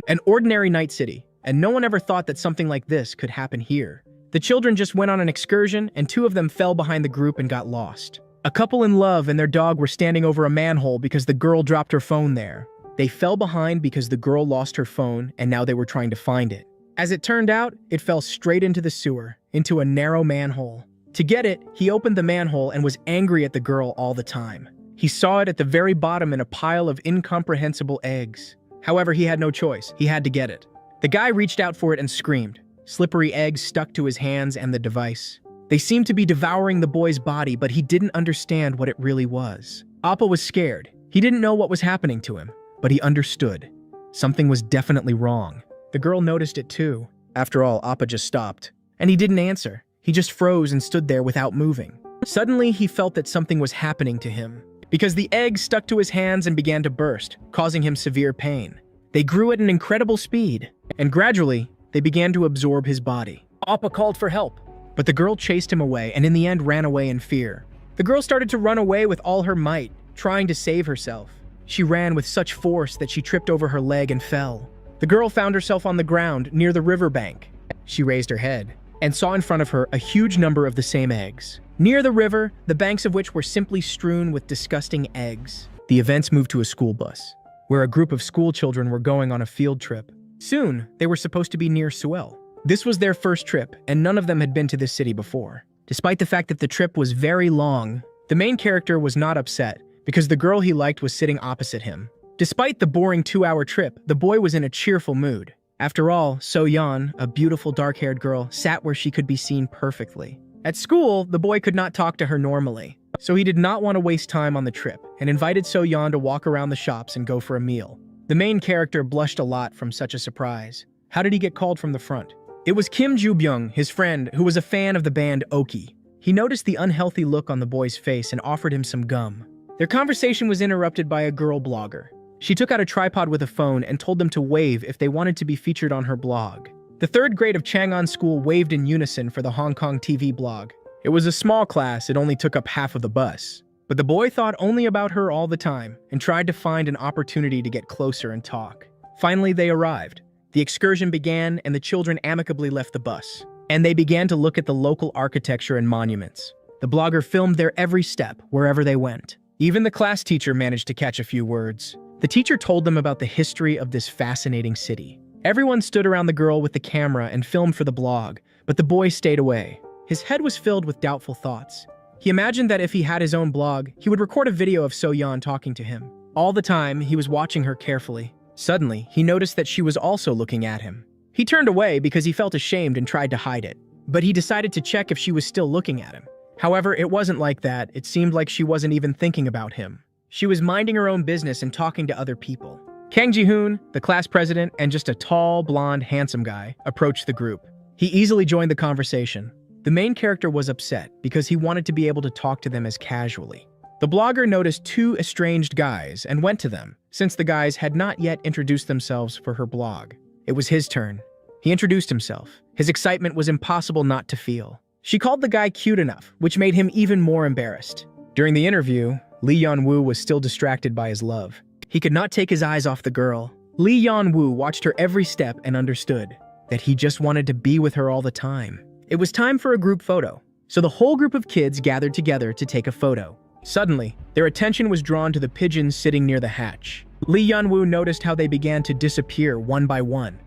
An ordinary night city, and no one ever thought that something like this could happen here. The children just went on an excursion, and two of them fell behind the group and got lost. A couple in love and their dog were standing over a manhole because the girl dropped her phone there. They fell behind because the girl lost her phone, and now they were trying to find it. As it turned out, it fell straight into the sewer, into a narrow manhole. To get it, he opened the manhole and was angry at the girl all the time. He saw it at the very bottom in a pile of incomprehensible eggs. However, he had no choice. He had to get it. The guy reached out for it and screamed. Slippery eggs stuck to his hands and the device. They seemed to be devouring the boy's body, but he didn't understand what it really was. Appa was scared. He didn't know what was happening to him, but he understood. Something was definitely wrong. The girl noticed it too. After all, Appa just stopped. And he didn't answer. He just froze and stood there without moving. Suddenly, he felt that something was happening to him, because the eggs stuck to his hands and began to burst, causing him severe pain. They grew at an incredible speed, and gradually, they began to absorb his body. Appa called for help, but the girl chased him away and in the end ran away in fear. The girl started to run away with all her might, trying to save herself. She ran with such force that she tripped over her leg and fell. The girl found herself on the ground near the riverbank. She raised her head and saw in front of her a huge number of the same eggs. Near the river, the banks of which were simply strewn with disgusting eggs. The events moved to a school bus, where a group of school children were going on a field trip. Soon, they were supposed to be near Suel. This was their first trip, and none of them had been to this city before. Despite the fact that the trip was very long, the main character was not upset because the girl he liked was sitting opposite him. Despite the boring 2-hour trip, the boy was in a cheerful mood. After all, So-yeon, a beautiful dark-haired girl, sat where she could be seen perfectly. At school, the boy could not talk to her normally, so he did not want to waste time on the trip and invited So-yeon to walk around the shops and go for a meal. The main character blushed a lot from such a surprise. How did he get called from the front? It was Kim Joo-byung, his friend, who was a fan of the band Oki. He noticed the unhealthy look on the boy's face and offered him some gum. Their conversation was interrupted by a girl blogger. She took out a tripod with a phone and told them to wave if they wanted to be featured on her blog. The third grade of Chang'an School waved in unison for the Hong Kong TV blog. It was a small class, it only took up half of the bus. But the boy thought only about her all the time and tried to find an opportunity to get closer and talk. Finally, they arrived. The excursion began and the children amicably left the bus. And they began to look at the local architecture and monuments. The blogger filmed their every step, wherever they went. Even the class teacher managed to catch a few words. The teacher told them about the history of this fascinating city. Everyone stood around the girl with the camera and filmed for the blog, but the boy stayed away. His head was filled with doubtful thoughts. He imagined that if he had his own blog, he would record a video of So-yeon talking to him. All the time, he was watching her carefully. Suddenly, he noticed that she was also looking at him. He turned away because he felt ashamed and tried to hide it. But he decided to check if she was still looking at him. However, it wasn't like that. It seemed like she wasn't even thinking about him. She was minding her own business and talking to other people. Kang Ji-hoon, the class president, and just a tall, blonde, handsome guy, approached the group. He easily joined the conversation. The main character was upset because he wanted to be able to talk to them as casually. The blogger noticed two estranged guys and went to them, since the guys had not yet introduced themselves for her blog. It was his turn. He introduced himself. His excitement was impossible not to feel. She called the guy cute enough, which made him even more embarrassed. During the interview, Lee Yeon-woo was still distracted by his love. He could not take his eyes off the girl. Lee Yeon-woo watched her every step and understood that he just wanted to be with her all the time. It was time for a group photo, so the whole group of kids gathered together to take a photo. Suddenly, their attention was drawn to the pigeons sitting near the hatch. Lee Yeon-woo noticed how they began to disappear one by one.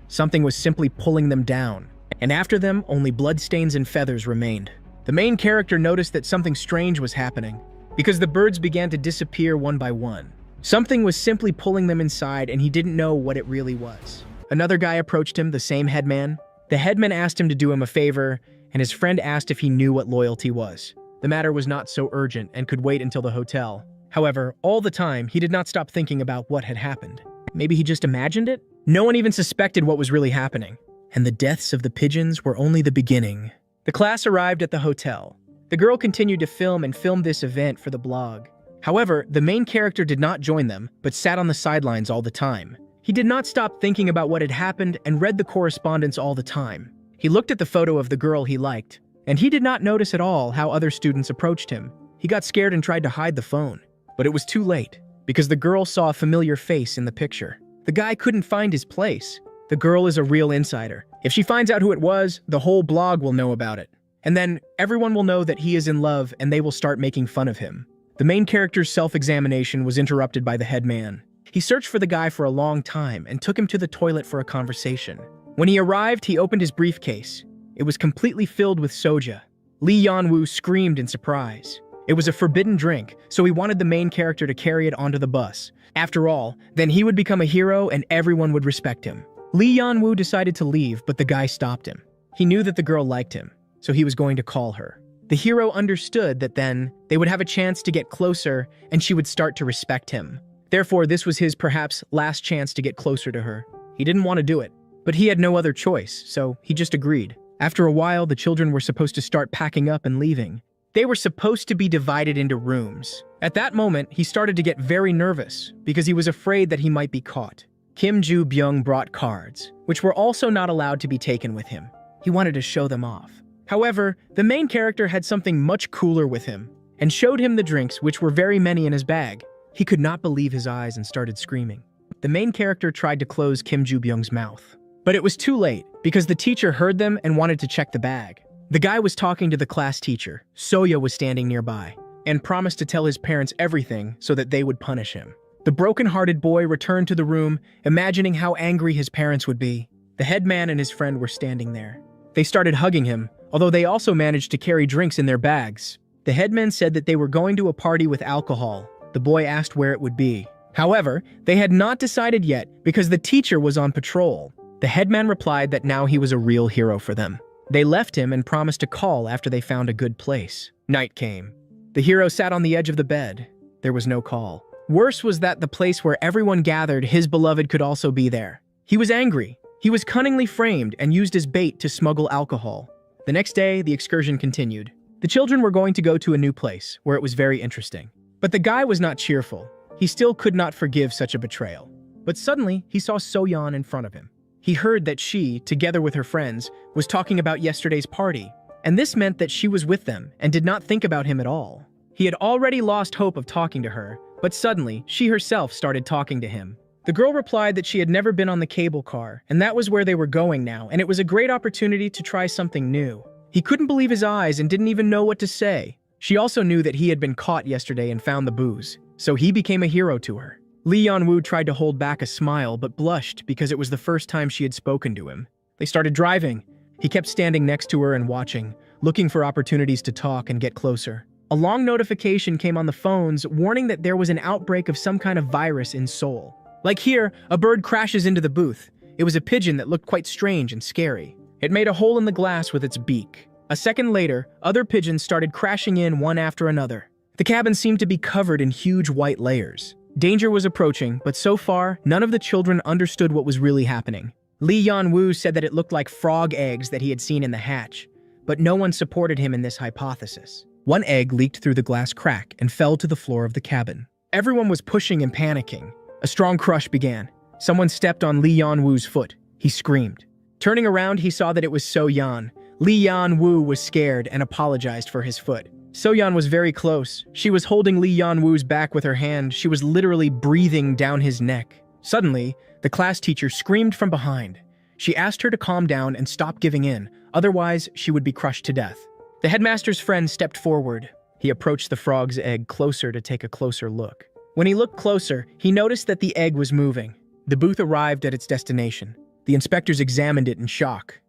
Something was simply pulling them down, and after them, only bloodstains and feathers remained. The main character noticed that something strange was happening, because the birds began to disappear one by one. Something was simply pulling them inside, and he didn't know what it really was. Another guy approached him, the same headman. The headman asked him to do him a favor, and his friend asked if he knew what loyalty was. The matter was not so urgent and could wait until the hotel. However, all the time, he did not stop thinking about what had happened. Maybe he just imagined it? No one even suspected what was really happening. And the deaths of the pigeons were only the beginning. The class arrived at the hotel. The girl continued to film and filmed this event for the blog. However, the main character did not join them, but sat on the sidelines all the time. He did not stop thinking about what had happened and read the correspondence all the time. He looked at the photo of the girl he liked, and he did not notice at all how other students approached him. He got scared and tried to hide the phone. But it was too late, because the girl saw a familiar face in the picture. The guy couldn't find his place. The girl is a real insider. If she finds out who it was, the whole blog will know about it. And then everyone will know that he is in love and they will start making fun of him. The main character's self-examination was interrupted by the head man. He searched for the guy for a long time and took him to the toilet for a conversation. When he arrived, he opened his briefcase. It was completely filled with soja. Lee Yan-woo screamed in surprise. It was a forbidden drink, so he wanted the main character to carry it onto the bus. After all, then he would become a hero and everyone would respect him. Lee Yan-woo decided to leave, but the guy stopped him. He knew that the girl liked him, so he was going to call her. The hero understood that then they would have a chance to get closer and she would start to respect him. Therefore, this was his perhaps last chance to get closer to her. He didn't want to do it, but he had no other choice, so he just agreed. After a while, the children were supposed to start packing up and leaving. They were supposed to be divided into rooms. At that moment, he started to get very nervous because he was afraid that he might be caught. Kim Joo-byung brought cards, which were also not allowed to be taken with him. He wanted to show them off. However, the main character had something much cooler with him and showed him the drinks, which were very many in his bag. He could not believe his eyes and started screaming. The main character tried to close Kim Joo-byung's mouth, but it was too late because the teacher heard them and wanted to check the bag. The guy was talking to the class teacher. Soya was standing nearby and promised to tell his parents everything so that they would punish him. The broken-hearted boy returned to the room, imagining how angry his parents would be. The head man and his friend were standing there. They started hugging him, although they also managed to carry drinks in their bags. The headman said that they were going to a party with alcohol. The boy asked where it would be. However, they had not decided yet because the teacher was on patrol. The headman replied that now he was a real hero for them. They left him and promised to call after they found a good place. Night came. The hero sat on the edge of the bed. There was no call. Worse was that the place where everyone gathered, his beloved, could also be there. He was angry. He was cunningly framed and used as bait to smuggle alcohol. The next day, the excursion continued. The children were going to go to a new place, where it was very interesting. But the guy was not cheerful. He still could not forgive such a betrayal. But suddenly, he saw So-yeon in front of him. He heard that she, together with her friends, was talking about yesterday's party, and this meant that she was with them and did not think about him at all. He had already lost hope of talking to her, but suddenly, she herself started talking to him. The girl replied that she had never been on the cable car, and that was where they were going now, and it was a great opportunity to try something new. He couldn't believe his eyes and didn't even know what to say. She also knew that he had been caught yesterday and found the booze, so he became a hero to her. Lee Yan-woo tried to hold back a smile but blushed because it was the first time she had spoken to him. They started driving. He kept standing next to her and watching, looking for opportunities to talk and get closer. A long notification came on the phones warning that there was an outbreak of some kind of virus in Seoul. Like here, a bird crashes into the booth. It was a pigeon that looked quite strange and scary. It made a hole in the glass with its beak. A second later, other pigeons started crashing in one after another. The cabin seemed to be covered in huge white layers. Danger was approaching, but so far, none of the children understood what was really happening. Lee Yan-woo said that it looked like frog eggs that he had seen in the hatch, but no one supported him in this hypothesis. One egg leaked through the glass crack and fell to the floor of the cabin. Everyone was pushing and panicking. A strong crush began. Someone stepped on Lee Yan-woo's foot. He screamed. Turning around, he saw that it was So-yeon. Lee Yan-woo was scared and apologized for his foot. So-yeon was very close. She was holding Lee Yan-woo's back with her hand. She was literally breathing down his neck. Suddenly, the class teacher screamed from behind. She asked her to calm down and stop giving in, otherwise she would be crushed to death. The headmaster's friend stepped forward. He approached the frog's egg closer to take a closer look. When he looked closer, he noticed that the egg was moving. The booth arrived at its destination. The inspectors examined it in shock.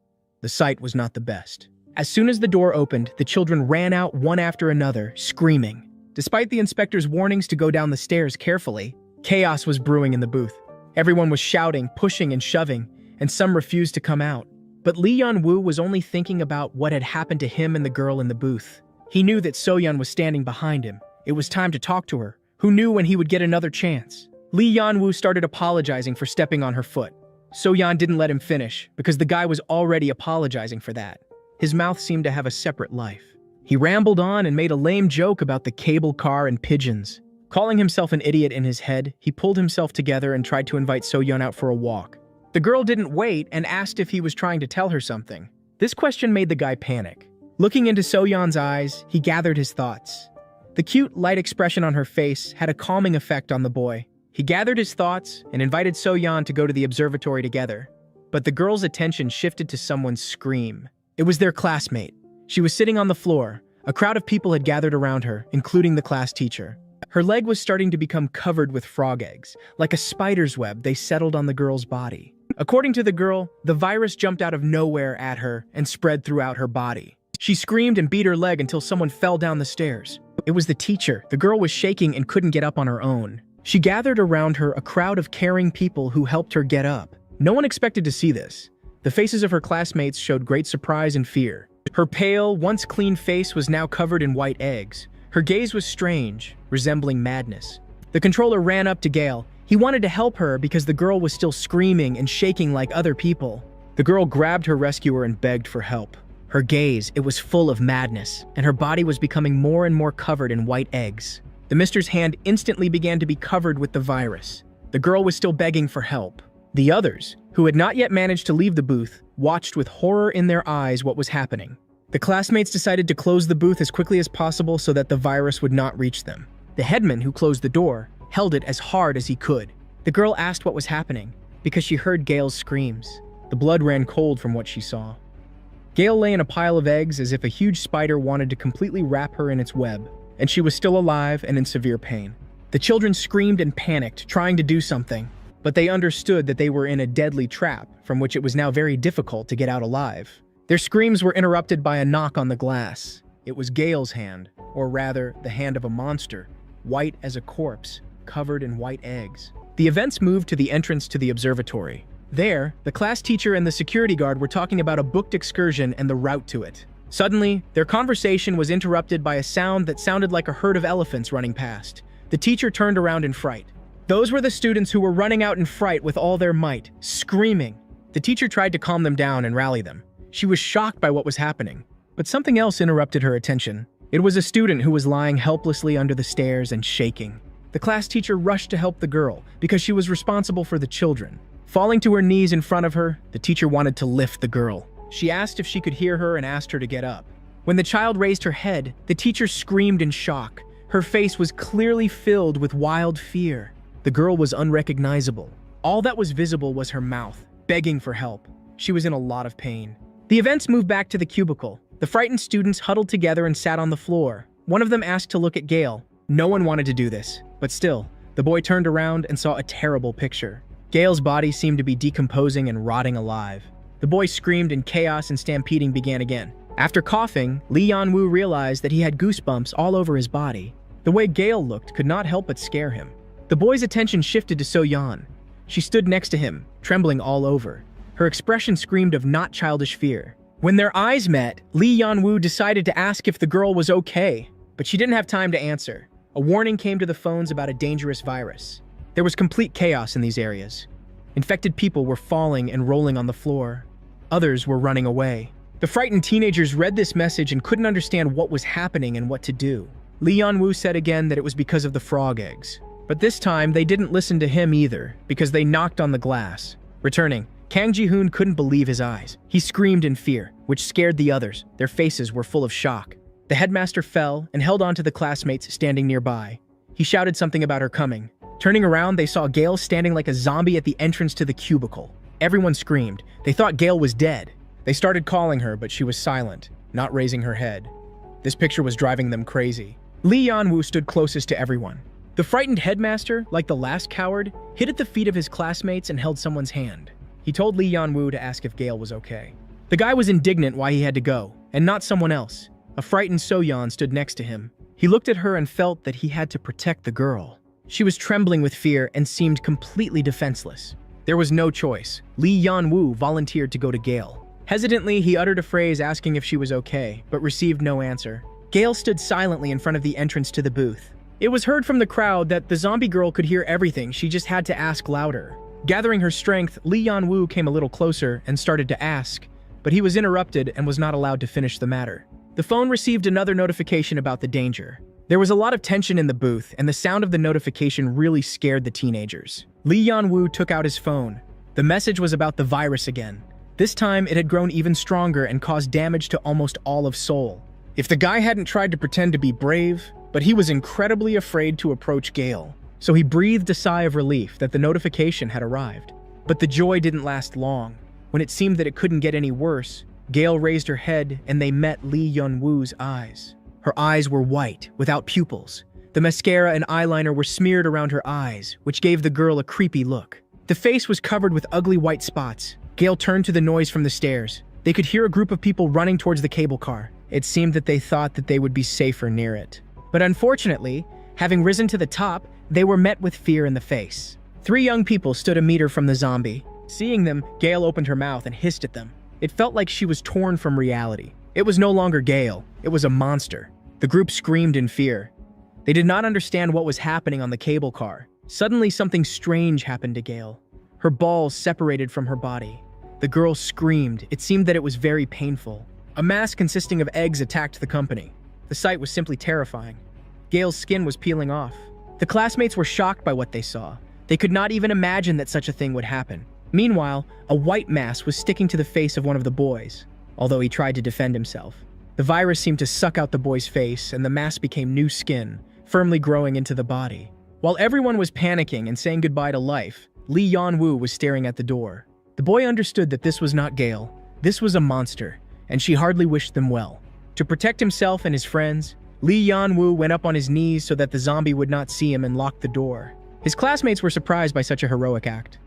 The sight was not the best. As soon as the door opened, the children ran out one after another, screaming. Despite the inspector's warnings to go down the stairs carefully, chaos was brewing in the booth. Everyone was shouting, pushing, and shoving, and some refused to come out. But Lee Yan-woo was only thinking about what had happened to him and the girl in the booth. He knew that So-yeon was standing behind him. It was time to talk to her. Who knew when he would get another chance? Lee Yan-woo started apologizing for stepping on her foot. So-yeon didn't let him finish, because the guy was already apologizing for that. His mouth seemed to have a separate life. He rambled on and made a lame joke about the cable car and pigeons. Calling himself an idiot in his head, he pulled himself together and tried to invite So-yeon out for a walk. The girl didn't wait and asked if he was trying to tell her something. This question made the guy panic. Looking into So-yeon's eyes, he gathered his thoughts. The cute, light expression on her face had a calming effect on the boy. He gathered his thoughts and invited So-yeon to go to the observatory together. But the girl's attention shifted to someone's scream. It was their classmate. She was sitting on the floor. A crowd of people had gathered around her, including the class teacher. Her leg was starting to become covered with frog eggs. Like a spider's web, they settled on the girl's body. According to the girl, the virus jumped out of nowhere at her and spread throughout her body. She screamed and beat her leg until someone fell down the stairs. It was the teacher. The girl was shaking and couldn't get up on her own. She gathered around her a crowd of caring people who helped her get up. No one expected to see this. The faces of her classmates showed great surprise and fear. Her pale, once clean face was now covered in white eggs. Her gaze was strange, resembling madness. The controller ran up to Gale. He wanted to help her because the girl was still screaming and shaking like other people. The girl grabbed her rescuer and begged for help. Her gaze, it was full of madness, and her body was becoming more and more covered in white eggs. The mister's hand instantly began to be covered with the virus. The girl was still begging for help. The others, who had not yet managed to leave the booth, watched with horror in their eyes what was happening. The classmates decided to close the booth as quickly as possible so that the virus would not reach them. The headman, who closed the door, held it as hard as he could. The girl asked what was happening, because she heard Gale's screams. The blood ran cold from what she saw. Gale lay in a pile of eggs as if a huge spider wanted to completely wrap her in its web, and she was still alive and in severe pain. The children screamed and panicked, trying to do something, but they understood that they were in a deadly trap from which it was now very difficult to get out alive. Their screams were interrupted by a knock on the glass. It was Gale's hand, or rather, the hand of a monster, white as a corpse, covered in white eggs. The events moved to the entrance to the observatory. There, the class teacher and the security guard were talking about a booked excursion and the route to it. Suddenly, their conversation was interrupted by a sound that sounded like a herd of elephants running past. The teacher turned around in fright. Those were the students who were running out in fright with all their might, screaming. The teacher tried to calm them down and rally them. She was shocked by what was happening. But something else interrupted her attention. It was a student who was lying helplessly under the stairs and shaking. The class teacher rushed to help the girl because she was responsible for the children. Falling to her knees in front of her, the teacher wanted to lift the girl. She asked if she could hear her and asked her to get up. When the child raised her head, the teacher screamed in shock. Her face was clearly filled with wild fear. The girl was unrecognizable. All that was visible was her mouth, begging for help. She was in a lot of pain. The events moved back to the cubicle. The frightened students huddled together and sat on the floor. One of them asked to look at Gale. No one wanted to do this, but still, the boy turned around and saw a terrible picture. Gale's body seemed to be decomposing and rotting alive. The boy screamed and chaos and stampeding began again. After coughing, Lee Yan-woo realized that he had goosebumps all over his body. The way Gale looked could not help but scare him. The boy's attention shifted to So-yeon. She stood next to him, trembling all over. Her expression screamed of not childish fear. When their eyes met, Lee Yan-woo decided to ask if the girl was okay, but she didn't have time to answer. A warning came to the phones about a dangerous virus. There was complete chaos in these areas. Infected people were falling and rolling on the floor. Others were running away. The frightened teenagers read this message and couldn't understand what was happening and what to do. Lee Yan-woo said again that it was because of the frog eggs. But this time, they didn't listen to him either, because they knocked on the glass. Returning, Kang Ji-hoon couldn't believe his eyes. He screamed in fear, which scared the others. Their faces were full of shock. The headmaster fell and held on to the classmates standing nearby. He shouted something about her coming. Turning around, they saw Gale standing like a zombie at the entrance to the cubicle. Everyone screamed. They thought Gale was dead. They started calling her, but she was silent, not raising her head. This picture was driving them crazy. Lee Yan-woo stood closest to everyone. The frightened headmaster, like the last coward, hid at the feet of his classmates and held someone's hand. He told Lee Yan-woo to ask if Gale was okay. The guy was indignant why he had to go, and not someone else. A frightened So-yeon stood next to him. He looked at her and felt that he had to protect the girl. She was trembling with fear and seemed completely defenseless. There was no choice. Lee Yan-woo volunteered to go to Gale. Hesitantly, he uttered a phrase asking if she was okay, but received no answer. Gale stood silently in front of the entrance to the booth. It was heard from the crowd that the zombie girl could hear everything, she just had to ask louder. Gathering her strength, Lee Yan-woo came a little closer and started to ask, but he was interrupted and was not allowed to finish the matter. The phone received another notification about the danger. There was a lot of tension in the booth, and the sound of the notification really scared the teenagers. Lee Yan-woo took out his phone. The message was about the virus again. This time, it had grown even stronger and caused damage to almost all of Seoul. If the guy hadn't tried to pretend to be brave, but he was incredibly afraid to approach Gale. so he breathed a sigh of relief that the notification had arrived. But the joy didn't last long. When it seemed that it couldn't get any worse, Gale raised her head and they met Lee Yun-woo's eyes. Her eyes were white, without pupils. The mascara and eyeliner were smeared around her eyes, which gave the girl a creepy look. The face was covered with ugly white spots. Gale turned to the noise from the stairs. They could hear a group of people running towards the cable car. It seemed that they thought that they would be safer near it. But unfortunately, having risen to the top, they were met with fear in the face. 3 young people stood a meter from the zombie. Seeing them, Gale opened her mouth and hissed at them. It felt like she was torn from reality. It was no longer Gale, it was a monster. The group screamed in fear. They did not understand what was happening on the cable car. Suddenly, something strange happened to Gale. Her balls separated from her body. The girl screamed. It seemed that it was very painful. A mass consisting of eggs attacked the company. The sight was simply terrifying. Gale's skin was peeling off. The classmates were shocked by what they saw. They could not even imagine that such a thing would happen. Meanwhile, a white mass was sticking to the face of one of the boys, although he tried to defend himself. The virus seemed to suck out the boy's face, and the mass became new skin, firmly growing into the body. While everyone was panicking and saying goodbye to life, Lee Yun-woo was staring at the door. The boy understood that this was not Gale. This was a monster, and she hardly wished them well. To protect himself and his friends, Lee Yun-woo went up on his knees so that the zombie would not see him and locked the door. His classmates were surprised by such a heroic act,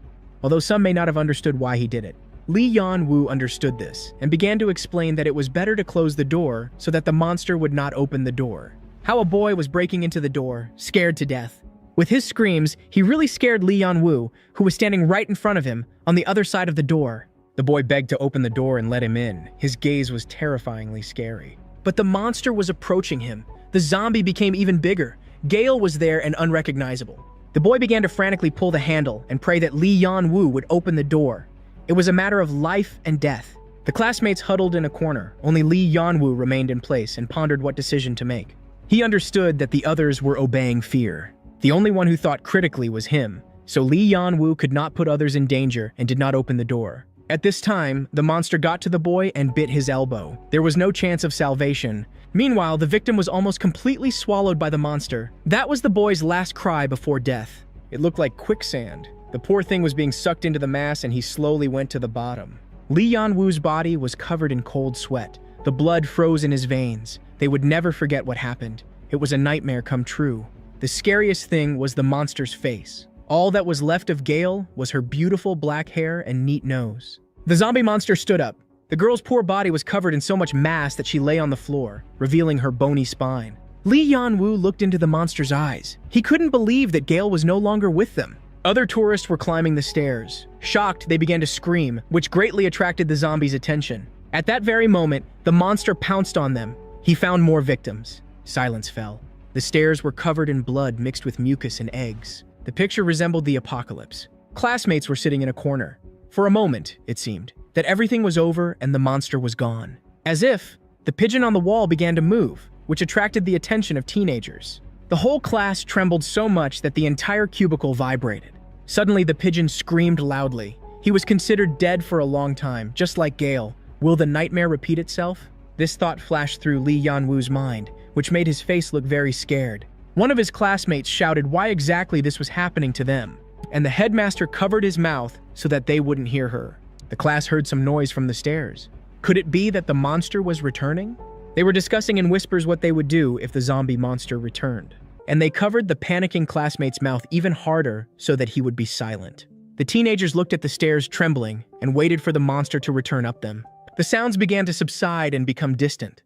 although some may not have understood why he did it. Lee Yun-woo understood this and began to explain that it was better to close the door so that the monster would not open the door. How a boy was breaking into the door, scared to death. With his screams, he really scared Lee Yun-woo, who was standing right in front of him, on the other side of the door. The boy begged to open the door and let him in. His gaze was terrifyingly scary. But the monster was approaching him. The zombie became even bigger. Gale was there and unrecognizable. The boy began to frantically pull the handle and pray that Lee Yun-woo would open the door. It was a matter of life and death. The classmates huddled in a corner. Only Lee Yun-woo remained in place and pondered what decision to make. He understood that the others were obeying fear. The only one who thought critically was him, so Lee Yun-woo could not put others in danger and did not open the door. At this time, the monster got to the boy and bit his elbow. There was no chance of salvation. Meanwhile, the victim was almost completely swallowed by the monster. That was the boy's last cry before death. It looked like quicksand. The poor thing was being sucked into the mass and he slowly went to the bottom. Lee Yun-woo's body was covered in cold sweat. The blood froze in his veins. They would never forget what happened. It was a nightmare come true. The scariest thing was the monster's face. All that was left of Gale was her beautiful black hair and neat nose. The zombie monster stood up. The girl's poor body was covered in so much mass that she lay on the floor, revealing her bony spine. Lee Yun-woo looked into the monster's eyes. He couldn't believe that Gale was no longer with them. Other tourists were climbing the stairs. Shocked, they began to scream, which greatly attracted the zombie's attention. At that very moment, the monster pounced on them. He found more victims. Silence fell. The stairs were covered in blood mixed with mucus and eggs. The picture resembled the apocalypse. Classmates were sitting in a corner. For a moment, it seemed, that everything was over and the monster was gone. As if, the pigeon on the wall began to move, which attracted the attention of teenagers. The whole class trembled so much that the entire cubicle vibrated. Suddenly, the pigeon screamed loudly. He was considered dead for a long time, just like Gale. Will the nightmare repeat itself? This thought flashed through Lee Yun-woo's mind, which made his face look very scared. One of his classmates shouted why exactly this was happening to them, and the headmaster covered his mouth so that they wouldn't hear her. The class heard some noise from the stairs. Could it be that the monster was returning? They were discussing in whispers what they would do if the zombie monster returned, and they covered the panicking classmate's mouth even harder so that he would be silent. The teenagers looked at the stairs trembling and waited for the monster to return up them. The sounds began to subside and become distant.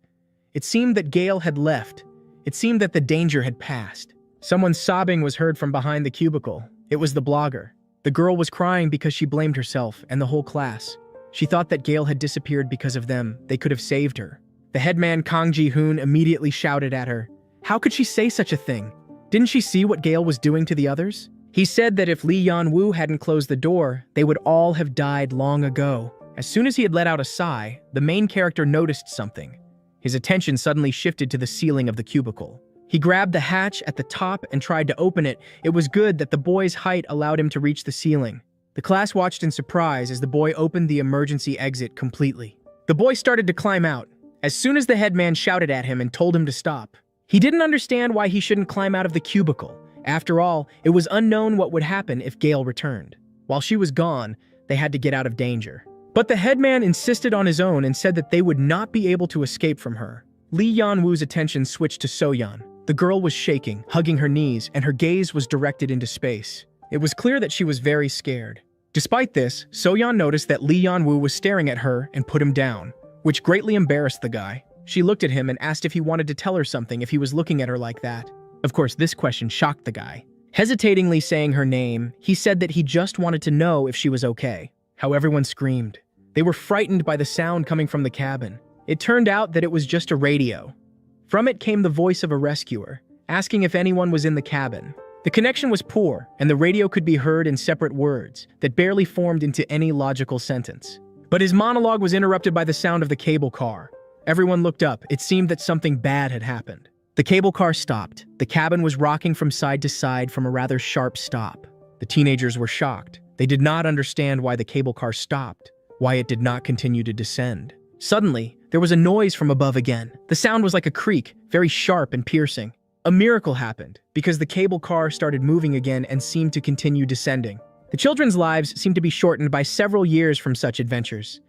It seemed that Gale had left. It seemed that the danger had passed. Someone sobbing was heard from behind the cubicle. It was the blogger. The girl was crying because she blamed herself and the whole class. She thought that Gale had disappeared because of them. They could have saved her. The headman Kang Ji-hoon immediately shouted at her. How could she say such a thing? Didn't she see what Gale was doing to the others? He said that if Lee Yun-woo hadn't closed the door, they would all have died long ago. As soon as he had let out a sigh, the main character noticed something. His attention suddenly shifted to the ceiling of the cubicle. He grabbed the hatch at the top and tried to open it. It was good that the boy's height allowed him to reach the ceiling. The class watched in surprise as the boy opened the emergency exit completely. The boy started to climb out. As soon as the headman shouted at him and told him to stop, he didn't understand why he shouldn't climb out of the cubicle. After all, it was unknown what would happen if Gale returned. While she was gone, they had to get out of danger. But the headman insisted on his own and said that they would not be able to escape from her. Lee Yan-woo's attention switched to So-yeon. The girl was shaking, hugging her knees, and her gaze was directed into space. It was clear that she was very scared. Despite this, So-yeon noticed that Lee Yan-woo was staring at her and put him down, which greatly embarrassed the guy. She looked at him and asked if he wanted to tell her something if he was looking at her like that. Of course, this question shocked the guy. Hesitatingly saying her name, he said that he just wanted to know if she was okay. How everyone screamed. They were frightened by the sound coming from the cabin. It turned out that it was just a radio. From it came the voice of a rescuer, asking if anyone was in the cabin. The connection was poor, and the radio could be heard in separate words that barely formed into any logical sentence. But his monologue was interrupted by the sound of the cable car. Everyone looked up. It seemed that something bad had happened. The cable car stopped. The cabin was rocking from side to side from a rather sharp stop. The teenagers were shocked. They did not understand why the cable car stopped, why it did not continue to descend. Suddenly, there was a noise from above again. The sound was like a creak, very sharp and piercing. A miracle happened, because the cable car started moving again and seemed to continue descending. The children's lives seemed to be shortened by several years from such adventures.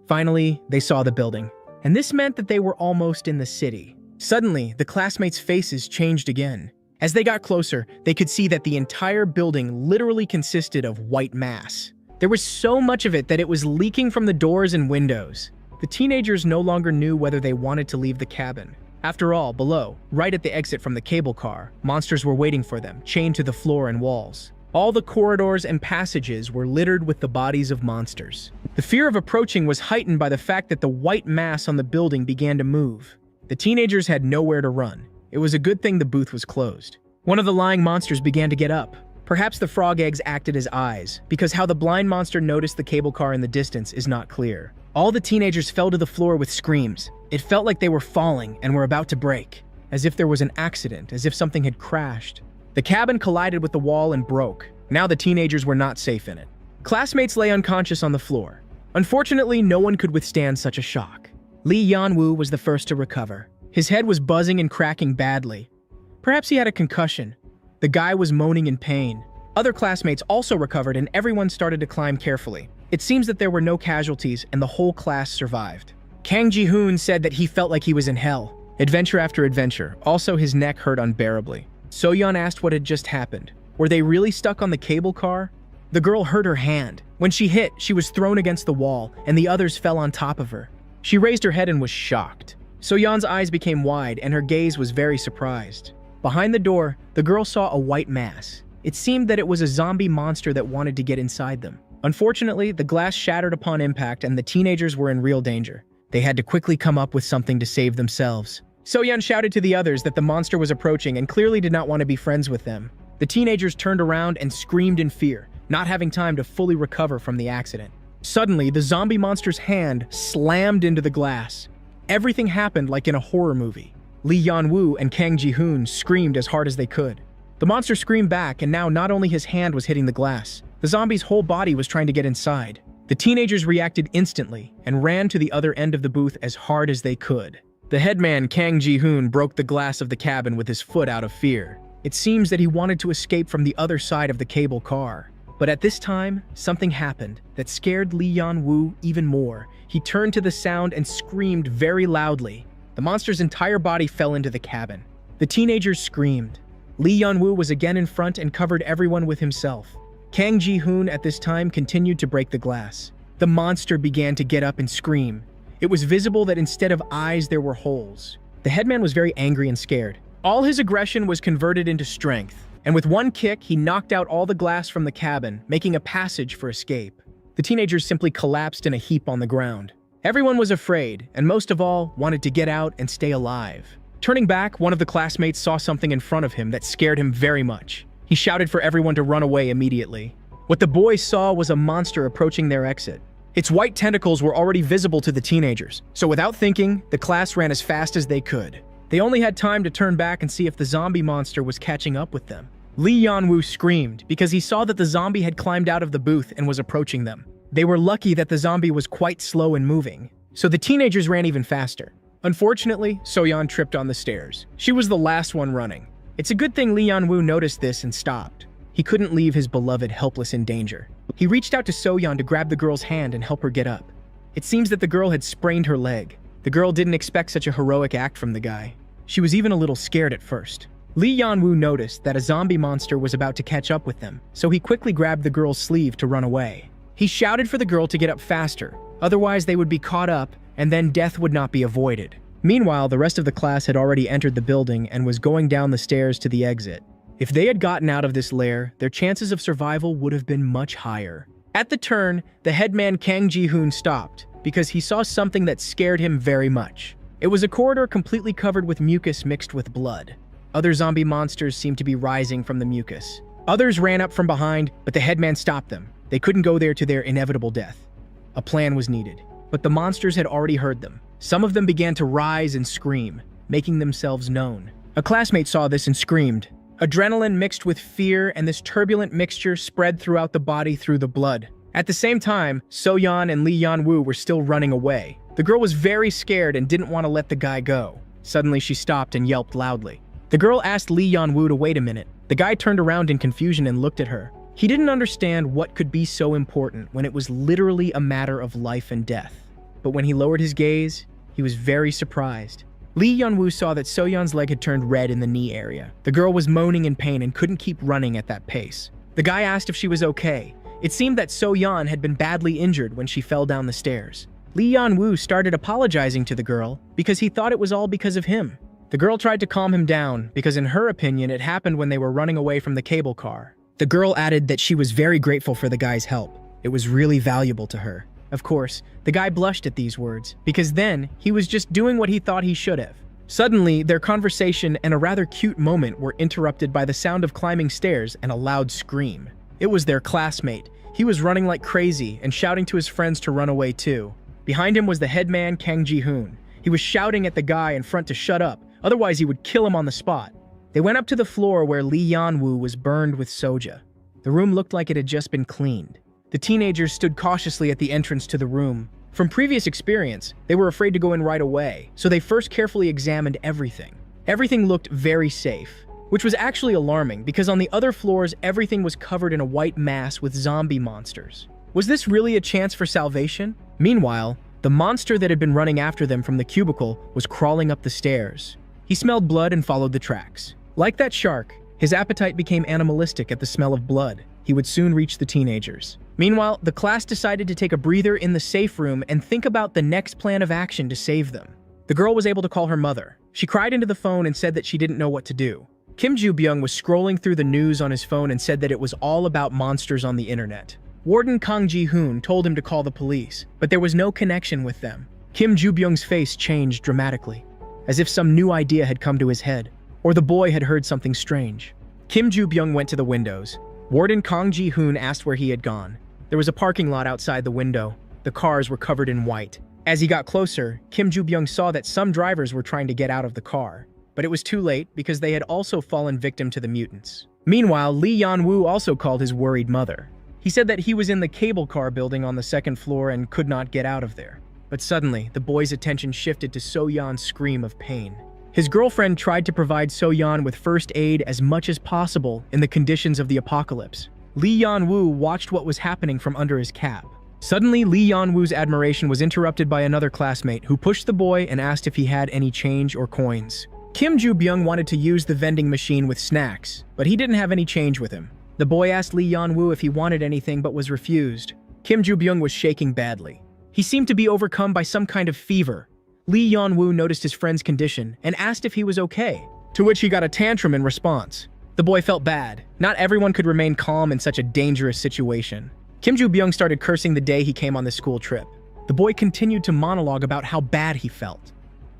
Finally, they saw the building, and this meant that they were almost in the city. Suddenly, the classmates' faces changed again. As they got closer, they could see that the entire building literally consisted of white mass. There was so much of it that it was leaking from the doors and windows. The teenagers no longer knew whether they wanted to leave the cabin. After all, below, right at the exit from the cable car, monsters were waiting for them, chained to the floor and walls. All the corridors and passages were littered with the bodies of monsters. The fear of approaching was heightened by the fact that the white mass on the building began to move. The teenagers had nowhere to run. It was a good thing the booth was closed. One of the lying monsters began to get up. Perhaps the frog eggs acted as eyes, because how the blind monster noticed the cable car in the distance is not clear. All the teenagers fell to the floor with screams. It felt like they were falling and were about to break, as if there was an accident, as if something had crashed. The cabin collided with the wall and broke. Now the teenagers were not safe in it. Classmates lay unconscious on the floor. Unfortunately, no one could withstand such a shock. Lee Yan-woo was the first to recover. His head was buzzing and cracking badly. Perhaps he had a concussion. The guy was moaning in pain. Other classmates also recovered and everyone started to climb carefully. It seems that there were no casualties and the whole class survived. Kang Ji-hoon said that he felt like he was in hell. Adventure after adventure. Also, his neck hurt unbearably. So-yeon asked what had just happened. Were they really stuck on the cable car? The girl hurt her hand. When she hit, she was thrown against the wall and the others fell on top of her. She raised her head and was shocked. So-yeon's eyes became wide and her gaze was very surprised. Behind the door, the girl saw a white mass. It seemed that it was a zombie monster that wanted to get inside them. Unfortunately, the glass shattered upon impact and the teenagers were in real danger. They had to quickly come up with something to save themselves. So-yeon shouted to the others that the monster was approaching and clearly did not want to be friends with them. The teenagers turned around and screamed in fear, not having time to fully recover from the accident. Suddenly, the zombie monster's hand slammed into the glass. Everything happened like in a horror movie. Lee Yan-woo and Kang Ji-hoon screamed as hard as they could. The monster screamed back, and now not only his hand was hitting the glass, the zombie's whole body was trying to get inside. The teenagers reacted instantly and ran to the other end of the booth as hard as they could. The headman, Kang Ji-hoon, broke the glass of the cabin with his foot out of fear. It seems that he wanted to escape from the other side of the cable car. But at this time, something happened that scared Lee Yan-woo even more. He turned to the sound and screamed very loudly. The monster's entire body fell into the cabin. The teenagers screamed. Lee Yan-woo was again in front and covered everyone with himself. Kang Ji-hoon at this time continued to break the glass. The monster began to get up and scream. It was visible that instead of eyes, there were holes. The headman was very angry and scared. All his aggression was converted into strength, and with one kick, he knocked out all the glass from the cabin, making a passage for escape. The teenagers simply collapsed in a heap on the ground. Everyone was afraid, and most of all, wanted to get out and stay alive. Turning back, one of the classmates saw something in front of him that scared him very much. He shouted for everyone to run away immediately. What the boys saw was a monster approaching their exit. Its white tentacles were already visible to the teenagers, so without thinking, the class ran as fast as they could. They only had time to turn back and see if the zombie monster was catching up with them. Lee Yan-woo screamed because he saw that the zombie had climbed out of the booth and was approaching them. They were lucky that the zombie was quite slow in moving, so the teenagers ran even faster. Unfortunately, So-yeon tripped on the stairs. She was the last one running. It's a good thing Lee Yan-woo noticed this and stopped. He couldn't leave his beloved helpless in danger. He reached out to So-yeon to grab the girl's hand and help her get up. It seems that the girl had sprained her leg. The girl didn't expect such a heroic act from the guy. She was even a little scared at first. Lee Yan-woo noticed that a zombie monster was about to catch up with them, so he quickly grabbed the girl's sleeve to run away. He shouted for the girl to get up faster, otherwise they would be caught up and then death would not be avoided. Meanwhile, the rest of the class had already entered the building and was going down the stairs to the exit. If they had gotten out of this lair, their chances of survival would have been much higher. At the turn, the headman Kang Ji-hoon stopped because he saw something that scared him very much. It was a corridor completely covered with mucus mixed with blood. Other zombie monsters seemed to be rising from the mucus. Others ran up from behind, but the headman stopped them. They couldn't go there to their inevitable death. A plan was needed, but the monsters had already heard them. Some of them began to rise and scream, making themselves known. A classmate saw this and screamed. Adrenaline mixed with fear, and this turbulent mixture spread throughout the body through the blood. At the same time, So-yeon and Lee Yan-woo were still running away. The girl was very scared and didn't want to let the guy go. Suddenly, she stopped and yelped loudly. The girl asked Lee Yan-woo to wait a minute. The guy turned around in confusion and looked at her. He didn't understand what could be so important when it was literally a matter of life and death. But when he lowered his gaze, he was very surprised. Lee Yan-woo saw that So-yeon's leg had turned red in the knee area. The girl was moaning in pain and couldn't keep running at that pace. The guy asked if she was okay. It seemed that So-yeon had been badly injured when she fell down the stairs. Lee Yan-woo started apologizing to the girl because he thought it was all because of him. The girl tried to calm him down because in her opinion it happened when they were running away from the cable car. The girl added that she was very grateful for the guy's help. It was really valuable to her. Of course, the guy blushed at these words, because then he was just doing what he thought he should have. Suddenly, their conversation and a rather cute moment were interrupted by the sound of climbing stairs and a loud scream. It was their classmate. He was running like crazy and shouting to his friends to run away too. Behind him was the headman Kang Ji-hoon. He was shouting at the guy in front to shut up, otherwise he would kill him on the spot. They went up to the floor where Lee Yan-woo was burned with soja. The room looked like it had just been cleaned. The teenagers stood cautiously at the entrance to the room. From previous experience, they were afraid to go in right away, so they first carefully examined everything. Everything looked very safe, which was actually alarming because on the other floors everything was covered in a white mass with zombie monsters. Was this really a chance for salvation? Meanwhile, the monster that had been running after them from the cubicle was crawling up the stairs. He smelled blood and followed the tracks. Like that shark, his appetite became animalistic at the smell of blood. He would soon reach the teenagers. Meanwhile, the class decided to take a breather in the safe room and think about the next plan of action to save them. The girl was able to call her mother. She cried into the phone and said that she didn't know what to do. Kim Joo-byung was scrolling through the news on his phone and said that it was all about monsters on the internet. Warden Kang Ji-hoon told him to call the police, but there was no connection with them. Kim Joo-byung's face changed dramatically, as if some new idea had come to his head, or the boy had heard something strange. Kim Joo-byung went to the windows. Warden Kang Ji-hoon asked where he had gone. There was a parking lot outside the window. The cars were covered in white. As he got closer, Kim Joo-byung saw that some drivers were trying to get out of the car, but it was too late because they had also fallen victim to the mutants. Meanwhile, Lee Yan-woo also called his worried mother. He said that he was in the cable car building on the second floor and could not get out of there. But suddenly, the boy's attention shifted to So-yeon's scream of pain. His girlfriend tried to provide So-yeon with first aid as much as possible in the conditions of the apocalypse. Lee Yan-woo watched what was happening from under his cap. Suddenly, Lee Yan-woo's admiration was interrupted by another classmate who pushed the boy and asked if he had any change or coins. Kim Joo-byung wanted to use the vending machine with snacks, but he didn't have any change with him. The boy asked Lee Yan-woo if he wanted anything but was refused. Kim Joo-byung was shaking badly. He seemed to be overcome by some kind of fever. Lee Yan-woo noticed his friend's condition and asked if he was okay, to which he got a tantrum in response. The boy felt bad. Not everyone could remain calm in such a dangerous situation. Kim Joo-byung started cursing the day he came on this school trip. The boy continued to monologue about how bad he felt.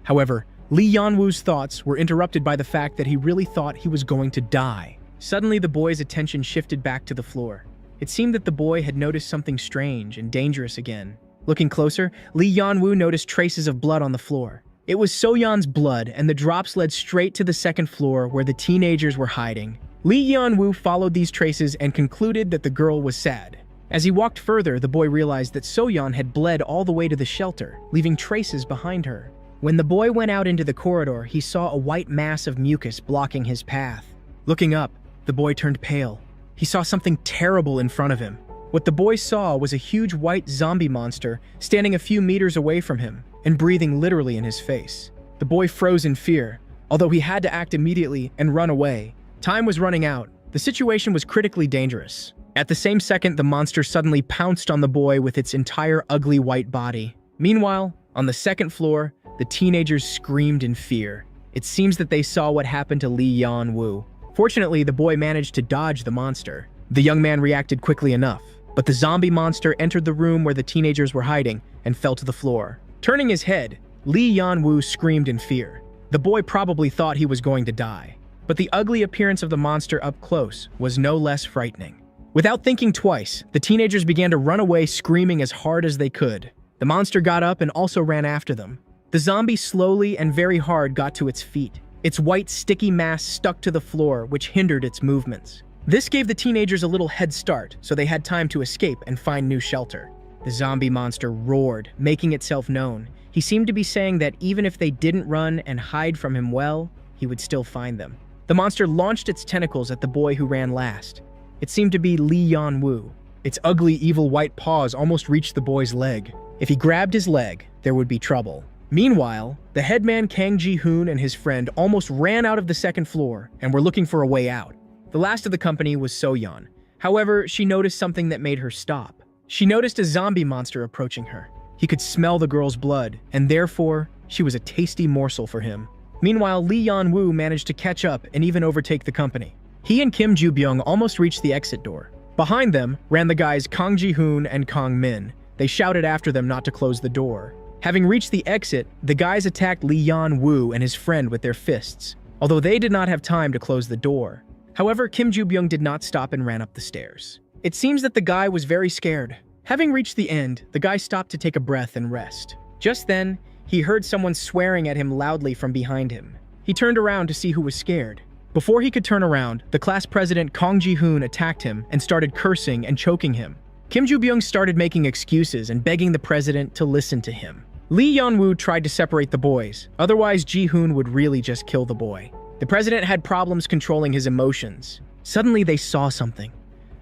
However, Lee Yan-woo's thoughts were interrupted by the fact that he really thought he was going to die. Suddenly, the boy's attention shifted back to the floor. It seemed that the boy had noticed something strange and dangerous again. Looking closer, Lee Yan-woo noticed traces of blood on the floor. It was So-yeon's blood, and the drops led straight to the second floor where the teenagers were hiding. Lee Yan-woo followed these traces and concluded that the girl was sad. As he walked further, the boy realized that So-yeon had bled all the way to the shelter, leaving traces behind her. When the boy went out into the corridor, he saw a white mass of mucus blocking his path. Looking up, the boy turned pale. He saw something terrible in front of him. What the boy saw was a huge white zombie monster standing a few meters away from him and breathing literally in his face. The boy froze in fear, although he had to act immediately and run away. Time was running out. The situation was critically dangerous. At the same second, the monster suddenly pounced on the boy with its entire ugly white body. Meanwhile, on the second floor, the teenagers screamed in fear. It seems that they saw what happened to Lee Yan-woo. Fortunately, the boy managed to dodge the monster. The young man reacted quickly enough, but the zombie monster entered the room where the teenagers were hiding and fell to the floor. Turning his head, Lee Yan-woo screamed in fear. The boy probably thought he was going to die, but the ugly appearance of the monster up close was no less frightening. Without thinking twice, the teenagers began to run away screaming as hard as they could. The monster got up and also ran after them. The zombie slowly and very hard got to its feet. Its white, sticky mass stuck to the floor, which hindered its movements. This gave the teenagers a little head start, so they had time to escape and find new shelter. The zombie monster roared, making itself known. He seemed to be saying that even if they didn't run and hide from him well, he would still find them. The monster launched its tentacles at the boy who ran last. It seemed to be Lee Yan-woo. Its ugly, evil white paws almost reached the boy's leg. If he grabbed his leg, there would be trouble. Meanwhile, the headman Kang Ji-hoon and his friend almost ran out of the second floor and were looking for a way out. The last of the company was So-yeon. However, she noticed something that made her stop. She noticed a zombie monster approaching her. He could smell the girl's blood, and therefore, she was a tasty morsel for him. Meanwhile, Lee Yan-woo managed to catch up and even overtake the company. He and Kim Ju-byung almost reached the exit door. Behind them ran the guys Kang Ji-hoon and Kang Min. They shouted after them not to close the door. Having reached the exit, the guys attacked Lee Yan-woo and his friend with their fists, although they did not have time to close the door. However, Kim Ju-byung did not stop and ran up the stairs. It seems that the guy was very scared. Having reached the end, the guy stopped to take a breath and rest. Just then, he heard someone swearing at him loudly from behind him. He turned around to see who was scared. Before he could turn around, the class president Kang Ji-hoon attacked him and started cursing and choking him. Kim Ju-byung started making excuses and begging the president to listen to him. Lee Yan-woo tried to separate the boys, otherwise Ji-hoon would really just kill the boy. The president had problems controlling his emotions. Suddenly they saw something.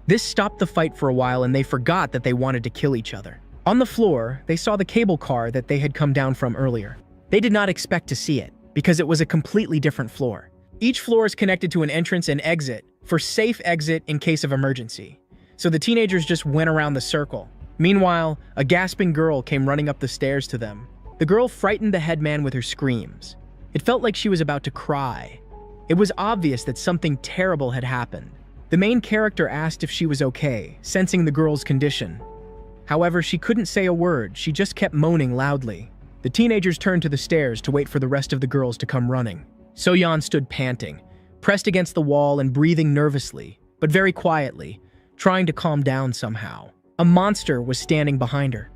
This stopped the fight for a while and they forgot that they wanted to kill each other. On the floor, they saw the cable car that they had come down from earlier. They did not expect to see it, because it was a completely different floor. Each floor is connected to an entrance and exit for safe exit in case of emergency. So the teenagers just went around the circle. Meanwhile, a gasping girl came running up the stairs to them. The girl frightened the headman with her screams. It felt like she was about to cry. It was obvious that something terrible had happened. The main character asked if she was okay, sensing the girl's condition. However, she couldn't say a word, she just kept moaning loudly. The teenagers turned to the stairs to wait for the rest of the girls to come running. So-yeon stood panting, pressed against the wall and breathing nervously, but very quietly, trying to calm down somehow. A monster was standing behind her.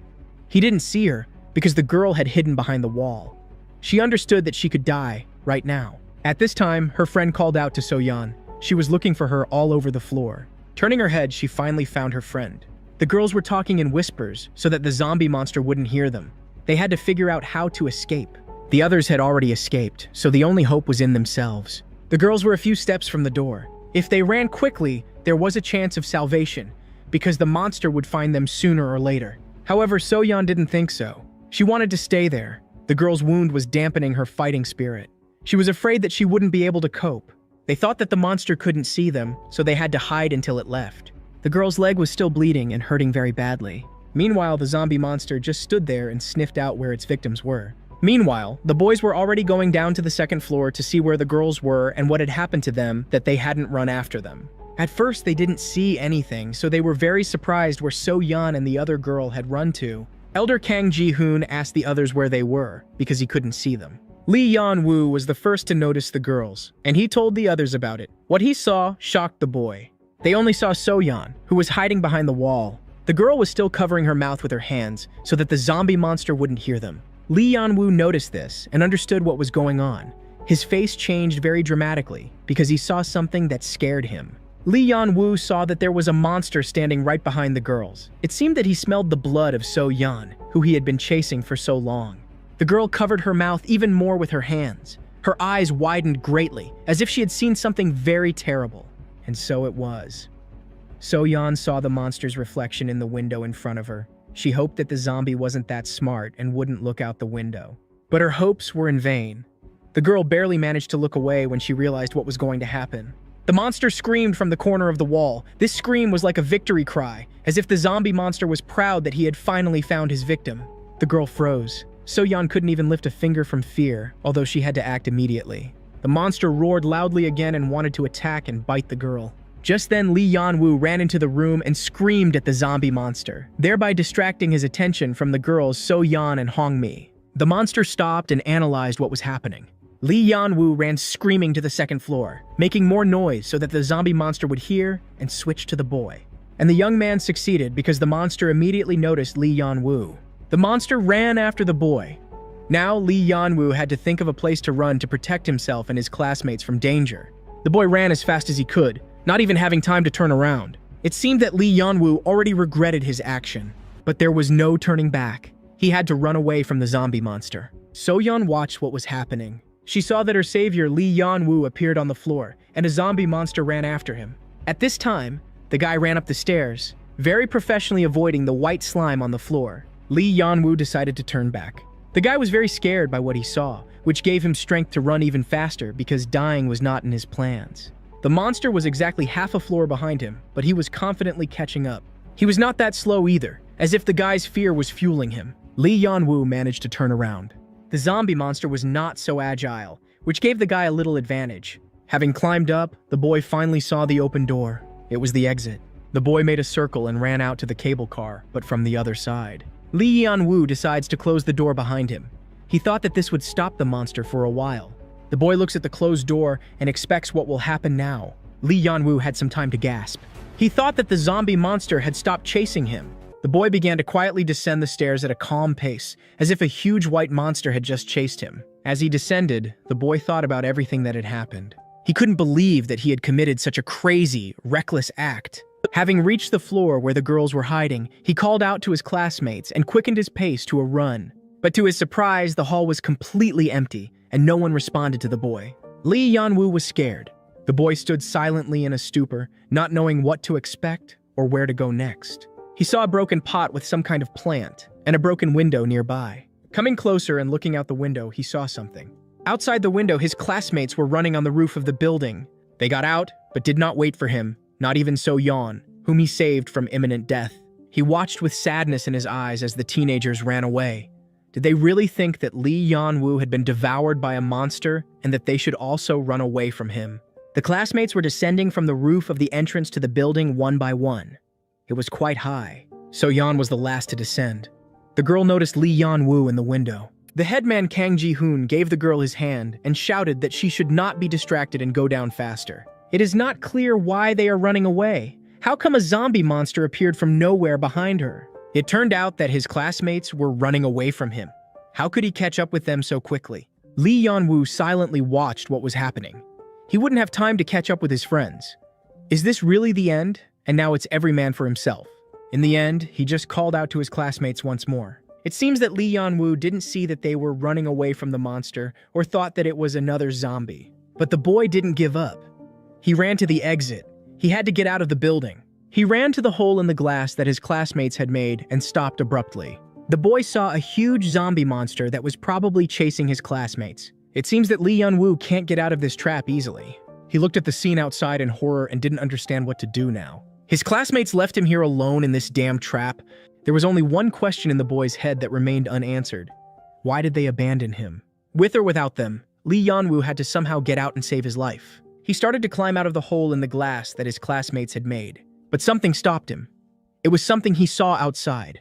He didn't see her because the girl had hidden behind the wall. She understood that she could die right now. At this time, her friend called out to So-yeon. She was looking for her all over the floor. Turning her head, she finally found her friend. The girls were talking in whispers so that the zombie monster wouldn't hear them. They had to figure out how to escape. The others had already escaped, so the only hope was in themselves. The girls were a few steps from the door. If they ran quickly, there was a chance of salvation, because the monster would find them sooner or later. However, So-yeon didn't think so. She wanted to stay there. The girl's wound was dampening her fighting spirit. She was afraid that she wouldn't be able to cope. They thought that the monster couldn't see them, so they had to hide until it left. The girl's leg was still bleeding and hurting very badly. Meanwhile, the zombie monster just stood there and sniffed out where its victims were. Meanwhile, the boys were already going down to the second floor to see where the girls were and what had happened to them that they hadn't run after them. At first, they didn't see anything, so they were very surprised where So-yeon and the other girl had run to. Elder Kang Ji-hoon asked the others where they were, because he couldn't see them. Lee Yan-woo was the first to notice the girls, and he told the others about it. What he saw shocked the boy. They only saw So-yeon, who was hiding behind the wall. The girl was still covering her mouth with her hands, so that the zombie monster wouldn't hear them. Lee Yan-woo noticed this, and understood what was going on. His face changed very dramatically, because he saw something that scared him. Lee Yan-woo saw that there was a monster standing right behind the girls. It seemed that he smelled the blood of So-yeon, who he had been chasing for so long. The girl covered her mouth even more with her hands. Her eyes widened greatly, as if she had seen something very terrible. And so it was. So-yeon saw the monster's reflection in the window in front of her. She hoped that the zombie wasn't that smart and wouldn't look out the window. But her hopes were in vain. The girl barely managed to look away when she realized what was going to happen. The monster screamed from the corner of the wall. This scream was like a victory cry, as if the zombie monster was proud that he had finally found his victim. The girl froze. So-yeon couldn't even lift a finger from fear, although she had to act immediately. The monster roared loudly again and wanted to attack and bite the girl. Just then, Lee Yan-woo ran into the room and screamed at the zombie monster, thereby distracting his attention from the girls So-yeon and Hong-mi. The monster stopped and analyzed what was happening. Lee Yan-woo ran screaming to the second floor, making more noise so that the zombie monster would hear and switch to the boy. And the young man succeeded because the monster immediately noticed Lee Yan-woo. The monster ran after the boy. Now, Lee Yan-woo had to think of a place to run to protect himself and his classmates from danger. The boy ran as fast as he could, not even having time to turn around. It seemed that Lee Yan-woo already regretted his action, but there was no turning back. He had to run away from the zombie monster. So-yeon watched what was happening. She saw that her savior, Lee Yan-woo, appeared on the floor, and a zombie monster ran after him. At this time, the guy ran up the stairs, very professionally avoiding the white slime on the floor. Lee Yan-woo decided to turn back. The guy was very scared by what he saw, which gave him strength to run even faster because dying was not in his plans. The monster was exactly half a floor behind him, but he was confidently catching up. He was not that slow either, as if the guy's fear was fueling him. Lee Yan-woo managed to turn around. The zombie monster was not so agile, which gave the guy a little advantage. Having climbed up, the boy finally saw the open door. It was the exit. The boy made a circle and ran out to the cable car, but from the other side. Lee Yan-woo decides to close the door behind him. He thought that this would stop the monster for a while. The boy looks at the closed door and expects what will happen now. Lee Yan-woo had some time to gasp. He thought that the zombie monster had stopped chasing him. The boy began to quietly descend the stairs at a calm pace, as if a huge white monster had just chased him. As he descended, the boy thought about everything that had happened. He couldn't believe that he had committed such a crazy, reckless act. Having reached the floor where the girls were hiding, he called out to his classmates and quickened his pace to a run. But to his surprise, the hall was completely empty, and no one responded to the boy. Lee Yan-woo was scared. The boy stood silently in a stupor, not knowing what to expect or where to go next. He saw a broken pot with some kind of plant, and a broken window nearby. Coming closer and looking out the window, he saw something. Outside the window, his classmates were running on the roof of the building. They got out, but did not wait for him, not even So-yeon, whom he saved from imminent death. He watched with sadness in his eyes as the teenagers ran away. Did they really think that Lee Yan-woo had been devoured by a monster and that they should also run away from him? The classmates were descending from the roof of the entrance to the building one by one. It was quite high. So-yeon was the last to descend. The girl noticed Lee Yan-woo in the window. The headman Kang Ji-hoon gave the girl his hand and shouted that she should not be distracted and go down faster. It is not clear why they are running away. How come a zombie monster appeared from nowhere behind her? It turned out that his classmates were running away from him. How could he catch up with them so quickly? Lee Yan-woo silently watched what was happening. He wouldn't have time to catch up with his friends. Is this really the end? And now it's every man for himself. In the end, he just called out to his classmates once more. It seems that Lee Yan-woo didn't see that they were running away from the monster or thought that it was another zombie. But the boy didn't give up. He ran to the exit. He had to get out of the building. He ran to the hole in the glass that his classmates had made and stopped abruptly. The boy saw a huge zombie monster that was probably chasing his classmates. It seems that Lee Yan-woo can't get out of this trap easily. He looked at the scene outside in horror and didn't understand what to do now. His classmates left him here alone in this damn trap. There was only one question in the boy's head that remained unanswered. Why did they abandon him? With or without them, Lee Yan-woo had to somehow get out and save his life. He started to climb out of the hole in the glass that his classmates had made. But something stopped him. It was something he saw outside.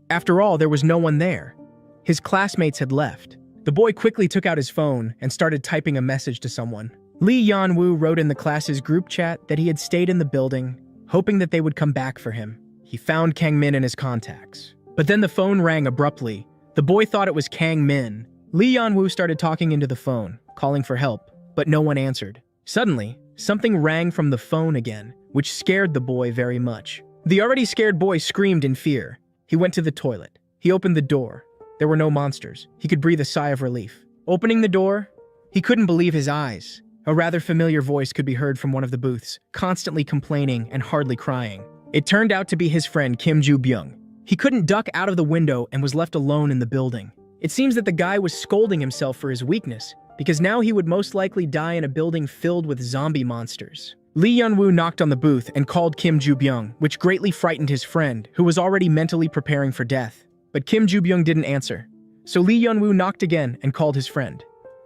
After all, there was no one there. His classmates had left. The boy quickly took out his phone and started typing a message to someone. Lee Yan-woo wrote in the class's group chat that he had stayed in the building, hoping that they would come back for him. He found Kang Min in his contacts. But then the phone rang abruptly. The boy thought it was Kang Min. Lee Yan-woo started talking into the phone, calling for help, but no one answered. Suddenly, something rang from the phone again, which scared the boy very much. The already scared boy screamed in fear. He went to the toilet. He opened the door. There were no monsters. He could breathe a sigh of relief. Opening the door, he couldn't believe his eyes. A rather familiar voice could be heard from one of the booths, constantly complaining and hardly crying. It turned out to be his friend Kim Joo-byung. He couldn't duck out of the window and was left alone in the building. It seems that the guy was scolding himself for his weakness, because now he would most likely die in a building filled with zombie monsters. Lee Yeon-woo knocked on the booth and called Kim Joo-byung, which greatly frightened his friend, who was already mentally preparing for death. But Kim Joo-byung didn't answer. So Lee Yeon-woo knocked again and called his friend.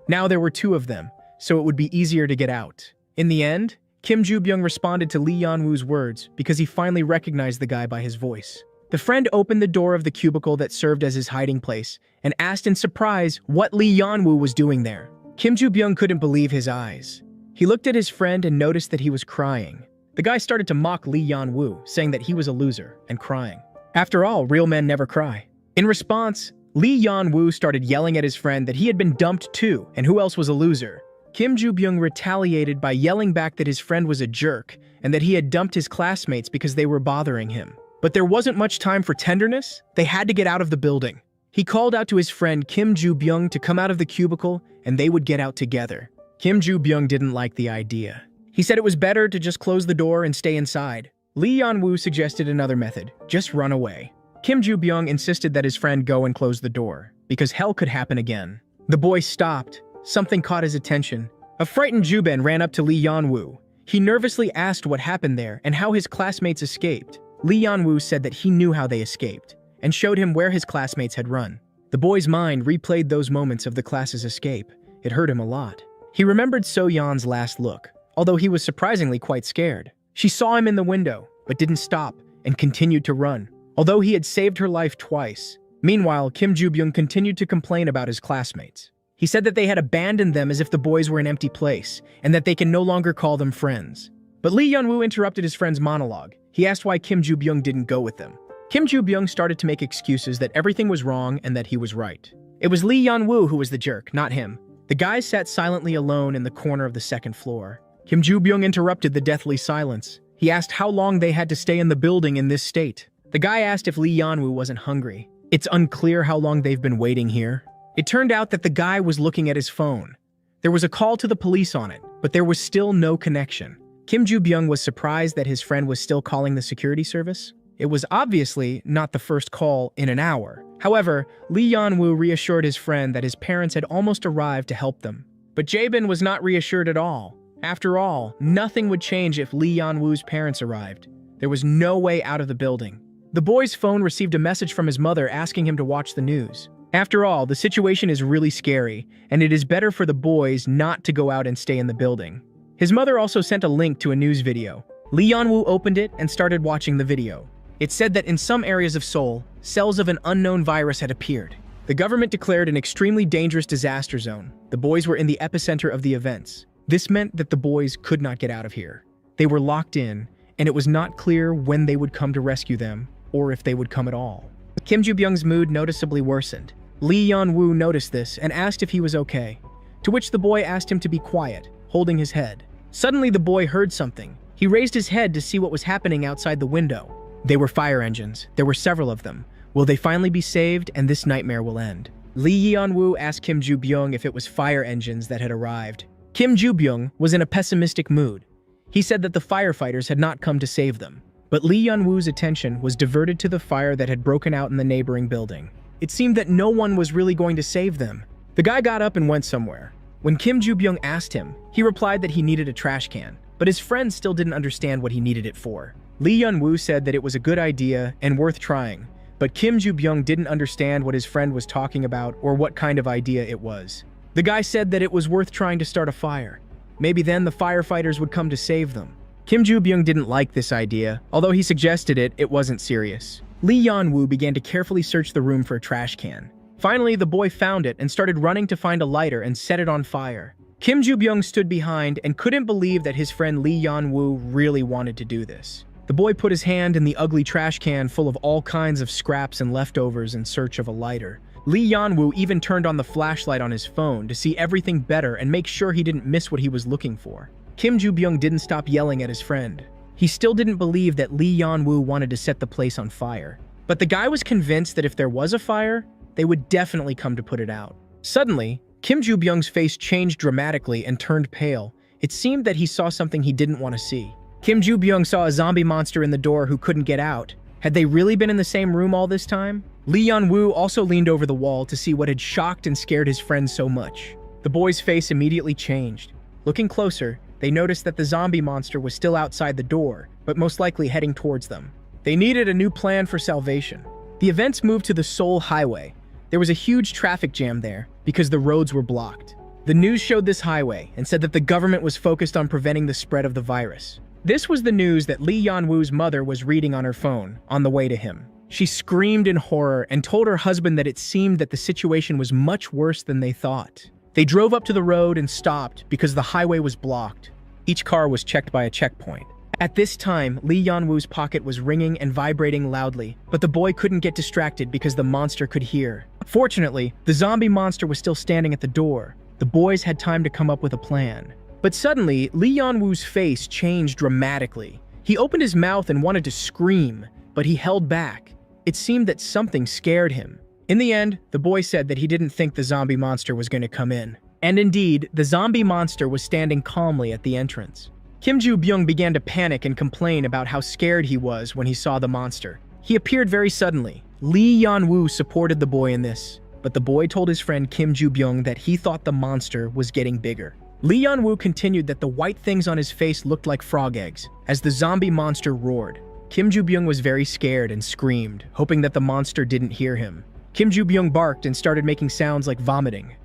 Now there were two of them, so it would be easier to get out. In the end, Kim Joo-byung responded to Lee Yeon-woo's words because he finally recognized the guy by his voice. The friend opened the door of the cubicle that served as his hiding place and asked in surprise what Lee Yeon-woo was doing there. Kim Joo-byung couldn't believe his eyes. He looked at his friend and noticed that he was crying. The guy started to mock Lee Yeon-woo, saying that he was a loser and crying. After all, real men never cry. In response, Lee Yeon-woo started yelling at his friend that he had been dumped too, and who else was a loser. Kim Joo-byung retaliated by yelling back that his friend was a jerk and that he had dumped his classmates because they were bothering him. But there wasn't much time for tenderness. They had to get out of the building. He called out to his friend Kim Joo-byung to come out of the cubicle and they would get out together. Kim Joo-byung didn't like the idea. He said it was better to just close the door and stay inside. Lee Yeon-woo suggested another method, just run away. Kim Joo-byung insisted that his friend go and close the door, because hell could happen again. The boy stopped. Something caught his attention. A frightened Joo-ben ran up to Lee Yeon-woo. He nervously asked what happened there and how his classmates escaped. Lee Yeon-woo said that he knew how they escaped, and showed him where his classmates had run. The boy's mind replayed those moments of the class's escape. It hurt him a lot. He remembered So-yeon's last look, although he was surprisingly quite scared. She saw him in the window, but didn't stop, and continued to run, although he had saved her life twice. Meanwhile, Kim Joo-byung continued to complain about his classmates. He said that they had abandoned them as if the boys were an empty place, and that they can no longer call them friends. But Lee Yeon-woo interrupted his friend's monologue. He asked why Kim Joo-byung didn't go with them. Kim Joo-byung started to make excuses that everything was wrong and that he was right. It was Lee Yeon-woo who was the jerk, not him. The guys sat silently alone in the corner of the second floor. Kim Joo-byung interrupted the deathly silence. He asked how long they had to stay in the building in this state. The guy asked if Lee Yeon-woo wasn't hungry. It's unclear how long they've been waiting here. It turned out that the guy was looking at his phone. There was a call to the police on it, but there was still no connection. Kim Joo-byung was surprised that his friend was still calling the security service. It was obviously not the first call in an hour. However, Lee Yeon-woo reassured his friend that his parents had almost arrived to help them. But Jae-bin was not reassured at all. After all, nothing would change if Lee Yeon-woo's parents arrived. There was no way out of the building. The boy's phone received a message from his mother asking him to watch the news. After all, the situation is really scary, and it is better for the boys not to go out and stay in the building. His mother also sent a link to a news video. Lee Yeon-woo opened it and started watching the video. It said that in some areas of Seoul, cells of an unknown virus had appeared. The government declared an extremely dangerous disaster zone. The boys were in the epicenter of the events. This meant that the boys could not get out of here. They were locked in, and it was not clear when they would come to rescue them, or if they would come at all. Kim Joo-byung's mood noticeably worsened. Lee Yeon-woo noticed this and asked if he was okay, to which the boy asked him to be quiet, holding his head. Suddenly the boy heard something. He raised his head to see what was happening outside the window. They were fire engines. There were several of them. Will they finally be saved and this nightmare will end? Lee Yeon-woo asked Kim Joo-byung if it was fire engines that had arrived. Kim Joo-byung was in a pessimistic mood. He said that the firefighters had not come to save them. But Lee Yeon-woo's attention was diverted to the fire that had broken out in the neighboring building. It seemed that no one was really going to save them. The guy got up and went somewhere. When Kim Joo-byung asked him, he replied that he needed a trash can, but his friend still didn't understand what he needed it for. Lee Yeon-woo said that it was a good idea and worth trying, but Kim Joo-byung didn't understand what his friend was talking about or what kind of idea it was. The guy said that it was worth trying to start a fire. Maybe then the firefighters would come to save them. Kim Joo-byung didn't like this idea. Although he suggested it, it wasn't serious. Lee Yeon-woo began to carefully search the room for a trash can. Finally, the boy found it and started running to find a lighter and set it on fire. Kim Joo-byung stood behind and couldn't believe that his friend Lee Yeon-woo really wanted to do this. The boy put his hand in the ugly trash can full of all kinds of scraps and leftovers in search of a lighter. Lee Yeon-woo even turned on the flashlight on his phone to see everything better and make sure he didn't miss what he was looking for. Kim Joo-byung didn't stop yelling at his friend. He still didn't believe that Lee Yeon-woo wanted to set the place on fire. But the guy was convinced that if there was a fire, they would definitely come to put it out. Suddenly, Kim Joo-byung's face changed dramatically and turned pale. It seemed that he saw something he didn't want to see. Kim Joo-byung saw a zombie monster in the door who couldn't get out. Had they really been in the same room all this time? Lee Yeon-woo also leaned over the wall to see what had shocked and scared his friend so much. The boy's face immediately changed. Looking closer, they noticed that the zombie monster was still outside the door, but most likely heading towards them. They needed a new plan for salvation. The events moved to the Seoul highway. There was a huge traffic jam there because the roads were blocked. The news showed this highway and said that the government was focused on preventing the spread of the virus. This was the news that Lee Yeon-woo's mother was reading on her phone on the way to him. She screamed in horror and told her husband that it seemed that the situation was much worse than they thought. They drove up to the road and stopped because the highway was blocked. Each car was checked by a checkpoint. At this time, Lee Yeon-woo's pocket was ringing and vibrating loudly, but the boy couldn't get distracted because the monster could hear. Fortunately, the zombie monster was still standing at the door. The boys had time to come up with a plan. But suddenly, Lee Yeon-woo's face changed dramatically. He opened his mouth and wanted to scream, but he held back. It seemed that something scared him. In the end, the boy said that he didn't think the zombie monster was going to come in. And indeed, the zombie monster was standing calmly at the entrance. Kim Joo-byung began to panic and complain about how scared he was when he saw the monster. He appeared very suddenly. Lee Yeon-woo supported the boy in this, but the boy told his friend Kim Joo-byung that he thought the monster was getting bigger. Lee Yeon-woo continued that the white things on his face looked like frog eggs as the zombie monster roared. Kim Joo-byung was very scared and screamed, hoping that the monster didn't hear him. Kim Joo-byung barked and started making sounds like vomiting.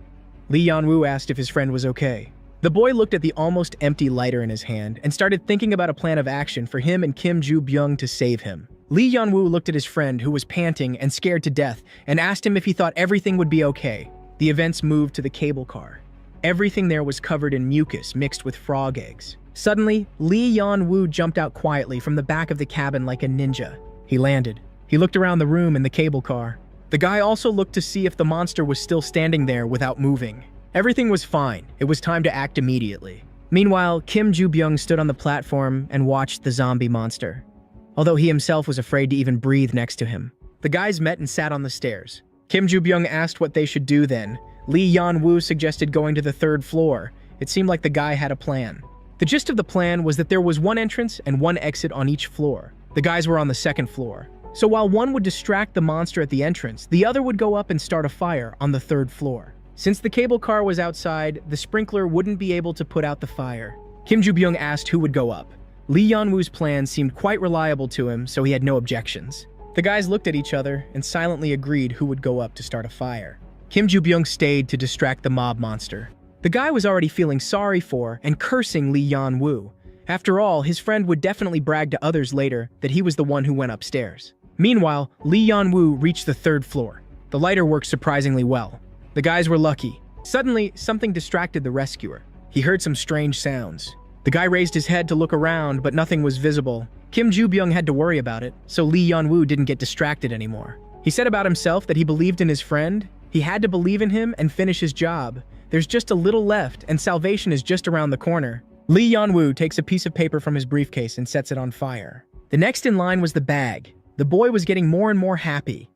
Lee Yeon-woo asked if his friend was okay. The boy looked at the almost empty lighter in his hand and started thinking about a plan of action for him and Kim Joo-byung to save him. Lee Yeon-woo looked at his friend, who was panting and scared to death, and asked him if he thought everything would be okay. The events moved to the cable car. Everything there was covered in mucus mixed with frog eggs. Suddenly, Lee Yeon-woo jumped out quietly from the back of the cabin like a ninja. He landed. He looked around the room in the cable car. The guy also looked to see if the monster was still standing there without moving. Everything was fine. It was time to act immediately. Meanwhile, Kim Joo-byung stood on the platform and watched the zombie monster, although he himself was afraid to even breathe next to him. The guys met and sat on the stairs. Kim Joo-byung asked what they should do then. Lee Yeon-woo suggested going to the third floor. It seemed like the guy had a plan. The gist of the plan was that there was one entrance and one exit on each floor. The guys were on the second floor. So while one would distract the monster at the entrance, the other would go up and start a fire on the third floor. Since the cable car was outside, the sprinkler wouldn't be able to put out the fire. Kim Joo-byung asked who would go up. Lee Yeon-woo's plan seemed quite reliable to him, so he had no objections. The guys looked at each other and silently agreed who would go up to start a fire. Kim Joo-byung stayed to distract the mob monster. The guy was already feeling sorry for and cursing Lee Yeon-woo. After all, his friend would definitely brag to others later that he was the one who went upstairs. Meanwhile, Lee Yeon-woo reached the third floor. The lighter worked surprisingly well. The guys were lucky. Suddenly, something distracted the rescuer. He heard some strange sounds. The guy raised his head to look around, but nothing was visible. Kim Joo-byung had to worry about it, so Lee Yeon-woo didn't get distracted anymore. He said about himself that he believed in his friend. He had to believe in him and finish his job. There's just a little left, and salvation is just around the corner. Lee Yeon-woo takes a piece of paper from his briefcase and sets it on fire. The next in line was the bag. The boy was getting more and more happy.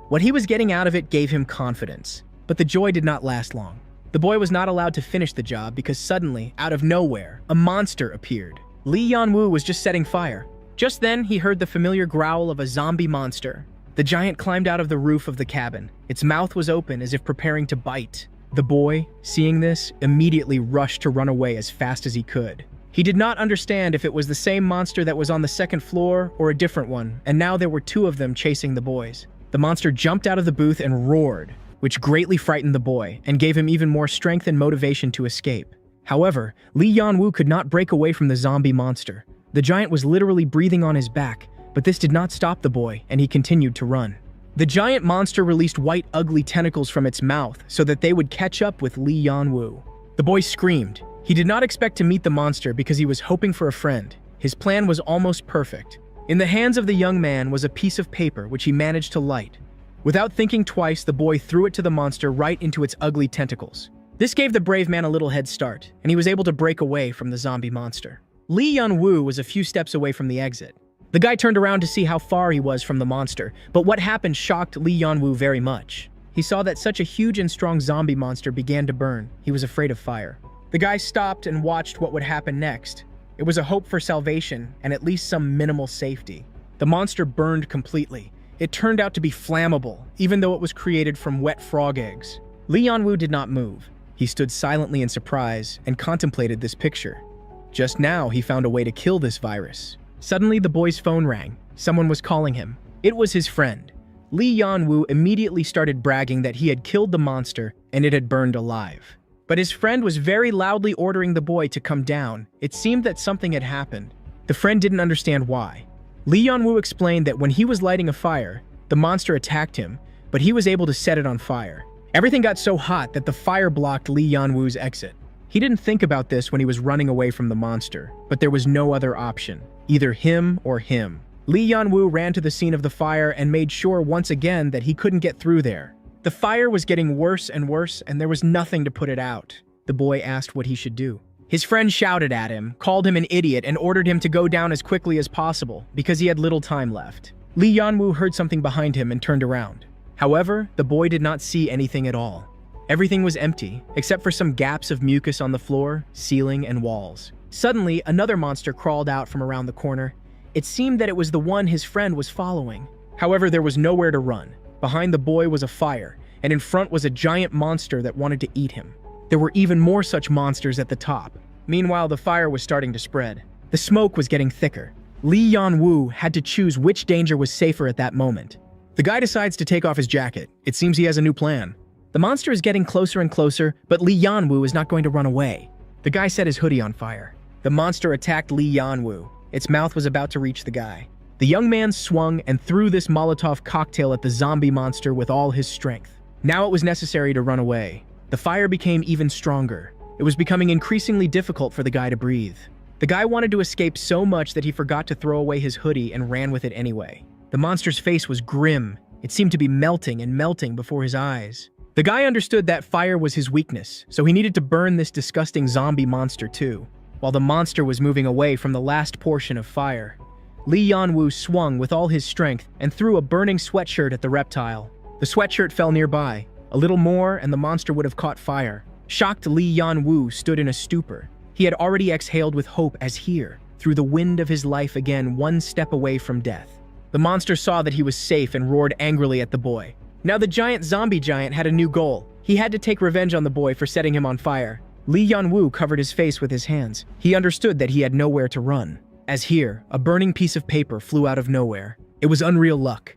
What he was getting out of it gave him confidence. But the joy did not last long. The boy was not allowed to finish the job because suddenly, out of nowhere, a monster appeared. Lee Yeon-woo was just setting fire. Just then, he heard the familiar growl of a zombie monster. The giant climbed out of the roof of the cabin. Its mouth was open as if preparing to bite. The boy, seeing this, immediately rushed to run away as fast as he could. He did not understand if it was the same monster that was on the second floor or a different one, and now there were two of them chasing the boys. The monster jumped out of the booth and roared, which greatly frightened the boy and gave him even more strength and motivation to escape. However, Lee Yeon-woo could not break away from the zombie monster. The giant was literally breathing on his back, but this did not stop the boy, and he continued to run. The giant monster released white, ugly tentacles from its mouth so that they would catch up with Lee Yeon-woo. The boy screamed. He did not expect to meet the monster because he was hoping for a friend. His plan was almost perfect. In the hands of the young man was a piece of paper which he managed to light. Without thinking twice, the boy threw it to the monster right into its ugly tentacles. This gave the brave man a little head start, and he was able to break away from the zombie monster. Lee Yeon-woo was a few steps away from the exit. The guy turned around to see how far he was from the monster, but what happened shocked Lee Yeon-woo very much. he saw that such a huge and strong zombie monster began to burn. He was afraid of fire. The guy stopped and watched what would happen next. It was a hope for salvation and at least some minimal safety. The monster burned completely. It turned out to be flammable, even though it was created from wet frog eggs. Lee Yan-woo did not move. He stood silently in surprise and contemplated this picture. Just now, he found a way to kill this virus. Suddenly, the boy's phone rang. Someone was calling him. It was his friend. Lee Yan-woo immediately started bragging that he had killed the monster and it had burned alive. But his friend was very loudly ordering the boy to come down. It seemed that something had happened. The friend didn't understand why. Lee Yan-woo explained that when he was lighting a fire, the monster attacked him, but he was able to set it on fire. Everything got so hot that the fire blocked Lee Yan-woo's exit. He didn't think about this when he was running away from the monster, but there was no other option, either him or him. Lee Yan-woo ran to the scene of the fire and made sure once again that he couldn't get through there. The fire was getting worse and worse, and there was nothing to put it out. The boy asked what he should do. His friend shouted at him, called him an idiot, and ordered him to go down as quickly as possible because he had little time left. Lee Yan-woo heard something behind him and turned around. However, the boy did not see anything at all. Everything was empty, except for some gaps of mucus on the floor, ceiling, and walls. Suddenly, another monster crawled out from around the corner. It seemed that it was the one his friend was following. However, there was nowhere to run. Behind the boy was a fire, and in front was a giant monster that wanted to eat him. There were even more such monsters at the top. Meanwhile, the fire was starting to spread. The smoke was getting thicker. Lee Yan-woo had to choose which danger was safer at that moment. The guy decides to take off his jacket. It seems he has a new plan. The monster is getting closer and closer, but Lee Yan-woo is not going to run away. The guy set his hoodie on fire. The monster attacked Lee Yan-woo. Its mouth was about to reach the guy. The young man swung and threw this Molotov cocktail at the zombie monster with all his strength. Now it was necessary to run away. The fire became even stronger. It was becoming increasingly difficult for the guy to breathe. The guy wanted to escape so much that he forgot to throw away his hoodie and ran with it anyway. The monster's face was grim. It seemed to be melting and melting before his eyes. The guy understood that fire was his weakness, so he needed to burn this disgusting zombie monster too. While the monster was moving away from the last portion of fire, Lee Yan-woo swung with all his strength and threw a burning sweatshirt at the reptile. The sweatshirt fell nearby. A little more and the monster would have caught fire. Shocked, Lee Yan-woo stood in a stupor. He had already exhaled with hope as here, through the wind of his life again, one step away from death. The monster saw that he was safe and roared angrily at the boy. Now the giant zombie giant had a new goal. He had to take revenge on the boy for setting him on fire. Lee Yan-woo covered his face with his hands. He understood that he had nowhere to run. As here, a burning piece of paper flew out of nowhere. It was unreal luck.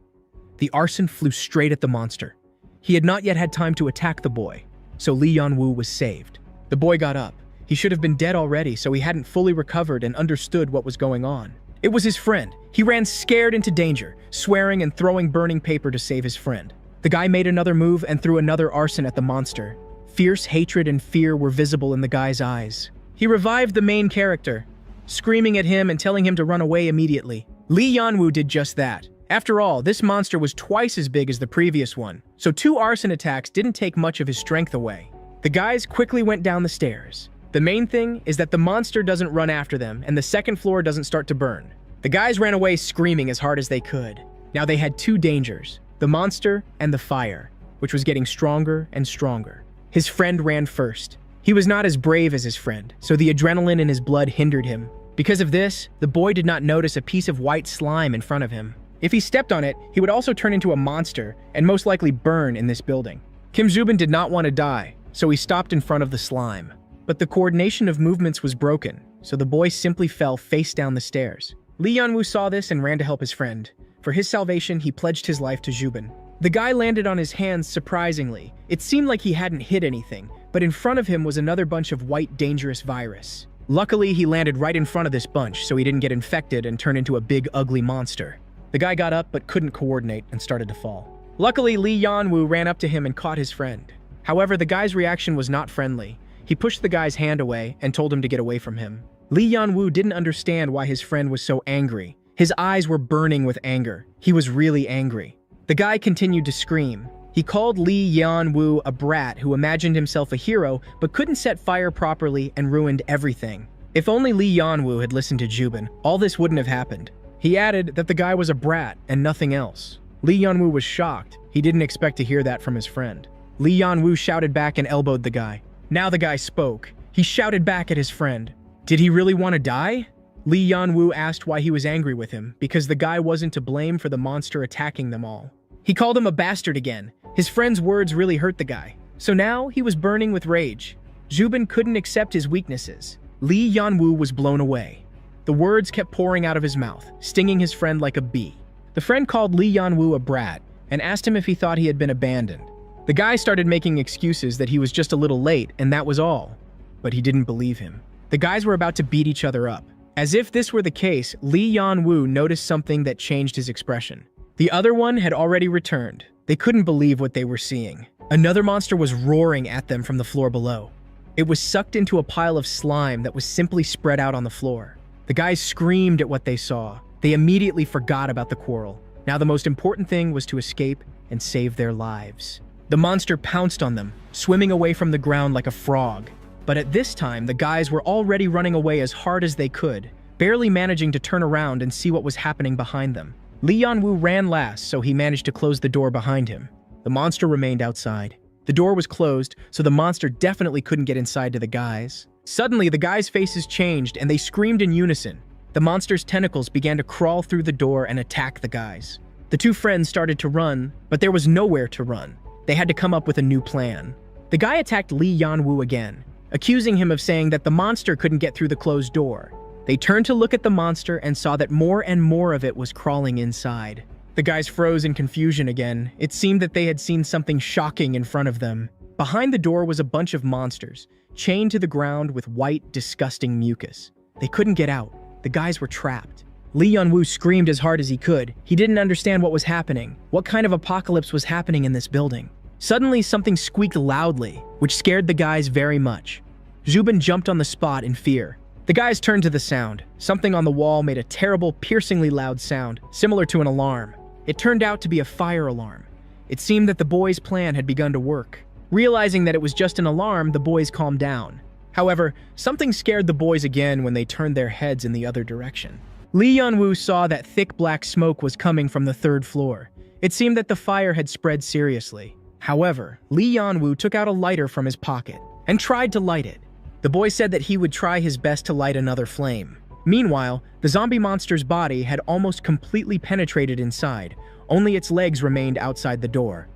The arson flew straight at the monster. He had not yet had time to attack the boy, so Lee Yan-woo was saved. The boy got up. He should have been dead already, so he hadn't fully recovered and understood what was going on. It was his friend. He ran scared into danger, swearing and throwing burning paper to save his friend. The guy made another move and threw another arson at the monster. Fierce hatred and fear were visible in the guy's eyes. He revived the main character, screaming at him and telling him to run away immediately. Lee Yan-woo did just that. After all, this monster was twice as big as the previous one, so 2 arson attacks didn't take much of his strength away. The guys quickly went down the stairs. The main thing is that the monster doesn't run after them and the second floor doesn't start to burn. The guys ran away screaming as hard as they could. Now they had 2 dangers, the monster and the fire, which was getting stronger and stronger. His friend ran first. He was not as brave as his friend, so the adrenaline in his blood hindered him. Because of this, the boy did not notice a piece of white slime in front of him. If he stepped on it, he would also turn into a monster and most likely burn in this building. Kim Zubin did not want to die, so he stopped in front of the slime. But the coordination of movements was broken, so the boy simply fell face down the stairs. Lee Yan-woo saw this and ran to help his friend. For his salvation, he pledged his life to Zubin. The guy landed on his hands surprisingly. It seemed like he hadn't hit anything, but in front of him was another bunch of white dangerous virus. Luckily, he landed right in front of this bunch so he didn't get infected and turn into a big ugly monster. The guy got up but couldn't coordinate and started to fall. Luckily, Lee Yan-woo ran up to him and caught his friend. However, the guy's reaction was not friendly. He pushed the guy's hand away and told him to get away from him. Lee Yan-woo didn't understand why his friend was so angry. His eyes were burning with anger. He was really angry. The guy continued to scream. He called Lee Yan-woo a brat who imagined himself a hero but couldn't set fire properly and ruined everything. If only Lee Yan-woo had listened to Zubin, all this wouldn't have happened. He added that the guy was a brat and nothing else. Lee Yan-woo was shocked. He didn't expect to hear that from his friend. Lee Yan-woo shouted back and elbowed the guy. Now the guy spoke. He shouted back at his friend. Did he really want to die? Lee Yan-woo asked why he was angry with him, because the guy wasn't to blame for the monster attacking them all. He called him a bastard again. His friend's words really hurt the guy. So now he was burning with rage. Zubin couldn't accept his weaknesses. Lee Yan-woo was blown away. The words kept pouring out of his mouth, stinging his friend like a bee. The friend called Lee Yan-woo a brat and asked him if he thought he had been abandoned. The guy started making excuses that he was just a little late and that was all. But he didn't believe him. The guys were about to beat each other up. As if this were the case, Lee Yan-woo noticed something that changed his expression. The other one had already returned. They couldn't believe what they were seeing. Another monster was roaring at them from the floor below. It was sucked into a pile of slime that was simply spread out on the floor. The guys screamed at what they saw. They immediately forgot about the quarrel. Now the most important thing was to escape and save their lives. The monster pounced on them, swimming away from the ground like a frog. But at this time, the guys were already running away as hard as they could, barely managing to turn around and see what was happening behind them. Lee Yan-woo ran last, so he managed to close the door behind him. The monster remained outside. The door was closed, so the monster definitely couldn't get inside to the guys. Suddenly, the guys' faces changed and they screamed in unison. The monster's tentacles began to crawl through the door and attack the guys. The two friends started to run, but there was nowhere to run. They had to come up with a new plan. The guy attacked Lee Yan-woo again, accusing him of saying that the monster couldn't get through the closed door. They turned to look at the monster and saw that more and more of it was crawling inside. The guys froze in confusion again. It seemed that they had seen something shocking in front of them. Behind the door was a bunch of monsters, chained to the ground with white, disgusting mucus. They couldn't get out. The guys were trapped. Lee Yan-woo screamed as hard as he could. He didn't understand what was happening. What kind of apocalypse was happening in this building? Suddenly, something squeaked loudly, which scared the guys very much. Zubin jumped on the spot in fear. The guys turned to the sound. Something on the wall made a terrible, piercingly loud sound, similar to an alarm. It turned out to be a fire alarm. It seemed that the boys' plan had begun to work. Realizing that it was just an alarm, the boys calmed down. However, something scared the boys again when they turned their heads in the other direction. Lee Yan-woo saw that thick black smoke was coming from the third floor. It seemed that the fire had spread seriously. However, Lee Yan-woo took out a lighter from his pocket and tried to light it. The boy said that he would try his best to light another flame. Meanwhile, the zombie monster's body had almost completely penetrated inside. Only its legs remained outside the door.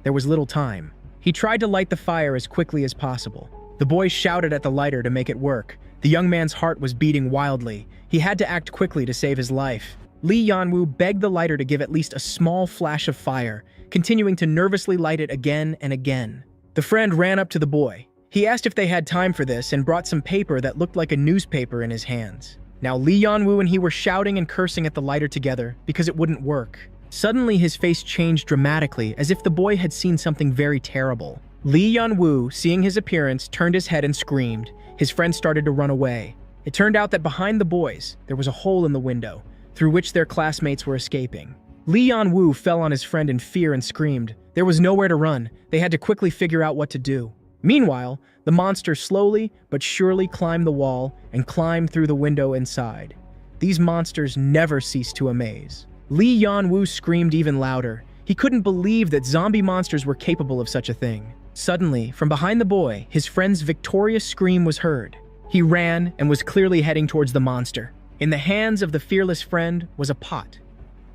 There was little time. He tried to light the fire as quickly as possible. The boy shouted at the lighter to make it work. The young man's heart was beating wildly. He had to act quickly to save his life. Lee Yan-woo begged the lighter to give at least a small flash of fire, continuing to nervously light it again and again. The friend ran up to the boy. He asked if they had time for this and brought some paper that looked like a newspaper in his hands. Now Lee Yan-woo and he were shouting and cursing at the lighter together because it wouldn't work. Suddenly his face changed dramatically as if the boy had seen something very terrible. Lee Yan-woo, seeing his appearance, turned his head and screamed. His friend started to run away. It turned out that behind the boys, there was a hole in the window, through which their classmates were escaping. Lee Yan-woo fell on his friend in fear and screamed. There was nowhere to run. They had to quickly figure out what to do. Meanwhile, the monster slowly but surely climbed the wall and climbed through the window inside. These monsters never ceased to amaze. Lee Yan-woo screamed even louder. He couldn't believe that zombie monsters were capable of such a thing. Suddenly, from behind the boy, his friend's victorious scream was heard. He ran and was clearly heading towards the monster. In the hands of the fearless friend was a pot.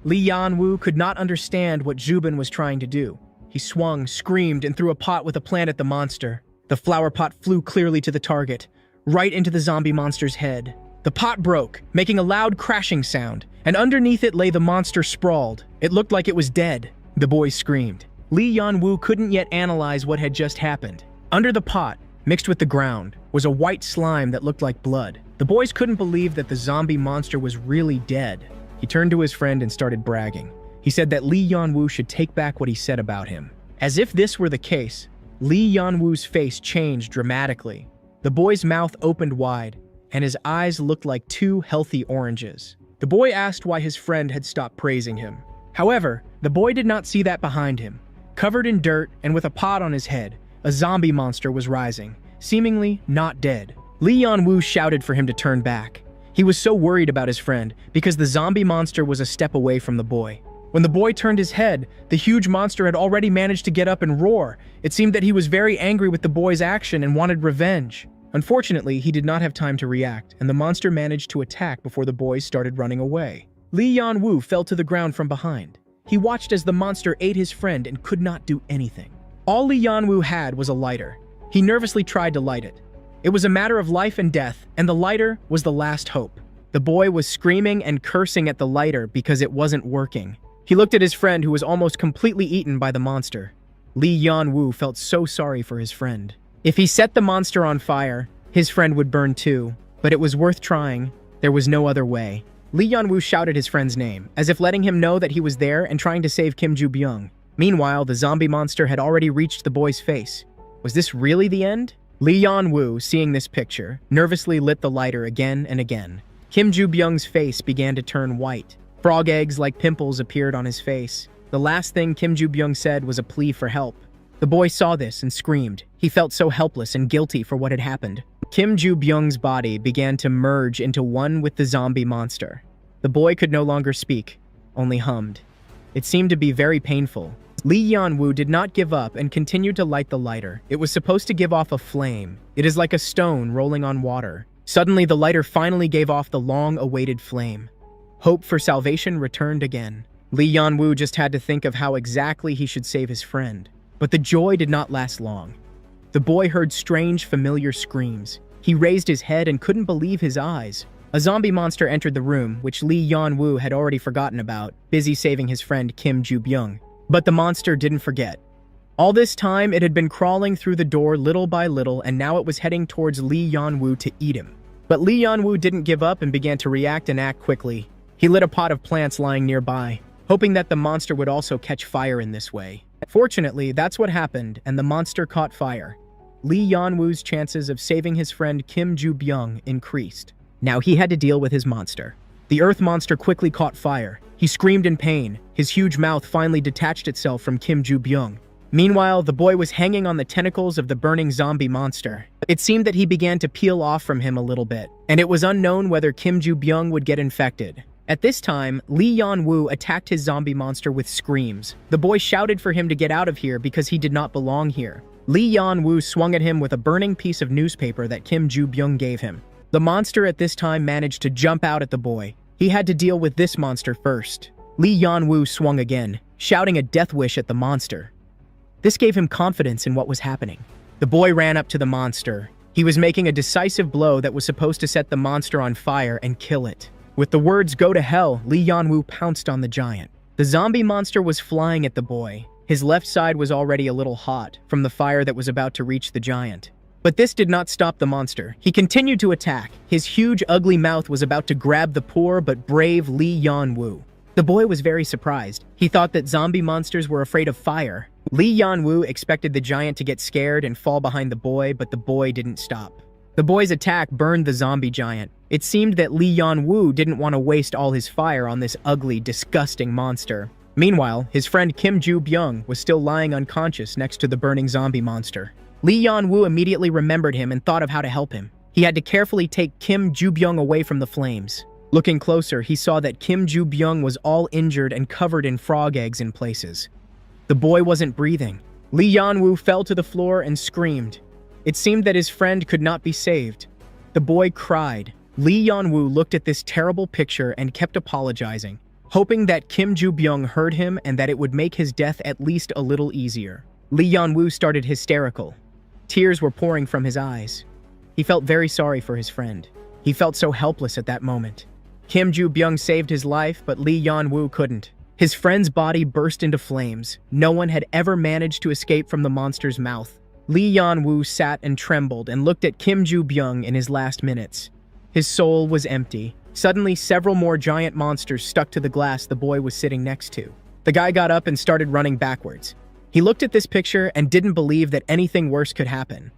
Lee Yan-woo could not understand what Zubin was trying to do. He swung, screamed, and threw a pot with a plant at the monster. The flower pot flew clearly to the target, right into the zombie monster's head. The pot broke, making a loud crashing sound, and underneath it lay the monster sprawled. It looked like it was dead. The boys screamed. Lee Yan-woo couldn't yet analyze what had just happened. Under the pot, mixed with the ground, was a white slime that looked like blood. The boys couldn't believe that the zombie monster was really dead. He turned to his friend and started bragging. He said that Lee Yan-woo should take back what he said about him. As if this were the case, Lee Yan-woo's face changed dramatically. The boy's mouth opened wide, and his eyes looked like two healthy oranges. The boy asked why his friend had stopped praising him. However, the boy did not see that behind him. Covered in dirt and with a pot on his head, a zombie monster was rising, seemingly not dead. Lee Yan-woo shouted for him to turn back. He was so worried about his friend because the zombie monster was a step away from the boy. When the boy turned his head, the huge monster had already managed to get up and roar. It seemed that he was very angry with the boy's action and wanted revenge. Unfortunately, he did not have time to react, and the monster managed to attack before the boys started running away. Lee Yan-woo fell to the ground from behind. He watched as the monster ate his friend and could not do anything. All Lee Yan-woo had was a lighter. He nervously tried to light it. It was a matter of life and death, and the lighter was the last hope. The boy was screaming and cursing at the lighter because it wasn't working. He looked at his friend who was almost completely eaten by the monster. Lee Yan-woo felt so sorry for his friend. If he set the monster on fire, his friend would burn too, but it was worth trying. There was no other way. Lee Yan-woo shouted his friend's name, as if letting him know that he was there and trying to save Kim Joo-byung. Meanwhile, the zombie monster had already reached the boy's face. Was this really the end? Lee Yan-woo, seeing this picture, nervously lit the lighter again and again. Kim Joo-byung's face began to turn white. Frog eggs like pimples appeared on his face. The last thing Kim Joo-byung said was a plea for help. The boy saw this and screamed. He felt so helpless and guilty for what had happened. Kim Joo-byung's body began to merge into one with the zombie monster. The boy could no longer speak, only hummed. It seemed to be very painful. Lee Yan-woo did not give up and continued to light the lighter. It was supposed to give off a flame. It is like a stone rolling on water. Suddenly, the lighter finally gave off the long-awaited flame. Hope for salvation returned again. Lee Yan-woo just had to think of how exactly he should save his friend. But the joy did not last long. The boy heard strange, familiar screams. He raised his head and couldn't believe his eyes. A zombie monster entered the room, which Lee Yan-woo had already forgotten about, busy saving his friend Kim Joo-byung. But the monster didn't forget. All this time, it had been crawling through the door little by little, and now it was heading towards Lee Yan-woo to eat him. But Lee Yan-woo didn't give up and began to react and act quickly. He lit a pot of plants lying nearby, hoping that the monster would also catch fire in this way. Fortunately, that's what happened, and the monster caught fire. Lee Yan-woo's chances of saving his friend Kim Joo-byung increased. Now he had to deal with his monster. The earth monster quickly caught fire. He screamed in pain. His huge mouth finally detached itself from Kim Joo-byung. Meanwhile, the boy was hanging on the tentacles of the burning zombie monster. It seemed that he began to peel off from him a little bit, and it was unknown whether Kim Joo-byung would get infected. At this time, Lee Yan-woo attacked his zombie monster with screams. The boy shouted for him to get out of here because he did not belong here. Lee Yan-woo swung at him with a burning piece of newspaper that Kim Joo-byung gave him. The monster at this time managed to jump out at the boy. He had to deal with this monster first. Lee Yan-woo swung again, shouting a death wish at the monster. This gave him confidence in what was happening. The boy ran up to the monster. He was making a decisive blow that was supposed to set the monster on fire and kill it. With the words "go to hell," Lee Yan-woo pounced on the giant. The zombie monster was flying at the boy. His left side was already a little hot from the fire that was about to reach the giant. But this did not stop the monster. He continued to attack. His huge, ugly mouth was about to grab the poor but brave Lee Yan-woo. The boy was very surprised. He thought that zombie monsters were afraid of fire. Lee Yan-woo expected the giant to get scared and fall behind the boy, but the boy didn't stop. The boy's attack burned the zombie giant. It seemed that Lee Yan-woo didn't want to waste all his fire on this ugly, disgusting monster. Meanwhile, his friend Kim Joo-byung was still lying unconscious next to the burning zombie monster. Lee Yan-woo immediately remembered him and thought of how to help him. He had to carefully take Kim Joo-byung away from the flames. Looking closer, he saw that Kim Joo-byung was all injured and covered in frog eggs in places. The boy wasn't breathing. Lee Yan-woo fell to the floor and screamed. It seemed that his friend could not be saved. The boy cried. Lee Yan-woo looked at this terrible picture and kept apologizing, hoping that Kim Joo-byung heard him and that it would make his death at least a little easier. Lee Yan-woo started hysterical. Tears were pouring from his eyes. He felt very sorry for his friend. He felt so helpless at that moment. Kim Joo-byung saved his life, but Lee Yan-woo couldn't. His friend's body burst into flames. No one had ever managed to escape from the monster's mouth. Lee Yan-woo sat and trembled and looked at Kim Joo-byung in his last minutes. His soul was empty. Suddenly, several more giant monsters stuck to the glass the boy was sitting next to. The guy got up and started running backwards. He looked at this picture and didn't believe that anything worse could happen.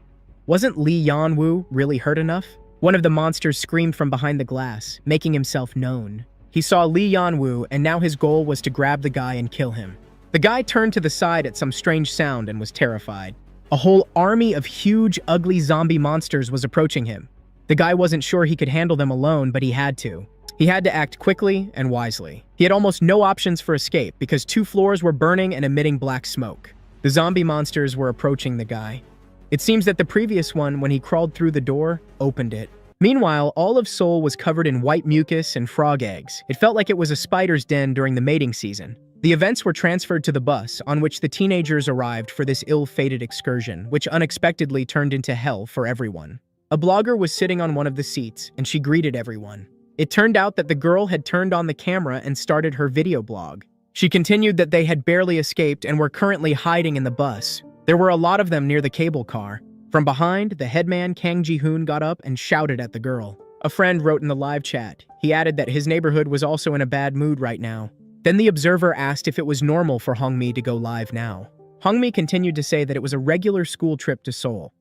Wasn't Lee Yan-woo really hurt enough? One of the monsters screamed from behind the glass, making himself known. He saw Lee Yan-woo, and now his goal was to grab the guy and kill him. The guy turned to the side at some strange sound and was terrified. A whole army of huge, ugly zombie monsters was approaching him. The guy wasn't sure he could handle them alone, but he had to. He had to act quickly and wisely. He had almost no options for escape because 2 floors were burning and emitting black smoke. The zombie monsters were approaching the guy. It seems that the previous one, when he crawled through the door, opened it. Meanwhile, all of Seoul was covered in white mucus and frog eggs. It felt like it was a spider's den during the mating season. The events were transferred to the bus on which the teenagers arrived for this ill-fated excursion, which unexpectedly turned into hell for everyone. A blogger was sitting on one of the seats, and she greeted everyone. It turned out that the girl had turned on the camera and started her video blog. She continued that they had barely escaped and were currently hiding in the bus. There were a lot of them near the cable car. From behind, the headman Kang Ji-hoon got up and shouted at the girl. A friend wrote in the live chat. He added that his neighborhood was also in a bad mood right now. Then the observer asked if it was normal for Hongmi to go live now. Hongmi continued to say that it was a regular school trip to Seoul.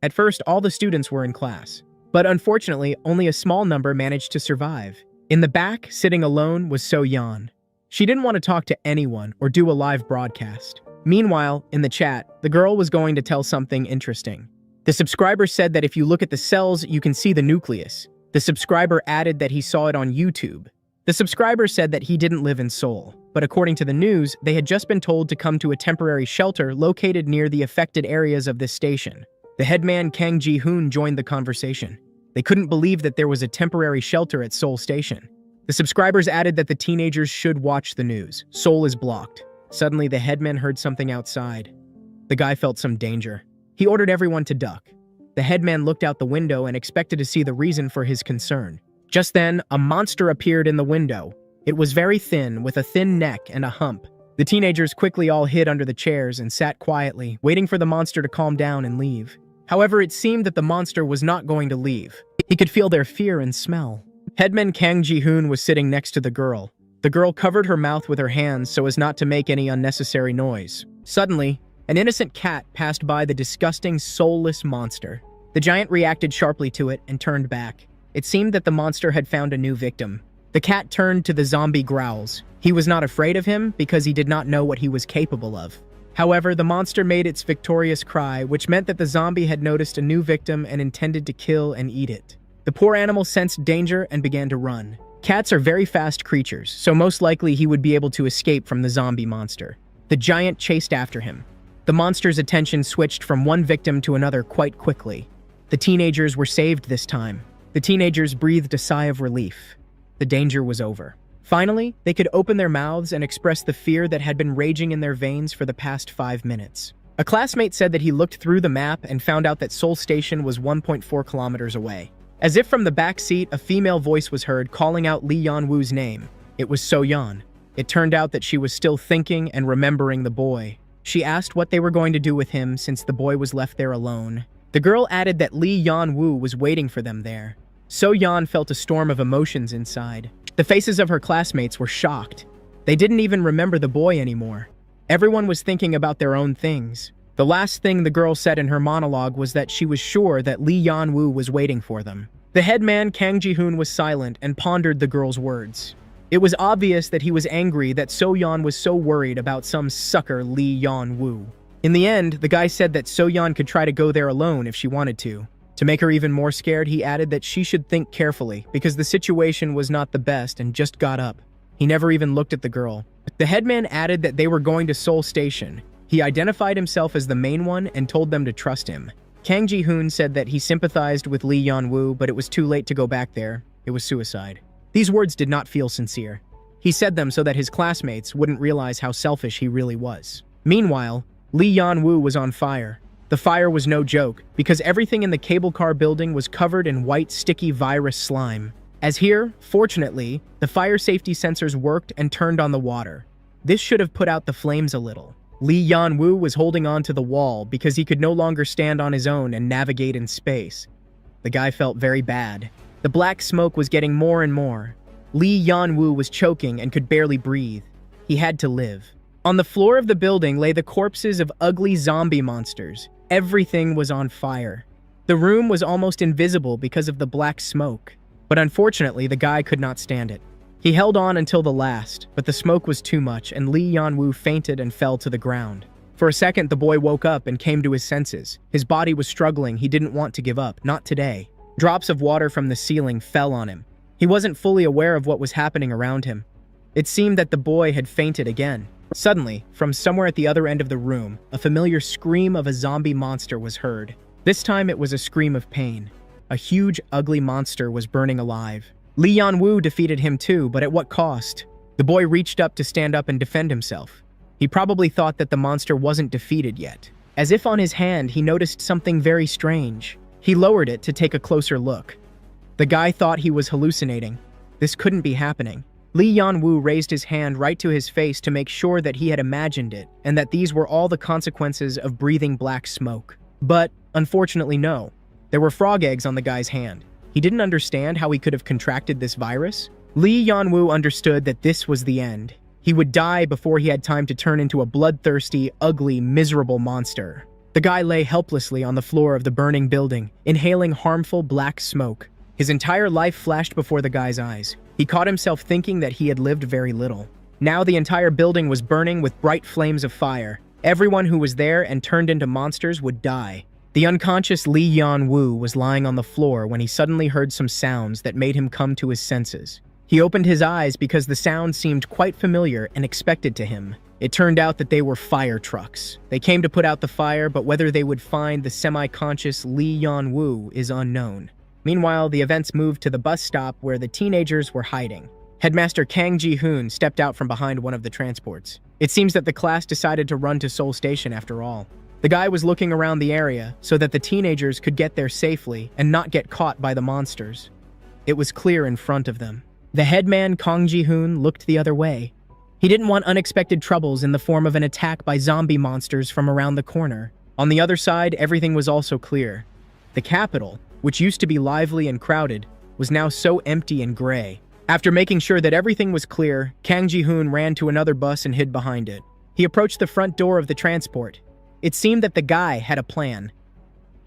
At first, all the students were in class. But unfortunately, only a small number managed to survive. In the back, sitting alone, was So-yeon. She didn't want to talk to anyone or do a live broadcast. Meanwhile, in the chat, the girl was going to tell something interesting. The subscriber said that if you look at the cells, you can see the nucleus. The subscriber added that he saw it on YouTube. The subscriber said that he didn't live in Seoul, but according to the news, they had just been told to come to a temporary shelter located near the affected areas of this station. The headman Kang Ji-hoon joined the conversation. They couldn't believe that there was a temporary shelter at Seoul Station. The subscribers added that the teenagers should watch the news. Seoul is blocked. Suddenly, the headman heard something outside. The guy felt some danger. He ordered everyone to duck. The headman looked out the window and expected to see the reason for his concern. Just then, a monster appeared in the window. It was very thin, with a thin neck and a hump. The teenagers quickly all hid under the chairs and sat quietly, waiting for the monster to calm down and leave. However, it seemed that the monster was not going to leave. He could feel their fear and smell. Headman Kang Ji-hoon was sitting next to the girl. The girl covered her mouth with her hands so as not to make any unnecessary noise. Suddenly, an innocent cat passed by the disgusting, soulless monster. The giant reacted sharply to it and turned back. It seemed that the monster had found a new victim. The cat turned to the zombie growls. He was not afraid of him because he did not know what he was capable of. However, the monster made its victorious cry, which meant that the zombie had noticed a new victim and intended to kill and eat it. The poor animal sensed danger and began to run. Cats are very fast creatures, so most likely he would be able to escape from the zombie monster. The giant chased after him. The monster's attention switched from one victim to another quite quickly. The teenagers were saved this time. The teenagers breathed a sigh of relief. The danger was over. Finally, they could open their mouths and express the fear that had been raging in their veins for the past 5 minutes. A classmate said that he looked through the map and found out that Seoul Station was 1.4 kilometers away. As if from the back seat, a female voice was heard calling out Lee Yeon-woo's name. It was So-yeon. It turned out that she was still thinking and remembering the boy. She asked what they were going to do with him since the boy was left there alone. The girl added that Lee Yeon-woo was waiting for them there. So-yeon felt a storm of emotions inside. The faces of her classmates were shocked. They didn't even remember the boy anymore. Everyone was thinking about their own things. The last thing the girl said in her monologue was that she was sure that Lee Yeon-woo was waiting for them. The headman Kang Ji-hoon was silent and pondered the girl's words. It was obvious that he was angry that So-yeon was so worried about some sucker Lee Yeon-woo. In the end, the guy said that So-yeon could try to go there alone if she wanted to. To make her even more scared, he added that she should think carefully because the situation was not the best and just got up. He never even looked at the girl. The headman added that they were going to Seoul Station. He identified himself as the main one and told them to trust him. Kang Ji-hoon said that he sympathized with Lee Yeon-woo, but it was too late to go back there. It was suicide. These words did not feel sincere. He said them so that his classmates wouldn't realize how selfish he really was. Meanwhile, Lee Yeon-woo was on fire. The fire was no joke, because everything in the cable car building was covered in white, sticky virus slime. As here, fortunately, the fire safety sensors worked and turned on the water. This should have put out the flames a little. Lee Yeon-woo was holding on to the wall because he could no longer stand on his own and navigate in space. The guy felt very bad. The black smoke was getting more and more. Lee Yeon-woo was choking and could barely breathe. He had to live. On the floor of the building lay the corpses of ugly zombie monsters. Everything was on fire. The room was almost invisible because of the black smoke. But unfortunately, the guy could not stand it. He held on until the last, but the smoke was too much and Lee Yeon-woo fainted and fell to the ground. For a second, the boy woke up and came to his senses. His body was struggling. He didn't want to give up, not today. Drops of water from the ceiling fell on him. He wasn't fully aware of what was happening around him. It seemed that the boy had fainted again. Suddenly, from somewhere at the other end of the room, a familiar scream of a zombie monster was heard. This time it was a scream of pain. A huge, ugly monster was burning alive. Lee Yan-woo defeated him too, but at what cost? The boy reached up to stand up and defend himself. He probably thought that the monster wasn't defeated yet. As if on his hand, he noticed something very strange. He lowered it to take a closer look. The guy thought he was hallucinating. This couldn't be happening. Lee Yan-woo raised his hand right to his face to make sure that he had imagined it, and that these were all the consequences of breathing black smoke. But, unfortunately, no. There were frog eggs on the guy's hand. He didn't understand how he could have contracted this virus. Lee Yan-woo understood that this was the end. He would die before he had time to turn into a bloodthirsty, ugly, miserable monster. The guy lay helplessly on the floor of the burning building, inhaling harmful black smoke. His entire life flashed before the guy's eyes. He caught himself thinking that he had lived very little. Now the entire building was burning with bright flames of fire. Everyone who was there and turned into monsters would die. The unconscious Lee Yan-woo was lying on the floor when he suddenly heard some sounds that made him come to his senses. He opened his eyes because the sound seemed quite familiar and expected to him. It turned out that they were fire trucks. They came to put out the fire, but whether they would find the semi-conscious Lee Yan-woo is unknown. Meanwhile, the events moved to the bus stop where the teenagers were hiding. Headmaster Kang Ji-hoon stepped out from behind one of the transports. It seems that the class decided to run to Seoul Station after all. The guy was looking around the area so that the teenagers could get there safely and not get caught by the monsters. It was clear in front of them. The headman Kang Ji-hoon looked the other way. He didn't want unexpected troubles in the form of an attack by zombie monsters from around the corner. On the other side, everything was also clear. The capital, which used to be lively and crowded, was now so empty and gray. After making sure that everything was clear, Kang Ji-hoon ran to another bus and hid behind it. He approached the front door of the transport. It seemed that the guy had a plan.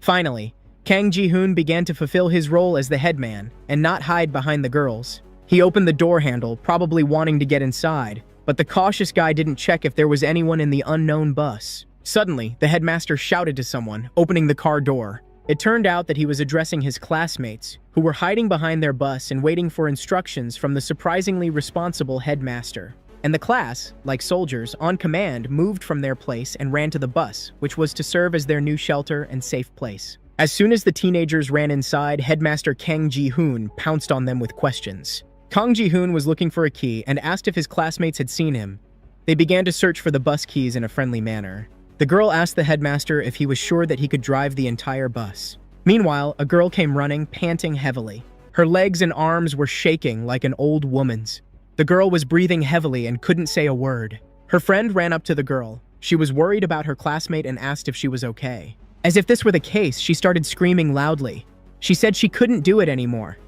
Finally, Kang Ji-hoon began to fulfill his role as the headman and not hide behind the girls. He opened the door handle, probably wanting to get inside, but the cautious guy didn't check if there was anyone in the unknown bus. Suddenly, the headmaster shouted to someone, opening the car door. It turned out that he was addressing his classmates, who were hiding behind their bus and waiting for instructions from the surprisingly responsible headmaster. And the class, like soldiers, on command, moved from their place and ran to the bus, which was to serve as their new shelter and safe place. As soon as the teenagers ran inside, Headmaster Kang Ji-hoon pounced on them with questions. Kang Ji-hoon was looking for a key and asked if his classmates had seen him. They began to search for the bus keys in a friendly manner. The girl asked the headmaster if he was sure that he could drive the entire bus. Meanwhile, a girl came running, panting heavily. Her legs and arms were shaking like an old woman's. The girl was breathing heavily and couldn't say a word. Her friend ran up to the girl. She was worried about her classmate and asked if she was okay. As if this were the case, she started screaming loudly. She said she couldn't do it anymore.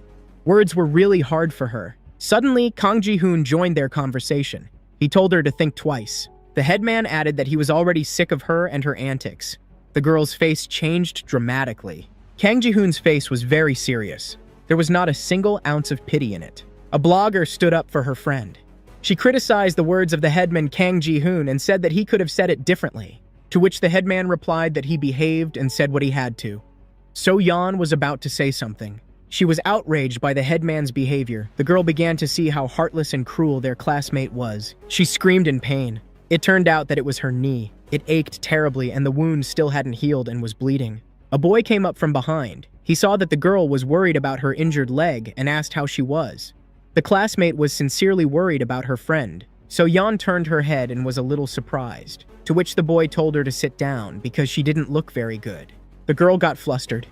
Words were really hard for her. Suddenly, Kang Ji-hoon joined their conversation. He told her to think twice. The headman added that he was already sick of her and her antics. The girl's face changed dramatically. Kang Ji-hoon's face was very serious. There was not a single ounce of pity in it. A blogger stood up for her friend. She criticized the words of the headman Kang Ji-hoon and said that he could have said it differently, to which the headman replied that he behaved and said what he had to. So-yeon was about to say something. She was outraged by the headman's behavior. The girl began to see how heartless and cruel their classmate was. She screamed in pain. It turned out that it was her knee. It ached terribly and the wound still hadn't healed and was bleeding. A boy came up from behind. He saw that the girl was worried about her injured leg and asked how she was. The classmate was sincerely worried about her friend. So-yeon turned her head and was a little surprised, to which the boy told her to sit down because she didn't look very good. The girl got flustered.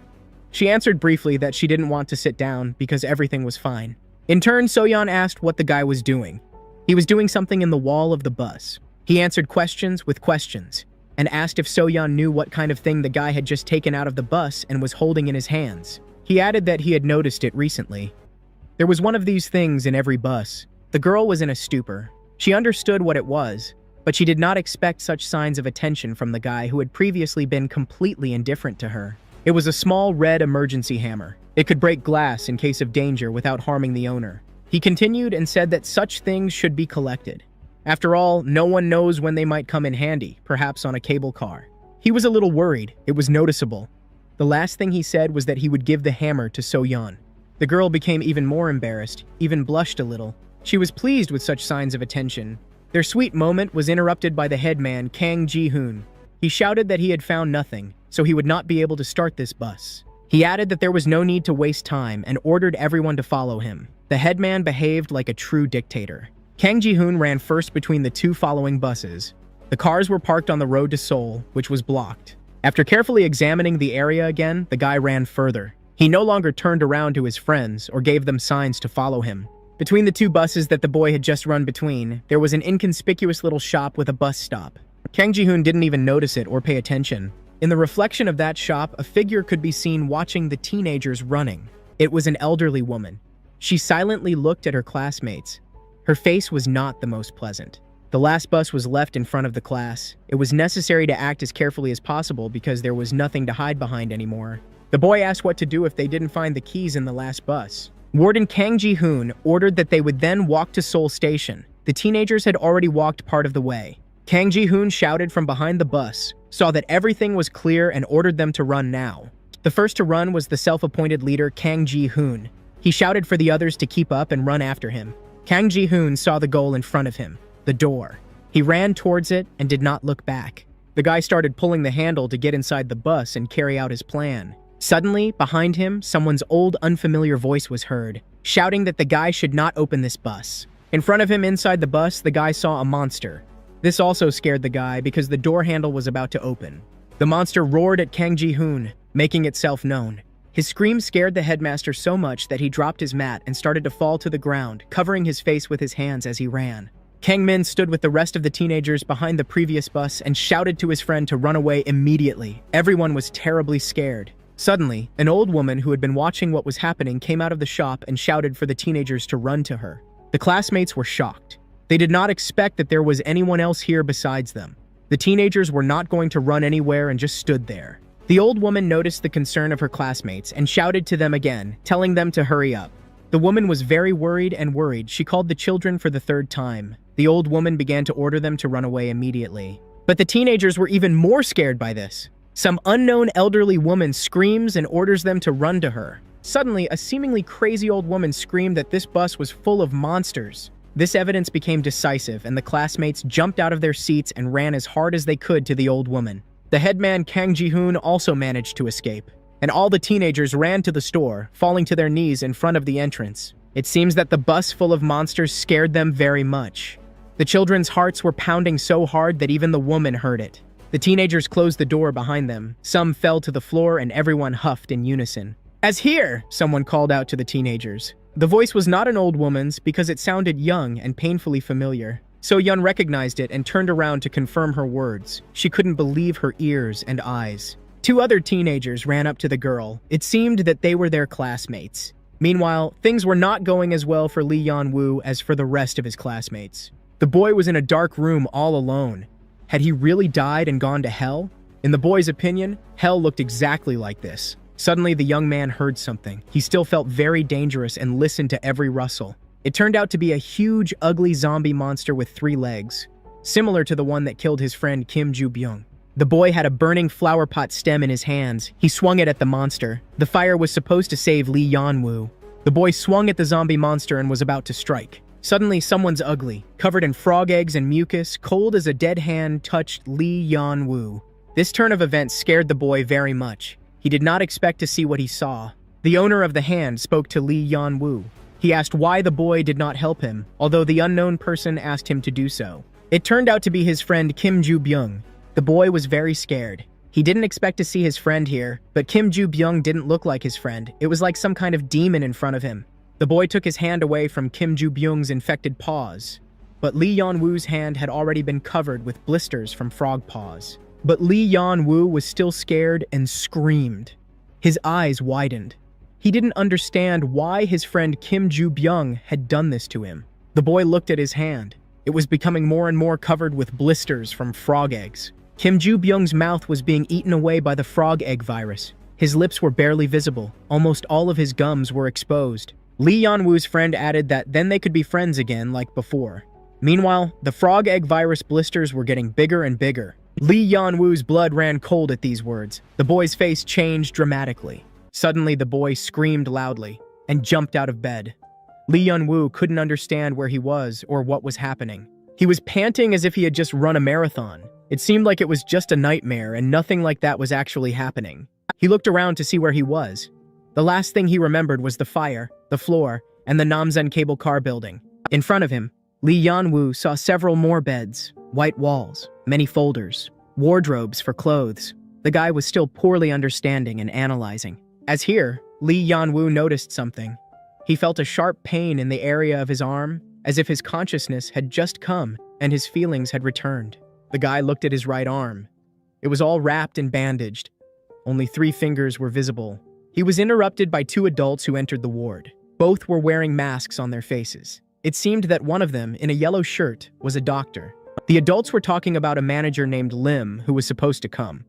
She answered briefly that she didn't want to sit down because everything was fine. In turn, So-yeon asked what the guy was doing. He was doing something in the wall of the bus. He answered questions with questions, and asked if So-yeon knew what kind of thing the guy had just taken out of the bus and was holding in his hands. He added that he had noticed it recently. There was one of these things in every bus. The girl was in a stupor. She understood what it was, but she did not expect such signs of attention from the guy who had previously been completely indifferent to her. It was a small red emergency hammer. It could break glass in case of danger without harming the owner. He continued and said that such things should be collected. After all, no one knows when they might come in handy, perhaps on a cable car. He was a little worried. It was noticeable. The last thing he said was that he would give the hammer to So-yeon. The girl became even more embarrassed, even blushed a little. She was pleased with such signs of attention. Their sweet moment was interrupted by the headman, Kang Ji-hoon. He shouted that he had found nothing, so he would not be able to start this bus. He added that there was no need to waste time and ordered everyone to follow him. The headman behaved like a true dictator. Kang Ji-hoon ran first between the two following buses. The cars were parked on the road to Seoul, which was blocked. After carefully examining the area again, the guy ran further. He no longer turned around to his friends or gave them signs to follow him. Between the two buses that the boy had just run between, there was an inconspicuous little shop with a bus stop. Kang Ji-hoon didn't even notice it or pay attention. In the reflection of that shop, a figure could be seen watching the teenagers running. It was an elderly woman. She silently looked at her classmates. Her face was not the most pleasant. The last bus was left in front of the class. It was necessary to act as carefully as possible because there was nothing to hide behind anymore. The boy asked what to do if they didn't find the keys in the last bus. Warden Kang Ji-hoon ordered that they would then walk to Seoul Station. The teenagers had already walked part of the way. Kang Ji-hoon shouted from behind the bus, saw that everything was clear and ordered them to run now. The first to run was the self-appointed leader Kang Ji-hoon. He shouted for the others to keep up and run after him. Kang Ji-hoon saw the goal in front of him, the door. He ran towards it and did not look back. The guy started pulling the handle to get inside the bus and carry out his plan. Suddenly, behind him, someone's old, unfamiliar voice was heard, shouting that the guy should not open this bus. In front of him inside the bus, the guy saw a monster. This also scared the guy because the door handle was about to open. The monster roared at Kang Ji-hoon, making itself known. His scream scared the headmaster so much that he dropped his mat and started to fall to the ground, covering his face with his hands as he ran. Kang Min stood with the rest of the teenagers behind the previous bus and shouted to his friend to run away immediately. Everyone was terribly scared. Suddenly, an old woman who had been watching what was happening came out of the shop and shouted for the teenagers to run to her. The classmates were shocked. They did not expect that there was anyone else here besides them. The teenagers were not going to run anywhere and just stood there. The old woman noticed the concern of her classmates and shouted to them again, telling them to hurry up. The woman was very worried and worried. She called the children for the third time. The old woman began to order them to run away immediately. But the teenagers were even more scared by this. Some unknown elderly woman screams and orders them to run to her. Suddenly, a seemingly crazy old woman screamed that this bus was full of monsters. This evidence became decisive, and the classmates jumped out of their seats and ran as hard as they could to the old woman. The headman Kang Ji-hoon also managed to escape, and all the teenagers ran to the store, falling to their knees in front of the entrance. It seems that the bus full of monsters scared them very much. The children's hearts were pounding so hard that even the woman heard it. The teenagers closed the door behind them. Some fell to the floor and everyone huffed in unison. "As here!" someone called out to the teenagers. The voice was not an old woman's because it sounded young and painfully familiar. So Yun recognized it and turned around to confirm her words. She couldn't believe her ears and eyes. Two other teenagers ran up to the girl. It seemed that they were their classmates. Meanwhile, things were not going as well for Lee Yan-woo as for the rest of his classmates. The boy was in a dark room all alone. Had he really died and gone to hell? In the boy's opinion, hell looked exactly like this. Suddenly, the young man heard something. He still felt very dangerous and listened to every rustle. It turned out to be a huge, ugly zombie monster with 3 legs, similar to the one that killed his friend Kim Joo-byung. The boy had a burning flower pot stem in his hands. He swung it at the monster. The fire was supposed to save Lee Yan-woo. The boy swung at the zombie monster and was about to strike. Suddenly, someone's ugly, covered in frog eggs and mucus, cold as a dead hand, touched Lee Yan-woo. This turn of events scared the boy very much. He did not expect to see what he saw. The owner of the hand spoke to Lee Yan-woo. He asked why the boy did not help him, although the unknown person asked him to do so. It turned out to be his friend Kim Joo-byung. The boy was very scared. He didn't expect to see his friend here, but Kim Joo-byung didn't look like his friend. It was like some kind of demon in front of him. The boy took his hand away from Kim Joo-byung's infected paws, but Lee Yan-woo's hand had already been covered with blisters from frog paws. But Lee Yan-woo was still scared and screamed. His eyes widened. He didn't understand why his friend Kim Joo-byung had done this to him. The boy looked at his hand. It was becoming more and more covered with blisters from frog eggs. Kim Joo-byung's mouth was being eaten away by the frog egg virus. His lips were barely visible. Almost all of his gums were exposed. Lee Yan-woo's friend added that then they could be friends again like before. Meanwhile, the frog egg virus blisters were getting bigger and bigger. Lee Yan-woo's blood ran cold at these words. The boy's face changed dramatically. Suddenly, the boy screamed loudly. and jumped out of bed. Lee Yun-woo couldn't understand where he was or what was happening. He was panting as if he had just run a marathon. It seemed like it was just a nightmare and nothing like that was actually happening. He looked around to see where he was. The last thing he remembered was the fire, the floor, and the Namsen cable car building. In front of him, Lee Yan-woo saw several more beds, white walls, many folders, wardrobes for clothes. The guy was still poorly understanding and analyzing. As here, Lee Yan-woo noticed something. He felt a sharp pain in the area of his arm, as if his consciousness had just come and his feelings had returned. The guy looked at his right arm. It was all wrapped and bandaged. Only 3 fingers were visible. He was interrupted by 2 adults who entered the ward. Both were wearing masks on their faces. It seemed that one of them, in a yellow shirt, was a doctor. The adults were talking about a manager named Lim who was supposed to come.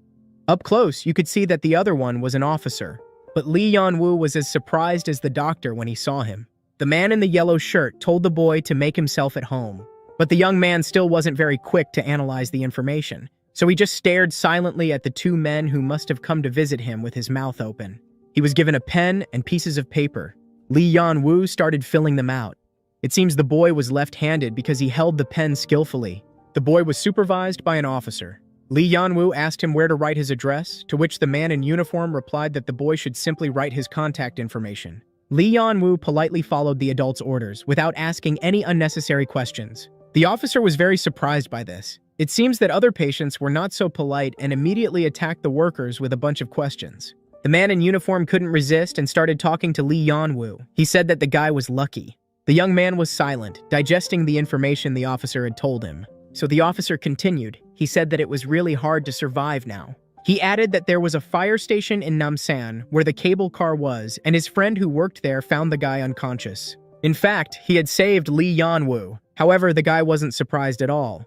Up close, you could see that the other one was an officer. But Lee Yan-woo was as surprised as the doctor when he saw him. The man in the yellow shirt told the boy to make himself at home. But the young man still wasn't very quick to analyze the information. So he just stared silently at the 2 men who must have come to visit him with his mouth open. He was given a pen and pieces of paper. Lee Yan-woo started filling them out. It seems the boy was left-handed because he held the pen skillfully. The boy was supervised by an officer. Lee Yan-woo asked him where to write his address, to which the man in uniform replied that the boy should simply write his contact information. Lee Yan-woo politely followed the adult's orders without asking any unnecessary questions. The officer was very surprised by this. It seems that other patients were not so polite and immediately attacked the workers with a bunch of questions. The man in uniform couldn't resist and started talking to Lee Yan-woo. He said that the guy was lucky. The young man was silent, digesting the information the officer had told him. So the officer continued. He said that it was really hard to survive now. He added that there was a fire station in Namsan where the cable car was, and his friend who worked there found the guy unconscious. In fact, he had saved Lee Yan-woo. However, the guy wasn't surprised at all.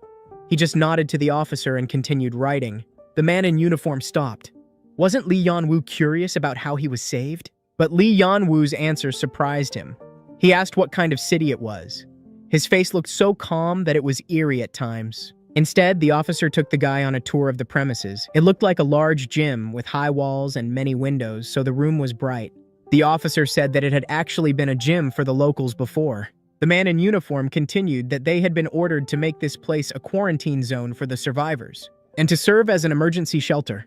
He just nodded to the officer and continued writing. The man in uniform stopped. Wasn't Lee Yan-woo curious about how he was saved? But Lee Yan-woo's answer surprised him. He asked what kind of city it was. His face looked so calm that it was eerie at times. Instead, the officer took the guy on a tour of the premises. It looked like a large gym with high walls and many windows, so the room was bright. The officer said that it had actually been a gym for the locals before. The man in uniform continued that they had been ordered to make this place a quarantine zone for the survivors, and to serve as an emergency shelter.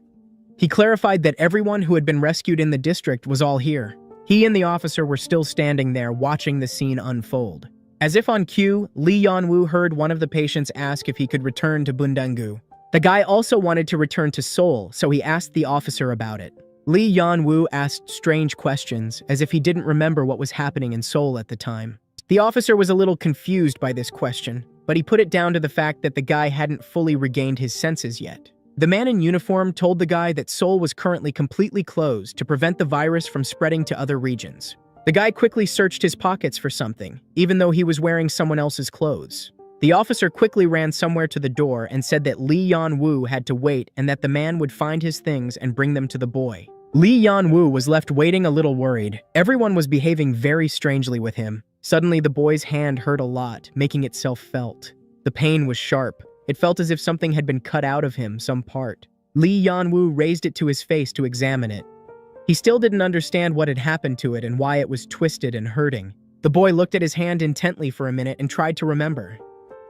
He clarified that everyone who had been rescued in the district was all here. He and the officer were still standing there watching the scene unfold. As if on cue, Lee Yan-woo heard one of the patients ask if he could return to Bundangu. The guy also wanted to return to Seoul, so he asked the officer about it. Lee Yan-woo asked strange questions, as if he didn't remember what was happening in Seoul at the time. The officer was a little confused by this question, but he put it down to the fact that the guy hadn't fully regained his senses yet. The man in uniform told the guy that Seoul was currently completely closed to prevent the virus from spreading to other regions. The guy quickly searched his pockets for something, even though he was wearing someone else's clothes. The officer quickly ran somewhere to the door and said that Lee Yan-woo had to wait and that the man would find his things and bring them to the boy. Lee Yan-woo was left waiting a little worried. Everyone was behaving very strangely with him. Suddenly, the boy's hand hurt a lot, making itself felt. The pain was sharp. It felt as if something had been cut out of him, some part. Lee Yan-woo raised it to his face to examine it. He still didn't understand what had happened to it and why it was twisted and hurting. The boy looked at his hand intently for a minute and tried to remember.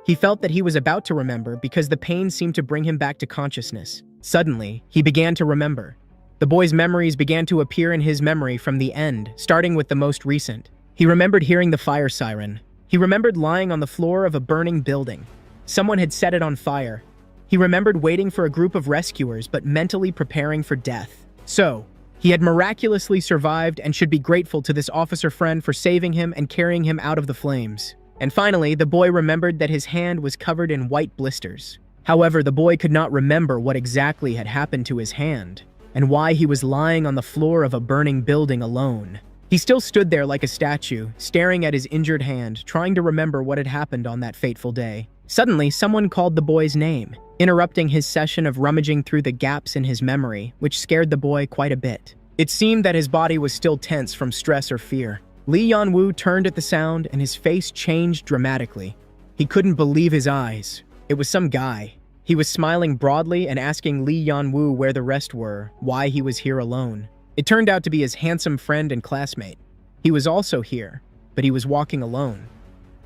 He felt that he was about to remember because the pain seemed to bring him back to consciousness. Suddenly, he began to remember. The boy's memories began to appear in his memory from the end, starting with the most recent. He remembered hearing the fire siren. He remembered lying on the floor of a burning building. Someone had set it on fire. He remembered waiting for a group of rescuers but mentally preparing for death. So, he had miraculously survived and should be grateful to this officer friend for saving him and carrying him out of the flames. And finally, the boy remembered that his hand was covered in white blisters. However, the boy could not remember what exactly had happened to his hand, and why he was lying on the floor of a burning building alone. He still stood there like a statue, staring at his injured hand, trying to remember what had happened on that fateful day. Suddenly, someone called the boy's name, interrupting his session of rummaging through the gaps in his memory, which scared the boy quite a bit. It seemed that his body was still tense from stress or fear. Lee Yan-woo turned at the sound, and his face changed dramatically. He couldn't believe his eyes. It was some guy. He was smiling broadly and asking Lee Yan-woo where the rest were, why he was here alone. It turned out to be his handsome friend and classmate. He was also here, but he was walking alone.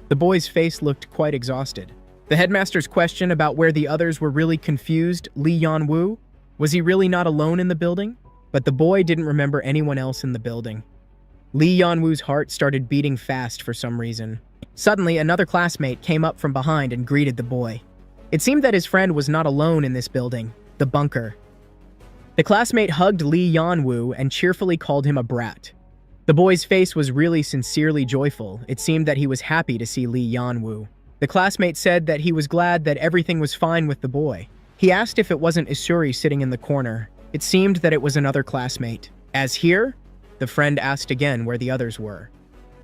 The boy's face looked quite exhausted. The headmaster's question about where the others were really confused Lee Yan-woo. Was he really not alone in the building? But the boy didn't remember anyone else in the building. Lee Yan-woo's heart started beating fast for some reason. Suddenly, another classmate came up from behind and greeted the boy. It seemed that his friend was not alone in this building, the bunker. The classmate hugged Lee Yan-woo and cheerfully called him a brat. The boy's face was really sincerely joyful. It seemed that he was happy to see Lee Yan-woo. The classmate said that he was glad that everything was fine with the boy. He asked if it wasn't Isuri sitting in the corner. It seemed that it was another classmate. As here? The friend asked again where the others were.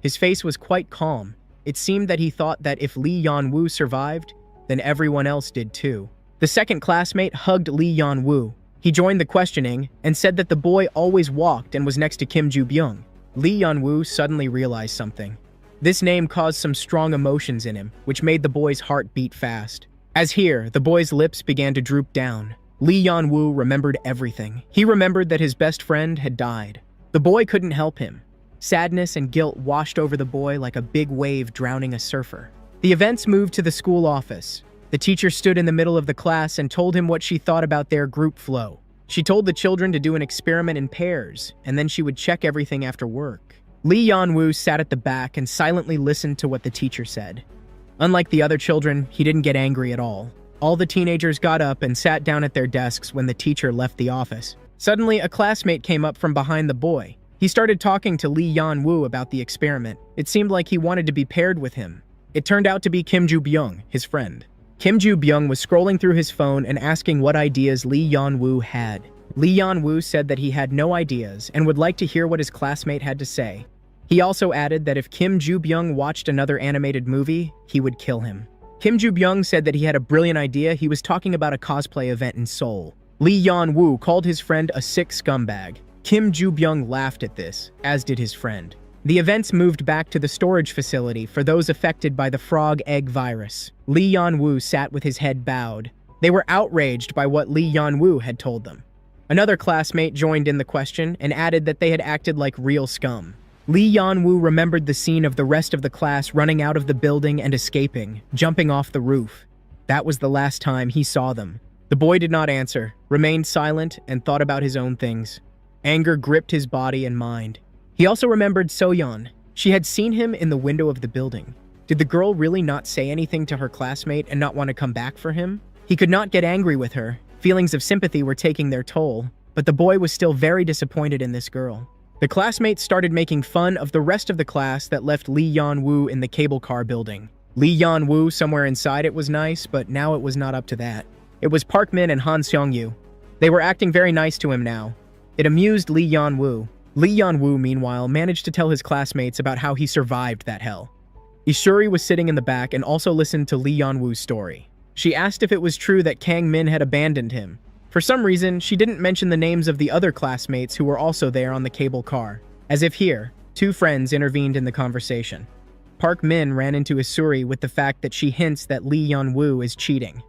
His face was quite calm. It seemed that he thought that if Lee Yan-woo survived, then everyone else did too. The second classmate hugged Lee Yan-woo. He joined the questioning and said that the boy always walked and was next to Kim Ju-byung. Lee Yan-woo suddenly realized something. This name caused some strong emotions in him, which made the boy's heart beat fast. As here, the boy's lips began to droop down. Lee Yan-woo remembered everything. He remembered that his best friend had died. The boy couldn't help him. Sadness and guilt washed over the boy like a big wave drowning a surfer. The events moved to the school office. The teacher stood in the middle of the class and told him what she thought about their group flow. She told the children to do an experiment in pairs, and then she would check everything after work. Lee Yan-woo sat at the back and silently listened to what the teacher said. Unlike the other children, he didn't get angry at all. All the teenagers got up and sat down at their desks when the teacher left the office. Suddenly, a classmate came up from behind the boy. He started talking to Lee Yan-woo about the experiment. It seemed like he wanted to be paired with him. It turned out to be Kim Ju-byung, his friend. Kim Ju-byung was scrolling through his phone and asking what ideas Lee Yan-woo had. Lee Yan-woo said that he had no ideas and would like to hear what his classmate had to say. He also added that if Kim Ju-byung watched another animated movie, he would kill him. Kim Ju-byung said that he had a brilliant idea. He was talking about a cosplay event in Seoul. Lee Yan-woo called his friend a sick scumbag. Kim Ju-byung laughed at this, as did his friend. The events moved back to the storage facility for those affected by the frog egg virus. Lee Yan-woo sat with his head bowed. They were outraged by what Lee Yan-woo had told them. Another classmate joined in the question and added that they had acted like real scum. Lee Yan-woo remembered the scene of the rest of the class running out of the building and escaping, jumping off the roof. That was the last time he saw them. The boy did not answer, remained silent, and thought about his own things. Anger gripped his body and mind. He also remembered So-yeon. She had seen him in the window of the building. Did the girl really not say anything to her classmate and not want to come back for him? He could not get angry with her. Feelings of sympathy were taking their toll, but the boy was still very disappointed in this girl. The classmates started making fun of the rest of the class that left Lee Yan-woo in the cable car building. Lee Yan-woo somewhere inside it was nice, but now it was not up to that. It was Park Min and Han Seong-yu. They were acting very nice to him now. It amused Lee Yan-woo. Lee Yan-woo, meanwhile, managed to tell his classmates about how he survived that hell. Isuri was sitting in the back and also listened to Lee Yan-woo's story. She asked if it was true that Kang Min had abandoned him. For some reason, she didn't mention the names of the other classmates who were also there on the cable car. As if here, two friends intervened in the conversation. Park Min ran into Isuri with the fact that she hints that Lee Yan-woo is cheating.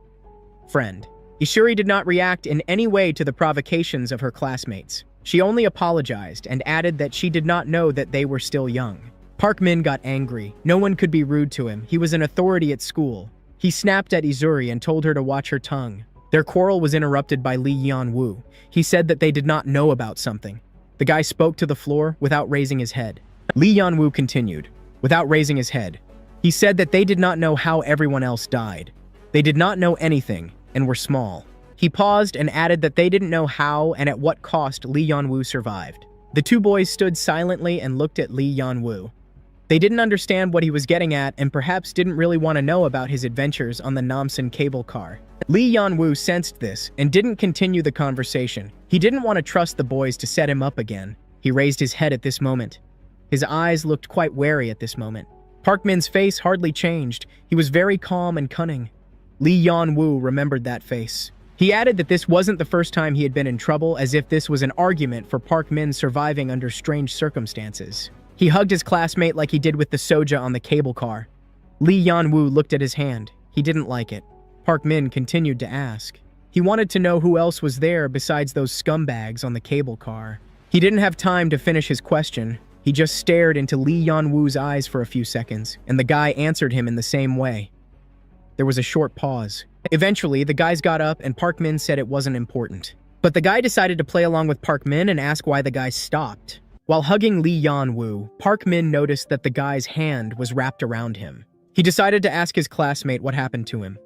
Friend. Isuri did not react in any way to the provocations of her classmates. She only apologized and added that she did not know that they were still young. Park Min got angry. No one could be rude to him. He was an authority at school. He snapped at Isuri and told her to watch her tongue. Their quarrel was interrupted by Lee Yan-woo. He said that they did not know about something. The guy spoke to the floor without raising his head. Lee Yan-woo continued, without raising his head. He said that they did not know how everyone else died. They did not know anything and were small. He paused and added that they didn't know how and at what cost Lee Yan-woo survived. The two boys stood silently and looked at Lee Yan-woo. They didn't understand what he was getting at and perhaps didn't really want to know about his adventures on the Namsan cable car. Lee Yan-woo sensed this and didn't continue the conversation. He didn't want to trust the boys to set him up again. He raised his head at this moment. His eyes looked quite wary at this moment. Park Min's face hardly changed. He was very calm and cunning. Lee Yan-woo remembered that face. He added that this wasn't the first time he had been in trouble, as if this was an argument for Park Min surviving under strange circumstances. He hugged his classmate like he did with the soja on the cable car. Lee Yan-woo looked at his hand. He didn't like it. Park Min continued to ask. He wanted to know who else was there besides those scumbags on the cable car. He didn't have time to finish his question. He just stared into Lee Yan-woo's eyes for a few seconds, and the guy answered him in the same way. There was a short pause. Eventually, the guys got up and Park Min said it wasn't important. But the guy decided to play along with Park Min and ask why the guy stopped. While hugging Lee Yan-woo, Park Min noticed that the guy's hand was wrapped around him. He decided to ask his classmate what happened to him.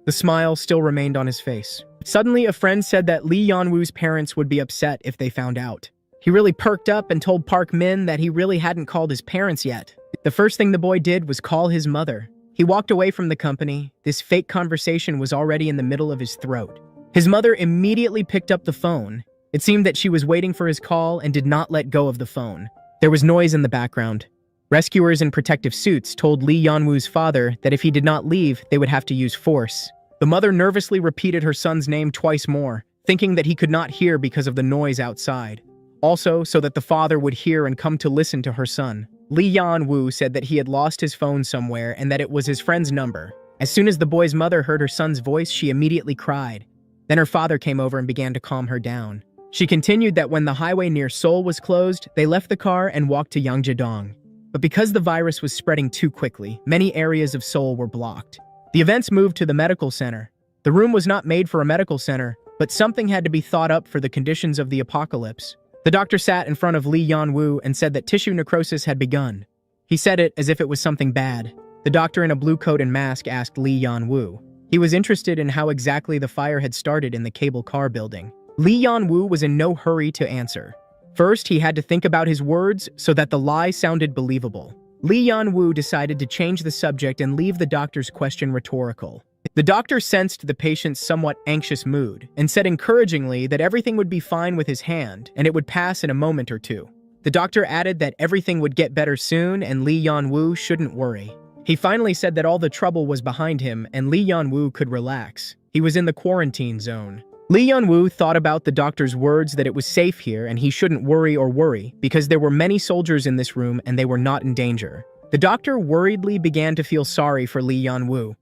The smile still remained on his face. Suddenly, a friend said that Lee Yan-woo's parents would be upset if they found out. He really perked up and told Park Min that he really hadn't called his parents yet. The first thing the boy did was call his mother. He walked away from the company. This fake conversation was already in the middle of his throat. His mother immediately picked up the phone. It seemed that she was waiting for his call and did not let go of the phone. There was noise in the background. Rescuers in protective suits told Lee Yan-woo's father that if he did not leave, they would have to use force. The mother nervously repeated her son's name twice more, thinking that he could not hear because of the noise outside. Also, so that the father would hear and come to listen to her son. Lee Yan-woo said that he had lost his phone somewhere and that it was his friend's number. As soon as the boy's mother heard her son's voice, she immediately cried. Then her father came over and began to calm her down. She continued that when the highway near Seoul was closed, they left the car and walked to Yangjadong. But because the virus was spreading too quickly, many areas of Seoul were blocked. The events moved to the medical center. The room was not made for a medical center, but something had to be thought up for the conditions of the apocalypse. The doctor sat in front of Lee Yan-woo and said that tissue necrosis had begun. He said it as if it was something bad. The doctor in a blue coat and mask asked Lee Yan-woo. He was interested in how exactly the fire had started in the cable car building. Lee Yan-woo was in no hurry to answer. First, he had to think about his words so that the lie sounded believable. Lee Yan-woo decided to change the subject and leave the doctor's question rhetorical. The doctor sensed the patient's somewhat anxious mood and said encouragingly that everything would be fine with his hand and it would pass in a moment or two. The doctor added that everything would get better soon and Lee Yan-woo shouldn't worry. He finally said that all the trouble was behind him and Lee Yan-woo could relax. He was in the quarantine zone. Lee Yan-woo thought about the doctor's words that it was safe here and he shouldn't worry because there were many soldiers in this room and they were not in danger. The doctor worriedly began to feel sorry for Lee Yan-woo.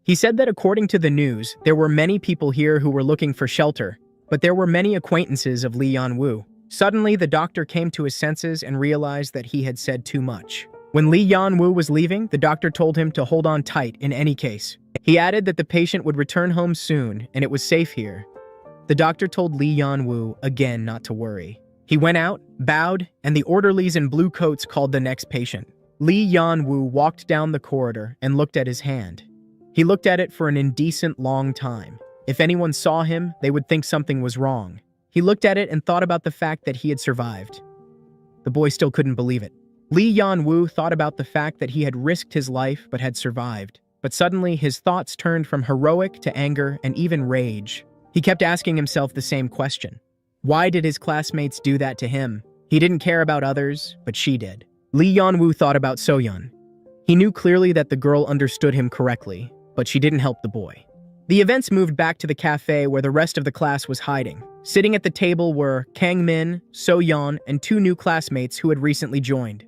He said that according to the news, there were many people here who were looking for shelter, but there were many acquaintances of Lee Yan-woo. Suddenly, the doctor came to his senses and realized that he had said too much. When Lee Yan-woo was leaving, the doctor told him to hold on tight in any case. He added that the patient would return home soon and it was safe here. The doctor told Lee Yan-woo again not to worry. He went out, bowed, and the orderlies in blue coats called the next patient. Lee Yan-woo walked down the corridor and looked at his hand. He looked at it for an indecent long time. If anyone saw him, they would think something was wrong. He looked at it and thought about the fact that he had survived. The boy still couldn't believe it. Lee Yan-woo thought about the fact that he had risked his life but had survived. But suddenly, his thoughts turned from heroic to anger and even rage. He kept asking himself the same question. Why did his classmates do that to him? He didn't care about others, but she did. Lee Yan-woo thought about So-yeon. He knew clearly that the girl understood him correctly, but she didn't help the boy. The events moved back to the cafe where the rest of the class was hiding. Sitting at the table were Kang-min, So-yeon, and two new classmates who had recently joined.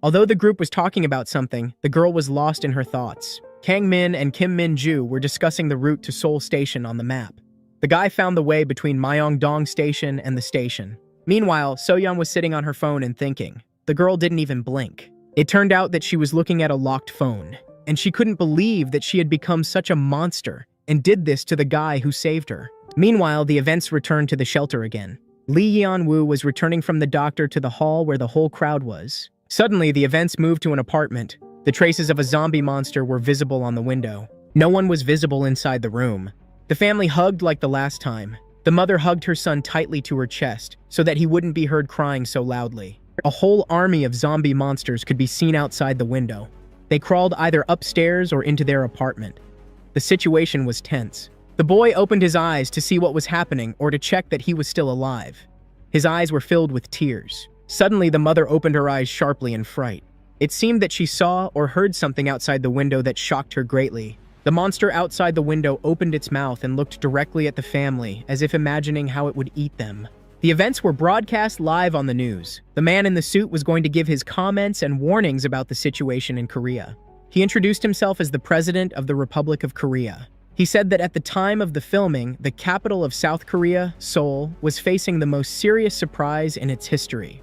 Although the group was talking about something, the girl was lost in her thoughts. Kang-min and Kim Min-ju were discussing the route to Seoul Station on the map. The guy found the way between Myeongdong Station and the station. Meanwhile, So-yeon was sitting on her phone and thinking. The girl didn't even blink. It turned out that she was looking at a locked phone, and she couldn't believe that she had become such a monster and did this to the guy who saved her. Meanwhile, the events returned to the shelter again. Lee Yan-woo was returning from the doctor to the hall where the whole crowd was. Suddenly, the events moved to an apartment. The traces of a zombie monster were visible on the window. No one was visible inside the room. The family hugged like the last time. The mother hugged her son tightly to her chest so that he wouldn't be heard crying so loudly. A whole army of zombie monsters could be seen outside the window. They crawled either upstairs or into their apartment. The situation was tense. The boy opened his eyes to see what was happening or to check that he was still alive. His eyes were filled with tears. Suddenly, the mother opened her eyes sharply in fright. It seemed that she saw or heard something outside the window that shocked her greatly. The monster outside the window opened its mouth and looked directly at the family, as if imagining how it would eat them. The events were broadcast live on the news. The man in the suit was going to give his comments and warnings about the situation in Korea. He introduced himself as the President of the Republic of Korea. He said that at the time of the filming, the capital of South Korea, Seoul, was facing the most serious surprise in its history.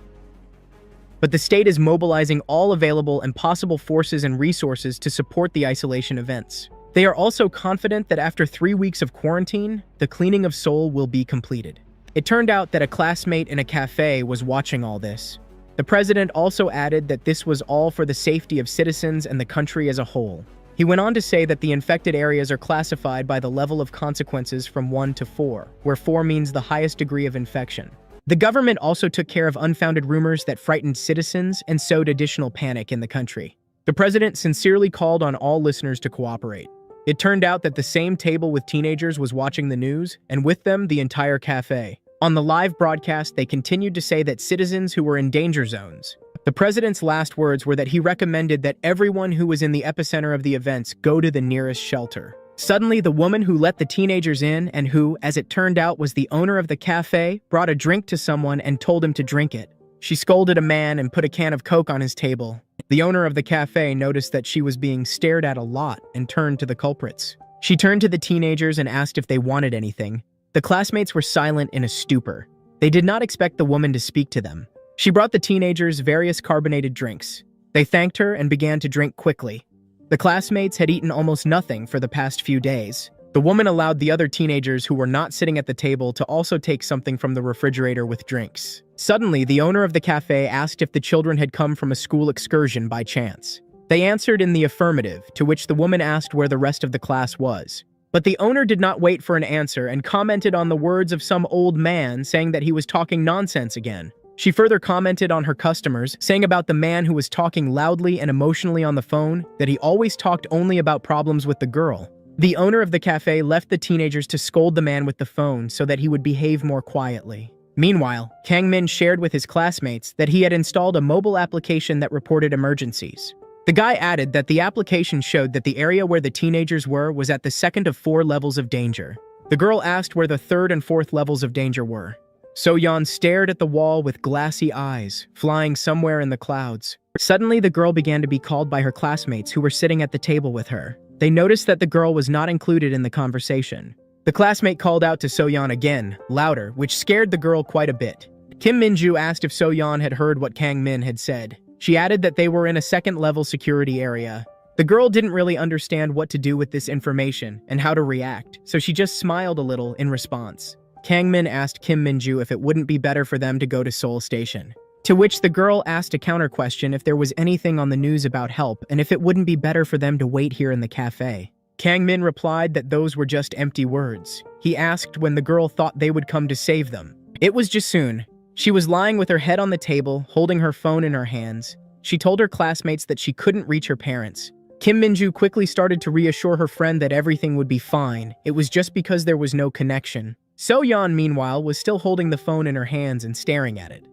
but the state is mobilizing all available and possible forces and resources to support the isolation events. They are also confident that after 3 weeks of quarantine, the cleaning of Seoul will be completed. It turned out that a classmate in a cafe was watching all this. The president also added that this was all for the safety of citizens and the country as a whole. He went on to say that the infected areas are classified by the level of consequences from 1 to 4, where 4 means the highest degree of infection. The government also took care of unfounded rumors that frightened citizens and sowed additional panic in the country. The president sincerely called on all listeners to cooperate. It turned out that the same table with teenagers was watching the news, and with them, the entire cafe. On the live broadcast, they continued to say that citizens who were in danger zones. The president's last words were that he recommended that everyone who was in the epicenter of the events go to the nearest shelter. Suddenly, the woman who let the teenagers in and who, as it turned out, was the owner of the cafe, brought a drink to someone and told him to drink it. She scolded a man and put a can of Coke on his table. The owner of the cafe noticed that she was being stared at a lot and turned to the culprits. She turned to the teenagers and asked if they wanted anything. The classmates were silent in a stupor. They did not expect the woman to speak to them. She brought the teenagers various carbonated drinks. They thanked her and began to drink quickly. The classmates had eaten almost nothing for the past few days. The woman allowed the other teenagers who were not sitting at the table to also take something from the refrigerator with drinks. Suddenly, the owner of the cafe asked if the children had come from a school excursion by chance. They answered in the affirmative, to which the woman asked where the rest of the class was. But the owner did not wait for an answer and commented on the words of some old man saying that he was talking nonsense again. She further commented on her customers, saying about the man who was talking loudly and emotionally on the phone that he always talked only about problems with the girl. The owner of the cafe left the teenagers to scold the man with the phone so that he would behave more quietly. Meanwhile, Kang Min shared with his classmates that he had installed a mobile application that reported emergencies. The guy added that the application showed that the area where the teenagers were was at the second of 4 levels of danger. The girl asked where the 3rd and 4th levels of danger were. So-yeon stared at the wall with glassy eyes, flying somewhere in the clouds. Suddenly, the girl began to be called by her classmates who were sitting at the table with her. They noticed that the girl was not included in the conversation. The classmate called out to So-yeon again, louder, which scared the girl quite a bit. Kim Min-ju asked if So-yeon had heard what Kang Min had said. She added that they were in a 2nd-level security area. The girl didn't really understand what to do with this information and how to react, so she just smiled a little in response. Kang Min asked Kim Min-ju if it wouldn't be better for them to go to Seoul Station. To which the girl asked a counter-question if there was anything on the news about help and if it wouldn't be better for them to wait here in the cafe. Kang Min replied that those were just empty words. He asked when the girl thought they would come to save them. It was just soon. She was lying with her head on the table, holding her phone in her hands. She told her classmates that she couldn't reach her parents. Kim Min-ju quickly started to reassure her friend that everything would be fine. It was just because there was no connection. So-yeon, meanwhile, was still holding the phone in her hands and staring at it.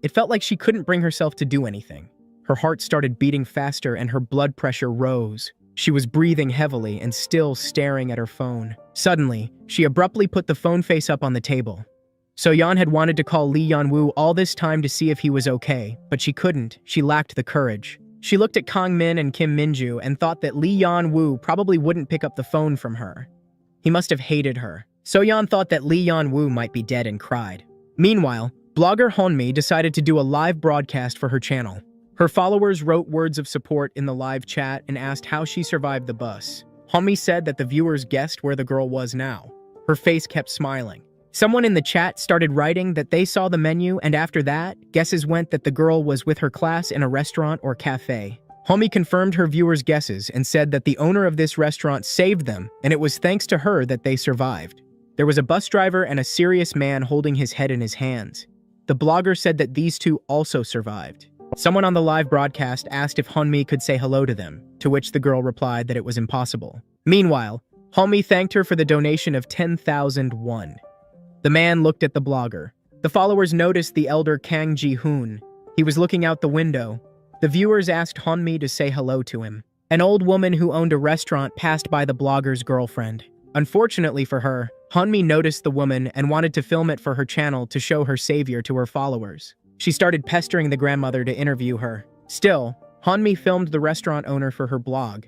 It felt like she couldn't bring herself to do anything. Her heart started beating faster and her blood pressure rose. She was breathing heavily and still staring at her phone. Suddenly, she abruptly put the phone face up on the table. So-yeon had wanted to call Lee Yeon-woo all this time to see if he was okay, but she couldn't. She lacked the courage. She looked at Kang Min and Kim Min-ju and thought that Lee Yeon-woo probably wouldn't pick up the phone from her. He must have hated her. So-yeon thought that Lee Yeon-woo might be dead and cried. Meanwhile, blogger Honmi decided to do a live broadcast for her channel. Her followers wrote words of support in the live chat and asked how she survived the bus. Honmi said that the viewers guessed where the girl was now. Her face kept smiling. Someone in the chat started writing that they saw the menu, and after that, guesses went that the girl was with her class in a restaurant or cafe. Honmi confirmed her viewers' guesses and said that the owner of this restaurant saved them, and it was thanks to her that they survived. There was a bus driver and a serious man holding his head in his hands. The blogger said that these two also survived. Someone on the live broadcast asked if Honmi could say hello to them, to which the girl replied that it was impossible. Meanwhile, Honmi thanked her for the donation of 10,000 won. The man looked at the blogger. The followers noticed the elder Kang Ji-hoon. He was looking out the window. The viewers asked Honmi to say hello to him. An old woman who owned a restaurant passed by the blogger's girlfriend. Unfortunately for her, Honmi noticed the woman and wanted to film it for her channel to show her savior to her followers. She started pestering the grandmother to interview her. Still, Honmi filmed the restaurant owner for her blog.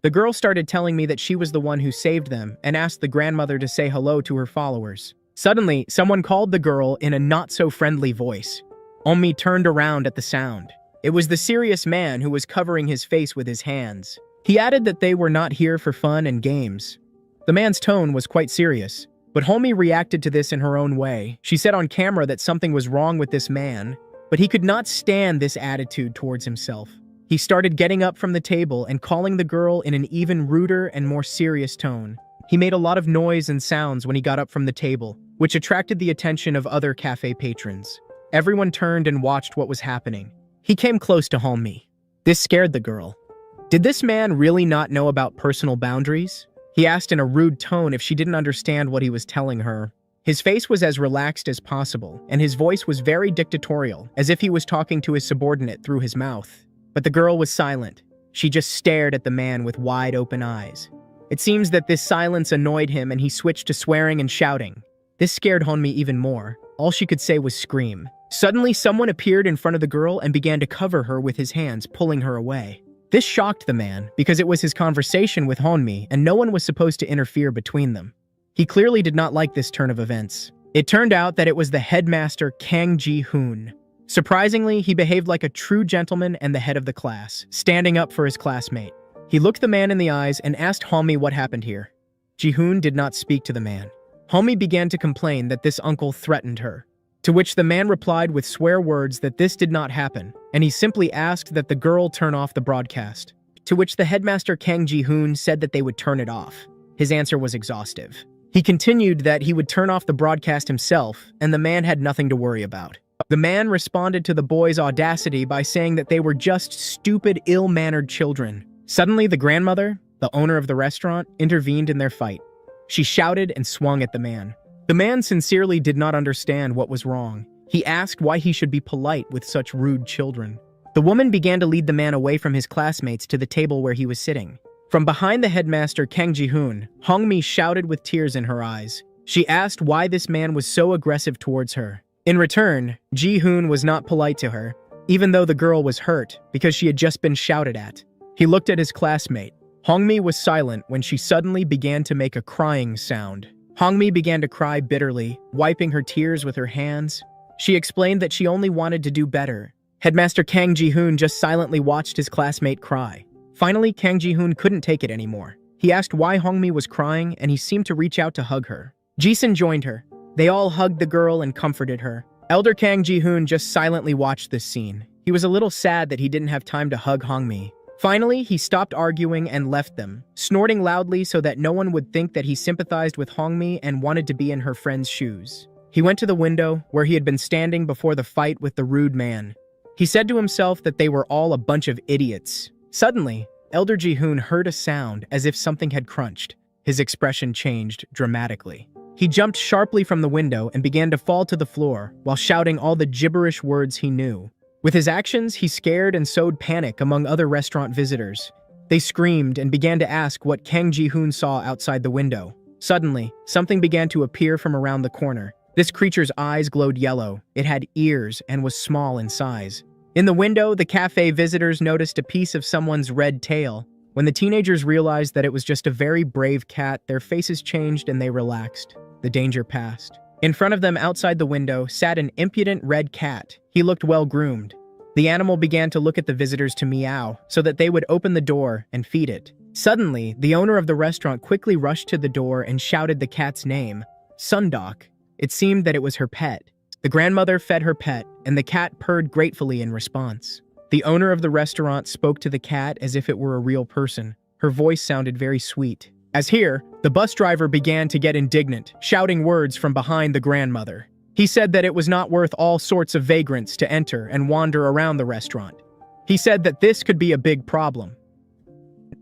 The girl started telling me that she was the one who saved them and asked the grandmother to say hello to her followers. Suddenly, someone called the girl in a not-so-friendly voice. Hommi turned around at the sound. It was the serious man who was covering his face with his hands. He added that they were not here for fun and games. The man's tone was quite serious, but Hommi reacted to this in her own way. She said on camera that something was wrong with this man, but he could not stand this attitude towards himself. He started getting up from the table and calling the girl in an even ruder and more serious tone. He made a lot of noise and sounds when he got up from the table, which attracted the attention of other cafe patrons. Everyone turned and watched what was happening. He came close to Hommi. This scared the girl. Did this man really not know about personal boundaries? He asked in a rude tone if she didn't understand what he was telling her. His face was as relaxed as possible, and his voice was very dictatorial, as if he was talking to his subordinate through his mouth. But the girl was silent. She just stared at the man with wide open eyes. It seems that this silence annoyed him and he switched to swearing and shouting. This scared Honmi even more. All she could say was scream. Suddenly, someone appeared in front of the girl and began to cover her with his hands, pulling her away. This shocked the man because it was his conversation with Honmi and no one was supposed to interfere between them. He clearly did not like this turn of events. It turned out that it was the headmaster Kang Ji-hoon. Surprisingly, he behaved like a true gentleman and the head of the class, standing up for his classmate. He looked the man in the eyes and asked Hommi what happened here. Ji-hoon did not speak to the man. Hommi began to complain that this uncle threatened her, to which the man replied with swear words that this did not happen, and he simply asked that the girl turn off the broadcast, to which the headmaster Kang Ji-hoon said that they would turn it off. His answer was exhaustive. He continued that he would turn off the broadcast himself, and the man had nothing to worry about. The man responded to the boy's audacity by saying that they were just stupid, ill-mannered children. Suddenly, the grandmother, the owner of the restaurant, intervened in their fight. She shouted and swung at the man. The man sincerely did not understand what was wrong. He asked why he should be polite with such rude children. The woman began to lead the man away from his classmates to the table where he was sitting. From behind the headmaster Kang Ji-hoon, Hongmi shouted with tears in her eyes. She asked why this man was so aggressive towards her. In return, Ji-hoon was not polite to her, even though the girl was hurt because she had just been shouted at. He looked at his classmate. Hongmi was silent when she suddenly began to make a crying sound. Hongmi began to cry bitterly, wiping her tears with her hands. She explained that she only wanted to do better. Headmaster Kang Ji-hoon just silently watched his classmate cry. Finally, Kang Ji-hoon couldn't take it anymore. He asked why Hongmi was crying, and he seemed to reach out to hug her. Ji-sun joined her. They all hugged the girl and comforted her. Elder Kang Ji-hoon just silently watched this scene. He was a little sad that he didn't have time to hug Hongmi. Finally, he stopped arguing and left them, snorting loudly so that no one would think that he sympathized with Hongmi and wanted to be in her friend's shoes. He went to the window, where he had been standing before the fight with the rude man. He said to himself that they were all a bunch of idiots. Suddenly, Elder Ji-hoon heard a sound as if something had crunched. His expression changed dramatically. He jumped sharply from the window and began to fall to the floor while shouting all the gibberish words he knew. With his actions, he scared and sowed panic among other restaurant visitors. They screamed and began to ask what Kang Ji-hoon saw outside the window. Suddenly, something began to appear from around the corner. This creature's eyes glowed yellow. It had ears and was small in size. In the window, the cafe visitors noticed a piece of someone's red tail. When the teenagers realized that it was just a very brave cat, their faces changed and they relaxed. The danger passed. In front of them outside the window sat an impudent red cat. He looked well-groomed. The animal began to look at the visitors to meow so that they would open the door and feed it. Suddenly, the owner of the restaurant quickly rushed to the door and shouted the cat's name, Sundok. It seemed that it was her pet. The grandmother fed her pet, and the cat purred gratefully in response. The owner of the restaurant spoke to the cat as if it were a real person. Her voice sounded very sweet. As here, the bus driver began to get indignant, shouting words from behind the grandmother. He said that it was not worth all sorts of vagrants to enter and wander around the restaurant. He said that this could be a big problem.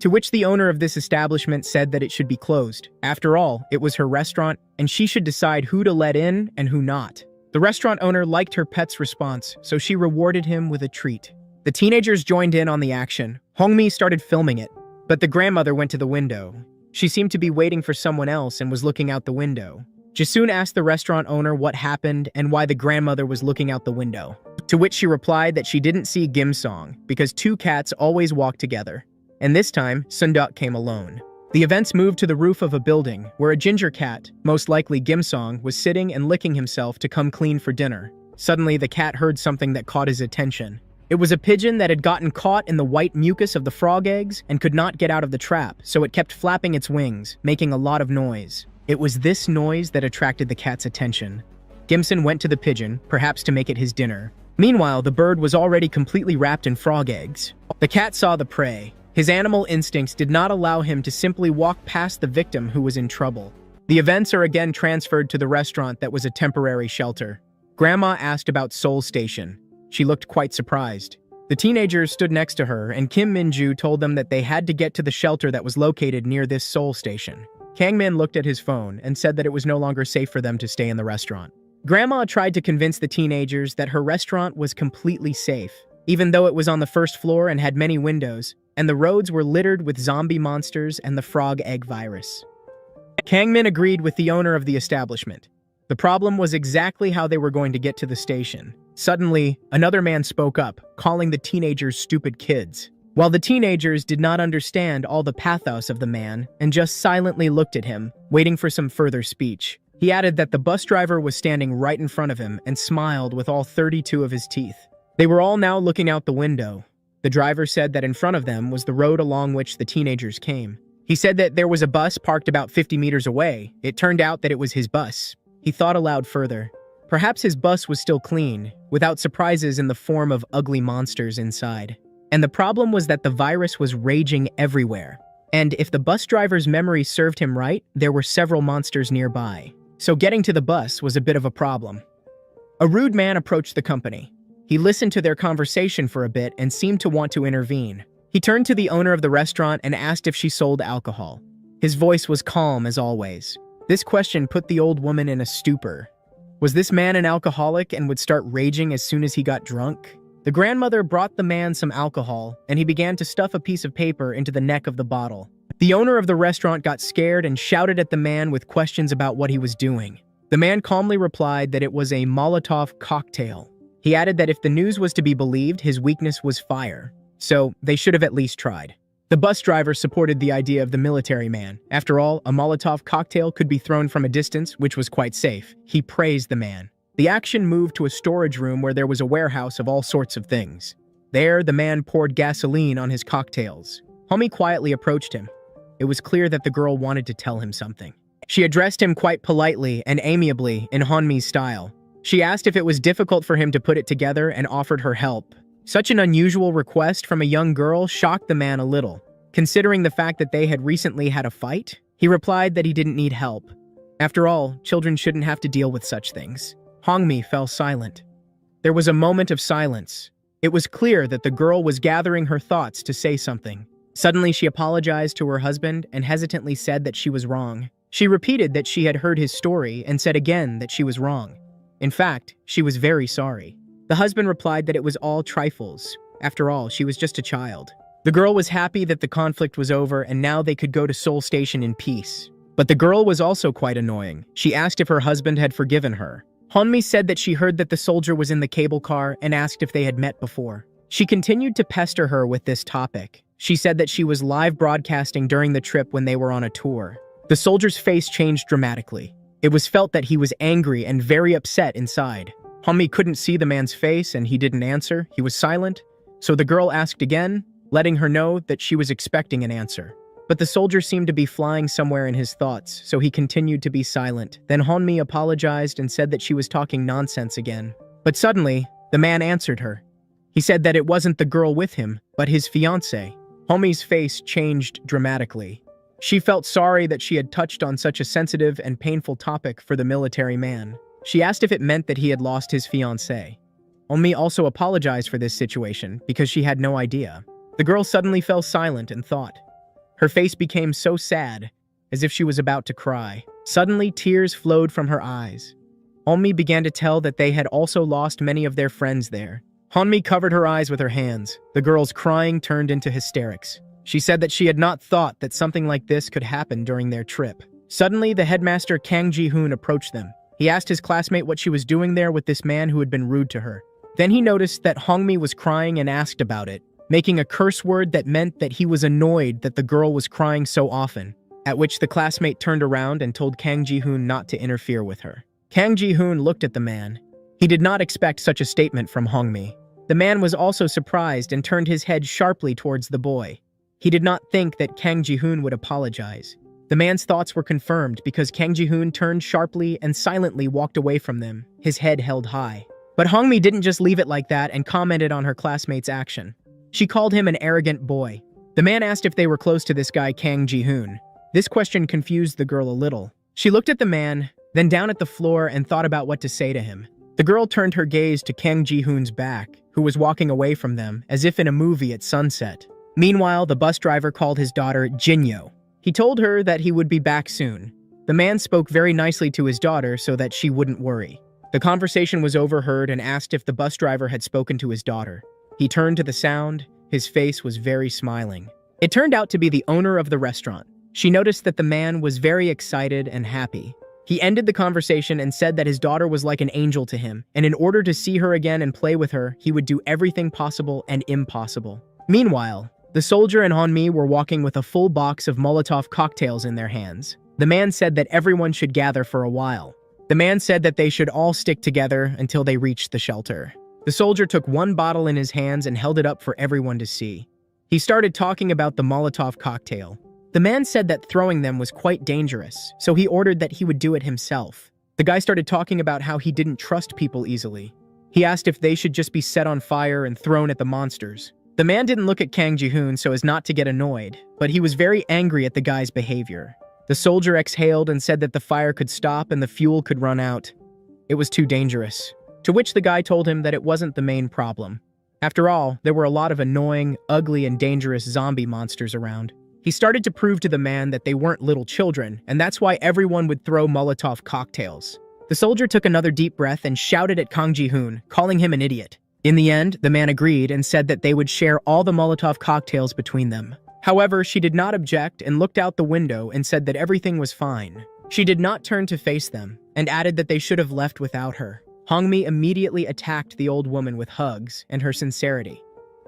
To which the owner of this establishment said that it should be closed. After all, it was her restaurant, and she should decide who to let in and who not. The restaurant owner liked her pet's response, so she rewarded him with a treat. The teenagers joined in on the action. Hongmi started filming it, but the grandmother went to the window. She seemed to be waiting for someone else and was looking out the window. Ji-sun asked the restaurant owner what happened and why the grandmother was looking out the window, to which she replied that she didn't see Gim-song because two cats always walk together, and this time, Sundok came alone. The events moved to the roof of a building where a ginger cat, most likely Gim-song, was sitting and licking himself to come clean for dinner. Suddenly, the cat heard something that caught his attention. It was a pigeon that had gotten caught in the white mucus of the frog eggs and could not get out of the trap, so it kept flapping its wings, making a lot of noise. It was this noise that attracted the cat's attention. Gimson went to the pigeon, perhaps to make it his dinner. Meanwhile, the bird was already completely wrapped in frog eggs. The cat saw the prey. His animal instincts did not allow him to simply walk past the victim who was in trouble. The events are again transferred to the restaurant that was a temporary shelter. Grandma asked about Seoul Station. She looked quite surprised. The teenagers stood next to her, and Kim Min-ju told them that they had to get to the shelter that was located near this Seoul Station. Kang Min looked at his phone and said that it was no longer safe for them to stay in the restaurant. Grandma tried to convince the teenagers that her restaurant was completely safe, even though it was on the first floor and had many windows, and the roads were littered with zombie monsters and the frog egg virus. Kang Min agreed with the owner of the establishment. The problem was exactly how they were going to get to the station. Suddenly, another man spoke up, calling the teenagers stupid kids. While the teenagers did not understand all the pathos of the man and just silently looked at him, waiting for some further speech, he added that the bus driver was standing right in front of him and smiled with all 32 of his teeth. They were all now looking out the window. The driver said that in front of them was the road along which the teenagers came. He said that there was a bus parked about 50 meters away. It turned out that it was his bus. He thought aloud further. Perhaps his bus was still clean, without surprises in the form of ugly monsters inside. And the problem was that the virus was raging everywhere. And if the bus driver's memory served him right, there were several monsters nearby. So getting to the bus was a bit of a problem. A rude man approached the company. He listened to their conversation for a bit and seemed to want to intervene. He turned to the owner of the restaurant and asked if she sold alcohol. His voice was calm as always. This question put the old woman in a stupor. Was this man an alcoholic and would start raging as soon as he got drunk? The grandmother brought the man some alcohol, and he began to stuff a piece of paper into the neck of the bottle. The owner of the restaurant got scared and shouted at the man with questions about what he was doing. The man calmly replied that it was a Molotov cocktail. He added that if the news was to be believed, his weakness was fire. So they should have at least tried. The bus driver supported the idea of the military man. After all, a Molotov cocktail could be thrown from a distance, which was quite safe. He praised the man. The action moved to a storage room where there was a warehouse of all sorts of things. There, the man poured gasoline on his cocktails. Homie quietly approached him. It was clear that the girl wanted to tell him something. She addressed him quite politely and amiably in Honmi's style. She asked if it was difficult for him to put it together and offered her help. Such an unusual request from a young girl shocked the man a little. Considering the fact that they had recently had a fight, he replied that he didn't need help. After all, children shouldn't have to deal with such things. Hongmi fell silent. There was a moment of silence. It was clear that the girl was gathering her thoughts to say something. Suddenly, she apologized to her husband and hesitantly said that she was wrong. She repeated that she had heard his story and said again that she was wrong. In fact, she was very sorry. The husband replied that it was all trifles. After all, she was just a child. The girl was happy that the conflict was over and now they could go to Seoul Station in peace. But the girl was also quite annoying. She asked if her husband had forgiven her. Honmi said that she heard that the soldier was in the cable car and asked if they had met before. She continued to pester her with this topic. She said that she was live broadcasting during the trip when they were on a tour. The soldier's face changed dramatically. It was felt that he was angry and very upset inside. Honmi couldn't see the man's face and he didn't answer. He was silent. So the girl asked again, letting her know that she was expecting an answer. But the soldier seemed to be flying somewhere in his thoughts, so he continued to be silent. Then Honmi apologized and said that she was talking nonsense again. But suddenly, the man answered her. He said that it wasn't the girl with him, but his fiancé. Honmi's face changed dramatically. She felt sorry that she had touched on such a sensitive and painful topic for the military man. She asked if it meant that he had lost his fiancé. Honmi also apologized for this situation because she had no idea. The girl suddenly fell silent and thought. Her face became so sad, as if she was about to cry. Suddenly, tears flowed from her eyes. Honmi began to tell that they had also lost many of their friends there. Honmi covered her eyes with her hands. The girl's crying turned into hysterics. She said that she had not thought that something like this could happen during their trip. Suddenly, the headmaster Kang Ji-hoon approached them. He asked his classmate what she was doing there with this man who had been rude to her. Then he noticed that Hongmi was crying and asked about it, making a curse word that meant that he was annoyed that the girl was crying so often, at which the classmate turned around and told Kang Ji-hoon not to interfere with her. Kang Ji-hoon looked at the man. He did not expect such a statement from Hongmi. The man was also surprised and turned his head sharply towards the boy. He did not think that Kang Ji-hoon would apologize. The man's thoughts were confirmed because Kang Ji-hoon turned sharply and silently walked away from them, his head held high. But Hongmi didn't just leave it like that and commented on her classmate's action. She called him an arrogant boy. The man asked if they were close to this guy Kang Ji-hoon. This question confused the girl a little. She looked at the man, then down at the floor and thought about what to say to him. The girl turned her gaze to Kang Ji-hoon's back, who was walking away from them, as if in a movie at sunset. Meanwhile, the bus driver called his daughter Jinyo. He told her that he would be back soon. The man spoke very nicely to his daughter so that she wouldn't worry. The conversation was overheard and asked if the bus driver had spoken to his daughter. He turned to the sound. His face was very smiling. It turned out to be the owner of the restaurant. She noticed that the man was very excited and happy. He ended the conversation and said that his daughter was like an angel to him, and in order to see her again and play with her, he would do everything possible and impossible. Meanwhile, the soldier and Hanmi were walking with a full box of Molotov cocktails in their hands. The man said that everyone should gather for a while. The man said that they should all stick together until they reached the shelter. The soldier took one bottle in his hands and held it up for everyone to see. He started talking about the Molotov cocktail. The man said that throwing them was quite dangerous, so he ordered that he would do it himself. The guy started talking about how he didn't trust people easily. He asked if they should just be set on fire and thrown at the monsters. The man didn't look at Kang Ji-hoon so as not to get annoyed, but he was very angry at the guy's behavior. The soldier exhaled and said that the fire could stop and the fuel could run out. It was too dangerous. To which the guy told him that it wasn't the main problem. After all, there were a lot of annoying, ugly, and dangerous zombie monsters around. He started to prove to the man that they weren't little children, and that's why everyone would throw Molotov cocktails. The soldier took another deep breath and shouted at Kang Ji-hoon, calling him an idiot. In the end, the man agreed and said that they would share all the Molotov cocktails between them. However, she did not object and looked out the window and said that everything was fine. She did not turn to face them, and added that they should have left without her. Hongmi immediately attacked the old woman with hugs and her sincerity.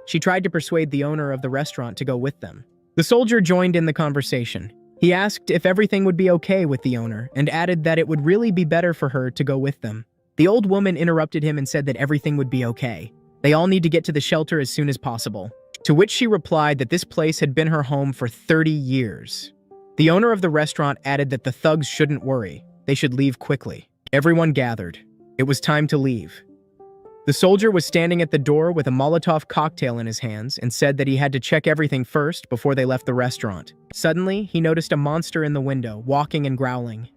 She tried to persuade the owner of the restaurant to go with them. The soldier joined in the conversation. He asked if everything would be okay with the owner and added that it would really be better for her to go with them. The old woman interrupted him and said that everything would be okay. They all need to get to the shelter as soon as possible. To which she replied that this place had been her home for 30 years. The owner of the restaurant added that the thugs shouldn't worry. They should leave quickly. Everyone gathered. It was time to leave. The soldier was standing at the door with a Molotov cocktail in his hands and said that he had to check everything first before they left the restaurant. Suddenly, he noticed a monster in the window, walking and growling.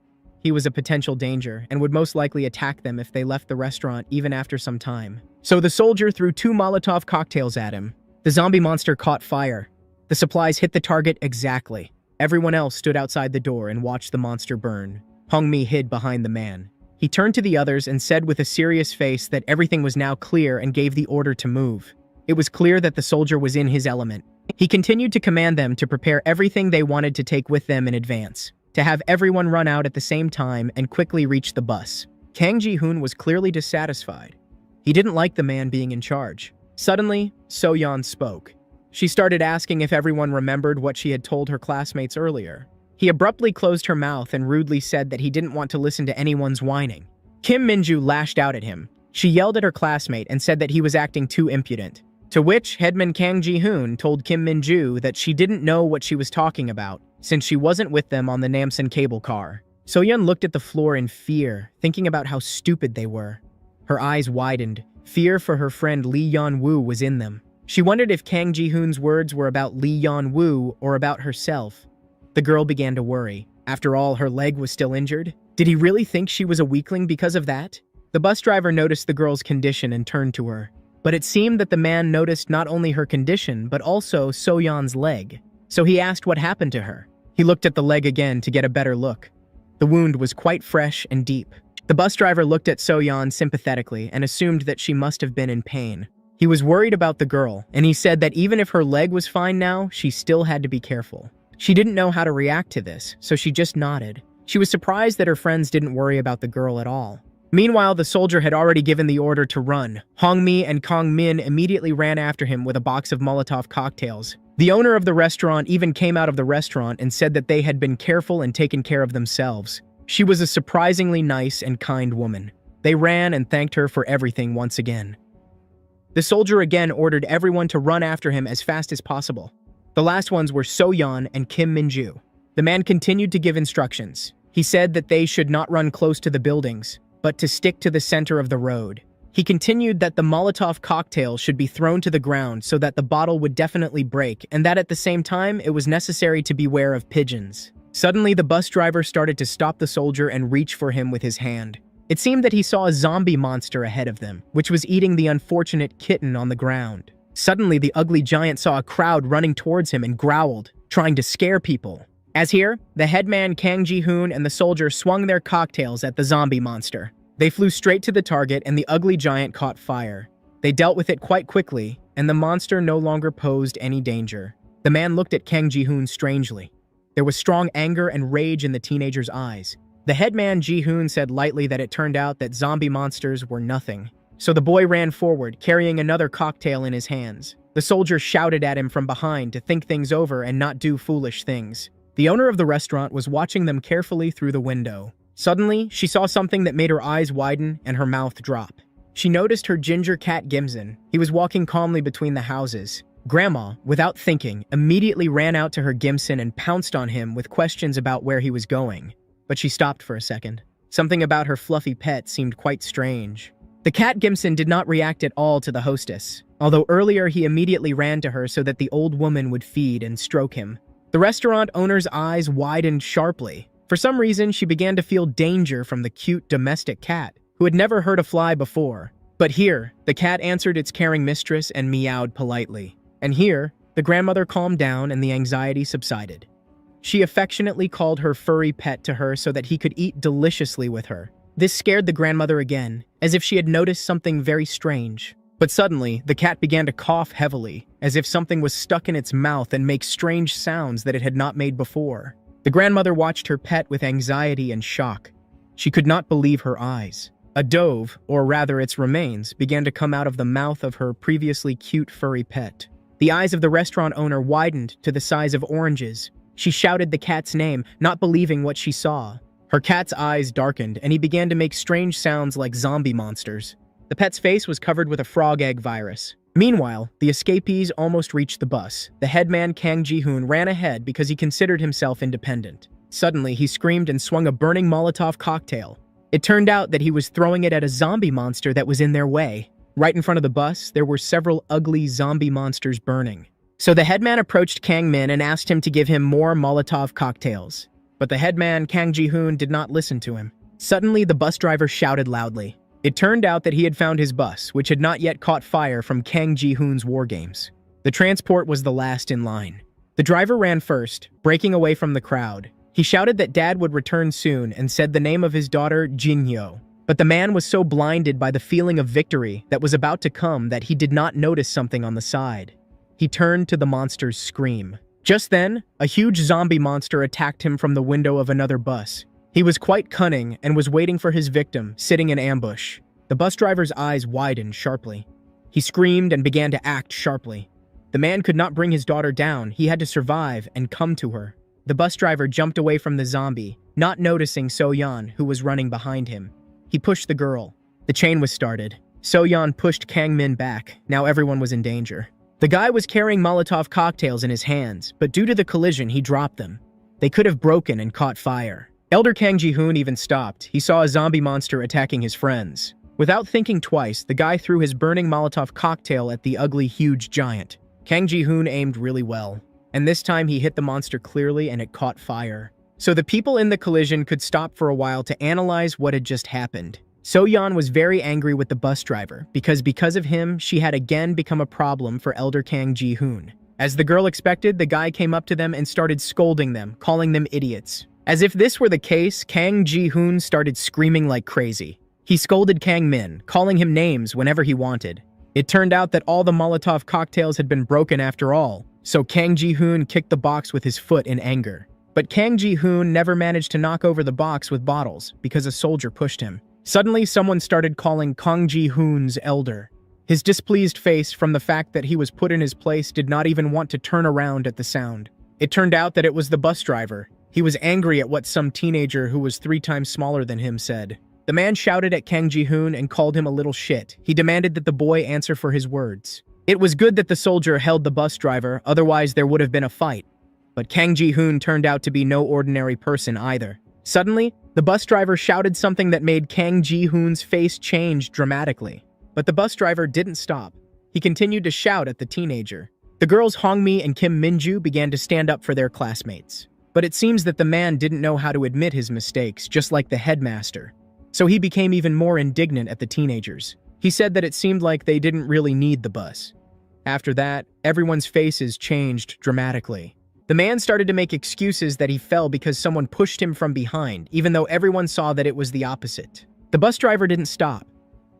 He was a potential danger and would most likely attack them if they left the restaurant even after some time. So the soldier threw 2 Molotov cocktails at him. The zombie monster caught fire. The supplies hit the target exactly. Everyone else stood outside the door and watched the monster burn. Hongmi hid behind the man. He turned to the others and said with a serious face that everything was now clear and gave the order to move. It was clear that the soldier was in his element. He continued to command them to prepare everything they wanted to take with them in advance, to have everyone run out at the same time and quickly reach the bus. Kang Ji-hoon was clearly dissatisfied. He didn't like the man being in charge. Suddenly, So-yeon spoke. She started asking if everyone remembered what she had told her classmates earlier. He abruptly closed her mouth and rudely said that he didn't want to listen to anyone's whining. Kim Minju lashed out at him. She yelled at her classmate and said that he was acting too impudent. To which headman Kang Ji-hoon told Kim Minju that she didn't know what she was talking about, since she wasn't with them on the Namsan cable car. So-yeon looked at the floor in fear, thinking about how stupid they were. Her eyes widened. Fear for her friend Lee Yeon-woo was in them. She wondered if Kang Ji-hoon's words were about Lee Yeon-woo or about herself. The girl began to worry. After all, her leg was still injured. Did he really think she was a weakling because of that? The bus driver noticed the girl's condition and turned to her. But it seemed that the man noticed not only her condition, but also So-yeon's leg. So he asked what happened to her. He looked at the leg again to get a better look. The wound was quite fresh and deep. The bus driver looked at So-yeon sympathetically and assumed that she must have been in pain. He was worried about the girl, and he said that even if her leg was fine now, she still had to be careful. She didn't know how to react to this, so she just nodded. She was surprised that her friends didn't worry about the girl at all. Meanwhile, the soldier had already given the order to run. Hongmi and Kang Min immediately ran after him with a box of Molotov cocktails. The owner of the restaurant even came out of the restaurant and said that they had been careful and taken care of themselves. She was a surprisingly nice and kind woman. They ran and thanked her for everything once again. The soldier again ordered everyone to run after him as fast as possible. The last ones were So-yeon and Kim Min-ju. The man continued to give instructions. He said that they should not run close to the buildings, but to stick to the center of the road. He continued that the Molotov cocktail should be thrown to the ground so that the bottle would definitely break, and that at the same time it was necessary to beware of pigeons. Suddenly, the bus driver started to stop the soldier and reach for him with his hand. It seemed that he saw a zombie monster ahead of them, which was eating the unfortunate kitten on the ground. Suddenly, the ugly giant saw a crowd running towards him and growled, trying to scare people. As here, the headman Kang Ji-hoon and the soldier swung their cocktails at the zombie monster. They flew straight to the target and the ugly giant caught fire. They dealt with it quite quickly, and the monster no longer posed any danger. The man looked at Kang Ji-hoon strangely. There was strong anger and rage in the teenager's eyes. The headman Ji-hoon said lightly that it turned out that zombie monsters were nothing. So the boy ran forward, carrying another cocktail in his hands. The soldier shouted at him from behind to think things over and not do foolish things. The owner of the restaurant was watching them carefully through the window. Suddenly, she saw something that made her eyes widen and her mouth drop. She noticed her ginger cat Gimson. He was walking calmly between the houses. Grandma, without thinking, immediately ran out to her Gimson and pounced on him with questions about where he was going. But she stopped for a second. Something about her fluffy pet seemed quite strange. The cat Gimson did not react at all to the hostess, although earlier he immediately ran to her so that the old woman would feed and stroke him. The restaurant owner's eyes widened sharply. For some reason, she began to feel danger from the cute domestic cat, who had never hurt a fly before. But here, the cat answered its caring mistress and meowed politely. And here, the grandmother calmed down and the anxiety subsided. She affectionately called her furry pet to her so that he could eat deliciously with her. This scared the grandmother again, as if she had noticed something very strange. But suddenly, the cat began to cough heavily, as if something was stuck in its mouth and make strange sounds that it had not made before. The grandmother watched her pet with anxiety and shock. She could not believe her eyes. A dove, or rather its remains, began to come out of the mouth of her previously cute furry pet. The eyes of the restaurant owner widened to the size of oranges. She shouted the cat's name, not believing what she saw. Her cat's eyes darkened, and he began to make strange sounds like zombie monsters. The pet's face was covered with a frog egg virus. Meanwhile, the escapees almost reached the bus. The headman Kang Ji-hoon ran ahead because he considered himself independent. Suddenly, he screamed and swung a burning Molotov cocktail. It turned out that he was throwing it at a zombie monster that was in their way. Right in front of the bus, there were several ugly zombie monsters burning. So the headman approached Kang Min and asked him to give him more Molotov cocktails. But the headman, Kang Ji-hoon, did not listen to him. Suddenly, the bus driver shouted loudly. It turned out that he had found his bus, which had not yet caught fire from Kang Ji-hoon's war games. The transport was the last in line. The driver ran first, breaking away from the crowd. He shouted that Dad would return soon and said the name of his daughter, Jin-yo. But the man was so blinded by the feeling of victory that was about to come that he did not notice something on the side. He turned to the monster's scream. Just then, a huge zombie monster attacked him from the window of another bus. He was quite cunning and was waiting for his victim, sitting in ambush. The bus driver's eyes widened sharply. He screamed and began to act sharply. The man could not bring his daughter down. He had to survive and come to her. The bus driver jumped away from the zombie, not noticing So-yeon, who was running behind him. He pushed the girl. The chain was started. So-yeon pushed Kang Min back. Now everyone was in danger. The guy was carrying Molotov cocktails in his hands, but due to the collision, he dropped them. They could have broken and caught fire. Elder Kang Ji-hoon even stopped. He saw a zombie monster attacking his friends. Without thinking twice, the guy threw his burning Molotov cocktail at the ugly, huge giant. Kang Ji-hoon aimed really well, and this time he hit the monster clearly and it caught fire. So the people in the collision could stop for a while to analyze what had just happened. So-yeon was very angry with the bus driver because of him, she had again become a problem for Elder Kang Ji-hoon. As the girl expected, the guy came up to them and started scolding them, calling them idiots. As if this were the case, Kang Ji-hoon started screaming like crazy. He scolded Kang Min, calling him names whenever he wanted. It turned out that all the Molotov cocktails had been broken after all, so Kang Ji-hoon kicked the box with his foot in anger. But Kang Ji-hoon never managed to knock over the box with bottles because a soldier pushed him. Suddenly, someone started calling Kang Ji-hoon's elder. His displeased face from the fact that he was put in his place did not even want to turn around at the sound. It turned out that it was the bus driver. He was angry at what some teenager who was 3 times smaller than him said. The man shouted at Kang Ji-hoon and called him a little shit. He demanded that the boy answer for his words. It was good that the soldier held the bus driver, otherwise there would have been a fight. But Kang Ji-hoon turned out to be no ordinary person either. Suddenly, the bus driver shouted something that made Kang Ji-hoon's face change dramatically. But the bus driver didn't stop. He continued to shout at the teenager. The girls Hongmi and Kim Minju began to stand up for their classmates. But it seems that the man didn't know how to admit his mistakes, just like the headmaster. So he became even more indignant at the teenagers. He said that it seemed like they didn't really need the bus. After that, everyone's faces changed dramatically. The man started to make excuses that he fell because someone pushed him from behind, even though everyone saw that it was the opposite. The bus driver didn't stop.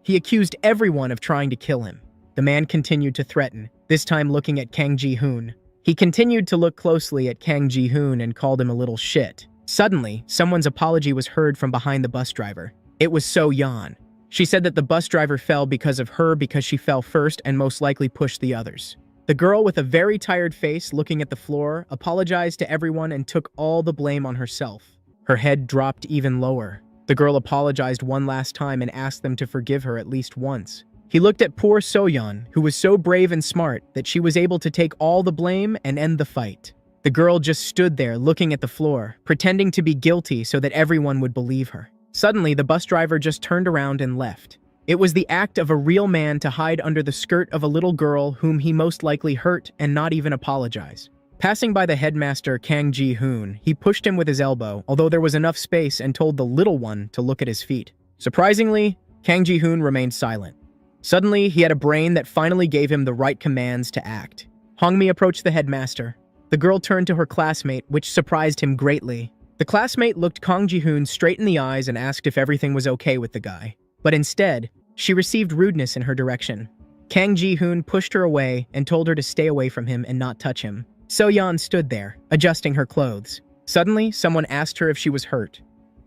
He accused everyone of trying to kill him. The man continued to threaten, this time looking at Kang Ji-hoon. He continued to look closely at Kang Ji-hoon and called him a little shit. Suddenly, someone's apology was heard from behind the bus driver. It was So-yeon. She said that the bus driver fell because of her because she fell first and most likely pushed the others. The girl with a very tired face looking at the floor apologized to everyone and took all the blame on herself. Her head dropped even lower. The girl apologized one last time and asked them to forgive her at least once. He looked at poor So-yeon, who was so brave and smart that she was able to take all the blame and end the fight. The girl just stood there looking at the floor, pretending to be guilty so that everyone would believe her. Suddenly, the bus driver just turned around and left. It was the act of a real man to hide under the skirt of a little girl whom he most likely hurt and not even apologize. Passing by the headmaster Kang Ji-hoon, he pushed him with his elbow, although there was enough space, and told the little one to look at his feet. Surprisingly, Kang Ji-hoon remained silent. Suddenly, he had a brain that finally gave him the right commands to act. Hongmi approached the headmaster. The girl turned to her classmate, which surprised him greatly. The classmate looked Kang Ji-hoon straight in the eyes and asked if everything was okay with the guy. But instead, she received rudeness in her direction. Kang Ji-hoon pushed her away and told her to stay away from him and not touch him. So-yeon stood there, adjusting her clothes. Suddenly, someone asked her if she was hurt.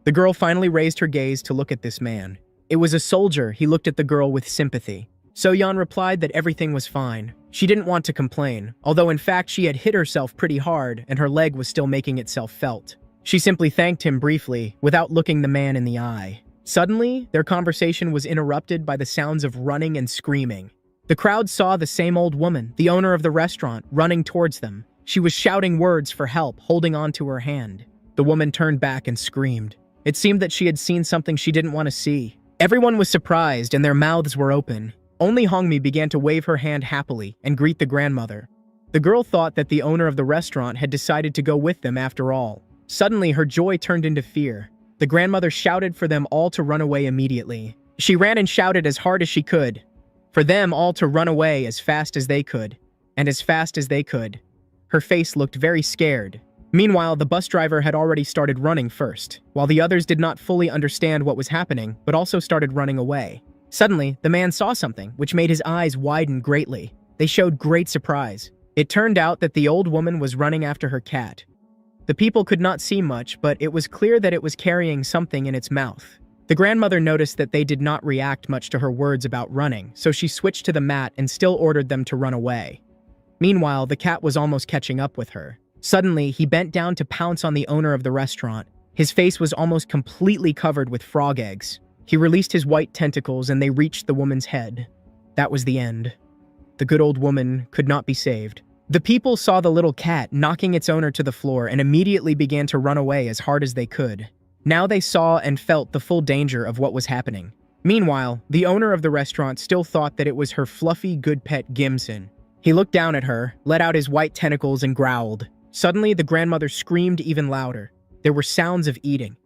The girl finally raised her gaze to look at this man. It was a soldier. He looked at the girl with sympathy. So-yeon replied that everything was fine. She didn't want to complain, although in fact she had hit herself pretty hard and her leg was still making itself felt. She simply thanked him briefly, without looking the man in the eye. Suddenly, their conversation was interrupted by the sounds of running and screaming. The crowd saw the same old woman, the owner of the restaurant, running towards them. She was shouting words for help, holding onto her hand. The woman turned back and screamed. It seemed that she had seen something she didn't want to see. Everyone was surprised and their mouths were open. Only Hongmi began to wave her hand happily and greet the grandmother. The girl thought that the owner of the restaurant had decided to go with them after all. Suddenly, her joy turned into fear. The grandmother shouted for them all to run away immediately. She ran and shouted as hard as she could, for them all to run away as fast as they could, and as fast as they could. Her face looked very scared. Meanwhile, the bus driver had already started running first, while the others did not fully understand what was happening, but also started running away. Suddenly, the man saw something, which made his eyes widen greatly. They showed great surprise. It turned out that the old woman was running after her cat. The people could not see much, but it was clear that it was carrying something in its mouth. The grandmother noticed that they did not react much to her words about running, so she switched to the mat and still ordered them to run away. Meanwhile, the cat was almost catching up with her. Suddenly, he bent down to pounce on the owner of the restaurant. His face was almost completely covered with frog eggs. He released his white tentacles and they reached the woman's head. That was the end. The good old woman could not be saved. The people saw the little cat knocking its owner to the floor and immediately began to run away as hard as they could. Now they saw and felt the full danger of what was happening. Meanwhile, the owner of the restaurant still thought that it was her fluffy good pet Gimson. He looked down at her, let out his white tentacles and growled. Suddenly, the grandmother screamed even louder. There were sounds of eating.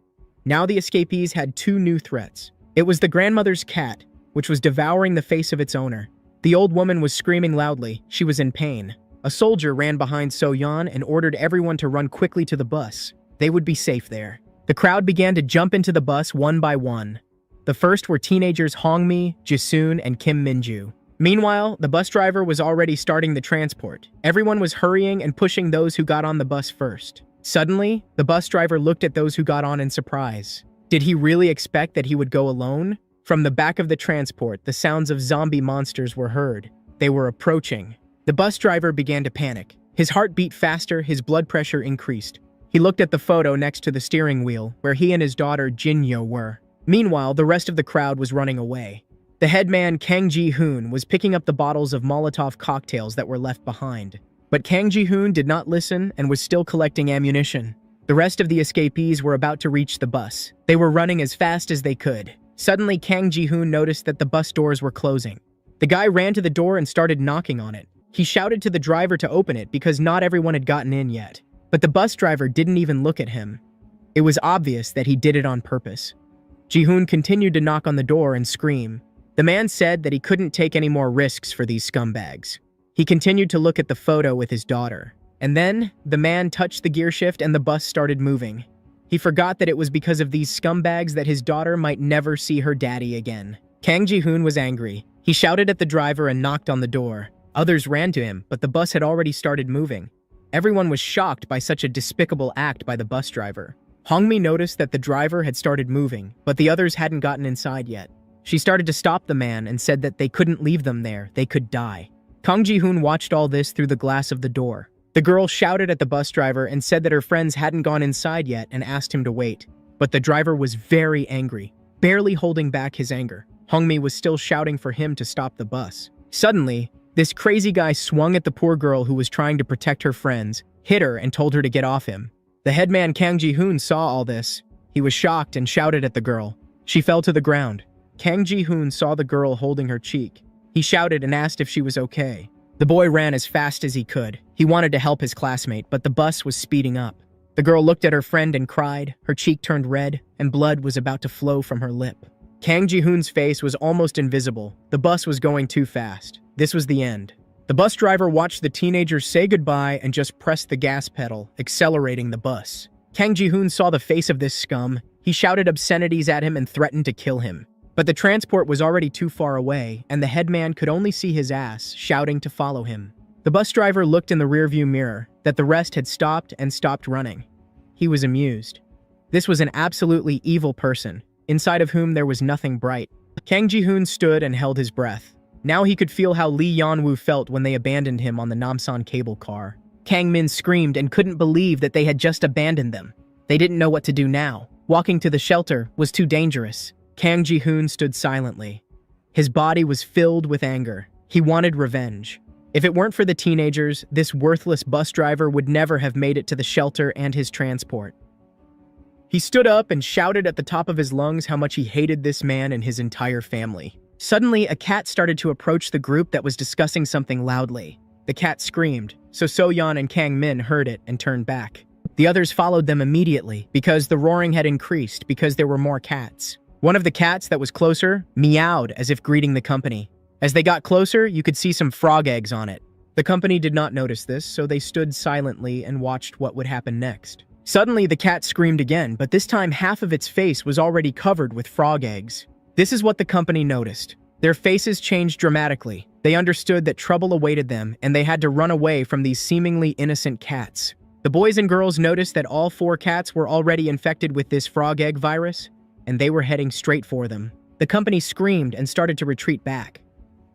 Now the escapees had two new threats. It was the grandmother's cat, which was devouring the face of its owner. The old woman was screaming loudly. She was in pain. A soldier ran behind So-yeon and ordered everyone to run quickly to the bus. They would be safe there. The crowd began to jump into the bus one by one. The first were teenagers Hongmi, Jisoon, and Kim Minju. Meanwhile, the bus driver was already starting the transport. Everyone was hurrying and pushing those who got on the bus first. Suddenly, the bus driver looked at those who got on in surprise. Did he really expect that he would go alone? From the back of the transport, the sounds of zombie monsters were heard. They were approaching. The bus driver began to panic. His heart beat faster, his blood pressure increased. He looked at the photo next to the steering wheel, where he and his daughter Jinyo were. Meanwhile, the rest of the crowd was running away. The headman Kang Ji-hoon was picking up the bottles of Molotov cocktails that were left behind. But Kang Ji-hoon did not listen and was still collecting ammunition. The rest of the escapees were about to reach the bus. They were running as fast as they could. Suddenly, Kang Ji-hoon noticed that the bus doors were closing. The guy ran to the door and started knocking on it. He shouted to the driver to open it because not everyone had gotten in yet. But the bus driver didn't even look at him. It was obvious that he did it on purpose. Ji-hoon continued to knock on the door and scream. The man said that he couldn't take any more risks for these scumbags. He continued to look at the photo with his daughter. And then, the man touched the gear shift and the bus started moving. He forgot that it was because of these scumbags that his daughter might never see her daddy again. Kang Ji-hoon was angry. He shouted at the driver and knocked on the door. Others ran to him, but the bus had already started moving. Everyone was shocked by such a despicable act by the bus driver. Hongmi noticed that the driver had started moving, but the others hadn't gotten inside yet. She started to stop the man and said that they couldn't leave them there, they could die. Kang Ji-hoon watched all this through the glass of the door. The girl shouted at the bus driver and said that her friends hadn't gone inside yet and asked him to wait. But the driver was very angry, barely holding back his anger. Hongmi was still shouting for him to stop the bus. Suddenly, this crazy guy swung at the poor girl who was trying to protect her friends, hit her and told her to get off him. The headman Kang Ji-hoon saw all this. He was shocked and shouted at the girl. She fell to the ground. Kang Ji-hoon saw the girl holding her cheek. He shouted and asked if she was okay. The boy ran as fast as he could. He wanted to help his classmate, but the bus was speeding up. The girl looked at her friend and cried. Her cheek turned red, and blood was about to flow from her lip. Kang Ji-hoon's face was almost invisible. The bus was going too fast. This was the end. The bus driver watched the teenagers say goodbye and just pressed the gas pedal, accelerating the bus. Kang Ji-hoon saw the face of this scum. He shouted obscenities at him and threatened to kill him. But the transport was already too far away, and the headman could only see his ass, shouting to follow him. The bus driver looked in the rearview mirror, that the rest had stopped and stopped running. He was amused. This was an absolutely evil person, inside of whom there was nothing bright. Kang Ji-hoon stood and held his breath. Now he could feel how Lee Yeon-woo felt when they abandoned him on the Namsan cable car. Kang Min screamed and couldn't believe that they had just abandoned them. They didn't know what to do now. Walking to the shelter was too dangerous. Kang Ji-hoon stood silently. His body was filled with anger. He wanted revenge. If it weren't for the teenagers, this worthless bus driver would never have made it to the shelter and his transport. He stood up and shouted at the top of his lungs how much he hated this man and his entire family. Suddenly, a cat started to approach the group that was discussing something loudly. The cat screamed, so So-yeon and Kang Min heard it and turned back. The others followed them immediately because the roaring had increased because there were more cats. One of the cats that was closer meowed as if greeting the company. As they got closer, you could see some frog eggs on it. The company did not notice this, so they stood silently and watched what would happen next. Suddenly, the cat screamed again, but this time half of its face was already covered with frog eggs. This is what the company noticed. Their faces changed dramatically. They understood that trouble awaited them, and they had to run away from these seemingly innocent cats. The boys and girls noticed that all 4 cats were already infected with this frog egg virus, and they were heading straight for them. The company screamed and started to retreat back.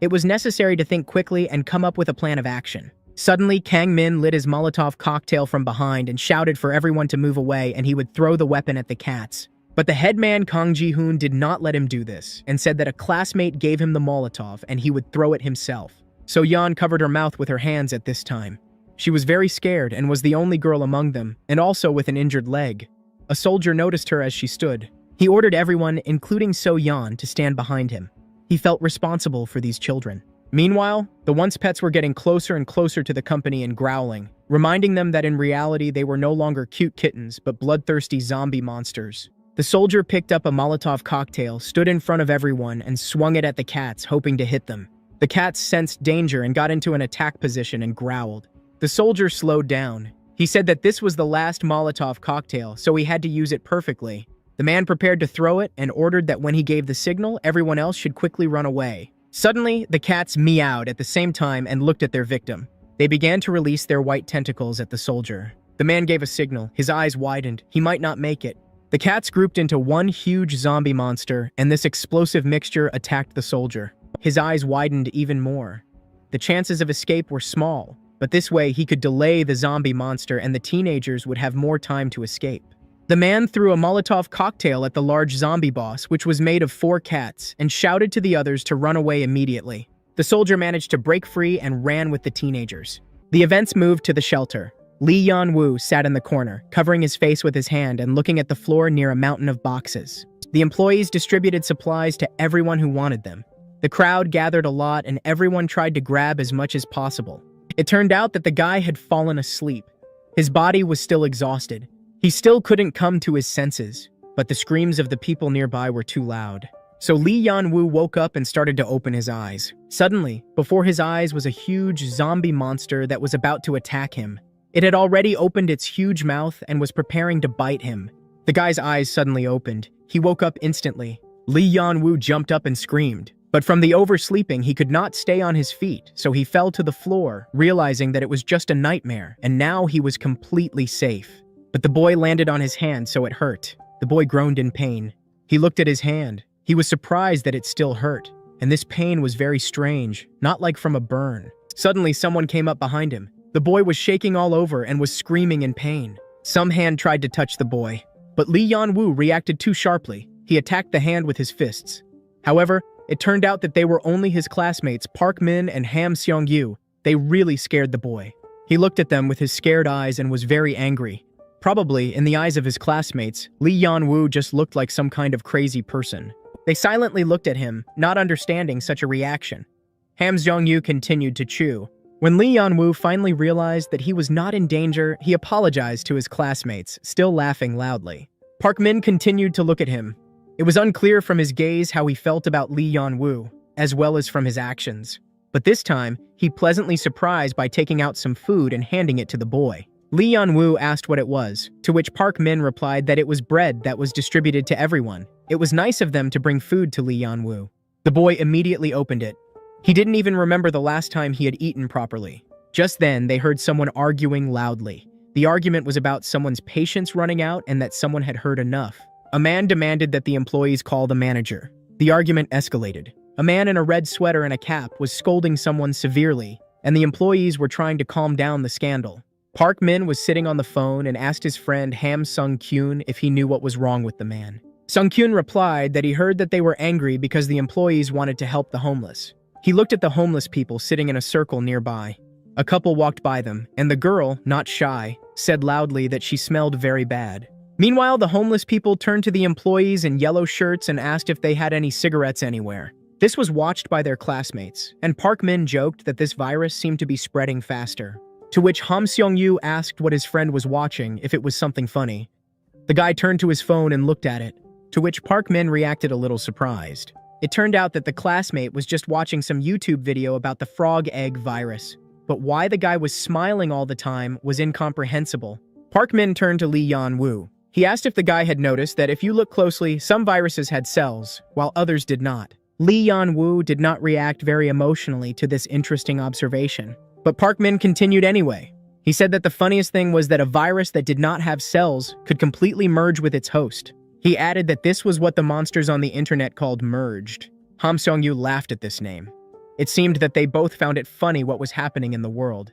It was necessary to think quickly and come up with a plan of action. Suddenly, Kang Min lit his Molotov cocktail from behind and shouted for everyone to move away and he would throw the weapon at the cats. But the headman Kang Ji-hoon did not let him do this and said that a classmate gave him the Molotov and he would throw it himself. So-yeon covered her mouth with her hands at this time. She was very scared and was the only girl among them, and also with an injured leg. A soldier noticed her as she stood. He ordered everyone, including So-yeon, to stand behind him. He felt responsible for these children. Meanwhile, the once pets were getting closer and closer to the company and growling, reminding them that in reality they were no longer cute kittens but bloodthirsty zombie monsters. The soldier picked up a Molotov cocktail, stood in front of everyone, and swung it at the cats, hoping to hit them. The cats sensed danger and got into an attack position and growled. The soldier slowed down. He said that this was the last Molotov cocktail, so he had to use it perfectly. The man prepared to throw it and ordered that when he gave the signal, everyone else should quickly run away. Suddenly, the cats meowed at the same time and looked at their victim. They began to release their white tentacles at the soldier. The man gave a signal. His eyes widened. He might not make it. The cats grouped into one huge zombie monster, and this explosive mixture attacked the soldier. His eyes widened even more. The chances of escape were small, but this way he could delay the zombie monster and the teenagers would have more time to escape. The man threw a Molotov cocktail at the large zombie boss, which was made of 4 cats, and shouted to the others to run away immediately. The soldier managed to break free and ran with the teenagers. The events moved to the shelter. Lee Yan-woo sat in the corner, covering his face with his hand and looking at the floor near a mountain of boxes. The employees distributed supplies to everyone who wanted them. The crowd gathered a lot and everyone tried to grab as much as possible. It turned out that the guy had fallen asleep. His body was still exhausted. He still couldn't come to his senses, but the screams of the people nearby were too loud. So Lee Yan-woo woke up and started to open his eyes. Suddenly, before his eyes was a huge zombie monster that was about to attack him. It had already opened its huge mouth and was preparing to bite him. The guy's eyes suddenly opened. He woke up instantly. Lee Yan-woo jumped up and screamed. But from the oversleeping, he could not stay on his feet, so he fell to the floor, realizing that it was just a nightmare, and now he was completely safe. But the boy landed on his hand, so it hurt. The boy groaned in pain. He looked at his hand. He was surprised that it still hurt, and this pain was very strange, not like from a burn. Suddenly, someone came up behind him. The boy was shaking all over and was screaming in pain. Some hand tried to touch the boy, but Lee Yan-woo reacted too sharply. He attacked the hand with his fists. However, it turned out that they were only his classmates Park Min and Ham Seong-yu. They really scared the boy. He looked at them with his scared eyes and was very angry. Probably, in the eyes of his classmates, Lee Yan-woo just looked like some kind of crazy person. They silently looked at him, not understanding such a reaction. Ham Seong-yu continued to chew. When Lee Yan-woo finally realized that he was not in danger, he apologized to his classmates, still laughing loudly. Park Min continued to look at him. It was unclear from his gaze how he felt about Lee Yan-woo, as well as from his actions. But this time, he pleasantly surprised by taking out some food and handing it to the boy. Lee Yan-woo asked what it was, to which Park Min replied that it was bread that was distributed to everyone. It was nice of them to bring food to Lee Yan-woo. The boy immediately opened it. He didn't even remember the last time he had eaten properly. Just then, they heard someone arguing loudly. The argument was about someone's patience running out and that someone had heard enough. A man demanded that the employees call the manager. The argument escalated. A man in a red sweater and a cap was scolding someone severely, and the employees were trying to calm down the scandal. Park Min was sitting on the phone and asked his friend Ham Sung-kyun if he knew what was wrong with the man. Sung-kyun replied that he heard that they were angry because the employees wanted to help the homeless. He looked at the homeless people sitting in a circle nearby. A couple walked by them, and the girl, not shy, said loudly that she smelled very bad. Meanwhile, the homeless people turned to the employees in yellow shirts and asked if they had any cigarettes anywhere. This was watched by their classmates, and Park Min joked that this virus seemed to be spreading faster. To which Ham Seong-yu asked what his friend was watching, if it was something funny. The guy turned to his phone and looked at it, to which Park Min reacted a little surprised. It turned out that the classmate was just watching some YouTube video about the frog egg virus. But why the guy was smiling all the time was incomprehensible. Park Min turned to Lee Yan-woo. He asked if the guy had noticed that if you look closely, some viruses had cells, while others did not. Lee Yan-woo did not react very emotionally to this interesting observation. But Park Min continued anyway. He said that the funniest thing was that a virus that did not have cells could completely merge with its host. He added that this was what the monsters on the internet called merged. Ham Seong-yu laughed at this name. It seemed that they both found it funny what was happening in the world.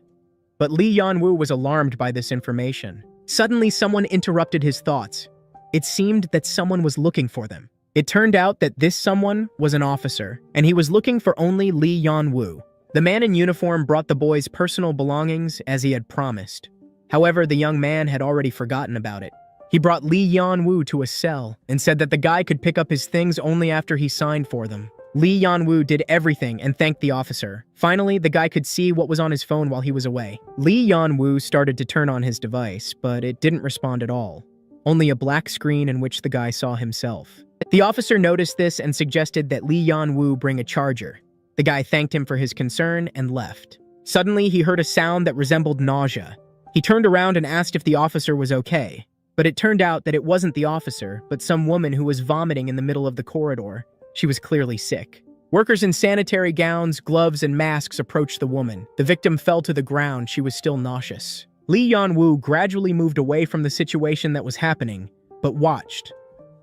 But Lee Yan-woo was alarmed by this information. Suddenly, someone interrupted his thoughts. It seemed that someone was looking for them. It turned out that this someone was an officer, and he was looking for only Lee Yan-woo. The man in uniform brought the boy's personal belongings as he had promised. However, the young man had already forgotten about it. He brought Lee Yan-woo to a cell and said that the guy could pick up his things only after he signed for them. Lee Yan-woo did everything and thanked the officer. Finally, the guy could see what was on his phone while he was away. Lee Yan-woo started to turn on his device, but it didn't respond at all. Only a black screen in which the guy saw himself. The officer noticed this and suggested that Lee Yan-woo bring a charger. The guy thanked him for his concern and left. Suddenly, he heard a sound that resembled nausea. He turned around and asked if the officer was okay. But it turned out that it wasn't the officer, but some woman who was vomiting in the middle of the corridor. She was clearly sick. Workers in sanitary gowns, gloves, and masks approached the woman. The victim fell to the ground. She was still nauseous. Lee Yan-woo gradually moved away from the situation that was happening, but watched.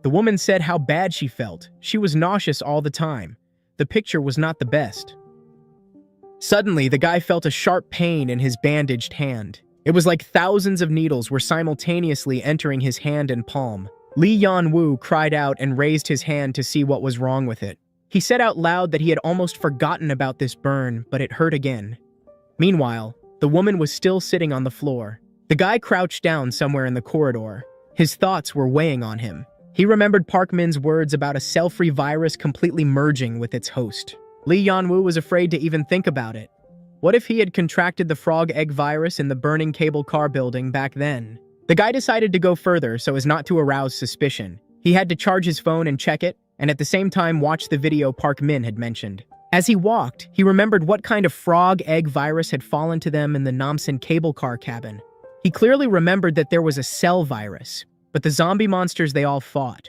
The woman said how bad she felt. She was nauseous all the time. The picture was not the best. Suddenly, the guy felt a sharp pain in his bandaged hand. It was like thousands of needles were simultaneously entering his hand and palm. Lee Yan-woo cried out and raised his hand to see what was wrong with it. He said out loud that he had almost forgotten about this burn, but it hurt again. Meanwhile, the woman was still sitting on the floor. The guy crouched down somewhere in the corridor. His thoughts were weighing on him. He remembered Park Min's words about a cell-free virus completely merging with its host. Lee Yan-woo was afraid to even think about it. What if he had contracted the frog egg virus in the burning cable car building back then? The guy decided to go further so as not to arouse suspicion. He had to charge his phone and check it, and at the same time watch the video Park Min had mentioned. As he walked, he remembered what kind of frog egg virus had fallen to them in the Namsan cable car cabin. He clearly remembered that there was a cell virus, but the zombie monsters they all fought.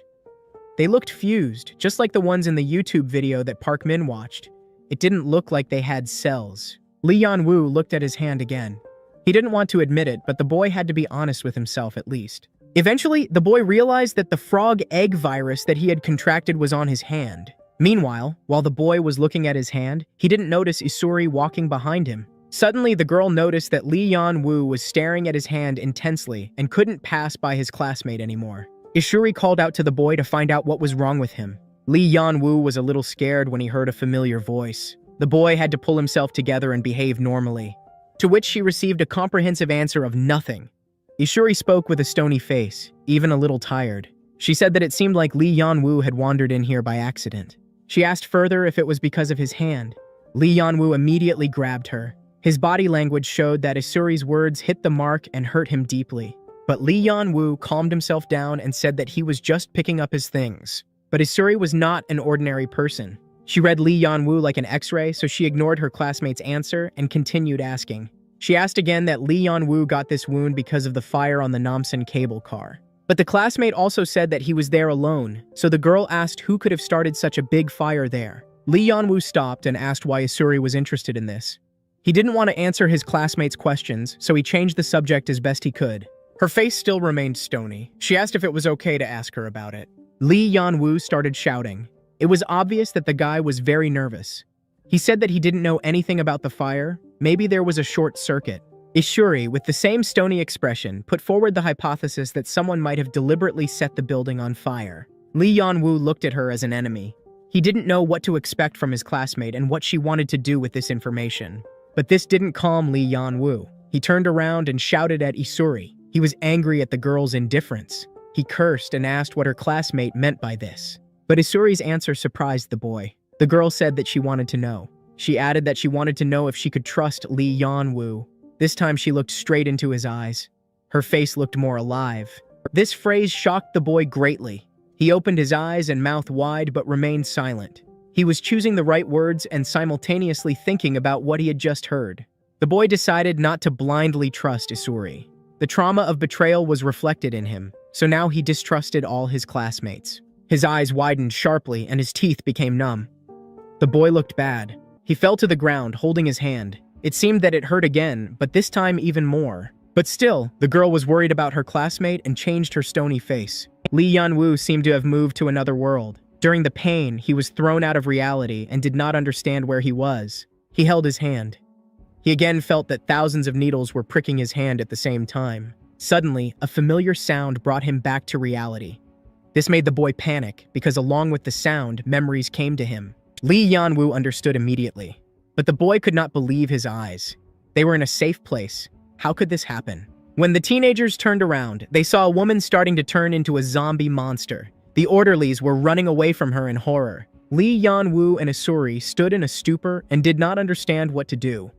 They looked fused, just like the ones in the YouTube video that Park Min watched. It didn't look like they had cells. Lee Yan-woo looked at his hand again. He didn't want to admit it, but the boy had to be honest with himself at least. Eventually, the boy realized that the frog egg virus that he had contracted was on his hand. Meanwhile, while the boy was looking at his hand, he didn't notice Isuri walking behind him. Suddenly, the girl noticed that Lee Yan-woo was staring at his hand intensely and couldn't pass by his classmate anymore. Isuri called out to the boy to find out what was wrong with him. Lee Yan-woo was a little scared when he heard a familiar voice. The boy had to pull himself together and behave normally, to which she received a comprehensive answer of nothing. Isuri spoke with a stony face, even a little tired. She said that it seemed like Lee Yan-woo had wandered in here by accident. She asked further if it was because of his hand. Lee Yan-woo immediately grabbed her. His body language showed that Isuri's words hit the mark and hurt him deeply. But Lee Yan-woo calmed himself down and said that he was just picking up his things. But Isuri was not an ordinary person. She read Lee Yan-woo like an X-ray, so she ignored her classmate's answer and continued asking. She asked again that Lee Yan-woo got this wound because of the fire on the Namsan cable car. But the classmate also said that he was there alone, so the girl asked who could have started such a big fire there. Lee Yan-woo stopped and asked why Isuri was interested in this. He didn't want to answer his classmate's questions, so he changed the subject as best he could. Her face still remained stony. She asked if it was okay to ask her about it. Lee Yan-woo started shouting. It was obvious that the guy was very nervous. He said that he didn't know anything about the fire. Maybe there was a short circuit. Isuri, with the same stony expression, put forward the hypothesis that someone might have deliberately set the building on fire. Lee Yan-woo looked at her as an enemy. He didn't know what to expect from his classmate and what she wanted to do with this information. But this didn't calm Lee Yan-woo. He turned around and shouted at Isuri. He was angry at the girl's indifference. He cursed and asked what her classmate meant by this. But Isuri's answer surprised the boy. The girl said that she wanted to know. She added that she wanted to know if she could trust Lee Yan-woo. This time she looked straight into his eyes. Her face looked more alive. This phrase shocked the boy greatly. He opened his eyes and mouth wide but remained silent. He was choosing the right words and simultaneously thinking about what he had just heard. The boy decided not to blindly trust Isuri. The trauma of betrayal was reflected in him, so now he distrusted all his classmates. His eyes widened sharply and his teeth became numb. The boy looked bad. He fell to the ground, holding his hand. It seemed that it hurt again, but this time even more. But still, the girl was worried about her classmate and changed her stony face. Lee Yan-woo seemed to have moved to another world. During the pain, he was thrown out of reality and did not understand where he was. He held his hand. He again felt that thousands of needles were pricking his hand at the same time. Suddenly, a familiar sound brought him back to reality. This made the boy panic, because along with the sound, memories came to him. Lee Yan-woo understood immediately. But the boy could not believe his eyes. They were in a safe place. How could this happen? When the teenagers turned around, they saw a woman starting to turn into a zombie monster. The orderlies were running away from her in horror. Lee Yan-woo and Isuri stood in a stupor and did not understand what to do.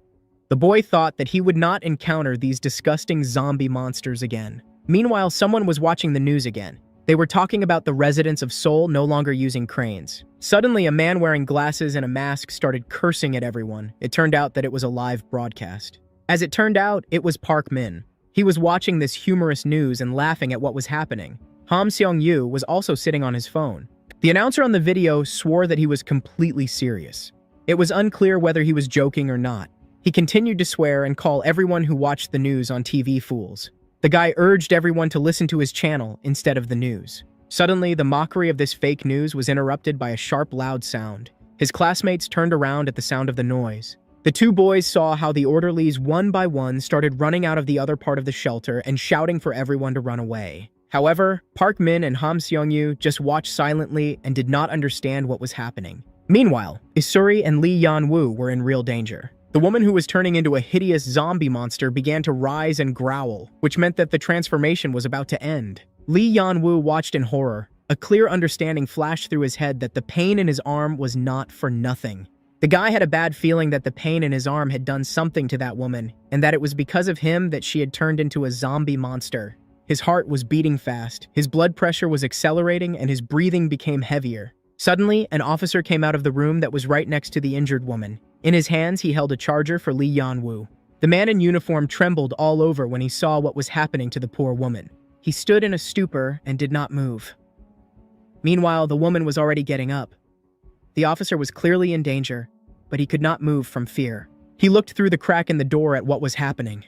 The boy thought that he would not encounter these disgusting zombie monsters again. Meanwhile, someone was watching the news again. They were talking about the residents of Seoul no longer using cranes. Suddenly, a man wearing glasses and a mask started cursing at everyone. It turned out that it was a live broadcast. As it turned out, it was Park Min. He was watching this humorous news and laughing at what was happening. Ham Seong-yu was also sitting on his phone. The announcer on the video swore that he was completely serious. It was unclear whether he was joking or not. He continued to swear and call everyone who watched the news on TV fools. The guy urged everyone to listen to his channel instead of the news. Suddenly, the mockery of this fake news was interrupted by a sharp, loud sound. His classmates turned around at the sound of the noise. The two boys saw how the orderlies one by one started running out of the other part of the shelter and shouting for everyone to run away. However, Park Min and Ham Seong-yu just watched silently and did not understand what was happening. Meanwhile, Isuri and Lee Yan-woo were in real danger. The woman who was turning into a hideous zombie monster began to rise and growl, which meant that the transformation was about to end. Lee Yan-woo watched in horror. A clear understanding flashed through his head that the pain in his arm was not for nothing. The guy had a bad feeling that the pain in his arm had done something to that woman, and that it was because of him that she had turned into a zombie monster. His heart was beating fast, his blood pressure was accelerating, and his breathing became heavier. Suddenly, an officer came out of the room that was right next to the injured woman. In his hands, he held a charger for Lee Yan-woo. The man in uniform trembled all over when he saw what was happening to the poor woman. He stood in a stupor and did not move. Meanwhile, the woman was already getting up. The officer was clearly in danger, but he could not move from fear. He looked through the crack in the door at what was happening.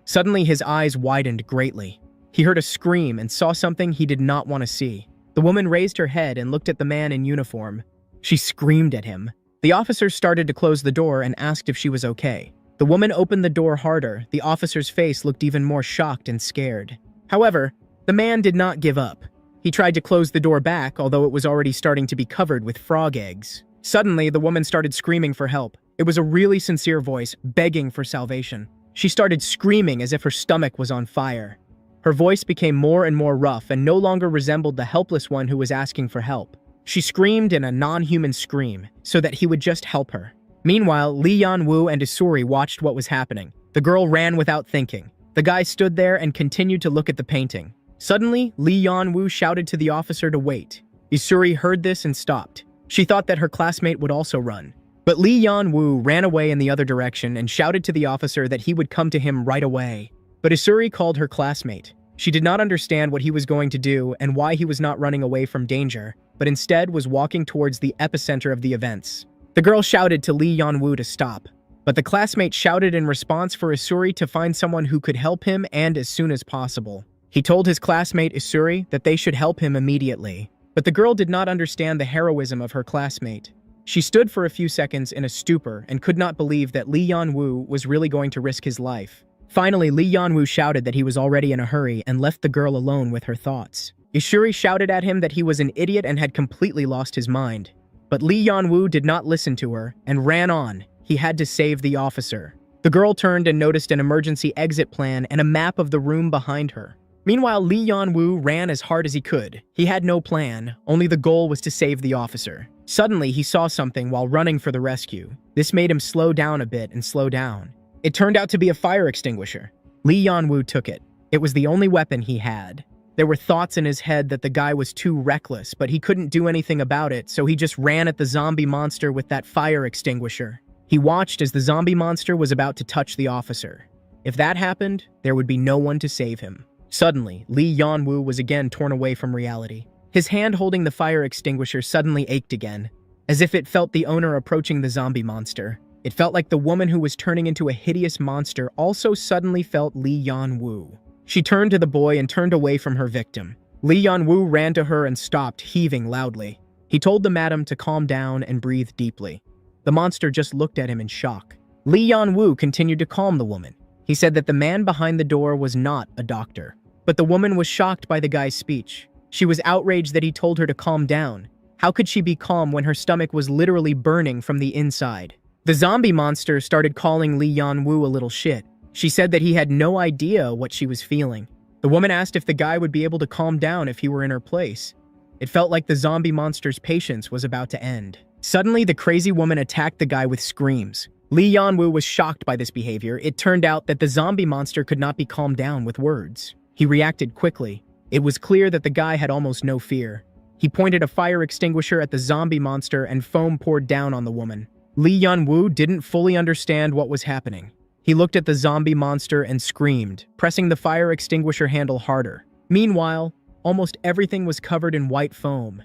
Suddenly, his eyes widened greatly. He heard a scream and saw something he did not want to see. The woman raised her head and looked at the man in uniform. She screamed at him. The officer started to close the door and asked if she was okay. The woman opened the door harder. The officer's face looked even more shocked and scared. However, the man did not give up. He tried to close the door back, although it was already starting to be covered with frog eggs. Suddenly, the woman started screaming for help. It was a really sincere voice, begging for salvation. She started screaming as if her stomach was on fire. Her voice became more and more rough and no longer resembled the helpless one who was asking for help. She screamed in a non-human scream, so that he would just help her. Meanwhile, Lee Yan-woo and Isuri watched what was happening. The girl ran without thinking. The guy stood there and continued to look at the painting. Suddenly, Lee Yan-woo shouted to the officer to wait. Isuri heard this and stopped. She thought that her classmate would also run. But Lee Yan-woo ran away in the other direction and shouted to the officer that he would come to him right away. But Isuri called her classmate. She did not understand what he was going to do and why he was not running away from danger, but instead was walking towards the epicenter of the events. The girl shouted to Lee Yan-woo to stop, but the classmate shouted in response for Isuri to find someone who could help him and as soon as possible. He told his classmate Isuri that they should help him immediately, but the girl did not understand the heroism of her classmate. She stood for a few seconds in a stupor and could not believe that Lee Yan-woo was really going to risk his life. Finally, Lee Yan-woo shouted that he was already in a hurry and left the girl alone with her thoughts. Isuri shouted at him that he was an idiot and had completely lost his mind. But Lee Yan-woo did not listen to her and ran on. He had to save the officer. The girl turned and noticed an emergency exit plan and a map of the room behind her. Meanwhile, Lee Yan-woo ran as hard as he could. He had no plan, only the goal was to save the officer. Suddenly, he saw something while running for the rescue. This made him slow down a bit and slow down. It turned out to be a fire extinguisher. Lee Yan-woo took it. It was the only weapon he had. There were thoughts in his head that the guy was too reckless, but he couldn't do anything about it, so he just ran at the zombie monster with that fire extinguisher. He watched as the zombie monster was about to touch the officer. If that happened, there would be no one to save him. Suddenly, Lee Yan-woo was again torn away from reality. His hand holding the fire extinguisher suddenly ached again, as if it felt the owner approaching the zombie monster. It felt like the woman who was turning into a hideous monster also suddenly felt Lee Yan-woo. She turned to the boy and turned away from her victim. Lee Yan-woo ran to her and stopped, heaving loudly. He told the madam to calm down and breathe deeply. The monster just looked at him in shock. Lee Yan-woo continued to calm the woman. He said that the man behind the door was not a doctor. But the woman was shocked by the guy's speech. She was outraged that he told her to calm down. How could she be calm when her stomach was literally burning from the inside? The zombie monster started calling Lee Yan-woo a little shit. She said that he had no idea what she was feeling. The woman asked if the guy would be able to calm down if he were in her place. It felt like the zombie monster's patience was about to end. Suddenly, the crazy woman attacked the guy with screams. Lee Yan-woo was shocked by this behavior. It turned out that the zombie monster could not be calmed down with words. He reacted quickly. It was clear that the guy had almost no fear. He pointed a fire extinguisher at the zombie monster and foam poured down on the woman. Lee Yan-woo didn't fully understand what was happening. He looked at the zombie monster and screamed, pressing the fire extinguisher handle harder. Meanwhile, almost everything was covered in white foam.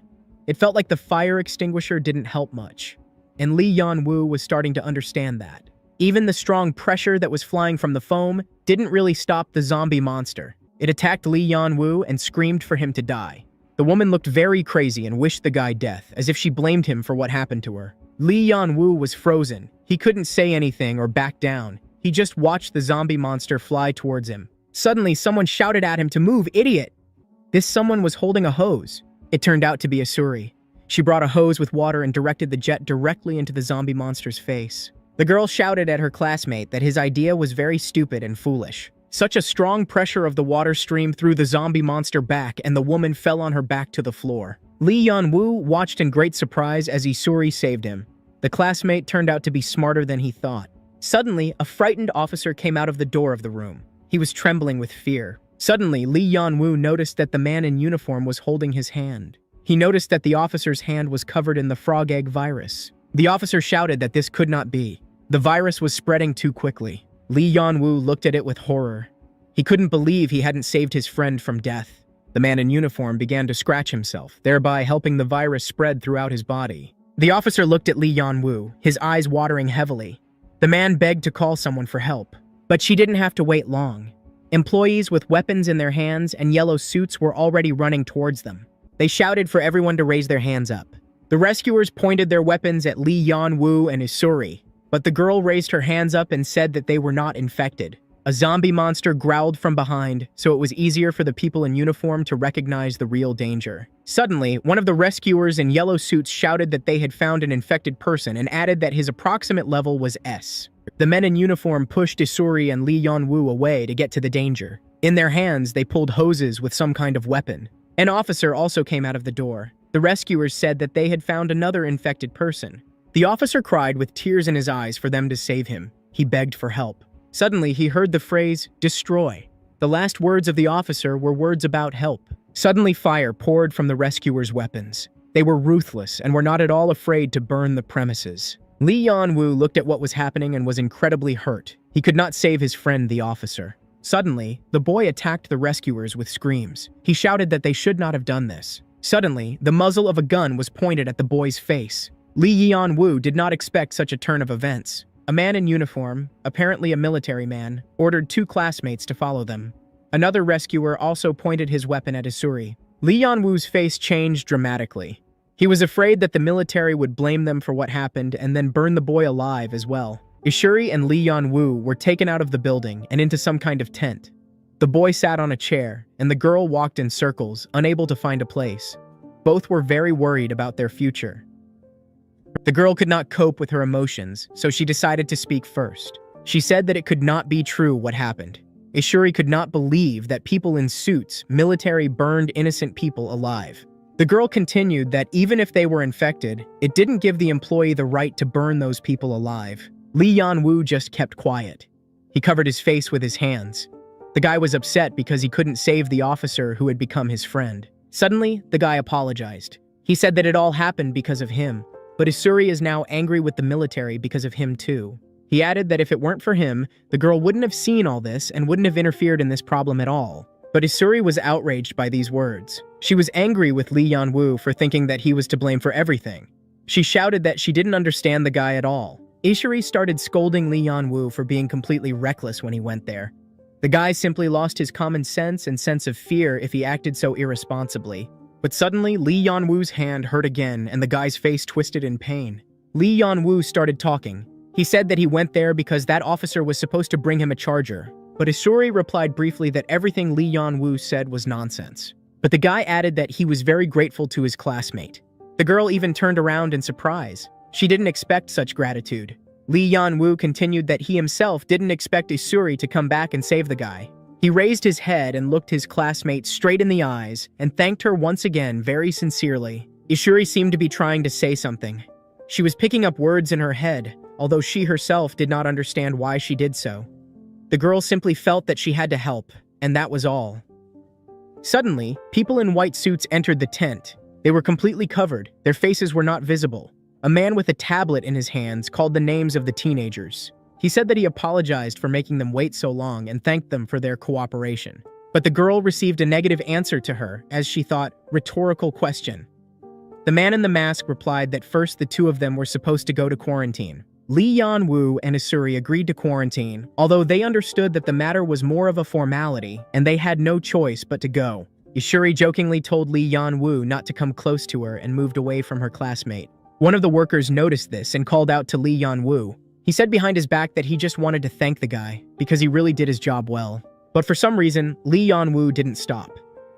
It felt like the fire extinguisher didn't help much, and Lee Yan-woo was starting to understand that. Even the strong pressure that was flying from the foam didn't really stop the zombie monster. It attacked Lee Yan-woo and screamed for him to die. The woman looked very crazy and wished the guy death, as if she blamed him for what happened to her. Lee Yan-woo was frozen. He couldn't say anything or back down. He just watched the zombie monster fly towards him. Suddenly, someone shouted at him to move, idiot! This someone was holding a hose. It turned out to be Asuri. She brought a hose with water and directed the jet directly into the zombie monster's face. The girl shouted at her classmate that his idea was very stupid and foolish. Such a strong pressure of the water stream threw the zombie monster back, and the woman fell on her back to the floor. Lee Yan-woo watched in great surprise as Isuri saved him. The classmate turned out to be smarter than he thought. Suddenly, a frightened officer came out of the door of the room. He was trembling with fear. Suddenly, Lee Yan-woo noticed that the man in uniform was holding his hand. He noticed that the officer's hand was covered in the frog egg virus. The officer shouted that this could not be. The virus was spreading too quickly. Lee Yan-woo looked at it with horror. He couldn't believe he hadn't saved his friend from death. The man in uniform began to scratch himself, thereby helping the virus spread throughout his body. The officer looked at Lee Yan-woo, his eyes watering heavily. The man begged to call someone for help, but she didn't have to wait long. Employees with weapons in their hands and yellow suits were already running towards them. They shouted for everyone to raise their hands up. The rescuers pointed their weapons at Lee Yan-woo and Isuri, but the girl raised her hands up and said that they were not infected. A zombie monster growled from behind, so it was easier for the people in uniform to recognize the real danger. Suddenly, one of the rescuers in yellow suits shouted that they had found an infected person and added that his approximate level was S. The men in uniform pushed Isuri and Lee Yan-woo away to get to the danger. In their hands, they pulled hoses with some kind of weapon. An officer also came out of the door. The rescuers said that they had found another infected person. The officer cried with tears in his eyes for them to save him. He begged for help. Suddenly, he heard the phrase, destroy. The last words of the officer were words about help. Suddenly, fire poured from the rescuers' weapons. They were ruthless and were not at all afraid to burn the premises. Lee Yan-woo looked at what was happening and was incredibly hurt. He could not save his friend, the officer. Suddenly, the boy attacked the rescuers with screams. He shouted that they should not have done this. Suddenly, the muzzle of a gun was pointed at the boy's face. Lee Yan-woo did not expect such a turn of events. A man in uniform, apparently a military man, ordered two classmates to follow them. Another rescuer also pointed his weapon at Isuri. Lee Yan-woo's face changed dramatically. He was afraid that the military would blame them for what happened and then burn the boy alive as well. Isuri and Lee Yan-woo were taken out of the building and into some kind of tent. The boy sat on a chair, and the girl walked in circles, unable to find a place. Both were very worried about their future. The girl could not cope with her emotions, so she decided to speak first. She said that it could not be true what happened. Isuri could not believe that people in suits, military burned innocent people alive. The girl continued that even if they were infected, it didn't give the employee the right to burn those people alive. Lee Yan-woo just kept quiet. He covered his face with his hands. The guy was upset because he couldn't save the officer who had become his friend. Suddenly, the guy apologized. He said that it all happened because of him. But Isuri is now angry with the military because of him too. He added that if it weren't for him, the girl wouldn't have seen all this and wouldn't have interfered in this problem at all. But Isuri was outraged by these words. She was angry with Lee Yan-woo for thinking that he was to blame for everything. She shouted that she didn't understand the guy at all. Isuri started scolding Lee Yan-woo for being completely reckless when he went there. The guy simply lost his common sense and sense of fear if he acted so irresponsibly. But suddenly, Lee Yan-woo's hand hurt again and the guy's face twisted in pain. Lee Yan-woo started talking. He said that he went there because that officer was supposed to bring him a charger. But Isuri replied briefly that everything Lee Yan-woo said was nonsense. But the guy added that he was very grateful to his classmate. The girl even turned around in surprise. She didn't expect such gratitude. Lee Yan-woo continued that he himself didn't expect Isuri to come back and save the guy. He raised his head and looked his classmate straight in the eyes and thanked her once again very sincerely. Isuri seemed to be trying to say something. She was picking up words in her head, although she herself did not understand why she did so. The girl simply felt that she had to help, and that was all. Suddenly, people in white suits entered the tent. They were completely covered. Their faces were not visible. A man with a tablet in his hands called the names of the teenagers. He said that he apologized for making them wait so long and thanked them for their cooperation. But the girl received a negative answer to her, as she thought, rhetorical question. The man in the mask replied that first the two of them were supposed to go to quarantine. Lee Yan-woo and Isuri agreed to quarantine, although they understood that the matter was more of a formality and they had no choice but to go. Isuri jokingly told Lee Yan-woo not to come close to her and moved away from her classmate. One of the workers noticed this and called out to Lee Yan-woo. He said behind his back that he just wanted to thank the guy because he really did his job well. But for some reason, Lee Yan-woo didn't stop.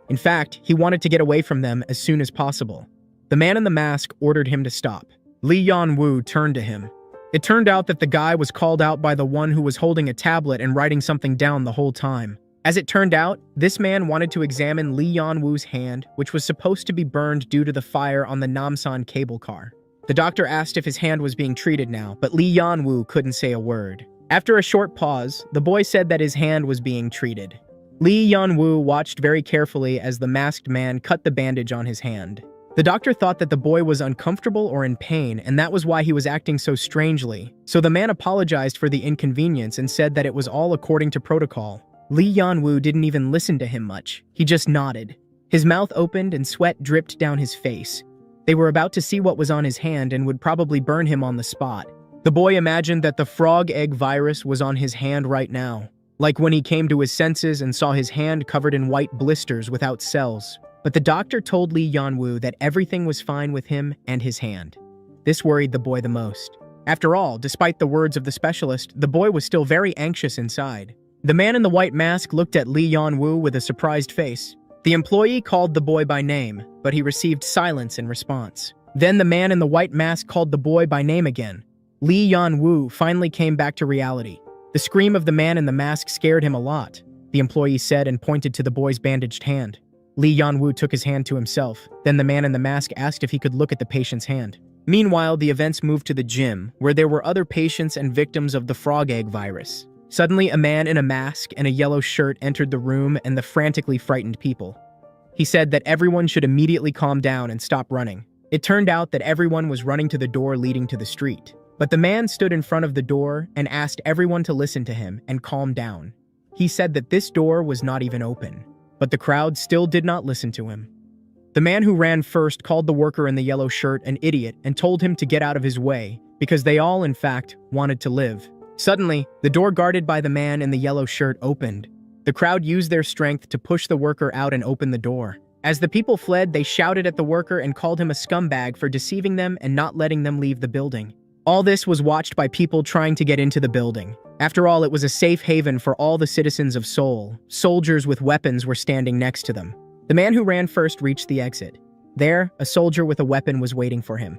In fact, he wanted to get away from them as soon as possible. The man in the mask ordered him to stop. Lee Yan-woo turned to him. It turned out that the guy was called out by the one who was holding a tablet and writing something down the whole time. As it turned out, this man wanted to examine Lee Yan-woo's hand, which was supposed to be burned due to the fire on the Namsan cable car. The doctor asked if his hand was being treated now, but Lee Yan-woo couldn't say a word. After a short pause, the boy said that his hand was being treated. Lee Yan-woo watched very carefully as the masked man cut the bandage on his hand. The doctor thought that the boy was uncomfortable or in pain, and that was why he was acting so strangely. So the man apologized for the inconvenience and said that it was all according to protocol. Lee Yan-woo didn't even listen to him much. He just nodded. His mouth opened and sweat dripped down his face. They were about to see what was on his hand and would probably burn him on the spot. The boy imagined that the frog egg virus was on his hand right now, like when he came to his senses and saw his hand covered in white blisters without cells. But the doctor told Lee Yan-woo that everything was fine with him and his hand. This worried the boy the most. After all, despite the words of the specialist, the boy was still very anxious inside. The man in the white mask looked at Lee Yan-woo with a surprised face. The employee called the boy by name, but he received silence in response. Then the man in the white mask called the boy by name again. Lee Yan-woo finally came back to reality. The scream of the man in the mask scared him a lot, the employee said and pointed to the boy's bandaged hand. Lee Yan-woo took his hand to himself. Then the man in the mask asked if he could look at the patient's hand. Meanwhile, the events moved to the gym, where there were other patients and victims of the frog egg virus. Suddenly, a man in a mask and a yellow shirt entered the room and the frantically frightened people. He said that everyone should immediately calm down and stop running. It turned out that everyone was running to the door leading to the street. But the man stood in front of the door and asked everyone to listen to him and calm down. He said that this door was not even open. But the crowd still did not listen to him. The man who ran first called the worker in the yellow shirt an idiot and told him to get out of his way, because they all, in fact, wanted to live. Suddenly, the door guarded by the man in the yellow shirt opened. The crowd used their strength to push the worker out and open the door. As the people fled, they shouted at the worker and called him a scumbag for deceiving them and not letting them leave the building. All this was watched by people trying to get into the building. After all, it was a safe haven for all the citizens of Seoul. Soldiers with weapons were standing next to them. The man who ran first reached the exit. There, a soldier with a weapon was waiting for him.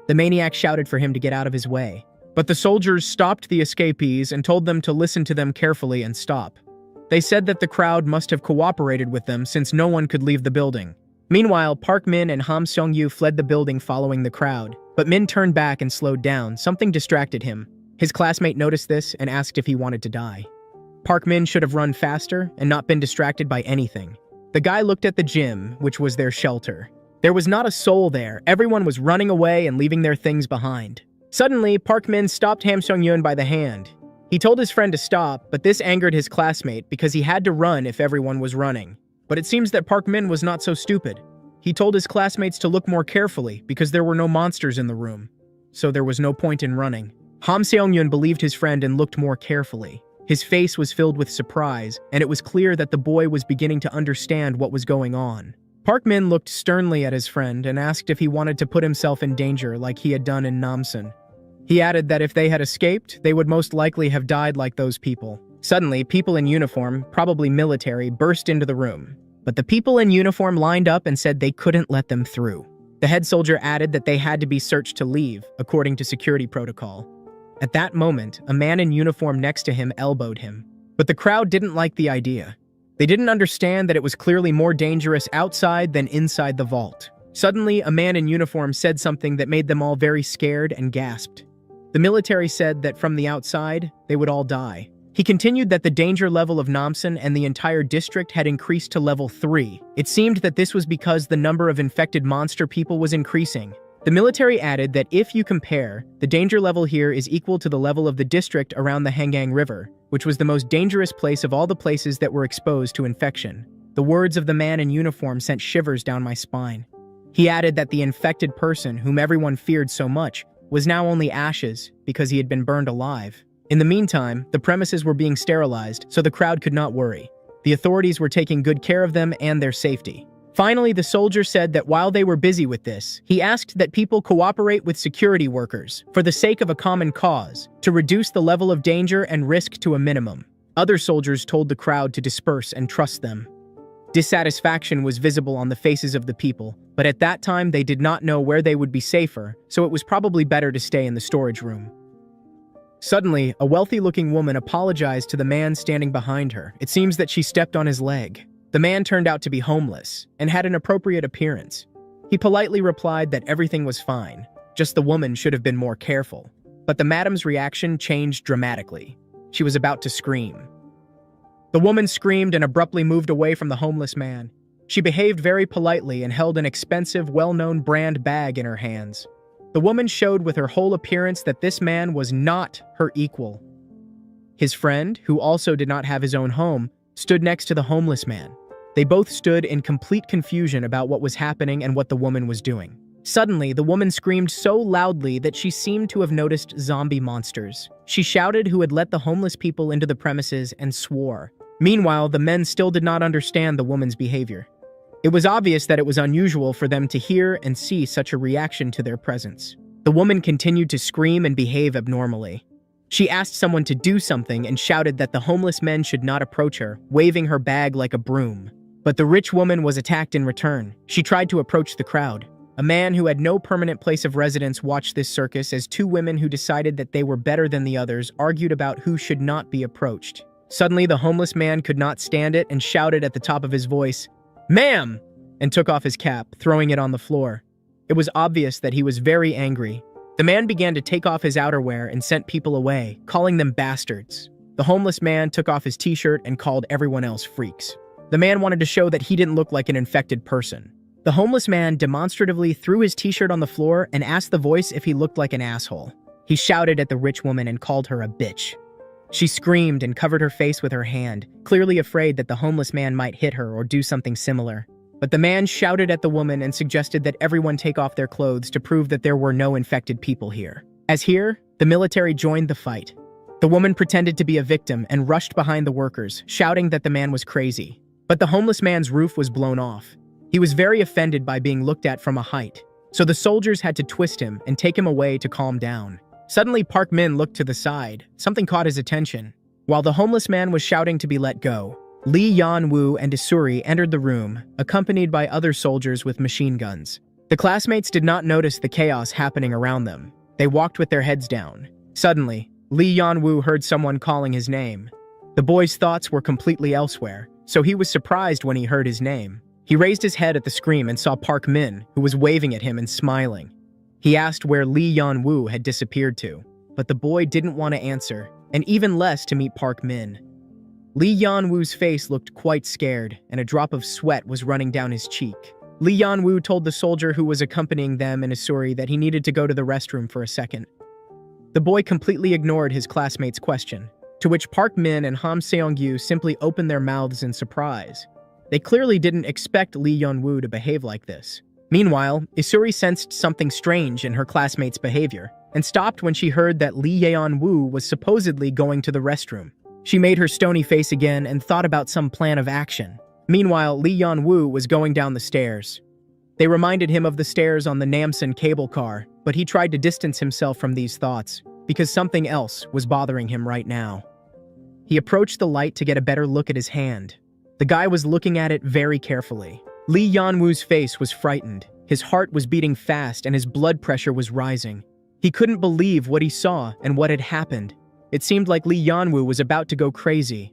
The maniac shouted for him to get out of his way. But the soldiers stopped the escapees and told them to listen to them carefully and stop. They said that the crowd must have cooperated with them since no one could leave the building. Meanwhile, Park Min and Ham Seong-yu fled the building following the crowd. But Min turned back and slowed down. Something distracted him. His classmate noticed this and asked if he wanted to die. Park Min should have run faster and not been distracted by anything. The guy looked at the gym, which was their shelter. There was not a soul there. Everyone was running away and leaving their things behind. Suddenly, Park Min stopped Ham Seong-yun by the hand. He told his friend to stop, but this angered his classmate because he had to run if everyone was running. But it seems that Park Min was not so stupid. He told his classmates to look more carefully because there were no monsters in the room. So there was no point in running. Ham Seong-yun believed his friend and looked more carefully. His face was filled with surprise, and it was clear that the boy was beginning to understand what was going on. Park Min looked sternly at his friend and asked if he wanted to put himself in danger like he had done in Namsan. He added that if they had escaped, they would most likely have died like those people. Suddenly, people in uniform, probably military, burst into the room. But the people in uniform lined up and said they couldn't let them through. The head soldier added that they had to be searched to leave, according to security protocol. At that moment, a man in uniform next to him elbowed him. But the crowd didn't like the idea. They didn't understand that it was clearly more dangerous outside than inside the vault. Suddenly, a man in uniform said something that made them all very scared and gasped. The military said that from the outside, they would all die. He continued that the danger level of Namsan and the entire district had increased to level 3. It seemed that this was because the number of infected monster people was increasing. The military added that if you compare, the danger level here is equal to the level of the district around the Hangang River, which was the most dangerous place of all the places that were exposed to infection. The words of the man in uniform sent shivers down my spine. He added that the infected person, whom everyone feared so much, was now only ashes because he had been burned alive. In the meantime, the premises were being sterilized, so the crowd could not worry. The authorities were taking good care of them and their safety. Finally, the soldier said that while they were busy with this, he asked that people cooperate with security workers for the sake of a common cause, to reduce the level of danger and risk to a minimum. Other soldiers told the crowd to disperse and trust them. Dissatisfaction was visible on the faces of the people, but at that time they did not know where they would be safer, so it was probably better to stay in the storage room. Suddenly, a wealthy-looking woman apologized to the man standing behind her. It seems that she stepped on his leg. The man turned out to be homeless and had an appropriate appearance. He politely replied that everything was fine, just the woman should have been more careful. But the madam's reaction changed dramatically. She was about to scream. The woman screamed and abruptly moved away from the homeless man. She behaved very politely and held an expensive, well-known brand bag in her hands. The woman showed with her whole appearance that this man was not her equal. His friend, who also did not have his own home, stood next to the homeless man. They both stood in complete confusion about what was happening and what the woman was doing. Suddenly, the woman screamed so loudly that she seemed to have noticed zombie monsters. She shouted who had let the homeless people into the premises and swore. Meanwhile, the men still did not understand the woman's behavior. It was obvious that it was unusual for them to hear and see such a reaction to their presence. The woman continued to scream and behave abnormally. She asked someone to do something and shouted that the homeless men should not approach her, waving her bag like a broom. But the rich woman was attacked in return. She tried to approach the crowd. A man who had no permanent place of residence watched this circus as two women who decided that they were better than the others argued about who should not be approached. Suddenly, the homeless man could not stand it and shouted at the top of his voice, "Ma'am!" and took off his cap, throwing it on the floor. It was obvious that he was very angry. The man began to take off his outerwear and sent people away, calling them bastards. The homeless man took off his t-shirt and called everyone else freaks. The man wanted to show that he didn't look like an infected person. The homeless man demonstratively threw his t-shirt on the floor and asked the voice if he looked like an asshole. He shouted at the rich woman and called her a bitch. She screamed and covered her face with her hand, clearly afraid that the homeless man might hit her or do something similar. But the man shouted at the woman and suggested that everyone take off their clothes to prove that there were no infected people here. As here, the military joined the fight. The woman pretended to be a victim and rushed behind the workers, shouting that the man was crazy. But the homeless man's roof was blown off. He was very offended by being looked at from a height, so the soldiers had to twist him and take him away to calm down. Suddenly, Park Min looked to the side. Something caught his attention. While the homeless man was shouting to be let go, Lee Yan-woo and Isuri entered the room, accompanied by other soldiers with machine guns. The classmates did not notice the chaos happening around them. They walked with their heads down. Suddenly, Lee Yan-woo heard someone calling his name. The boy's thoughts were completely elsewhere, so he was surprised when he heard his name. He raised his head at the scream and saw Park Min, who was waving at him and smiling. He asked where Lee Yan-woo had disappeared to, but the boy didn't want to answer, and even less to meet Park Min. Lee Yan-woo's face looked quite scared, and a drop of sweat was running down his cheek. Lee Yan-woo told the soldier who was accompanying them and Isuri that he needed to go to the restroom for a second. The boy completely ignored his classmate's question, to which Park Min and Ham Seong-yu simply opened their mouths in surprise. They clearly didn't expect Lee Yan-woo to behave like this. Meanwhile, Isuri sensed something strange in her classmate's behavior, and stopped when she heard that Lee Yan-woo was supposedly going to the restroom. She made her stony face again and thought about some plan of action. Meanwhile, Lee Yan-woo was going down the stairs. They reminded him of the stairs on the Namsan cable car, but he tried to distance himself from these thoughts, because something else was bothering him right now. He approached the light to get a better look at his hand. The guy was looking at it very carefully. Lee Yan-woo's face was frightened. His heart was beating fast and his blood pressure was rising. He couldn't believe what he saw and what had happened. It seemed like Lee Yan-woo was about to go crazy.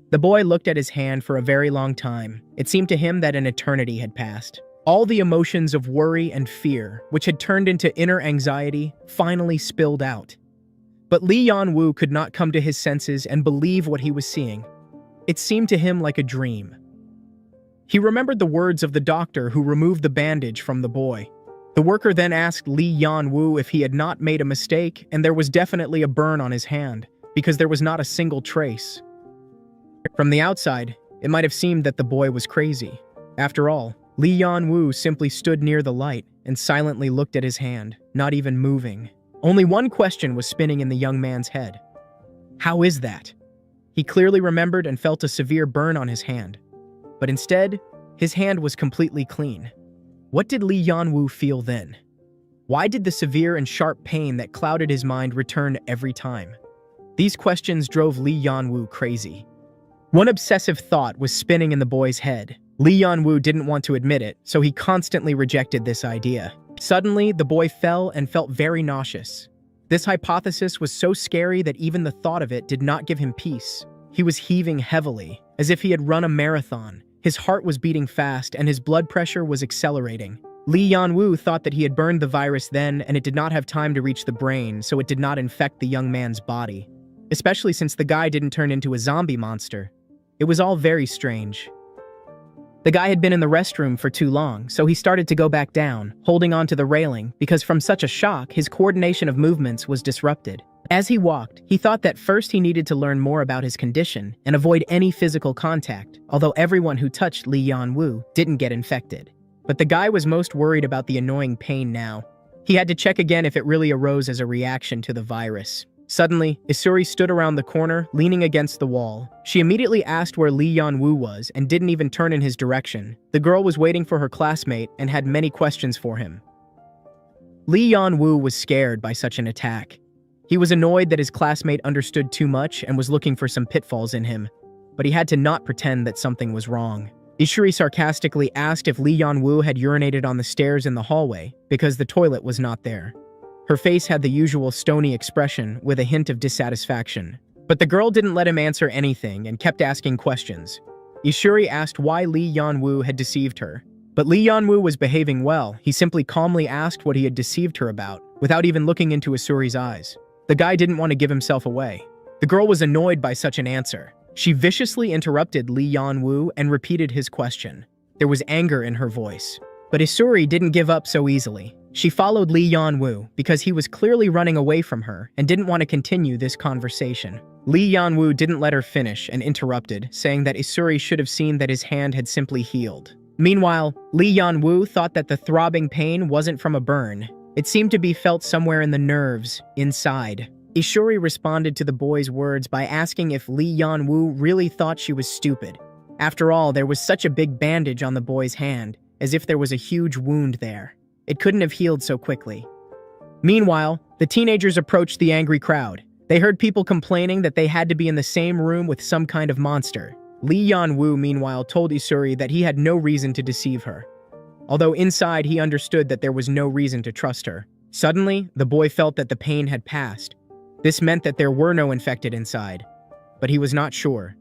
The boy looked at his hand for a very long time. It seemed to him that an eternity had passed. All the emotions of worry and fear, which had turned into inner anxiety, finally spilled out. But Lee Yan-woo could not come to his senses and believe what he was seeing. It seemed to him like a dream. He remembered the words of the doctor who removed the bandage from the boy. The worker then asked Lee Yan-woo if he had not made a mistake, and there was definitely a burn on his hand, because there was not a single trace. From the outside, it might have seemed that the boy was crazy. After all, Lee Yan-woo simply stood near the light and silently looked at his hand, not even moving. Only one question was spinning in the young man's head. How is that? He clearly remembered and felt a severe burn on his hand. But instead, His hand was completely clean. What did Lee Yanwu feel then? Why did the severe and sharp pain that clouded his mind return every time? These questions drove Lee Yanwu crazy. One obsessive thought was spinning in the boy's head. Lee Yanwu didn't want to admit it, so he constantly rejected this idea. Suddenly, the boy fell and felt very nauseous. This hypothesis was so scary that even the thought of it did not give him peace. He was heaving heavily, as if he had run a marathon. His heart was beating fast and his blood pressure was accelerating. Lee Yanwu thought that he had burned the virus then and it did not have time to reach the brain, so it did not infect the young man's body. Especially since the guy didn't turn into a zombie monster. It was all very strange. The guy had been in the restroom for too long, so he started to go back down, holding onto the railing, because from such a shock, his coordination of movements was disrupted. As he walked, he thought that first he needed to learn more about his condition and avoid any physical contact, although everyone who touched Lee Yanwu didn't get infected. But the guy was most worried about the annoying pain now. He had to check again if it really arose as a reaction to the virus. Suddenly, Isuri stood around the corner, leaning against the wall. She immediately asked where Lee Yanwu was and didn't even turn in his direction. The girl was waiting for her classmate and had many questions for him. Lee Yanwu was scared by such an attack. He was annoyed that his classmate understood too much and was looking for some pitfalls in him, but he had to not pretend that something was wrong. Isuri sarcastically asked if Lee Yanwu had urinated on the stairs in the hallway, because the toilet was not there. Her face had the usual stony expression with a hint of dissatisfaction. But the girl didn't let him answer anything and kept asking questions. Isuri asked why Lee Yanwu had deceived her. But Lee Yanwu was behaving well. He simply calmly asked what he had deceived her about, without even looking into Isuri's eyes. The guy didn't want to give himself away. The girl was annoyed by such an answer. She viciously interrupted Lee Yanwu and repeated his question. There was anger in her voice. But Isuri didn't give up so easily. She followed Lee Yanwu because he was clearly running away from her and didn't want to continue this conversation. Lee Yanwu didn't let her finish and interrupted, saying that Isuri should have seen that his hand had simply healed. Meanwhile, Lee Yanwu thought that the throbbing pain wasn't from a burn. It seemed to be felt somewhere in the nerves, inside. Isuri responded to the boy's words by asking if Lee Yanwu really thought she was stupid. After all, there was such a big bandage on the boy's hand, as if there was a huge wound there. It couldn't have healed so quickly. Meanwhile, the teenagers approached the angry crowd. They heard people complaining that they had to be in the same room with some kind of monster. Lee Yanwu, meanwhile, told Isuri that he had no reason to deceive her. Although inside he understood that there was no reason to trust her. Suddenly, the boy felt that the pain had passed. This meant that there were no infected inside. But he was not sure.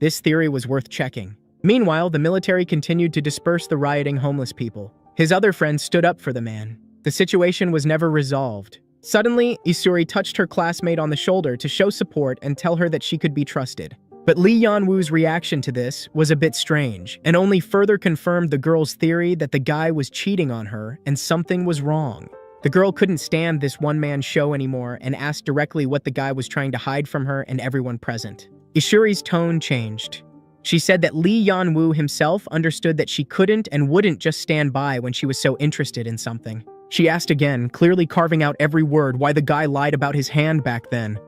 This theory was worth checking. Meanwhile, the military continued to disperse the rioting homeless people. His other friends stood up for the man. The situation was never resolved. Suddenly, Isuri touched her classmate on the shoulder to show support and tell her that she could be trusted. But Lee Yanwu's reaction to this was a bit strange, and only further confirmed the girl's theory that the guy was cheating on her and something was wrong. The girl couldn't stand this one-man show anymore and asked directly what the guy was trying to hide from her and everyone present. Isuri's tone changed. She said that Lee Yanwu himself understood that she couldn't and wouldn't just stand by when she was so interested in something. She asked again, clearly carving out every word, why the guy lied about his hand back then.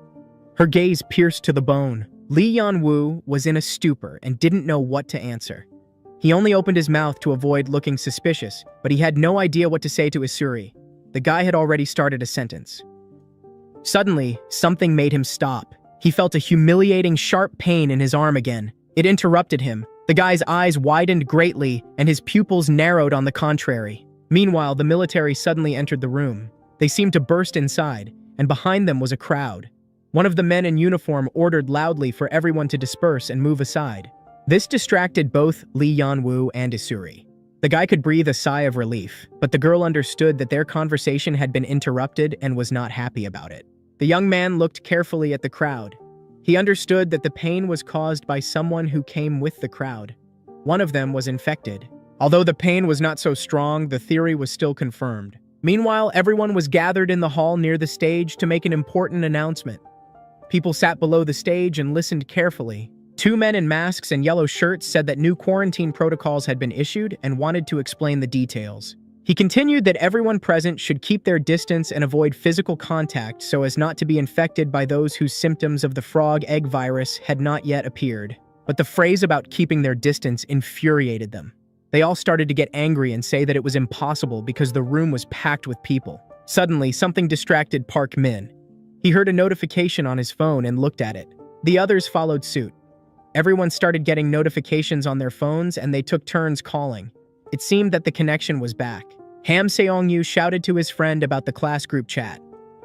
Her gaze pierced to the bone. Lee Yanwu was in a stupor and didn't know what to answer. He only opened his mouth to avoid looking suspicious, but he had no idea what to say to Isuri. The guy had already started a sentence. Suddenly, something made him stop. He felt a humiliating, sharp pain in his arm again. It interrupted him. The guy's eyes widened greatly, and his pupils narrowed on the contrary. Meanwhile, the military suddenly entered the room. They seemed to burst inside, and behind them was a crowd. One of the men in uniform ordered loudly for everyone to disperse and move aside. This distracted both Lee Yanwu and Isuri. The guy could breathe a sigh of relief, but the girl understood that their conversation had been interrupted and was not happy about it. The young man looked carefully at the crowd. He understood that the pain was caused by someone who came with the crowd. One of them was infected. Although the pain was not so strong, the theory was still confirmed. Meanwhile, everyone was gathered in the hall near the stage to make an important announcement. People sat below the stage and listened carefully. Two men in masks and yellow shirts said that new quarantine protocols had been issued and wanted to explain the details. He continued that everyone present should keep their distance and avoid physical contact so as not to be infected by those whose symptoms of the frog egg virus had not yet appeared. But the phrase about keeping their distance infuriated them. They all started to get angry and say that it was impossible because the room was packed with people. Suddenly, something distracted Park Min. He heard a notification on his phone and looked at it. The others followed suit. Everyone started getting notifications on their phones and they took turns calling. It seemed that the connection was back. Ham Seong-yu shouted to his friend about the class group chat.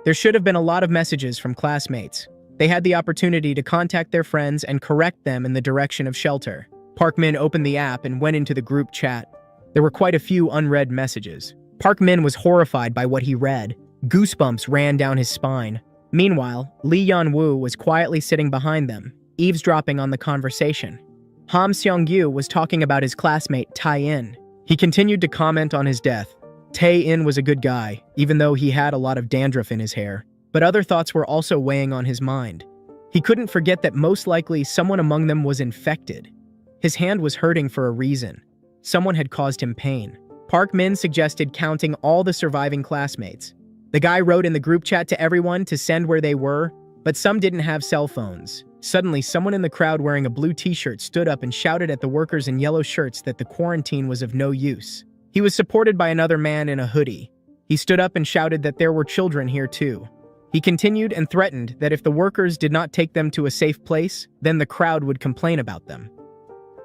There should have been a lot of messages from classmates. They had the opportunity to contact their friends and correct them in the direction of shelter. Park Min opened the app and went into the group chat. There were quite a few unread messages. Park Min was horrified by what he read. Goosebumps ran down his spine. Meanwhile, Lee Yan-woo was quietly sitting behind them, eavesdropping on the conversation. Ham Seong-yu was talking about his classmate Tae-in. He continued to comment on his death. Tae-in was a good guy, even though he had a lot of dandruff in his hair. But other thoughts were also weighing on his mind. He couldn't forget that most likely someone among them was infected. His hand was hurting for a reason. Someone had caused him pain. Park Min suggested counting all the surviving classmates. The guy wrote in the group chat to everyone to send where they were, but some didn't have cell phones. Suddenly, someone in the crowd wearing a blue t-shirt stood up and shouted at the workers in yellow shirts that the quarantine was of no use. He was supported by another man in a hoodie. He stood up and shouted that there were children here too. He continued and threatened that if the workers did not take them to a safe place, then the crowd would complain about them.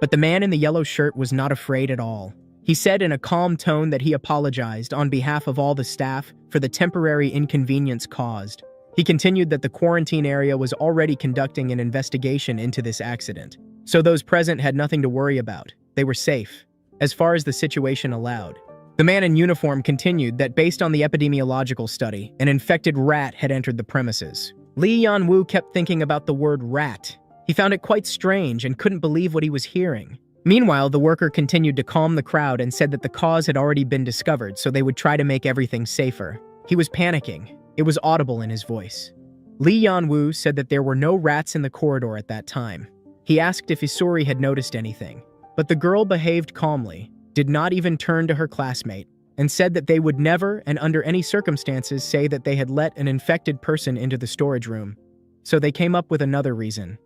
But the man in the yellow shirt was not afraid at all. He said in a calm tone that he apologized on behalf of all the staff for the temporary inconvenience caused. He continued that the quarantine area was already conducting an investigation into this accident, so those present had nothing to worry about. They were safe, as far as the situation allowed. The man in uniform continued that based on the epidemiological study, an infected rat had entered the premises. Lee Yan-woo kept thinking about the word rat. He found it quite strange and couldn't believe what he was hearing. Meanwhile, the worker continued to calm the crowd and said that the cause had already been discovered, so they would try to make everything safer. He was panicking. It was audible in his voice. Lee Yan-woo said that there were no rats in the corridor at that time. He asked if Isuri had noticed anything, but the girl behaved calmly, did not even turn to her classmate, and said that they would never and under any circumstances say that they had let an infected person into the storage room. So they came up with another reason.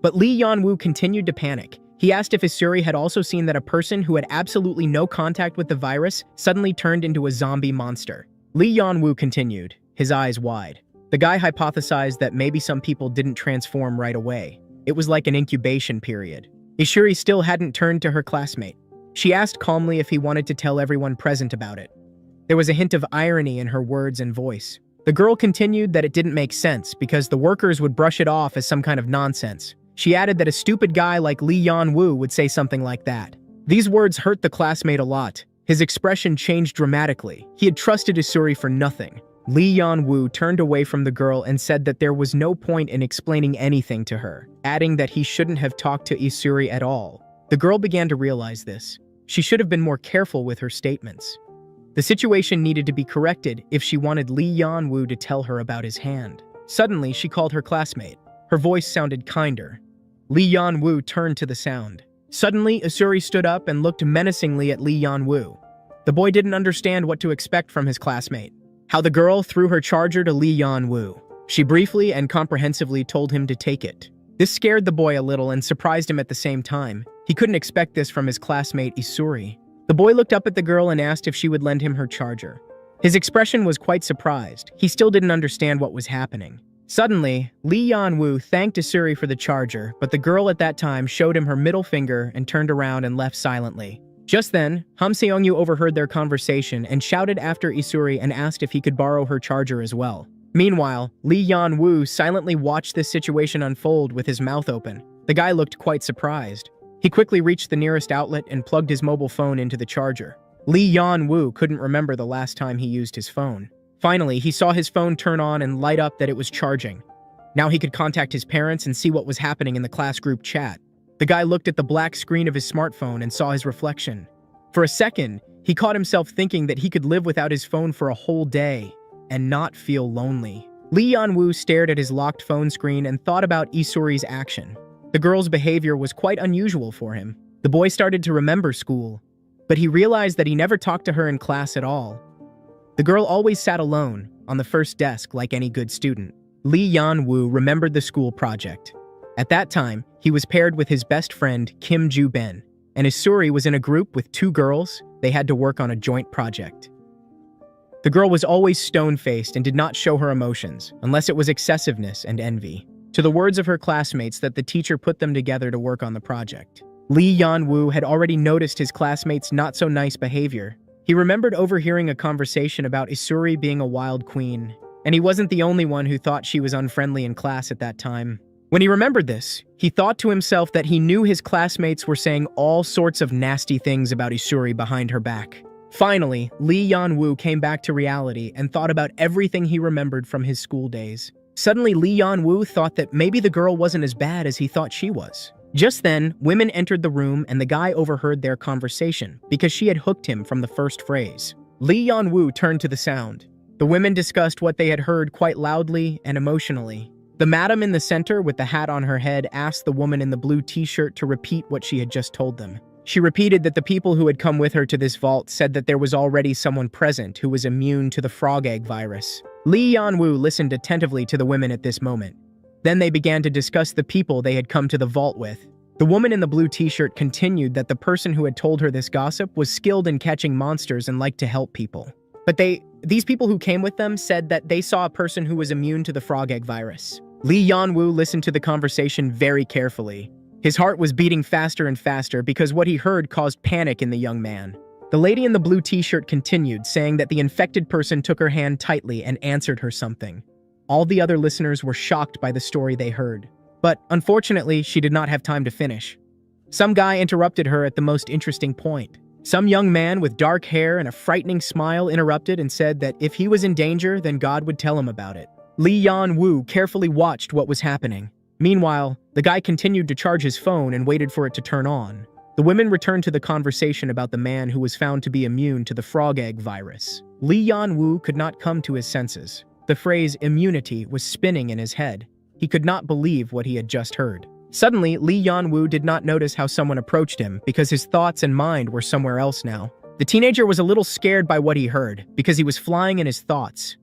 But Lee Yan-woo continued to panic. He asked if Isuri had also seen that a person who had absolutely no contact with the virus suddenly turned into a zombie monster. Lee Yan-woo continued, his eyes wide. The guy hypothesized that maybe some people didn't transform right away. It was like an incubation period. Isuri still hadn't turned to her classmate. She asked calmly if he wanted to tell everyone present about it. There was a hint of irony in her words and voice. The girl continued that it didn't make sense because the workers would brush it off as some kind of nonsense. She added that a stupid guy like Lee Yan-woo would say something like that. These words hurt the classmate a lot. His expression changed dramatically. He had trusted Isuri for nothing. Lee Yan-woo turned away from the girl and said that there was no point in explaining anything to her, adding that he shouldn't have talked to Isuri at all. The girl began to realize this. She should have been more careful with her statements. The situation needed to be corrected if she wanted Lee Yan-woo to tell her about his hand. Suddenly, she called her classmate. Her voice sounded kinder. Lee Yan-woo turned to the sound. Suddenly, Isuri stood up and looked menacingly at Lee Yan-woo. The boy didn't understand what to expect from his classmate. How the girl threw her charger to Lee Yan-woo. She briefly and comprehensively told him to take it. This scared the boy a little and surprised him at the same time. He couldn't expect this from his classmate Isuri. The boy looked up at the girl and asked if she would lend him her charger. His expression was quite surprised. He still didn't understand what was happening. Suddenly, Lee Yan-woo thanked Isuri for the charger, but the girl at that time showed him her middle finger and turned around and left silently. Just then, Ham Seong-yu overheard their conversation and shouted after Isuri and asked if he could borrow her charger as well. Meanwhile, Lee Yan-woo silently watched this situation unfold with his mouth open. The guy looked quite surprised. He quickly reached the nearest outlet and plugged his mobile phone into the charger. Lee Yan-woo couldn't remember the last time he used his phone. Finally, he saw his phone turn on and light up that it was charging. Now he could contact his parents and see what was happening in the class group chat. The guy looked at the black screen of his smartphone and saw his reflection. For a second, he caught himself thinking that he could live without his phone for a whole day and not feel lonely. Lee Yan-woo stared at his locked phone screen and thought about Isuri's action. The girl's behavior was quite unusual for him. The boy started to remember school, but he realized that he never talked to her in class at all. The girl always sat alone, on the first desk like any good student. Lee Yan-woo remembered the school project. At that time, he was paired with his best friend, Kim Ju-ben. and Isuri was in a group with 2 girls. They had to work on a joint project. The girl was always stone-faced and did not show her emotions, unless it was excessiveness and envy. To the words of her classmates that the teacher put them together to work on the project. Lee Yan-woo had already noticed his classmates' not-so-nice behavior. He remembered overhearing a conversation about Isuri being a wild queen, and he wasn't the only one who thought she was unfriendly in class at that time. When he remembered this, he thought to himself that he knew his classmates were saying all sorts of nasty things about Isuri behind her back. Finally, Lee Yan-woo came back to reality and thought about everything he remembered from his school days. Suddenly, Lee Yan-woo thought that maybe the girl wasn't as bad as he thought she was. Just then, women entered the room and the guy overheard their conversation because she had hooked him from the first phrase. Lee Yan-woo turned to the sound. The women discussed what they had heard quite loudly and emotionally. The madam in the center with the hat on her head asked the woman in the blue t-shirt to repeat what she had just told them. She repeated that the people who had come with her to this vault said that there was already someone present who was immune to the frog egg virus. Lee Yan-woo listened attentively to the women at this moment. Then they began to discuss the people they had come to the vault with. The woman in the blue t-shirt continued that the person who had told her this gossip was skilled in catching monsters and liked to help people. But these people who came with them said that they saw a person who was immune to the frog egg virus. Lee Yan-woo listened to the conversation very carefully. His heart was beating faster and faster because what he heard caused panic in the young man. The lady in the blue t-shirt continued, saying that the infected person took her hand tightly and answered her something. All the other listeners were shocked by the story they heard. But unfortunately, she did not have time to finish. Some guy interrupted her at the most interesting point. Some young man with dark hair and a frightening smile interrupted and said that if he was in danger, then God would tell him about it. Lee Yan-woo carefully watched what was happening. Meanwhile, the guy continued to charge his phone and waited for it to turn on. The women returned to the conversation about the man who was found to be immune to the frog egg virus. Lee Yan-woo could not come to his senses. The phrase immunity was spinning in his head. He could not believe what he had just heard. Suddenly, Lee Yan-woo did not notice how someone approached him because his thoughts and mind were somewhere else now. The teenager was a little scared by what he heard because he was flying in his thoughts.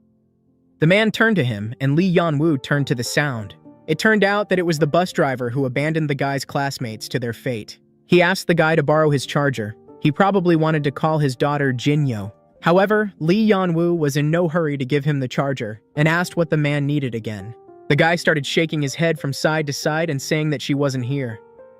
The man turned to him, and Lee Yan-woo turned to the sound. It turned out that it was the bus driver who abandoned the guy's classmates to their fate. He asked the guy to borrow his charger. He probably wanted to call his daughter Jinyo. However, Lee Yan-woo was in no hurry to give him the charger and asked what the man needed again. The guy started shaking his head from side to side and saying that she wasn't here.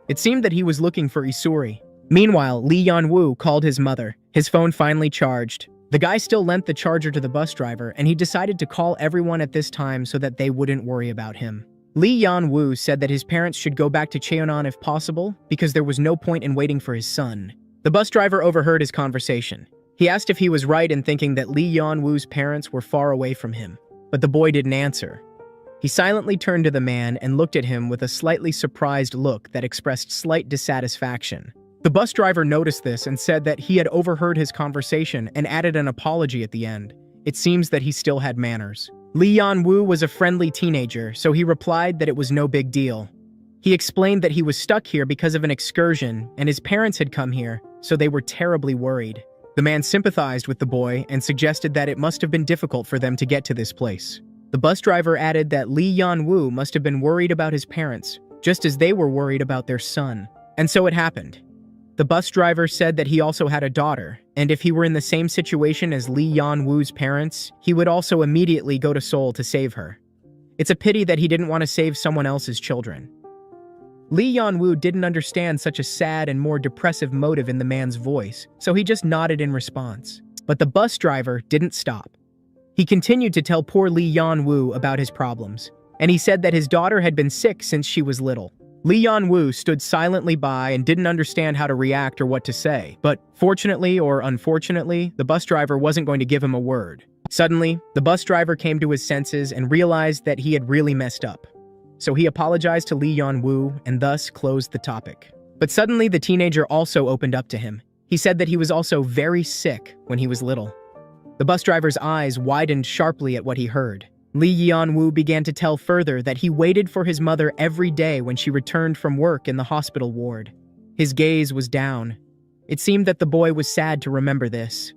It seemed that he was looking for Isuri. Meanwhile, Lee Yan-woo called his mother. His phone finally charged. The guy still lent the charger to the bus driver, and he decided to call everyone at this time so that they wouldn't worry about him. Lee Yan-woo said that his parents should go back to Cheonan if possible because there was no point in waiting for his son. The bus driver overheard his conversation. He asked if he was right in thinking that Lee Yan-woo's parents were far away from him, but the boy didn't answer. He silently turned to the man and looked at him with a slightly surprised look that expressed slight dissatisfaction. The bus driver noticed this and said that he had overheard his conversation and added an apology at the end. It seems that he still had manners. Lee Yan-woo was a friendly teenager, so he replied that it was no big deal. He explained that he was stuck here because of an excursion and his parents had come here, so they were terribly worried. The man sympathized with the boy and suggested that it must have been difficult for them to get to this place. The bus driver added that Lee Yan-woo must have been worried about his parents, just as they were worried about their son. And so it happened. The bus driver said that he also had a daughter, and if he were in the same situation as Lee Yan-woo's parents, he would also immediately go to Seoul to save her. It's a pity that he didn't want to save someone else's children. Lee Yan-woo didn't understand such a sad and more depressive motive in the man's voice, so he just nodded in response. But the bus driver didn't stop. He continued to tell poor Lee Yan-woo about his problems, and he said that his daughter had been sick since she was little. Lee Yan-woo stood silently by and didn't understand how to react or what to say, but fortunately or unfortunately, the bus driver wasn't going to give him a word. Suddenly, the bus driver came to his senses and realized that he had really messed up. So he apologized to Lee Yan-woo and thus closed the topic. But suddenly, the teenager also opened up to him. He said that he was also very sick when he was little. The bus driver's eyes widened sharply at what he heard. Lee Yan-woo began to tell further that he waited for his mother every day when she returned from work in the hospital ward. His gaze was down. It seemed that the boy was sad to remember this.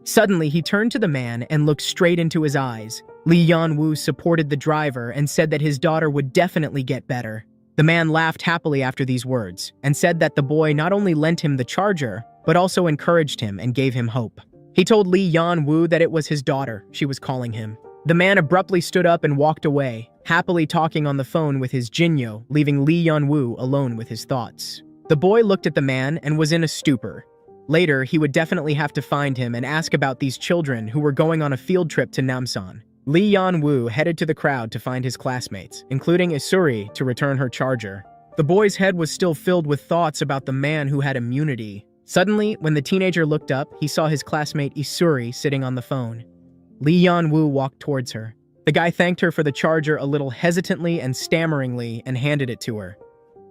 Suddenly, he turned to the man and looked straight into his eyes. Lee Yan-woo supported the driver and said that his daughter would definitely get better. The man laughed happily after these words and said that the boy not only lent him the charger, but also encouraged him and gave him hope. He told Lee Yan-woo that it was his daughter she was calling him. The man abruptly stood up and walked away, happily talking on the phone with his Jinyo, leaving Lee Yan-woo alone with his thoughts. The boy looked at the man and was in a stupor. Later, he would definitely have to find him and ask about these children who were going on a field trip to Namsan. Lee Yan-woo headed to the crowd to find his classmates, including Isuri, to return her charger. The boy's head was still filled with thoughts about the man who had immunity. Suddenly, when the teenager looked up, he saw his classmate Isuri sitting on the phone. Lee Yan-woo walked towards her. The guy thanked her for the charger a little hesitantly and stammeringly and handed it to her.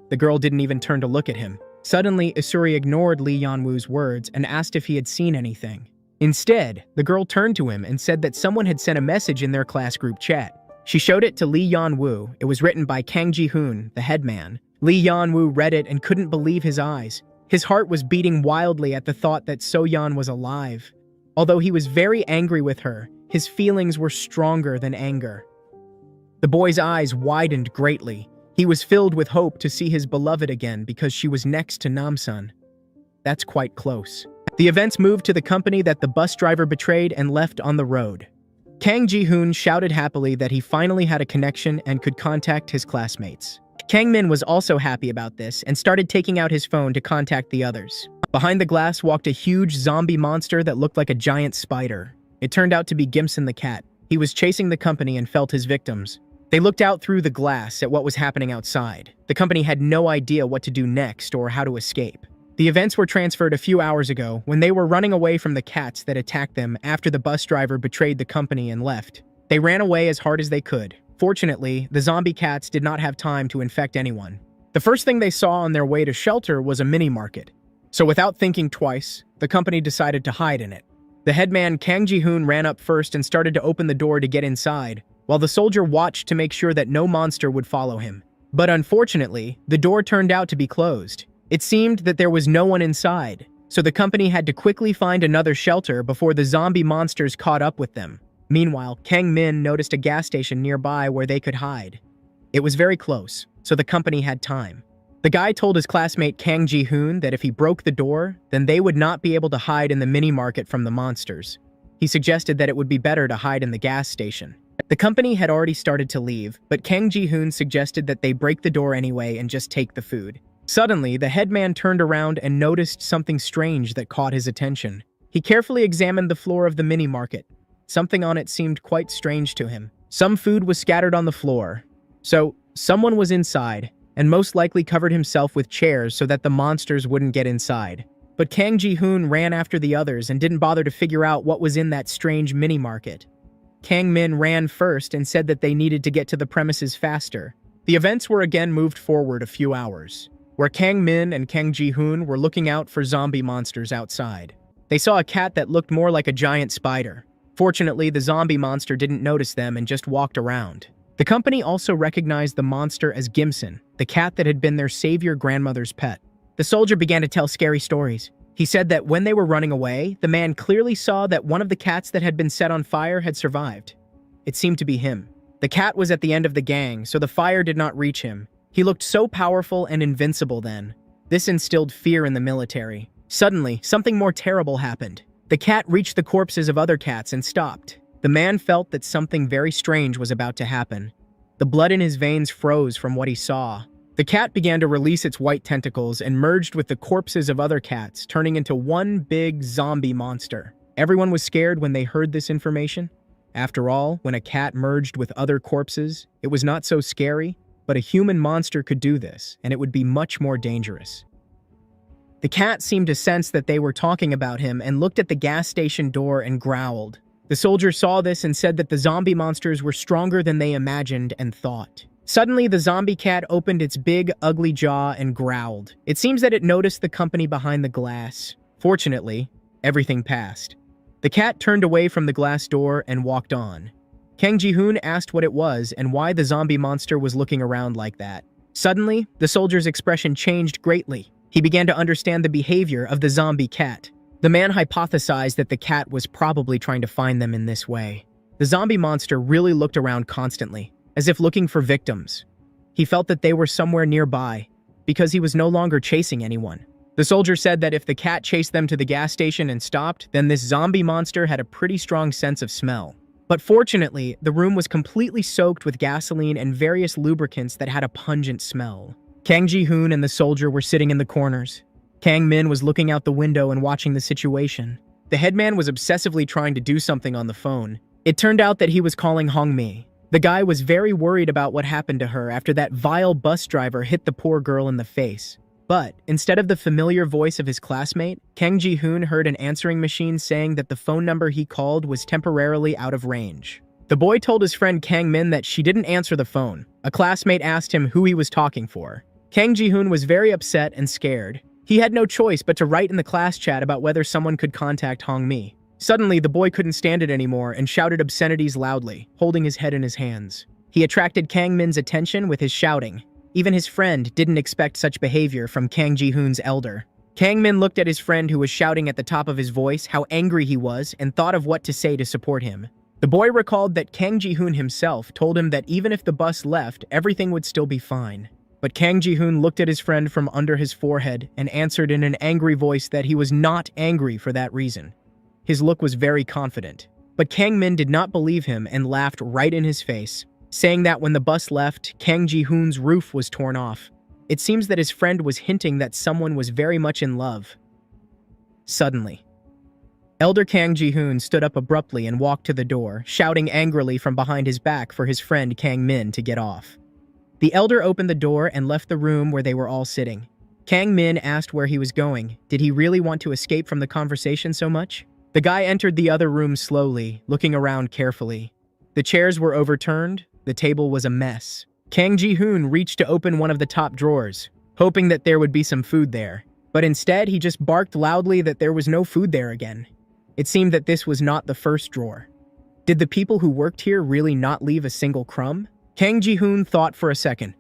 The girl didn't even turn to look at him. Suddenly, Isuri ignored Lee Yan-woo's words and asked if he had seen anything. Instead, the girl turned to him and said that someone had sent a message in their class group chat. She showed it to Lee Yan-woo. It was written by Kang Ji-hoon, the headman. Lee Yan-woo read it and couldn't believe his eyes. His heart was beating wildly at the thought that So-yeon was alive. Although he was very angry with her, his feelings were stronger than anger. The boy's eyes widened greatly. He was filled with hope to see his beloved again because she was next to Namsan. That's quite close. The events moved to the company that the bus driver betrayed and left on the road. Kang Ji-hoon shouted happily that he finally had a connection and could contact his classmates. Kang Min was also happy about this and started taking out his phone to contact the others. Behind the glass walked a huge zombie monster that looked like a giant spider. It turned out to be Gimson the cat. He was chasing the company and felt his victims. They looked out through the glass at what was happening outside. The company had no idea what to do next or how to escape. The events were transferred a few hours ago when they were running away from the cats that attacked them after the bus driver betrayed the company and left. They ran away as hard as they could. Fortunately, the zombie cats did not have time to infect anyone. The first thing they saw on their way to shelter was a mini-market. So without thinking twice, the company decided to hide in it. The headman Kang Ji-hoon ran up first and started to open the door to get inside, while the soldier watched to make sure that no monster would follow him. But unfortunately, the door turned out to be closed. It seemed that there was no one inside, so the company had to quickly find another shelter before the zombie monsters caught up with them. Meanwhile, Kang Min noticed a gas station nearby where they could hide. It was very close, so the company had time. The guy told his classmate Kang Ji-hoon that if he broke the door, then they would not be able to hide in the mini-market from the monsters. He suggested that it would be better to hide in the gas station. The company had already started to leave, but Kang Ji-hoon suggested that they break the door anyway and just take the food. Suddenly, the headman turned around and noticed something strange that caught his attention. He carefully examined the floor of the mini-market. Something on it seemed quite strange to him. Some food was scattered on the floor. So, someone was inside, and most likely covered himself with chairs so that the monsters wouldn't get inside. But Kang Ji-hoon ran after the others and didn't bother to figure out what was in that strange mini-market. Kang Min ran first and said that they needed to get to the premises faster. The events were again moved forward a few hours, where Kang Min and Kang Ji-hoon were looking out for zombie monsters outside. They saw a cat that looked more like a giant spider. Fortunately, the zombie monster didn't notice them and just walked around. The company also recognized the monster as Gimson, the cat that had been their savior grandmother's pet. The soldier began to tell scary stories. He said that when they were running away, the man clearly saw that one of the cats that had been set on fire had survived. It seemed to be him. The cat was at the end of the gang, so the fire did not reach him. He looked so powerful and invincible then. This instilled fear in the military. Suddenly, something more terrible happened. The cat reached the corpses of other cats and stopped. The man felt that something very strange was about to happen. The blood in his veins froze from what he saw. The cat began to release its white tentacles and merged with the corpses of other cats, turning into one big zombie monster. Everyone was scared when they heard this information. After all, when a cat merged with other corpses, it was not so scary, but a human monster could do this, and it would be much more dangerous. The cat seemed to sense that they were talking about him and looked at the gas station door and growled. The soldier saw this and said that the zombie monsters were stronger than they imagined and thought. Suddenly, the zombie cat opened its big, ugly jaw and growled. It seems that it noticed the company behind the glass. Fortunately, everything passed. The cat turned away from the glass door and walked on. Kang Ji-hoon asked what it was and why the zombie monster was looking around like that. Suddenly, the soldier's expression changed greatly. He began to understand the behavior of the zombie cat. The man hypothesized that the cat was probably trying to find them in this way. The zombie monster really looked around constantly, as if looking for victims. He felt that they were somewhere nearby, because he was no longer chasing anyone. The soldier said that if the cat chased them to the gas station and stopped, then this zombie monster had a pretty strong sense of smell. But fortunately, the room was completely soaked with gasoline and various lubricants that had a pungent smell. Kang Ji-hoon and the soldier were sitting in the corners. Kang Min was looking out the window and watching the situation. The headman was obsessively trying to do something on the phone. It turned out that he was calling Hong-mi. The guy was very worried about what happened to her after that vile bus driver hit the poor girl in the face. But instead of the familiar voice of his classmate, Kang Ji-hoon heard an answering machine saying that the phone number he called was temporarily out of range. The boy told his friend Kang Min that she didn't answer the phone. A classmate asked him who he was talking for. Kang Ji-hoon was very upset and scared. He had no choice but to write in the class chat about whether someone could contact Hong-mi. Suddenly, the boy couldn't stand it anymore and shouted obscenities loudly, holding his head in his hands. He attracted Kang Min's attention with his shouting. Even his friend didn't expect such behavior from Kang Ji-hoon's elder. Kang Min looked at his friend who was shouting at the top of his voice how angry he was and thought of what to say to support him. The boy recalled that Kang Ji-hoon himself told him that even if the bus left, everything would still be fine. But Kang Ji-hoon looked at his friend from under his forehead and answered in an angry voice that he was not angry for that reason. His look was very confident. But Kang Min did not believe him and laughed right in his face, saying that when the bus left, Kang Ji-hoon's roof was torn off. It seems that his friend was hinting that someone was very much in love. Suddenly, Elder Kang Ji-hoon stood up abruptly and walked to the door, shouting angrily from behind his back for his friend Kang Min to get off. The elder opened the door and left the room where they were all sitting. Kang Min asked where he was going. Did he really want to escape from the conversation so much? The guy entered the other room slowly, looking around carefully. The chairs were overturned. The table was a mess. Kang Ji-hoon reached to open one of the top drawers, hoping that there would be some food there. But instead, he just barked loudly that there was no food there again. It seemed that this was not the first drawer. Did the people who worked here really not leave a single crumb? Kang Ji-hoon thought for a second.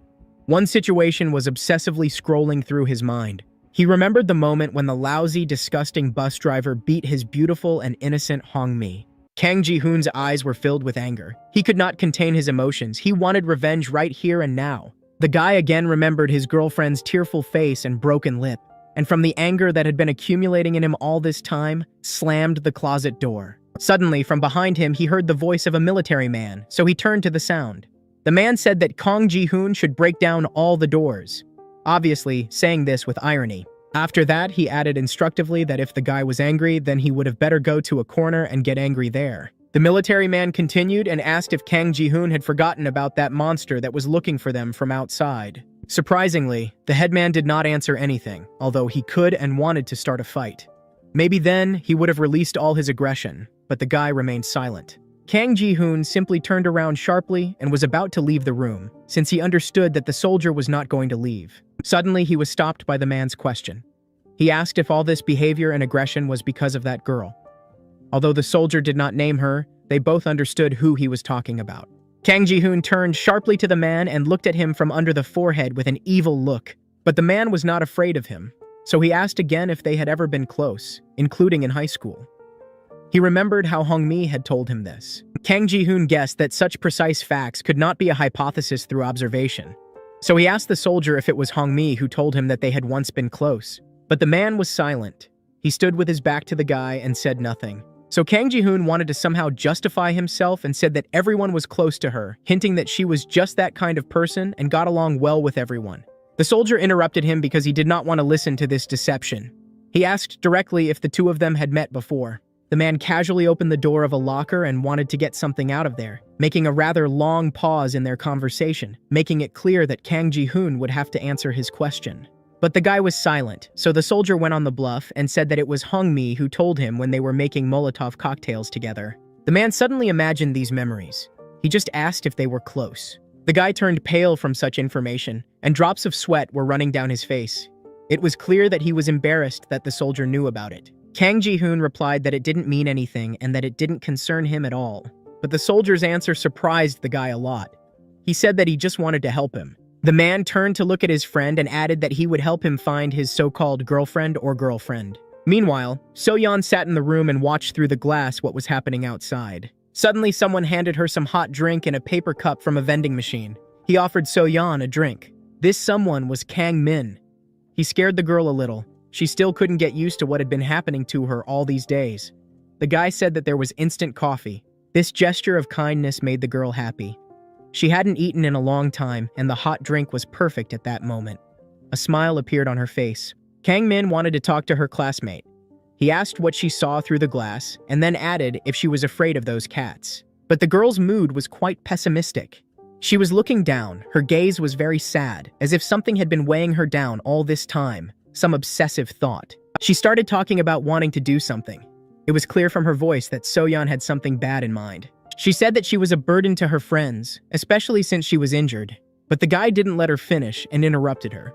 One situation was obsessively scrolling through his mind. He remembered the moment when the lousy, disgusting bus driver beat his beautiful and innocent Hong-mi. Kang Ji-hoon's eyes were filled with anger. He could not contain his emotions. He wanted revenge right here and now. The guy again remembered his girlfriend's tearful face and broken lip, and from the anger that had been accumulating in him all this time, slammed the closet door. Suddenly, from behind him, he heard the voice of a military man, so he turned to the sound. The man said that Kang Ji-hoon should break down all the doors, obviously saying this with irony. After that, he added instructively that if the guy was angry, then he would have better go to a corner and get angry there. The military man continued and asked if Kang Ji-hoon had forgotten about that monster that was looking for them from outside. Surprisingly, the headman did not answer anything, although he could and wanted to start a fight. Maybe then he would have released all his aggression, but the guy remained silent. Kang Ji-hoon simply turned around sharply and was about to leave the room, since he understood that the soldier was not going to leave. Suddenly, he was stopped by the man's question. He asked if all this behavior and aggression was because of that girl. Although the soldier did not name her, they both understood who he was talking about. Kang Ji-hoon turned sharply to the man and looked at him from under the forehead with an evil look. But the man was not afraid of him, so he asked again if they had ever been close, including in high school. He remembered how Hong-mi had told him this. Kang Ji-hoon guessed that such precise facts could not be a hypothesis through observation. So he asked the soldier if it was Hong-mi who told him that they had once been close. But the man was silent. He stood with his back to the guy and said nothing. So Kang Ji-hoon wanted to somehow justify himself and said that everyone was close to her, hinting that she was just that kind of person and got along well with everyone. The soldier interrupted him because he did not want to listen to this deception. He asked directly if the two of them had met before. The man casually opened the door of a locker and wanted to get something out of there, making a rather long pause in their conversation, making it clear that Kang Ji-hoon would have to answer his question. But the guy was silent, so the soldier went on the bluff and said that it was Hong-mi who told him when they were making Molotov cocktails together. The man suddenly imagined these memories. He just asked if they were close. The guy turned pale from such information, and drops of sweat were running down his face. It was clear that he was embarrassed that the soldier knew about it. Kang Ji-hoon replied that it didn't mean anything and that it didn't concern him at all. But the soldier's answer surprised the guy a lot. He said that he just wanted to help him. The man turned to look at his friend and added that he would help him find his so-called girlfriend or girlfriend. Meanwhile, So-yeon sat in the room and watched through the glass what was happening outside. Suddenly, someone handed her some hot drink in a paper cup from a vending machine. He offered So-yeon a drink. This someone was Kang Min. He scared the girl a little. She still couldn't get used to what had been happening to her all these days. The guy said that there was instant coffee. This gesture of kindness made the girl happy. She hadn't eaten in a long time, and the hot drink was perfect at that moment. A smile appeared on her face. Kang Min wanted to talk to her classmate. He asked what she saw through the glass, and then added if she was afraid of those cats. But the girl's mood was quite pessimistic. She was looking down. Her gaze was very sad, as if something had been weighing her down all this time, some obsessive thought. She started talking about wanting to do something. It was clear from her voice that So-yeon had something bad in mind. She said that she was a burden to her friends, especially since she was injured. But the guy didn't let her finish and interrupted her.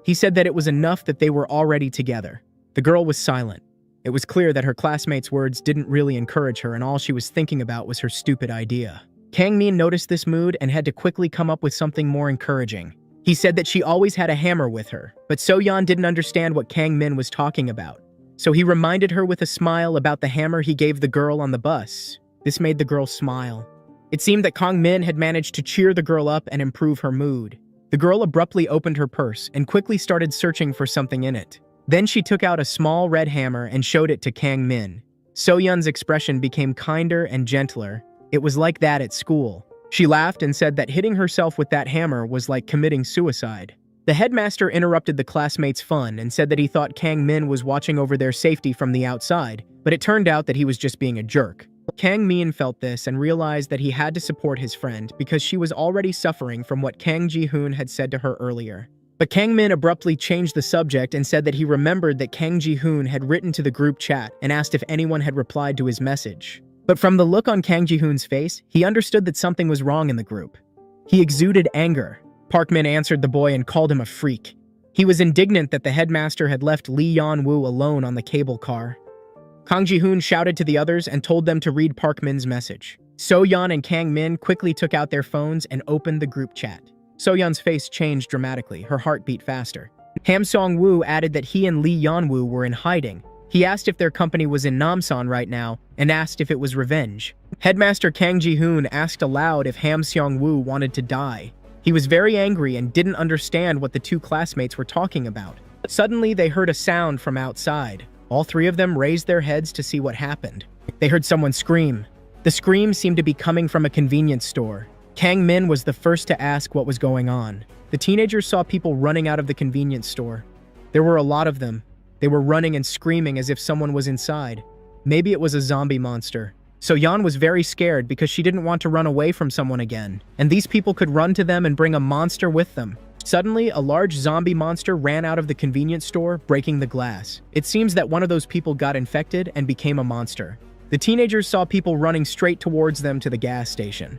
He said that it was enough that they were already together. The girl was silent. It was clear that her classmates' words didn't really encourage her, and all she was thinking about was her stupid idea. Kang Min noticed this mood and had to quickly come up with something more encouraging. He said that she always had a hammer with her, but So-yeon didn't understand what Kang Min was talking about. So he reminded her with a smile about the hammer he gave the girl on the bus. This made the girl smile. It seemed that Kang Min had managed to cheer the girl up and improve her mood. The girl abruptly opened her purse and quickly started searching for something in it. Then she took out a small red hammer and showed it to Kang Min. So-yeon's expression became kinder and gentler. It was like that at school. She laughed and said that hitting herself with that hammer was like committing suicide. The headmaster interrupted the classmates' fun and said that he thought Kang Min was watching over their safety from the outside, but it turned out that he was just being a jerk. Kang Min felt this and realized that he had to support his friend because she was already suffering from what Kang Ji-hoon had said to her earlier. But Kang Min abruptly changed the subject and said that he remembered that Kang Ji-hoon had written to the group chat and asked if anyone had replied to his message. But from the look on Kang Ji-hoon's face, he understood that something was wrong in the group. He exuded anger. Park Min answered the boy and called him a freak. He was indignant that the headmaster had left Lee Yeon-woo alone on the cable car. Kang Ji-hoon shouted to the others and told them to read Park Min's message. So-yeon and Kang Min quickly took out their phones and opened the group chat. So-yeon's face changed dramatically, her heart beat faster. Ham Song-woo added that he and Lee Yeon-woo were in hiding. He asked if their company was in Namsan right now and asked if it was revenge. Headmaster Kang Ji-hoon asked aloud if Ham Seong-woo wanted to die. He was very angry and didn't understand what the two classmates were talking about. Suddenly, they heard a sound from outside. All three of them raised their heads to see what happened. They heard someone scream. The scream seemed to be coming from a convenience store. Kang Min was the first to ask what was going on. The teenagers saw people running out of the convenience store. There were a lot of them. They were running and screaming as if someone was inside. Maybe it was a zombie monster. So-yeon was very scared because she didn't want to run away from someone again, and these people could run to them and bring a monster with them. Suddenly, a large zombie monster ran out of the convenience store, breaking the glass. It seems that one of those people got infected and became a monster. The teenagers saw people running straight towards them to the gas station.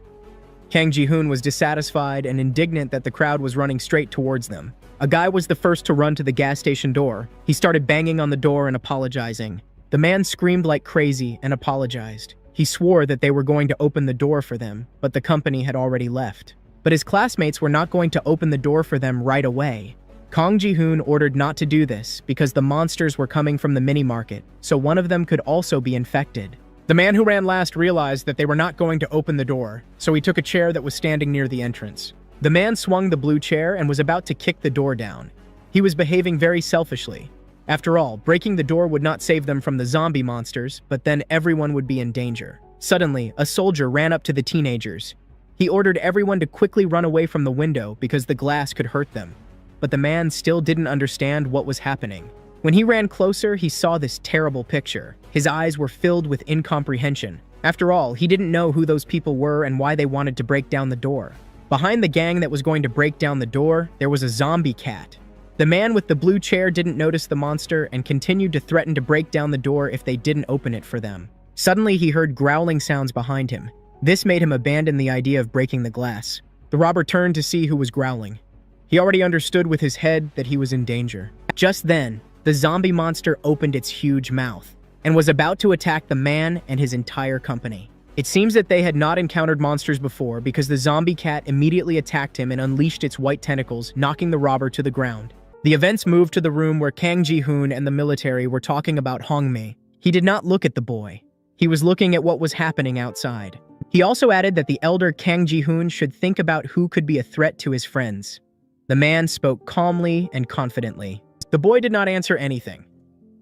Kang Ji-hoon was dissatisfied and indignant that the crowd was running straight towards them. A guy was the first to run to the gas station door. He started banging on the door and apologizing. The man screamed like crazy and apologized. He swore that they were going to open the door for them, but the company had already left. But his classmates were not going to open the door for them right away. Kang Ji-hoon ordered not to do this because the monsters were coming from the mini-market, so one of them could also be infected. The man who ran last realized that they were not going to open the door, so he took a chair that was standing near the entrance. The man swung the blue chair and was about to kick the door down. He was behaving very selfishly. After all, breaking the door would not save them from the zombie monsters, but then everyone would be in danger. Suddenly, a soldier ran up to the teenagers. He ordered everyone to quickly run away from the window because the glass could hurt them. But the man still didn't understand what was happening. When he ran closer, he saw this terrible picture. His eyes were filled with incomprehension. After all, he didn't know who those people were and why they wanted to break down the door. Behind the gang that was going to break down the door, there was a zombie cat. The man with the blue chair didn't notice the monster and continued to threaten to break down the door if they didn't open it for them. Suddenly, he heard growling sounds behind him. This made him abandon the idea of breaking the glass. The robber turned to see who was growling. He already understood with his head that he was in danger. Just then, the zombie monster opened its huge mouth and was about to attack the man and his entire company. It seems that they had not encountered monsters before because the zombie cat immediately attacked him and unleashed its white tentacles, knocking the robber to the ground. The events moved to the room where Kang Ji-hoon and the military were talking about Hongmei. He did not look at the boy. He was looking at what was happening outside. He also added that the elder Kang Ji-hoon should think about who could be a threat to his friends. The man spoke calmly and confidently. The boy did not answer anything.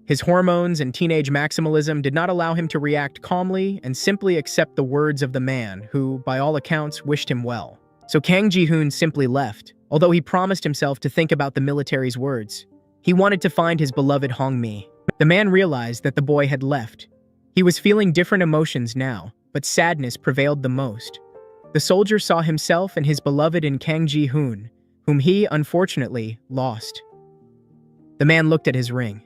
His hormones and teenage maximalism did not allow him to react calmly and simply accept the words of the man who, by all accounts, wished him well. So Kang Ji-hoon simply left, although he promised himself to think about the military's words. He wanted to find his beloved Hong-mi. The man realized that the boy had left. He was feeling different emotions now, but sadness prevailed the most. The soldier saw himself and his beloved in Kang Ji-hoon, whom he, unfortunately, lost. The man looked at his ring.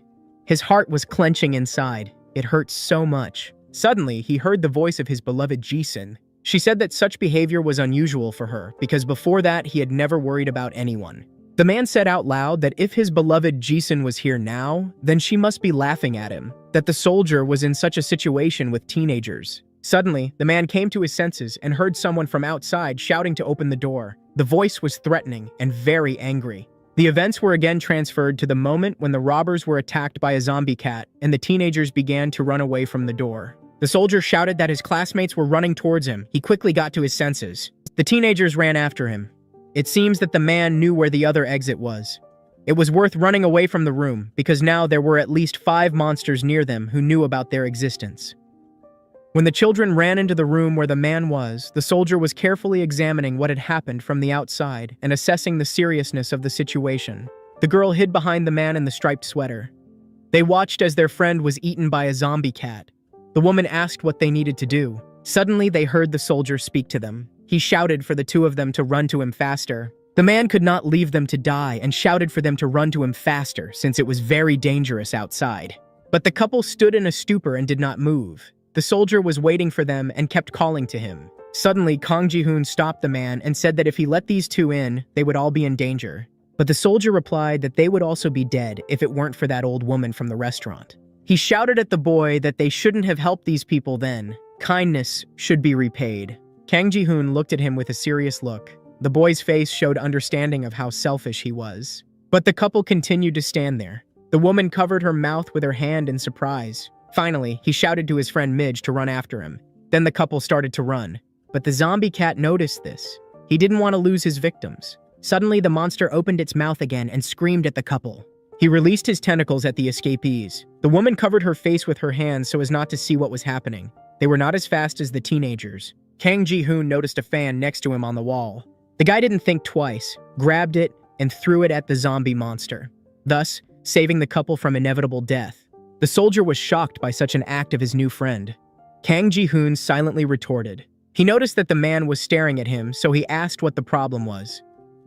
His heart was clenching inside. It hurt so much. Suddenly, he heard the voice of his beloved Ji-sun. She said that such behavior was unusual for her, because before that, he had never worried about anyone. The man said out loud that if his beloved Ji-sun was here now, then she must be laughing at him, that the soldier was in such a situation with teenagers. Suddenly, the man came to his senses and heard someone from outside shouting to open the door. The voice was threatening and very angry. The events were again transferred to the moment when the robbers were attacked by a zombie cat and the teenagers began to run away from the door. The soldier shouted that his classmates were running towards him. He quickly got to his senses. The teenagers ran after him. It seems that the man knew where the other exit was. It was worth running away from the room because now there were at least 5 monsters near them who knew about their existence. When the children ran into the room where the man was, the soldier was carefully examining what had happened from the outside and assessing the seriousness of the situation. The girl hid behind the man in the striped sweater. They watched as their friend was eaten by a zombie cat. The woman asked what they needed to do. Suddenly, they heard the soldier speak to them. He shouted for the two of them to run to him faster. The man could not leave them to die and shouted for them to run to him faster since it was very dangerous outside. But the couple stood in a stupor and did not move. The soldier was waiting for them and kept calling to him. Suddenly, Kang Ji-hoon stopped the man and said that if he let these two in, they would all be in danger. But the soldier replied that they would also be dead if it weren't for that old woman from the restaurant. He shouted at the boy that they shouldn't have helped these people then. Kindness should be repaid. Kang Ji-hoon looked at him with a serious look. The boy's face showed understanding of how selfish he was. But the couple continued to stand there. The woman covered her mouth with her hand in surprise. Finally, he shouted to his friend Midge to run after him. Then the couple started to run. But the zombie cat noticed this. He didn't want to lose his victims. Suddenly, the monster opened its mouth again and screamed at the couple. He released his tentacles at the escapees. The woman covered her face with her hands so as not to see what was happening. They were not as fast as the teenagers. Kang Ji-hoon noticed a fan next to him on the wall. The guy didn't think twice, grabbed it, and threw it at the zombie monster, thus saving the couple from inevitable death. The soldier was shocked by such an act of his new friend. Kang Ji-hoon silently retorted. He noticed that the man was staring at him, so he asked what the problem was.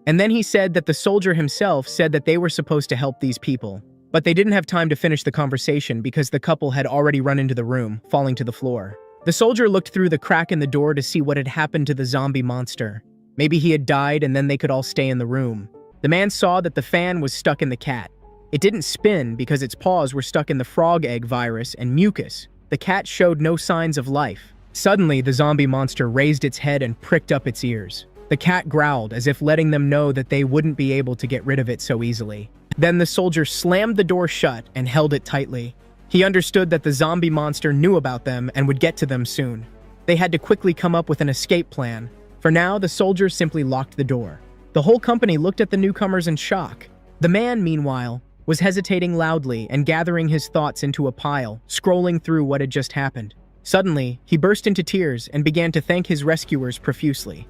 And then he said that the soldier himself said that they were supposed to help these people. But they didn't have time to finish the conversation because the couple had already run into the room, falling to the floor. The soldier looked through the crack in the door to see what had happened to the zombie monster. Maybe he had died and then they could all stay in the room. The man saw that the fan was stuck in the cat. It didn't spin because its paws were stuck in the frog egg virus and mucus. The cat showed no signs of life. Suddenly, the zombie monster raised its head and pricked up its ears. The cat growled as if letting them know that they wouldn't be able to get rid of it so easily. Then the soldier slammed the door shut and held it tightly. He understood that the zombie monster knew about them and would get to them soon. They had to quickly come up with an escape plan. For now, the soldier simply locked the door. The whole company looked at the newcomers in shock. The man, meanwhile, was hesitating loudly and gathering his thoughts into a pile, scrolling through what had just happened. Suddenly, he burst into tears and began to thank his rescuers profusely.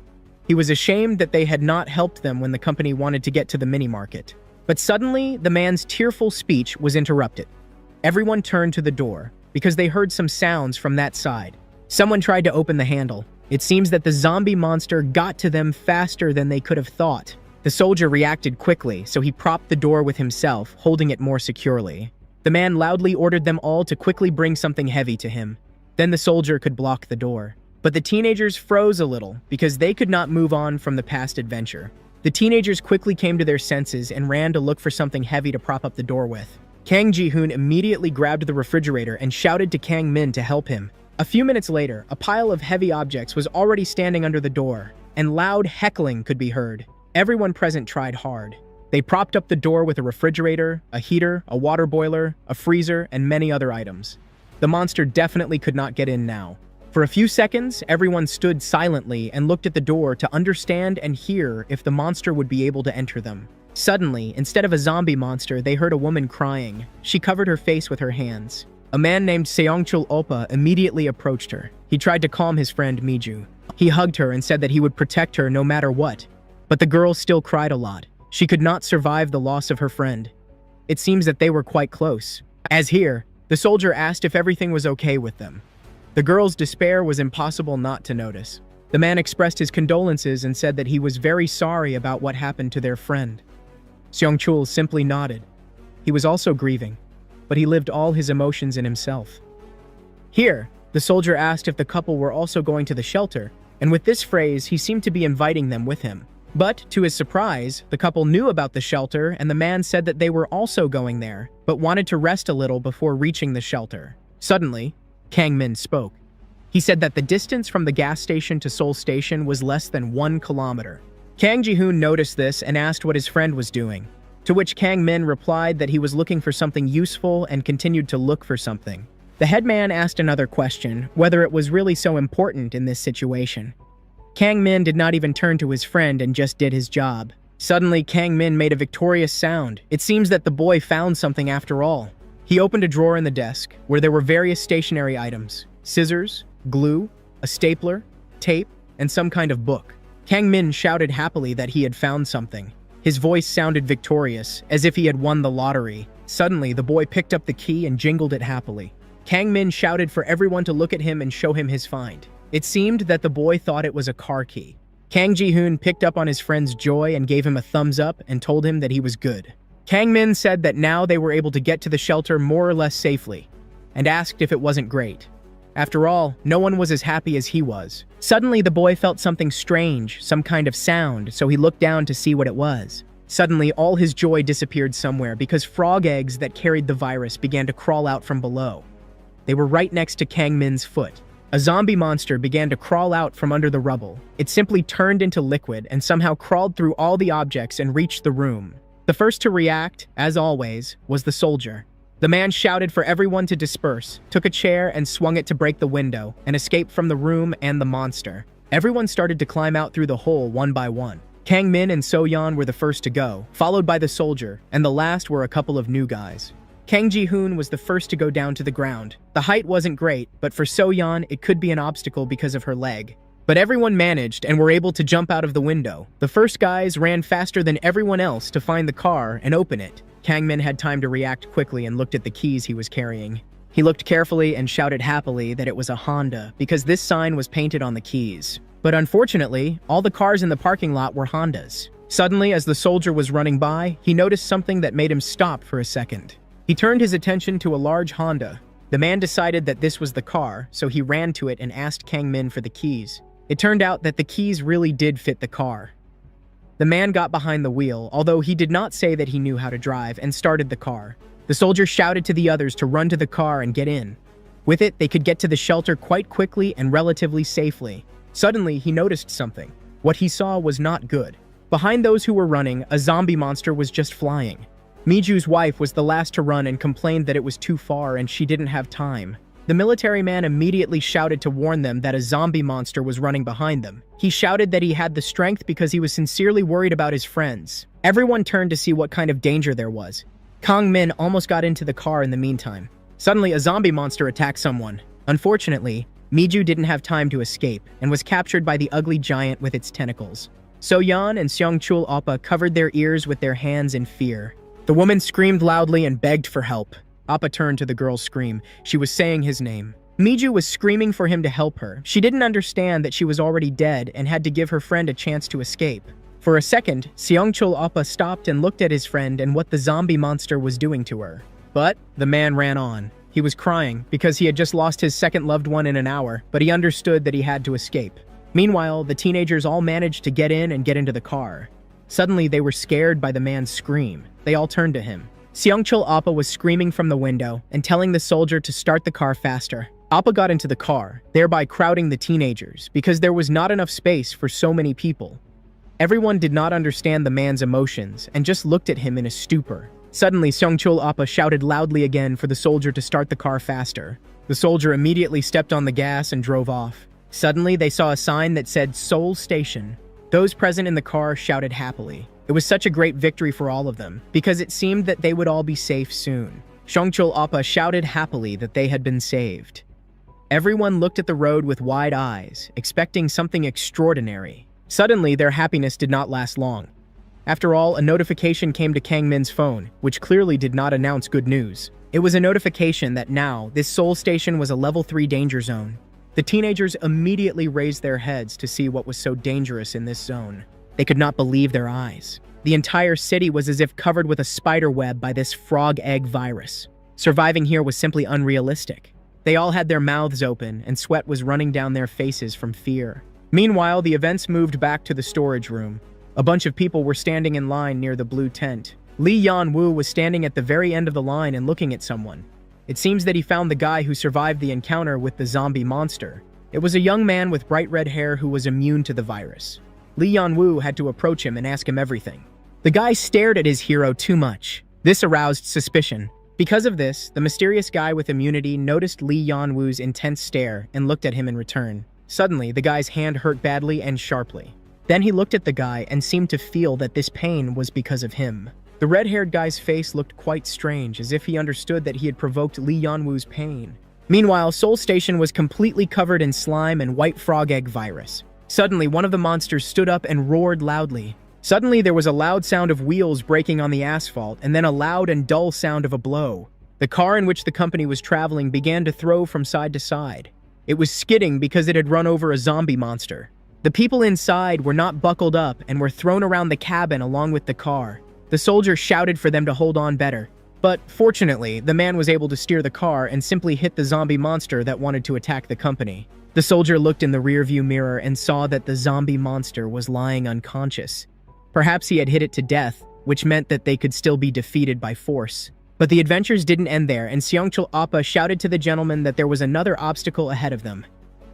He was ashamed that they had not helped them when the company wanted to get to the mini-market. But suddenly, the man's tearful speech was interrupted. Everyone turned to the door, because they heard some sounds from that side. Someone tried to open the handle. It seems that the zombie monster got to them faster than they could have thought. The soldier reacted quickly, so he propped the door with himself, holding it more securely. The man loudly ordered them all to quickly bring something heavy to him. Then the soldier could block the door. But the teenagers froze a little, because they could not move on from the past adventure. The teenagers quickly came to their senses and ran to look for something heavy to prop up the door with. Kang Ji-hoon immediately grabbed the refrigerator and shouted to Kang Min to help him. A few minutes later, a pile of heavy objects was already standing under the door, and loud heckling could be heard. Everyone present tried hard. They propped up the door with a refrigerator, a heater, a water boiler, a freezer, and many other items. The monster definitely could not get in now. For a few seconds, everyone stood silently and looked at the door to understand and hear if the monster would be able to enter them. Suddenly, instead of a zombie monster, they heard a woman crying. She covered her face with her hands. A man named Seongchul Oppa immediately approached her. He tried to calm his friend Miju. He hugged her and said that he would protect her no matter what. But the girl still cried a lot. She could not survive the loss of her friend. It seems that they were quite close. As here, the soldier asked if everything was okay with them. The girl's despair was impossible not to notice. The man expressed his condolences and said that he was very sorry about what happened to their friend. Seongchul simply nodded. He was also grieving, but he lived all his emotions in himself. Here, the soldier asked if the couple were also going to the shelter, and with this phrase, he seemed to be inviting them with him. But, to his surprise, the couple knew about the shelter, and the man said that they were also going there, but wanted to rest a little before reaching the shelter. Suddenly, Kang Min spoke. He said that the distance from the gas station to Seoul Station was less than 1 kilometer. Kang Ji-hoon noticed this and asked what his friend was doing, to which Kang Min replied that he was looking for something useful and continued to look for something. The headman asked another question, whether it was really so important in this situation. Kang Min did not even turn to his friend and just did his job. Suddenly, Kang Min made a victorious sound. It seems that the boy found something after all. He opened a drawer in the desk, where there were various stationery items: scissors, glue, a stapler, tape, and some kind of book. Kang Min shouted happily that he had found something. His voice sounded victorious, as if he had won the lottery. Suddenly, the boy picked up the key and jingled it happily. Kang Min shouted for everyone to look at him and show him his find. It seemed that the boy thought it was a car key. Kang Ji-hoon picked up on his friend's joy and gave him a thumbs up and told him that he was good. Kang Min said that now they were able to get to the shelter more or less safely, and asked if it wasn't great. After all, no one was as happy as he was. Suddenly, the boy felt something strange, some kind of sound, so he looked down to see what it was. Suddenly, all his joy disappeared somewhere because frog eggs that carried the virus began to crawl out from below. They were right next to Kang Min's foot. A zombie monster began to crawl out from under the rubble. It simply turned into liquid and somehow crawled through all the objects and reached the room. The first to react, as always, was the soldier. The man shouted for everyone to disperse, took a chair and swung it to break the window, and escaped from the room and the monster. Everyone started to climb out through the hole one by one. Kang Min and So-yeon were the first to go, followed by the soldier, and the last were a couple of new guys. Kang Ji-hoon was the first to go down to the ground. The height wasn't great, but for So-yeon, it could be an obstacle because of her leg. But everyone managed and were able to jump out of the window. The first guys ran faster than everyone else to find the car and open it. Kang Min had time to react quickly and looked at the keys he was carrying. He looked carefully and shouted happily that it was a Honda because this sign was painted on the keys. But unfortunately, all the cars in the parking lot were Hondas. Suddenly, as the soldier was running by, he noticed something that made him stop for a second. He turned his attention to a large Honda. The man decided that this was the car, so he ran to it and asked Kang Min for the keys. It turned out that the keys really did fit the car. The man got behind the wheel, although he did not say that he knew how to drive, and started the car. The soldier shouted to the others to run to the car and get in. With it, they could get to the shelter quite quickly and relatively safely. Suddenly, he noticed something. What he saw was not good. Behind those who were running, a zombie monster was just flying. Miju's wife was the last to run and complained that it was too far and she didn't have time. The military man immediately shouted to warn them that a zombie monster was running behind them. He shouted that he had the strength because he was sincerely worried about his friends. Everyone turned to see what kind of danger there was. Kang Min almost got into the car in the meantime. Suddenly, a zombie monster attacked someone. Unfortunately, Miju didn't have time to escape and was captured by the ugly giant with its tentacles. So-yeon and Seongchul Oppa covered their ears with their hands in fear. The woman screamed loudly and begged for help. Appa turned to the girl's scream. She was saying his name. Miju was screaming for him to help her. She didn't understand that she was already dead and had to give her friend a chance to escape. For a second, Seongchul Appa stopped and looked at his friend and what the zombie monster was doing to her. But the man ran on. He was crying because he had just lost his second loved one in an hour, but he understood that he had to escape. Meanwhile, the teenagers all managed to get in and get into the car. Suddenly, they were scared by the man's scream. They all turned to him. Seongchul Appa was screaming from the window and telling the soldier to start the car faster. Appa got into the car, thereby crowding the teenagers, because there was not enough space for so many people. Everyone did not understand the man's emotions and just looked at him in a stupor. Suddenly, Seongchul Appa shouted loudly again for the soldier to start the car faster. The soldier immediately stepped on the gas and drove off. Suddenly, they saw a sign that said Seoul Station. Those present in the car shouted happily. It was such a great victory for all of them, because it seemed that they would all be safe soon. Seongchul Oppa shouted happily that they had been saved. Everyone looked at the road with wide eyes, expecting something extraordinary. Suddenly, their happiness did not last long. After all, a notification came to Kang Min's phone, which clearly did not announce good news. It was a notification that now, this Seoul Station was a level 3 danger zone. The teenagers immediately raised their heads to see what was so dangerous in this zone. They could not believe their eyes. The entire city was as if covered with a spider web by this frog egg virus. Surviving here was simply unrealistic. They all had their mouths open, and sweat was running down their faces from fear. Meanwhile, the events moved back to the storage room. A bunch of people were standing in line near the blue tent. Lee Yan-woo was standing at the very end of the line and looking at someone. It seems that he found the guy who survived the encounter with the zombie monster. It was a young man with bright red hair who was immune to the virus. Lee Yan-woo had to approach him and ask him everything. The guy stared at his hero too much. This aroused suspicion. Because of this, the mysterious guy with immunity noticed Lee Yan-woo's intense stare and looked at him in return. Suddenly, the guy's hand hurt badly and sharply. Then he looked at the guy and seemed to feel that this pain was because of him. The red-haired guy's face looked quite strange, as if he understood that he had provoked Lee Yan-woo's pain. Meanwhile, Seoul Station was completely covered in slime and white frog egg virus. Suddenly, one of the monsters stood up and roared loudly. Suddenly, there was a loud sound of wheels breaking on the asphalt, and then a loud and dull sound of a blow. The car in which the company was traveling began to throw from side to side. It was skidding because it had run over a zombie monster. The people inside were not buckled up and were thrown around the cabin along with the car. The soldier shouted for them to hold on better. But fortunately, the man was able to steer the car and simply hit the zombie monster that wanted to attack the company. The soldier looked in the rearview mirror and saw that the zombie monster was lying unconscious. Perhaps he had hit it to death, which meant that they could still be defeated by force. But the adventures didn't end there, and Seongchul Oppa shouted to the gentleman that there was another obstacle ahead of them.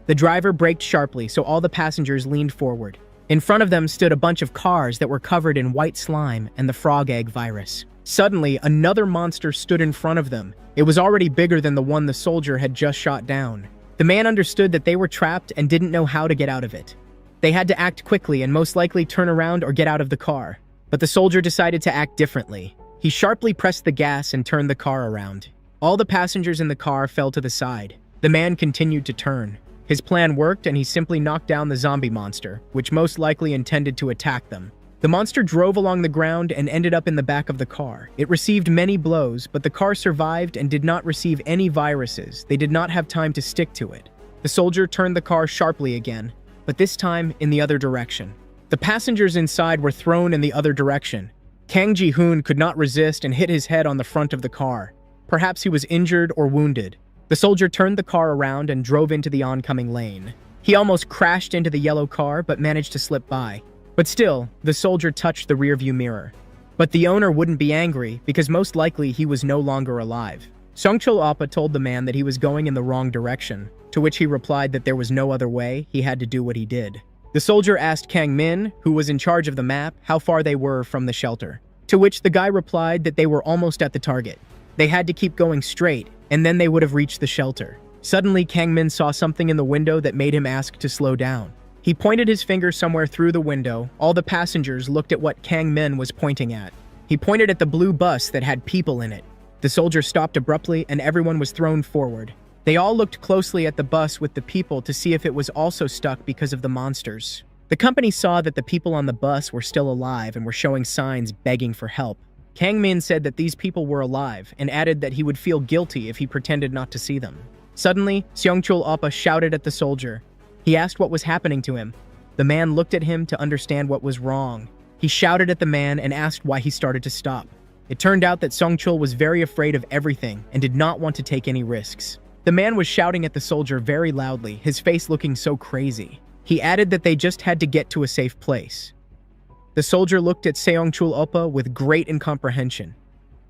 The driver braked sharply, so all the passengers leaned forward. In front of them stood a bunch of cars that were covered in white slime and the frog egg virus. Suddenly, another monster stood in front of them. It was already bigger than the one the soldier had just shot down. The man understood that they were trapped and didn't know how to get out of it. They had to act quickly and most likely turn around or get out of the car. But the soldier decided to act differently. He sharply pressed the gas and turned the car around. All the passengers in the car fell to the side. The man continued to turn. His plan worked and he simply knocked down the zombie monster, which most likely intended to attack them. The monster drove along the ground and ended up in the back of the car. It received many blows, but the car survived and did not receive any viruses. They did not have time to stick to it. The soldier turned the car sharply again, but this time in the other direction. The passengers inside were thrown in the other direction. Kang Ji-hoon could not resist and hit his head on the front of the car. Perhaps he was injured or wounded. The soldier turned the car around and drove into the oncoming lane. He almost crashed into the yellow car but managed to slip by. But still, the soldier touched the rearview mirror. But the owner wouldn't be angry because most likely he was no longer alive. Seongchul Oppa told the man that he was going in the wrong direction, to which he replied that there was no other way, he had to do what he did. The soldier asked Kang Min, who was in charge of the map, how far they were from the shelter. To which the guy replied that they were almost at the target. They had to keep going straight, and then they would have reached the shelter. Suddenly, Kang Min saw something in the window that made him ask to slow down. He pointed his finger somewhere through the window. All the passengers looked at what Kang Min was pointing at. He pointed at the blue bus that had people in it. The soldier stopped abruptly and everyone was thrown forward. They all looked closely at the bus with the people to see if it was also stuck because of the monsters. The company saw that the people on the bus were still alive and were showing signs begging for help. Kang Min said that these people were alive and added that he would feel guilty if he pretended not to see them. Suddenly, Seongchul Oppa shouted at the soldier. He asked what was happening to him. The man looked at him to understand what was wrong. He shouted at the man and asked why he started to stop. It turned out that Seongchul was very afraid of everything and did not want to take any risks. The man was shouting at the soldier very loudly, his face looking so crazy. He added that they just had to get to a safe place. The soldier looked at Seongchul Oppa with great incomprehension.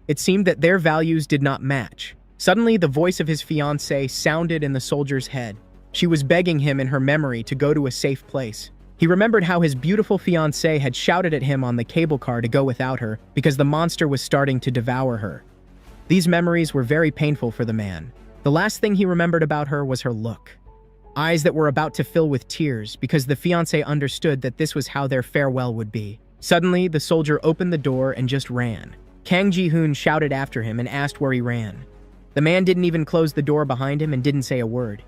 It seemed that their values did not match. Suddenly, the voice of his fiancée sounded in the soldier's head. She was begging him in her memory to go to a safe place. He remembered how his beautiful fiancée had shouted at him on the cable car to go without her because the monster was starting to devour her. These memories were very painful for the man. The last thing he remembered about her was her look. Eyes that were about to fill with tears because the fiancé understood that this was how their farewell would be. Suddenly, the soldier opened the door and just ran. Kang Ji-hoon shouted after him and asked where he ran. The man didn't even close the door behind him and didn't say a word.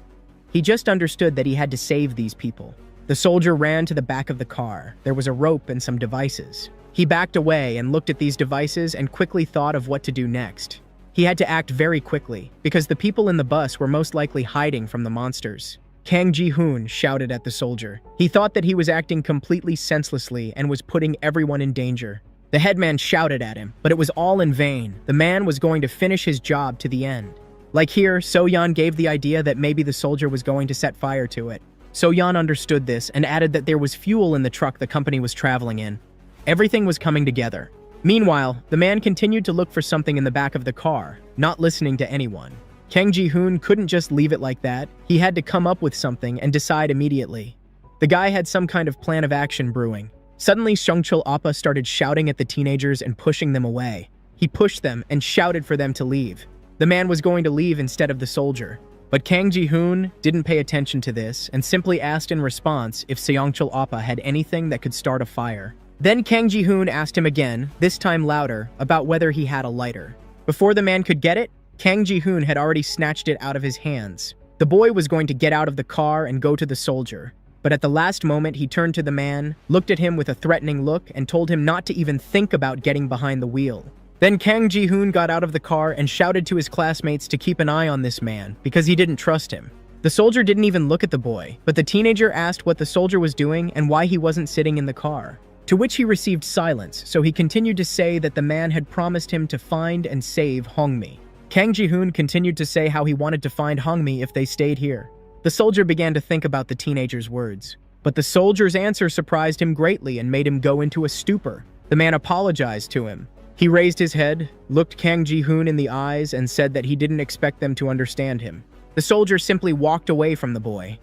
He just understood that he had to save these people. The soldier ran to the back of the car. There was a rope and some devices. He backed away and looked at these devices and quickly thought of what to do next. He had to act very quickly, because the people in the bus were most likely hiding from the monsters. Kang Ji-hoon shouted at the soldier. He thought that he was acting completely senselessly and was putting everyone in danger. The headman shouted at him, but it was all in vain. The man was going to finish his job to the end. Like here, So-yeon gave the idea that maybe the soldier was going to set fire to it. So-yeon understood this and added that there was fuel in the truck the company was traveling in. Everything was coming together. Meanwhile, the man continued to look for something in the back of the car, not listening to anyone. Kang Ji-hoon couldn't just leave it like that. He had to come up with something and decide immediately. The guy had some kind of plan of action brewing. Suddenly, Seongchul Appa started shouting at the teenagers and pushing them away. He pushed them and shouted for them to leave. The man was going to leave instead of the soldier. But Kang Ji-hoon didn't pay attention to this and simply asked in response if Seongchul Appa had anything that could start a fire. Then Kang Ji-hoon asked him again, this time louder, about whether he had a lighter. Before the man could get it, Kang Ji-hoon had already snatched it out of his hands. The boy was going to get out of the car and go to the soldier. But at the last moment, he turned to the man, looked at him with a threatening look, and told him not to even think about getting behind the wheel. Then Kang Ji-hoon got out of the car and shouted to his classmates to keep an eye on this man, because he didn't trust him. The soldier didn't even look at the boy, but the teenager asked what the soldier was doing and why he wasn't sitting in the car. To which he received silence, so he continued to say that the man had promised him to find and save Hongmi. Kang Ji-hoon continued to say how he wanted to find Hongmi if they stayed here. The soldier began to think about the teenager's words. But the soldier's answer surprised him greatly and made him go into a stupor. The man apologized to him. He raised his head, looked Kang Ji-hoon in the eyes, and said that he didn't expect them to understand him. The soldier simply walked away from the boy.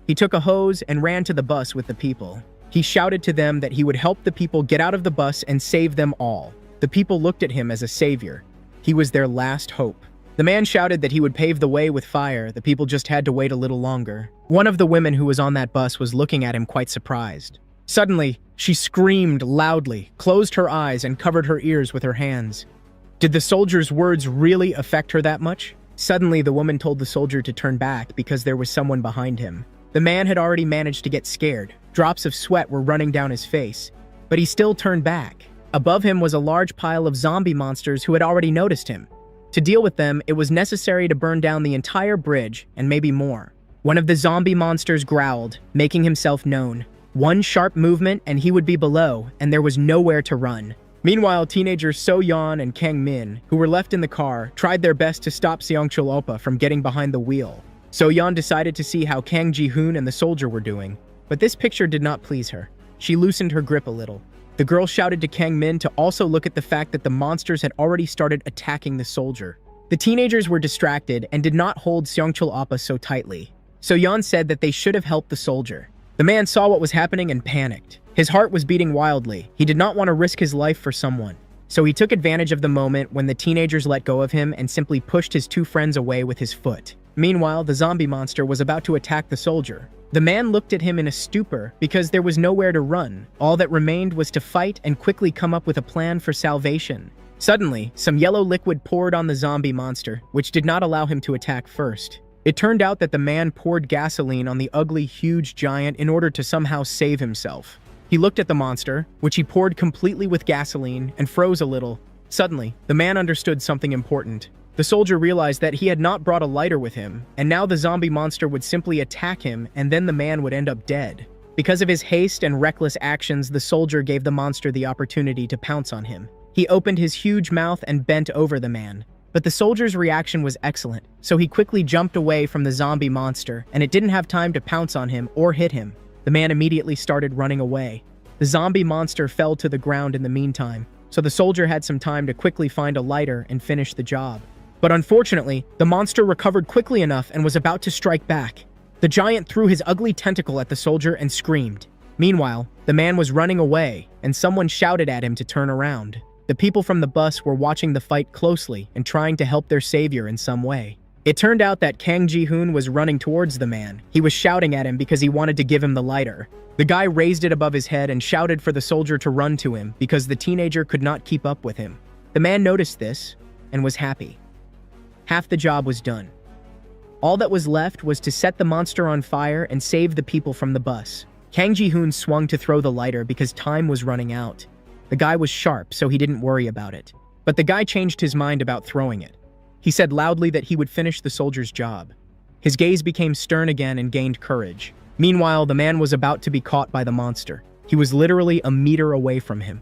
He took a hose and ran to the bus with the people. He shouted to them that he would help the people get out of the bus and save them all. The people looked at him as a savior. He was their last hope. The man shouted that he would pave the way with fire. The people just had to wait a little longer. One of the women who was on that bus was looking at him quite surprised. Suddenly, she screamed loudly, closed her eyes, and covered her ears with her hands. Did the soldier's words really affect her that much? Suddenly, the woman told the soldier to turn back because there was someone behind him. The man had already managed to get scared. Drops of sweat were running down his face, but he still turned back. Above him was a large pile of zombie monsters who had already noticed him. To deal with them, it was necessary to burn down the entire bridge, and maybe more. One of the zombie monsters growled, making himself known. One sharp movement and he would be below, and there was nowhere to run. Meanwhile, teenagers So-yeon and Kang Min, who were left in the car, tried their best to stop Seongchul Oppa from getting behind the wheel. So-yeon decided to see how Kang Ji-hoon and the soldier were doing, but this picture did not please her. She loosened her grip a little. The girl shouted to Kang Min to also look at the fact that the monsters had already started attacking the soldier. The teenagers were distracted and did not hold Seongchul Oppa so tightly. So-yeon said that they should have helped the soldier. The man saw what was happening and panicked. His heart was beating wildly. He did not want to risk his life for someone. So he took advantage of the moment when the teenagers let go of him and simply pushed his two friends away with his foot. Meanwhile, the zombie monster was about to attack the soldier. The man looked at him in a stupor because there was nowhere to run. All that remained was to fight and quickly come up with a plan for salvation. Suddenly, some yellow liquid poured on the zombie monster, which did not allow him to attack first. It turned out that the man poured gasoline on the ugly, huge giant in order to somehow save himself. He looked at the monster, which he poured completely with gasoline, and froze a little. Suddenly, the man understood something important. The soldier realized that he had not brought a lighter with him, and now the zombie monster would simply attack him, and then the man would end up dead. Because of his haste and reckless actions, the soldier gave the monster the opportunity to pounce on him. He opened his huge mouth and bent over the man. But the soldier's reaction was excellent, so he quickly jumped away from the zombie monster, and it didn't have time to pounce on him or hit him. The man immediately started running away. The zombie monster fell to the ground in the meantime, so the soldier had some time to quickly find a lighter and finish the job. But unfortunately, the monster recovered quickly enough and was about to strike back. The giant threw his ugly tentacle at the soldier and screamed. Meanwhile, the man was running away, and someone shouted at him to turn around. The people from the bus were watching the fight closely and trying to help their savior in some way. It turned out that Kang Ji-hoon was running towards the man. He was shouting at him because he wanted to give him the lighter. The guy raised it above his head and shouted for the soldier to run to him because the teenager could not keep up with him. The man noticed this and was happy. Half the job was done. All that was left was to set the monster on fire and save the people from the bus. Kang Ji-hoon swung to throw the lighter because time was running out. The guy was sharp, so he didn't worry about it. But the guy changed his mind about throwing it. He said loudly that he would finish the soldier's job. His gaze became stern again and gained courage. Meanwhile, the man was about to be caught by the monster. He was literally a meter away from him.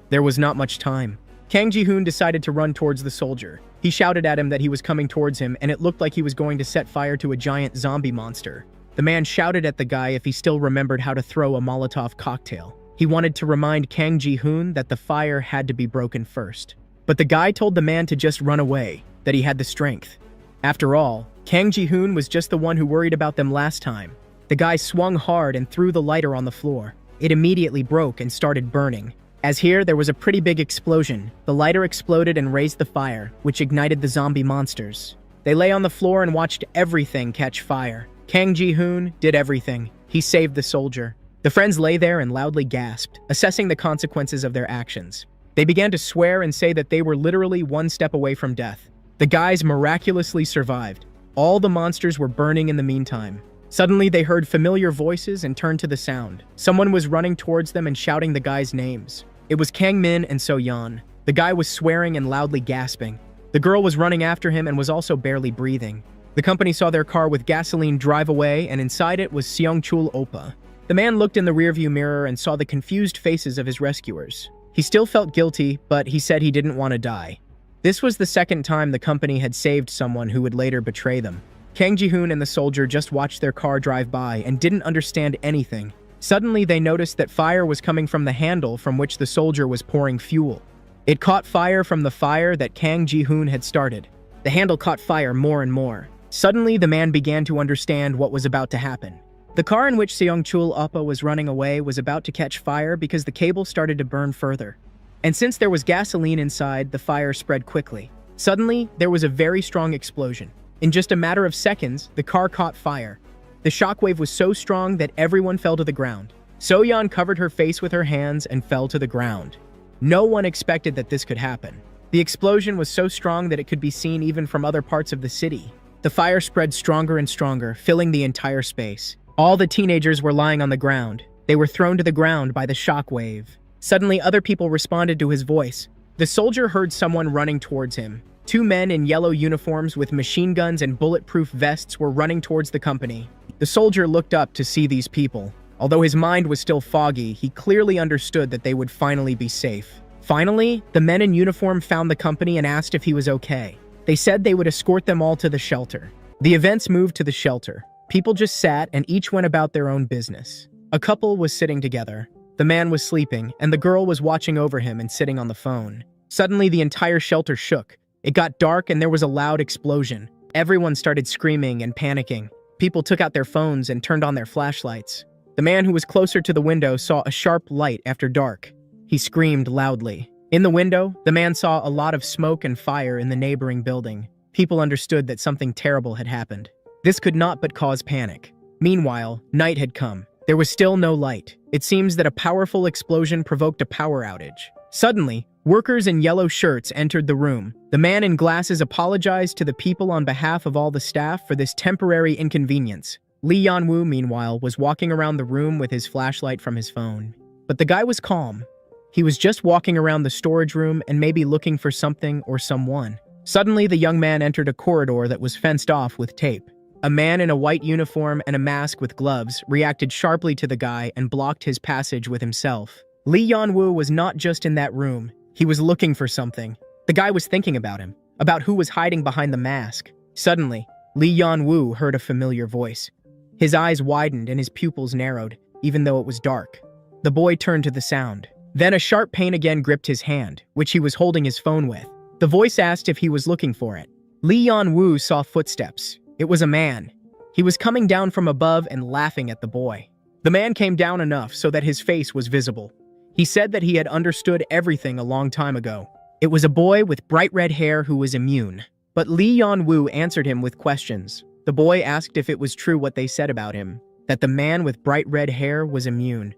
There was not much time. Kang Ji-hoon decided to run towards the soldier. He shouted at him that he was coming towards him, and it looked like he was going to set fire to a giant zombie monster. The man shouted at the guy if he still remembered how to throw a Molotov cocktail. He wanted to remind Kang Ji-hoon that the fire had to be broken first. But the guy told the man to just run away, that he had the strength. After all, Kang Ji-hoon was just the one who worried about them last time. The guy swung hard and threw the lighter on the floor. It immediately broke and started burning. As here, there was a pretty big explosion. The lighter exploded and raised the fire, which ignited the zombie monsters. They lay on the floor and watched everything catch fire. Kang Ji-hoon did everything. He saved the soldier. The friends lay there and loudly gasped, assessing the consequences of their actions. They began to swear and say that they were literally one step away from death. The guys miraculously survived. All the monsters were burning in the meantime. Suddenly, they heard familiar voices and turned to the sound. Someone was running towards them and shouting the guys' names. It was Kang Min and So Yeon. The guy was swearing and loudly gasping. The girl was running after him and was also barely breathing. The company saw their car with gasoline drive away, and inside it was Seong-chul Oppa. The man looked in the rearview mirror and saw the confused faces of his rescuers. He still felt guilty, but he said he didn't want to die. This was the second time the company had saved someone who would later betray them. Kang Ji-hoon and the soldier just watched their car drive by and didn't understand anything. Suddenly, they noticed that fire was coming from the handle from which the soldier was pouring fuel. It caught fire from the fire that Kang Ji-hoon had started. The handle caught fire more and more. Suddenly, the man began to understand what was about to happen. The car in which Seong-chul Oppa was running away was about to catch fire because the cable started to burn further. And since there was gasoline inside, the fire spread quickly. Suddenly, there was a very strong explosion. In just a matter of seconds, the car caught fire. The shockwave was so strong that everyone fell to the ground. So-yeon covered her face with her hands and fell to the ground. No one expected that this could happen. The explosion was so strong that it could be seen even from other parts of the city. The fire spread stronger and stronger, filling the entire space. All the teenagers were lying on the ground. They were thrown to the ground by the shockwave. Suddenly, other people responded to his voice. The soldier heard someone running towards him. Two men in yellow uniforms with machine guns and bulletproof vests were running towards the company. The soldier looked up to see these people. Although his mind was still foggy, he clearly understood that they would finally be safe. Finally, the men in uniform found the company and asked if he was okay. They said they would escort them all to the shelter. The events moved to the shelter. People just sat and each went about their own business. A couple was sitting together. The man was sleeping, and the girl was watching over him and sitting on the phone. Suddenly, the entire shelter shook. It got dark and there was a loud explosion. Everyone started screaming and panicking. People took out their phones and turned on their flashlights. The man who was closer to the window saw a sharp light after dark. He screamed loudly. In the window, the man saw a lot of smoke and fire in the neighboring building. People understood that something terrible had happened. This could not but cause panic. Meanwhile, night had come. There was still no light. It seems that a powerful explosion provoked a power outage. Suddenly, workers in yellow shirts entered the room. The man in glasses apologized to the people on behalf of all the staff for this temporary inconvenience. Lee Yan-woo, meanwhile, was walking around the room with his flashlight from his phone. But the guy was calm. He was just walking around the storage room and maybe looking for something or someone. Suddenly, the young man entered a corridor that was fenced off with tape. A man in a white uniform and a mask with gloves reacted sharply to the guy and blocked his passage with himself. Lee Yan-woo was not just in that room. He was looking for something. The guy was thinking about him, about who was hiding behind the mask. Suddenly, Lee Yan-woo heard a familiar voice. His eyes widened and his pupils narrowed, even though it was dark. The boy turned to the sound. Then a sharp pain again gripped his hand, which he was holding his phone with. The voice asked if he was looking for it. Lee Yan-woo saw footsteps. It was a man. He was coming down from above and laughing at the boy. The man came down enough so that his face was visible. He said that he had understood everything a long time ago. It was a boy with bright red hair who was immune. But Lee Yan-woo answered him with questions. The boy asked if it was true what they said about him, that the man with bright red hair was immune.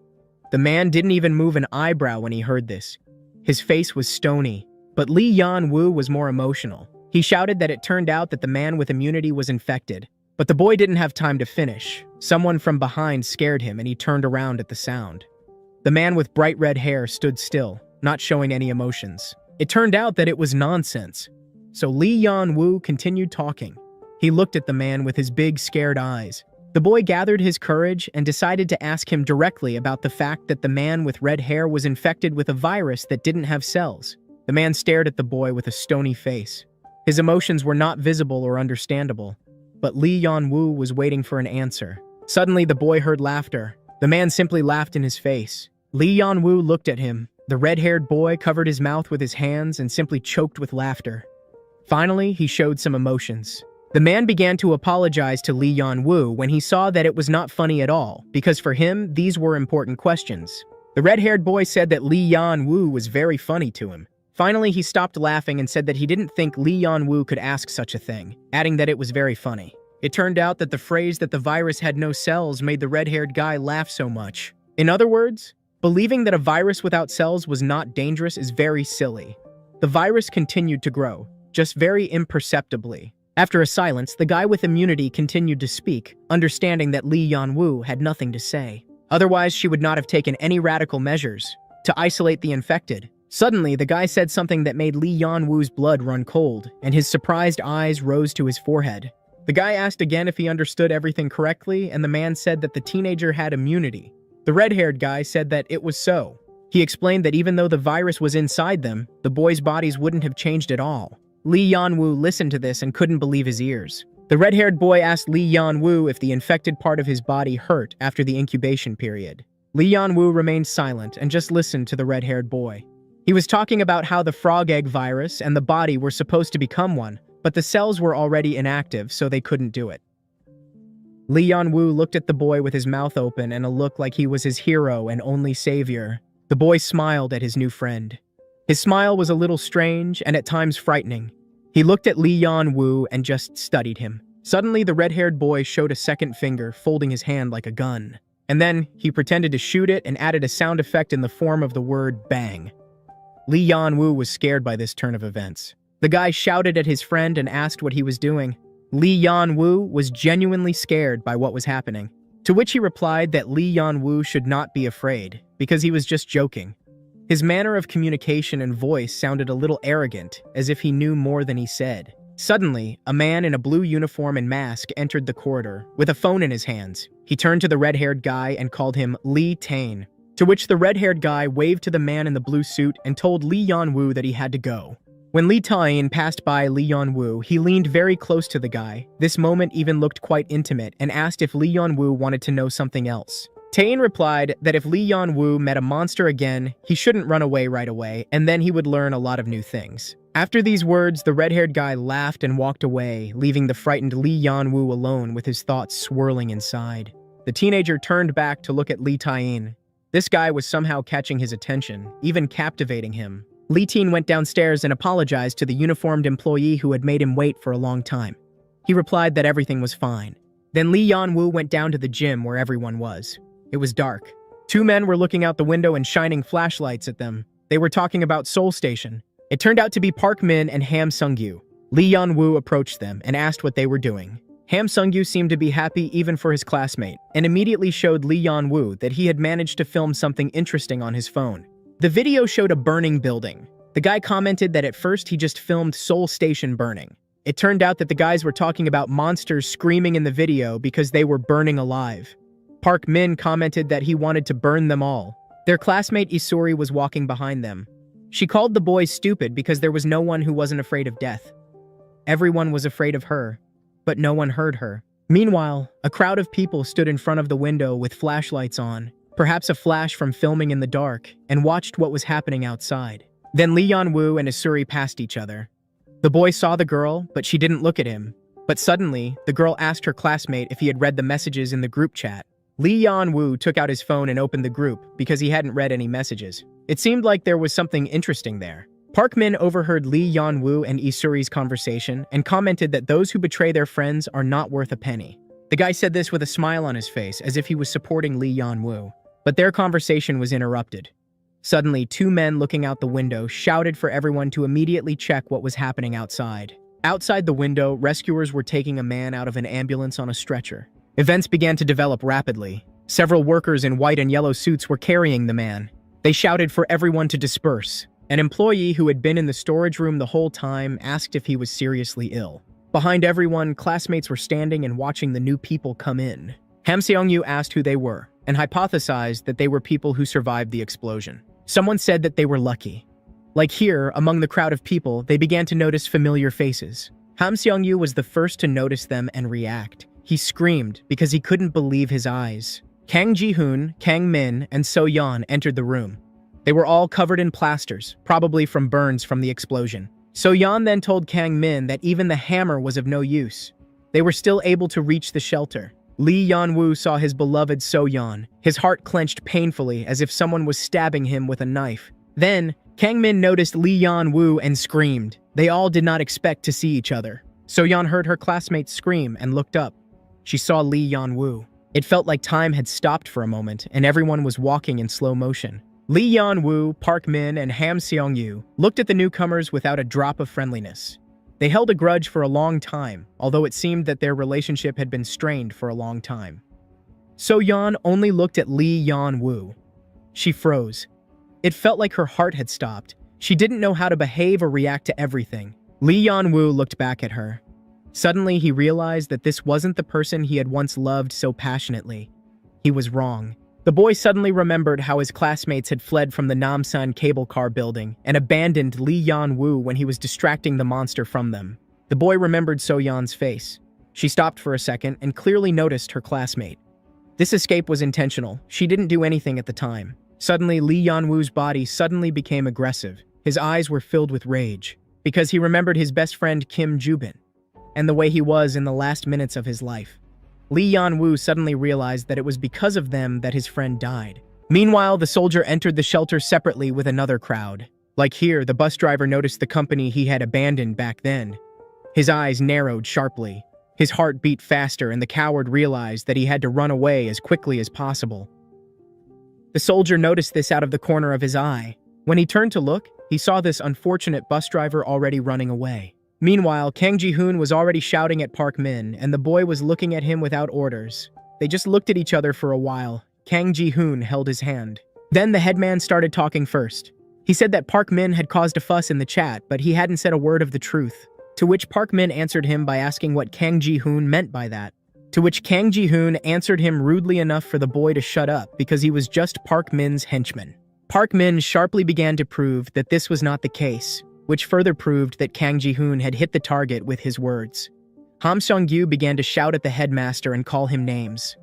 The man didn't even move an eyebrow when he heard this. His face was stony, but Lee Yan-woo was more emotional. He shouted that it turned out that the man with immunity was infected. But the boy didn't have time to finish. Someone from behind scared him and he turned around at the sound. The man with bright red hair stood still, not showing any emotions. It turned out that it was nonsense. So Lee Yan-woo continued talking. He looked at the man with his big, scared eyes. The boy gathered his courage and decided to ask him directly about the fact that the man with red hair was infected with a virus that didn't have cells. The man stared at the boy with a stony face. His emotions were not visible or understandable, but Lee Yan-woo was waiting for an answer. Suddenly, the boy heard laughter. The man simply laughed in his face. Lee Yan-woo looked at him. The red-haired boy covered his mouth with his hands and simply choked with laughter. Finally, he showed some emotions. The man began to apologize to Lee Yan-woo when he saw that it was not funny at all, because for him, these were important questions. The red-haired boy said that Lee Yan-woo was very funny to him. Finally, he stopped laughing and said that he didn't think Lee Yan-woo could ask such a thing, adding that it was very funny. It turned out that the phrase that the virus had no cells made the red-haired guy laugh so much. In other words, believing that a virus without cells was not dangerous is very silly. The virus continued to grow, just very imperceptibly. After a silence, the guy with immunity continued to speak, understanding that Lee Yan-woo had nothing to say. Otherwise, she would not have taken any radical measures to isolate the infected. Suddenly, the guy said something that made Lee Yan-woo's blood run cold, and his surprised eyes rose to his forehead. The guy asked again if he understood everything correctly, and the man said that the teenager had immunity. The red-haired guy said that it was so. He explained that even though the virus was inside them, the boys' bodies wouldn't have changed at all. Lee Yan-woo listened to this and couldn't believe his ears. The red-haired boy asked Lee Yan-woo if the infected part of his body hurt after the incubation period. Lee Yan-woo remained silent and just listened to the red-haired boy. He was talking about how the frog egg virus and the body were supposed to become one, but the cells were already inactive, so they couldn't do it. Lee Yan-woo looked at the boy with his mouth open and a look like he was his hero and only savior. The boy smiled at his new friend. His smile was a little strange and at times frightening. He looked at Lee Yan-woo and just studied him. Suddenly, the red-haired boy showed a second finger, folding his hand like a gun. And then, he pretended to shoot it and added a sound effect in the form of the word bang. Lee Yan-woo was scared by this turn of events. The guy shouted at his friend and asked what he was doing. Lee Yan-woo was genuinely scared by what was happening, to which he replied that Lee Yan-woo should not be afraid, because he was just joking. His manner of communication and voice sounded a little arrogant, as if he knew more than he said. Suddenly, a man in a blue uniform and mask entered the corridor, with a phone in his hands. He turned to the red-haired guy and called him Lee Tane, to which the red-haired guy waved to the man in the blue suit and told Lee Yan-woo that he had to go. When Lee Tane passed by Lee Yan-woo, he leaned very close to the guy. This moment even looked quite intimate and asked if Lee Yan-woo wanted to know something else. Tane replied that if Lee Yan-woo met a monster again, he shouldn't run away right away, and then he would learn a lot of new things. After these words, the red-haired guy laughed and walked away, leaving the frightened Lee Yan-woo alone with his thoughts swirling inside. The teenager turned back to look at Lee Tane. This guy was somehow catching his attention, even captivating him. Lee Tane went downstairs and apologized to the uniformed employee who had made him wait for a long time. He replied that everything was fine. Then Lee Yan-woo went down to the gym where everyone was. It was dark. Two men were looking out the window and shining flashlights at them. They were talking about Seoul Station. It turned out to be Park Min and Ham Sung-gyu. Lee Yan-woo approached them and asked what they were doing. Ham Sung-gyu seemed to be happy even for his classmate, and immediately showed Lee Yan-woo that he had managed to film something interesting on his phone. The video showed a burning building. The guy commented that at first he just filmed Seoul Station burning. It turned out that the guys were talking about monsters screaming in the video because they were burning alive. Park Min commented that he wanted to burn them all. Their classmate Isuri was walking behind them. She called the boys stupid because there was no one who wasn't afraid of death. Everyone was afraid of her, but no one heard her. Meanwhile, a crowd of people stood in front of the window with flashlights on, perhaps a flash from filming in the dark, and watched what was happening outside. Then Lee Yan-woo and Isuri passed each other. The boy saw the girl, but she didn't look at him. But suddenly, the girl asked her classmate if he had read the messages in the group chat. Lee Yan-woo took out his phone and opened the group because he hadn't read any messages. It seemed like there was something interesting there. Park Min overheard Lee Yan-woo and Isuri's conversation and commented that those who betray their friends are not worth a penny. The guy said this with a smile on his face, as if he was supporting Lee Yan-woo. But their conversation was interrupted. Suddenly, two men looking out the window shouted for everyone to immediately check what was happening outside. Outside the window, rescuers were taking a man out of an ambulance on a stretcher. Events began to develop rapidly. Several workers in white and yellow suits were carrying the man. They shouted for everyone to disperse. An employee who had been in the storage room the whole time asked if he was seriously ill. Behind everyone, classmates were standing and watching the new people come in. Ham Seong-yu asked who they were, and hypothesized that they were people who survived the explosion. Someone said that they were lucky. Like here, among the crowd of people, they began to notice familiar faces. Ham Seong-yu was the first to notice them and react. He screamed because he couldn't believe his eyes. Kang Ji-hoon, Kang Min, and So-yeon entered the room. They were all covered in plasters, probably from burns from the explosion. So-yeon then told Kang Min that even the hammer was of no use. They were still able to reach the shelter. Lee Yan-woo saw his beloved So-yeon. His heart clenched painfully as if someone was stabbing him with a knife. Then, Kang Min noticed Lee Yan-woo and screamed. They all did not expect to see each other. So-yeon heard her classmates scream and looked up. She saw Lee Yan-woo. It felt like time had stopped for a moment and everyone was walking in slow motion. Lee Yan-woo, Park Min, and Ham Seong-yu looked at the newcomers without a drop of friendliness. They held a grudge for a long time, although it seemed that their relationship had been strained for a long time. So-yeon only looked at Lee Yan-woo. She froze. It felt like her heart had stopped. She didn't know how to behave or react to everything. Lee Yan-woo looked back at her. Suddenly, he realized that this wasn't the person he had once loved so passionately. He was wrong. The boy suddenly remembered how his classmates had fled from the Namsan cable car building and abandoned Lee Yan-woo when he was distracting the monster from them. The boy remembered So-yeon's face. She stopped for a second and clearly noticed her classmate. This escape was intentional. She didn't do anything at the time. Suddenly, Lee Yan-woo's body suddenly became aggressive. His eyes were filled with rage, because he remembered his best friend Kim Joo-bin, and the way he was in the last minutes of his life. Lee Yan-woo suddenly realized that it was because of them that his friend died. Meanwhile, the soldier entered the shelter separately with another crowd. Like here, the bus driver noticed the company he had abandoned back then. His eyes narrowed sharply. His heart beat faster, and the coward realized that he had to run away as quickly as possible. The soldier noticed this out of the corner of his eye. When he turned to look, he saw this unfortunate bus driver already running away. Meanwhile, Kang Ji-hoon was already shouting at Park Min, and the boy was looking at him without orders. They just looked at each other for a while. Kang Ji-hoon held his hand. Then the headman started talking first. He said that Park Min had caused a fuss in the chat, but he hadn't said a word of the truth. To which Park Min answered him by asking what Kang Ji-hoon meant by that. To which Kang Ji-hoon answered him rudely enough for the boy to shut up because he was just Park Min's henchman. Park Min sharply began to prove that this was not the case, which further proved that Kang Ji-hoon had hit the target with his words. Ham Seong-gyu began to shout at the headmaster and call him names.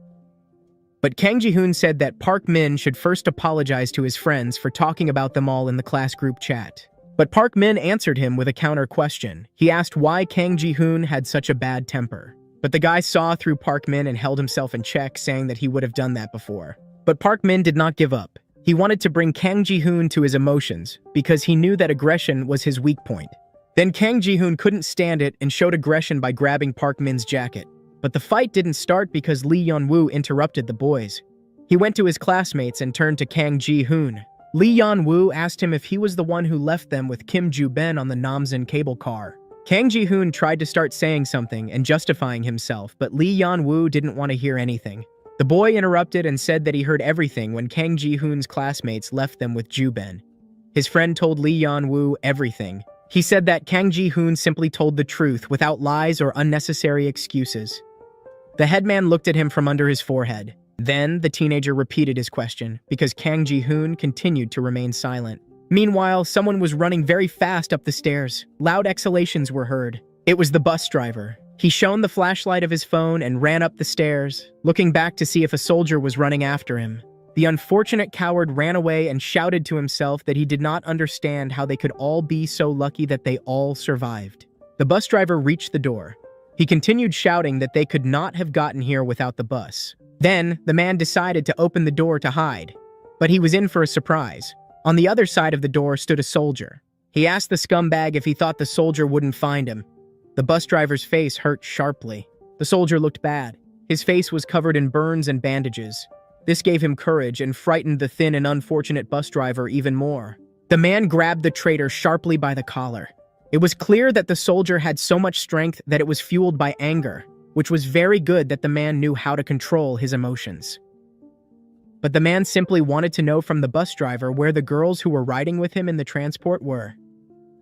But Kang Ji-hoon said that Park Min should first apologize to his friends for talking about them all in the class group chat. But Park Min answered him with a counter question. He asked why Kang Ji-hoon had such a bad temper. But the guy saw through Park Min and held himself in check, saying that he would have done that before. But Park Min did not give up. He wanted to bring Kang Ji-hoon to his emotions because he knew that aggression was his weak point. Then Kang Ji-hoon couldn't stand it and showed aggression by grabbing Park Min's jacket. But the fight didn't start because Lee Yan-woo interrupted the boys. He went to his classmates and turned to Kang Ji-hoon. Lee Yan-woo asked him if he was the one who left them with Kim Joo-bin on the Namsan cable car. Kang Ji-hoon tried to start saying something and justifying himself, but Lee Yan-woo didn't want to hear anything. The boy interrupted and said that he heard everything when Kang Ji-hoon's classmates left them with Joo-bin. His friend told Lee Yan-woo everything. He said that Kang Ji-hoon simply told the truth without lies or unnecessary excuses. The headman looked at him from under his forehead. Then, the teenager repeated his question, because Kang Ji-hoon continued to remain silent. Meanwhile, someone was running very fast up the stairs. Loud exhalations were heard. It was the bus driver. He shone the flashlight of his phone and ran up the stairs, looking back to see if a soldier was running after him. The unfortunate coward ran away and shouted to himself that he did not understand how they could all be so lucky that they all survived. The bus driver reached the door. He continued shouting that they could not have gotten here without the bus. Then, the man decided to open the door to hide. But he was in for a surprise. On the other side of the door stood a soldier. He asked the scumbag if he thought the soldier wouldn't find him. The bus driver's face hurt sharply. The soldier looked bad. His face was covered in burns and bandages. This gave him courage and frightened the thin and unfortunate bus driver even more. The man grabbed the traitor sharply by the collar. It was clear that the soldier had so much strength that it was fueled by anger, which was very good that the man knew how to control his emotions. But the man simply wanted to know from the bus driver where the girls who were riding with him in the transport were.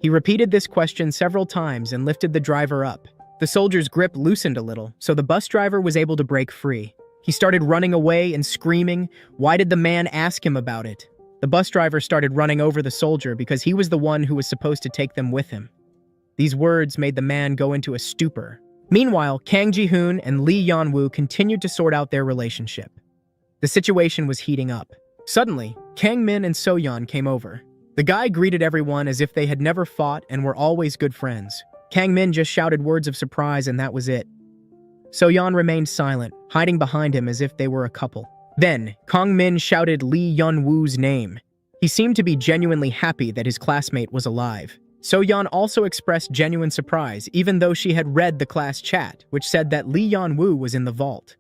He repeated this question several times and lifted the driver up. The soldier's grip loosened a little, so the bus driver was able to break free. He started running away and screaming. Why did the man ask him about it? The bus driver started running over the soldier because he was the one who was supposed to take them with him. These words made the man go into a stupor. Meanwhile, Kang Ji-hoon and Lee Yeon-woo continued to sort out their relationship. The situation was heating up. Suddenly, Kang Min and So-yeon came over. The guy greeted everyone as if they had never fought and were always good friends. Kang Min just shouted words of surprise and that was it. So-yeon remained silent, hiding behind him as if they were a couple. Then, Kang Min shouted Lee Yeon-woo's name. He seemed to be genuinely happy that his classmate was alive. So-yeon also expressed genuine surprise, even though she had read the class chat, which said that Lee Yeon-woo was in the vault.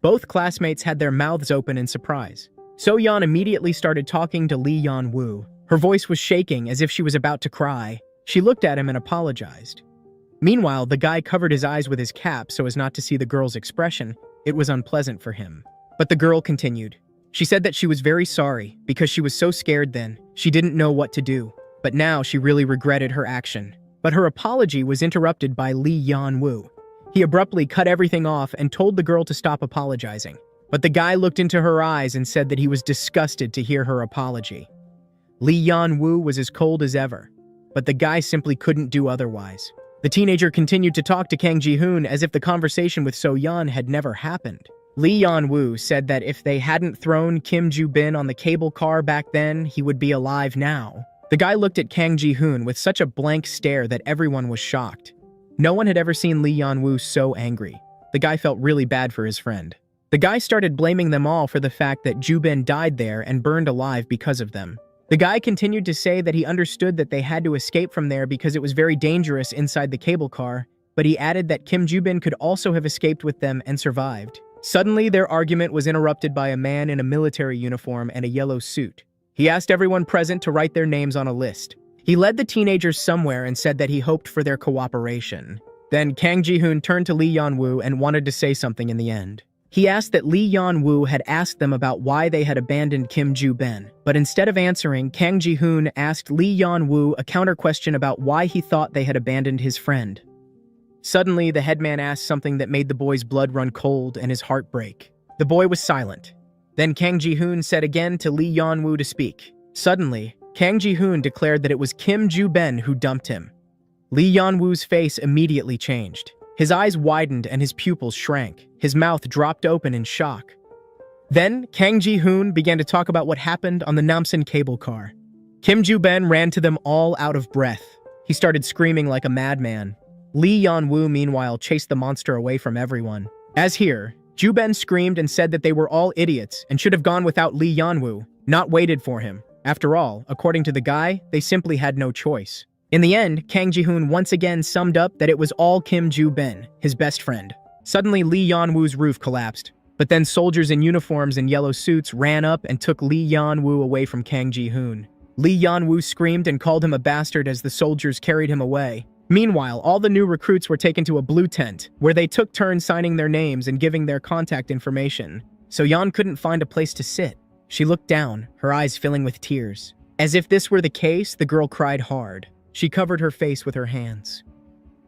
Both classmates had their mouths open in surprise. So-yeon immediately started talking to Lee Yeon-woo. Her voice was shaking as if she was about to cry. She looked at him and apologized. Meanwhile, the guy covered his eyes with his cap so as not to see the girl's expression. It was unpleasant for him. But the girl continued. She said that she was very sorry because she was so scared then. She didn't know what to do. But now she really regretted her action. But her apology was interrupted by Lee Yeon-woo. He abruptly cut everything off and told the girl to stop apologizing. But the guy looked into her eyes and said that he was disgusted to hear her apology. Lee Yeon-woo was as cold as ever. But the guy simply couldn't do otherwise. The teenager continued to talk to Kang Ji-hoon as if the conversation with So-yeon had never happened. Lee Yeon-woo said that if they hadn't thrown Kim Joo-bin on the cable car back then, he would be alive now. The guy looked at Kang Ji-hoon with such a blank stare that everyone was shocked. No one had ever seen Lee Yeon-woo so angry. The guy felt really bad for his friend. The guy started blaming them all for the fact that Joo-bin died there and burned alive because of them. The guy continued to say that he understood that they had to escape from there because it was very dangerous inside the cable car, but he added that Kim Joo-bin could also have escaped with them and survived. Suddenly, their argument was interrupted by a man in a military uniform and a yellow suit. He asked everyone present to write their names on a list. He led the teenagers somewhere and said that he hoped for their cooperation. Then Kang Ji-hoon turned to Lee Yeon-woo and wanted to say something in the end. He asked that Lee Yeon-woo had asked them about why they had abandoned Kim Joo-bin, but instead of answering, Kang Ji-hoon asked Lee Yeon-woo a counter-question about why he thought they had abandoned his friend. Suddenly, the headman asked something that made the boy's blood run cold and his heart break. The boy was silent. Then Kang Ji-hoon said again to Lee Yeon-woo to speak. Suddenly, Kang Ji-hoon declared that it was Kim Joo-bin who dumped him. Lee Yeon-woo's face immediately changed. His eyes widened and his pupils shrank. His mouth dropped open in shock. Then, Kang Ji-hoon began to talk about what happened on the Namsan cable car. Kim Joo-bin ran to them all out of breath. He started screaming like a madman. Lee Yeon-woo, meanwhile, chased the monster away from everyone. As here, Joo-bin screamed and said that they were all idiots and should have gone without Lee Yeon-woo, not waited for him. After all, according to the guy, they simply had no choice. In the end, Kang Ji-hoon once again summed up that it was all Kim Joo-bin, his best friend. Suddenly, Lee Yeon-woo's roof collapsed. But then soldiers in uniforms and yellow suits ran up and took Lee Yeon-woo away from Kang Ji-hoon. Lee Yeon-woo screamed and called him a bastard as the soldiers carried him away. Meanwhile, all the new recruits were taken to a blue tent, where they took turns signing their names and giving their contact information. So-yeon couldn't find a place to sit. She looked down, her eyes filling with tears. As if this were the case, the girl cried hard. She covered her face with her hands.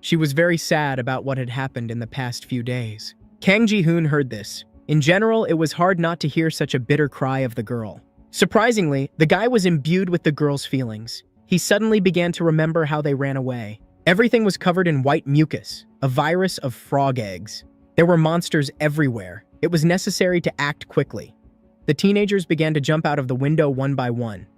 She was very sad about what had happened in the past few days. Kang Ji-hoon heard this. In general, it was hard not to hear such a bitter cry of the girl. Surprisingly, the guy was imbued with the girl's feelings. He suddenly began to remember how they ran away. Everything was covered in white mucus, a virus of frog eggs. There were monsters everywhere. It was necessary to act quickly. The teenagers began to jump out of the window one by one.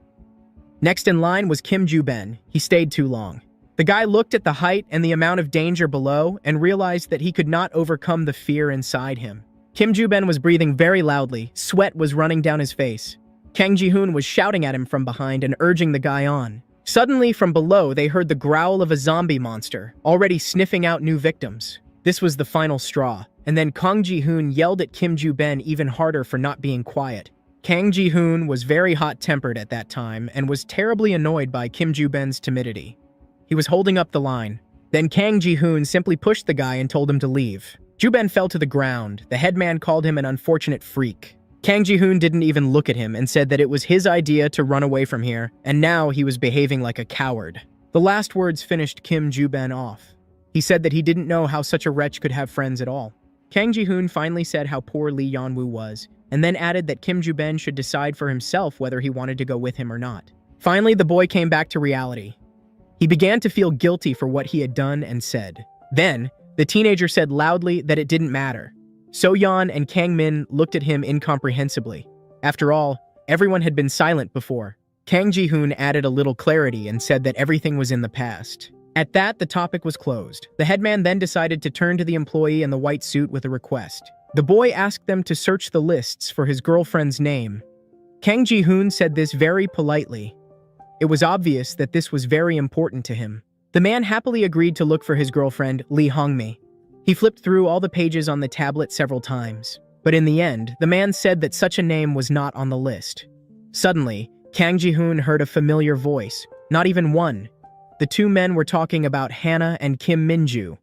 Next in line was Kim Joo-bin. He stayed too long. The guy looked at the height and the amount of danger below and realized that he could not overcome the fear inside him. Kim Joo-bin was breathing very loudly. Sweat was running down his face. Kang Ji-hoon was shouting at him from behind and urging the guy on. Suddenly, from below, they heard the growl of a zombie monster, already sniffing out new victims. This was the final straw, and then Kang Ji-hoon yelled at Kim Ju-ben even harder for not being quiet. Kang Ji-hoon was very hot-tempered at that time and was terribly annoyed by Kim Ju-ben's timidity. He was holding up the line. Then Kang Ji-hoon simply pushed the guy and told him to leave. Ju-ben fell to the ground. The headman called him an unfortunate freak. Kang Ji-hoon didn't even look at him and said that it was his idea to run away from here, and now he was behaving like a coward. The last words finished Kim Ju-ben off. He said that he didn't know how such a wretch could have friends at all. Kang Ji-hoon finally said how poor Lee Yeon-woo was, and then added that Kim Ju-ben should decide for himself whether he wanted to go with him or not. Finally, the boy came back to reality. He began to feel guilty for what he had done and said. Then, the teenager said loudly that it didn't matter. So-yeon and Kang-min looked at him incomprehensibly. After all, everyone had been silent before. Kang Ji-hoon added a little clarity and said that everything was in the past. At that, the topic was closed. The headman then decided to turn to the employee in the white suit with a request. The boy asked them to search the lists for his girlfriend's name. Kang Ji-hoon said this very politely. It was obvious that this was very important to him. The man happily agreed to look for his girlfriend, Lee Hongmi. He flipped through all the pages on the tablet several times. But in the end, the man said that such a name was not on the list. Suddenly, Kang Ji-hoon heard a familiar voice, not even one. The two men were talking about Hannah and Kim Min-ju.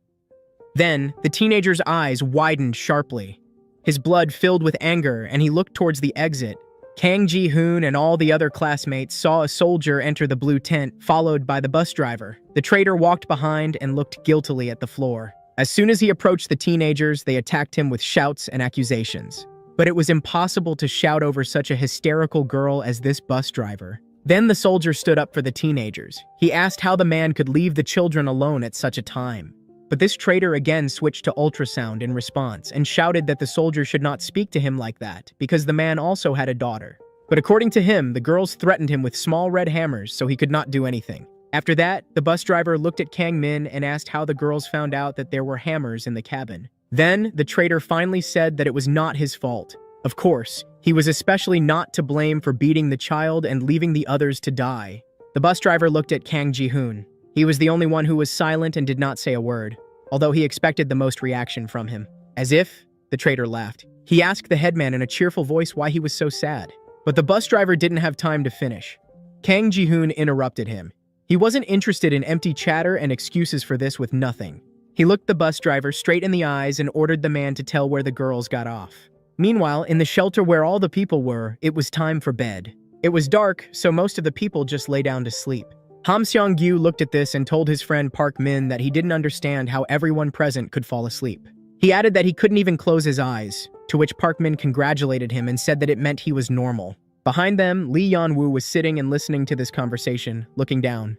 Then, the teenager's eyes widened sharply. His blood filled with anger, and he looked towards the exit. Kang Ji-hoon and all the other classmates saw a soldier enter the blue tent, followed by the bus driver. The traitor walked behind and looked guiltily at the floor. As soon as he approached the teenagers, they attacked him with shouts and accusations. But it was impossible to shout over such a hysterical girl as this bus driver. Then the soldier stood up for the teenagers. He asked how the man could leave the children alone at such a time. But this traitor again switched to ultrasound in response and shouted that the soldier should not speak to him like that because the man also had a daughter. But according to him, the girls threatened him with small red hammers so he could not do anything. After that, the bus driver looked at Kang Min and asked how the girls found out that there were hammers in the cabin. Then, the traitor finally said that it was not his fault. Of course, he was especially not to blame for beating the child and leaving the others to die. The bus driver looked at Kang Ji-hoon. He was the only one who was silent and did not say a word, although he expected the most reaction from him. As if, the traitor laughed. He asked the headman in a cheerful voice why he was so sad. But the bus driver didn't have time to finish. Kang Ji-hoon interrupted him. He wasn't interested in empty chatter and excuses for this with nothing. He looked the bus driver straight in the eyes and ordered the man to tell where the girls got off. Meanwhile, in the shelter where all the people were, it was time for bed. It was dark, so most of the people just lay down to sleep. Ham Seong-gyu looked at this and told his friend Park Min that he didn't understand how everyone present could fall asleep. He added that he couldn't even close his eyes, to which Park Min congratulated him and said that it meant he was normal. Behind them, Lee Yeon-woo was sitting and listening to this conversation, looking down.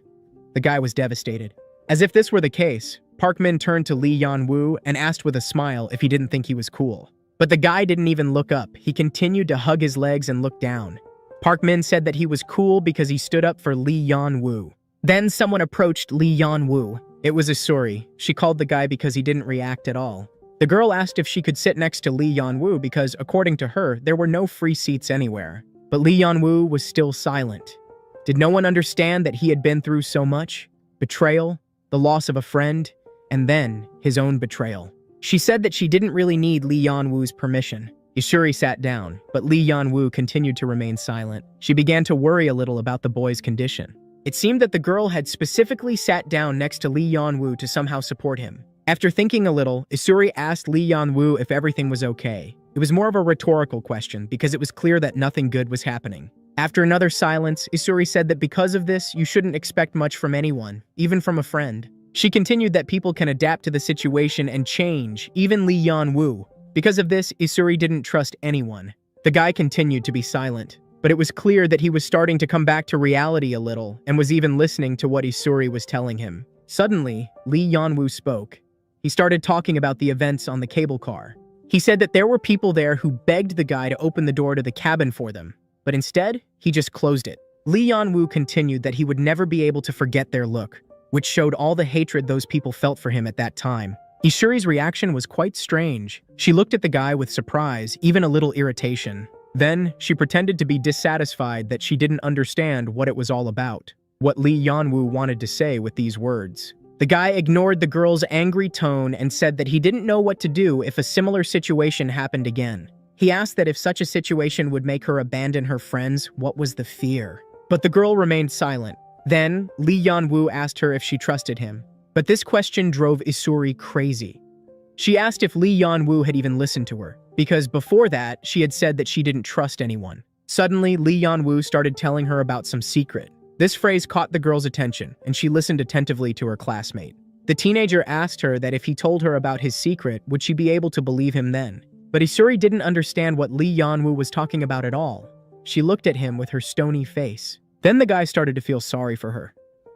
The guy was devastated. As if this were the case, Park Min turned to Lee Yeon-woo and asked with a smile if he didn't think he was cool. But the guy didn't even look up. He continued to hug his legs and look down. Park Min said that he was cool because he stood up for Lee Yeon-woo. Then someone approached Lee Yeon-woo. It was Isuri. She called the guy because he didn't react at all. The girl asked if she could sit next to Lee Yeon-woo because, according to her, there were no free seats anywhere. But Lee Yeon-woo was still silent. Did no one understand that he had been through so much? Betrayal, the loss of a friend, and then his own betrayal. She said that she didn't really need Lee Yeon-woo's permission. Isuri sat down, but Lee Yeon-woo continued to remain silent. She began to worry a little about the boy's condition. It seemed that the girl had specifically sat down next to Lee Yeon-woo to somehow support him. After thinking a little, Isuri asked Lee Yeon-woo if everything was okay. It was more of a rhetorical question because it was clear that nothing good was happening. After another silence, Isuri said that because of this, you shouldn't expect much from anyone, even from a friend. She continued that people can adapt to the situation and change, even Lee Yeon-woo. Because of this, Isuri didn't trust anyone. The guy continued to be silent, but it was clear that he was starting to come back to reality a little and was even listening to what Isuri was telling him. Suddenly, Lee Yeon-woo spoke. He started talking about the events on the cable car. He said that there were people there who begged the guy to open the door to the cabin for them, but instead, he just closed it. Lee Yeon-woo continued that he would never be able to forget their look, which showed all the hatred those people felt for him at that time. Isuri's reaction was quite strange. She looked at the guy with surprise, even a little irritation. Then, she pretended to be dissatisfied that she didn't understand what it was all about. what Lee Yanwoo wanted to say with these words. The guy ignored the girl's angry tone and said that he didn't know what to do if a similar situation happened again. He asked that if such a situation would make her abandon her friends, what was the fear? But the girl remained silent. Then, Lee Yanwoo asked her if she trusted him. But this question drove Isuri crazy. She asked if Lee Yanwoo had even listened to her, because before that, she had said that she didn't trust anyone. Suddenly, Lee Yanwoo started telling her about some secret. This phrase caught the girl's attention, and she listened attentively to her classmate. The teenager asked her that if he told her about his secret, would she be able to believe him then? But Isuri didn't understand what Lee Yanwoo was talking about at all. She looked at him with her stony face. Then the guy started to feel sorry for her.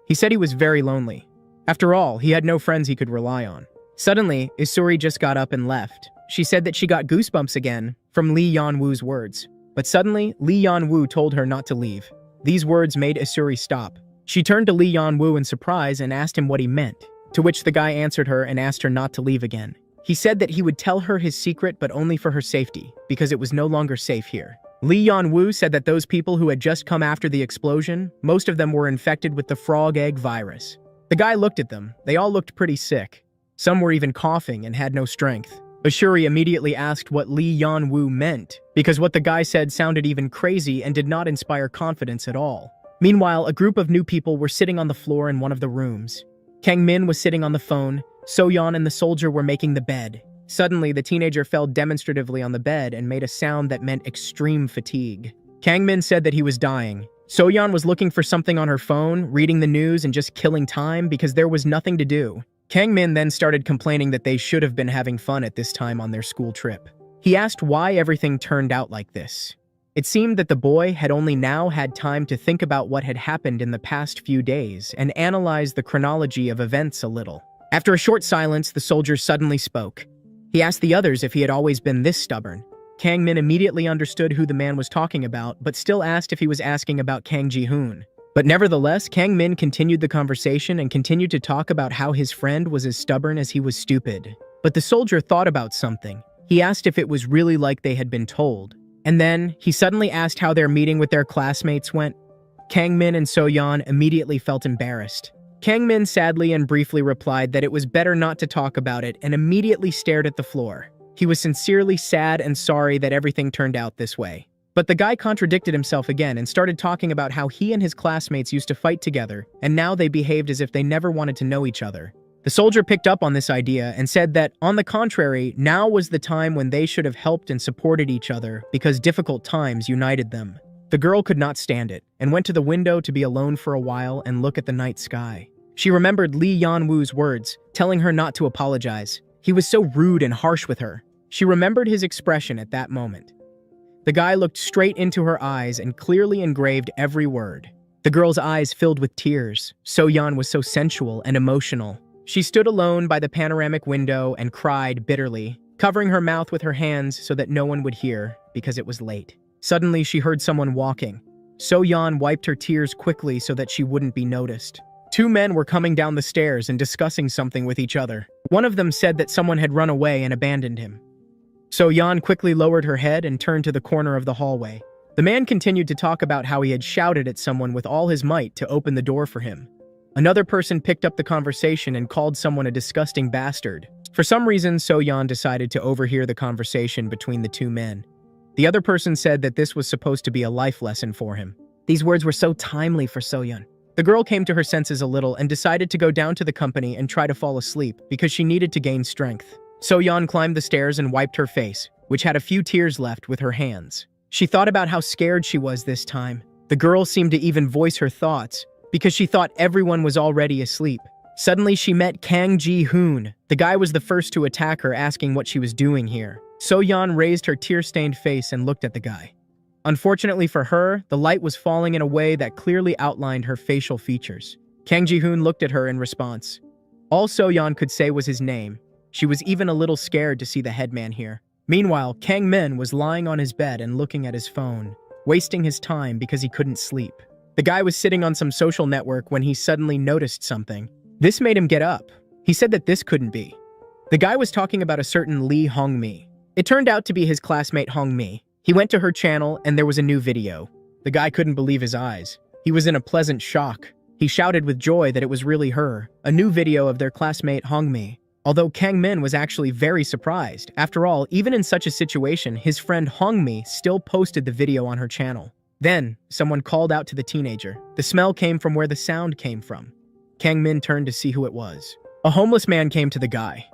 He said he was very lonely. After all, he had no friends he could rely on. Suddenly, Isuri just got up and left. She said that she got goosebumps again from Lee Yanwoo's words. But suddenly, Lee Yanwoo told her not to leave. These words made Isuri stop. She turned to Lee Yanwoo in surprise and asked him what he meant, to which the guy answered her and asked her not to leave again. He said that he would tell her his secret but only for her safety, because it was no longer safe here. Lee Yanwoo said that those people who had just come after the explosion, most of them were infected with the frog egg virus. The guy looked at them. They all looked pretty sick. Some were even coughing and had no strength. Isuri immediately asked what Lee Yanwoo meant, because what the guy said sounded even crazy and did not inspire confidence at all. Meanwhile, a group of new people were sitting on the floor in one of the rooms. Kang Min was sitting on the phone. So-yeon and the soldier were making the bed. Suddenly, the teenager fell demonstratively on the bed and made a sound that meant extreme fatigue. Kang Min said that he was dying. So-yeon was looking for something on her phone, reading the news and just killing time because there was nothing to do. Kang Min then started complaining that they should have been having fun at this time on their school trip. He asked why everything turned out like this. It seemed that the boy had only now had time to think about what had happened in the past few days and analyze the chronology of events a little. After a short silence, the soldier suddenly spoke. He asked the others if he had always been this stubborn. Kang Min immediately understood who the man was talking about, but still asked if he was asking about Kang Ji-hoon. But nevertheless, Kang Min continued the conversation and continued to talk about how his friend was as stubborn as he was stupid. But the soldier thought about something. He asked if it was really like they had been told. And then, he suddenly asked how their meeting with their classmates went. Kang Min and So-yeon immediately felt embarrassed. Kang Min sadly and briefly replied that it was better not to talk about it and immediately stared at the floor. He was sincerely sad and sorry that everything turned out this way. But the guy contradicted himself again and started talking about how he and his classmates used to fight together, and now they behaved as if they never wanted to know each other. The soldier picked up on this idea and said that, on the contrary, now was the time when they should have helped and supported each other because difficult times united them. The girl could not stand it and went to the window to be alone for a while and look at the night sky. She remembered Lee Yanwoo's words, telling her not to apologize. He was so rude and harsh with her. She remembered his expression at that moment. The guy looked straight into her eyes and clearly engraved every word. The girl's eyes filled with tears. So-yeon was so sensual and emotional. She stood alone by the panoramic window and cried bitterly, covering her mouth with her hands so that no one would hear because it was late. Suddenly, she heard someone walking. So-yeon wiped her tears quickly so that she wouldn't be noticed. Two men were coming down the stairs and discussing something with each other. One of them said that someone had run away and abandoned him. So-yeon quickly lowered her head and turned to the corner of the hallway. The man continued to talk about how he had shouted at someone with all his might to open the door for him. Another person picked up the conversation and called someone a disgusting bastard. For some reason, So-yeon decided to overhear the conversation between the two men. The other person said that this was supposed to be a life lesson for him. These words were so timely for So-yeon. The girl came to her senses a little and decided to go down to the company and try to fall asleep because she needed to gain strength. So-yeon climbed the stairs and wiped her face, which had a few tears left, with her hands. She thought about how scared she was this time. The girl seemed to even voice her thoughts, because she thought everyone was already asleep. Suddenly, she met Kang Ji-hoon. The guy was the first to attack her, asking what she was doing here. So-yeon raised her tear-stained face and looked at the guy. Unfortunately for her, the light was falling in a way that clearly outlined her facial features. Kang Ji-hoon looked at her in response. All So-yeon could say was his name. She was even a little scared to see the headman here. Meanwhile, Kang Min was lying on his bed and looking at his phone, wasting his time because he couldn't sleep. The guy was sitting on some social network when he suddenly noticed something. This made him get up. He said that this couldn't be. The guy was talking about a certain Lee Hong-mi. It turned out to be his classmate Hong-mi. He went to her channel and there was a new video. The guy couldn't believe his eyes. He was in a pleasant shock. He shouted with joy that it was really her, a new video of their classmate Hongmi. Although Kang Min was actually very surprised. After all, even in such a situation, his friend Hongmi still posted the video on her channel. Then, someone called out to the teenager. The smell came from where the sound came from. Kang Min turned to see who it was. A homeless man came to the guy.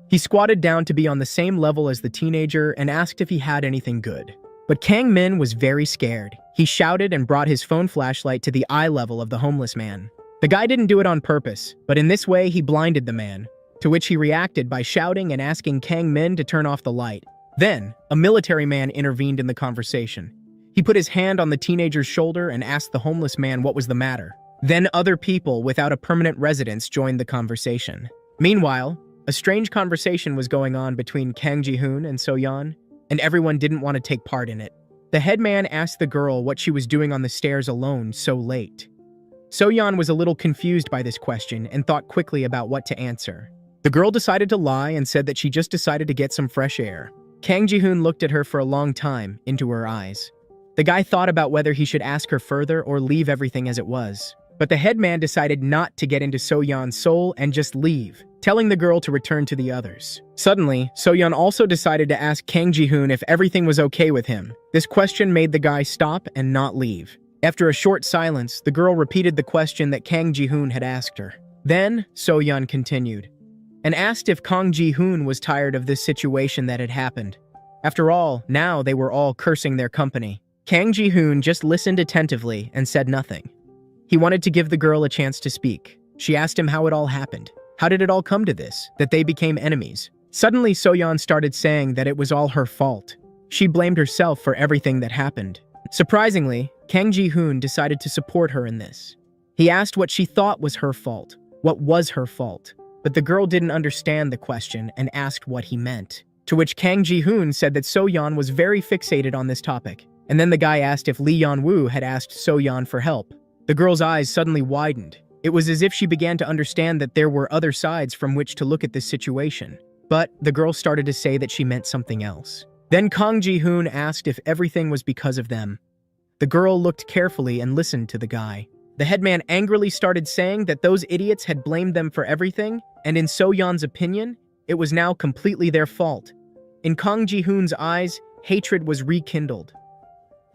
He squatted down to be on the same level as the teenager and asked if he had anything good. But Kang Min was very scared. He shouted and brought his phone flashlight to the eye level of the homeless man. The guy didn't do it on purpose, but in this way he blinded the man, to which he reacted by shouting and asking Kang Min to turn off the light. Then, a military man intervened in the conversation. He put his hand on the teenager's shoulder and asked the homeless man what was the matter. Then other people without a permanent residence joined the conversation. Meanwhile, a strange conversation was going on between Kang Ji-hoon and So-yeon, and everyone didn't want to take part in it. The headman asked the girl what she was doing on the stairs alone so late. So-yeon was a little confused by this question and thought quickly about what to answer. The girl decided to lie and said that she just decided to get some fresh air. Kang Ji-hoon looked at her for a long time, into her eyes. The guy thought about whether he should ask her further or leave everything as it was. But the headman decided not to get into So-yeon's soul and just leave, telling the girl to return to the others. Suddenly, So-yeon also decided to ask Kang Ji-hoon if everything was okay with him. This question made the guy stop and not leave. After a short silence, the girl repeated the question that Kang Ji-hoon had asked her. Then, So-yeon continued, and asked if Kang Ji-hoon was tired of this situation that had happened. After all, now they were all cursing their company. Kang Ji-hoon just listened attentively and said nothing. He wanted to give the girl a chance to speak. She asked him how it all happened. How did it all come to this, that they became enemies? Suddenly, So-yeon started saying that it was all her fault. She blamed herself for everything that happened. Surprisingly, Kang Ji-hoon decided to support her in this. He asked what she thought was her fault. What was her fault? But the girl didn't understand the question and asked what he meant. To which Kang Ji-hoon said that So-yeon was very fixated on this topic. And then the guy asked if Lee Yeon-woo had asked So-yeon for help. The girl's eyes suddenly widened. It was as if she began to understand that there were other sides from which to look at this situation. But the girl started to say that she meant something else. Then Kang Ji-hoon asked if everything was because of them. The girl looked carefully and listened to the guy. The headman angrily started saying that those idiots had blamed them for everything, and in So-yeon's opinion, it was now completely their fault. In Kang Ji-hoon's eyes, hatred was rekindled.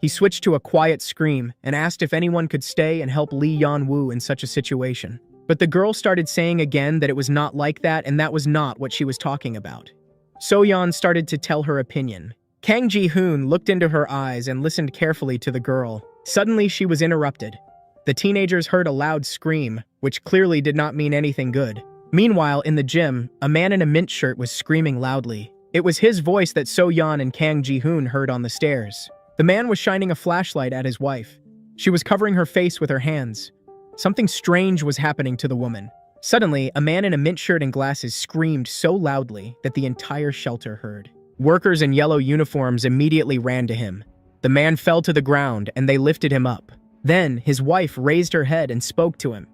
He switched to a quiet scream and asked if anyone could stay and help Lee Yeon-woo in such a situation. But the girl started saying again that it was not like that and that was not what she was talking about. So-yeon started to tell her opinion. Kang Ji-hoon looked into her eyes and listened carefully to the girl. Suddenly, she was interrupted. The teenagers heard a loud scream, which clearly did not mean anything good. Meanwhile, in the gym, a man in a mint shirt was screaming loudly. It was his voice that So-yeon and Kang Ji-hoon heard on the stairs. The man was shining a flashlight at his wife. She was covering her face with her hands. Something strange was happening to the woman. Suddenly, a man in a mint shirt and glasses screamed so loudly that the entire shelter heard. Workers in yellow uniforms immediately ran to him. The man fell to the ground and they lifted him up. Then, his wife raised her head and spoke to him.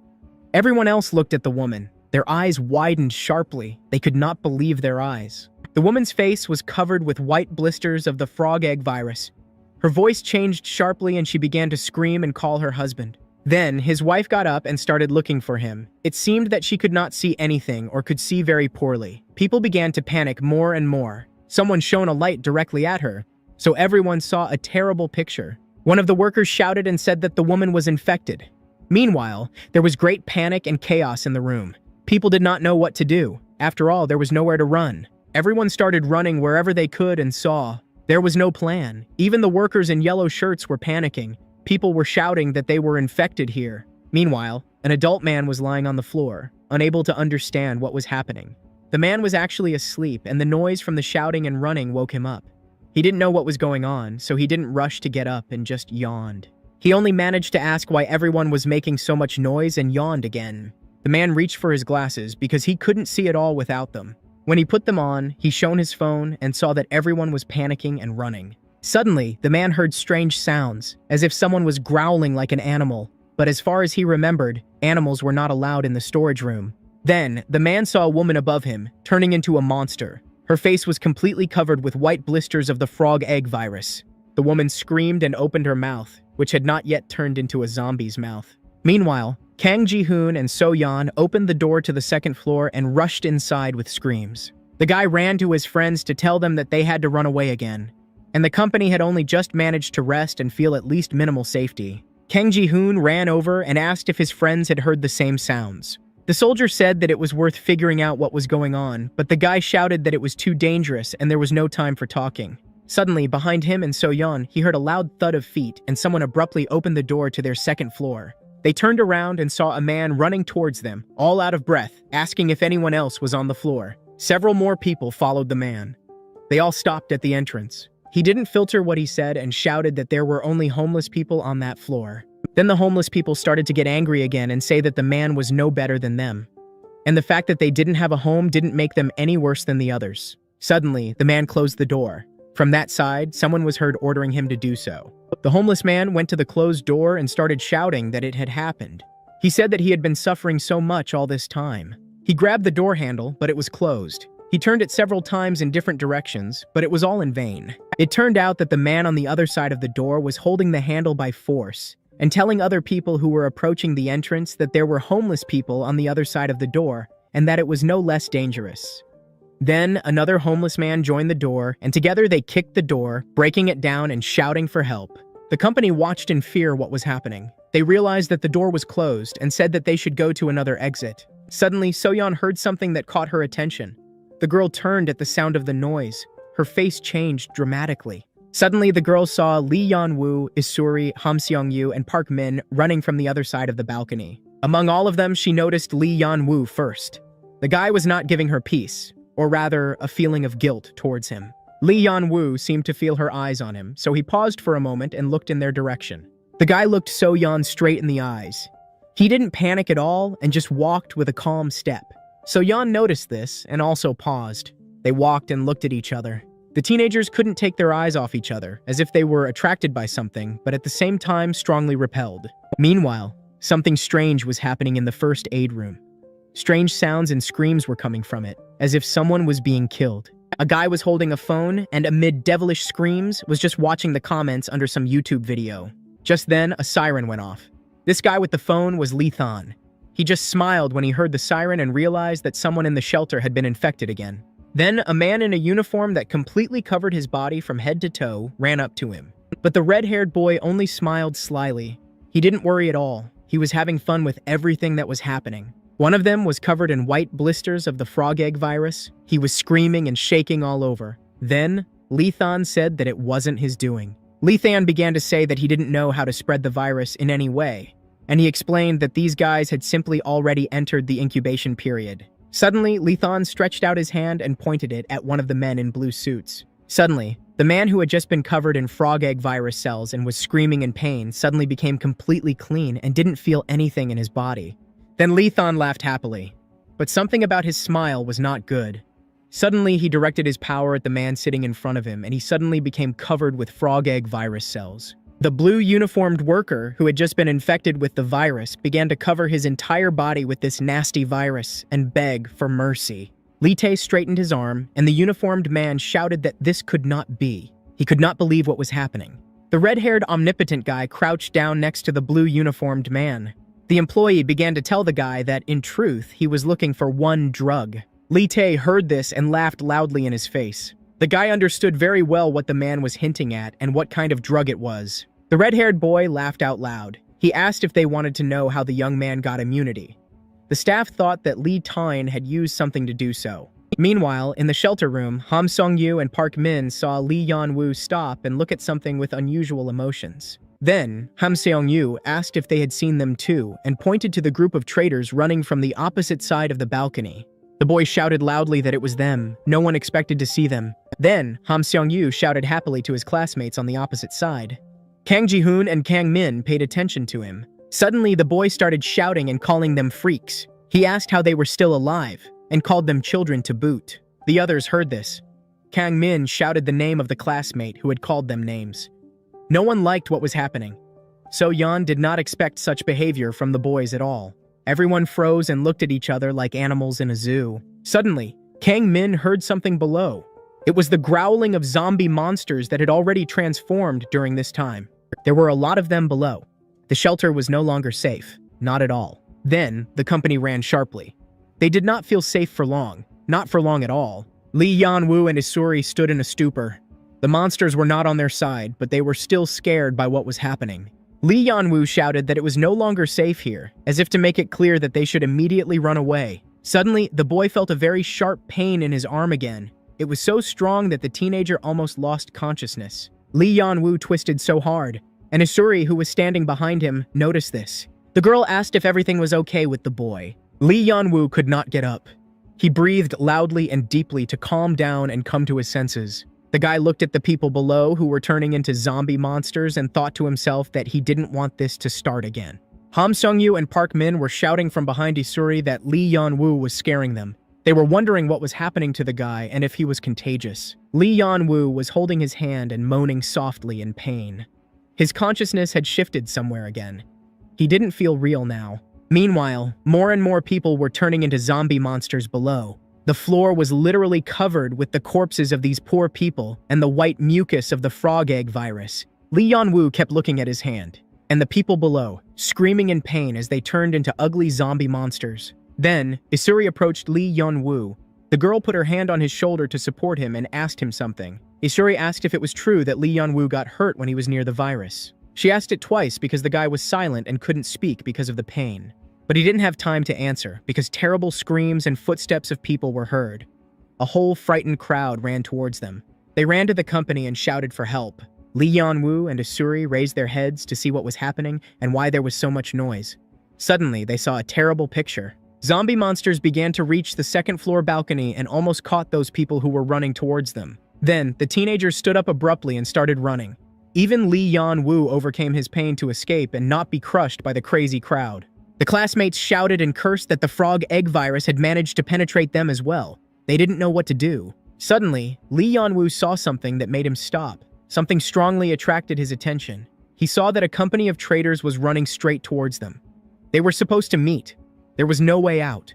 Everyone else looked at the woman. Their eyes widened sharply. They could not believe their eyes. The woman's face was covered with white blisters of the frog egg virus. Her voice changed sharply and she began to scream and call her husband. Then, his wife got up and started looking for him. It seemed that she could not see anything or could see very poorly. People began to panic more and more. Someone shone a light directly at her, so everyone saw a terrible picture. One of the workers shouted and said that the woman was infected. Meanwhile, there was great panic and chaos in the room. People did not know what to do. After all, there was nowhere to run. Everyone started running wherever they could and saw. There was no plan. Even the workers in yellow shirts were panicking. People were shouting that they were infected here. Meanwhile, an adult man was lying on the floor, unable to understand what was happening. The man was actually asleep, and the noise from the shouting and running woke him up. He didn't know what was going on, so he didn't rush to get up and just yawned. He only managed to ask why everyone was making so much noise and yawned again. The man reached for his glasses because he couldn't see at all without them. When he put them on, he shone his phone and saw that everyone was panicking and running. Suddenly, the man heard strange sounds, as if someone was growling like an animal. But as far as he remembered, animals were not allowed in the storage room. Then, the man saw a woman above him, turning into a monster. Her face was completely covered with white blisters of the frog egg virus. The woman screamed and opened her mouth, which had not yet turned into a zombie's mouth. Meanwhile, Kang Ji-hoon and So-yeon opened the door to the second floor and rushed inside with screams. The guy ran to his friends to tell them that they had to run away again, and the company had only just managed to rest and feel at least minimal safety. Kang Ji-hoon ran over and asked if his friends had heard the same sounds. The soldier said that it was worth figuring out what was going on, but the guy shouted that it was too dangerous and there was no time for talking. Suddenly, behind him and So-yeon, he heard a loud thud of feet and someone abruptly opened the door to their second floor. They turned around and saw a man running towards them, all out of breath, asking if anyone else was on the floor. Several more people followed the man. They all stopped at the entrance. He didn't filter what he said and shouted that there were only homeless people on that floor. Then the homeless people started to get angry again and say that the man was no better than them. And the fact that they didn't have a home didn't make them any worse than the others. Suddenly, the man closed the door. From that side, someone was heard ordering him to do so. The homeless man went to the closed door and started shouting that it had happened. He said that he had been suffering so much all this time. He grabbed the door handle, but it was closed. He turned it several times in different directions, but it was all in vain. It turned out that the man on the other side of the door was holding the handle by force and telling other people who were approaching the entrance that there were homeless people on the other side of the door and that it was no less dangerous. Then, another homeless man joined the door, and together they kicked the door, breaking it down and shouting for help. The company watched in fear what was happening. They realized that the door was closed and said that they should go to another exit. Suddenly, So-yeon heard something that caught her attention. The girl turned at the sound of the noise. Her face changed dramatically. Suddenly, the girl saw Lee Yeon-woo, Isuri, Ham Seong-yu, and Park Min running from the other side of the balcony. Among all of them, she noticed Lee Yeon-woo first. The guy was not giving her peace, or rather, a feeling of guilt towards him. Lee Yeon-woo seemed to feel her eyes on him, so he paused for a moment and looked in their direction. The guy looked So-yeon straight in the eyes. He didn't panic at all and just walked with a calm step. So-yeon noticed this and also paused. They walked and looked at each other. The teenagers couldn't take their eyes off each other, as if they were attracted by something, but at the same time strongly repelled. Meanwhile, something strange was happening in the first aid room. Strange sounds and screams were coming from it, as if someone was being killed. A guy was holding a phone and amid devilish screams was just watching the comments under some YouTube video. Just then, a siren went off. This guy with the phone was Lee Than. He just smiled when he heard the siren and realized that someone in the shelter had been infected again. Then, a man in a uniform that completely covered his body from head to toe ran up to him. But the red-haired boy only smiled slyly. He didn't worry at all. He was having fun with everything that was happening. One of them was covered in white blisters of the frog egg virus. He was screaming and shaking all over. Then, Lee Than said that it wasn't his doing. Lee Than began to say that he didn't know how to spread the virus in any way, and he explained that these guys had simply already entered the incubation period. Suddenly, Lee Than stretched out his hand and pointed it at one of the men in blue suits. Suddenly, the man who had just been covered in frog egg virus cells and was screaming in pain suddenly became completely clean and didn't feel anything in his body. Then Lee Than laughed happily, but something about his smile was not good. Suddenly, he directed his power at the man sitting in front of him, and he suddenly became covered with frog egg virus cells. The blue uniformed worker, who had just been infected with the virus, began to cover his entire body with this nasty virus and beg for mercy. Lee Tae straightened his arm, and the uniformed man shouted that this could not be. He could not believe what was happening. The red-haired omnipotent guy crouched down next to the blue uniformed man. The employee began to tell the guy that, in truth, he was looking for one drug. Lee Tae heard this and laughed loudly in his face. The guy understood very well what the man was hinting at and what kind of drug it was. The red-haired boy laughed out loud. He asked if they wanted to know how the young man got immunity. The staff thought that Lee Tae had used something to do so. Meanwhile, in the shelter room, Ham Seong-yu and Park Min saw Lee Yeon-woo stop and look at something with unusual emotions. Then, Ham Seong-yu asked if they had seen them too and pointed to the group of traitors running from the opposite side of the balcony. The boy shouted loudly that it was them. No one expected to see them. Then, Ham Seong-yu shouted happily to his classmates on the opposite side. Kang Ji-hoon and Kang Min paid attention to him. Suddenly, the boy started shouting and calling them freaks. He asked how they were still alive and called them children to boot. The others heard this. Kang Min shouted the name of the classmate who had called them names. No one liked what was happening. So-yeon did not expect such behavior from the boys at all. Everyone froze and looked at each other like animals in a zoo. Suddenly, Kang Min heard something below. It was the growling of zombie monsters that had already transformed during this time. There were a lot of them below. The shelter was no longer safe. Not at all. Then, the company ran sharply. They did not feel safe for long, not for long at all. Lee Yan-woo and Isuri stood in a stupor. The monsters were not on their side, but they were still scared by what was happening. Lee Yan-woo shouted that it was no longer safe here, as if to make it clear that they should immediately run away. Suddenly, the boy felt a very sharp pain in his arm again. It was so strong that the teenager almost lost consciousness. Lee Yan-woo twisted so hard, and Isuri, who was standing behind him, noticed this. The girl asked if everything was okay with the boy. Lee Yan-woo could not get up. He breathed loudly and deeply to calm down and come to his senses. The guy looked at the people below who were turning into zombie monsters and thought to himself that he didn't want this to start again. Ham Sung-yu and Park Min were shouting from behind Isuri that Lee Yan-woo was scaring them. They were wondering what was happening to the guy and if he was contagious. Lee Yan-woo was holding his hand and moaning softly in pain. His consciousness had shifted somewhere again. He didn't feel real now. Meanwhile, more and more people were turning into zombie monsters below. The floor was literally covered with the corpses of these poor people and the white mucus of the frog egg virus. Lee Yan-woo kept looking at his hand, and the people below, screaming in pain as they turned into ugly zombie monsters. Then, Isuri approached Lee Yan-woo. The girl put her hand on his shoulder to support him and asked him something. Isuri asked if it was true that Lee Yan-woo got hurt when he was near the virus. She asked it twice because the guy was silent and couldn't speak because of the pain. But he didn't have time to answer because terrible screams and footsteps of people were heard. A whole frightened crowd ran towards them. They ran to the company and shouted for help. Lee Yan-woo and Isuri raised their heads to see what was happening and why there was so much noise. Suddenly, they saw a terrible picture. Zombie monsters began to reach the second-floor balcony and almost caught those people who were running towards them. Then, the teenagers stood up abruptly and started running. Even Lee Yan-woo overcame his pain to escape and not be crushed by the crazy crowd. The classmates shouted and cursed that the frog egg virus had managed to penetrate them as well. They didn't know what to do. Suddenly, Lee Yan-woo saw something that made him stop. Something strongly attracted his attention. He saw that a company of traitors was running straight towards them. They were supposed to meet. There was no way out.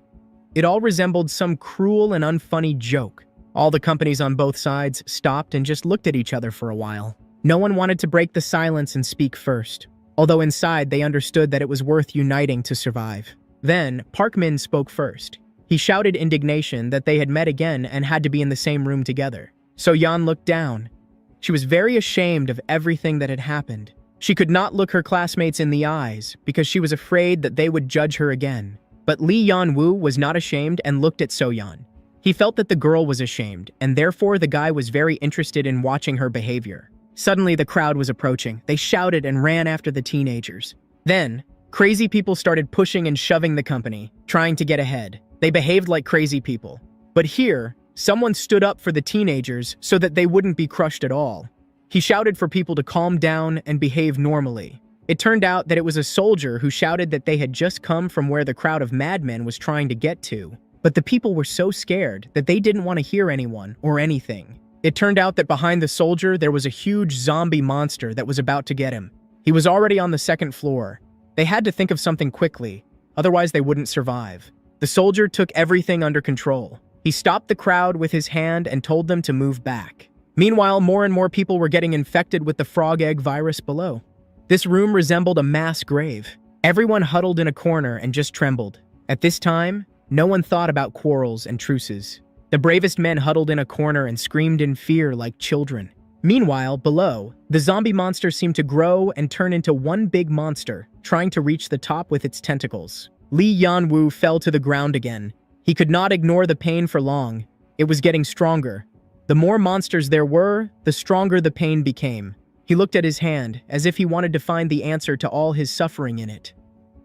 It all resembled some cruel and unfunny joke. All the companies on both sides stopped and just looked at each other for a while. No one wanted to break the silence and speak first, although inside they understood that it was worth uniting to survive. Then, Park Min spoke first. He shouted indignation that they had met again and had to be in the same room together. So Yeon looked down. She was very ashamed of everything that had happened. She could not look her classmates in the eyes because she was afraid that they would judge her again. But Lee Yan-woo was not ashamed and looked at So-yeon. He felt that the girl was ashamed, and therefore the guy was very interested in watching her behavior. Suddenly, the crowd was approaching. They shouted and ran after the teenagers. Then, crazy people started pushing and shoving the company, trying to get ahead. They behaved like crazy people. But here, someone stood up for the teenagers so that they wouldn't be crushed at all. He shouted for people to calm down and behave normally. It turned out that it was a soldier who shouted that they had just come from where the crowd of madmen was trying to get to. But the people were so scared that they didn't want to hear anyone or anything. It turned out that behind the soldier there was a huge zombie monster that was about to get him. He was already on the second floor. They had to think of something quickly, otherwise they wouldn't survive. The soldier took everything under control. He stopped the crowd with his hand and told them to move back. Meanwhile, more and more people were getting infected with the frog egg virus below. This room resembled a mass grave. Everyone huddled in a corner and just trembled. At this time, no one thought about quarrels and truces. The bravest men huddled in a corner and screamed in fear like children. Meanwhile, below, the zombie monster seemed to grow and turn into one big monster, trying to reach the top with its tentacles. Lee Yan-woo fell to the ground again. He could not ignore the pain for long. It was getting stronger. The more monsters there were, the stronger the pain became. He looked at his hand, as if he wanted to find the answer to all his suffering in it.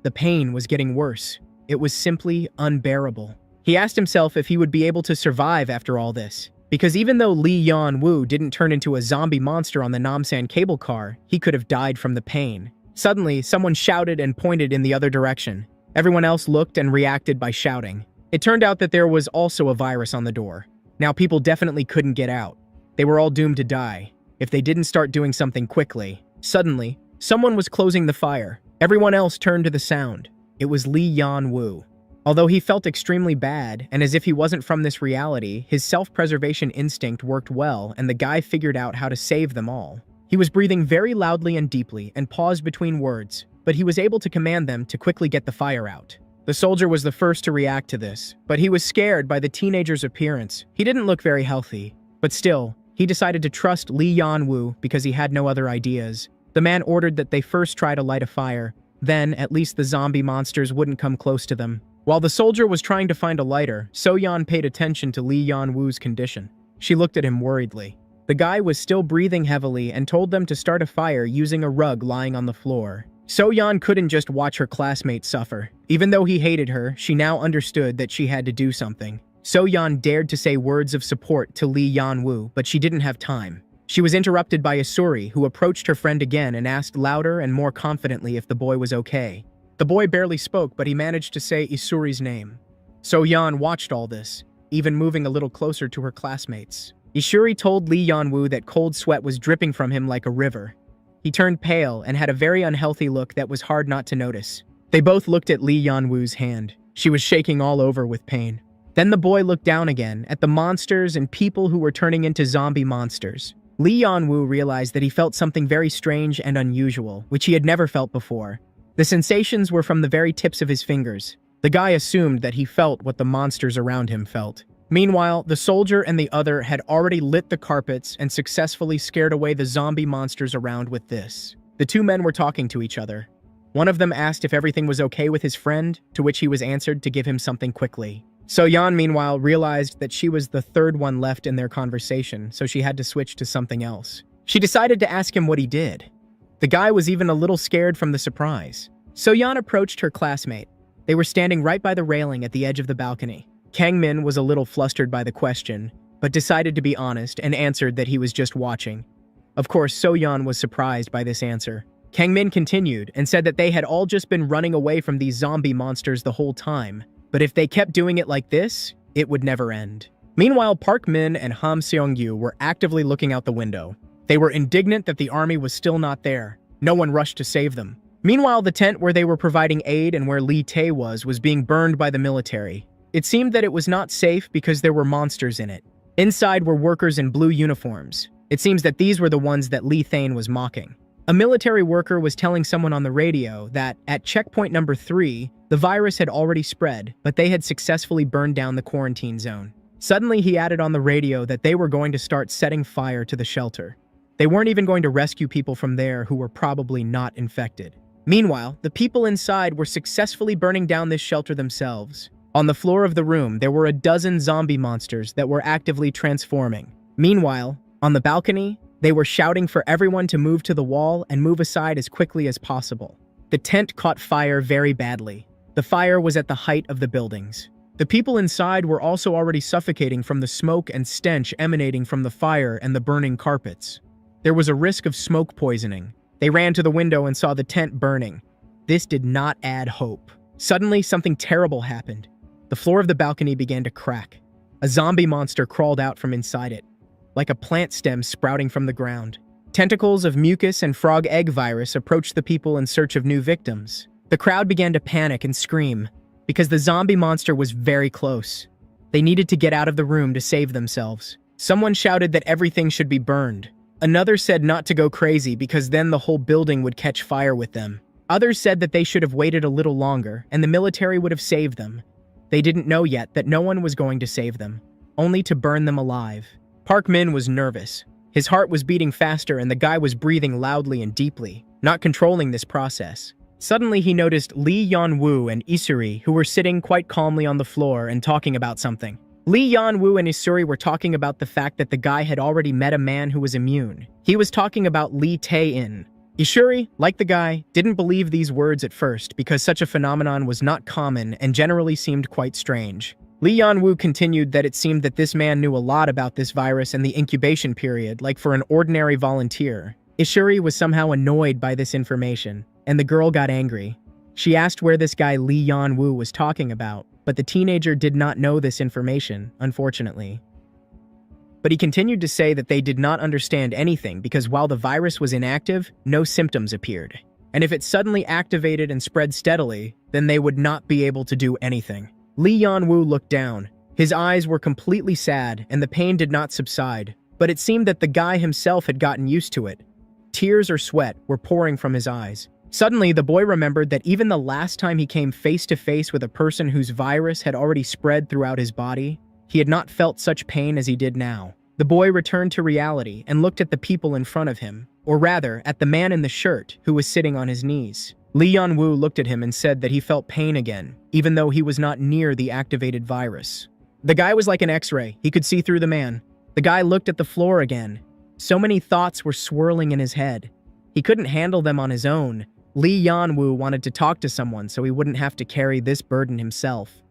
The pain was getting worse. It was simply unbearable. He asked himself if he would be able to survive after all this, because even though Lee Yan-woo didn't turn into a zombie monster on the Namsan cable car, he could have died from the pain. Suddenly, someone shouted and pointed in the other direction. Everyone else looked and reacted by shouting. It turned out that there was also a virus on the door. Now people definitely couldn't get out. They were all doomed to die if they didn't start doing something quickly. Suddenly, someone was closing the fire. Everyone else turned to the sound. It was Lee Yan-woo. Although he felt extremely bad, and as if he wasn't from this reality, his self-preservation instinct worked well, and the guy figured out how to save them all. He was breathing very loudly and deeply, and paused between words, but he was able to command them to quickly get the fire out. The soldier was the first to react to this, but he was scared by the teenager's appearance. He didn't look very healthy, but still, he decided to trust Lee Yan-woo because he had no other ideas. The man ordered that they first try to light a fire. Then, at least the zombie monsters wouldn't come close to them. While the soldier was trying to find a lighter, So-yeon paid attention to Lee Yan-woo's condition. She looked at him worriedly. The guy was still breathing heavily and told them to start a fire using a rug lying on the floor. So-yeon couldn't just watch her classmate suffer. Even though he hated her, she now understood that she had to do something. So-yeon dared to say words of support to Lee Yan-woo, but she didn't have time. She was interrupted by Isuri, who approached her friend again and asked louder and more confidently if the boy was okay. The boy barely spoke, but he managed to say Isuri's name. So-yeon watched all this, even moving a little closer to her classmates. Isuri told Lee Yan-woo that cold sweat was dripping from him like a river. He turned pale and had a very unhealthy look that was hard not to notice. They both looked at Lee Yan-woo's hand. She was shaking all over with pain. Then the boy looked down again at the monsters and people who were turning into zombie monsters. Lee Yan-woo realized that he felt something very strange and unusual, which he had never felt before. The sensations were from the very tips of his fingers. The guy assumed that he felt what the monsters around him felt. Meanwhile, the soldier and the other had already lit the carpets and successfully scared away the zombie monsters around with this. The two men were talking to each other. One of them asked if everything was okay with his friend, to which he was answered to give him something quickly. So-yeon, meanwhile, realized that she was the third one left in their conversation, so she had to switch to something else. She decided to ask him what he did. The guy was even a little scared from the surprise. So-yeon approached her classmate. They were standing right by the railing at the edge of the balcony. Kang-min was a little flustered by the question, but decided to be honest and answered that he was just watching. Of course, So-yeon was surprised by this answer. Kang-min continued and said that they had all just been running away from these zombie monsters the whole time, but if they kept doing it like this, it would never end. Meanwhile, Park Min and Ham Seong-yu were actively looking out the window. They were indignant that the army was still not there. No one rushed to save them. Meanwhile, the tent where they were providing aid and where Lee Tae was being burned by the military. It seemed that it was not safe because there were monsters in it. Inside were workers in blue uniforms. It seems that these were the ones that Lee Thane was mocking. A military worker was telling someone on the radio that, at checkpoint number 3, the virus had already spread, but they had successfully burned down the quarantine zone. Suddenly, he added on the radio that they were going to start setting fire to the shelter. They weren't even going to rescue people from there who were probably not infected. Meanwhile, the people inside were successfully burning down this shelter themselves. On the floor of the room, there were a dozen zombie monsters that were actively transforming. Meanwhile, on the balcony, they were shouting for everyone to move to the wall and move aside as quickly as possible. The tent caught fire very badly. The fire was at the height of the buildings. The people inside were also already suffocating from the smoke and stench emanating from the fire and the burning carpets. There was a risk of smoke poisoning. They ran to the window and saw the tent burning. This did not add hope. Suddenly, something terrible happened. The floor of the balcony began to crack. A zombie monster crawled out from inside it, like a plant stem sprouting from the ground. Tentacles of mucus and frog egg virus approached the people in search of new victims. The crowd began to panic and scream, because the zombie monster was very close. They needed to get out of the room to save themselves. Someone shouted that everything should be burned. Another said not to go crazy because then the whole building would catch fire with them. Others said that they should have waited a little longer and the military would have saved them. They didn't know yet that no one was going to save them, only to burn them alive. Park Min was nervous. His heart was beating faster and the guy was breathing loudly and deeply, not controlling this process. Suddenly he noticed Lee Yan-woo and Isuri, who were sitting quite calmly on the floor and talking about something. Lee Yan-woo and Isuri were talking about the fact that the guy had already met a man who was immune. He was talking about Lee Tae-in. Isuri, like the guy, didn't believe these words at first because such a phenomenon was not common and generally seemed quite strange. Lee Yan-woo continued that it seemed that this man knew a lot about this virus and the incubation period, like for an ordinary volunteer. Isuri was somehow annoyed by this information, and the girl got angry. She asked where this guy Lee Yan-woo was talking about, but the teenager did not know this information, unfortunately. But he continued to say that they did not understand anything because while the virus was inactive, no symptoms appeared. And if it suddenly activated and spread steadily, then they would not be able to do anything. Lee Yan-woo looked down. His eyes were completely sad and the pain did not subside, but it seemed that the guy himself had gotten used to it. Tears or sweat were pouring from his eyes. Suddenly, the boy remembered that even the last time he came face to face with a person whose virus had already spread throughout his body, he had not felt such pain as he did now. The boy returned to reality and looked at the people in front of him, or rather, at the man in the shirt who was sitting on his knees. Lee Yan-woo looked at him and said that he felt pain again, even though he was not near the activated virus. The guy was like an X-ray. He could see through the man. The guy looked at the floor again. So many thoughts were swirling in his head. He couldn't handle them on his own. Lee Yan-woo wanted to talk to someone so he wouldn't have to carry this burden himself.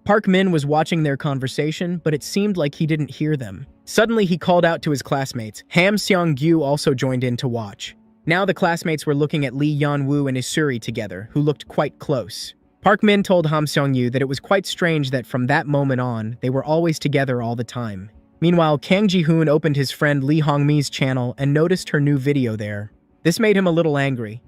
Park Min was watching their conversation, but it seemed like he didn't hear them. Suddenly, he called out to his classmates. Ham Seong-gyu also joined in to watch. Now the classmates were looking at Lee Yan-woo and Isuri together, who looked quite close. Park Min told Ham Seong-gyu that it was quite strange that from that moment on, they were always together all the time. Meanwhile, Kang Ji-hoon opened his friend Lee Hong-mi's channel and noticed her new video there. This made him a little angry.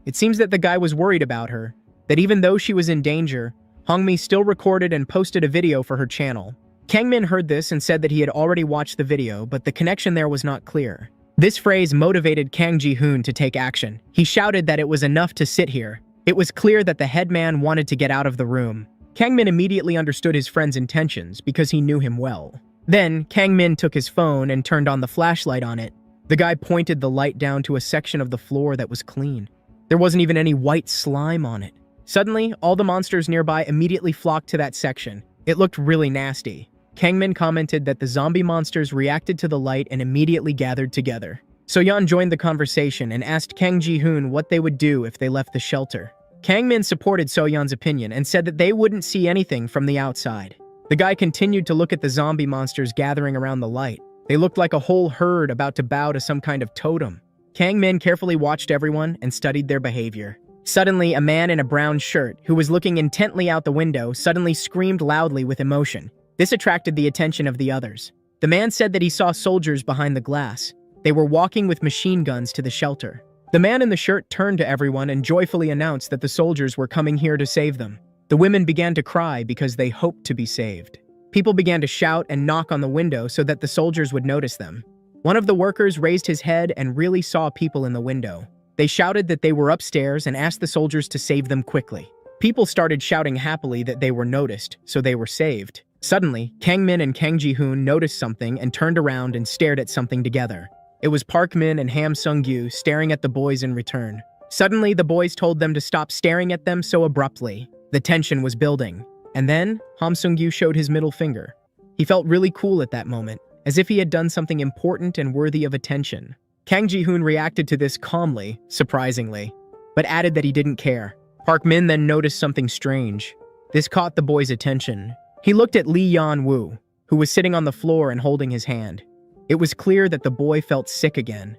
It seems that the guy was worried about her, that even though she was in danger, Hong-mi still recorded and posted a video for her channel. Kang Min heard this and said that he had already watched the video, but the connection there was not clear. This phrase motivated Kang Ji-hoon to take action. He shouted that it was enough to sit here. It was clear that the headman wanted to get out of the room. Kang Min immediately understood his friend's intentions because he knew him well. Then, Kang Min took his phone and turned on the flashlight on it. The guy pointed the light down to a section of the floor that was clean. There wasn't even any white slime on it. Suddenly, all the monsters nearby immediately flocked to that section. It looked really nasty. Kang Min commented that the zombie monsters reacted to the light and immediately gathered together. So-yeon joined the conversation and asked Kang Ji-hoon what they would do if they left the shelter. Kang Min supported So-yeon's opinion and said that they wouldn't see anything from the outside. The guy continued to look at the zombie monsters gathering around the light. They looked like a whole herd about to bow to some kind of totem. Kang Min carefully watched everyone and studied their behavior. Suddenly, a man in a brown shirt, who was looking intently out the window, suddenly screamed loudly with emotion. This attracted the attention of the others. The man said that he saw soldiers behind the glass. They were walking with machine guns to the shelter. The man in the shirt turned to everyone and joyfully announced that the soldiers were coming here to save them. The women began to cry because they hoped to be saved. People began to shout and knock on the window so that the soldiers would notice them. One of the workers raised his head and really saw people in the window. They shouted that they were upstairs and asked the soldiers to save them quickly. People started shouting happily that they were noticed, so they were saved. Suddenly, Kang Min and Kang Ji-hoon noticed something and turned around and stared at something together. It was Park Min and Ham Seong-gyu staring at the boys in return. Suddenly, the boys told them to stop staring at them so abruptly. The tension was building. And then, Ham Seong-gyu showed his middle finger. He felt really cool at that moment, as if he had done something important and worthy of attention. Kang Ji-hoon reacted to this calmly, surprisingly, but added that he didn't care. Park Min then noticed something strange. This caught the boy's attention. He looked at Lee Yan-woo, who was sitting on the floor and holding his hand. It was clear that the boy felt sick again.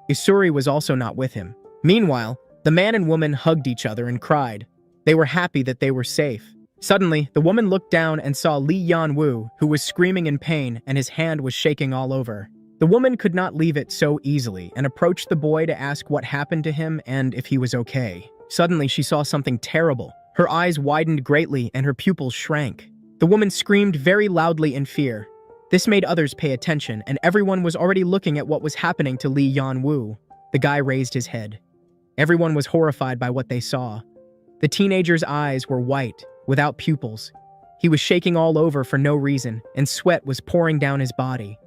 Isuri was also not with him. Meanwhile, the man and woman hugged each other and cried. They were happy that they were safe. Suddenly, the woman looked down and saw Lee Yan-woo, who was screaming in pain and his hand was shaking all over. The woman could not leave it so easily and approached the boy to ask what happened to him and if he was okay. Suddenly, she saw something terrible. Her eyes widened greatly and her pupils shrank. The woman screamed very loudly in fear. This made others pay attention, and everyone was already looking at what was happening to Lee Yan-woo. The guy raised his head. Everyone was horrified by what they saw. The teenager's eyes were white, without pupils. He was shaking all over for no reason, and sweat was pouring down his body.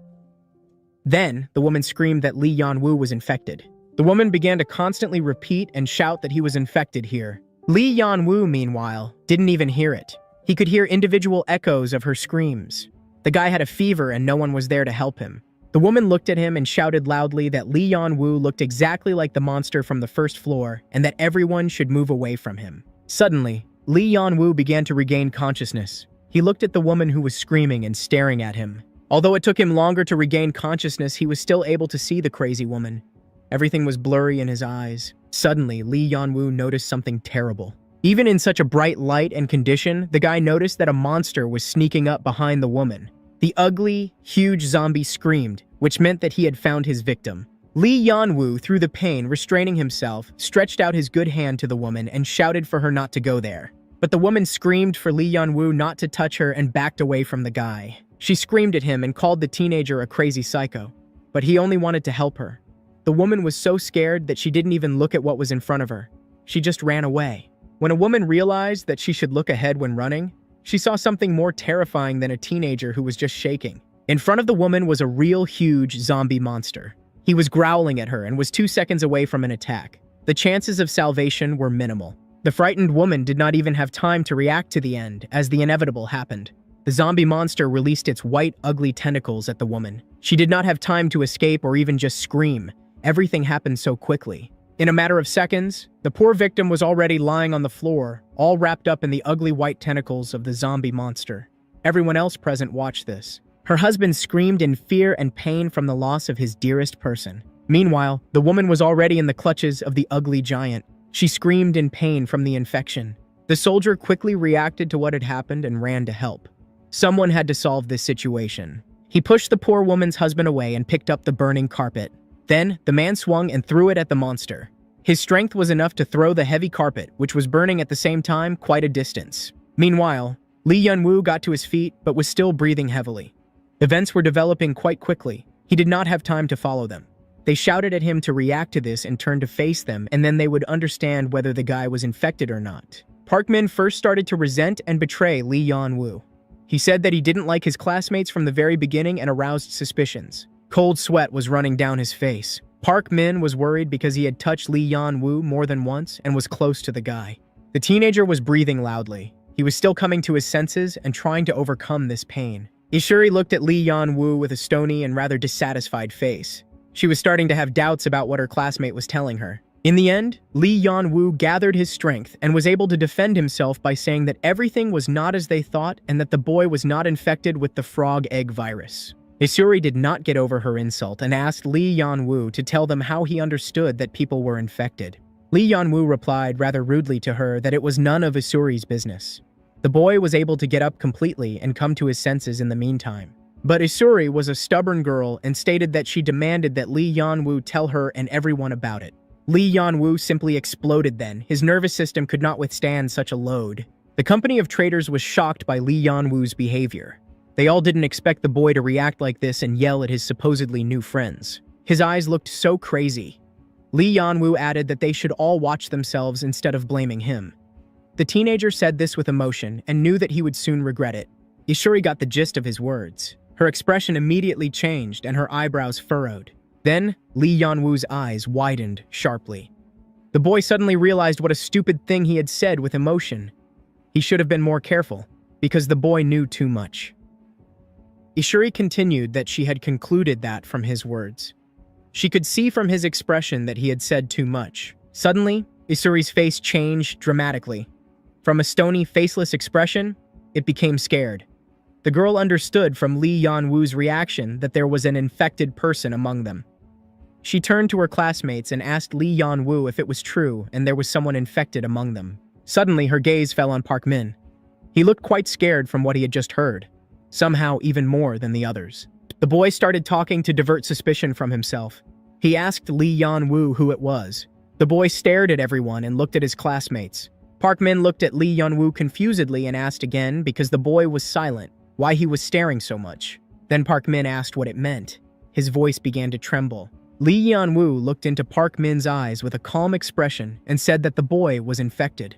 Then, the woman screamed that Lee Yan-woo was infected. The woman began to constantly repeat and shout that he was infected here. Lee Yan-woo, meanwhile, didn't even hear it. He could hear individual echoes of her screams. The guy had a fever and no one was there to help him. The woman looked at him and shouted loudly that Lee Yan-woo looked exactly like the monster from the first floor and that everyone should move away from him. Suddenly, Lee Yan-woo began to regain consciousness. He looked at the woman who was screaming and staring at him. Although it took him longer to regain consciousness, he was still able to see the crazy woman. Everything was blurry in his eyes. Suddenly, Lee Yan-woo noticed something terrible. Even in such a bright light and condition, the guy noticed that a monster was sneaking up behind the woman. The ugly, huge zombie screamed, which meant that he had found his victim. Lee Yan-woo, through the pain, restraining himself, stretched out his good hand to the woman and shouted for her not to go there. But the woman screamed for Lee Yan-woo not to touch her and backed away from the guy. She screamed at him and called the teenager a crazy psycho, but he only wanted to help her. The woman was so scared that she didn't even look at what was in front of her. She just ran away. When a woman realized that she should look ahead when running, she saw something more terrifying than a teenager who was just shaking. In front of the woman was a real huge zombie monster. He was growling at her and was 2 seconds away from an attack. The chances of salvation were minimal. The frightened woman did not even have time to react to the end, as the inevitable happened. The zombie monster released its white, ugly tentacles at the woman. She did not have time to escape or even just scream. Everything happened so quickly. In a matter of seconds, the poor victim was already lying on the floor, all wrapped up in the ugly white tentacles of the zombie monster. Everyone else present watched this. Her husband screamed in fear and pain from the loss of his dearest person. Meanwhile, the woman was already in the clutches of the ugly giant. She screamed in pain from the infection. The soldier quickly reacted to what had happened and ran to help. Someone had to solve this situation. He pushed the poor woman's husband away and picked up the burning carpet. Then, the man swung and threw it at the monster. His strength was enough to throw the heavy carpet, which was burning at the same time, quite a distance. Meanwhile, Lee Yun-woo got to his feet but was still breathing heavily. Events were developing quite quickly. He did not have time to follow them. They shouted at him to react to this and turn to face them, and then they would understand whether the guy was infected or not. Park Min first started to resent and betray Lee Yun-woo. He said that he didn't like his classmates from the very beginning and aroused suspicions. Cold sweat was running down his face. Park Min was worried because he had touched Lee Yun-woo more than once and was close to the guy. The teenager was breathing loudly. He was still coming to his senses and trying to overcome this pain. Ishuri looked at Lee Yun-woo with a stony and rather dissatisfied face. She was starting to have doubts about what her classmate was telling her. In the end, Lee Yun-woo gathered his strength and was able to defend himself by saying that everything was not as they thought and that the boy was not infected with the frog egg virus. Isuri did not get over her insult and asked Lee Yun-woo to tell them how he understood that people were infected. Lee Yun-woo replied rather rudely to her that it was none of Isuri's business. The boy was able to get up completely and come to his senses in the meantime. But Isuri was a stubborn girl and stated that she demanded that Lee Yun-woo tell her and everyone about it. Lee Yun-woo simply exploded then. His nervous system could not withstand such a load. The company of traders was shocked by Lee Yun-woo's behavior. They all didn't expect the boy to react like this and yell at his supposedly new friends. His eyes looked so crazy. Lee Yun-woo added that they should all watch themselves instead of blaming him. The teenager said this with emotion and knew that he would soon regret it. Ishuri got the gist of his words. Her expression immediately changed and her eyebrows furrowed. Then, Lee Yun-woo's eyes widened sharply. The boy suddenly realized what a stupid thing he had said with emotion. He should have been more careful, because the boy knew too much. Ishuri continued that she had concluded that from his words. She could see from his expression that he had said too much. Suddenly, Isuri's face changed dramatically. From a stony, faceless expression, it became scared. The girl understood from Lee Yun-woo's reaction that there was an infected person among them. She turned to her classmates and asked Lee Yun-woo if it was true and there was someone infected among them. Suddenly, her gaze fell on Park Min. He looked quite scared from what he had just heard. Somehow even more than the others. The boy started talking to divert suspicion from himself. He asked Lee Yun-woo who it was. The boy stared at everyone and looked at his classmates. Park Min looked at Lee Yun-woo confusedly and asked again, because the boy was silent, why he was staring so much. Then Park Min asked what it meant. His voice began to tremble. Lee Yun-woo looked into Park Min's eyes with a calm expression and said that the boy was infected.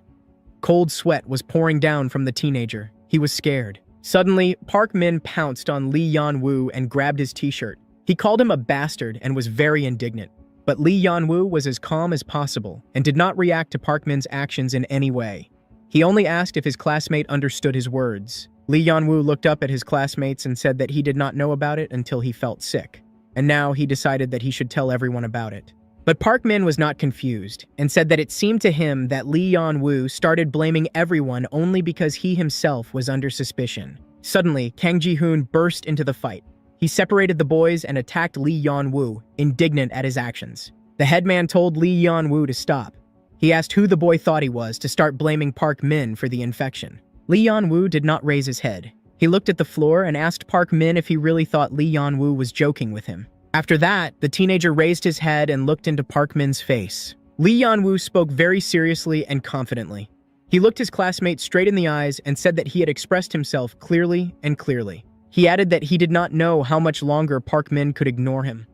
Cold sweat was pouring down from the teenager. He was scared. Suddenly, Park Min pounced on Lee Yun-woo and grabbed his t-shirt. He called him a bastard and was very indignant. But Lee Yun-woo was as calm as possible and did not react to Park Min's actions in any way. He only asked if his classmate understood his words. Lee Yun-woo looked up at his classmates and said that he did not know about it until he felt sick. And now he decided that he should tell everyone about it. But Park Min was not confused and said that it seemed to him that Lee Yun-woo started blaming everyone only because he himself was under suspicion. Suddenly, Kang Ji-hoon burst into the fight. He separated the boys and attacked Lee Yun-woo, indignant at his actions. The headman told Lee Yun-woo to stop. He asked who the boy thought he was to start blaming Park Min for the infection. Lee Yun-woo did not raise his head. He looked at the floor and asked Park Min if he really thought Lee Yun-woo was joking with him. After that, the teenager raised his head and looked into Park Min's face. Lee Yun-woo spoke very seriously and confidently. He looked his classmate straight in the eyes and said that he had expressed himself clearly and clearly. He added that he did not know how much longer Park Min could ignore him.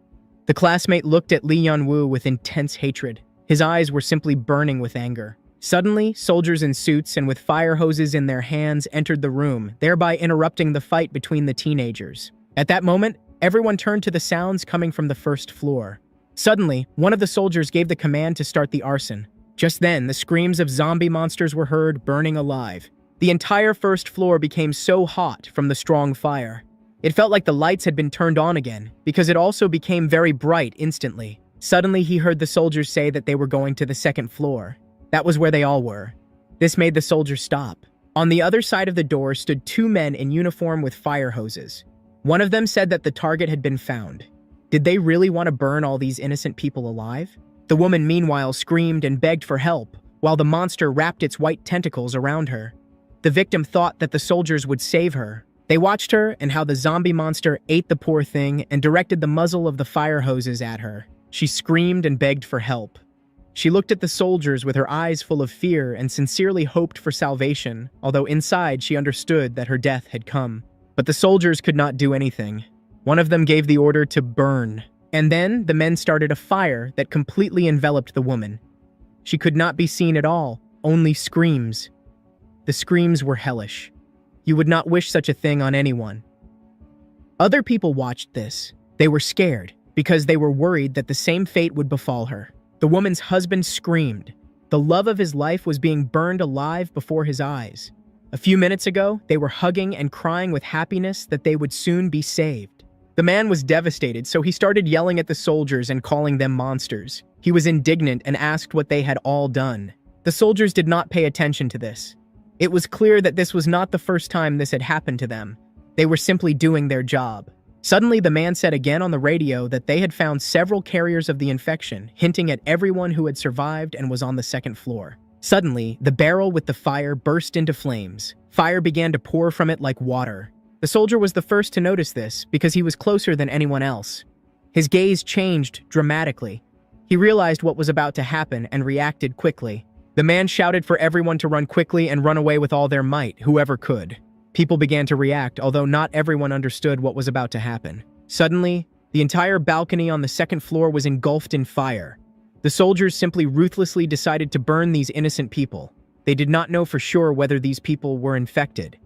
The classmate looked at Lee Yun-woo with intense hatred. His eyes were simply burning with anger. Suddenly, soldiers in suits and with fire hoses in their hands entered the room, thereby interrupting the fight between the teenagers. At that moment, everyone turned to the sounds coming from the first floor. Suddenly, one of the soldiers gave the command to start the arson. Just then, the screams of zombie monsters were heard, burning alive. The entire first floor became so hot from the strong fire. It felt like the lights had been turned on again, because it also became very bright instantly. Suddenly, he heard the soldiers say that they were going to the second floor. That was where they all were. This made the soldiers stop. On the other side of the door stood two men in uniform with fire hoses. One of them said that the target had been found. Did they really want to burn all these innocent people alive? The woman meanwhile screamed and begged for help, while the monster wrapped its white tentacles around her. The victim thought that the soldiers would save her. They watched her and how the zombie monster ate the poor thing and directed the muzzle of the fire hoses at her. She screamed and begged for help. She looked at the soldiers with her eyes full of fear and sincerely hoped for salvation, although inside she understood that her death had come. But the soldiers could not do anything. One of them gave the order to burn, and then the men started a fire that completely enveloped the woman. She could not be seen at all, only screams. The screams were hellish. You would not wish such a thing on anyone. Other people watched this. They were scared, because they were worried that the same fate would befall her. The woman's husband screamed. The love of his life was being burned alive before his eyes. A few minutes ago, they were hugging and crying with happiness that they would soon be saved. The man was devastated, so he started yelling at the soldiers and calling them monsters. He was indignant and asked what they had all done. The soldiers did not pay attention to this. It was clear that this was not the first time this had happened to them. They were simply doing their job. Suddenly, the man said again on the radio that they had found several carriers of the infection, hinting at everyone who had survived and was on the second floor. Suddenly, the barrel with the fire burst into flames. Fire began to pour from it like water. The soldier was the first to notice this because he was closer than anyone else. His gaze changed dramatically. He realized what was about to happen and reacted quickly. The man shouted for everyone to run quickly and run away with all their might, whoever could. People began to react, although not everyone understood what was about to happen. Suddenly, the entire balcony on the second floor was engulfed in fire. The soldiers simply ruthlessly decided to burn these innocent people. They did not know for sure whether these people were infected.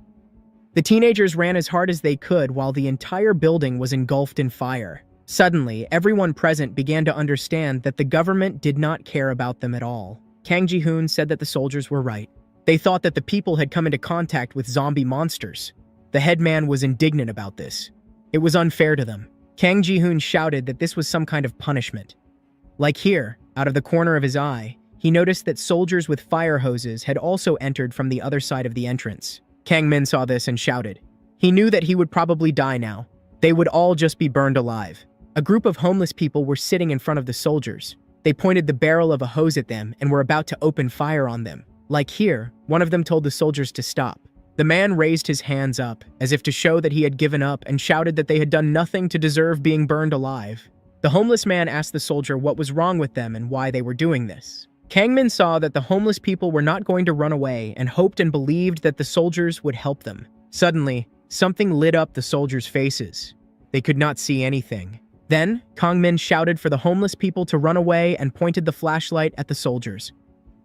The teenagers ran as hard as they could while the entire building was engulfed in fire. Suddenly, everyone present began to understand that the government did not care about them at all. Kang Ji-hoon said that the soldiers were right. They thought that the people had come into contact with zombie monsters. The headman was indignant about this. It was unfair to them. Kang Ji-hoon shouted that this was some kind of punishment. Like here, out of the corner of his eye, he noticed that soldiers with fire hoses had also entered from the other side of the entrance. Kang Min saw this and shouted. He knew that he would probably die now. They would all just be burned alive. A group of homeless people were sitting in front of the soldiers. They pointed the barrel of a hose at them and were about to open fire on them. Like here, one of them told the soldiers to stop. The man raised his hands up, as if to show that he had given up, and shouted that they had done nothing to deserve being burned alive. The homeless man asked the soldier what was wrong with them and why they were doing this. Kang Min saw that the homeless people were not going to run away and hoped and believed that the soldiers would help them. Suddenly, something lit up the soldiers' faces. They could not see anything. Then, Kang Min shouted for the homeless people to run away and pointed the flashlight at the soldiers.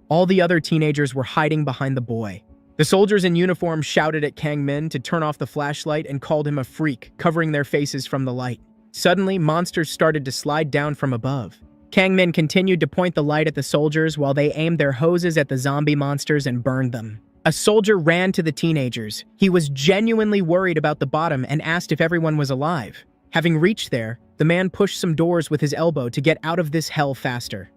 All the other teenagers were hiding behind the boy. The soldiers in uniform shouted at Kang Min to turn off the flashlight and called him a freak, covering their faces from the light. Suddenly, monsters started to slide down from above. Kang Min continued to point the light at the soldiers while they aimed their hoses at the zombie monsters and burned them. A soldier ran to the teenagers. He was genuinely worried about the bottom and asked if everyone was alive. Having reached there, the man pushed some doors with his elbow to get out of this hell faster.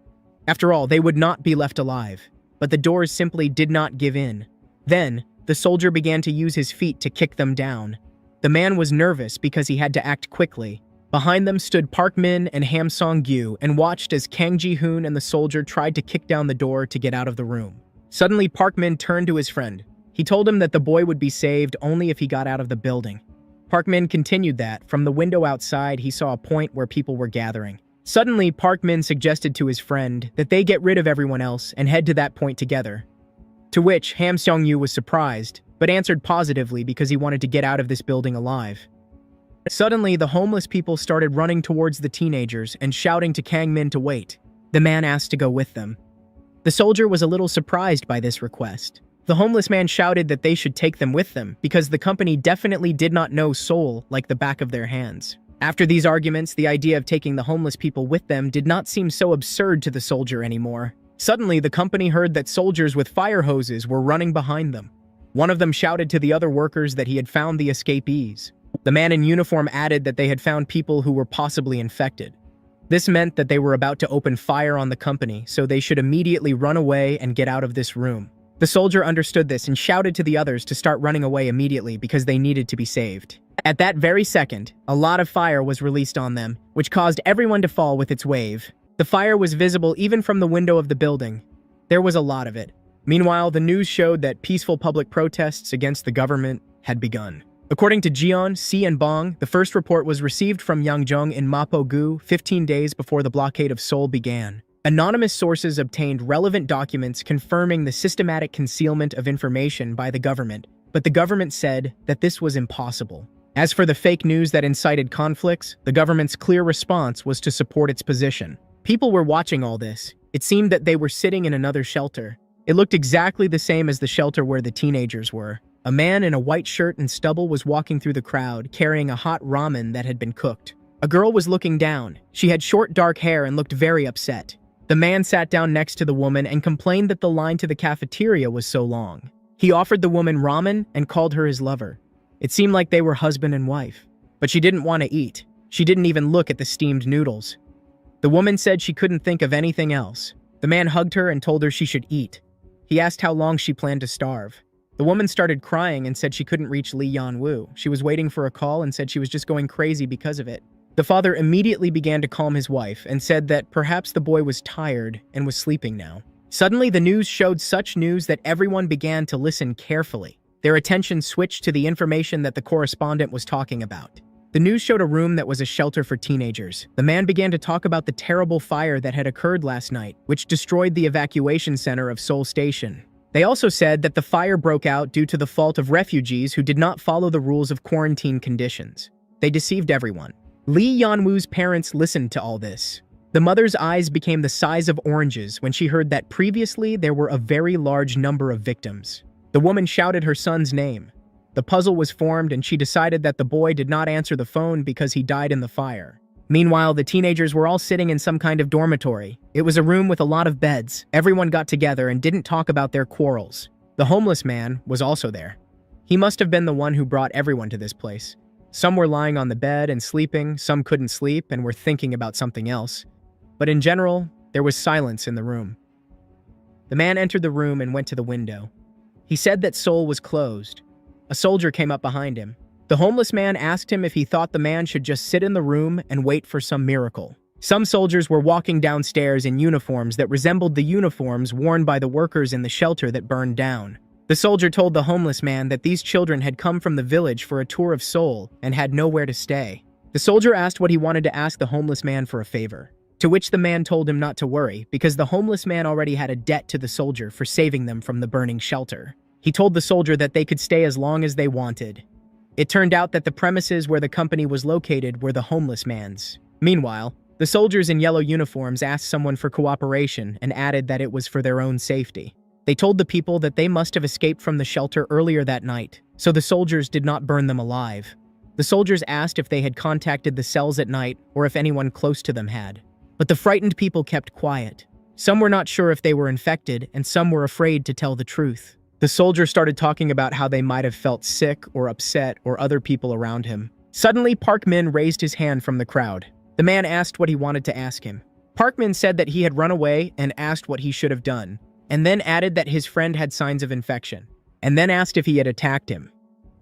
After all, they would not be left alive, but the doors simply did not give in. Then, the soldier began to use his feet to kick them down. The man was nervous because he had to act quickly. Behind them stood Park Min and Ham Song-gyu and watched as Kang Ji-hoon and the soldier tried to kick down the door to get out of the room. Suddenly, Park Min turned to his friend. He told him that the boy would be saved only if he got out of the building. Park Min continued that, from the window outside, he saw a point where people were gathering. Suddenly, Park Min suggested to his friend that they get rid of everyone else and head to that point together. To which Ham Seong-yu was surprised, but answered positively because he wanted to get out of this building alive. Suddenly, the homeless people started running towards the teenagers and shouting to Kang Min to wait. The man asked to go with them. The soldier was a little surprised by this request. The homeless man shouted that they should take them with them because the company definitely did not know Seoul like the back of their hands. After these arguments, the idea of taking the homeless people with them did not seem so absurd to the soldier anymore. Suddenly, the company heard that soldiers with fire hoses were running behind them. One of them shouted to the other workers that he had found the escapees. The man in uniform added that they had found people who were possibly infected. This meant that they were about to open fire on the company, so they should immediately run away and get out of this room. The soldier understood this and shouted to the others to start running away immediately because they needed to be saved. At that very second, a lot of fire was released on them, which caused everyone to fall with its wave. The fire was visible even from the window of the building. There was a lot of it. Meanwhile, the news showed that peaceful public protests against the government had begun. According to Jeon, Si, and Bong, the first report was received from Yangjung in Mapo-gu 15 days before the blockade of Seoul began. Anonymous sources obtained relevant documents confirming the systematic concealment of information by the government, but the government said that this was impossible. As for the fake news that incited conflicts, the government's clear response was to support its position. People were watching all this. It seemed that they were sitting in another shelter. It looked exactly the same as the shelter where the teenagers were. A man in a white shirt and stubble was walking through the crowd, carrying a hot ramen that had been cooked. A girl was looking down. She had short dark hair and looked very upset. The man sat down next to the woman and complained that the line to the cafeteria was so long. He offered the woman ramen and called her his lover. It seemed like they were husband and wife. But she didn't want to eat. She didn't even look at the steamed noodles. The woman said she couldn't think of anything else. The man hugged her and told her she should eat. He asked how long she planned to starve. The woman started crying and said she couldn't reach Lee Yan-woo. She was waiting for a call and said she was just going crazy because of it. The father immediately began to calm his wife and said that perhaps the boy was tired and was sleeping now. Suddenly, the news showed such news that everyone began to listen carefully. Their attention switched to the information that the correspondent was talking about. The news showed a room that was a shelter for teenagers. The man began to talk about the terrible fire that had occurred last night, which destroyed the evacuation center of Seoul Station. They also said that the fire broke out due to the fault of refugees who did not follow the rules of quarantine conditions. They deceived everyone. Lee Yan-woo's parents listened to all this. The mother's eyes became the size of oranges when she heard that previously there were a very large number of victims. The woman shouted her son's name. The puzzle was formed and she decided that the boy did not answer the phone because he died in the fire. Meanwhile, the teenagers were all sitting in some kind of dormitory. It was a room with a lot of beds. Everyone got together and didn't talk about their quarrels. The homeless man was also there. He must have been the one who brought everyone to this place. Some were lying on the bed and sleeping, some couldn't sleep and were thinking about something else. But in general, there was silence in the room. The man entered the room and went to the window. He said that Seoul was closed. A soldier came up behind him. The homeless man asked him if he thought the man should just sit in the room and wait for some miracle. Some soldiers were walking downstairs in uniforms that resembled the uniforms worn by the workers in the shelter that burned down. The soldier told the homeless man that these children had come from the village for a tour of Seoul and had nowhere to stay. The soldier asked what he wanted to ask the homeless man for a favor, to which the man told him not to worry because the homeless man already had a debt to the soldier for saving them from the burning shelter. He told the soldier that they could stay as long as they wanted. It turned out that the premises where the company was located were the homeless man's. Meanwhile, the soldiers in yellow uniforms asked someone for cooperation and added that it was for their own safety. They told the people that they must have escaped from the shelter earlier that night, so the soldiers did not burn them alive. The soldiers asked if they had contacted the cells at night or if anyone close to them had. But the frightened people kept quiet. Some were not sure if they were infected and some were afraid to tell the truth. The soldier started talking about how they might have felt sick or upset or other people around him. Suddenly, Park Min raised his hand from the crowd. The man asked what he wanted to ask him. Park Min said that he had run away and asked what he should have done, and then added that his friend had signs of infection, and then asked if he had attacked him.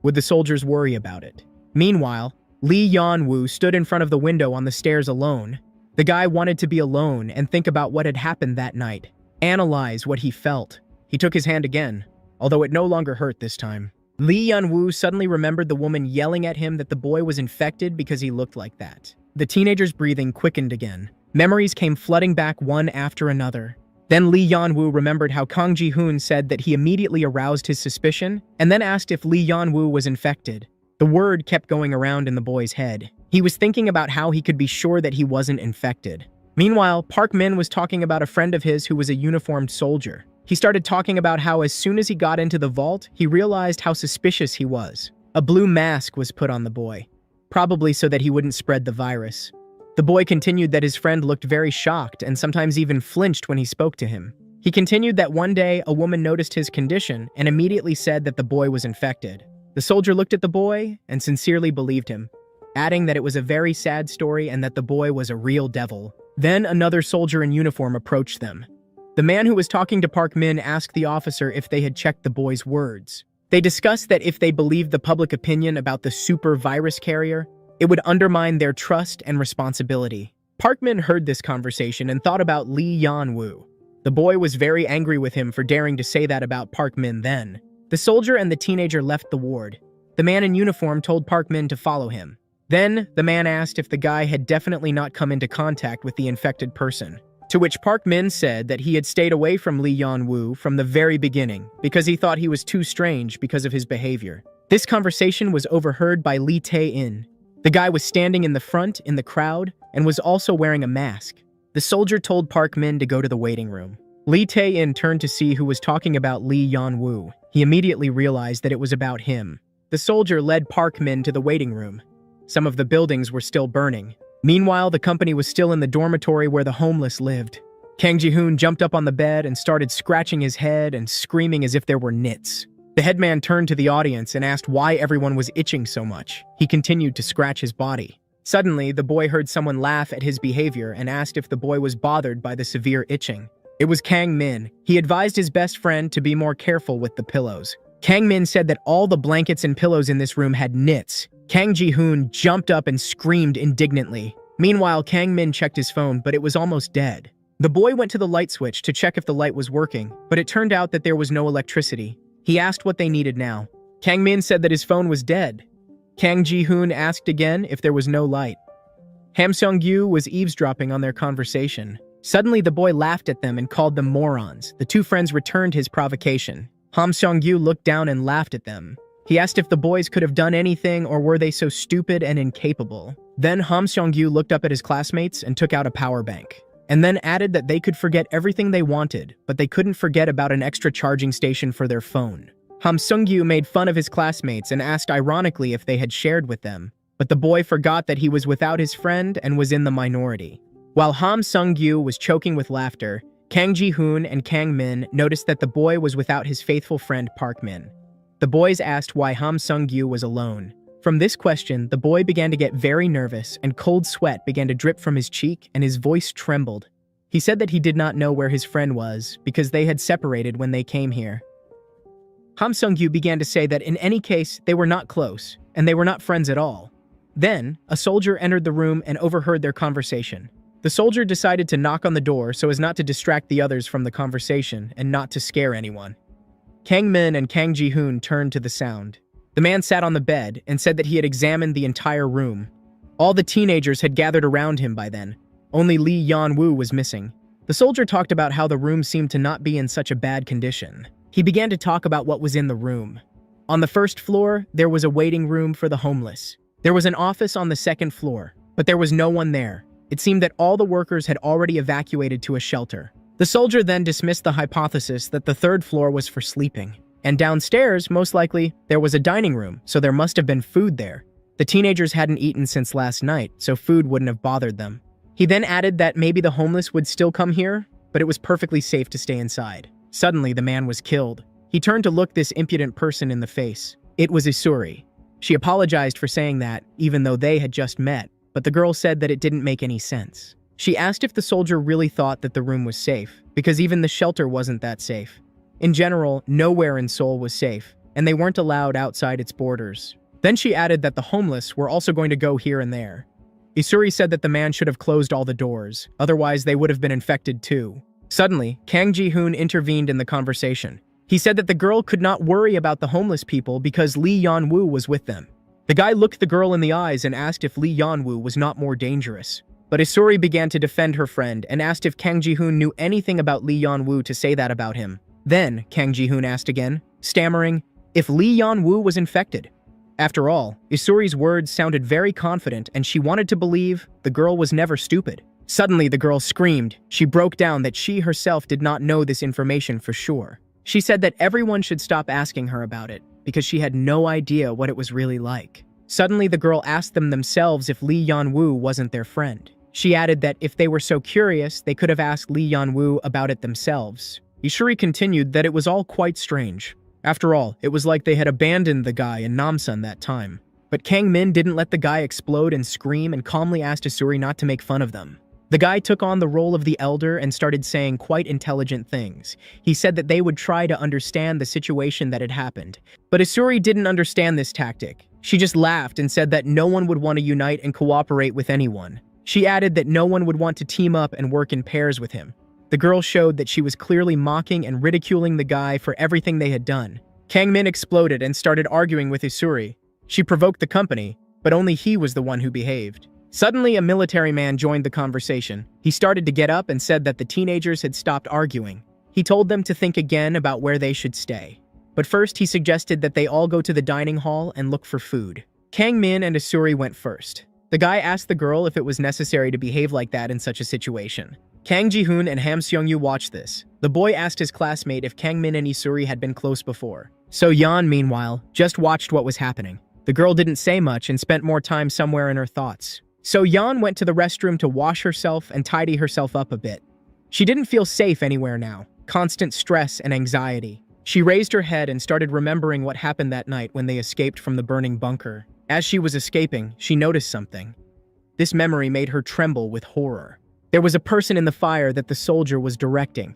Would the soldiers worry about it? Meanwhile, Lee Yan-woo stood in front of the window on the stairs alone. The guy wanted to be alone and think about what had happened that night, analyze what he felt. He took his hand again, although it no longer hurt this time. Lee Yan-woo suddenly remembered the woman yelling at him that the boy was infected because he looked like that. The teenager's breathing quickened again. Memories came flooding back one after another. Then Lee Yan-woo remembered how Kang Ji-hoon said that he immediately aroused his suspicion and then asked if Lee Yan-woo was infected. The word kept going around in the boy's head. He was thinking about how he could be sure that he wasn't infected. Meanwhile, Park Min was talking about a friend of his who was a uniformed soldier. He started talking about how as soon as he got into the vault, he realized how suspicious he was. A blue mask was put on the boy, probably so that he wouldn't spread the virus. The boy continued that his friend looked very shocked and sometimes even flinched when he spoke to him. He continued that one day a woman noticed his condition and immediately said that the boy was infected. The soldier looked at the boy and sincerely believed him, adding that it was a very sad story and that the boy was a real devil. Then another soldier in uniform approached them. The man who was talking to Park Min asked the officer if they had checked the boy's words. They discussed that if they believed the public opinion about the super virus carrier, it would undermine their trust and responsibility. Park Min heard this conversation and thought about Lee Yan-woo. The boy was very angry with him for daring to say that about Park Min then. The soldier and the teenager left the ward. The man in uniform told Park Min to follow him. Then, the man asked if the guy had definitely not come into contact with the infected person. To which Park Min said that he had stayed away from Lee Yan-woo from the very beginning because he thought he was too strange because of his behavior. This conversation was overheard by Lee Tae-in. The guy was standing in the front in the crowd and was also wearing a mask. The soldier told Park Min to go to the waiting room. Lee Tae-in turned to see who was talking about Lee Yan-woo. He immediately realized that it was about him. The soldier led Park Min to the waiting room. Some of the buildings were still burning. Meanwhile, the company was still in the dormitory where the homeless lived. Kang Ji-hoon jumped up on the bed and started scratching his head and screaming as if there were nits. The headman turned to the audience and asked why everyone was itching so much. He continued to scratch his body. Suddenly, the boy heard someone laugh at his behavior and asked if the boy was bothered by the severe itching. It was Kang Min. He advised his best friend to be more careful with the pillows. Kang Min said that all the blankets and pillows in this room had nits. Kang Ji-hoon jumped up and screamed indignantly. Meanwhile, Kang Min checked his phone, but it was almost dead. The boy went to the light switch to check if the light was working, but it turned out that there was no electricity. He asked what they needed now. Kang Min said that his phone was dead. Kang Ji-hoon asked again if there was no light. Ham Seong-gyu was eavesdropping on their conversation. Suddenly, the boy laughed at them and called them morons. The two friends returned his provocation. Ham Seong-gyu looked down and laughed at them. He asked if the boys could have done anything or were they so stupid and incapable. Then Ham Seong-gyu looked up at his classmates and took out a power bank. And then added that they could forget everything they wanted, but they couldn't forget about an extra charging station for their phone. Ham Seong-gyu made fun of his classmates and asked ironically if they had shared with them, but the boy forgot that he was without his friend and was in the minority. While Ham Seong-gyu was choking with laughter, Kang Ji-hoon and Kang Min noticed that the boy was without his faithful friend Park Min. The boys asked why Ham Seong-gyu was alone. From this question, the boy began to get very nervous and cold sweat began to drip from his cheek and his voice trembled. He said that he did not know where his friend was because they had separated when they came here. Ham Seong-gyu began to say that in any case, they were not close and they were not friends at all. Then, a soldier entered the room and overheard their conversation. The soldier decided to knock on the door so as not to distract the others from the conversation and not to scare anyone. Kang Min and Kang Ji-hoon turned to the sound. The man sat on the bed and said that he had examined the entire room. All the teenagers had gathered around him by then. Only Lee Yan-woo was missing. The soldier talked about how the room seemed to not be in such a bad condition. He began to talk about what was in the room. On the first floor, there was a waiting room for the homeless. There was an office on the second floor, but there was no one there. It seemed that all the workers had already evacuated to a shelter. The soldier then dismissed the hypothesis that the third floor was for sleeping. And downstairs, most likely, there was a dining room, so there must have been food there. The teenagers hadn't eaten since last night, so food wouldn't have bothered them. He then added that maybe the homeless would still come here, but it was perfectly safe to stay inside. Suddenly, the man was killed. He turned to look this impudent person in the face. It was Isuri. She apologized for saying that, even though they had just met, but the girl said that it didn't make any sense. She asked if the soldier really thought that the room was safe, because even the shelter wasn't that safe. In general, nowhere in Seoul was safe, and they weren't allowed outside its borders. Then she added that the homeless were also going to go here and there. Isuri said that the man should have closed all the doors, otherwise they would have been infected too. Suddenly, Kang Ji-hoon intervened in the conversation. He said that the girl could not worry about the homeless people because Lee Yan-woo was with them. The guy looked the girl in the eyes and asked if Lee Yan-woo was not more dangerous. But Isuri began to defend her friend and asked if Kang Ji-hoon knew anything about Lee Yan-woo to say that about him. Then, Kang Ji-hoon asked again, stammering, if Lee Yan-woo was infected. After all, Isuri's words sounded very confident and she wanted to believe the girl was never stupid. Suddenly, the girl screamed. She broke down that she herself did not know this information for sure. She said that everyone should stop asking her about it because she had no idea what it was really like. Suddenly, the girl asked them themselves if Lee Yan-woo wasn't their friend. She added that if they were so curious, they could have asked Lee Yan-woo about it themselves. Isuri continued that it was all quite strange. After all, it was like they had abandoned the guy in Namsan that time. But Kang Min didn't let the guy explode and scream and calmly asked Isuri not to make fun of them. The guy took on the role of the elder and started saying quite intelligent things. He said that they would try to understand the situation that had happened. But Isuri didn't understand this tactic. She just laughed and said that no one would want to unite and cooperate with anyone. She added that no one would want to team up and work in pairs with him. The girl showed that she was clearly mocking and ridiculing the guy for everything they had done. Kang Min exploded and started arguing with Isuri. She provoked the company, but only he was the one who behaved. Suddenly, a military man joined the conversation. He started to get up and said that the teenagers had stopped arguing. He told them to think again about where they should stay. But first, he suggested that they all go to the dining hall and look for food. Kang Min and Isuri went first. The guy asked the girl if it was necessary to behave like that in such a situation. Kang Ji-hoon and Ham Seong-yu watched this. The boy asked his classmate if Kang Min and Isuri had been close before. So Yeon, meanwhile, just watched what was happening. The girl didn't say much and spent more time somewhere in her thoughts. So Yeon went to the restroom to wash herself and tidy herself up a bit. She didn't feel safe anywhere now. Constant stress and anxiety. She raised her head and started remembering what happened that night when they escaped from the burning bunker. As she was escaping, she noticed something. This memory made her tremble with horror. There was a person in the fire that the soldier was directing.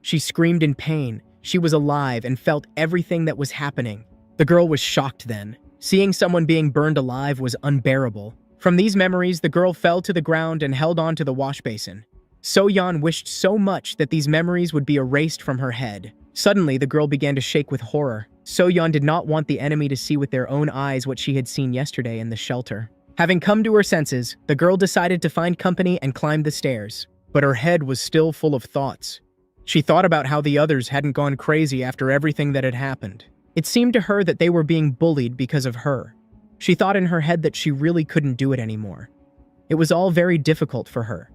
She screamed in pain. She was alive and felt everything that was happening. The girl was shocked then. Seeing someone being burned alive was unbearable. From these memories, the girl fell to the ground and held on to the wash basin. So-yeon wished so much that these memories would be erased from her head. Suddenly, the girl began to shake with horror. So-yeon did not want the enemy to see with their own eyes what she had seen yesterday in the shelter. Having come to her senses, the girl decided to find company and climb the stairs. But her head was still full of thoughts. She thought about how the others hadn't gone crazy after everything that had happened. It seemed to her that they were being bullied because of her. She thought in her head that she really couldn't do it anymore. It was all very difficult for her.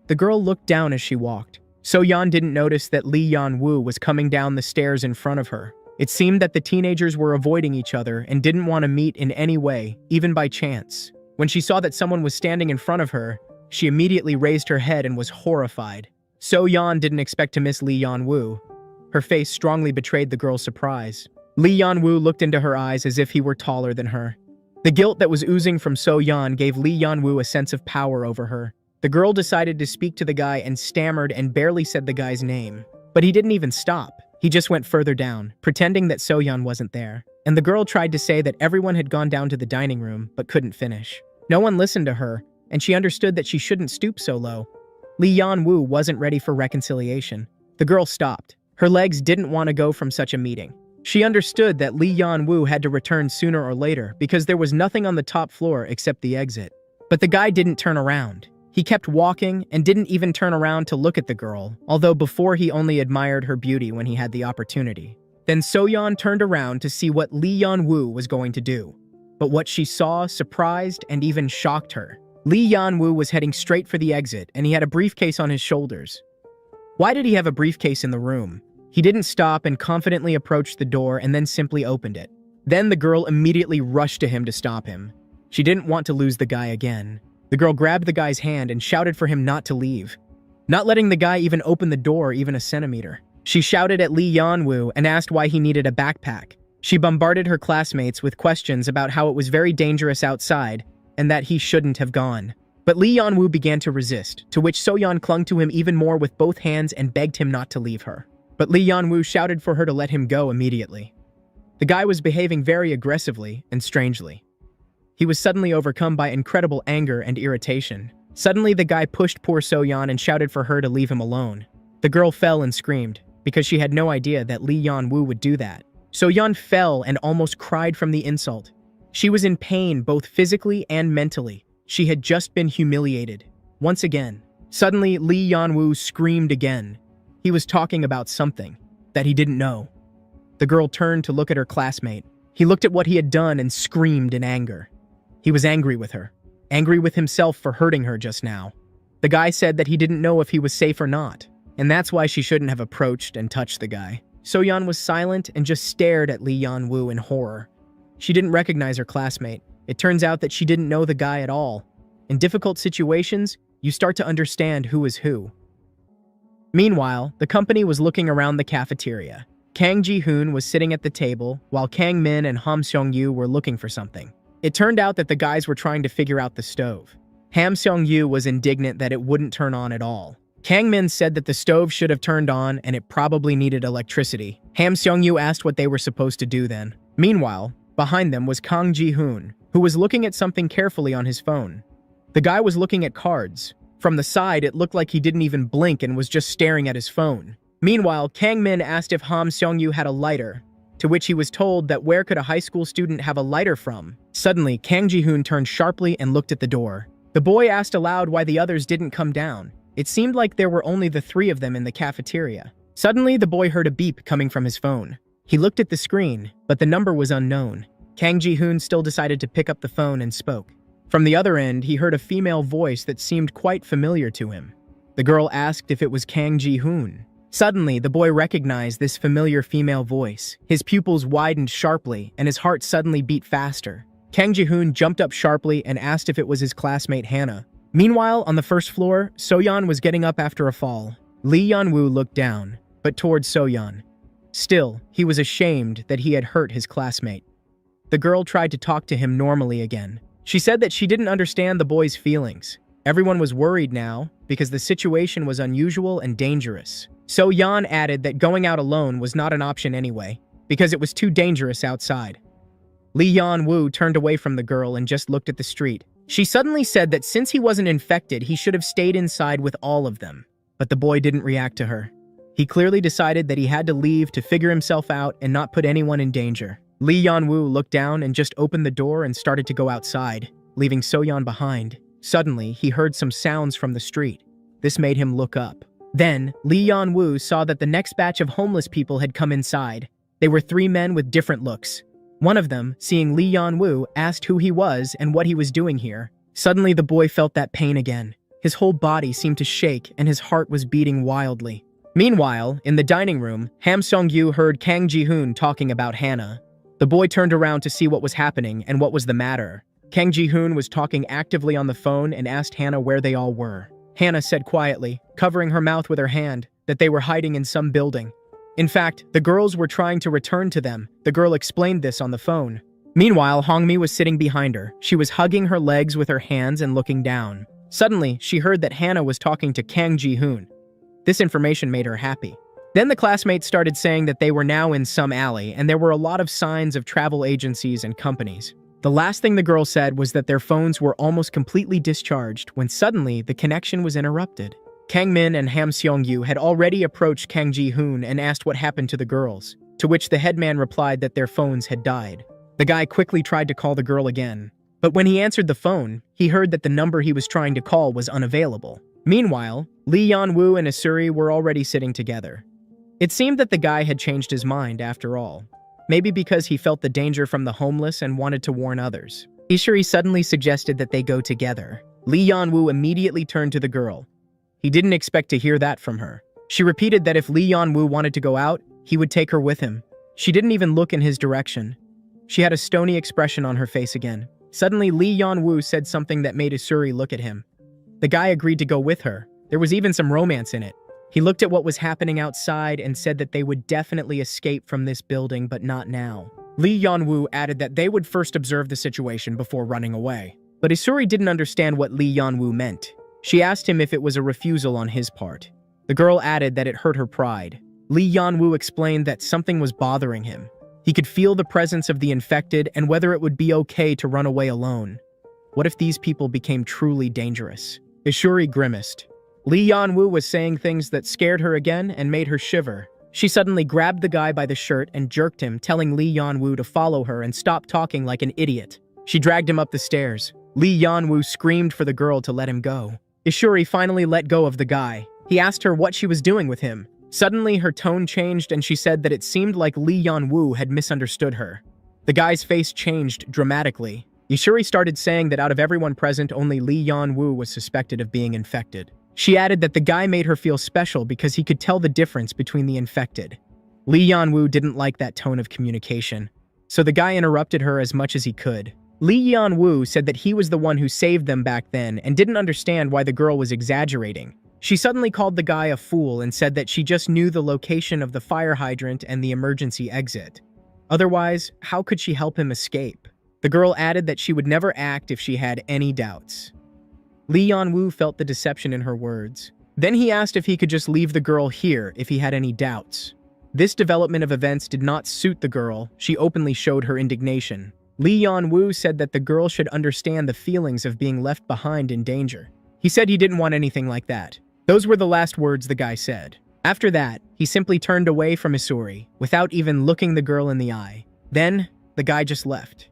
The girl looked down as she walked. So-yeon didn't notice that Lee Yan-woo was coming down the stairs in front of her. It seemed that the teenagers were avoiding each other and didn't want to meet in any way, even by chance. When she saw that someone was standing in front of her, she immediately raised her head and was horrified. So-yeon didn't expect to miss Lee Yan-woo. Her face strongly betrayed the girl's surprise. Lee Yan-woo looked into her eyes as if he were taller than her. The guilt that was oozing from So-yeon gave Lee Yan-woo a sense of power over her. The girl decided to speak to the guy and stammered and barely said the guy's name. But he didn't even stop. He just went further down, pretending that So-yeon wasn't there. And the girl tried to say that everyone had gone down to the dining room, but couldn't finish. No one listened to her, and she understood that she shouldn't stoop so low. Lee Yan-woo wasn't ready for reconciliation. The girl stopped. Her legs didn't want to go from such a meeting. She understood that Lee Yan-woo had to return sooner or later because there was nothing on the top floor except the exit. But the guy didn't turn around. He kept walking and didn't even turn around to look at the girl, although before he only admired her beauty when he had the opportunity. Then So-yeon turned around to see what Lee Yan-woo was going to do. But what she saw surprised and even shocked her. Lee Yan-woo was heading straight for the exit, and he had a briefcase on his shoulders. Why did he have a briefcase in the room? He didn't stop and confidently approached the door and then simply opened it. Then the girl immediately rushed to him to stop him. She didn't want to lose the guy again. The girl grabbed the guy's hand and shouted for him not to leave, not letting the guy even open the door even a centimeter. She shouted at Lee Yan-woo and asked why he needed a backpack. She bombarded her classmates with questions about how it was very dangerous outside and that he shouldn't have gone. But Lee Yan-woo began to resist, to which So-yeon clung to him even more with both hands and begged him not to leave her. But Lee Yan-woo shouted for her to let him go immediately. The guy was behaving very aggressively and strangely. He was suddenly overcome by incredible anger and irritation. Suddenly, the guy pushed poor So-yeon and shouted for her to leave him alone. The girl fell and screamed, because she had no idea that Lee Yan-woo would do that. So-yeon fell and almost cried from the insult. She was in pain both physically and mentally. She had just been humiliated. Once again. Suddenly, Lee Yan-woo screamed again. He was talking about something that he didn't know. The girl turned to look at her classmate. He looked at what he had done and screamed in anger. He was angry with her, angry with himself for hurting her just now. The guy said that he didn't know if he was safe or not, and that's why she shouldn't have approached and touched the guy. So-yeon was silent and just stared at Lee Yeon-woo in horror. She didn't recognize her classmate. It turns out that she didn't know the guy at all. In difficult situations, you start to understand who is who. Meanwhile, the company was looking around the cafeteria. Kang Ji-hoon was sitting at the table, while Kang Min and Ham Seong-yu were looking for something. It turned out that the guys were trying to figure out the stove. Ham Seong-yu was indignant that it wouldn't turn on at all. Kang Min said that the stove should have turned on and it probably needed electricity. Ham Seong-yu asked what they were supposed to do then. Meanwhile, behind them was Kang Ji-hoon, who was looking at something carefully on his phone. The guy was looking at cards. From the side, it looked like he didn't even blink and was just staring at his phone. Meanwhile, Kang Min asked if Ham Seong-yu had a lighter, to which he was told that where could a high school student have a lighter from? Suddenly, Kang Ji-hoon turned sharply and looked at the door. The boy asked aloud why the others didn't come down. It seemed like there were only the three of them in the cafeteria. Suddenly, the boy heard a beep coming from his phone. He looked at the screen, but the number was unknown. Kang Ji-hoon still decided to pick up the phone and spoke. From the other end, he heard a female voice that seemed quite familiar to him. The girl asked if it was Kang Ji-hoon. Suddenly, the boy recognized this familiar female voice. His pupils widened sharply, and his heart suddenly beat faster. Kang Ji-hoon jumped up sharply and asked if it was his classmate Hannah. Meanwhile, on the first floor, So-yeon was getting up after a fall. Lee Yeon-woo looked down, but towards So-yeon. Still, he was ashamed that he had hurt his classmate. The girl tried to talk to him normally again. She said that she didn't understand the boy's feelings. Everyone was worried now because the situation was unusual and dangerous. So-yeon added that going out alone was not an option anyway, because it was too dangerous outside. Lee Yeon-woo turned away from the girl and just looked at the street. She suddenly said that since he wasn't infected, he should have stayed inside with all of them. But the boy didn't react to her. He clearly decided that he had to leave to figure himself out and not put anyone in danger. Lee Yeon-woo looked down and just opened the door and started to go outside, leaving So-yeon behind. Suddenly, he heard some sounds from the street. This made him look up. Then, Lee Yeon-woo saw that the next batch of homeless people had come inside. They were three men with different looks. One of them, seeing Lee Yeon-woo, asked who he was and what he was doing here. Suddenly, the boy felt that pain again. His whole body seemed to shake and his heart was beating wildly. Meanwhile, in the dining room, Ham Seong-yu heard Kang Ji-hoon talking about Hannah. The boy turned around to see what was happening and what was the matter. Kang Ji-hoon was talking actively on the phone and asked Hannah where they all were. Hannah said quietly, covering her mouth with her hand, that they were hiding in some building. In fact, the girls were trying to return to them. The girl explained this on the phone. Meanwhile, Hongmi was sitting behind her. She was hugging her legs with her hands and looking down. Suddenly, she heard that Hannah was talking to Kang Ji-hoon. This information made her happy. Then the classmates started saying that they were now in some alley and there were a lot of signs of travel agencies and companies. The last thing the girl said was that their phones were almost completely discharged when suddenly the connection was interrupted. Kang Min and Ham Seong-yu had already approached Kang Ji-hoon and asked what happened to the girls, to which the headman replied that their phones had died. The guy quickly tried to call the girl again, but when he answered the phone, he heard that the number he was trying to call was unavailable. Meanwhile, Lee Yeon-woo and Isuri were already sitting together. It seemed that the guy had changed his mind after all, maybe because he felt the danger from the homeless and wanted to warn others. Isuri suddenly suggested that they go together. Lee Yeon-woo immediately turned to the girl. He didn't expect to hear that from her. She repeated that if Lee Yeon-woo wanted to go out, he would take her with him. She didn't even look in his direction. She had a stony expression on her face again. Suddenly, Lee Yeon-woo said something that made Isuri look at him. The guy agreed to go with her. There was even some romance in it. He looked at what was happening outside and said that they would definitely escape from this building, but not now. Lee Yeon-woo added that they would first observe the situation before running away. But Isuri didn't understand what Lee Yeon-woo meant. She asked him if it was a refusal on his part. The girl added that it hurt her pride. Lee Yeon-woo explained that something was bothering him. He could feel the presence of the infected and whether it would be okay to run away alone. What if these people became truly dangerous? Isuri grimaced. Lee Yeon-woo was saying things that scared her again and made her shiver. She suddenly grabbed the guy by the shirt and jerked him, telling Lee Yeon-woo to follow her and stop talking like an idiot. She dragged him up the stairs. Lee Yeon-woo screamed for the girl to let him go. Isuri finally let go of the guy. He asked her what she was doing with him. Suddenly, her tone changed and she said that it seemed like Lee Yeon-woo had misunderstood her. The guy's face changed dramatically. Ishuri started saying that out of everyone present, only Lee Yan-woo was suspected of being infected. She added that the guy made her feel special because he could tell the difference between the infected. Lee Yan-woo didn't like that tone of communication, so the guy interrupted her as much as he could. Lee Yan-woo said that he was the one who saved them back then and didn't understand why the girl was exaggerating. She suddenly called the guy a fool and said that she just knew the location of the fire hydrant and the emergency exit. Otherwise, how could she help him escape? The girl added that she would never act if she had any doubts. Lee Yan-woo felt the deception in her words. Then he asked if he could just leave the girl here if he had any doubts. This development of events did not suit the girl. She openly showed her indignation. Lee Yan-woo said that the girl should understand the feelings of being left behind in danger. He said he didn't want anything like that. Those were the last words the guy said. After that, he simply turned away from Ishuri, without even looking the girl in the eye. Then, the guy just left.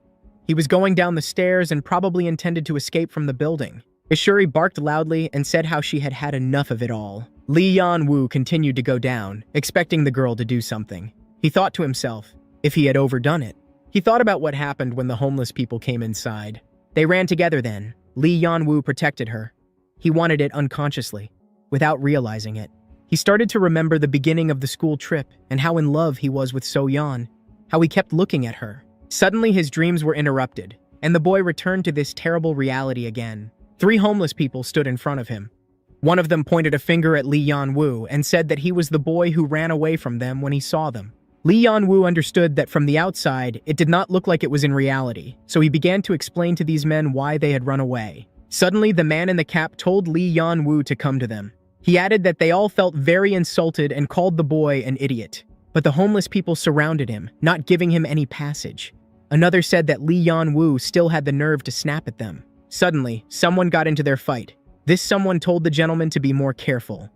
He was going down the stairs and probably intended to escape from the building. Ishuri barked loudly and said how she had had enough of it all. Lee Yan-woo continued to go down, expecting the girl to do something. He thought to himself, if he had overdone it. He thought about what happened when the homeless people came inside. They ran together then. Lee Yan-woo protected her. He wanted it unconsciously, without realizing it. He started to remember the beginning of the school trip and how in love he was with So-yeon, how he kept looking at her. Suddenly his dreams were interrupted, and the boy returned to this terrible reality again. 3 homeless people stood in front of him. One of them pointed a finger at Lee Yan-woo and said that he was the boy who ran away from them when he saw them. Lee Yan-woo understood that from the outside, it did not look like it was in reality, so he began to explain to these men why they had run away. Suddenly, the man in the cap told Lee Yan-woo to come to them. He added that they all felt very insulted and called the boy an idiot. But the homeless people surrounded him, not giving him any passage. Another said that Lee Yan-woo still had the nerve to snap at them. Suddenly, someone got into their fight. This someone told the gentleman to be more careful.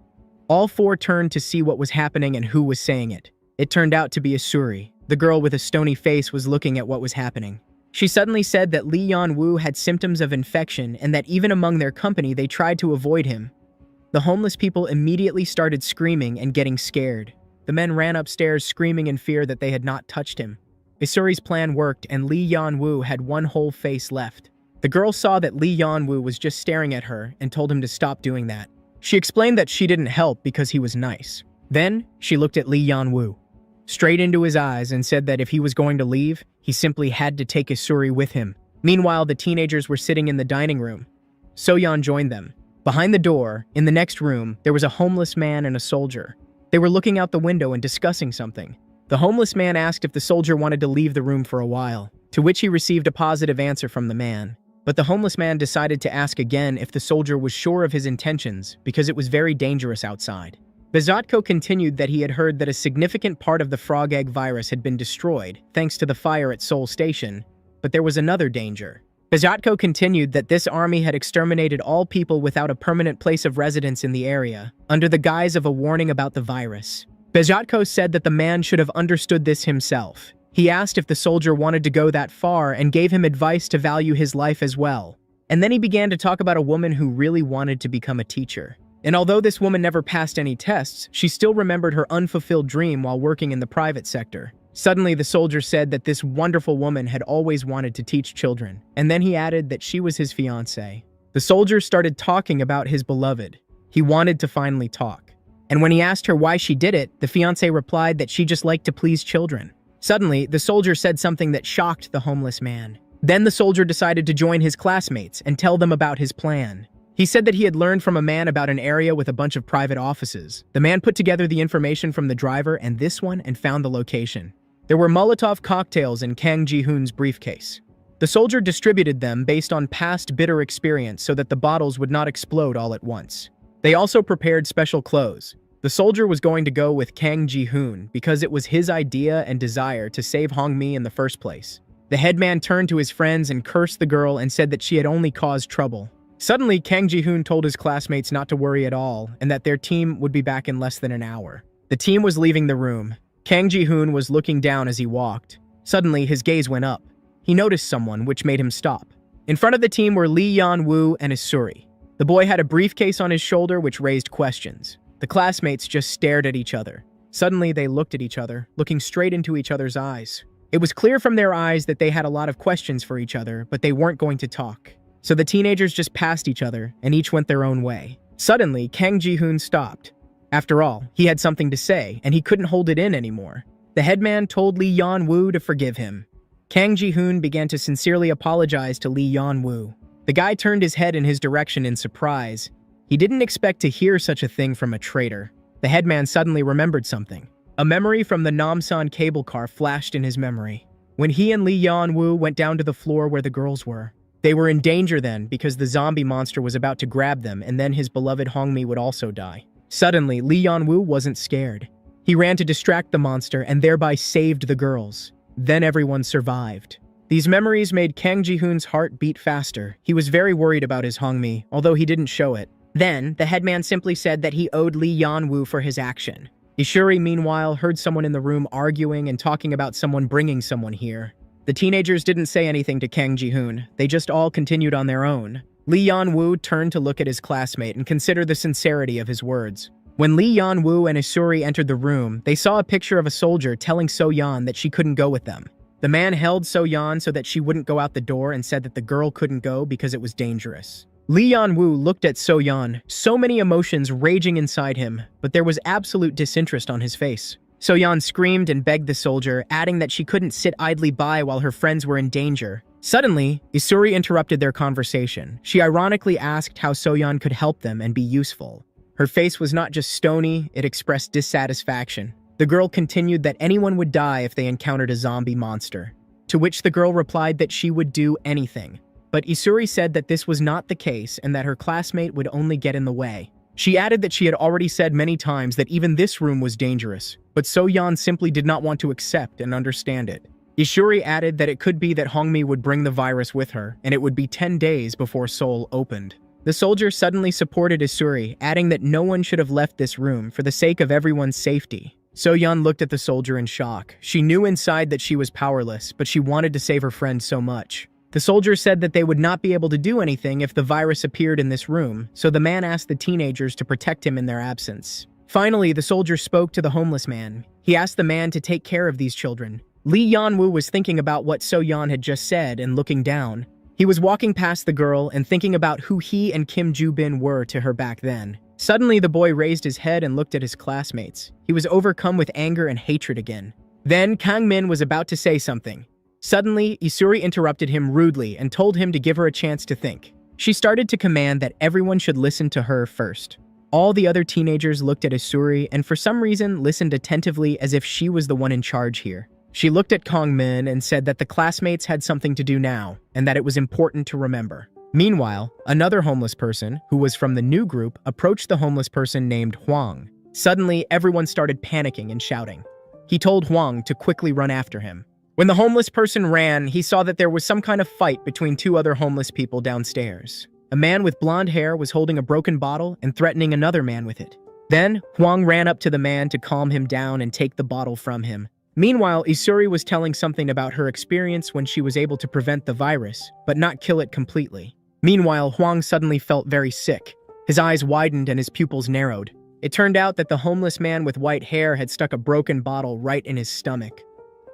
All 4 turned to see what was happening and who was saying it. It turned out to be Ishuri. The girl with a stony face was looking at what was happening. She suddenly said that Lee Yan-woo had symptoms of infection and that even among their company they tried to avoid him. The homeless people immediately started screaming and getting scared. The men ran upstairs screaming in fear that they had not touched him. Ishuri's plan worked and Lee Yan-woo had one whole face left. The girl saw that Lee Yan-woo was just staring at her and told him to stop doing that. She explained that she didn't help because he was nice. Then, she looked at Lee Yan-woo straight into his eyes and said that if he was going to leave, he simply had to take Ishuri with him. Meanwhile, the teenagers were sitting in the dining room. So-yeon joined them. Behind the door, in the next room, there was a homeless man and a soldier. They were looking out the window and discussing something. The homeless man asked if the soldier wanted to leave the room for a while, to which he received a positive answer from the man. But the homeless man decided to ask again if the soldier was sure of his intentions because it was very dangerous outside. Bezotko continued that he had heard that a significant part of the frog egg virus had been destroyed thanks to the fire at Seoul Station, but there was another danger. Bezotko continued that this army had exterminated all people without a permanent place of residence in the area, under the guise of a warning about the virus. Bezotko said that the man should have understood this himself. He asked if the soldier wanted to go that far and gave him advice to value his life as well. And then he began to talk about a woman who really wanted to become a teacher. And although this woman never passed any tests, she still remembered her unfulfilled dream while working in the private sector. Suddenly, the soldier said that this wonderful woman had always wanted to teach children, and then he added that she was his fiancée. The soldier started talking about his beloved. He wanted to finally talk. And when he asked her why she did it, the fiancée replied that she just liked to please children. Suddenly, the soldier said something that shocked the homeless man. Then the soldier decided to join his classmates and tell them about his plan. He said that he had learned from a man about an area with a bunch of private offices. The man put together the information from the driver and this one and found the location. There were Molotov cocktails in Kang Ji-hoon's briefcase. The soldier distributed them based on past bitter experience so that the bottles would not explode all at once. They also prepared special clothes. The soldier was going to go with Kang Ji-hoon because it was his idea and desire to save Hong-mi in the first place. The headman turned to his friends and cursed the girl and said that she had only caused trouble. Suddenly, Kang Ji-hoon told his classmates not to worry at all and that their team would be back in less than an hour. The team was leaving the room. Kang Ji-hoon was looking down as he walked. Suddenly, his gaze went up. He noticed someone, which made him stop. In front of the team were Lee Yan-woo and Ishuri. The boy had a briefcase on his shoulder, which raised questions. The classmates just stared at each other. Suddenly, they looked at each other, looking straight into each other's eyes. It was clear from their eyes that they had a lot of questions for each other, but they weren't going to talk. So the teenagers just passed each other, and each went their own way. Suddenly, Kang Ji-hoon stopped. After all, he had something to say, and he couldn't hold it in anymore. The headman told Lee Yeon-woo to forgive him. Kang Ji-hoon began to sincerely apologize to Lee Yeon-woo. The guy turned his head in his direction in surprise. He didn't expect to hear such a thing from a traitor. The headman suddenly remembered something. A memory from the Namsan cable car flashed in his memory. When he and Lee Yeon-woo went down to the floor where the girls were. They were in danger then because the zombie monster was about to grab them, and then his beloved Hongmi would also die. Suddenly, Lee Yeon-woo wasn't scared. He ran to distract the monster and thereby saved the girls. Then everyone survived. These memories made Kang Ji-hoon's heart beat faster. He was very worried about his Hongmi, although he didn't show it. Then, the headman simply said that he owed Lee Yeon-woo for his action. Ishuri, meanwhile, heard someone in the room arguing and talking about someone bringing someone here. The teenagers didn't say anything to Kang Ji-hoon. They just all continued on their own. Lee Yeon-woo turned to look at his classmate and consider the sincerity of his words. When Lee Yeon-woo and Ishuri entered the room, they saw a picture of a soldier telling So-yeon that she couldn't go with them. The man held So-yeon so that she wouldn't go out the door and said that the girl couldn't go because it was dangerous. Lee Yeon-woo looked at So-yeon, so many emotions raging inside him, but there was absolute disinterest on his face. So-yeon screamed and begged the soldier, adding that she couldn't sit idly by while her friends were in danger. Suddenly, Ishuri interrupted their conversation. She ironically asked how So-yeon could help them and be useful. Her face was not just stony, it expressed dissatisfaction. The girl continued that anyone would die if they encountered a zombie monster, to which the girl replied that she would do anything. But Ishuri said that this was not the case and that her classmate would only get in the way. She added that she had already said many times that even this room was dangerous, but So-yeon simply did not want to accept and understand it. Ishuri added that it could be that Hongmi would bring the virus with her, and it would be 10 days before Seoul opened. The soldier suddenly supported Ishuri, adding that no one should have left this room for the sake of everyone's safety. So-yeon looked at the soldier in shock. She knew inside that she was powerless, but she wanted to save her friend so much. The soldier said that they would not be able to do anything if the virus appeared in this room, so the man asked the teenagers to protect him in their absence. Finally, the soldier spoke to the homeless man. He asked the man to take care of these children. Lee Yeon-woo was thinking about what So-yeon had just said and looking down. He was walking past the girl and thinking about who he and Kim Joo-bin were to her back then. Suddenly, the boy raised his head and looked at his classmates. He was overcome with anger and hatred again. Then, Kang-min was about to say something. Suddenly, Ishuri interrupted him rudely and told him to give her a chance to think. She started to command that everyone should listen to her first. All the other teenagers looked at Ishuri and for some reason listened attentively as if she was the one in charge here. She looked at Kang-min and said that the classmates had something to do now and that it was important to remember. Meanwhile, another homeless person, who was from the new group, approached the homeless person named Hwang. Suddenly, everyone started panicking and shouting. He told Hwang to quickly run after him. When the homeless person ran, he saw that there was some kind of fight between two other homeless people downstairs. A man with blonde hair was holding a broken bottle and threatening another man with it. Then, Hwang ran up to the man to calm him down and take the bottle from him. Meanwhile, Ishuri was telling something about her experience when she was able to prevent the virus, but not kill it completely. Meanwhile, Hwang suddenly felt very sick. His eyes widened and his pupils narrowed. It turned out that the homeless man with white hair had stuck a broken bottle right in his stomach.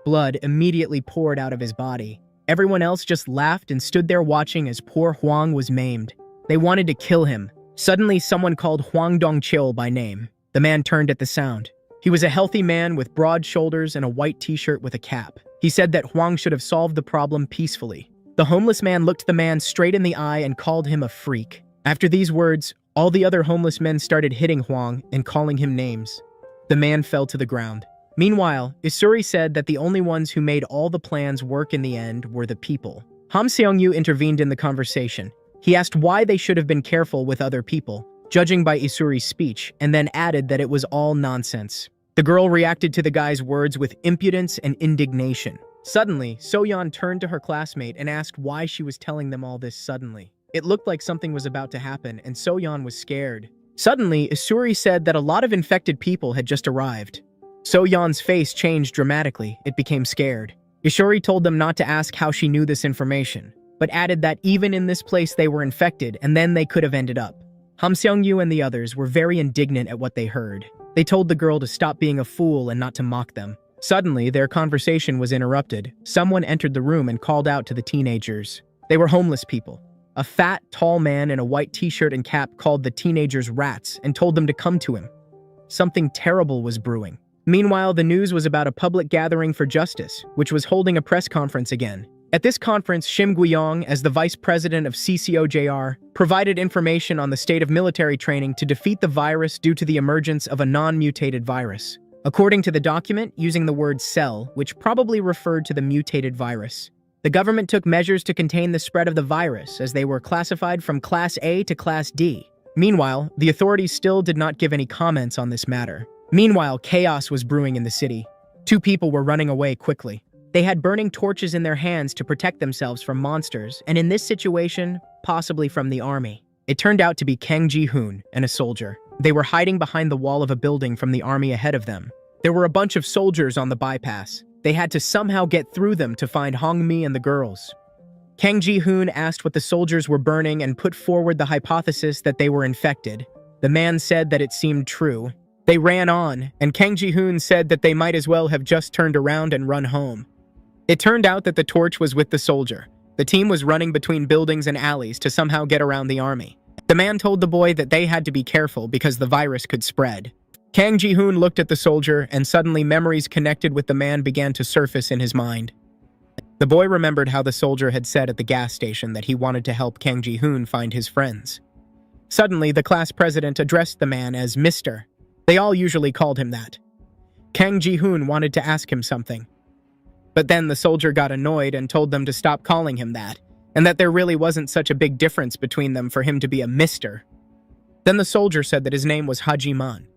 Blood immediately poured out of his body. Everyone else just laughed and stood there watching as poor Hwang was maimed. They wanted to kill him. Suddenly, someone called Hwang Dong-chil by name. The man turned at the sound. He was a healthy man with broad shoulders and a white t-shirt with a cap. He said that Hwang should have solved the problem peacefully. The homeless man looked the man straight in the eye and called him a freak. After these words, all the other homeless men started hitting Hwang and calling him names. The man fell to the ground. Meanwhile, Ishuri said that the only ones who made all the plans work in the end were the people. Ham Seong-yu intervened in the conversation. He asked why they should have been careful with other people, judging by Isuri's speech, and then added that it was all nonsense. The girl reacted to the guy's words with impudence and indignation. Suddenly, So-yeon turned to her classmate and asked why she was telling them all this suddenly. It looked like something was about to happen, and So-yeon was scared. Suddenly, Isuri said that a lot of infected people had just arrived. So-yeon's face changed dramatically. It became scared. Ishuri told them not to ask how she knew this information, but added that even in this place they were infected and then they could have ended up. Ham Seong-yu and the others were very indignant at what they heard. They told the girl to stop being a fool and not to mock them. Suddenly, their conversation was interrupted. Someone entered the room and called out to the teenagers. They were homeless people. A fat, tall man in a white t-shirt and cap called the teenagers rats and told them to come to him. Something terrible was brewing. Meanwhile, the news was about a public gathering for justice, which was holding a press conference again. At this conference, Shim Guiyong, as the vice president of CCOJR, provided information on the state of military training to defeat the virus due to the emergence of a non-mutated virus. According to the document, using the word cell, which probably referred to the mutated virus. The government took measures to contain the spread of the virus, as they were classified from Class A to Class D. Meanwhile, the authorities still did not give any comments on this matter. Meanwhile, chaos was brewing in the city. 2 people were running away quickly. They had burning torches in their hands to protect themselves from monsters, and in this situation, possibly from the army. It turned out to be Kang Ji-hoon and a soldier. They were hiding behind the wall of a building from the army ahead of them. There were a bunch of soldiers on the bypass. They had to somehow get through them to find Hongmi and the girls. Kang Ji-hoon asked what the soldiers were burning and put forward the hypothesis that they were infected. The man said that it seemed true. They ran on, and Kang Ji-hoon said that they might as well have just turned around and run home. It turned out that the torch was with the soldier. The team was running between buildings and alleys to somehow get around the army. The man told the boy that they had to be careful because the virus could spread. Kang Ji-hoon looked at the soldier, and suddenly memories connected with the man began to surface in his mind. The boy remembered how the soldier had said at the gas station that he wanted to help Kang Ji-hoon find his friends. Suddenly, the class president addressed the man as Mr. They all usually called him that. Kang Ji-hoon wanted to ask him something. But then the soldier got annoyed and told them to stop calling him that, and that there really wasn't such a big difference between them for him to be a Mr. Then the soldier said that his name was Hajiman,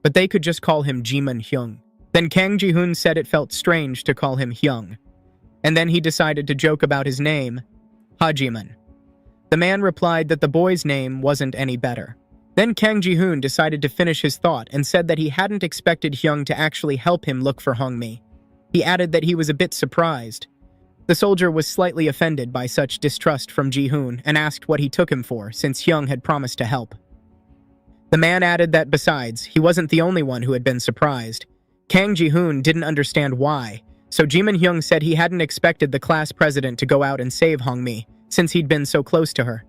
but they could just call him Jiman Hyung. Then Kang Ji-hoon said it felt strange to call him Hyung, and then he decided to joke about his name, Hajiman. The man replied that the boy's name wasn't any better. Then Kang Ji-hoon decided to finish his thought and said that he hadn't expected Hyung to actually help him look for Hongmi. He added that he was a bit surprised. The soldier was slightly offended by such distrust from Ji-hoon and asked what he took him for since Hyung had promised to help. The man added that besides, he wasn't the only one who had been surprised. Kang Ji-hoon didn't understand why, so Jimin Hyung said he hadn't expected the class president to go out and save Hongmi, since he'd been so close to her.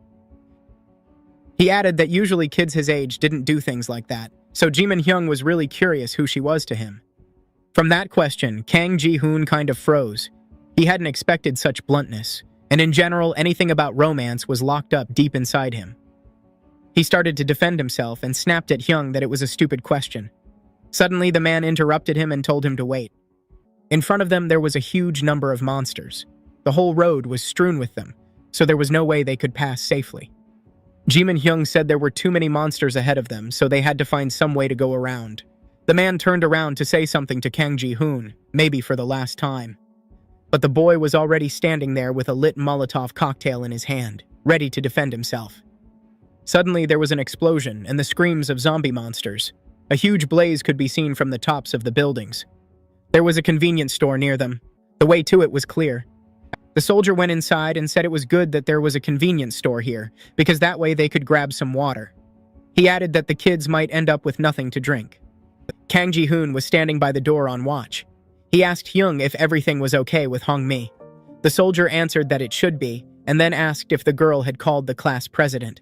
He added that usually kids his age didn't do things like that, so Jimin Hyung was really curious who she was to him. From that question, Kang Ji-hoon kind of froze. He hadn't expected such bluntness, and in general, anything about romance was locked up deep inside him. He started to defend himself and snapped at Hyung that it was a stupid question. Suddenly, the man interrupted him and told him to wait. In front of them, there was a huge number of monsters. The whole road was strewn with them, so there was no way they could pass safely. Jimin Hyung said there were too many monsters ahead of them, so they had to find some way to go around. The man turned around to say something to Kang Ji-hoon, maybe for the last time. But the boy was already standing there with a lit Molotov cocktail in his hand, ready to defend himself. Suddenly, there was an explosion and the screams of zombie monsters. A huge blaze could be seen from the tops of the buildings. There was a convenience store near them. The way to it was clear. The soldier went inside and said it was good that there was a convenience store here, because that way they could grab some water. He added that the kids might end up with nothing to drink. Kang Ji-hoon was standing by the door on watch. He asked Hyung if everything was okay with Hongmi. The soldier answered that it should be, and then asked if the girl had called the class president.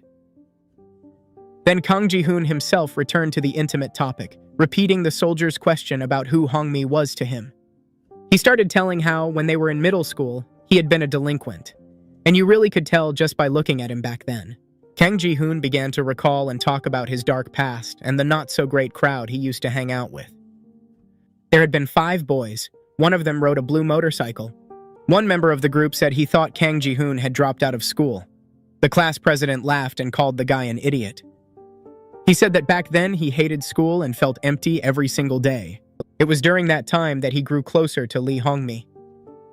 Then Kang Ji-hoon himself returned to the intimate topic, repeating the soldier's question about who Hongmi was to him. He started telling how, when they were in middle school, he had been a delinquent, and you really could tell just by looking at him back then. Kang Ji-hoon began to recall and talk about his dark past and the not-so-great crowd he used to hang out with. There had been 5 boys. One of them rode a blue motorcycle. One member of the group said he thought Kang Ji-hoon had dropped out of school. The class president laughed and called the guy an idiot. He said that back then he hated school and felt empty every single day. It was during that time that he grew closer to Lee Hongmi.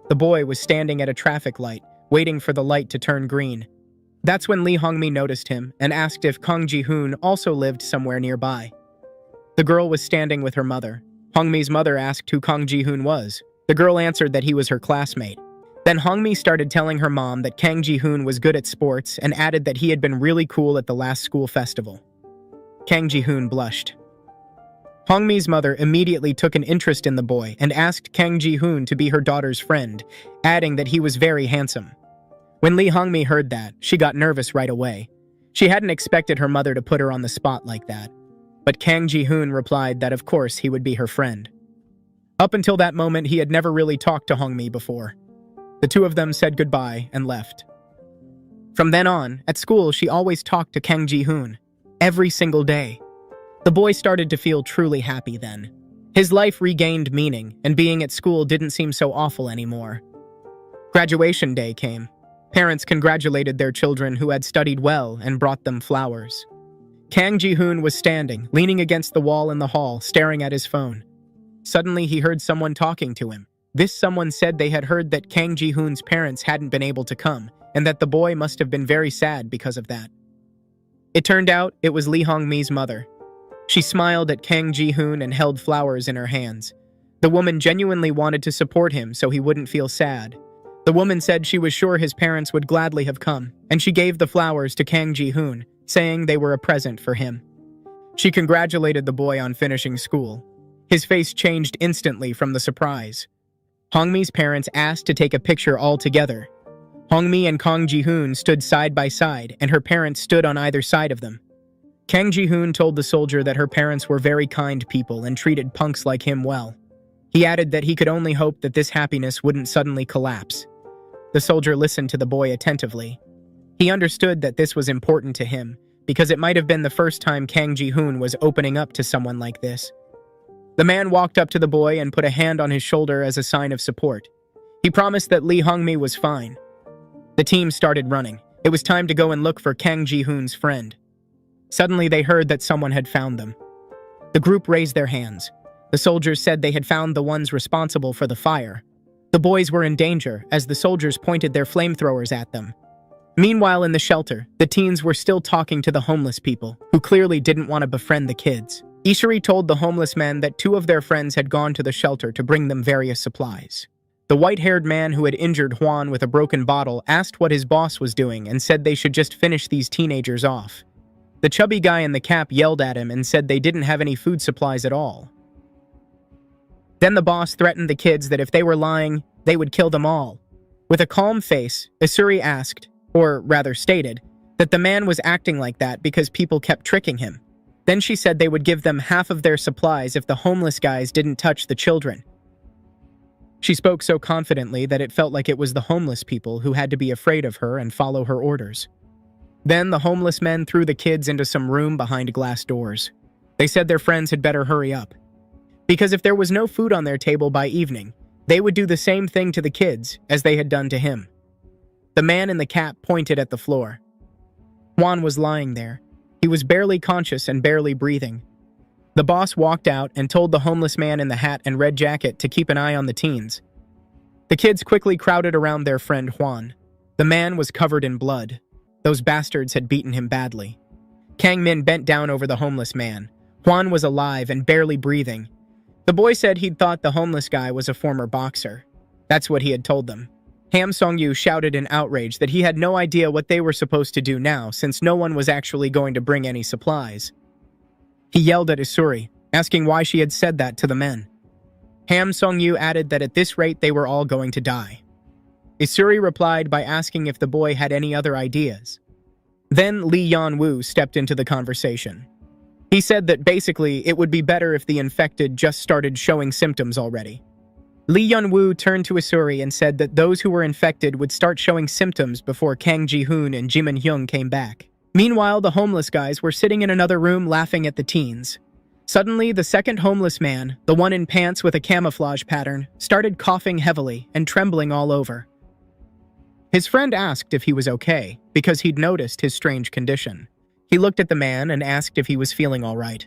The boy was standing at a traffic light, waiting for the light to turn green. That's when Lee Hongmi noticed him and asked if Kang Ji-hoon also lived somewhere nearby. The girl was standing with her mother. Hongmi's mother asked who Kang Ji-hoon was. The girl answered that he was her classmate. Then Hongmi started telling her mom that Kang Ji-hoon was good at sports and added that he had been really cool at the last school festival. Kang Ji-hoon blushed. Hongmi's mother immediately took an interest in the boy and asked Kang Ji-hoon to be her daughter's friend, adding that he was very handsome. When Lee Hongmi heard that, she got nervous right away. She hadn't expected her mother to put her on the spot like that. But Kang Ji-hoon replied that of course he would be her friend. Up until that moment, he had never really talked to Hongmi before. The two of them said goodbye and left. From then on, at school, she always talked to Kang Ji-hoon, every single day. The boy started to feel truly happy then. His life regained meaning, and being at school didn't seem so awful anymore. Graduation day came. Parents congratulated their children who had studied well and brought them flowers. Kang Ji-hoon was standing, leaning against the wall in the hall, staring at his phone. Suddenly, he heard someone talking to him. This someone said they had heard that Kang Ji-hoon's parents hadn't been able to come, and that the boy must have been very sad because of that. It turned out it was Lee Hongmi's mother. She smiled at Kang Ji-hoon and held flowers in her hands. The woman genuinely wanted to support him so he wouldn't feel sad. The woman said she was sure his parents would gladly have come, and she gave the flowers to Kang Ji-hoon, saying they were a present for him. She congratulated the boy on finishing school. His face changed instantly from the surprise. Hongmi's parents asked to take a picture all together. Hongmi and Kang Ji-hoon stood side by side, and her parents stood on either side of them. Kang Ji-hoon told the soldier that her parents were very kind people and treated punks like him well. He added that he could only hope that this happiness wouldn't suddenly collapse. The soldier listened to the boy attentively. He understood that this was important to him, because it might have been the first time Kang Ji-hoon was opening up to someone like this. The man walked up to the boy and put a hand on his shoulder as a sign of support. He promised that Lee Hongmi was fine. The team started running. It was time to go and look for Kang Ji-hoon's friend. Suddenly, they heard that someone had found them. The group raised their hands. The soldiers said they had found the ones responsible for the fire. The boys were in danger as the soldiers pointed their flamethrowers at them. Meanwhile, in the shelter, the teens were still talking to the homeless people, who clearly didn't want to befriend the kids. Ishiri told the homeless men that two of their friends had gone to the shelter to bring them various supplies. The white-haired man who had injured Hwan with a broken bottle asked what his boss was doing and said they should just finish these teenagers off. The chubby guy in the cap yelled at him and said they didn't have any food supplies at all. Then the boss threatened the kids that if they were lying, they would kill them all. With a calm face, Isuri asked, or rather stated, that the man was acting like that because people kept tricking him. Then she said they would give them half of their supplies if the homeless guys didn't touch the children. She spoke so confidently that it felt like it was the homeless people who had to be afraid of her and follow her orders. Then the homeless men threw the kids into some room behind glass doors. They said their friends had better hurry up, because if there was no food on their table by evening, they would do the same thing to the kids as they had done to him. The man in the cap pointed at the floor. Hwan was lying there. He was barely conscious and barely breathing. The boss walked out and told the homeless man in the hat and red jacket to keep an eye on the teens. The kids quickly crowded around their friend Hwan. The man was covered in blood. Those bastards had beaten him badly. Kang Min bent down over the homeless man. Hwan was alive and barely breathing. The boy said he'd thought the homeless guy was a former boxer. That's what he had told them. Ham Song-yu shouted in outrage that he had no idea what they were supposed to do now since no one was actually going to bring any supplies. He yelled at Isuri, asking why she had said that to the men. Ham Song-yu added that at this rate they were all going to die. Isuri replied by asking if the boy had any other ideas. Then Lee Yan-woo stepped into the conversation. He said that basically it would be better if the infected just started showing symptoms already. Lee Yan-woo turned to Isuri and said that those who were infected would start showing symptoms before Kang Ji-hoon and Ji Min-hyung came back. Meanwhile, the homeless guys were sitting in another room laughing at the teens. Suddenly, the second homeless man, the one in pants with a camouflage pattern, started coughing heavily and trembling all over. His friend asked if he was okay, because he'd noticed his strange condition. He looked at the man and asked if he was feeling all right.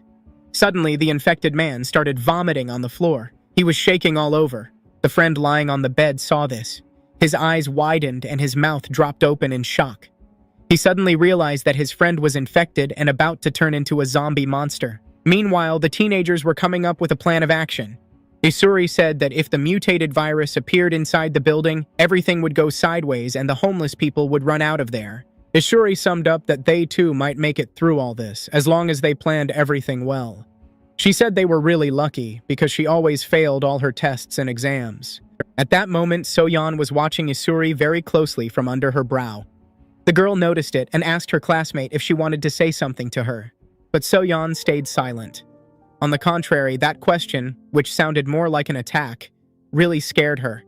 Suddenly, the infected man started vomiting on the floor. He was shaking all over. The friend lying on the bed saw this. His eyes widened and his mouth dropped open in shock. He suddenly realized that his friend was infected and about to turn into a zombie monster. Meanwhile, the teenagers were coming up with a plan of action. Isuri said that if the mutated virus appeared inside the building, everything would go sideways and the homeless people would run out of there. Isuri summed up that they too might make it through all this, as long as they planned everything well. She said they were really lucky because she always failed all her tests and exams. At that moment, Soyeon was watching Isuri very closely from under her brow. The girl noticed it and asked her classmate if she wanted to say something to her, but Soyeon stayed silent. On the contrary, that question, which sounded more like an attack, really scared her.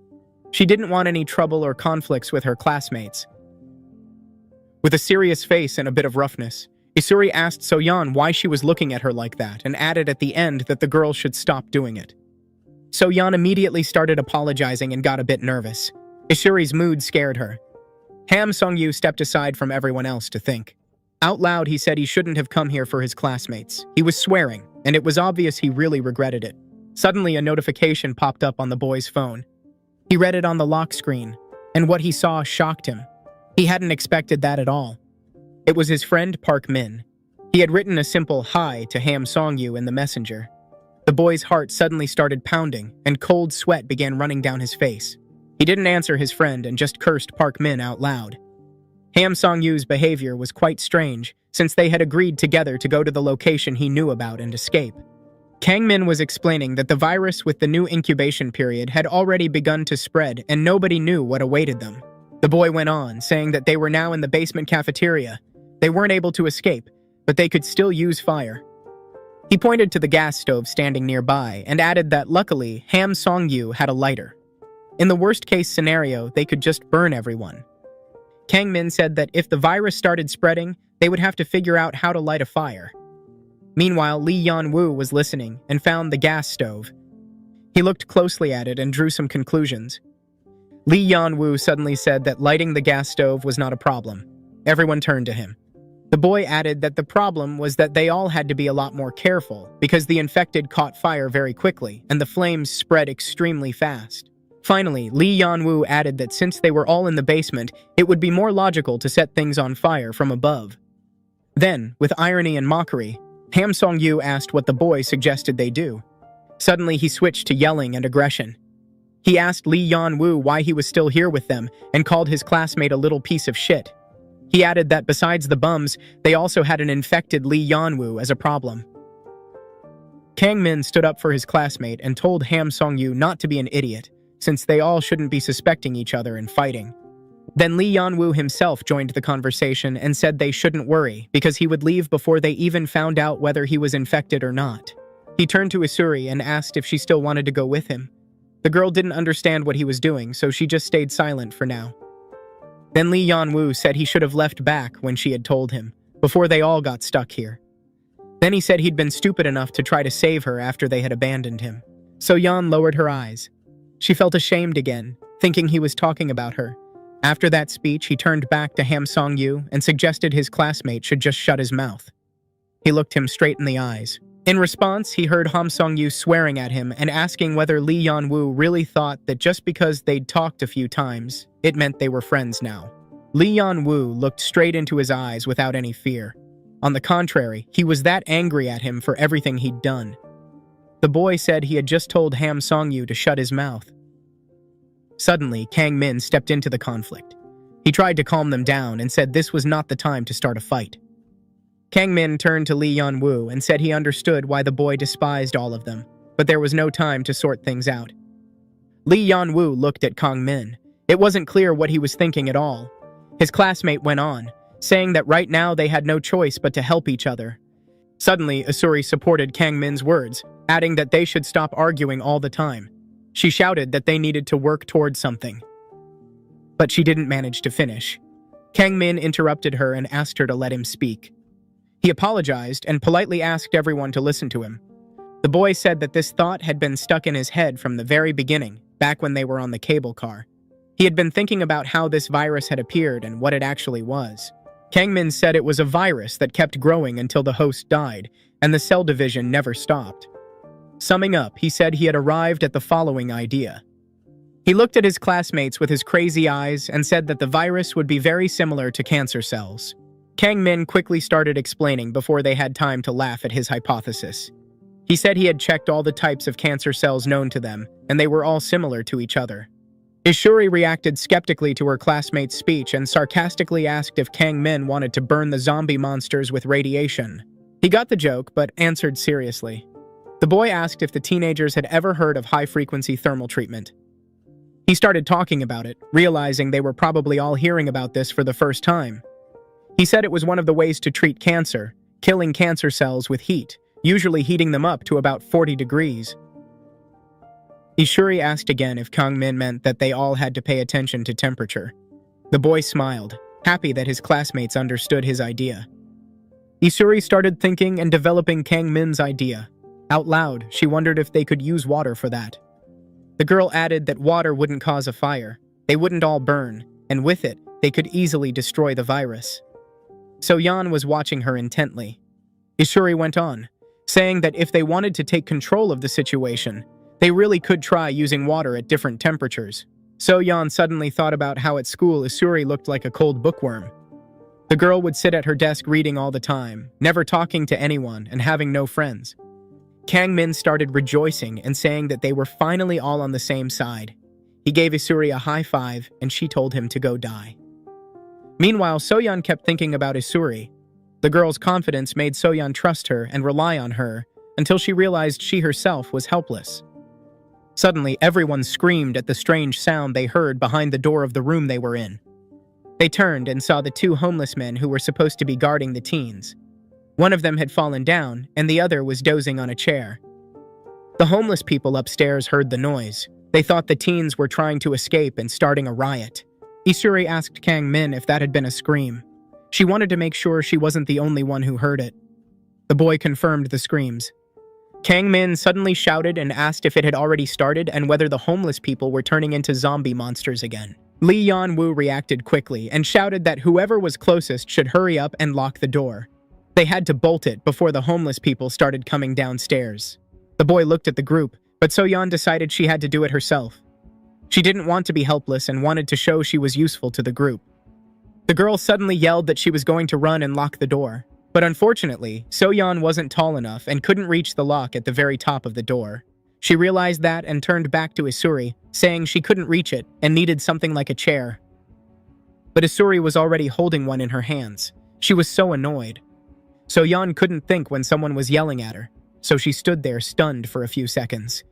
She didn't want any trouble or conflicts with her classmates. With a serious face and a bit of roughness, Isuri asked Soyeon why she was looking at her like that and added at the end that the girl should stop doing it. Soyeon immediately started apologizing and got a bit nervous. Isuri's mood scared her. Ham Sung-yu stepped aside from everyone else to think. Out loud, he said he shouldn't have come here for his classmates. He was swearing, and it was obvious he really regretted it. Suddenly, a notification popped up on the boy's phone. He read it on the lock screen, and what he saw shocked him. He hadn't expected that at all. It was his friend Park Min. He had written a simple hi to Ham Song-yu in the messenger. The boy's heart suddenly started pounding, and cold sweat began running down his face. He didn't answer his friend and just cursed Park Min out loud. Ham Song-yu's behavior was quite strange, since they had agreed together to go to the location he knew about and escape. Kang Min was explaining that the virus with the new incubation period had already begun to spread and nobody knew what awaited them. The boy went on, saying that they were now in the basement cafeteria. They weren't able to escape, but they could still use fire. He pointed to the gas stove standing nearby and added that luckily, Ham Song-yu had a lighter. In the worst-case scenario, they could just burn everyone. Kang Min said that if the virus started spreading, they would have to figure out how to light a fire. Meanwhile, Lee Yeon-woo was listening and found the gas stove. He looked closely at it and drew some conclusions. Lee Yeon-woo suddenly said that lighting the gas stove was not a problem. Everyone turned to him. The boy added that the problem was that they all had to be a lot more careful because the infected caught fire very quickly and the flames spread extremely fast. Finally, Lee Yeon-woo added that since they were all in the basement, it would be more logical to set things on fire from above. Then, with irony and mockery, Ham Song-yu asked what the boy suggested they do. Suddenly, he switched to yelling and aggression. He asked Lee Yeon-woo why he was still here with them and called his classmate a little piece of shit. He added that besides the bums, they also had an infected Lee Yeon-woo as a problem. Kang Min stood up for his classmate and told Ham Song-yu not to be an idiot, since they all shouldn't be suspecting each other and fighting. Then Lee Yeon-woo himself joined the conversation and said they shouldn't worry because he would leave before they even found out whether he was infected or not. He turned to Isuri and asked if she still wanted to go with him. The girl didn't understand what he was doing, so she just stayed silent for now. Then Lee Yeon-woo said he should have left back when she had told him, before they all got stuck here. Then he said he'd been stupid enough to try to save her after they had abandoned him. Soyeon lowered her eyes. She felt ashamed again, thinking he was talking about her. After that speech, he turned back to Ham Song-yu and suggested his classmate should just shut his mouth. He looked him straight in the eyes. In response, he heard Ham Song-yu swearing at him and asking whether Lee Yeon-woo really thought that just because they'd talked a few times, it meant they were friends now. Lee Yeon-woo looked straight into his eyes without any fear. On the contrary, he was that angry at him for everything he'd done. The boy said he had just told Ham Song-yu to shut his mouth. Suddenly, Kang Min stepped into the conflict. He tried to calm them down and said this was not the time to start a fight. Kang Min turned to Lee Yeon-woo and said he understood why the boy despised all of them, but there was no time to sort things out. Lee Yeon-woo looked at Kang Min. It wasn't clear what he was thinking at all. His classmate went on, saying that right now they had no choice but to help each other. Suddenly, Isuri supported Kang Min's words, adding that they should stop arguing all the time. She shouted that they needed to work towards something. But she didn't manage to finish. Kang Min interrupted her and asked her to let him speak. He apologized and politely asked everyone to listen to him. The boy said that this thought had been stuck in his head from the very beginning, back when they were on the cable car. He had been thinking about how this virus had appeared and what it actually was. Kang Min said it was a virus that kept growing until the host died, and the cell division never stopped. Summing up, he said he had arrived at the following idea. He looked at his classmates with his crazy eyes and said that the virus would be very similar to cancer cells. Kang Min quickly started explaining before they had time to laugh at his hypothesis. He said he had checked all the types of cancer cells known to them, and they were all similar to each other. Ishuri reacted skeptically to her classmate's speech and sarcastically asked if Kang Min wanted to burn the zombie monsters with radiation. He got the joke, but answered seriously. The boy asked if the teenagers had ever heard of high-frequency thermal treatment. He started talking about it, realizing they were probably all hearing about this for the first time. He said it was one of the ways to treat cancer, killing cancer cells with heat, usually heating them up to about 40 degrees. Ishuri asked again if Kang-min meant that they all had to pay attention to temperature. The boy smiled, happy that his classmates understood his idea. Ishuri started thinking and developing Kang-min's idea. Out loud, she wondered if they could use water for that. The girl added that water wouldn't cause a fire, they wouldn't all burn, and with it, they could easily destroy the virus. So-yeon was watching her intently. Ishuri went on, saying that if they wanted to take control of the situation, they really could try using water at different temperatures. So-yeon suddenly thought about how at school Ishuri looked like a cold bookworm. The girl would sit at her desk reading all the time, never talking to anyone and having no friends. Kang-min started rejoicing and saying that they were finally all on the same side. He gave Ishuri a high five and she told him to go die. Meanwhile, So-yeon kept thinking about Ishuri. The girl's confidence made So-yeon trust her and rely on her until she realized she herself was helpless. Suddenly, everyone screamed at the strange sound they heard behind the door of the room they were in. They turned and saw the two homeless men who were supposed to be guarding the teens. One of them had fallen down, and the other was dozing on a chair. The homeless people upstairs heard the noise. They thought the teens were trying to escape and starting a riot. Ishuri asked Kang-min if that had been a scream. She wanted to make sure she wasn't the only one who heard it. The boy confirmed the screams. Kang-min suddenly shouted and asked if it had already started and whether the homeless people were turning into zombie monsters again. Lee Yeon-woo reacted quickly and shouted that whoever was closest should hurry up and lock the door. They had to bolt it before the homeless people started coming downstairs. The boy looked at the group, but So-yeon decided she had to do it herself. She didn't want to be helpless and wanted to show she was useful to the group. The girl suddenly yelled that she was going to run and lock the door. But unfortunately, So-yeon wasn't tall enough and couldn't reach the lock at the very top of the door. She realized that and turned back to Ishuri, saying she couldn't reach it and needed something like a chair. But Ishuri was already holding one in her hands. She was so annoyed. So-yeon couldn't think when someone was yelling at her, so she stood there stunned for a few seconds.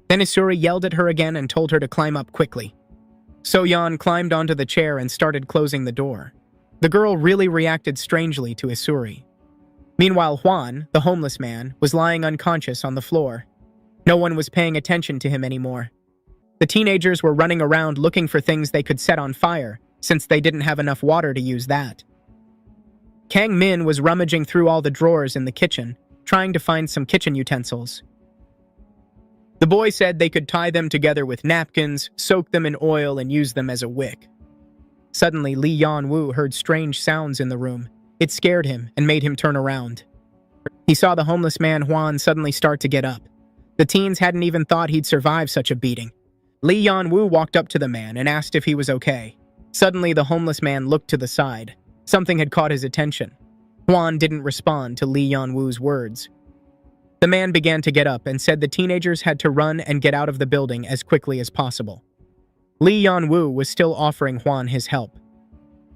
Then Ishuri yelled at her again and told her to climb up quickly. So-yeon climbed onto the chair and started closing the door. The girl really reacted strangely to Ishuri. Meanwhile, Hwan, the homeless man, was lying unconscious on the floor. No one was paying attention to him anymore. The teenagers were running around looking for things they could set on fire, since they didn't have enough water to use that. Kang-min was rummaging through all the drawers in the kitchen, trying to find some kitchen utensils. The boy said they could tie them together with napkins, soak them in oil, and use them as a wick. Suddenly, Lee Yeon-woo heard strange sounds in the room. It scared him and made him turn around. He saw the homeless man Hwan suddenly start to get up. The teens hadn't even thought he'd survive such a beating. Lee Yeon-woo walked up to the man and asked if he was okay. Suddenly, the homeless man looked to the side. Something had caught his attention. Hwan didn't respond to Lee Yeon-woo's words. The man began to get up and said the teenagers had to run and get out of the building as quickly as possible. Lee Yeon-woo was still offering Hwan his help.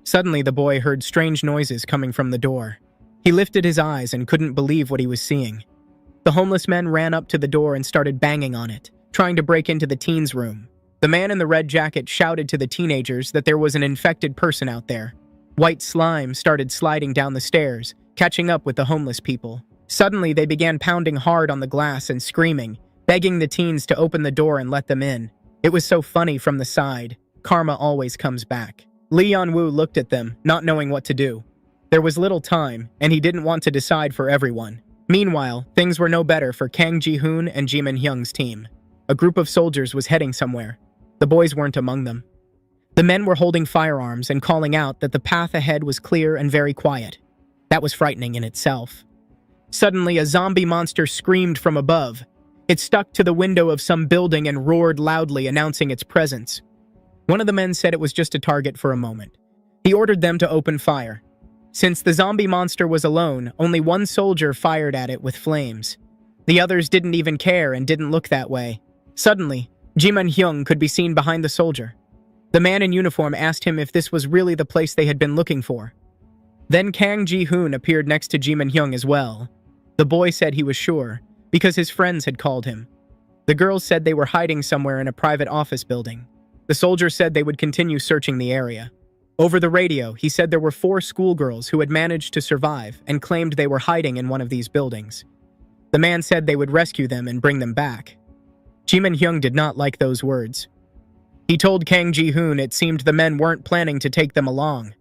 Suddenly, the boy heard strange noises coming from the door. He lifted his eyes and couldn't believe what he was seeing. The homeless men ran up to the door and started banging on it, trying to break into the teens' room. The man in the red jacket shouted to the teenagers that there was an infected person out there. White slime started sliding down the stairs, catching up with the homeless people. Suddenly, they began pounding hard on the glass and screaming, begging the teens to open the door and let them in. It was so funny from the side. Karma always comes back. Lee Yeon-woo looked at them, not knowing what to do. There was little time, and he didn't want to decide for everyone. Meanwhile, things were no better for Kang Ji-hoon and Ji Min-hyung's team. A group of soldiers was heading somewhere. The boys weren't among them. The men were holding firearms and calling out that the path ahead was clear and very quiet. That was frightening in itself. Suddenly, a zombie monster screamed from above. It stuck to the window of some building and roared loudly, announcing its presence. One of the men said it was just a target for a moment. He ordered them to open fire. Since the zombie monster was alone, only one soldier fired at it with flames. The others didn't even care and didn't look that way. Suddenly, Ji Min-hyung could be seen behind the soldier. The man in uniform asked him if this was really the place they had been looking for. Then Kang Ji-hoon appeared next to Ji Min-hyung as well. The boy said he was sure, because his friends had called him. The girls said they were hiding somewhere in a private office building. The soldier said they would continue searching the area. Over the radio, he said there were 4 schoolgirls who had managed to survive and claimed they were hiding in one of these buildings. The man said they would rescue them and bring them back. Ji Min-hyung did not like those words. He told Kang Ji-hoon it seemed the men weren't planning to take them along.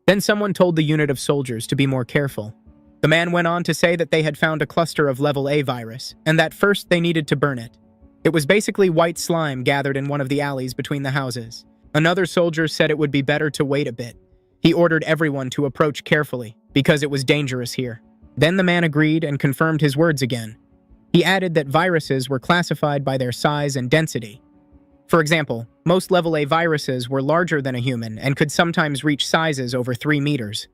Then someone told the unit of soldiers to be more careful. The man went on to say that they had found a cluster of level A virus, and that first they needed to burn it. It was basically white slime gathered in one of the alleys between the houses. Another soldier said it would be better to wait a bit. He ordered everyone to approach carefully, because it was dangerous here. Then the man agreed and confirmed his words again. He added that viruses were classified by their size and density. For example, most level A viruses were larger than a human and could sometimes reach sizes over 3 meters.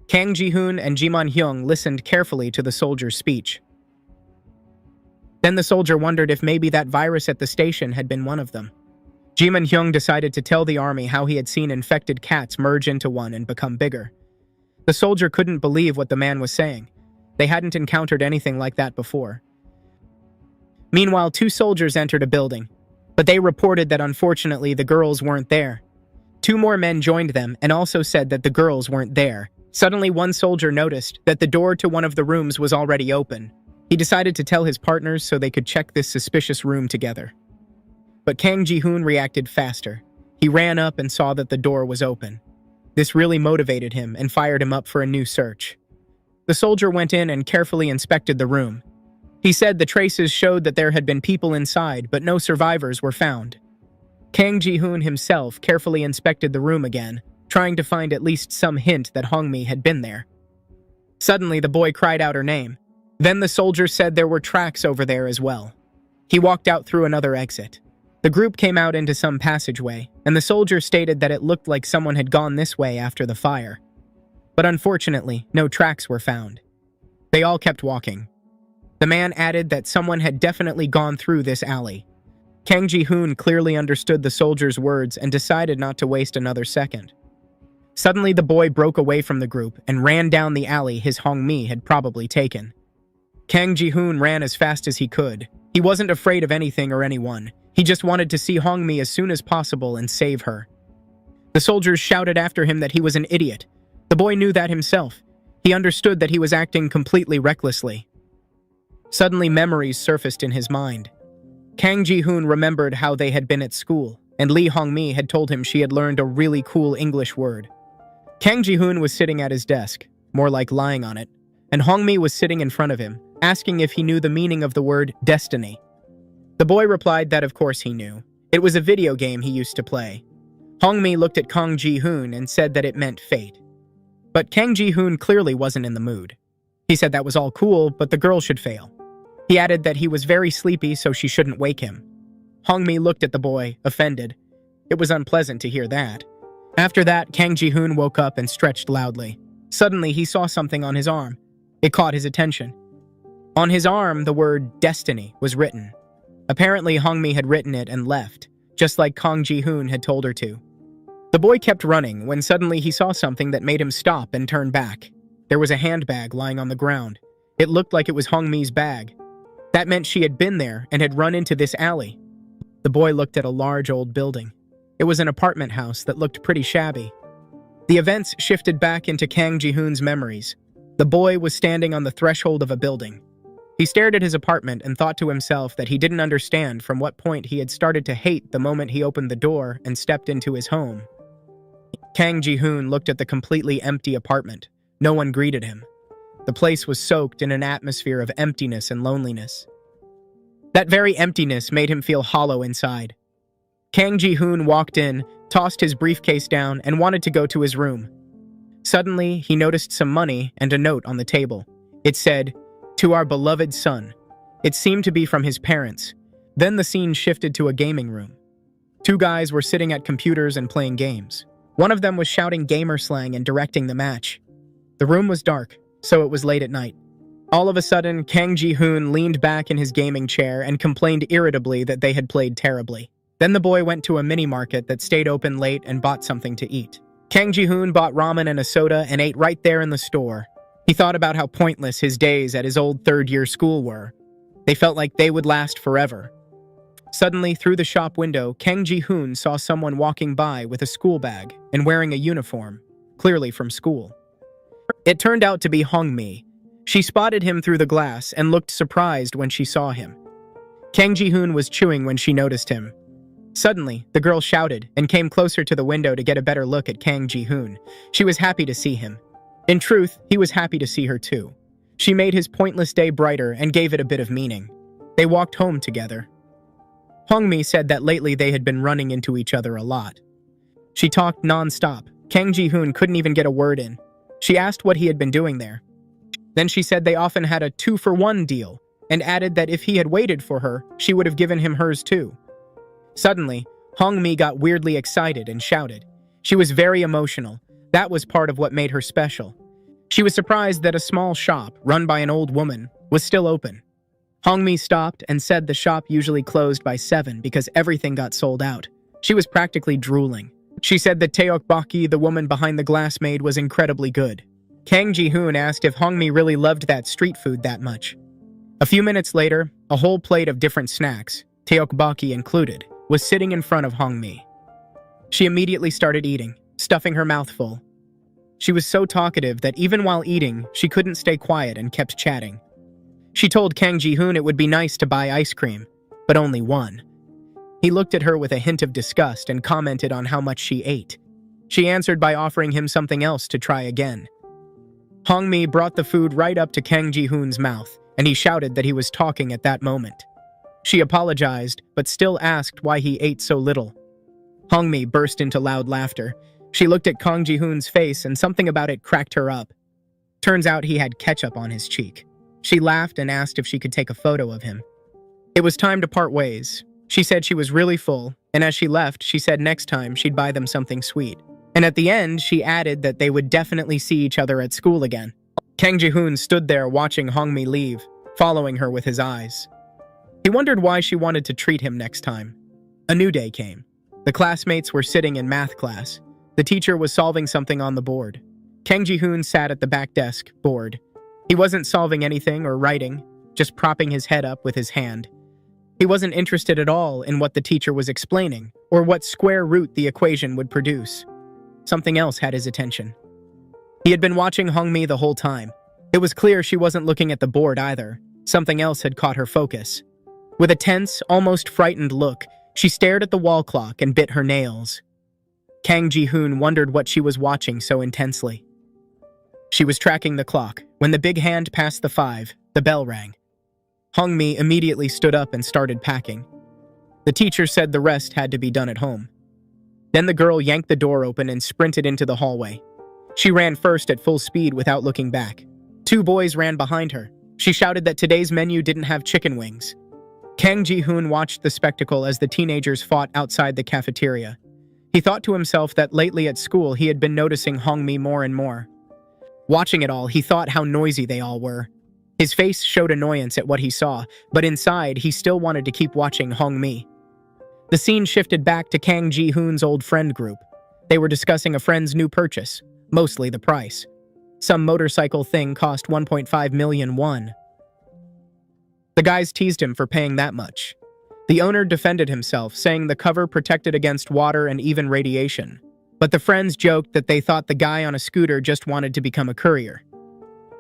Kang Ji-hoon and Ji Min-hyung listened carefully to the soldier's speech. Then the soldier wondered if maybe that virus at the station had been one of them. Ji Min-hyung decided to tell the army how he had seen infected cats merge into one and become bigger. The soldier couldn't believe what the man was saying. They hadn't encountered anything like that before. Meanwhile, 2 soldiers entered a building, but they reported that unfortunately the girls weren't there. 2 more men joined them and also said that the girls weren't there. Suddenly, one soldier noticed that the door to one of the rooms was already open. He decided to tell his partners so they could check this suspicious room together. But Kang Ji-hoon reacted faster. He ran up and saw that the door was open. This really motivated him and fired him up for a new search. The soldier went in and carefully inspected the room. He said the traces showed that there had been people inside, but no survivors were found. Kang Ji-hoon himself carefully inspected the room again, trying to find at least some hint that Hongmi had been there. Suddenly, the boy cried out her name. Then the soldier said there were tracks over there as well. He walked out through another exit. The group came out into some passageway, and the soldier stated that it looked like someone had gone this way after the fire. But unfortunately, no tracks were found. They all kept walking. The man added that someone had definitely gone through this alley. Kang Ji-hoon clearly understood the soldier's words and decided not to waste another second. Suddenly, the boy broke away from the group and ran down the alley his Hongmi had probably taken. Kang Ji-hoon ran as fast as he could. He wasn't afraid of anything or anyone. He just wanted to see Hongmi as soon as possible and save her. The soldiers shouted after him that he was an idiot. The boy knew that himself. He understood that he was acting completely recklessly. Suddenly, memories surfaced in his mind. Kang Ji-hoon remembered how they had been at school, and Lee Hongmi had told him she had learned a really cool English word. Kang Ji-hoon was sitting at his desk, more like lying on it, and Hongmi was sitting in front of him, asking if he knew the meaning of the word destiny. The boy replied that of course he knew. It was a video game he used to play. Hongmi looked at Kang Ji-hoon and said that it meant fate. But Kang Ji-hoon clearly wasn't in the mood. He said that was all cool, but the girl should fail. He added that he was very sleepy, so she shouldn't wake him. Hongmi looked at the boy, offended. It was unpleasant to hear that. After that, Kang Ji-hoon woke up and stretched loudly. Suddenly, he saw something on his arm. It caught his attention. On his arm, the word destiny was written. Apparently, Hongmi had written it and left, just like Kang Ji-hoon had told her to. The boy kept running when suddenly he saw something that made him stop and turn back. There was a handbag lying on the ground. It looked like it was Hongmi's bag. That meant she had been there and had run into this alley. The boy looked at a large old building. It was an apartment house that looked pretty shabby. The events shifted back into Kang Ji-hoon's memories. The boy was standing on the threshold of a building. He stared at his apartment and thought to himself that he didn't understand from what point he had started to hate the moment he opened the door and stepped into his home. Kang Ji-hoon looked at the completely empty apartment. No one greeted him. The place was soaked in an atmosphere of emptiness and loneliness. That very emptiness made him feel hollow inside. Kang Ji-hoon walked in, tossed his briefcase down, and wanted to go to his room. Suddenly, he noticed some money and a note on the table. It said, "To our beloved son." It seemed to be from his parents. Then the scene shifted to a gaming room. 2 guys were sitting at computers and playing games. One of them was shouting gamer slang and directing the match. The room was dark, so it was late at night. All of a sudden, Kang Ji-hoon leaned back in his gaming chair and complained irritably that they had played terribly. Then the boy went to a mini-market that stayed open late and bought something to eat. Kang Ji-hoon bought ramen and a soda and ate right there in the store. He thought about how pointless his days at his old third-year school were. They felt like they would last forever. Suddenly, through the shop window, Kang Ji-hoon saw someone walking by with a school bag and wearing a uniform, clearly from school. It turned out to be Hong-mi. She spotted him through the glass and looked surprised when she saw him. Kang Ji-hoon was chewing when she noticed him. Suddenly, the girl shouted and came closer to the window to get a better look at Kang Ji-hoon. She was happy to see him. In truth, he was happy to see her too. She made his pointless day brighter and gave it a bit of meaning. They walked home together. Hong-mi said that lately they had been running into each other a lot. She talked non-stop. Kang Ji-hoon couldn't even get a word in. She asked what he had been doing there. Then she said they often had a 2-for-1 deal, and added that if he had waited for her, she would have given him hers too. Suddenly, Hong-mi got weirdly excited and shouted. She was very emotional. That was part of what made her special. She was surprised that a small shop, run by an old woman, was still open. Hong-mi stopped and said the shop usually closed by 7 because everything got sold out. She was practically drooling. She said that Taeokbokki, the woman behind the glass maid, was incredibly good. Kang Ji-hoon asked if Hong-mi really loved that street food that much. A few minutes later, a whole plate of different snacks, Taeokbokki included, was sitting in front of Hong-mi. She immediately started eating, stuffing her mouth full. She was so talkative that even while eating, she couldn't stay quiet and kept chatting. She told Kang Ji-hoon it would be nice to buy ice cream, but only one. He looked at her with a hint of disgust and commented on how much she ate. She answered by offering him something else to try again. Hong-mi brought the food right up to Kang Ji-hoon's mouth, and he shouted that he was talking at that moment. She apologized, but still asked why he ate so little. Hong-mi burst into loud laughter. She looked at Kang Ji-hoon's face and something about it cracked her up. Turns out he had ketchup on his cheek. She laughed and asked if she could take a photo of him. It was time to part ways. She said she was really full, and as she left, she said next time she'd buy them something sweet. And at the end, she added that they would definitely see each other at school again. Kang Ji-hoon stood there watching Hong-mi leave, following her with his eyes. He wondered why she wanted to treat him next time. A new day came. The classmates were sitting in math class. The teacher was solving something on the board. Kang Ji-hoon sat at the back desk, bored. He wasn't solving anything or writing, just propping his head up with his hand. He wasn't interested at all in what the teacher was explaining, or what square root the equation would produce. Something else had his attention. He had been watching Hong-mi the whole time. It was clear she wasn't looking at the board either. Something else had caught her focus. With a tense, almost frightened look, she stared at the wall clock and bit her nails. Kang Ji-hoon wondered what she was watching so intensely. She was tracking the clock. When the big hand passed the 5, the bell rang. Hong-mi immediately stood up and started packing. The teacher said the rest had to be done at home. Then the girl yanked the door open and sprinted into the hallway. She ran first at full speed without looking back. 2 boys ran behind her. She shouted that today's menu didn't have chicken wings. Kang Ji-hoon watched the spectacle as the teenagers fought outside the cafeteria. He thought to himself that lately at school he had been noticing Hong-mi more and more. Watching it all, he thought how noisy they all were. His face showed annoyance at what he saw, but inside he still wanted to keep watching Hong-mi. The scene shifted back to Kang Ji-hoon's old friend group. They were discussing a friend's new purchase, mostly the price. Some motorcycle thing cost 1.5 million won. The guys teased him for paying that much. The owner defended himself, saying the cover protected against water and even radiation. But the friends joked that they thought the guy on a scooter just wanted to become a courier.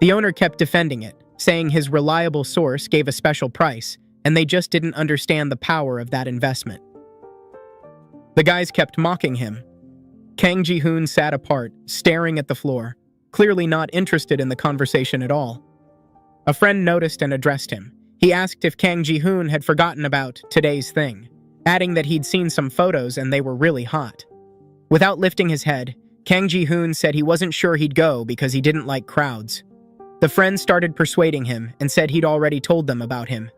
The owner kept defending it, saying his reliable source gave a special price, and they just didn't understand the power of that investment. The guys kept mocking him. Kang Ji-hoon sat apart, staring at the floor, clearly not interested in the conversation at all. A friend noticed and addressed him. He asked if Kang Ji-hoon had forgotten about today's thing, adding that he'd seen some photos and they were really hot. Without lifting his head, Kang Ji-hoon said he wasn't sure he'd go because he didn't like crowds. The friend started persuading him and said he'd already told them about him.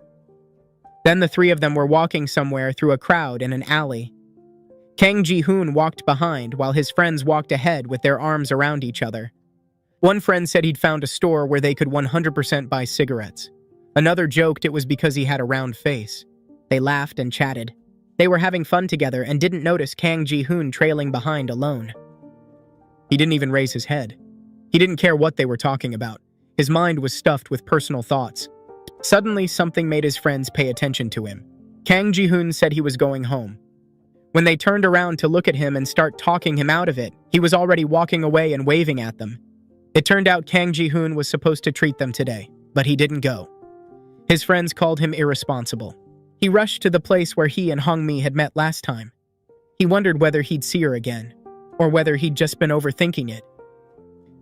Then the 3 of them were walking somewhere through a crowd in an alley. Kang Ji-hoon walked behind while his friends walked ahead with their arms around each other. One friend said he'd found a store where they could 100% buy cigarettes. Another joked it was because he had a round face. They laughed and chatted. They were having fun together and didn't notice Kang Ji-hoon trailing behind alone. He didn't even raise his head. He didn't care what they were talking about. His mind was stuffed with personal thoughts. Suddenly, something made his friends pay attention to him. Kang Ji-hoon said he was going home. When they turned around to look at him and start talking him out of it, he was already walking away and waving at them. It turned out Kang Ji-hoon was supposed to treat them today, but he didn't go. His friends called him irresponsible. He rushed to the place where he and Hong-mi had met last time. He wondered whether he'd see her again, or whether he'd just been overthinking it.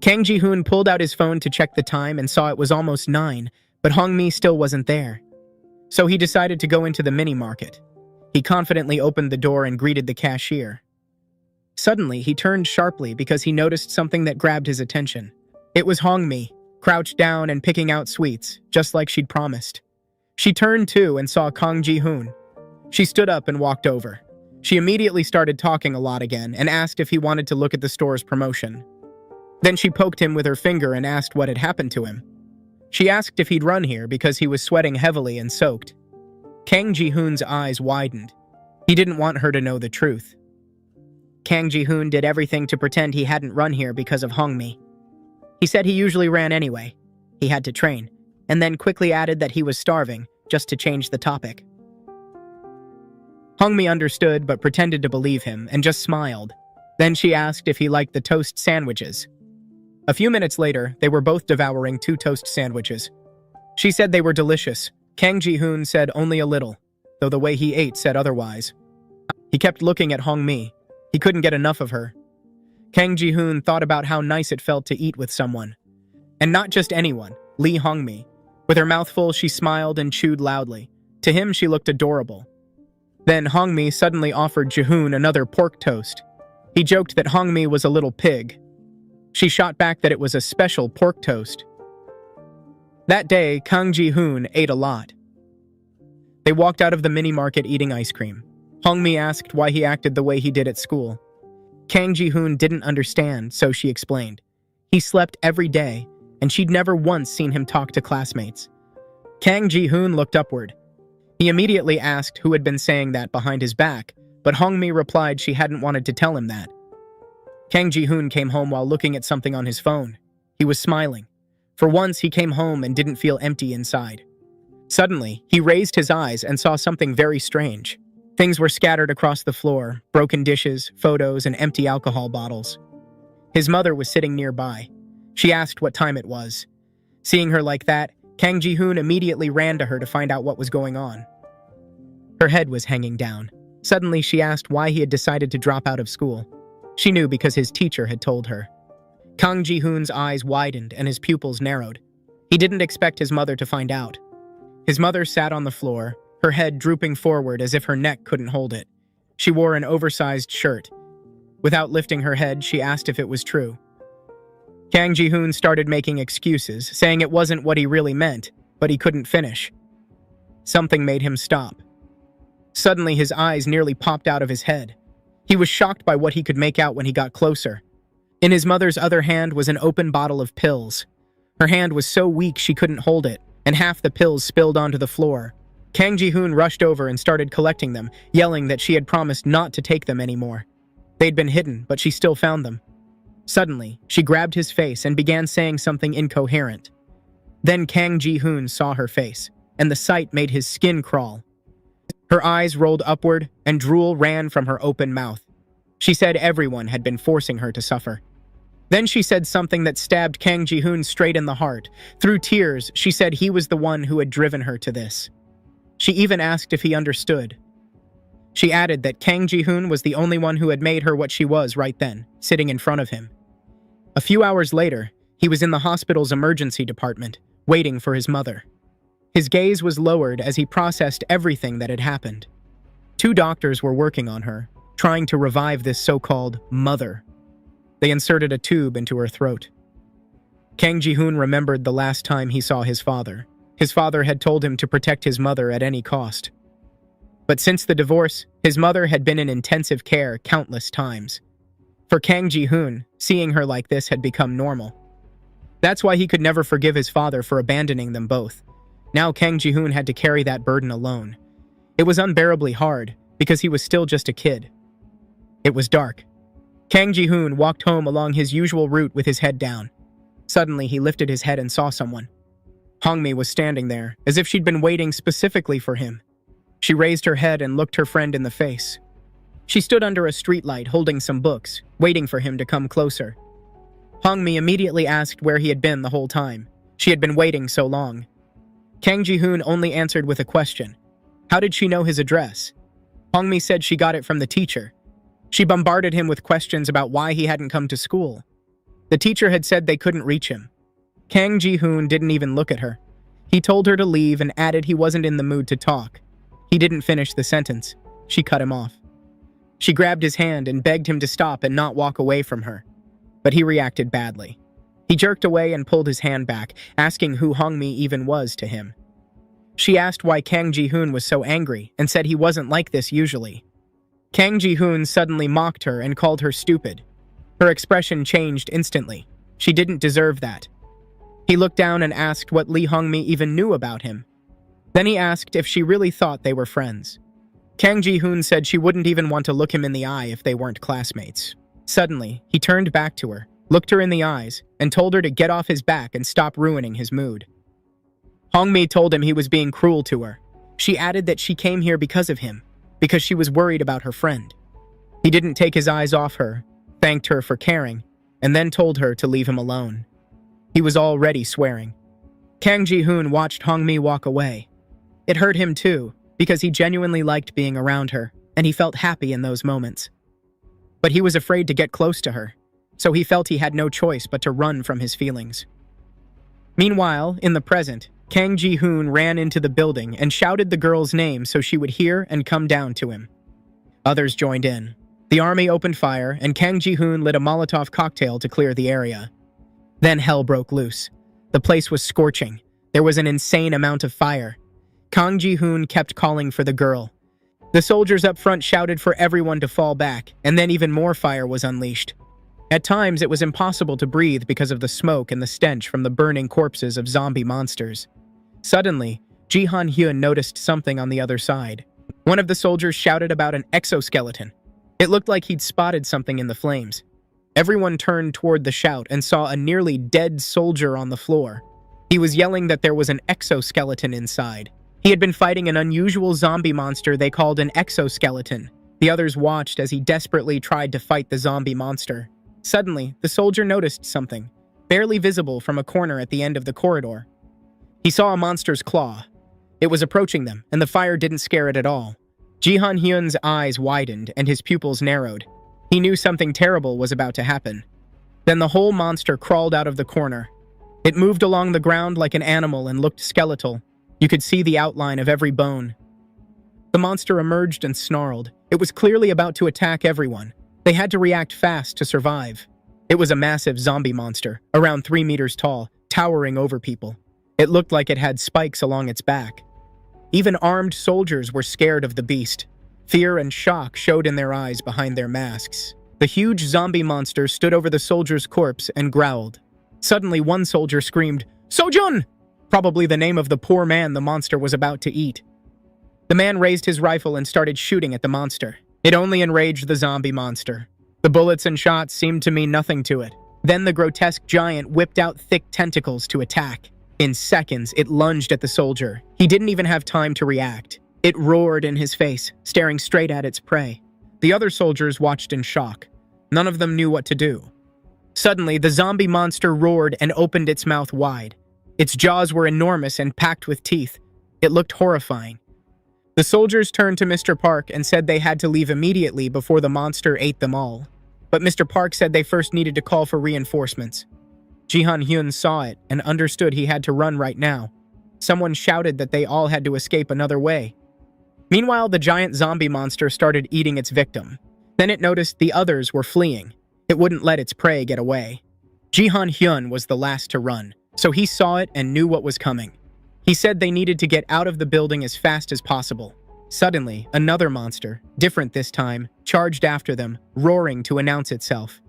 Kang Ji-hoon pulled out his phone to check the time and saw it was almost 9, but Hong-mi still wasn't there. So he decided to go into the mini-market. He confidently opened the door and greeted the cashier. Suddenly, he turned sharply because he noticed something that grabbed his attention. It was Hong-mi, crouched down and picking out sweets, just like she'd promised. She turned too and saw Kang Ji-hoon. She stood up and walked over. She immediately started talking a lot again and asked if he wanted to look at the store's promotion. Then she poked him with her finger and asked what had happened to him. She asked if he'd run here because he was sweating heavily and soaked. Kang Ji-hoon's eyes widened. He didn't want her to know the truth. Kang Ji-hoon did everything to pretend he hadn't run here because of Hong-mi. He said he usually ran anyway. He had to train, and then quickly added that he was starving, just to change the topic. Hong-mi understood but pretended to believe him and just smiled. Then she asked if he liked the toast sandwiches. A few minutes later, they were both devouring 2 toast sandwiches. She said they were delicious. Kang Ji-hoon said only a little, though the way he ate said otherwise. He kept looking at Hong-mi. He couldn't get enough of her. Kang Ji-hoon thought about how nice it felt to eat with someone. And not just anyone, Lee Hong-mi. With her mouth full, she smiled and chewed loudly. To him, she looked adorable. Then Hong-mi suddenly offered Ji-hoon another pork toast. He joked that Hong-mi was a little pig. She shot back that it was a special pork toast. That day, Kang Ji-hoon ate a lot. They walked out of the mini-market eating ice cream. Hong-mi asked why he acted the way he did at school. Kang Ji-hoon didn't understand, so she explained. He slept every day, and she'd never once seen him talk to classmates. Kang Ji-hoon looked upward. He immediately asked who had been saying that behind his back, but Hong-mi replied she hadn't wanted to tell him that. Kang Ji-hoon came home while looking at something on his phone. He was smiling. For once, he came home and didn't feel empty inside. Suddenly, he raised his eyes and saw something very strange. Things were scattered across the floor, broken dishes, photos, and empty alcohol bottles. His mother was sitting nearby. She asked what time it was. Seeing her like that, Kang Ji-hoon immediately ran to her to find out what was going on. Her head was hanging down. Suddenly, she asked why he had decided to drop out of school. She knew because his teacher had told her. Kang Ji-hoon's eyes widened and his pupils narrowed. He didn't expect his mother to find out. His mother sat on the floor, her head drooping forward as if her neck couldn't hold it. She wore an oversized shirt. Without lifting her head, she asked if it was true. Kang Ji-hoon started making excuses, saying it wasn't what he really meant, but he couldn't finish. Something made him stop. Suddenly, his eyes nearly popped out of his head. He was shocked by what he could make out when he got closer. In his mother's other hand was an open bottle of pills. Her hand was so weak she couldn't hold it, and half the pills spilled onto the floor. Kang Ji-hoon rushed over and started collecting them, yelling that she had promised not to take them anymore. They'd been hidden, but she still found them. Suddenly, she grabbed his face and began saying something incoherent. Then Kang Ji-hoon saw her face, and the sight made his skin crawl. Her eyes rolled upward, and drool ran from her open mouth. She said everyone had been forcing her to suffer. Then she said something that stabbed Kang Ji-hoon straight in the heart. Through tears, she said he was the one who had driven her to this. She even asked if he understood. She added that Kang Ji-hoon was the only one who had made her what she was right then, sitting in front of him. A few hours later, he was in the hospital's emergency department, waiting for his mother. His gaze was lowered as he processed everything that had happened. 2 doctors were working on her, trying to revive this so-called mother. They inserted a tube into her throat. Kang Ji-hoon remembered the last time he saw his father. His father had told him to protect his mother at any cost. But since the divorce, his mother had been in intensive care countless times. For Kang Ji-hoon, seeing her like this had become normal. That's why he could never forgive his father for abandoning them both. Now Kang Ji-hoon had to carry that burden alone. It was unbearably hard, because he was still just a kid. It was dark. Kang Ji-hoon walked home along his usual route with his head down. Suddenly, he lifted his head and saw someone. Hongmi was standing there, as if she'd been waiting specifically for him. She raised her head and looked her friend in the face. She stood under a streetlight holding some books, waiting for him to come closer. Hongmi immediately asked where he had been the whole time. She had been waiting so long. Kang Ji-hoon only answered with a question. How did she know his address? Hongmi said she got it from the teacher. She bombarded him with questions about why he hadn't come to school. The teacher had said they couldn't reach him. Kang Ji-hoon didn't even look at her. He told her to leave and added he wasn't in the mood to talk. He didn't finish the sentence. She cut him off. She grabbed his hand and begged him to stop and not walk away from her. But he reacted badly. He jerked away and pulled his hand back, asking who Hongmi even was to him. She asked why Kang Ji-hoon was so angry and said he wasn't like this usually. Kang Ji-hoon suddenly mocked her and called her stupid. Her expression changed instantly. She didn't deserve that. He looked down and asked what Lee Hongmi even knew about him. Then he asked if she really thought they were friends. Kang Ji-hoon said she wouldn't even want to look him in the eye if they weren't classmates. Suddenly, he turned back to her, looked her in the eyes, and told her to get off his back and stop ruining his mood. Hongmi told him he was being cruel to her. She added that she came here because of him, because she was worried about her friend. He didn't take his eyes off her, thanked her for caring, and then told her to leave him alone. He was already swearing. Kang Ji-hoon watched Hongmi walk away. It hurt him too, because he genuinely liked being around her, and he felt happy in those moments. But he was afraid to get close to her, so he felt he had no choice but to run from his feelings. Meanwhile, in the present, Kang Ji-hoon ran into the building and shouted the girl's name so she would hear and come down to him. Others joined in. The army opened fire, and Kang Ji-hoon lit a Molotov cocktail to clear the area. Then hell broke loose. The place was scorching. There was an insane amount of fire. Kang Ji-hoon kept calling for the girl. The soldiers up front shouted for everyone to fall back, and then even more fire was unleashed. At times, it was impossible to breathe because of the smoke and the stench from the burning corpses of zombie monsters. Suddenly, Ji Han-hyun noticed something on the other side. One of the soldiers shouted about an exoskeleton. It looked like he'd spotted something in the flames. Everyone turned toward the shout and saw a nearly dead soldier on the floor. He was yelling that there was an exoskeleton inside. He had been fighting an unusual zombie monster they called an exoskeleton. The others watched as he desperately tried to fight the zombie monster. Suddenly, the soldier noticed something, barely visible from a corner at the end of the corridor. He saw a monster's claw. It was approaching them, and the fire didn't scare it at all. Ji Han-hyun's eyes widened and his pupils narrowed. He knew something terrible was about to happen. Then the whole monster crawled out of the corner. It moved along the ground like an animal and looked skeletal. You could see the outline of every bone. The monster emerged and snarled. It was clearly about to attack everyone. They had to react fast to survive. It was a massive zombie monster, around 3 meters tall, towering over people. It looked like it had spikes along its back. Even armed soldiers were scared of the beast. Fear and shock showed in their eyes behind their masks. The huge zombie monster stood over the soldier's corpse and growled. Suddenly, one soldier screamed, "Sojun!" Probably the name of the poor man the monster was about to eat. The man raised his rifle and started shooting at the monster. It only enraged the zombie monster. The bullets and shots seemed to mean nothing to it. Then the grotesque giant whipped out thick tentacles to attack. In seconds, it lunged at the soldier. He didn't even have time to react. It roared in his face, staring straight at its prey. The other soldiers watched in shock. None of them knew what to do. Suddenly, the zombie monster roared and opened its mouth wide. Its jaws were enormous and packed with teeth. It looked horrifying. The soldiers turned to Mr. Park and said they had to leave immediately before the monster ate them all. But Mr. Park said they first needed to call for reinforcements. Ji Han-hyun saw it and understood he had to run right now. Someone shouted that they all had to escape another way. Meanwhile, the giant zombie monster started eating its victim. Then it noticed the others were fleeing. It wouldn't let its prey get away. Ji Han-hyun was the last to run, so he saw it and knew what was coming. He said they needed to get out of the building as fast as possible. Suddenly, another monster, different this time, charged after them, roaring to announce itself.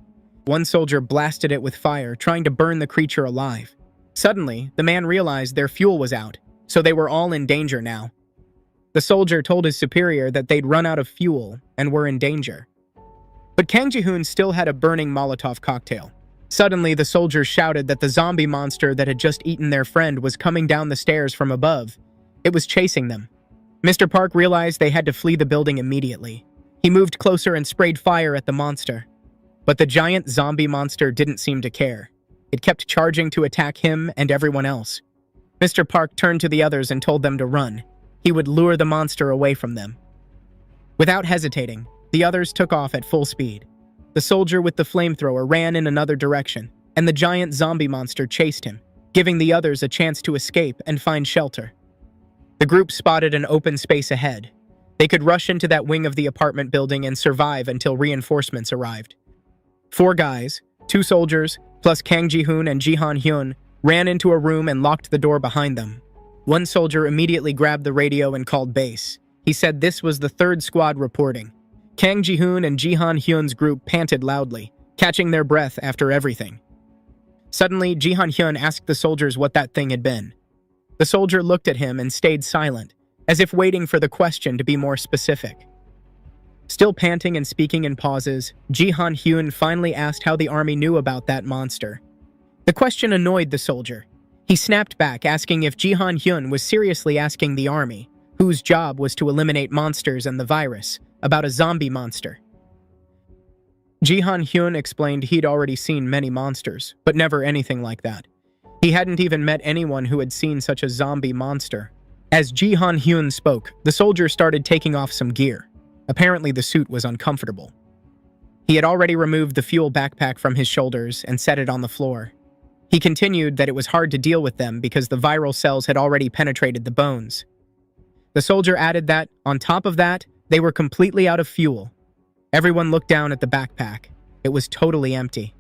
One soldier blasted it with fire, trying to burn the creature alive. Suddenly, the man realized their fuel was out, so they were all in danger now. The soldier told his superior that they'd run out of fuel and were in danger. But Kang Ji-hoon still had a burning Molotov cocktail. Suddenly, the soldiers shouted that the zombie monster that had just eaten their friend was coming down the stairs from above. It was chasing them. Mr. Park realized they had to flee the building immediately. He moved closer and sprayed fire at the monster. But the giant zombie monster didn't seem to care. It kept charging to attack him and everyone else. Mr. Park turned to the others and told them to run. He would lure the monster away from them. Without hesitating, the others took off at full speed. The soldier with the flamethrower ran in another direction, and the giant zombie monster chased him, giving the others a chance to escape and find shelter. The group spotted an open space ahead. They could rush into that wing of the apartment building and survive until reinforcements arrived. 4 guys, 2 soldiers, plus Kang Ji-hoon and Ji-han Hyun, ran into a room and locked the door behind them. One soldier immediately grabbed the radio and called base. He said this was the 3rd squad reporting. Kang Ji-hoon and Ji-han Hyun's group panted loudly, catching their breath after everything. Suddenly, Ji-han Hyun asked the soldiers what that thing had been. The soldier looked at him and stayed silent, as if waiting for the question to be more specific. Still panting and speaking in pauses, Ji-han Hyun finally asked how the army knew about that monster. The question annoyed the soldier. He snapped back, asking if Ji-han Hyun was seriously asking the army, whose job was to eliminate monsters and the virus, about a zombie monster. Ji-han Hyun explained he'd already seen many monsters, but never anything like that. He hadn't even met anyone who had seen such a zombie monster. As Ji-han Hyun spoke, the soldier started taking off some gear. Apparently the suit was uncomfortable. He had already removed the fuel backpack from his shoulders and set it on the floor. He continued that it was hard to deal with them because the viral cells had already penetrated the bones. The soldier added that, on top of that, they were completely out of fuel. Everyone looked down at the backpack. It was totally empty.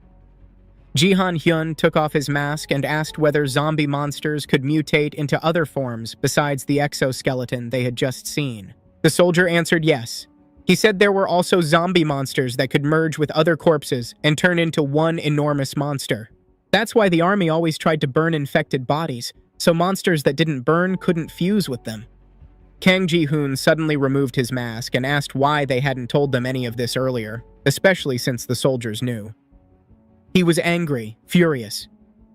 Ji-han Hyun took off his mask and asked whether zombie monsters could mutate into other forms besides the exoskeleton they had just seen. The soldier answered yes. He said there were also zombie monsters that could merge with other corpses and turn into one enormous monster. That's why the army always tried to burn infected bodies, so monsters that didn't burn couldn't fuse with them. Kang Ji-hoon suddenly removed his mask and asked why they hadn't told them any of this earlier, especially since the soldiers knew. He was angry, furious.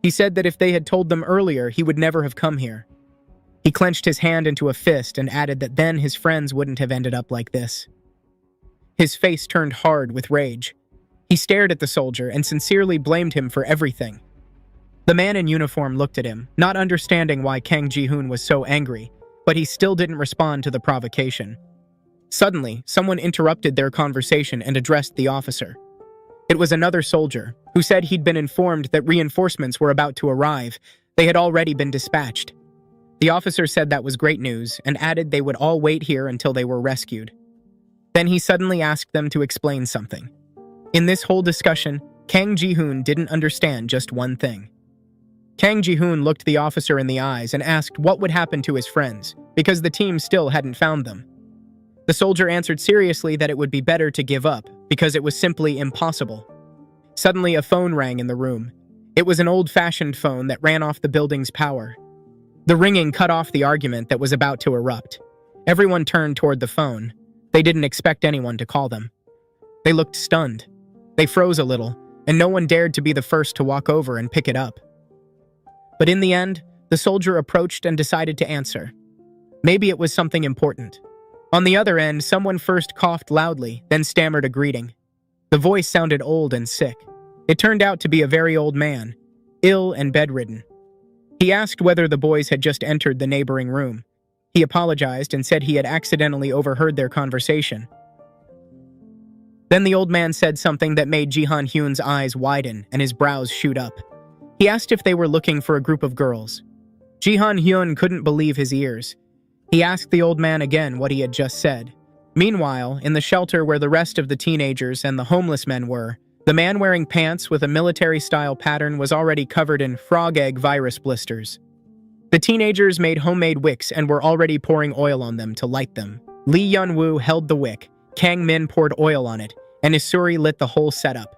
He said that if they had told them earlier, he would never have come here. He clenched his hand into a fist and added that then his friends wouldn't have ended up like this. His face turned hard with rage. He stared at the soldier and sincerely blamed him for everything. The man in uniform looked at him, not understanding why Kang Ji-hoon was so angry, but he still didn't respond to the provocation. Suddenly, someone interrupted their conversation and addressed the officer. It was another soldier, who said he'd been informed that reinforcements were about to arrive. They had already been dispatched. The officer said that was great news and added they would all wait here until they were rescued. Then he suddenly asked them to explain something. In this whole discussion, Kang Ji-hoon didn't understand just one thing. Kang Ji-hoon looked the officer in the eyes and asked what would happen to his friends, because the team still hadn't found them. The soldier answered seriously that it would be better to give up, because it was simply impossible. Suddenly, a phone rang in the room. It was an old-fashioned phone that ran off the building's power. The ringing cut off the argument that was about to erupt. Everyone turned toward the phone. They didn't expect anyone to call them. They looked stunned. They froze a little, and no one dared to be the first to walk over and pick it up. But in the end, the soldier approached and decided to answer. Maybe it was something important. On the other end, someone first coughed loudly, then stammered a greeting. The voice sounded old and sick. It turned out to be a very old man, ill and bedridden. He asked whether the boys had just entered the neighboring room. He apologized and said he had accidentally overheard their conversation. Then the old man said something that made Ji-han Hyun's eyes widen and his brows shoot up. He asked if they were looking for a group of girls. Ji-han Hyun couldn't believe his ears. He asked the old man again what he had just said. Meanwhile, in the shelter where the rest of the teenagers and the homeless men were, the man wearing pants with a military-style pattern was already covered in frog egg virus blisters. The teenagers made homemade wicks and were already pouring oil on them to light them. Lee Yun-woo held the wick, Kang Min poured oil on it, and Isuri lit the whole setup.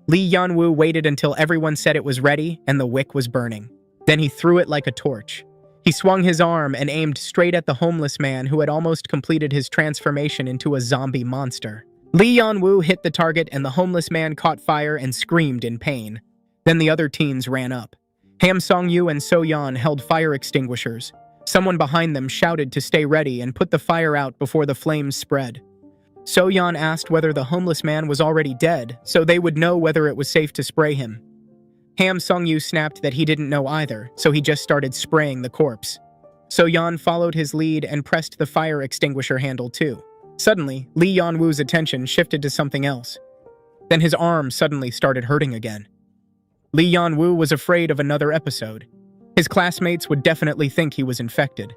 Lee Yun-woo waited until everyone said it was ready and the wick was burning. Then he threw it like a torch. He swung his arm and aimed straight at the homeless man who had almost completed his transformation into a zombie monster. Lee Yun-woo hit the target and the homeless man caught fire and screamed in pain. Then the other teens ran up. Ham Song-yu and So-yeon held fire extinguishers. Someone behind them shouted to stay ready and put the fire out before the flames spread. So-yeon asked whether the homeless man was already dead, so they would know whether it was safe to spray him. Ham Song-yu snapped that he didn't know either, so he just started spraying the corpse. So-yeon followed his lead and pressed the fire extinguisher handle too. Suddenly, Lee Yeon-woo's attention shifted to something else. Then his arm suddenly started hurting again. Lee Yeon-woo was afraid of another episode. His classmates would definitely think he was infected.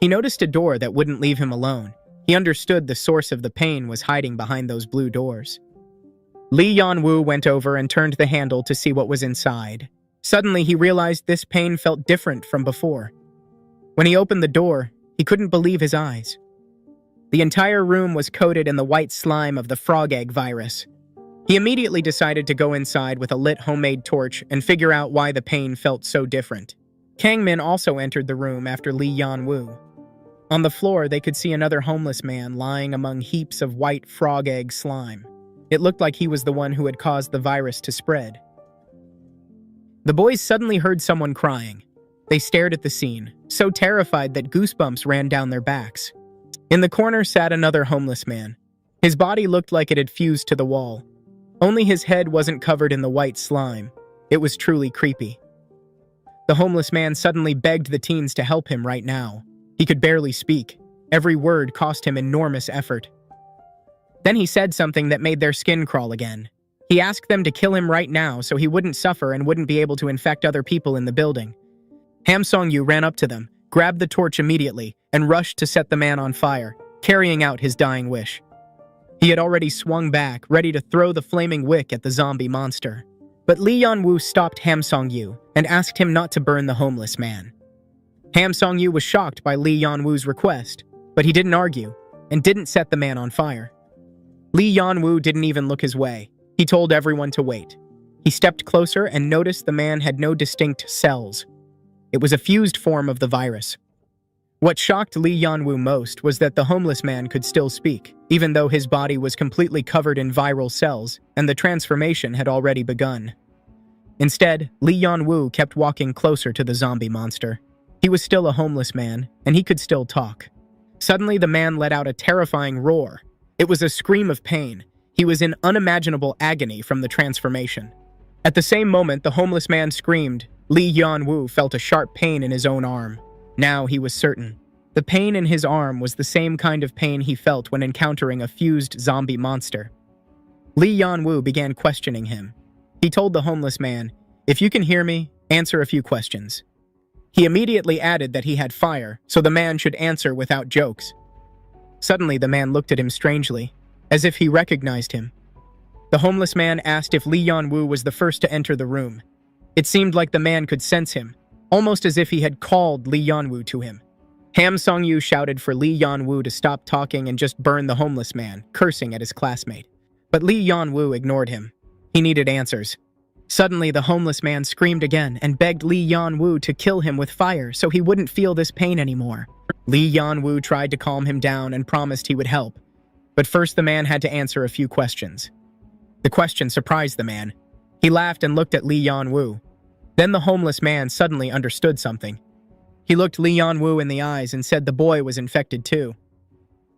He noticed a door that wouldn't leave him alone. He understood the source of the pain was hiding behind those blue doors. Lee Yeon-woo went over and turned the handle to see what was inside. Suddenly, he realized this pain felt different from before. When he opened the door, he couldn't believe his eyes. The entire room was coated in the white slime of the frog egg virus. He immediately decided to go inside with a lit homemade torch and figure out why the pain felt so different. Kang Min also entered the room after Lee Yeon-woo. On the floor, they could see another homeless man lying among heaps of white frog egg slime. It looked like he was the one who had caused the virus to spread. The boys suddenly heard someone crying. They stared at the scene, so terrified that goosebumps ran down their backs. In the corner sat another homeless man. His body looked like it had fused to the wall. Only his head wasn't covered in the white slime. It was truly creepy. The homeless man suddenly begged the teens to help him right now. He could barely speak. Every word cost him enormous effort. Then he said something that made their skin crawl again. He asked them to kill him right now so he wouldn't suffer and wouldn't be able to infect other people in the building. Ham Song-yu ran up to them, grabbed the torch immediately, and rushed to set the man on fire, carrying out his dying wish. He had already swung back, ready to throw the flaming wick at the zombie monster. But Lee Yeon-woo stopped Ham Song-yu and asked him not to burn the homeless man. Ham Song-yu was shocked by Lee Yeon-woo's request, but he didn't argue and didn't set the man on fire. Lee Yeon-woo didn't even look his way. He told everyone to wait. He stepped closer and noticed the man had no distinct cells. It was a fused form of the virus. What shocked Lee Yeon-woo most was that the homeless man could still speak, even though his body was completely covered in viral cells and the transformation had already begun. Instead, Lee Yeon-woo kept walking closer to the zombie monster. He was still a homeless man, and he could still talk. Suddenly, the man let out a terrifying roar. It was a scream of pain. He was in unimaginable agony from the transformation. At the same moment the homeless man screamed, Lee Yeon-woo felt a sharp pain in his own arm. Now he was certain. The pain in his arm was the same kind of pain he felt when encountering a fused zombie monster. Lee Yeon-woo began questioning him. He told the homeless man, "If you can hear me, answer a few questions." He immediately added that he had fire, so the man should answer without jokes. Suddenly the man looked at him strangely, as if he recognized him. The homeless man asked if Lee Yeon-woo was the first to enter the room. It seemed like the man could sense him, almost as if he had called Lee Yeon-woo to him. Ham Song-yu shouted for Lee Yeon-woo to stop talking and just burn the homeless man, cursing at his classmate. But Lee Yeon-woo ignored him. He needed answers. Suddenly, the homeless man screamed again and begged Lee Yeon-woo to kill him with fire so he wouldn't feel this pain anymore. Lee Yeon-woo tried to calm him down and promised he would help. But first, the man had to answer a few questions. The question surprised the man. He laughed and looked at Lee Yeon-woo. Then the homeless man suddenly understood something. He looked Lee Yeon-woo in the eyes and said the boy was infected too.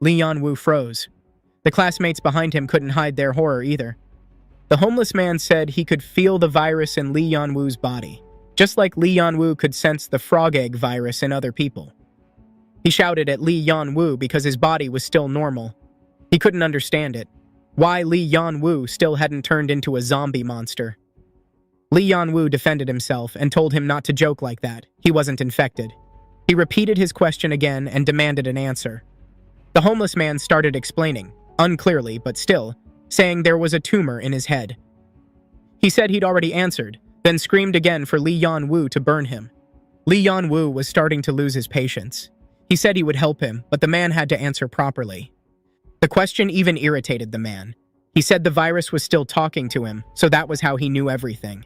Lee Yeon-woo froze. The classmates behind him couldn't hide their horror either. The homeless man said he could feel the virus in Lee Yeon-woo's body, just like Lee Yeon-woo could sense the frog egg virus in other people. He shouted at Lee Yeon-woo because his body was still normal. He couldn't understand it. Why Lee Yeon-woo still hadn't turned into a zombie monster. Lee Yeon-woo defended himself and told him not to joke like that. He wasn't infected. He repeated his question again and demanded an answer. The homeless man started explaining, unclearly but still, saying there was a tumor in his head. He said he'd already answered, then screamed again for Lee Yeon-woo to burn him. Lee Yeon-woo was starting to lose his patience. He said he would help him, but the man had to answer properly. The question even irritated the man. He said the virus was still talking to him, so that was how he knew everything.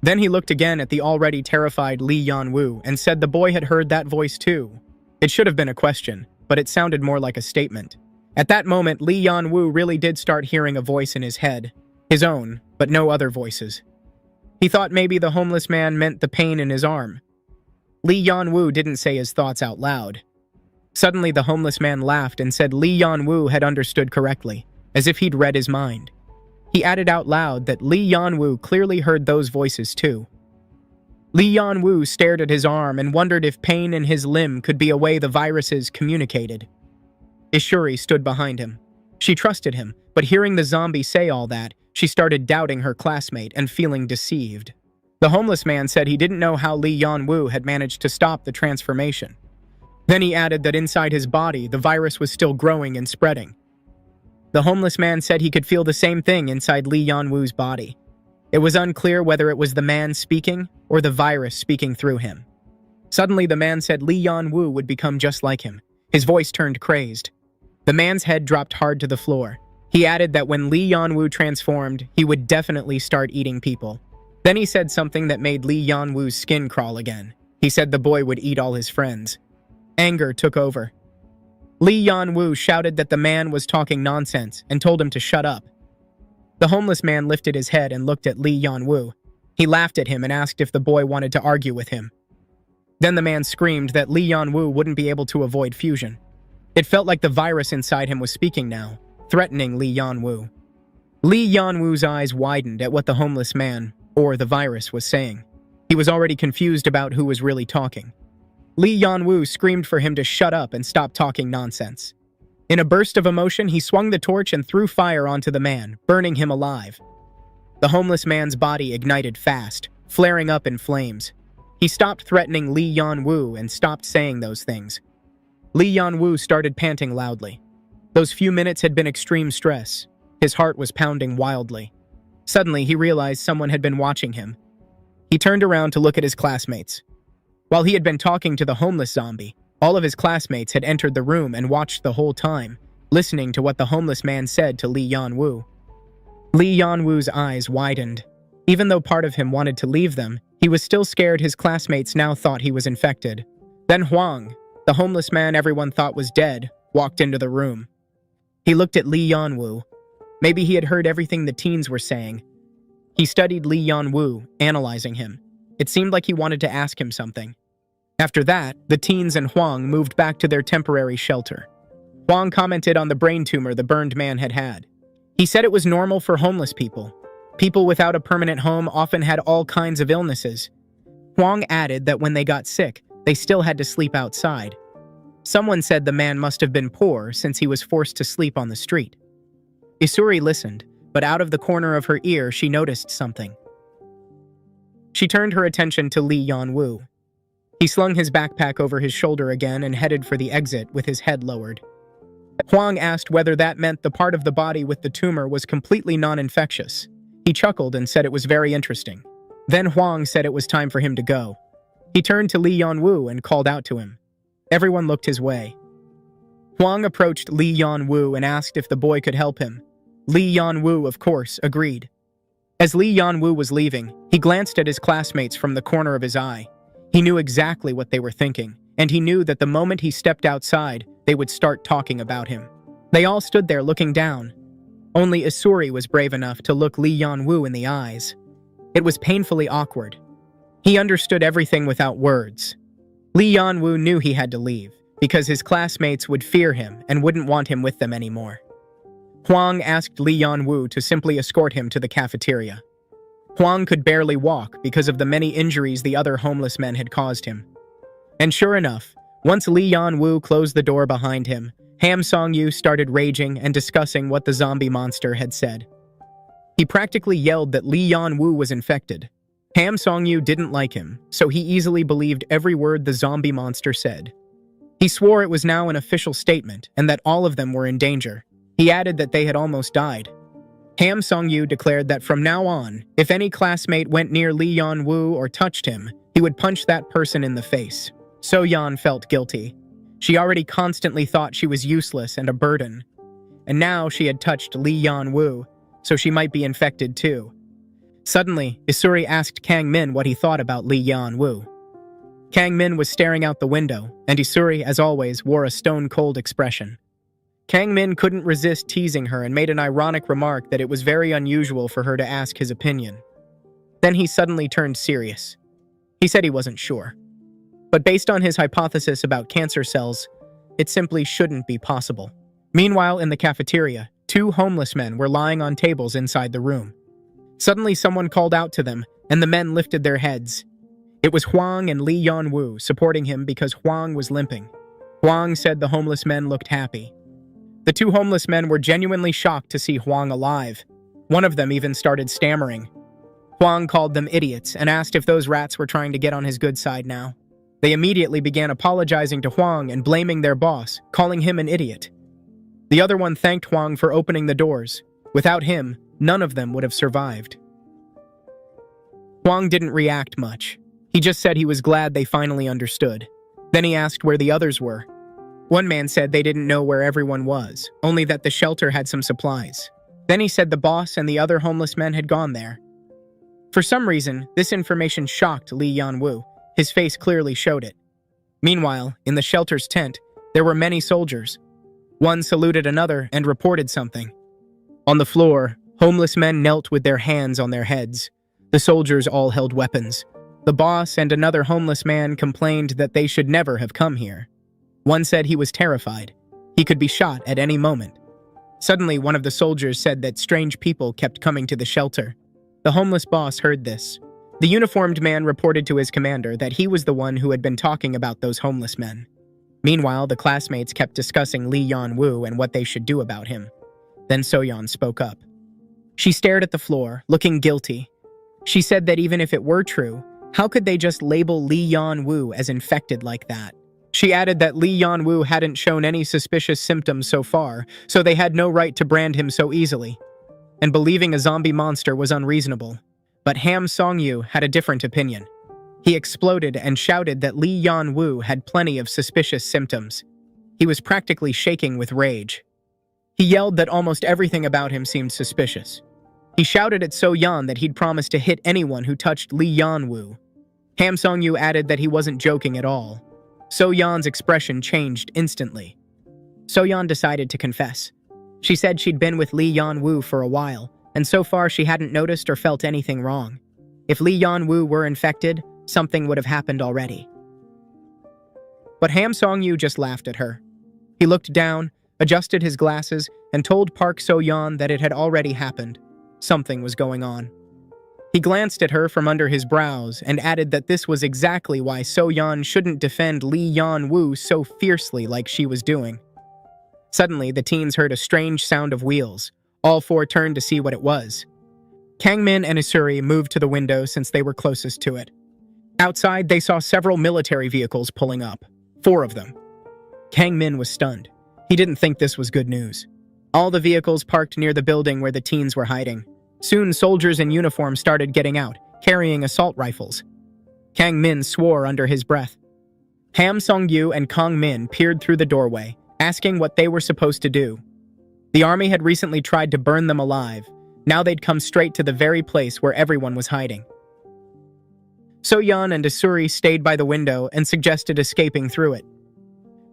Then he looked again at the already terrified Lee Yeon-woo and said the boy had heard that voice too. It should have been a question, but it sounded more like a statement. At that moment, Lee Yeon-woo really did start hearing a voice in his head. His own, but no other voices. He thought maybe the homeless man meant the pain in his arm. Lee Yan-woo didn't say his thoughts out loud. Suddenly, the homeless man laughed and said Lee Yan-woo had understood correctly, as if he'd read his mind. He added out loud that Lee Yan-woo clearly heard those voices too. Lee Yan-woo stared at his arm and wondered if pain in his limb could be a way the viruses communicated. Isuri stood behind him. She trusted him, but hearing the zombie say all that, she started doubting her classmate and feeling deceived. The homeless man said he didn't know how Lee Yan-woo had managed to stop the transformation. Then he added that inside his body, the virus was still growing and spreading. The homeless man said he could feel the same thing inside Lee Yan-woo's body. It was unclear whether it was the man speaking or the virus speaking through him. Suddenly, the man said Lee Yan-woo would become just like him. His voice turned crazed. The man's head dropped hard to the floor. He added that when Lee Yan-woo transformed, he would definitely start eating people. Then he said something that made Lee Yan-woo's skin crawl again. He said the boy would eat all his friends. Anger took over. Lee Yan-woo shouted that the man was talking nonsense and told him to shut up. The homeless man lifted his head and looked at Lee Yan-woo. He laughed at him and asked if the boy wanted to argue with him. Then the man screamed that Lee Yan-woo wouldn't be able to avoid fusion. It felt like the virus inside him was speaking now, threatening Lee Yan-woo. Lee Yan-woo's eyes widened at what the homeless man, or the virus, was saying. He was already confused about who was really talking. Lee Yan-woo screamed for him to shut up and stop talking nonsense. In a burst of emotion, he swung the torch and threw fire onto the man, burning him alive. The homeless man's body ignited fast, flaring up in flames. He stopped threatening Lee Yan-woo and stopped saying those things. Lee Yan-woo started panting loudly. Those few minutes had been extreme stress. His heart was pounding wildly. Suddenly, he realized someone had been watching him. He turned around to look at his classmates. While he had been talking to the homeless zombie, all of his classmates had entered the room and watched the whole time, listening to what the homeless man said to Lee Yan-woo. Lee Yan-woo's eyes widened. Even though part of him wanted to leave them, he was still scared his classmates now thought he was infected. Then Hwang, the homeless man everyone thought was dead, walked into the room. He looked at Lee Yan-woo. Maybe he had heard everything the teens were saying. He studied Lee Yan-woo, analyzing him. It seemed like he wanted to ask him something. After that, the teens and Hwang moved back to their temporary shelter. Hwang commented on the brain tumor the burned man had had. He said it was normal for homeless people. People without a permanent home often had all kinds of illnesses. Hwang added that when they got sick, they still had to sleep outside. Someone said the man must have been poor since he was forced to sleep on the street. Isuri listened, but out of the corner of her ear she noticed something. She turned her attention to Lee Yan-woo. He slung his backpack over his shoulder again and headed for the exit with his head lowered. Hwang asked whether that meant the part of the body with the tumor was completely non-infectious. He chuckled and said it was very interesting. Then Hwang said it was time for him to go. He turned to Lee Yan-woo and called out to him. Everyone looked his way. Hwang approached Lee Yan-woo and asked if the boy could help him. Lee Yan-woo, of course, agreed. As Lee Yan-woo was leaving, he glanced at his classmates from the corner of his eye. He knew exactly what they were thinking, and he knew that the moment he stepped outside, they would start talking about him. They all stood there looking down. Only Isuri was brave enough to look Lee Yan-woo in the eyes. It was painfully awkward. He understood everything without words. Lee Yan-woo knew he had to leave, because his classmates would fear him and wouldn't want him with them anymore. Hwang asked Lee Yan-woo to simply escort him to the cafeteria. Hwang could barely walk because of the many injuries the other homeless men had caused him. And sure enough, once Lee Yan-woo closed the door behind him, Ham Song-yu started raging and discussing what the zombie monster had said. He practically yelled that Lee Yan-woo was infected. Ham Song-yu didn't like him, so he easily believed every word the zombie monster said. He swore it was now an official statement and that all of them were in danger. He added that they had almost died. Ham Song-yu declared that from now on, if any classmate went near Lee Yan-woo or touched him, he would punch that person in the face. So-yeon felt guilty. She already constantly thought she was useless and a burden. And now she had touched Lee Yan-woo, so she might be infected too. Suddenly, Isuri asked Kang-min what he thought about Lee Yan-woo. Kang-min was staring out the window, and Isuri, as always, wore a stone-cold expression. Kang-min couldn't resist teasing her and made an ironic remark that it was very unusual for her to ask his opinion. Then he suddenly turned serious. He said he wasn't sure. But based on his hypothesis about cancer cells, it simply shouldn't be possible. Meanwhile, in the cafeteria, 2 homeless men were lying on tables inside the room. Suddenly, someone called out to them, and the men lifted their heads. It was Huang and Lee Yan-woo supporting him because Huang was limping. Huang said the homeless men looked happy. The 2 homeless men were genuinely shocked to see Huang alive. One of them even started stammering. Huang called them idiots and asked if those rats were trying to get on his good side now. They immediately began apologizing to Huang and blaming their boss, calling him an idiot. The other one thanked Huang for opening the doors. Without him, none of them would have survived. Huang didn't react much. He just said he was glad they finally understood. Then he asked where the others were. One man said they didn't know where everyone was, only that the shelter had some supplies. Then he said the boss and the other homeless men had gone there. For some reason, this information shocked Lee Yan-woo. His face clearly showed it. Meanwhile, in the shelter's tent, there were many soldiers. One saluted another and reported something. On the floor, homeless men knelt with their hands on their heads. The soldiers all held weapons. The boss and another homeless man complained that they should never have come here. One said he was terrified. He could be shot at any moment. Suddenly, one of the soldiers said that strange people kept coming to the shelter. The homeless boss heard this. The uniformed man reported to his commander that he was the one who had been talking about those homeless men. Meanwhile, the classmates kept discussing Lee Yan-woo and what they should do about him. Then So-yeon spoke up. She stared at the floor, looking guilty. She said that even if it were true, how could they just label Lee Yan-woo as infected like that? She added that Lee Yan-woo hadn't shown any suspicious symptoms so far, so they had no right to brand him so easily. And believing a zombie monster was unreasonable. But Ham Song-yu had a different opinion. He exploded and shouted that Lee Yan-woo had plenty of suspicious symptoms. He was practically shaking with rage. He yelled that almost everything about him seemed suspicious. He shouted at So-yeon that he'd promised to hit anyone who touched Lee Yan-woo. Ham Song-yu added that he wasn't joking at all. So-yeon's expression changed instantly. So-yeon decided to confess. She said she'd been with Lee Yan-woo for a while, and so far she hadn't noticed or felt anything wrong. If Lee Yan-woo were infected, something would have happened already. But Ham Song-yu just laughed at her. He looked down, adjusted his glasses, and told Park So-yeon that it had already happened. Something was going on. He glanced at her from under his brows and added that this was exactly why So-yeon shouldn't defend Lee Yan-woo so fiercely like she was doing. Suddenly, the teens heard a strange sound of wheels. All 4 turned to see what it was. Kangmin and Isuri moved to the window since they were closest to it. Outside, they saw several military vehicles pulling up. 4 of them. Kangmin was stunned. He didn't think this was good news. All the vehicles parked near the building where the teens were hiding. Soon, soldiers in uniform started getting out, carrying assault rifles. Kangmin swore under his breath. Ham Song-yu and Kang Min peered through the doorway, asking what they were supposed to do. The army had recently tried to burn them alive. Now they'd come straight to the very place where everyone was hiding. So-yeon and Isuri stayed by the window and suggested escaping through it.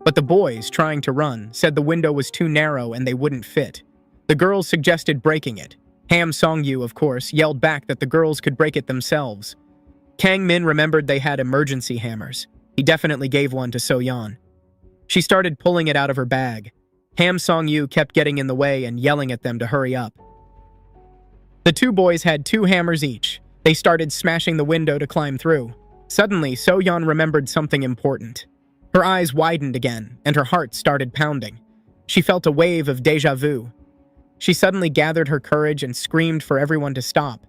But the boys, trying to run, said the window was too narrow and they wouldn't fit. The girls suggested breaking it. Ham Song-yu, of course, yelled back that the girls could break it themselves. Kang Min remembered they had emergency hammers. He definitely gave one to So-yeon. She started pulling it out of her bag. Ham Song-yu kept getting in the way and yelling at them to hurry up. The 2 boys had 2 hammers each. They started smashing the window to climb through. Suddenly, So-yeon remembered something important. Her eyes widened again, and her heart started pounding. She felt a wave of déjà vu. She suddenly gathered her courage and screamed for everyone to stop.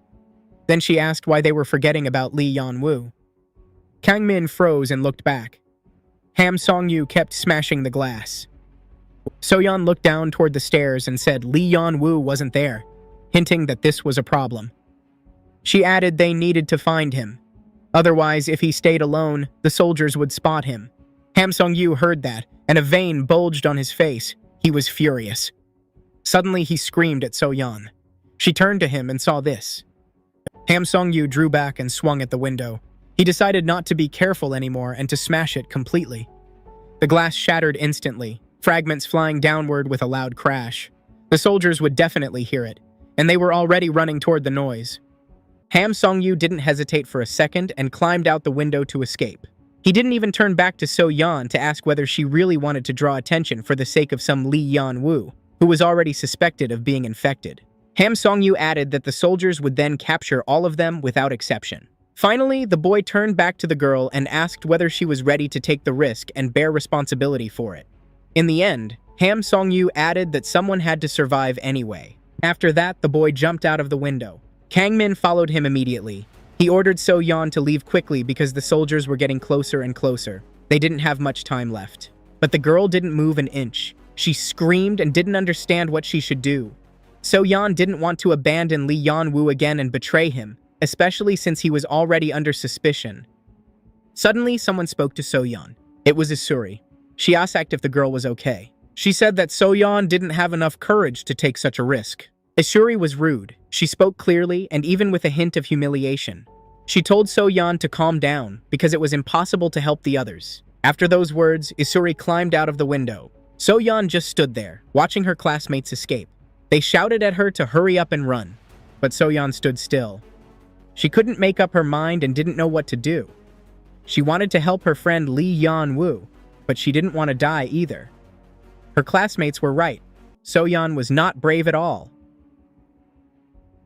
Then she asked why they were forgetting about Lee Yan-woo. Kang Min froze and looked back. Ham Song-yu kept smashing the glass. So-yeon looked down toward the stairs and said Lee Yan-woo wasn't there, hinting that this was a problem. She added they needed to find him. Otherwise, if he stayed alone, the soldiers would spot him. Ham Song-yu heard that, and a vein bulged on his face. He was furious. Suddenly, he screamed at So-yeon. She turned to him and saw this. Ham Song-yu drew back and swung at the window. He decided not to be careful anymore and to smash it completely. The glass shattered instantly, fragments flying downward with a loud crash. The soldiers would definitely hear it, and they were already running toward the noise. Ham Song-yu didn't hesitate for a second and climbed out the window to escape. He didn't even turn back to So-yeon to ask whether she really wanted to draw attention for the sake of some Lee Yan-woo, who was already suspected of being infected. Ham Song-yu added that the soldiers would then capture all of them without exception. Finally, the boy turned back to the girl and asked whether she was ready to take the risk and bear responsibility for it. In the end, Ham Song-yu added that someone had to survive anyway. After that, the boy jumped out of the window. Kang-min followed him immediately. He ordered So-yeon to leave quickly because the soldiers were getting closer and closer. They didn't have much time left. But the girl didn't move an inch. She screamed and didn't understand what she should do. So-yeon didn't want to abandon Lee Yan-woo again and betray him, especially since he was already under suspicion. Suddenly, someone spoke to So-yeon. It was Isuri. She asked if the girl was okay. She said that So-yeon didn't have enough courage to take such a risk. Isuri was rude. She spoke clearly and even with a hint of humiliation. She told So-yeon to calm down because it was impossible to help the others. After those words, Isuri climbed out of the window. So-yeon just stood there, watching her classmates escape. They shouted at her to hurry up and run, but So-yeon stood still. She couldn't make up her mind and didn't know what to do. She wanted to help her friend Lee Yan-woo, but she didn't want to die either. Her classmates were right. So-yeon was not brave at all.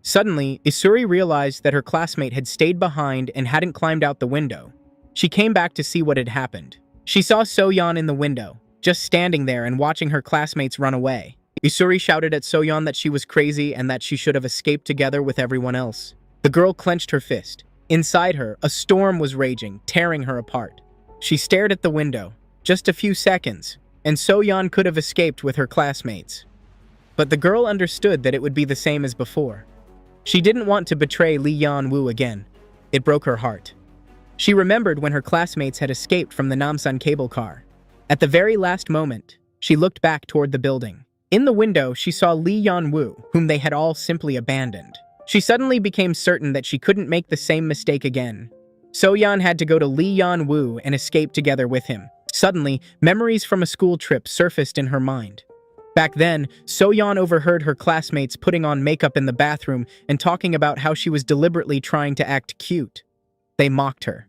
Suddenly, Isuri realized that her classmate had stayed behind and hadn't climbed out the window. She came back to see what had happened. She saw So-yeon in the window, just standing there and watching her classmates run away. Isuri shouted at So-yeon that she was crazy and that she should have escaped together with everyone else. The girl clenched her fist. Inside her, a storm was raging, tearing her apart. She stared at the window. Just a few seconds, and So-yeon could have escaped with her classmates. But the girl understood that it would be the same as before. She didn't want to betray Lee Yan-woo again. It broke her heart. She remembered when her classmates had escaped from the Namsan cable car. At the very last moment, she looked back toward the building. In the window, she saw Lee Yan-woo, whom they had all simply abandoned. She suddenly became certain that she couldn't make the same mistake again. So-yeon had to go to Lee Yan-woo and escape together with him. Suddenly, memories from a school trip surfaced in her mind. Back then, So-yeon overheard her classmates putting on makeup in the bathroom and talking about how she was deliberately trying to act cute. They mocked her.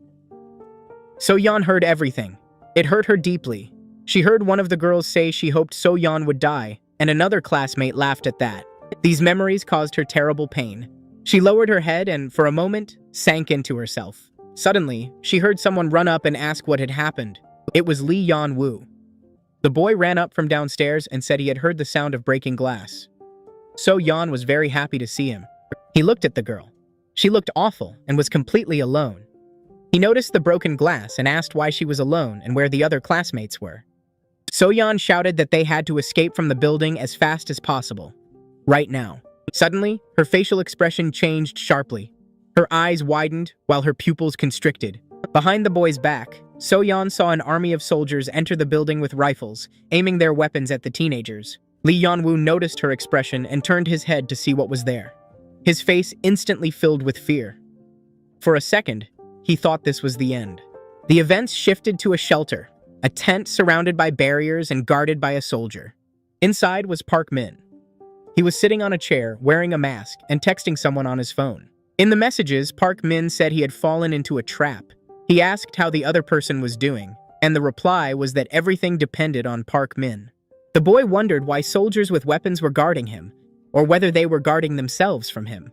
So-yeon heard everything. It hurt her deeply. She heard one of the girls say she hoped So-yeon would die, and another classmate laughed at that. These memories caused her terrible pain. She lowered her head and, for a moment, sank into herself. Suddenly, she heard someone run up and ask what had happened. It was Lee Yan-woo. The boy ran up from downstairs and said he had heard the sound of breaking glass. So-yeon was very happy to see him. He looked at the girl. She looked awful and was completely alone. He noticed the broken glass and asked why she was alone and where the other classmates were. So-yeon shouted that they had to escape from the building as fast as possible. Right now. Suddenly, her facial expression changed sharply. Her eyes widened while her pupils constricted. Behind the boy's back, So-yeon saw an army of soldiers enter the building with rifles, aiming their weapons at the teenagers. Lee Yan-woo noticed her expression and turned his head to see what was there. His face instantly filled with fear. For a second, he thought this was the end. The events shifted to a shelter, a tent surrounded by barriers and guarded by a soldier. Inside was Park Min. He was sitting on a chair, wearing a mask, and texting someone on his phone. In the messages, Park Min said he had fallen into a trap. He asked how the other person was doing, and the reply was that everything depended on Park Min. The boy wondered why soldiers with weapons were guarding him, or whether they were guarding themselves from him.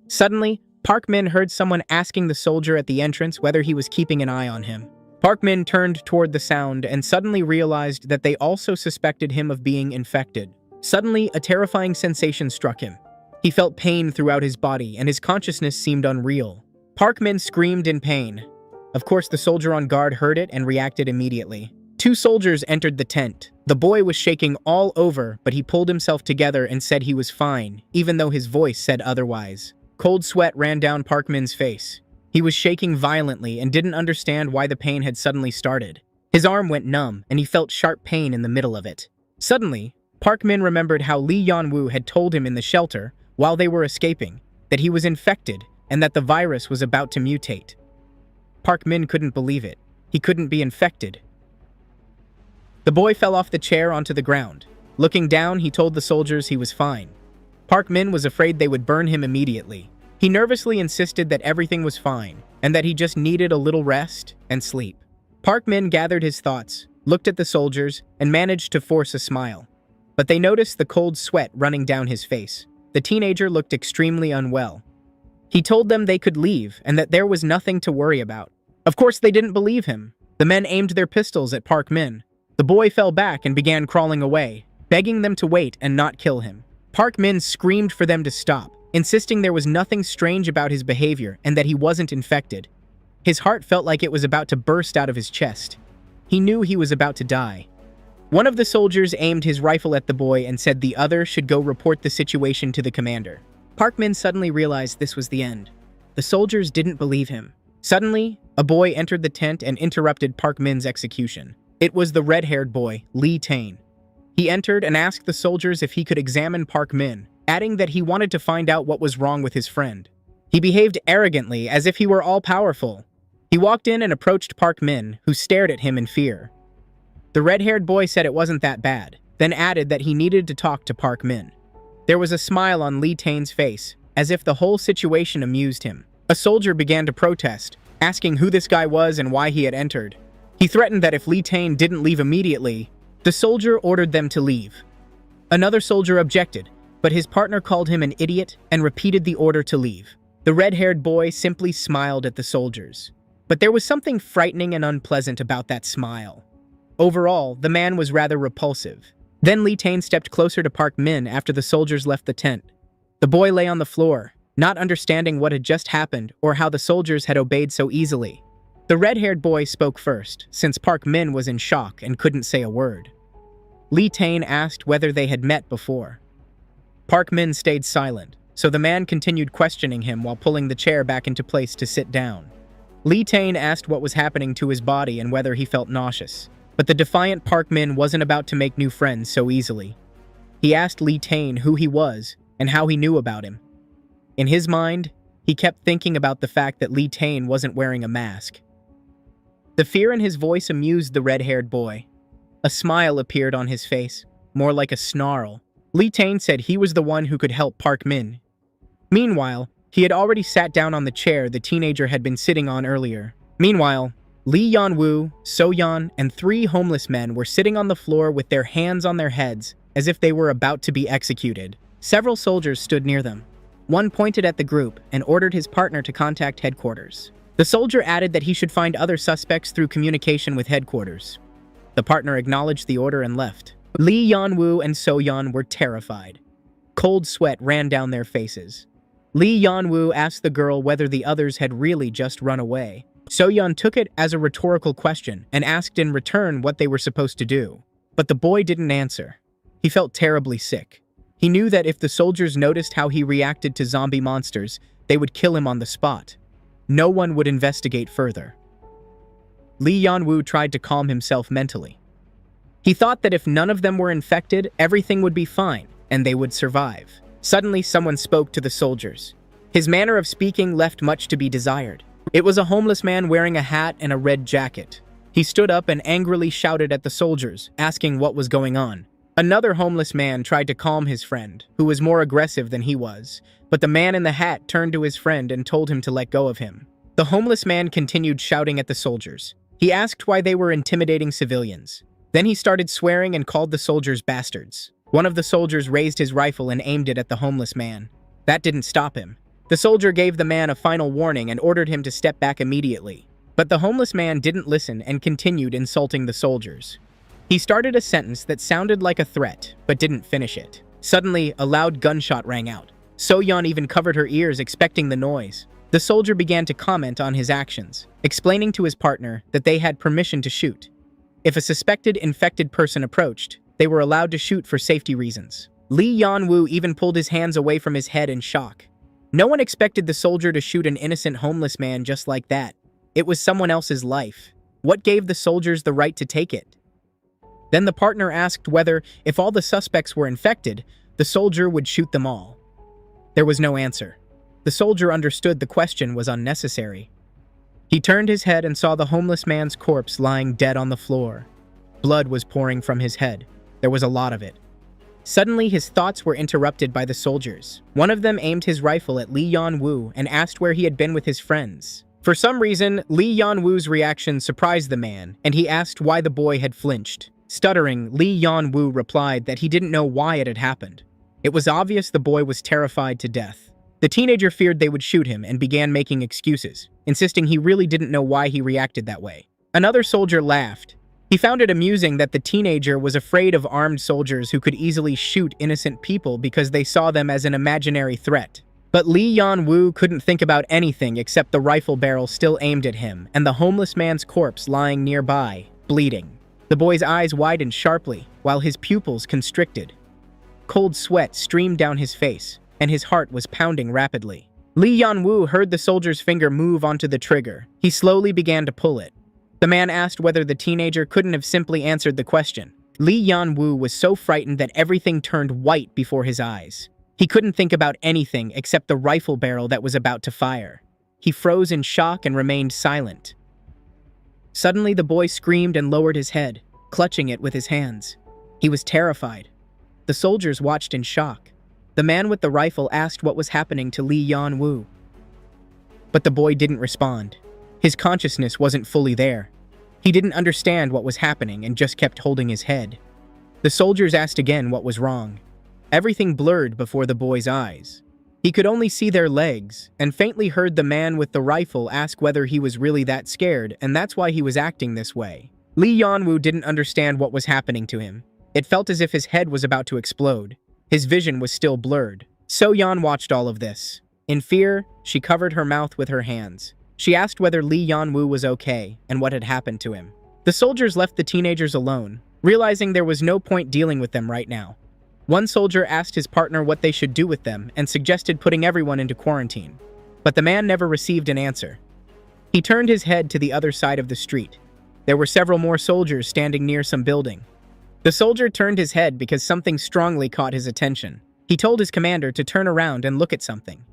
Suddenly, Park Min heard someone asking the soldier at the entrance whether he was keeping an eye on him. Park Min turned toward the sound and suddenly realized that they also suspected him of being infected. Suddenly, a terrifying sensation struck him. He felt pain throughout his body, and his consciousness seemed unreal. Park Min screamed in pain. Of course, the soldier on guard heard it and reacted immediately. 2 soldiers entered the tent. The boy was shaking all over, but he pulled himself together and said he was fine, even though his voice said otherwise. Cold sweat ran down Park Min's face. He was shaking violently and didn't understand why the pain had suddenly started. His arm went numb, and he felt sharp pain in the middle of it. Suddenly, Park Min remembered how Lee Yan-woo had told him in the shelter, while they were escaping, that he was infected and that the virus was about to mutate. Park Min couldn't believe it. He couldn't be infected. The boy fell off the chair onto the ground. Looking down, he told the soldiers he was fine. Park Min was afraid they would burn him immediately. He nervously insisted that everything was fine and that he just needed a little rest and sleep. Park Min gathered his thoughts, looked at the soldiers, and managed to force a smile. But they noticed the cold sweat running down his face. The teenager looked extremely unwell. He told them they could leave and that there was nothing to worry about. Of course, they didn't believe him. The men aimed their pistols at Park Min. The boy fell back and began crawling away, begging them to wait and not kill him. Park Min screamed for them to stop, insisting there was nothing strange about his behavior and that he wasn't infected. His heart felt like it was about to burst out of his chest. He knew he was about to die. One of the soldiers aimed his rifle at the boy and said the other should go report the situation to the commander. Park Min suddenly realized this was the end. The soldiers didn't believe him. Suddenly, a boy entered the tent and interrupted Park Min's execution. It was the red-haired boy, Lee Tane. He entered and asked the soldiers if he could examine Park Min, adding that he wanted to find out what was wrong with his friend. He behaved arrogantly, as if he were all-powerful. He walked in and approached Park Min, who stared at him in fear. The red-haired boy said it wasn't that bad, then added that he needed to talk to Park Min. There was a smile on Lee Tane's face, as if the whole situation amused him. A soldier began to protest, asking who this guy was and why he had entered. He threatened that if Lee Tane didn't leave immediately, the soldier ordered them to leave. Another soldier objected, but his partner called him an idiot and repeated the order to leave. The red-haired boy simply smiled at the soldiers. But there was something frightening and unpleasant about that smile. Overall, the man was rather repulsive. Then Lee Tane stepped closer to Park Min after the soldiers left the tent. The boy lay on the floor, not understanding what had just happened or how the soldiers had obeyed so easily. The red-haired boy spoke first, since Park Min was in shock and couldn't say a word. Lee Tane asked whether they had met before. Park Min stayed silent, so the man continued questioning him while pulling the chair back into place to sit down. Lee Tane asked what was happening to his body and whether he felt nauseous. But the defiant Park Min wasn't about to make new friends so easily. He asked Lee Tane who he was and how he knew about him. In his mind, he kept thinking about the fact that Lee Tane wasn't wearing a mask. The fear in his voice amused the red-haired boy. A smile appeared on his face, more like a snarl. Lee Tane said he was the one who could help Park Min. Meanwhile, he had already sat down on the chair the teenager had been sitting on earlier. Meanwhile, Lee Yanwoo, So-yeon, and 3 homeless men were sitting on the floor with their hands on their heads, as if they were about to be executed. Several soldiers stood near them. One pointed at the group and ordered his partner to contact headquarters. The soldier added that he should find other suspects through communication with headquarters. The partner acknowledged the order and left. Lee Yanwoo and So-yeon were terrified. Cold sweat ran down their faces. Lee Yanwoo asked the girl whether the others had really just run away. So-yeon took it as a rhetorical question and asked in return what they were supposed to do. But the boy didn't answer. He felt terribly sick. He knew that if the soldiers noticed how he reacted to zombie monsters, they would kill him on the spot. No one would investigate further. Lee Yanwoo tried to calm himself mentally. He thought that if none of them were infected, everything would be fine, and they would survive. Suddenly, someone spoke to the soldiers. His manner of speaking left much to be desired. It was a homeless man wearing a hat and a red jacket. He stood up and angrily shouted at the soldiers, asking what was going on. Another homeless man tried to calm his friend, who was more aggressive than he was, but the man in the hat turned to his friend and told him to let go of him. The homeless man continued shouting at the soldiers. He asked why they were intimidating civilians. Then he started swearing and called the soldiers bastards. One of the soldiers raised his rifle and aimed it at the homeless man. That didn't stop him. The soldier gave the man a final warning and ordered him to step back immediately. But the homeless man didn't listen and continued insulting the soldiers. He started a sentence that sounded like a threat, but didn't finish it. Suddenly, a loud gunshot rang out. So-yeon even covered her ears, expecting the noise. The soldier began to comment on his actions, explaining to his partner that they had permission to shoot. If a suspected infected person approached, they were allowed to shoot for safety reasons. Lee Yanwoo even pulled his hands away from his head in shock. No one expected the soldier to shoot an innocent homeless man just like that. It was someone else's life. What gave the soldiers the right to take it? Then the partner asked whether, if all the suspects were infected, the soldier would shoot them all. There was no answer. The soldier understood the question was unnecessary. He turned his head and saw the homeless man's corpse lying dead on the floor. Blood was pouring from his head. There was a lot of it. Suddenly, his thoughts were interrupted by the soldiers. One of them aimed his rifle at Lee Yan-woo and asked where he had been with his friends. For some reason, Lee Yan-woo's reaction surprised the man, and he asked why the boy had flinched. Stuttering, Lee Yan-woo replied that he didn't know why it had happened. It was obvious the boy was terrified to death. The teenager feared they would shoot him and began making excuses, insisting he really didn't know why he reacted that way. Another soldier laughed. He found it amusing that the teenager was afraid of armed soldiers who could easily shoot innocent people because they saw them as an imaginary threat. But Lee Yan-woo couldn't think about anything except the rifle barrel still aimed at him and the homeless man's corpse lying nearby, bleeding. The boy's eyes widened sharply, while his pupils constricted. Cold sweat streamed down his face, and his heart was pounding rapidly. Lee Yan-woo heard the soldier's finger move onto the trigger. He slowly began to pull it. The man asked whether the teenager couldn't have simply answered the question. Lee Yan-woo was so frightened that everything turned white before his eyes. He couldn't think about anything except the rifle barrel that was about to fire. He froze in shock and remained silent. Suddenly, the boy screamed and lowered his head, clutching it with his hands. He was terrified. The soldiers watched in shock. The man with the rifle asked what was happening to Lee Yan-woo. But the boy didn't respond. His consciousness wasn't fully there. He didn't understand what was happening and just kept holding his head. The soldiers asked again what was wrong. Everything blurred before the boy's eyes. He could only see their legs, and faintly heard the man with the rifle ask whether he was really that scared, and that's why he was acting this way. Lee Yan-woo didn't understand what was happening to him. It felt as if his head was about to explode. His vision was still blurred. So-yeon watched all of this. In fear, she covered her mouth with her hands. She asked whether Lee Yan-woo was okay and what had happened to him. The soldiers left the teenagers alone, realizing there was no point dealing with them right now. One soldier asked his partner what they should do with them and suggested putting everyone into quarantine. But the man never received an answer. He turned his head to the other side of the street. There were several more soldiers standing near some building. The soldier turned his head because something strongly caught his attention. He told his commander to turn around and look at something.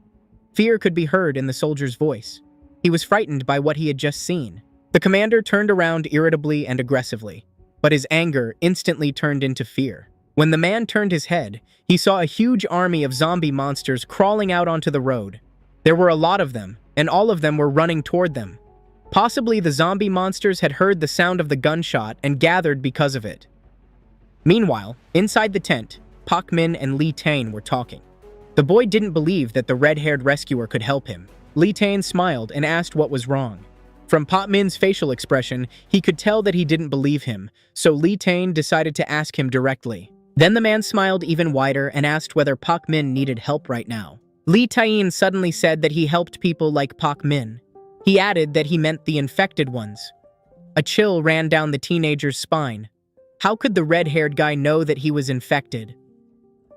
Fear could be heard in the soldier's voice. He was frightened by what he had just seen. The commander turned around irritably and aggressively, but his anger instantly turned into fear. When the man turned his head, he saw a huge army of zombie monsters crawling out onto the road. There were a lot of them, and all of them were running toward them. Possibly the zombie monsters had heard the sound of the gunshot and gathered because of it. Meanwhile, inside the tent, Pak Min and Lee Tae-in were talking. The boy didn't believe that the red-haired rescuer could help him. Lee Tae-in smiled and asked what was wrong. From Pak Min's facial expression, he could tell that he didn't believe him, so Lee Tae-in decided to ask him directly. Then the man smiled even wider and asked whether Pak Min needed help right now. Lee Tae-in suddenly said that he helped people like Pak Min. He added that he meant the infected ones. A chill ran down the teenager's spine. How could the red-haired guy know that he was infected?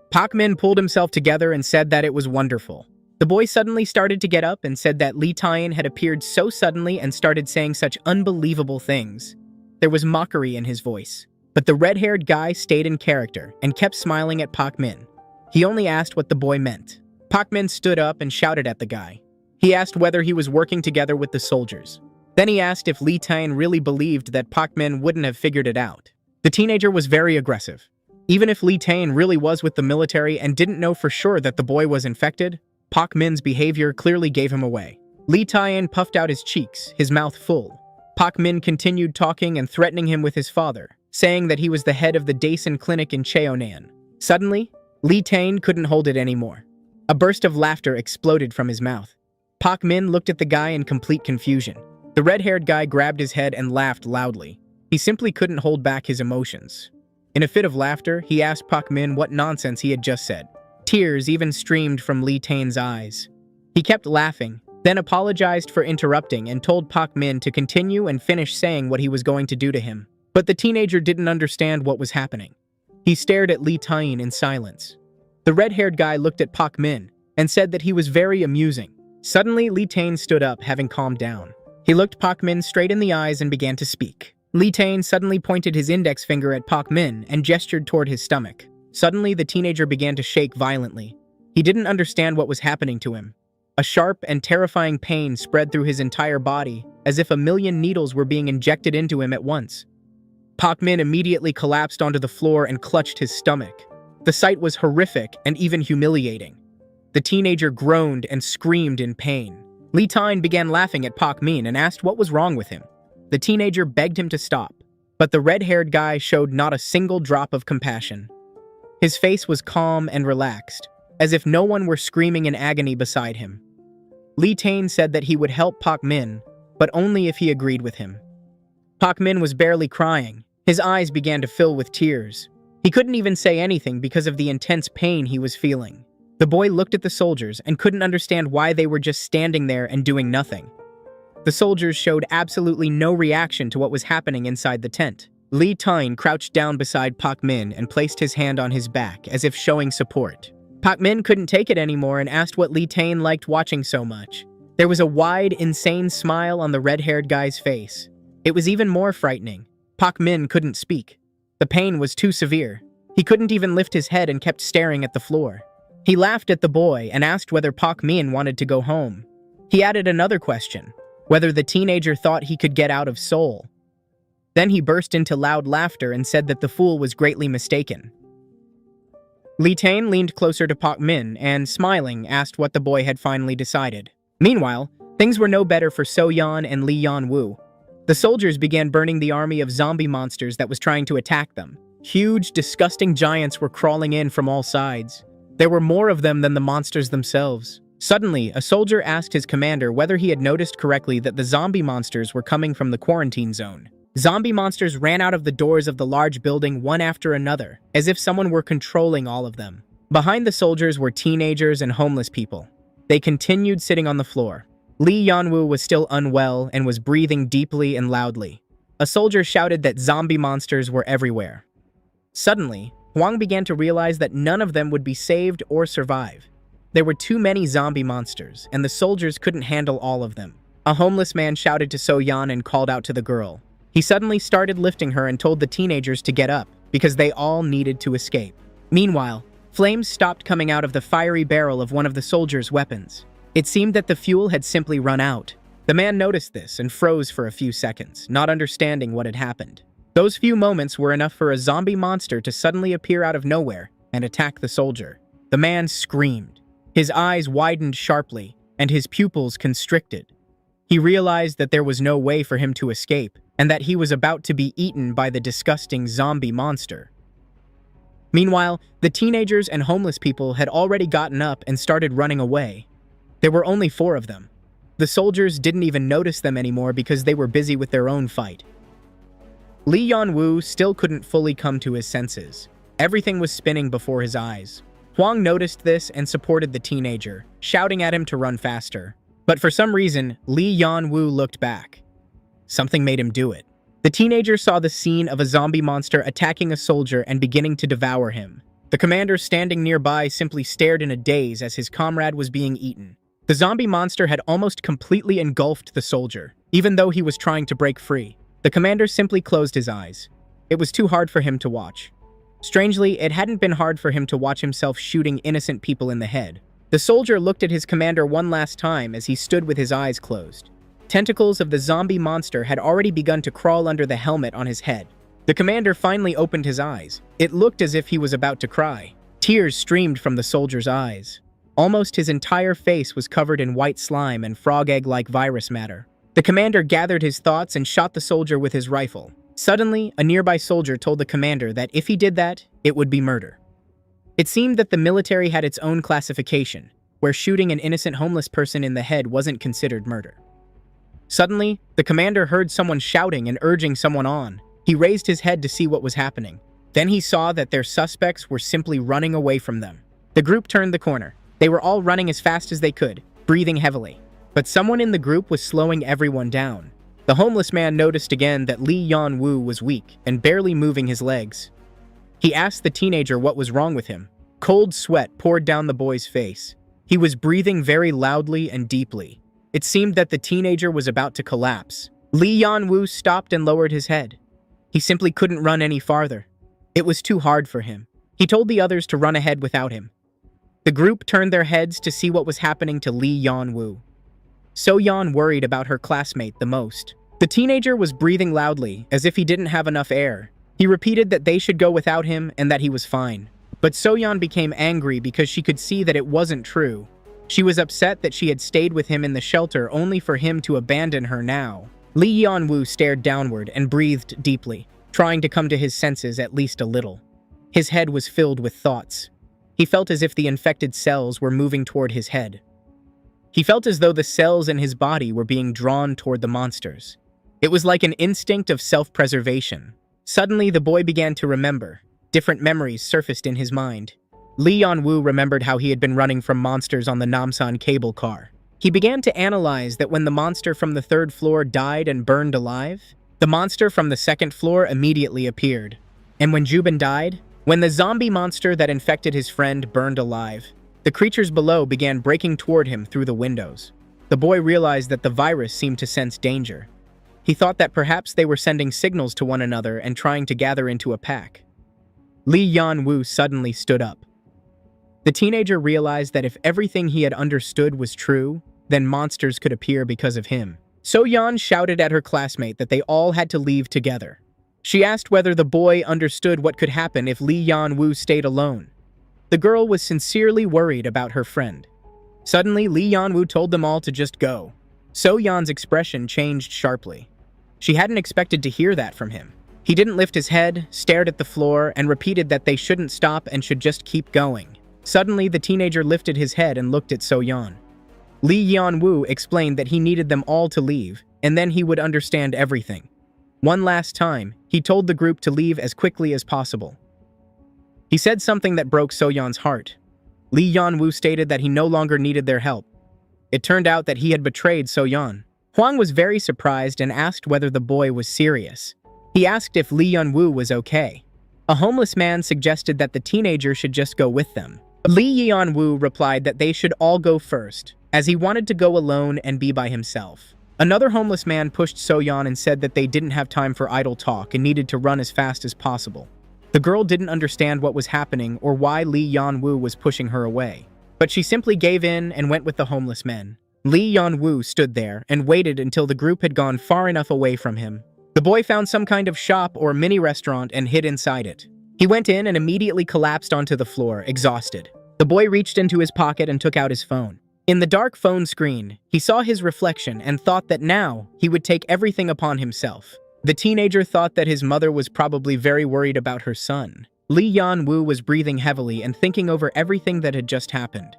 Pak Min pulled himself together and said that it was wonderful. The boy suddenly started to get up and said that Lee Tae-in had appeared so suddenly and started saying such unbelievable things. There was mockery in his voice. But the red-haired guy stayed in character and kept smiling at Pak Min. He only asked what the boy meant. Pak Min stood up and shouted at the guy. He asked whether he was working together with the soldiers. Then he asked if Lee Tae-in really believed that Pak Min wouldn't have figured it out. The teenager was very aggressive. Even if Lee Tae-in really was with the military and didn't know for sure that the boy was infected, Pak Min's behavior clearly gave him away. Lee Tae-in puffed out his cheeks, his mouth full. Pak Min continued talking and threatening him with his father, saying that he was the head of the Daesun clinic in Cheonan. Suddenly, Lee Tae-in couldn't hold it anymore. A burst of laughter exploded from his mouth. Pak Min looked at the guy in complete confusion. The red-haired guy grabbed his head and laughed loudly. He simply couldn't hold back his emotions. In a fit of laughter, he asked Pak Min what nonsense he had just said. Tears even streamed from Lee Tae-in's eyes. He kept laughing, then apologized for interrupting and told Pak Min to continue and finish saying what he was going to do to him. But the teenager didn't understand what was happening. He stared at Lee Tae-in in silence. The red-haired guy looked at Pak Min and said that he was very amusing. Suddenly, Lee Tae-in stood up, having calmed down. He looked Pak Min straight in the eyes and began to speak. Lee Tae-in suddenly pointed his index finger at Pak Min and gestured toward his stomach. Suddenly, the teenager began to shake violently. He didn't understand what was happening to him. A sharp and terrifying pain spread through his entire body, as if a million needles were being injected into him at once. Pak Min immediately collapsed onto the floor and clutched his stomach. The sight was horrific and even humiliating. The teenager groaned and screamed in pain. Lee Tyne began laughing at Pak Min and asked what was wrong with him. The teenager begged him to stop, but the red-haired guy showed not a single drop of compassion. His face was calm and relaxed, as if no one were screaming in agony beside him. Lee Tyne said that he would help Pak Min, but only if he agreed with him. Pak Min was barely crying. His eyes began to fill with tears. He couldn't even say anything because of the intense pain he was feeling. The boy looked at the soldiers and couldn't understand why they were just standing there and doing nothing. The soldiers showed absolutely no reaction to what was happening inside the tent. Lee Tyne crouched down beside Pak Min and placed his hand on his back as if showing support. Pak Min couldn't take it anymore and asked what Lee Tyne liked watching so much. There was a wide, insane smile on the red-haired guy's face. It was even more frightening. Pak Min couldn't speak. The pain was too severe. He couldn't even lift his head and kept staring at the floor. He laughed at the boy and asked whether Pak Min wanted to go home. He added another question, whether the teenager thought he could get out of Seoul. Then he burst into loud laughter and said that the fool was greatly mistaken. Lee Tyne leaned closer to Pak Min and, smiling, asked what the boy had finally decided. Meanwhile, things were no better for So Yeon and Lee Yeon Woo. The soldiers began burning the army of zombie monsters that was trying to attack them. Huge, disgusting giants were crawling in from all sides. There were more of them than the monsters themselves. Suddenly, a soldier asked his commander whether he had noticed correctly that the zombie monsters were coming from the quarantine zone. Zombie monsters ran out of the doors of the large building one after another, as if someone were controlling all of them. Behind the soldiers were teenagers and homeless people. They continued sitting on the floor. Lee Yeon-woo was still unwell and was breathing deeply and loudly. A soldier shouted that zombie monsters were everywhere. Suddenly, Hwang began to realize that none of them would be saved or survive. There were too many zombie monsters, and the soldiers couldn't handle all of them. A homeless man shouted to So Yeon and called out to the girl. He suddenly started lifting her and told the teenagers to get up, because they all needed to escape. Meanwhile, flames stopped coming out of the fiery barrel of one of the soldiers' weapons. It seemed that the fuel had simply run out. The man noticed this and froze for a few seconds, not understanding what had happened. Those few moments were enough for a zombie monster to suddenly appear out of nowhere and attack the soldier. The man screamed. His eyes widened sharply, and his pupils constricted. He realized that there was no way for him to escape, and that he was about to be eaten by the disgusting zombie monster. Meanwhile, the teenagers and homeless people had already gotten up and started running away. There were only 4 of them. The soldiers didn't even notice them anymore because they were busy with their own fight. Lee Yeon-woo still couldn't fully come to his senses. Everything was spinning before his eyes. Hwang noticed this and supported the teenager, shouting at him to run faster. But for some reason, Lee Yeon-woo looked back. Something made him do it. The teenager saw the scene of a zombie monster attacking a soldier and beginning to devour him. The commander standing nearby simply stared in a daze as his comrade was being eaten. The zombie monster had almost completely engulfed the soldier, even though he was trying to break free. The commander simply closed his eyes. It was too hard for him to watch. Strangely, it hadn't been hard for him to watch himself shooting innocent people in the head. The soldier looked at his commander one last time as he stood with his eyes closed. Tentacles of the zombie monster had already begun to crawl under the helmet on his head. The commander finally opened his eyes. It looked as if he was about to cry. Tears streamed from the soldier's eyes. Almost his entire face was covered in white slime and frog egg-like virus matter. The commander gathered his thoughts and shot the soldier with his rifle. Suddenly, a nearby soldier told the commander that if he did that, it would be murder. It seemed that the military had its own classification, where shooting an innocent homeless person in the head wasn't considered murder. Suddenly, the commander heard someone shouting and urging someone on. He raised his head to see what was happening. Then he saw that their suspects were simply running away from them. The group turned the corner. They were all running as fast as they could, breathing heavily. But someone in the group was slowing everyone down. The homeless man noticed again that Lee Yeon-woo was weak and barely moving his legs. He asked the teenager what was wrong with him. Cold sweat poured down the boy's face. He was breathing very loudly and deeply. It seemed that the teenager was about to collapse. Lee Yeon-woo stopped and lowered his head. He simply couldn't run any farther. It was too hard for him. He told the others to run ahead without him. The group turned their heads to see what was happening to Lee Yeon-woo. So Yeon worried about her classmate the most. The teenager was breathing loudly, as if he didn't have enough air. He repeated that they should go without him and that he was fine. But Soyeon became angry because she could see that it wasn't true. She was upset that she had stayed with him in the shelter only for him to abandon her now. Lee Yeon-woo stared downward and breathed deeply, trying to come to his senses at least a little. His head was filled with thoughts. He felt as if the infected cells were moving toward his head. He felt as though the cells in his body were being drawn toward the monsters. It was like an instinct of self-preservation. Suddenly, the boy began to remember. Different memories surfaced in his mind. Lee Yeon-woo remembered how he had been running from monsters on the Namsan cable car. He began to analyze that when the monster from the 3rd floor died and burned alive, the monster from the 2nd floor immediately appeared. And when Jubin died, when the zombie monster that infected his friend burned alive, the creatures below began breaking toward him through the windows. The boy realized that the virus seemed to sense danger. He thought that perhaps they were sending signals to one another and trying to gather into a pack. Lee Yeon-woo suddenly stood up. The teenager realized that if everything he had understood was true, then monsters could appear because of him. Soyeon shouted at her classmate that they all had to leave together. She asked whether the boy understood what could happen if Lee Yeon-woo stayed alone. The girl was sincerely worried about her friend. Suddenly, Lee Yeon-woo told them all to just go. Soyeon's expression changed sharply. She hadn't expected to hear that from him. He didn't lift his head, stared at the floor, and repeated that they shouldn't stop and should just keep going. Suddenly, the teenager lifted his head and looked at Soyeon. Lee Yeon-woo explained that he needed them all to leave, and then he would understand everything. One last time, he told the group to leave as quickly as possible. He said something that broke Soyeon's heart. Lee Yeon-woo stated that he no longer needed their help. It turned out that he had betrayed Soyeon. Hwang was very surprised and asked whether the boy was serious. He asked if Lee Yeon-woo was okay. A homeless man suggested that the teenager should just go with them. Lee Yeon-woo replied that they should all go first, as he wanted to go alone and be by himself. Another homeless man pushed Soyeon and said that they didn't have time for idle talk and needed to run as fast as possible. The girl didn't understand what was happening or why Lee Yeon-woo was pushing her away, but she simply gave in and went with the homeless men. Lee Yeon-woo stood there and waited until the group had gone far enough away from him. The boy found some kind of shop or mini restaurant and hid inside it. He went in and immediately collapsed onto the floor, exhausted. The boy reached into his pocket and took out his phone. In the dark phone screen, he saw his reflection and thought that now he would take everything upon himself. The teenager thought that his mother was probably very worried about her son. Lee Yeon-woo was breathing heavily and thinking over everything that had just happened.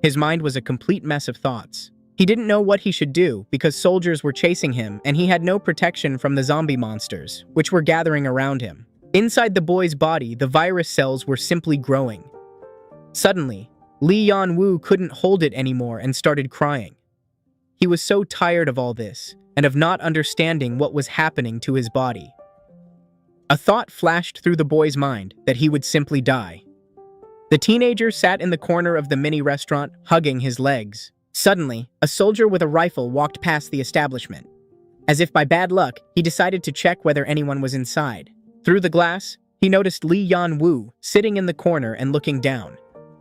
His mind was a complete mess of thoughts. He didn't know what he should do because soldiers were chasing him and he had no protection from the zombie monsters, which were gathering around him. Inside the boy's body, the virus cells were simply growing. Suddenly, Lee Yeon-woo couldn't hold it anymore and started crying. He was so tired of all this and of not understanding what was happening to his body. A thought flashed through the boy's mind that he would simply die. The teenager sat in the corner of the mini restaurant, hugging his legs. Suddenly, a soldier with a rifle walked past the establishment. As if by bad luck, he decided to check whether anyone was inside. Through the glass, he noticed Lee Yeon-woo sitting in the corner and looking down.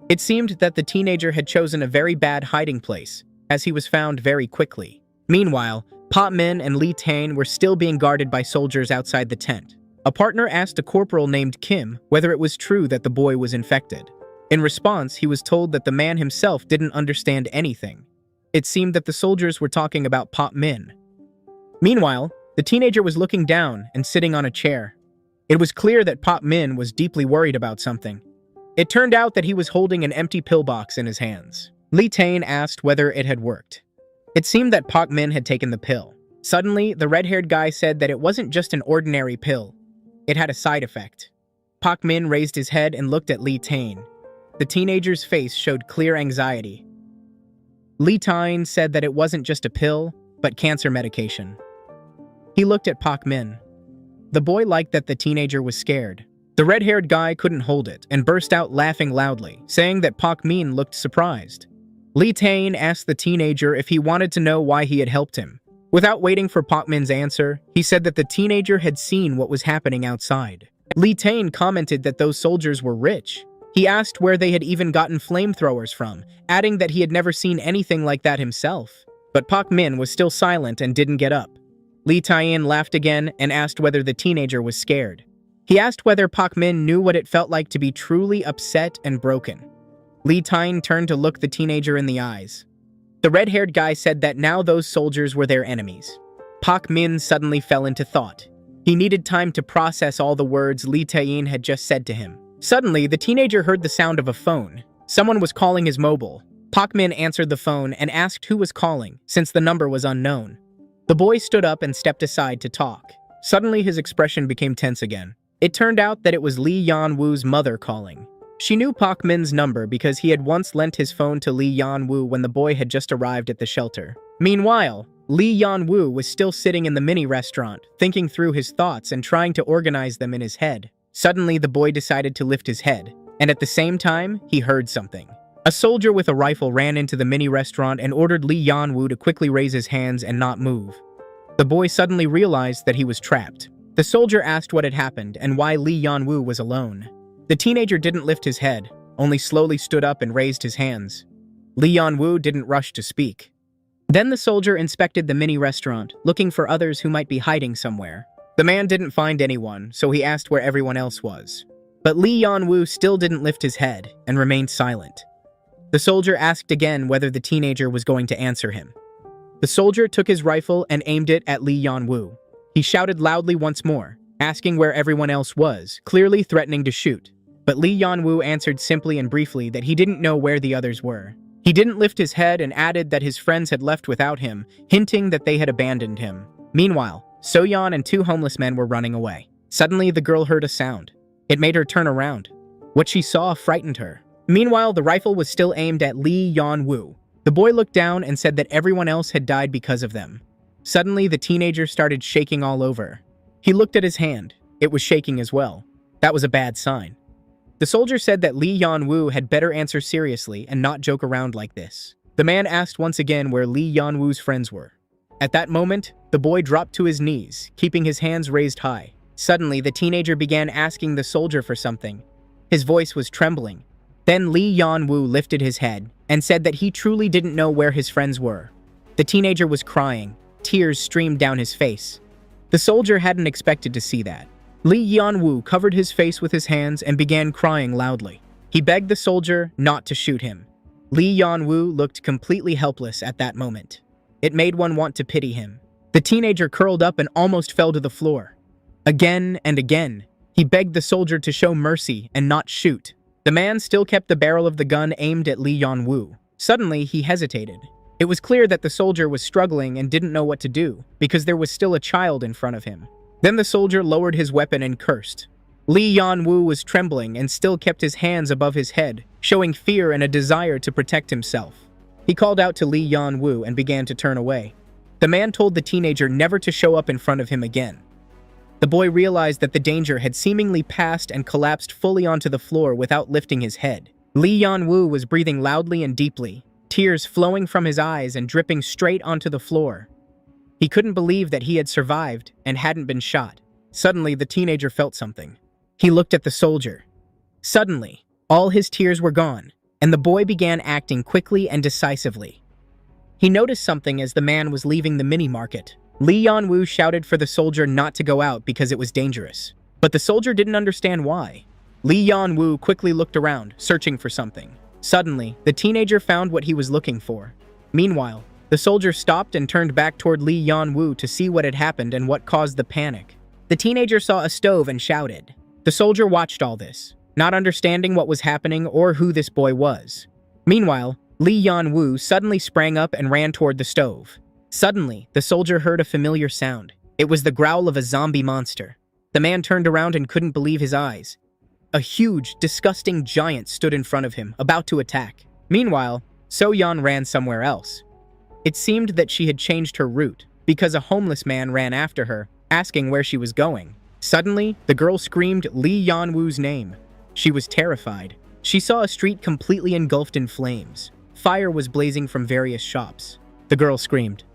It seemed that the teenager had chosen a very bad hiding place, as he was found very quickly. Meanwhile, Pa Min and Lee Tae-in were still being guarded by soldiers outside the tent. A partner asked a corporal named Kim whether it was true that the boy was infected. In response, he was told that the man himself didn't understand anything. It seemed that the soldiers were talking about Pa Min. Meanwhile, the teenager was looking down and sitting on a chair. It was clear that Pa Min was deeply worried about something. It turned out that he was holding an empty pillbox in his hands. Lee Tae-in asked whether it had worked. It seemed that Pa Min had taken the pill. Suddenly, the red-haired guy said that it wasn't just an ordinary pill. It had a side effect. Pa Min raised his head and looked at Lee Tae-in. The teenager's face showed clear anxiety. Lee Tae-in said that it wasn't just a pill, but cancer medication. He looked at Pa Min. The boy liked that the teenager was scared. The red-haired guy couldn't hold it and burst out laughing loudly, saying that Pa Min looked surprised. Lee Tae-in asked the teenager if he wanted to know why he had helped him. Without waiting for Pa Min's answer, he said that the teenager had seen what was happening outside. Lee Tae-in commented that those soldiers were rich. He asked where they had even gotten flamethrowers from, adding that he had never seen anything like that himself. But Pa Min was still silent and didn't get up. Lee Tae-in laughed again and asked whether the teenager was scared. He asked whether Pak Min knew what it felt like to be truly upset and broken. Lee Tyne turned to look the teenager in the eyes. The red-haired guy said that now those soldiers were their enemies. Pak Min suddenly fell into thought. He needed time to process all the words Lee Tae-in had just said to him. Suddenly, the teenager heard the sound of a phone. Someone was calling his mobile. Pak Min answered the phone and asked who was calling, since the number was unknown. The boy stood up and stepped aside to talk. Suddenly, his expression became tense again. It turned out that it was Lee Yan-woo's mother calling. She knew Pak Min's number because he had once lent his phone to Lee Yan-woo when the boy had just arrived at the shelter. Meanwhile, Lee Yan-woo was still sitting in the mini-restaurant, thinking through his thoughts and trying to organize them in his head. Suddenly, the boy decided to lift his head, and at the same time, he heard something. A soldier with a rifle ran into the mini-restaurant and ordered Lee Yan-woo to quickly raise his hands and not move. The boy suddenly realized that he was trapped. The soldier asked what had happened and why Lee Yan-woo was alone. The teenager didn't lift his head, only slowly stood up and raised his hands. Lee Yan-woo didn't rush to speak. Then the soldier inspected the mini-restaurant, looking for others who might be hiding somewhere. The man didn't find anyone, so he asked where everyone else was. But Lee Yan-woo still didn't lift his head and remained silent. The soldier asked again whether the teenager was going to answer him. The soldier took his rifle and aimed it at Lee Yan-woo. He shouted loudly once more, asking where everyone else was, clearly threatening to shoot. But Lee Yan-woo answered simply and briefly that he didn't know where the others were. He didn't lift his head and added that his friends had left without him, hinting that they had abandoned him. Meanwhile, So-yeon and two homeless men were running away. Suddenly, the girl heard a sound. It made her turn around. What she saw frightened her. Meanwhile, the rifle was still aimed at Lee Yan-woo. The boy looked down and said that everyone else had died because of them. Suddenly, the teenager started shaking all over. He looked at his hand. It was shaking as well. That was a bad sign. The soldier said that Lee Yan-woo had better answer seriously and not joke around like this. The man asked once again where Lee Yan-woo's friends were. At that moment, the boy dropped to his knees, keeping his hands raised high. Suddenly, the teenager began asking the soldier for something. His voice was trembling. Then Lee Yan-woo lifted his head and said that he truly didn't know where his friends were. The teenager was crying. Tears streamed down his face. The soldier hadn't expected to see that. Lee Yan-woo covered his face with his hands and began crying loudly. He begged the soldier not to shoot him. Lee Yan-woo looked completely helpless at that moment. It made one want to pity him. The teenager curled up and almost fell to the floor. Again and again, he begged the soldier to show mercy and not shoot. The man still kept the barrel of the gun aimed at Lee Yan-woo. Suddenly, he hesitated. It was clear that the soldier was struggling and didn't know what to do, because there was still a child in front of him. Then the soldier lowered his weapon and cursed. Lee Yan-woo was trembling and still kept his hands above his head, showing fear and a desire to protect himself. He called out to Lee Yan-woo and began to turn away. The man told the teenager never to show up in front of him again. The boy realized that the danger had seemingly passed and collapsed fully onto the floor without lifting his head. Lee Yan-woo was breathing loudly and deeply, tears flowing from his eyes and dripping straight onto the floor. He couldn't believe that he had survived and hadn't been shot. Suddenly, the teenager felt something. He looked at the soldier. Suddenly, all his tears were gone, and the boy began acting quickly and decisively. He noticed something as the man was leaving the mini-market. Lee Yan-woo shouted for the soldier not to go out because it was dangerous. But the soldier didn't understand why. Lee Yan-woo quickly looked around, searching for something. Suddenly, the teenager found what he was looking for. Meanwhile, the soldier stopped and turned back toward Lee Yan-woo to see what had happened and what caused the panic. The teenager saw a stove and shouted. The soldier watched all this, not understanding what was happening or who this boy was. Meanwhile, Lee Yan-woo suddenly sprang up and ran toward the stove. Suddenly, the soldier heard a familiar sound. It was the growl of a zombie monster. The man turned around and couldn't believe his eyes. A huge, disgusting giant stood in front of him, about to attack. Meanwhile, So-yeon ran somewhere else. It seemed that she had changed her route, because a homeless man ran after her, asking where she was going. Suddenly, the girl screamed Lee Yan-woo's name. She was terrified. She saw a street completely engulfed in flames. Fire was blazing from various shops. The girl screamed.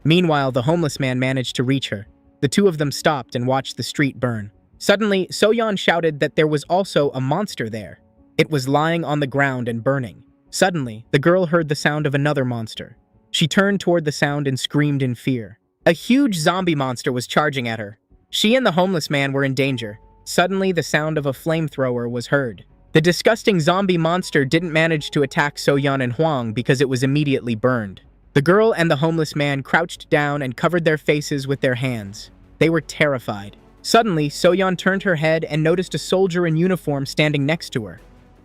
Meanwhile, the homeless man managed to reach her. The two of them stopped and watched the street burn. Suddenly, So-yeon shouted that there was also a monster there. It was lying on the ground and burning. Suddenly, the girl heard the sound of another monster. She turned toward the sound and screamed in fear. A huge zombie monster was charging at her. She and the homeless man were in danger. Suddenly, the sound of a flamethrower was heard. The disgusting zombie monster didn't manage to attack So-yeon and Hwang because it was immediately burned. The girl and the homeless man crouched down and covered their faces with their hands. They were terrified. Suddenly, So-yeon turned her head and noticed a soldier in uniform standing next to her.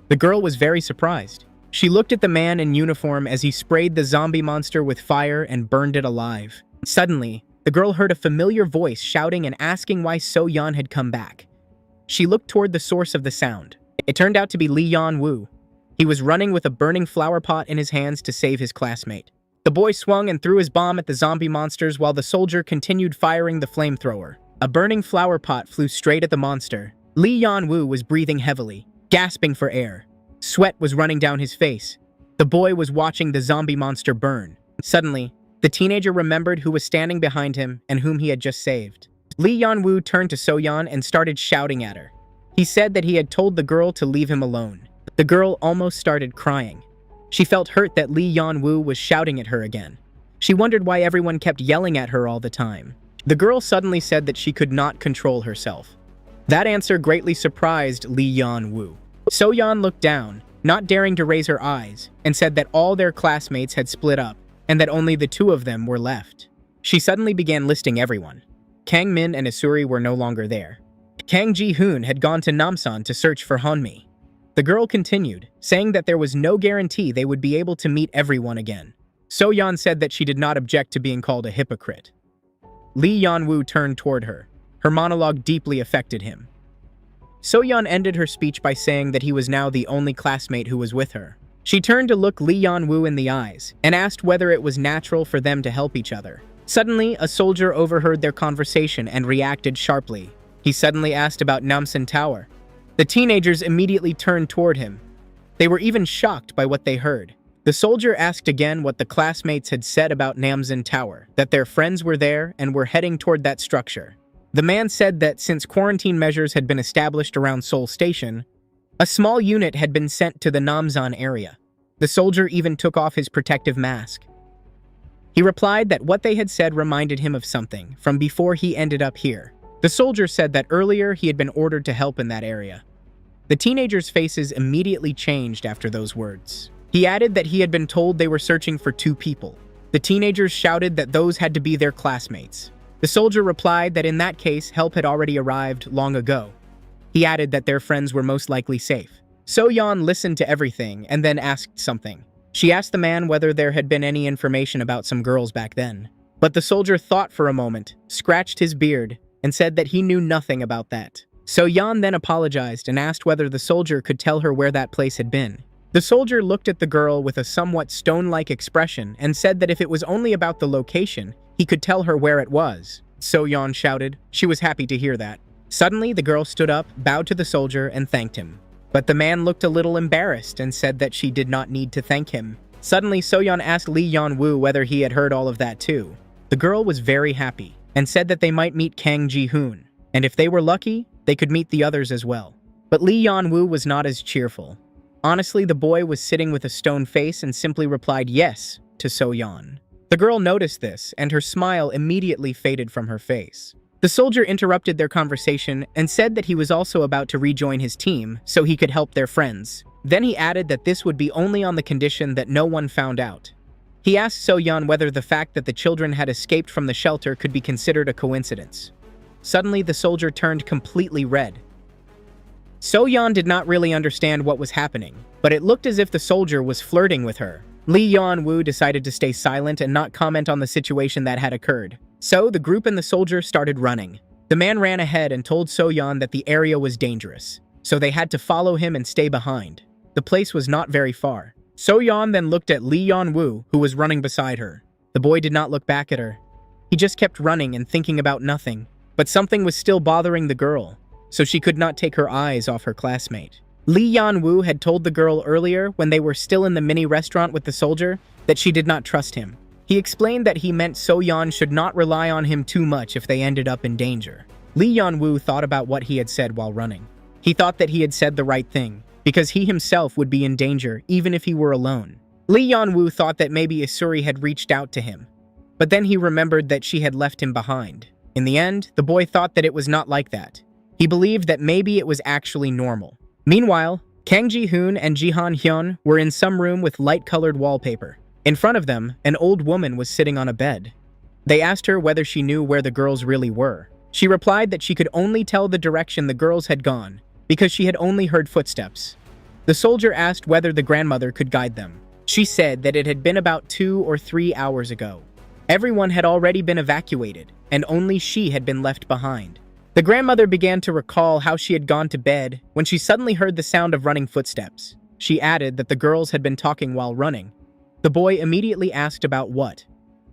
The girl was very surprised. She looked at the man in uniform as he sprayed the zombie monster with fire and burned it alive. Suddenly, the girl heard a familiar voice shouting and asking why So-yeon had come back. She looked toward the source of the sound. It turned out to be Lee Yeon-woo. He was running with a burning flower pot in his hands to save his classmate. The boy swung and threw his bomb at the zombie monsters while the soldier continued firing the flamethrower. A burning flower pot flew straight at the monster. Lee Yeon-woo was breathing heavily, gasping for air. Sweat was running down his face. The boy was watching the zombie monster burn. Suddenly, the teenager remembered who was standing behind him and whom he had just saved. Lee Yeon-woo turned to So-yeon and started shouting at her. He said that he had told the girl to leave him alone. The girl almost started crying. She felt hurt that Lee Yeon-woo was shouting at her again. She wondered why everyone kept yelling at her all the time. The girl suddenly said that she could not control herself. That answer greatly surprised Lee Yeon-woo. So-yeon looked down, not daring to raise her eyes, and said that all their classmates had split up and that only the two of them were left. She suddenly began listing everyone. Kang Min and Isuri were no longer there. Kang Ji-hoon had gone to Namsan to search for Honmi. The girl continued, saying that there was no guarantee they would be able to meet everyone again. So-yeon said that she did not object to being called a hypocrite. Lee Yeon-woo turned toward her. Her monologue deeply affected him. So-yeon ended her speech by saying that he was now the only classmate who was with her. She turned to look Lee Yeon-woo in the eyes and asked whether it was natural for them to help each other. Suddenly, a soldier overheard their conversation and reacted sharply. He suddenly asked about Namsan Tower. The teenagers immediately turned toward him. They were even shocked by what they heard. The soldier asked again what the classmates had said about Namsan Tower, that their friends were there and were heading toward that structure. The man said that since quarantine measures had been established around Seoul Station, a small unit had been sent to the Namsan area. The soldier even took off his protective mask. He replied that what they had said reminded him of something from before he ended up here. The soldier said that earlier he had been ordered to help in that area. The teenagers' faces immediately changed after those words. He added that he had been told they were searching for two people. The teenagers shouted that those had to be their classmates. The soldier replied that in that case, help had already arrived long ago. He added that their friends were most likely safe. So-yeon listened to everything and then asked something. She asked the man whether there had been any information about some girls back then. But the soldier thought for a moment, scratched his beard, and said that he knew nothing about that. So-yeon then apologized and asked whether the soldier could tell her where that place had been. The soldier looked at the girl with a somewhat stone-like expression and said that if it was only about the location, he could tell her where it was. So-yeon shouted. She was happy to hear that. Suddenly, the girl stood up, bowed to the soldier, and thanked him. But the man looked a little embarrassed and said that she did not need to thank him. Suddenly, So-yeon asked Lee Yeon-woo whether he had heard all of that too. The girl was very happy and said that they might meet Kang Ji-hoon, and if they were lucky, they could meet the others as well. But Lee Yeon-woo was not as cheerful. Honestly, the boy was sitting with a stone face and simply replied yes to So-yeon. The girl noticed this, and her smile immediately faded from her face. The soldier interrupted their conversation and said that he was also about to rejoin his team so he could help their friends. Then he added that this would be only on the condition that no one found out. He asked So-yeon whether the fact that the children had escaped from the shelter could be considered a coincidence. Suddenly, the soldier turned completely red. So-yeon did not really understand what was happening, but it looked as if the soldier was flirting with her. Lee Yeon-woo decided to stay silent and not comment on the situation that had occurred. So, the group and the soldier started running. The man ran ahead and told So-yeon that the area was dangerous, so they had to follow him and stay behind. The place was not very far. So-yeon then looked at Lee Yeon-woo, who was running beside her. The boy did not look back at her. He just kept running and thinking about nothing. But something was still bothering the girl, so she could not take her eyes off her classmate. Lee Yeon-woo had told the girl earlier, when they were still in the mini restaurant with the soldier, that she did not trust him. He explained that he meant So-yeon should not rely on him too much if they ended up in danger. Lee Yeon-woo thought about what he had said while running. He thought that he had said the right thing, because he himself would be in danger even if he were alone. Lee Yeon-woo thought that maybe Isuri had reached out to him, but then he remembered that she had left him behind. In the end, the boy thought that it was not like that. He believed that maybe it was actually normal. Meanwhile, Kang Ji-hoon and Jihan Hyun were in some room with light-colored wallpaper. In front of them, an old woman was sitting on a bed. They asked her whether she knew where the girls really were. She replied that she could only tell the direction the girls had gone because she had only heard footsteps. The soldier asked whether the grandmother could guide them. She said that it had been about 2 or 3 hours ago. Everyone had already been evacuated, and only she had been left behind. The grandmother began to recall how she had gone to bed when she suddenly heard the sound of running footsteps. She added that the girls had been talking while running. The boy immediately asked about what.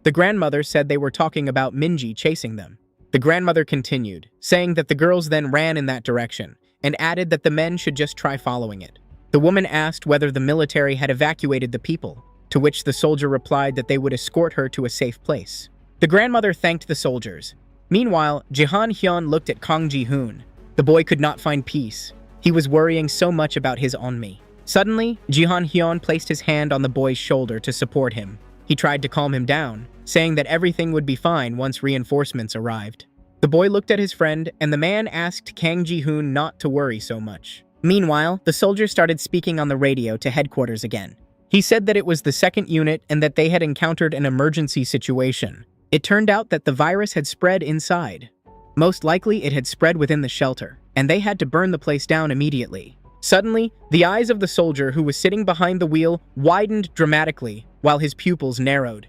The grandmother said they were talking about Minji chasing them. The grandmother continued, saying that the girls then ran in that direction, and added that the men should just try following it. The woman asked whether the military had evacuated the people, to which the soldier replied that they would escort her to a safe place. The grandmother thanked the soldiers. Meanwhile, Jihan Hyun looked at Kang Ji-hoon. The boy could not find peace. He was worrying so much about his onmi. Suddenly, Jihan Hyun placed his hand on the boy's shoulder to support him. He tried to calm him down, saying that everything would be fine once reinforcements arrived. The boy looked at his friend, and the man asked Kang Ji-hoon not to worry so much. Meanwhile, the soldier started speaking on the radio to headquarters again. He said that it was the second unit and that they had encountered an emergency situation. It turned out that the virus had spread inside. Most likely, it had spread within the shelter, and they had to burn the place down immediately. Suddenly, the eyes of the soldier who was sitting behind the wheel widened dramatically, while his pupils narrowed.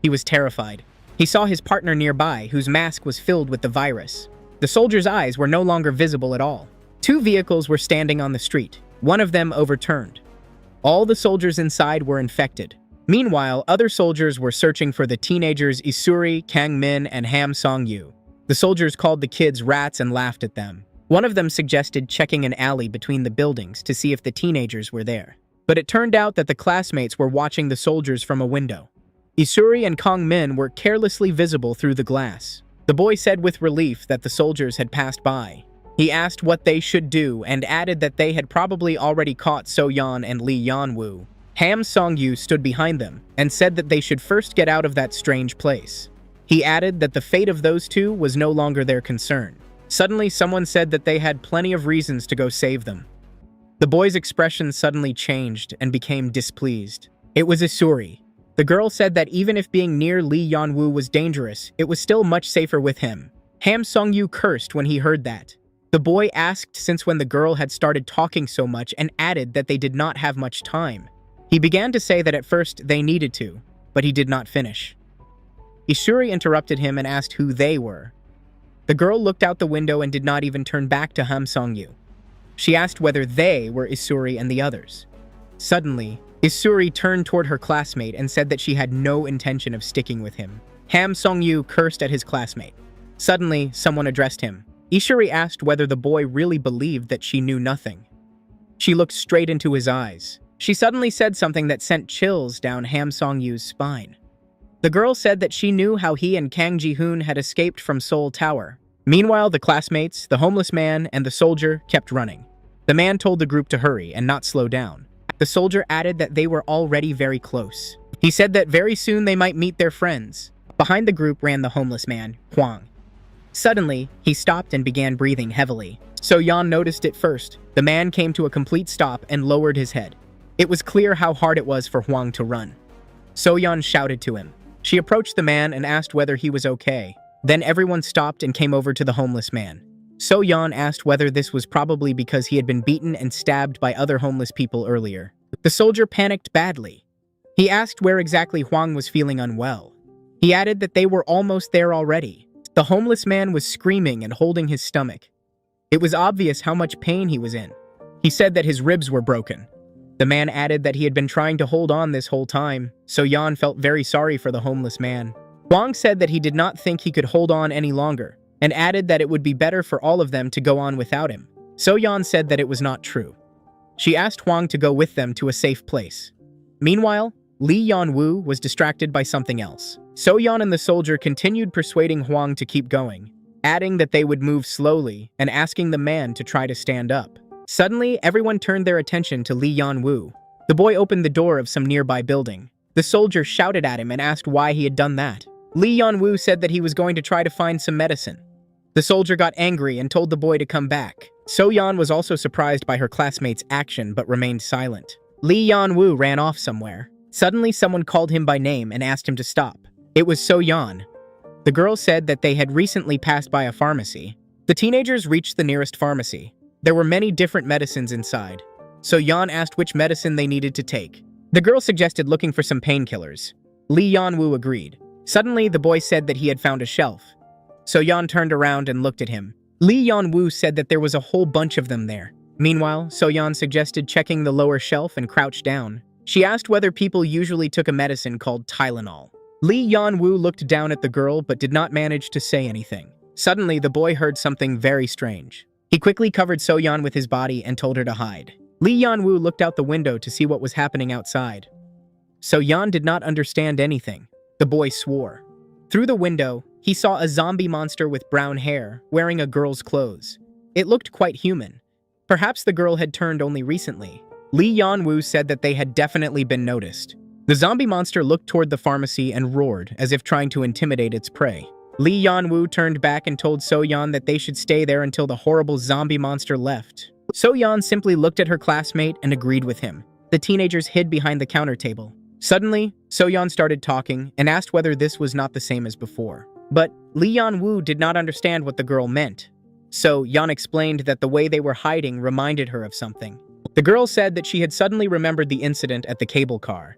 He was terrified. He saw his partner nearby, whose mask was filled with the virus. The soldier's eyes were no longer visible at all. 2 vehicles were standing on the street. One of them overturned. All the soldiers inside were infected. Meanwhile, other soldiers were searching for the teenagers Isuri, Kang Min, and Ham Song-yu. The soldiers called the kids rats and laughed at them. One of them suggested checking an alley between the buildings to see if the teenagers were there. But it turned out that the classmates were watching the soldiers from a window. Isuri and Kang Min were carelessly visible through the glass. The boy said with relief that the soldiers had passed by. He asked what they should do and added that they had probably already caught So-yeon and Lee Yeon-woo. Ham Song-yu stood behind them and said that they should first get out of that strange place. He added that the fate of those 2 was no longer their concern. Suddenly, someone said that they had plenty of reasons to go save them. The boy's expression suddenly changed and became displeased. It was Isuri. The girl said that even if being near Lee Yeon-woo was dangerous, it was still much safer with him. Ham Song-yu cursed when he heard that. The boy asked since when the girl had started talking so much and added that they did not have much time. He began to say that at first they needed to, but he did not finish. Isuri interrupted him and asked who they were. The girl looked out the window and did not even turn back to Ham Song-yu. She asked whether they were Isuri and the others. Suddenly, Isuri turned toward her classmate and said that she had no intention of sticking with him. Ham Song-yu cursed at his classmate. Suddenly, someone addressed him. Isuri asked whether the boy really believed that she knew nothing. She looked straight into his eyes. She suddenly said something that sent chills down Ham Song-yu's spine. The girl said that she knew how he and Kang Ji-hoon had escaped from Seoul Tower. Meanwhile, the classmates, the homeless man, and the soldier kept running. The man told the group to hurry and not slow down. The soldier added that they were already very close. He said that very soon they might meet their friends. Behind the group ran the homeless man, Hwang. Suddenly, he stopped and began breathing heavily. So-yeon noticed it first. The man came to a complete stop and lowered his head. It was clear how hard it was for Hwang to run. So-yeon shouted to him. She approached the man and asked whether he was okay. Then everyone stopped and came over to the homeless man. So-yeon asked whether this was probably because he had been beaten and stabbed by other homeless people earlier. The soldier panicked badly. He asked where exactly Hwang was feeling unwell. He added that they were almost there already. The homeless man was screaming and holding his stomach. It was obvious how much pain he was in. He said that his ribs were broken. The man added that he had been trying to hold on this whole time, so Yeon felt very sorry for the homeless man. Hwang said that he did not think he could hold on any longer, and added that it would be better for all of them to go on without him. So-yeon said that it was not true. She asked Hwang to go with them to a safe place. Meanwhile, Lee Yeon-woo was distracted by something else. So-yeon and the soldier continued persuading Hwang to keep going, adding that they would move slowly and asking the man to try to stand up. Suddenly, everyone turned their attention to Lee Yeon-woo. The boy opened the door of some nearby building. The soldier shouted at him and asked why he had done that. Lee Yeon-woo said that he was going to try to find some medicine. The soldier got angry and told the boy to come back. So-yeon was also surprised by her classmate's action but remained silent. Lee Yeon-woo ran off somewhere. Suddenly, someone called him by name and asked him to stop. It was So-yeon. The girl said that they had recently passed by a pharmacy. The teenagers reached the nearest pharmacy. There were many different medicines inside. So-yeon asked which medicine they needed to take. The girl suggested looking for some painkillers. Lee Yeon-woo agreed. Suddenly, the boy said that he had found a shelf. So-yeon turned around and looked at him. Lee Yeon-woo said that there was a whole bunch of them there. Meanwhile, So-yeon suggested checking the lower shelf and crouched down. She asked whether people usually took a medicine called Tylenol. Lee Yeon-woo looked down at the girl but did not manage to say anything. Suddenly, the boy heard something very strange. He quickly covered So-yeon with his body and told her to hide. Lee Yeon-woo looked out the window to see what was happening outside. So-yeon did not understand anything. The boy swore. Through the window, he saw a zombie monster with brown hair, wearing a girl's clothes. It looked quite human. Perhaps the girl had turned only recently. Lee Yeon-woo said that they had definitely been noticed. The zombie monster looked toward the pharmacy and roared, as if trying to intimidate its prey. Lee Yeon-woo turned back and told So-yeon that they should stay there until the horrible zombie monster left. So-yeon simply looked at her classmate and agreed with him. The teenagers hid behind the counter table. Suddenly, So-yeon started talking and asked whether this was not the same as before. But Lee Yeon-woo did not understand what the girl meant. So-yeon explained that the way they were hiding reminded her of something. The girl said that she had suddenly remembered the incident at the cable car.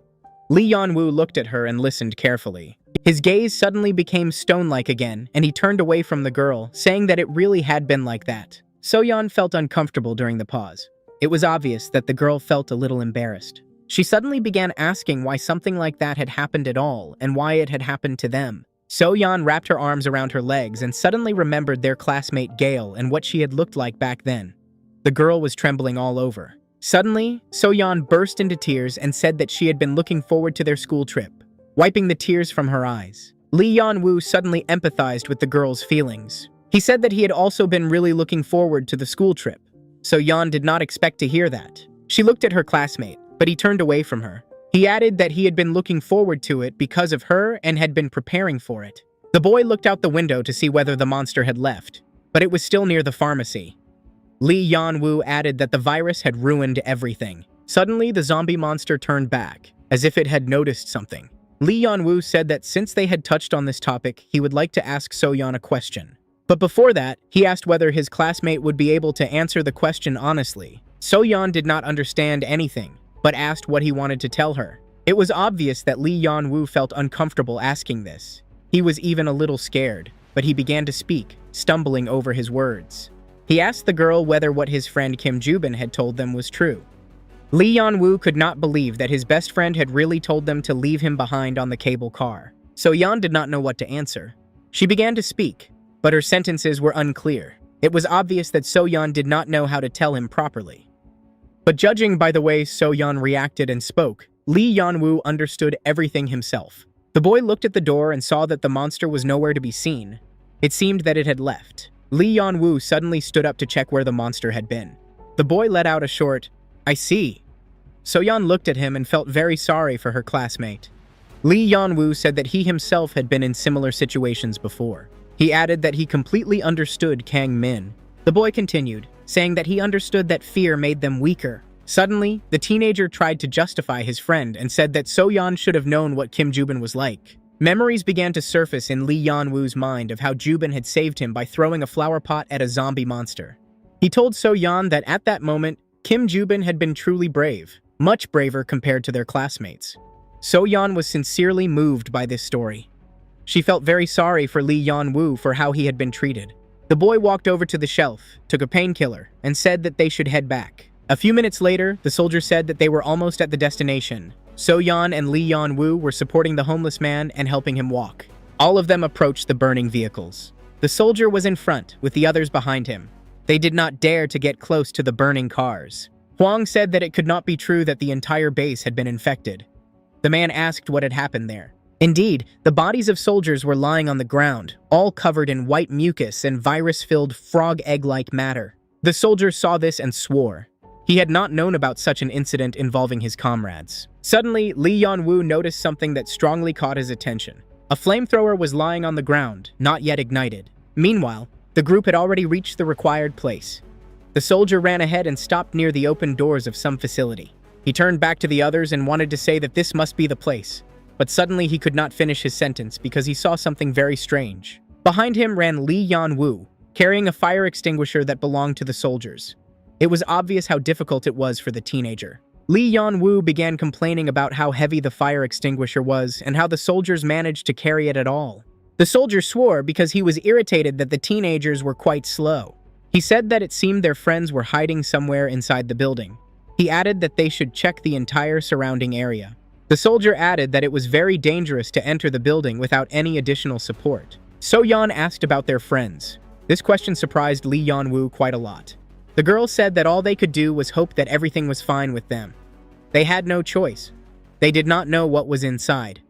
Lee Yeon-woo looked at her and listened carefully. His gaze suddenly became stone-like again, and he turned away from the girl, saying that it really had been like that. So-yeon felt uncomfortable during the pause. It was obvious that the girl felt a little embarrassed. She suddenly began asking why something like that had happened at all, and why it had happened to them. So-yeon wrapped her arms around her legs and suddenly remembered their classmate Gail and what she had looked like back then. The girl was trembling all over. Suddenly, So-yeon burst into tears and said that she had been looking forward to their school trip, wiping the tears from her eyes. Lee Yeon-woo suddenly empathized with the girl's feelings. He said that he had also been really looking forward to the school trip. So-yeon did not expect to hear that. She looked at her classmate, but he turned away from her. He added that he had been looking forward to it because of her and had been preparing for it. The boy looked out the window to see whether the monster had left, but it was still near the pharmacy. Lee Yeon-woo added that the virus had ruined everything. Suddenly, the zombie monster turned back, as if it had noticed something. Lee Yeon-woo said that since they had touched on this topic, he would like to ask So-yeon a question. But before that, he asked whether his classmate would be able to answer the question honestly. So-yeon did not understand anything, but asked what he wanted to tell her. It was obvious that Lee Yeon-woo felt uncomfortable asking this. He was even a little scared, but he began to speak, stumbling over his words. He asked the girl whether what his friend Kim Jubin had told them was true. Lee Yeon-woo could not believe that his best friend had really told them to leave him behind on the cable car. So-yeon did not know what to answer. She began to speak, but her sentences were unclear. It was obvious that So-yeon did not know how to tell him properly. But judging by the way So-yeon reacted and spoke, Lee Yeon-woo understood everything himself. The boy looked at the door and saw that the monster was nowhere to be seen. It seemed that it had left. Lee Yeon-woo suddenly stood up to check where the monster had been. The boy let out a short, "I see." So-yeon looked at him and felt very sorry for her classmate. Lee Yeon-woo said that he himself had been in similar situations before. He added that he completely understood Kang Min. The boy continued, saying that he understood that fear made them weaker. Suddenly, the teenager tried to justify his friend and said that So-yeon should have known what Kim Jubin was like. Memories began to surface in Lee Yeon-woo's mind of how Jubin had saved him by throwing a flower pot at a zombie monster. He told So-yeon that at that moment, Kim Jubin had been truly brave, much braver compared to their classmates. So-yeon was sincerely moved by this story. She felt very sorry for Lee Yeon-woo for how he had been treated. The boy walked over to the shelf, took a painkiller, and said that they should head back. A few minutes later, the soldier said that they were almost at the destination. So-yeon and Lee Yeon-woo were supporting the homeless man and helping him walk. All of them approached the burning vehicles. The soldier was in front, with the others behind him. They did not dare to get close to the burning cars. Huang said that it could not be true that the entire base had been infected. The man asked what had happened there. Indeed, the bodies of soldiers were lying on the ground, all covered in white mucus and virus-filled frog egg-like matter. The soldier saw this and swore. He had not known about such an incident involving his comrades. Suddenly, Lee Yeon-woo noticed something that strongly caught his attention. A flamethrower was lying on the ground, not yet ignited. Meanwhile, The group had already reached the required place. The soldier ran ahead and stopped near the open doors of some facility. He turned back to the others and wanted to say that this must be the place, but suddenly he could not finish his sentence because he saw something very strange. Behind him ran Lee Yan-woo, carrying a fire extinguisher that belonged to the soldiers. It was obvious how difficult it was for the teenager. Lee Yan-woo began complaining about how heavy the fire extinguisher was and how the soldiers managed to carry it at all. The soldier swore because he was irritated that the teenagers were quite slow. He said that it seemed their friends were hiding somewhere inside the building. He added that they should check the entire surrounding area. The soldier added that it was very dangerous to enter the building without any additional support. So-yeon asked about their friends. This question surprised Lee Yan-woo quite a lot. The girl said that all they could do was hope that everything was fine with them. They had no choice. They did not know what was inside.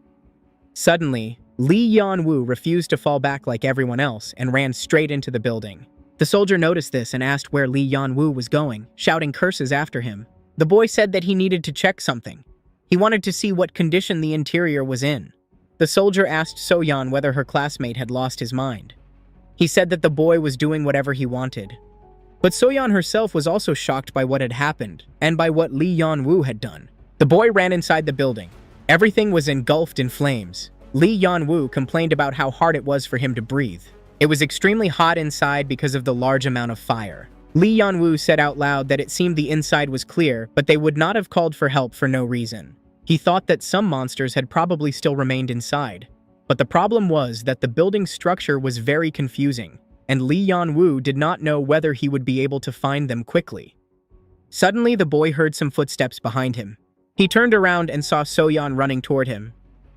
Suddenly, Lee Yan-woo refused to fall back like everyone else and ran straight into the building. The soldier noticed this and asked where Lee Yan-woo was going, shouting curses after him. The boy said that he needed to check something. He wanted to see what condition the interior was in. The soldier asked So-yeon whether her classmate had lost his mind. He said that the boy was doing whatever he wanted. But So-yeon herself was also shocked by what had happened and by what Lee Yan-woo had done. The boy ran inside the building. Everything was engulfed in flames. Lee Yan-woo complained about how hard it was for him to breathe. It was extremely hot inside because of the large amount of fire. Lee Yan-woo said out loud that it seemed the inside was clear, but they would not have called for help for no reason. He thought that some monsters had probably still remained inside. But the problem was that the building's structure was very confusing, and Lee Yan-woo did not know whether he would be able to find them quickly. Suddenly, the boy heard some footsteps behind him. He turned around and saw So-yeon running toward him.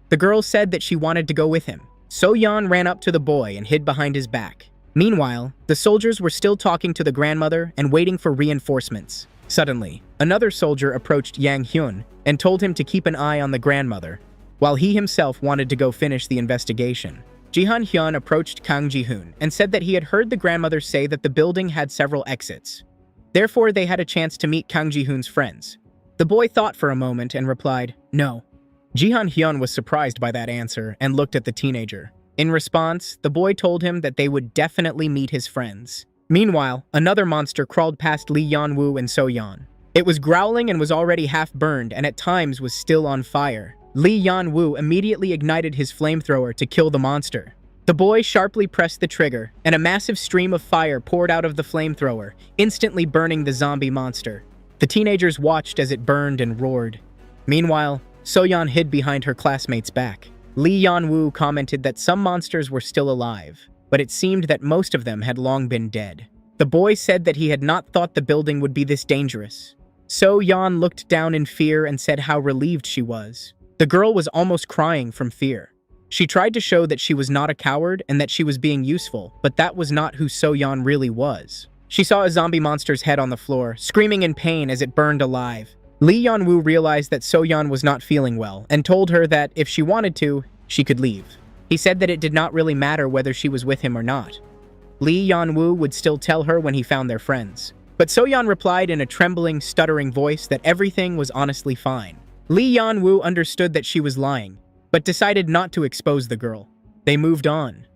The girl said that she wanted to go with him. So-yeon ran up to the boy and hid behind his back. Meanwhile, the soldiers were still talking to the grandmother and waiting for reinforcements. Suddenly, another soldier approached Yang Hyun and told him to keep an eye on the grandmother, while he himself wanted to go finish the investigation. Jihan Hyun approached Kang Ji-hoon and said that he had heard the grandmother say that the building had several exits. Therefore, they had a chance to meet Kang Ji-hoon's friends. The boy thought for a moment and replied, "No." Jihan Hyun was surprised by that answer and looked at the teenager. In response, the boy told him that they would definitely meet his friends. Meanwhile, another monster crawled past Lee Yan-woo and So-yeon. It was growling and was already half burned and at times was still on fire. Lee Yan-woo immediately ignited his flamethrower to kill the monster. The boy sharply pressed the trigger, and a massive stream of fire poured out of the flamethrower, instantly burning the zombie monster. The teenagers watched as it burned and roared. Meanwhile, So-yeon hid behind her classmate's back. Lee Yan-woo commented that some monsters were still alive, but it seemed that most of them had long been dead. The boy said that he had not thought the building would be this dangerous. So-yeon looked down in fear and said how relieved she was. The girl was almost crying from fear. She tried to show that she was not a coward and that she was being useful, but that was not who So-yeon really was. She saw a zombie monster's head on the floor, screaming in pain as it burned alive. Lee Yan-woo realized that So-yeon was not feeling well and told her that if she wanted to, she could leave. He said that it did not really matter whether she was with him or not. Lee Yan-woo would still tell her when he found their friends. But So-yeon replied in a trembling, stuttering voice that everything was honestly fine. Lee Yan-woo understood that she was lying, but decided not to expose the girl. They moved on.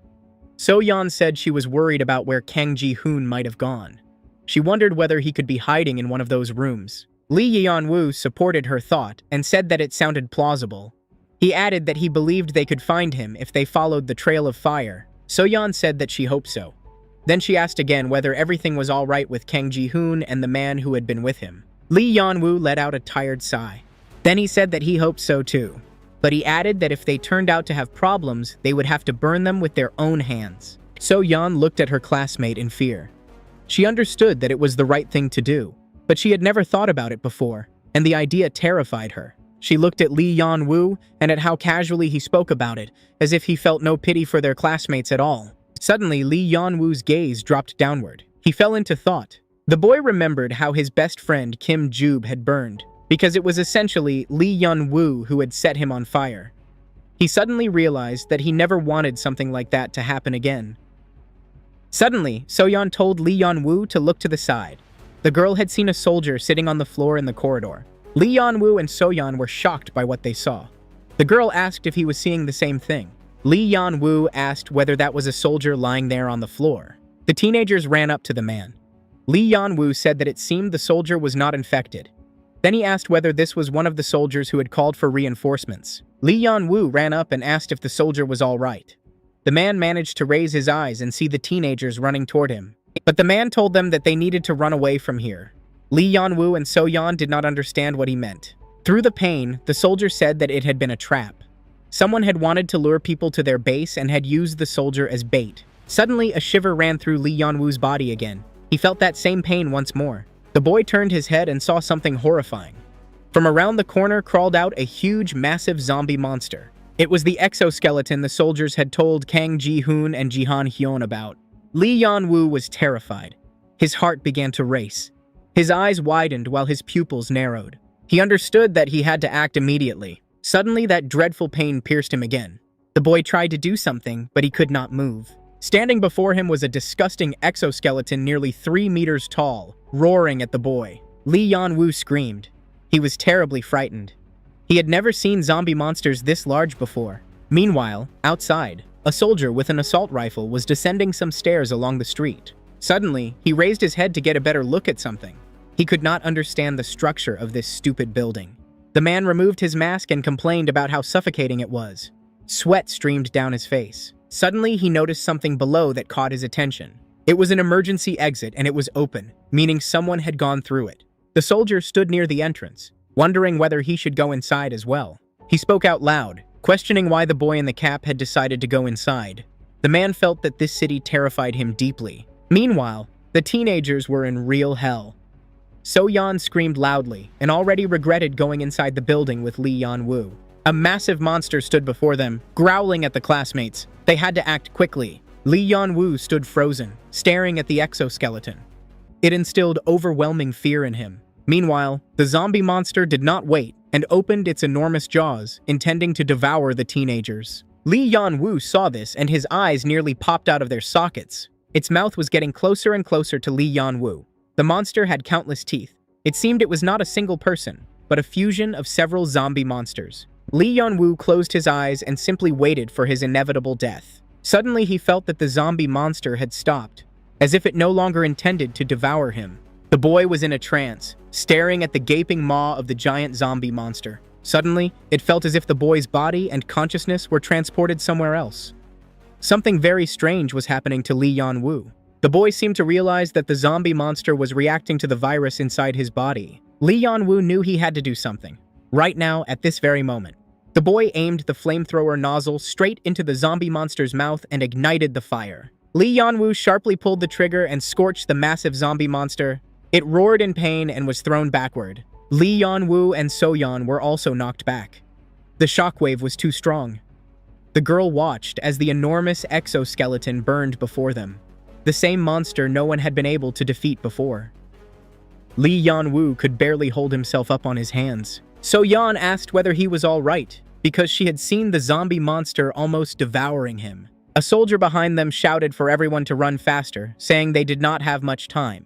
So-yeon said she was worried about where Kang Ji-hoon might have gone. She wondered whether he could be hiding in one of those rooms. Lee Yan-woo supported her thought and said that it sounded plausible. He added that he believed they could find him if they followed the trail of fire. So-yeon said that she hoped so. Then she asked again whether everything was all right with Kang Ji-hoon and the man who had been with him. Lee Yan-woo let out a tired sigh. Then he said that he hoped so too. But he added that if they turned out to have problems, they would have to burn them with their own hands. So-yeon looked at her classmate in fear. She understood that it was the right thing to do, but she had never thought about it before, and the idea terrified her. She looked at Lee Yan-woo and at how casually he spoke about it, as if he felt no pity for their classmates at all. Suddenly, Lee Yan-woo's gaze dropped downward. He fell into thought. The boy remembered how his best friend Kim Joob had burned, because it was essentially Lee Yan-woo who had set him on fire. He suddenly realized that he never wanted something like that to happen again. Suddenly, So-yeon told Lee Yan-woo to look to the side. The girl had seen a soldier sitting on the floor in the corridor. Lee Yan-woo and So-yeon were shocked by what they saw. The girl asked if he was seeing the same thing. Lee Yan-woo asked whether that was a soldier lying there on the floor. The teenagers ran up to the man. Lee Yan-woo said that it seemed the soldier was not infected. Then he asked whether this was one of the soldiers who had called for reinforcements. Lee Yan-woo ran up and asked if the soldier was all right. The man managed to raise his eyes and see the teenagers running toward him. But the man told them that they needed to run away from here. Lee Yan-woo and So-yeon did not understand what he meant. Through the pain, the soldier said that it had been a trap. Someone had wanted to lure people to their base and had used the soldier as bait. Suddenly, a shiver ran through Lee Yan-woo's body again. He felt that same pain once more. The boy turned his head and saw something horrifying. From around the corner crawled out a huge, massive zombie monster. It was the exoskeleton the soldiers had told Kang Ji-hoon and Jihan Hyun about. Lee Yan-woo was terrified. His heart began to race. His eyes widened while his pupils narrowed. He understood that he had to act immediately. Suddenly, that dreadful pain pierced him again. The boy tried to do something, but he could not move. Standing before him was a disgusting exoskeleton nearly 3 meters tall, roaring at the boy. Lee Yan-woo screamed. He was terribly frightened. He had never seen zombie monsters this large before. Meanwhile, outside, a soldier with an assault rifle was descending some stairs along the street. Suddenly, he raised his head to get a better look at something. He could not understand the structure of this stupid building. The man removed his mask and complained about how suffocating it was. Sweat streamed down his face. Suddenly, he noticed something below that caught his attention. It was an emergency exit and it was open, meaning someone had gone through it. The soldier stood near the entrance, wondering whether he should go inside as well. He spoke out loud, questioning why the boy in the cap had decided to go inside. The man felt that this city terrified him deeply. Meanwhile, the teenagers were in real hell. So-yeon screamed loudly and already regretted going inside the building with Lee Yan-woo. A massive monster stood before them, growling at the classmates. They had to act quickly. Lee Yan-woo stood frozen, staring at the exoskeleton. It instilled overwhelming fear in him. Meanwhile, the zombie monster did not wait and opened its enormous jaws, intending to devour the teenagers. Lee Yan-woo saw this and his eyes nearly popped out of their sockets. Its mouth was getting closer and closer to Lee Yan-woo. The monster had countless teeth. It seemed it was not a single person, but a fusion of several zombie monsters. Lee Yan-woo closed his eyes and simply waited for his inevitable death. Suddenly, he felt that the zombie monster had stopped, as if it no longer intended to devour him. The boy was in a trance, staring at the gaping maw of the giant zombie monster. Suddenly, it felt as if the boy's body and consciousness were transported somewhere else. Something very strange was happening to Lee Yan-woo. The boy seemed to realize that the zombie monster was reacting to the virus inside his body. Lee Yan-woo knew he had to do something. Right now, at this very moment. The boy aimed the flamethrower nozzle straight into the zombie monster's mouth and ignited the fire. Lee Yan-woo sharply pulled the trigger and scorched the massive zombie monster. It roared in pain and was thrown backward. Lee Yan-woo and So-yeon were also knocked back. The shockwave was too strong. The girl watched as the enormous exoskeleton burned before them. The same monster no one had been able to defeat before. Lee Yan-woo could barely hold himself up on his hands. So-yeon asked whether he was all right, because she had seen the zombie monster almost devouring him. A soldier behind them shouted for everyone to run faster, saying they did not have much time.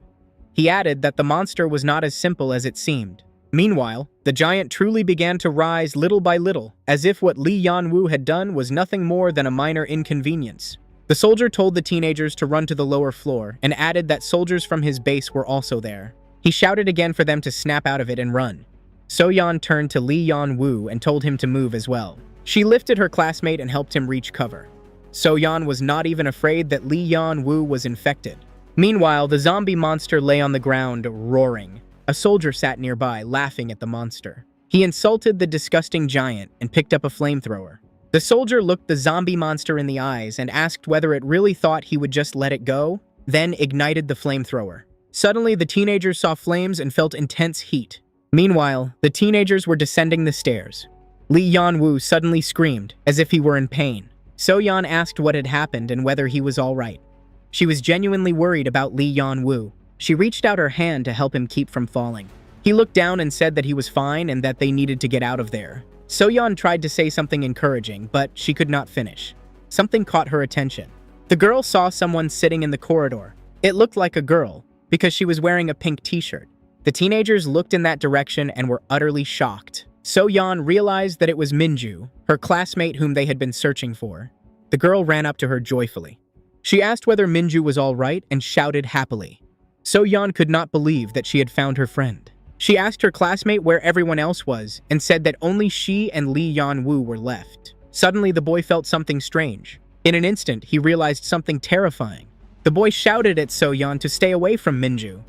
He added that the monster was not as simple as it seemed. Meanwhile, the giant truly began to rise little by little, as if what Lee Yan-woo had done was nothing more than a minor inconvenience. The soldier told the teenagers to run to the lower floor and added that soldiers from his base were also there. He shouted again for them to snap out of it and run. So-yeon turned to Lee Yan-woo and told him to move as well. She lifted her classmate and helped him reach cover. So-yeon was not even afraid that Lee Yan-woo was infected. Meanwhile, the zombie monster lay on the ground, roaring. A soldier sat nearby, laughing at the monster. He insulted the disgusting giant and picked up a flamethrower. The soldier looked the zombie monster in the eyes and asked whether it really thought he would just let it go, then ignited the flamethrower. Suddenly, the teenagers saw flames and felt intense heat. Meanwhile, the teenagers were descending the stairs. Lee Yan-woo suddenly screamed, as if he were in pain. So-yeon asked what had happened and whether he was all right. She was genuinely worried about Lee Yan-woo. She reached out her hand to help him keep from falling. He looked down and said that he was fine and that they needed to get out of there. So-yeon tried to say something encouraging, but she could not finish. Something caught her attention. The girl saw someone sitting in the corridor. It looked like a girl, because she was wearing a pink t-shirt. The teenagers looked in that direction and were utterly shocked. So-yeon realized that it was Minju, her classmate whom they had been searching for. The girl ran up to her joyfully. She asked whether Minju was all right and shouted happily. So-yeon could not believe that she had found her friend. She asked her classmate where everyone else was and said that only she and Lee Yeon-woo were left. Suddenly, the boy felt something strange. In an instant, he realized something terrifying. The boy shouted at So-yeon to stay away from Minju.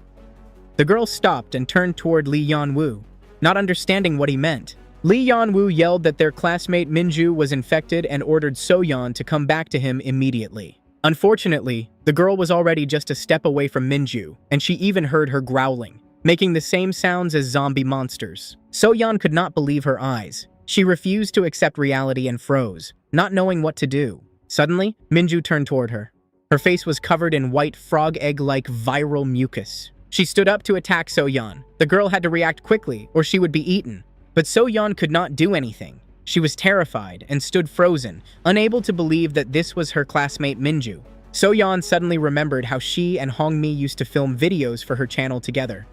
The girl stopped and turned toward Lee Yeon-woo, not understanding what he meant. Lee Yeon-woo yelled that their classmate Minju was infected and ordered So-yeon to come back to him immediately. Unfortunately, the girl was already just a step away from Minju, and she even heard her growling, making the same sounds as zombie monsters. So-yeon could not believe her eyes. She refused to accept reality and froze, not knowing what to do. Suddenly, Minju turned toward her. Her face was covered in white frog egg-like viral mucus. She stood up to attack So-yeon. The girl had to react quickly, or she would be eaten. But So-yeon could not do anything. She was terrified and stood frozen, unable to believe that this was her classmate Minju. So-yeon suddenly remembered how she and Hongmi used to film videos for her channel together.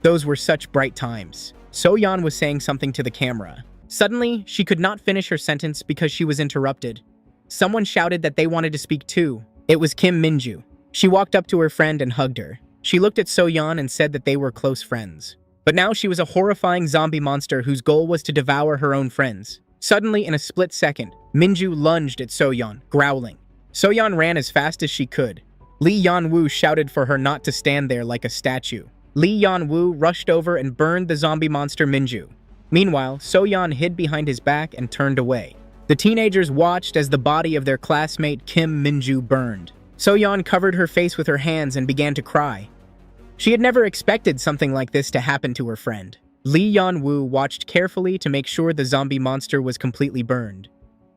Those were such bright times. So-yeon was saying something to the camera. Suddenly, she could not finish her sentence because she was interrupted. Someone shouted that they wanted to speak too. It was Kim Minju. She walked up to her friend and hugged her. She looked at So-yeon and said that they were close friends. But now she was a horrifying zombie monster whose goal was to devour her own friends. Suddenly, in a split second, Minju lunged at So-yeon, growling. So-yeon ran as fast as she could. Lee Yeon-woo shouted for her not to stand there like a statue. Lee Yeon-woo rushed over and burned the zombie monster Minju. Meanwhile, So-yeon hid behind his back and turned away. The teenagers watched as the body of their classmate Kim Minju burned. So-yeon covered her face with her hands and began to cry. She had never expected something like this to happen to her friend. Lee Yeon-woo watched carefully to make sure the zombie monster was completely burned.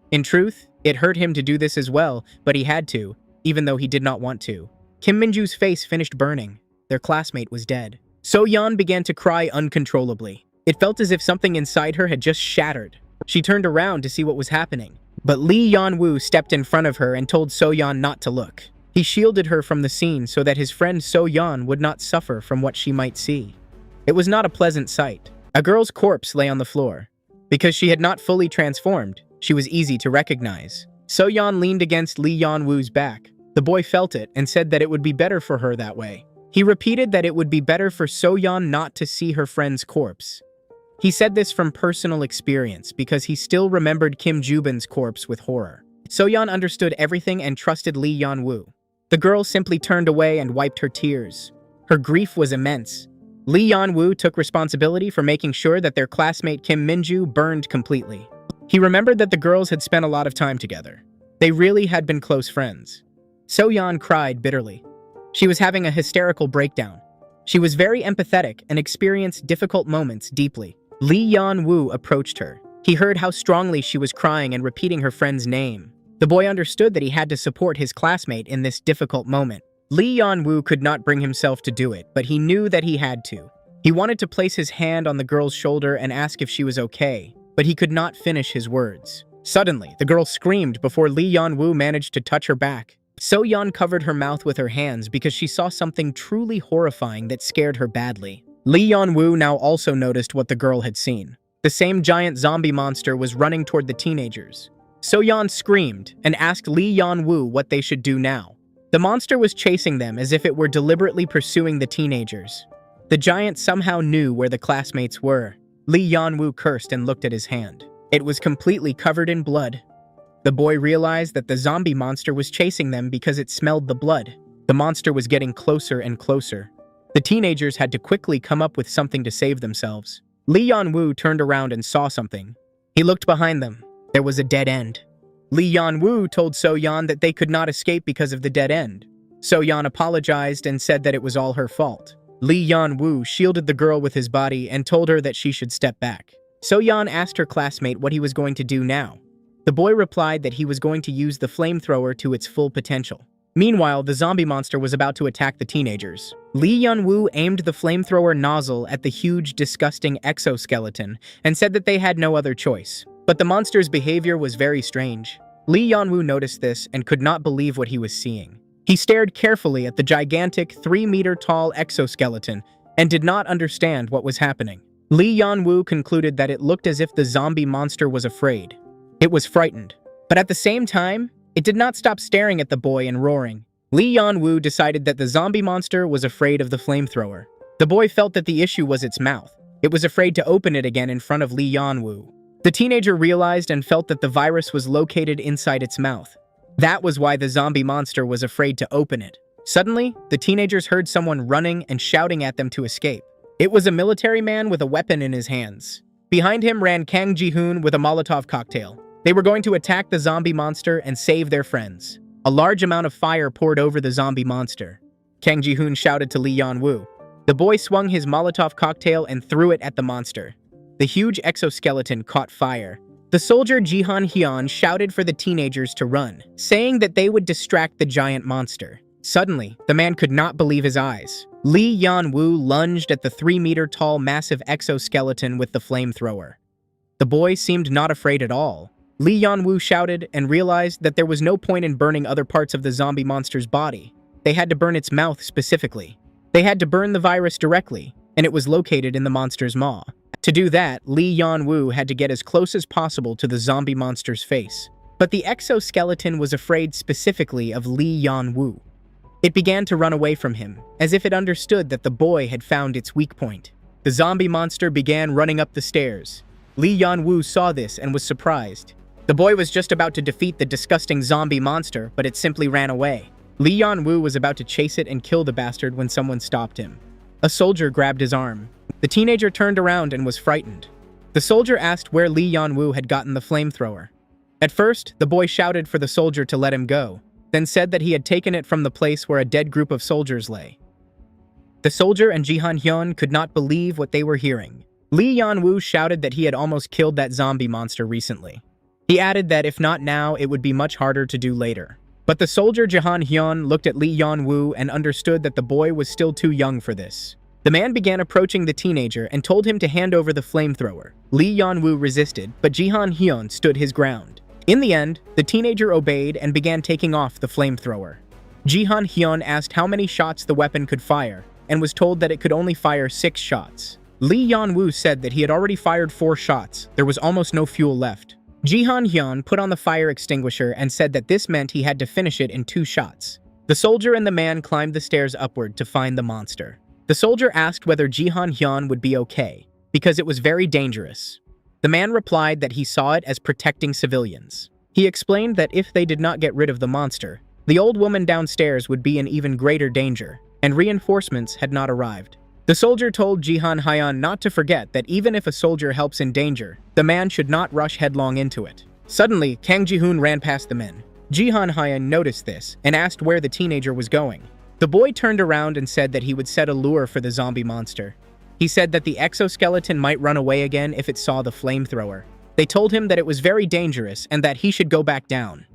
In truth, it hurt him to do this as well, but he had to, even though he did not want to. Kim Minju's face finished burning. Their classmate was dead. So-yeon began to cry uncontrollably. It felt as if something inside her had just shattered. She turned around to see what was happening. But Lee Yeon-woo stepped in front of her and told So-yeon not to look. He shielded her from the scene so that his friend So-yeon would not suffer from what she might see. It was not a pleasant sight. A girl's corpse lay on the floor. Because she had not fully transformed, she was easy to recognize. So-yeon leaned against Lee Yeon-woo's back. The boy felt it and said that it would be better for her that way. He repeated that it would be better for So-yeon not to see her friend's corpse. He said this from personal experience because he still remembered Kim Jubin's corpse with horror. So-yeon understood everything and trusted Lee Yeon-woo. The girl simply turned away and wiped her tears. Her grief was immense. Lee Yeon-woo took responsibility for making sure that their classmate Kim Minju burned completely. He remembered that the girls had spent a lot of time together. They really had been close friends. So-yeon cried bitterly. She was having a hysterical breakdown. She was very empathetic and experienced difficult moments deeply. Lee Yeon-woo approached her. He heard how strongly she was crying and repeating her friend's name. The boy understood that he had to support his classmate in this difficult moment. Lee Yeon-woo could not bring himself to do it, but he knew that he had to. He wanted to place his hand on the girl's shoulder and ask if she was okay, but he could not finish his words. Suddenly, the girl screamed before Lee Yeon-woo managed to touch her back. So-yeon covered her mouth with her hands because she saw something truly horrifying that scared her badly. Lee Yeon-woo now also noticed what the girl had seen. The same giant zombie monster was running toward the teenagers. So-yeon screamed and asked Lee Yeon-woo what they should do now. The monster was chasing them as if it were deliberately pursuing the teenagers. The giant somehow knew where the classmates were. Lee Yeon-woo cursed and looked at his hand. It was completely covered in blood. The boy realized that the zombie monster was chasing them because it smelled the blood. The monster was getting closer and closer. The teenagers had to quickly come up with something to save themselves. Lee Yeon-woo turned around and saw something. He looked behind them. There was a dead end. Lee Yeon-woo told So-yeon that they could not escape because of the dead end. So-yeon apologized and said that it was all her fault. Lee Yeon-woo shielded the girl with his body and told her that she should step back. So-yeon asked her classmate what he was going to do now. The boy replied that he was going to use the flamethrower to its full potential. Meanwhile, the zombie monster was about to attack the teenagers. Lee Yeon-woo aimed the flamethrower nozzle at the huge, disgusting exoskeleton and said that they had no other choice. But the monster's behavior was very strange. Lee Yeon-woo noticed this and could not believe what he was seeing. He stared carefully at the gigantic 3-meter-tall exoskeleton and did not understand what was happening. Lee Yeon-woo concluded that it looked as if the zombie monster was afraid. It was frightened. But at the same time, it did not stop staring at the boy and roaring. Lee Yan-woo decided that the zombie monster was afraid of the flamethrower. The boy felt that the issue was its mouth. It was afraid to open it again in front of Lee Yan-woo. The teenager realized and felt that the virus was located inside its mouth. That was why the zombie monster was afraid to open it. Suddenly, the teenagers heard someone running and shouting at them to escape. It was a military man with a weapon in his hands. Behind him ran Kang Ji-hoon with a Molotov cocktail. They were going to attack the zombie monster and save their friends. A large amount of fire poured over the zombie monster. Kang Ji-hoon shouted to Lee Yan-woo. The boy swung his Molotov cocktail and threw it at the monster. The huge exoskeleton caught fire. The soldier Jihan Hyun shouted for the teenagers to run, saying that they would distract the giant monster. Suddenly, the man could not believe his eyes. Lee Yan-woo lunged at the 3-meter-tall massive exoskeleton with the flamethrower. The boy seemed not afraid at all. Lee Yan-woo shouted and realized that there was no point in burning other parts of the zombie monster's body. They had to burn its mouth specifically. They had to burn the virus directly, and it was located in the monster's maw. To do that, Lee Yan-woo had to get as close as possible to the zombie monster's face. But the exoskeleton was afraid specifically of Lee Yan-woo. It began to run away from him, as if it understood that the boy had found its weak point. The zombie monster began running up the stairs. Lee Yan-woo saw this and was surprised. The boy was just about to defeat the disgusting zombie monster, but it simply ran away. Lee Yan-woo was about to chase it and kill the bastard when someone stopped him. A soldier grabbed his arm. The teenager turned around and was frightened. The soldier asked where Lee Yan-woo had gotten the flamethrower. At first, the boy shouted for the soldier to let him go, then said that he had taken it from the place where a dead group of soldiers lay. The soldier and Jihan Hyun could not believe what they were hearing. Lee Yan-woo shouted that he had almost killed that zombie monster recently. He added that if not now, it would be much harder to do later. But the soldier Jihan Hyun looked at Lee Yan-woo and understood that the boy was still too young for this. The man began approaching the teenager and told him to hand over the flamethrower. Lee Yan-woo resisted, but Jihan Hyun stood his ground. In the end, the teenager obeyed and began taking off the flamethrower. Jihan Hyun asked how many shots the weapon could fire, and was told that it could only fire 6 shots. Lee Yan-woo said that he had already fired 4 shots. There was almost no fuel left. Jihan Hyun put on the fire extinguisher and said that this meant he had to finish it in 2 shots. The soldier and the man climbed the stairs upward to find the monster. The soldier asked whether Jihan Hyun would be okay, because it was very dangerous. The man replied that he saw it as protecting civilians. He explained that if they did not get rid of the monster, the old woman downstairs would be in even greater danger, and reinforcements had not arrived. The soldier told Jihan Hyun not to forget that even if a soldier helps in danger, the man should not rush headlong into it. Suddenly, Kang Ji-hoon ran past the men. Jihan Hyun noticed this and asked where the teenager was going. The boy turned around and said that he would set a lure for the zombie monster. He said that the exoskeleton might run away again if it saw the flamethrower. They told him that it was very dangerous and that he should go back down.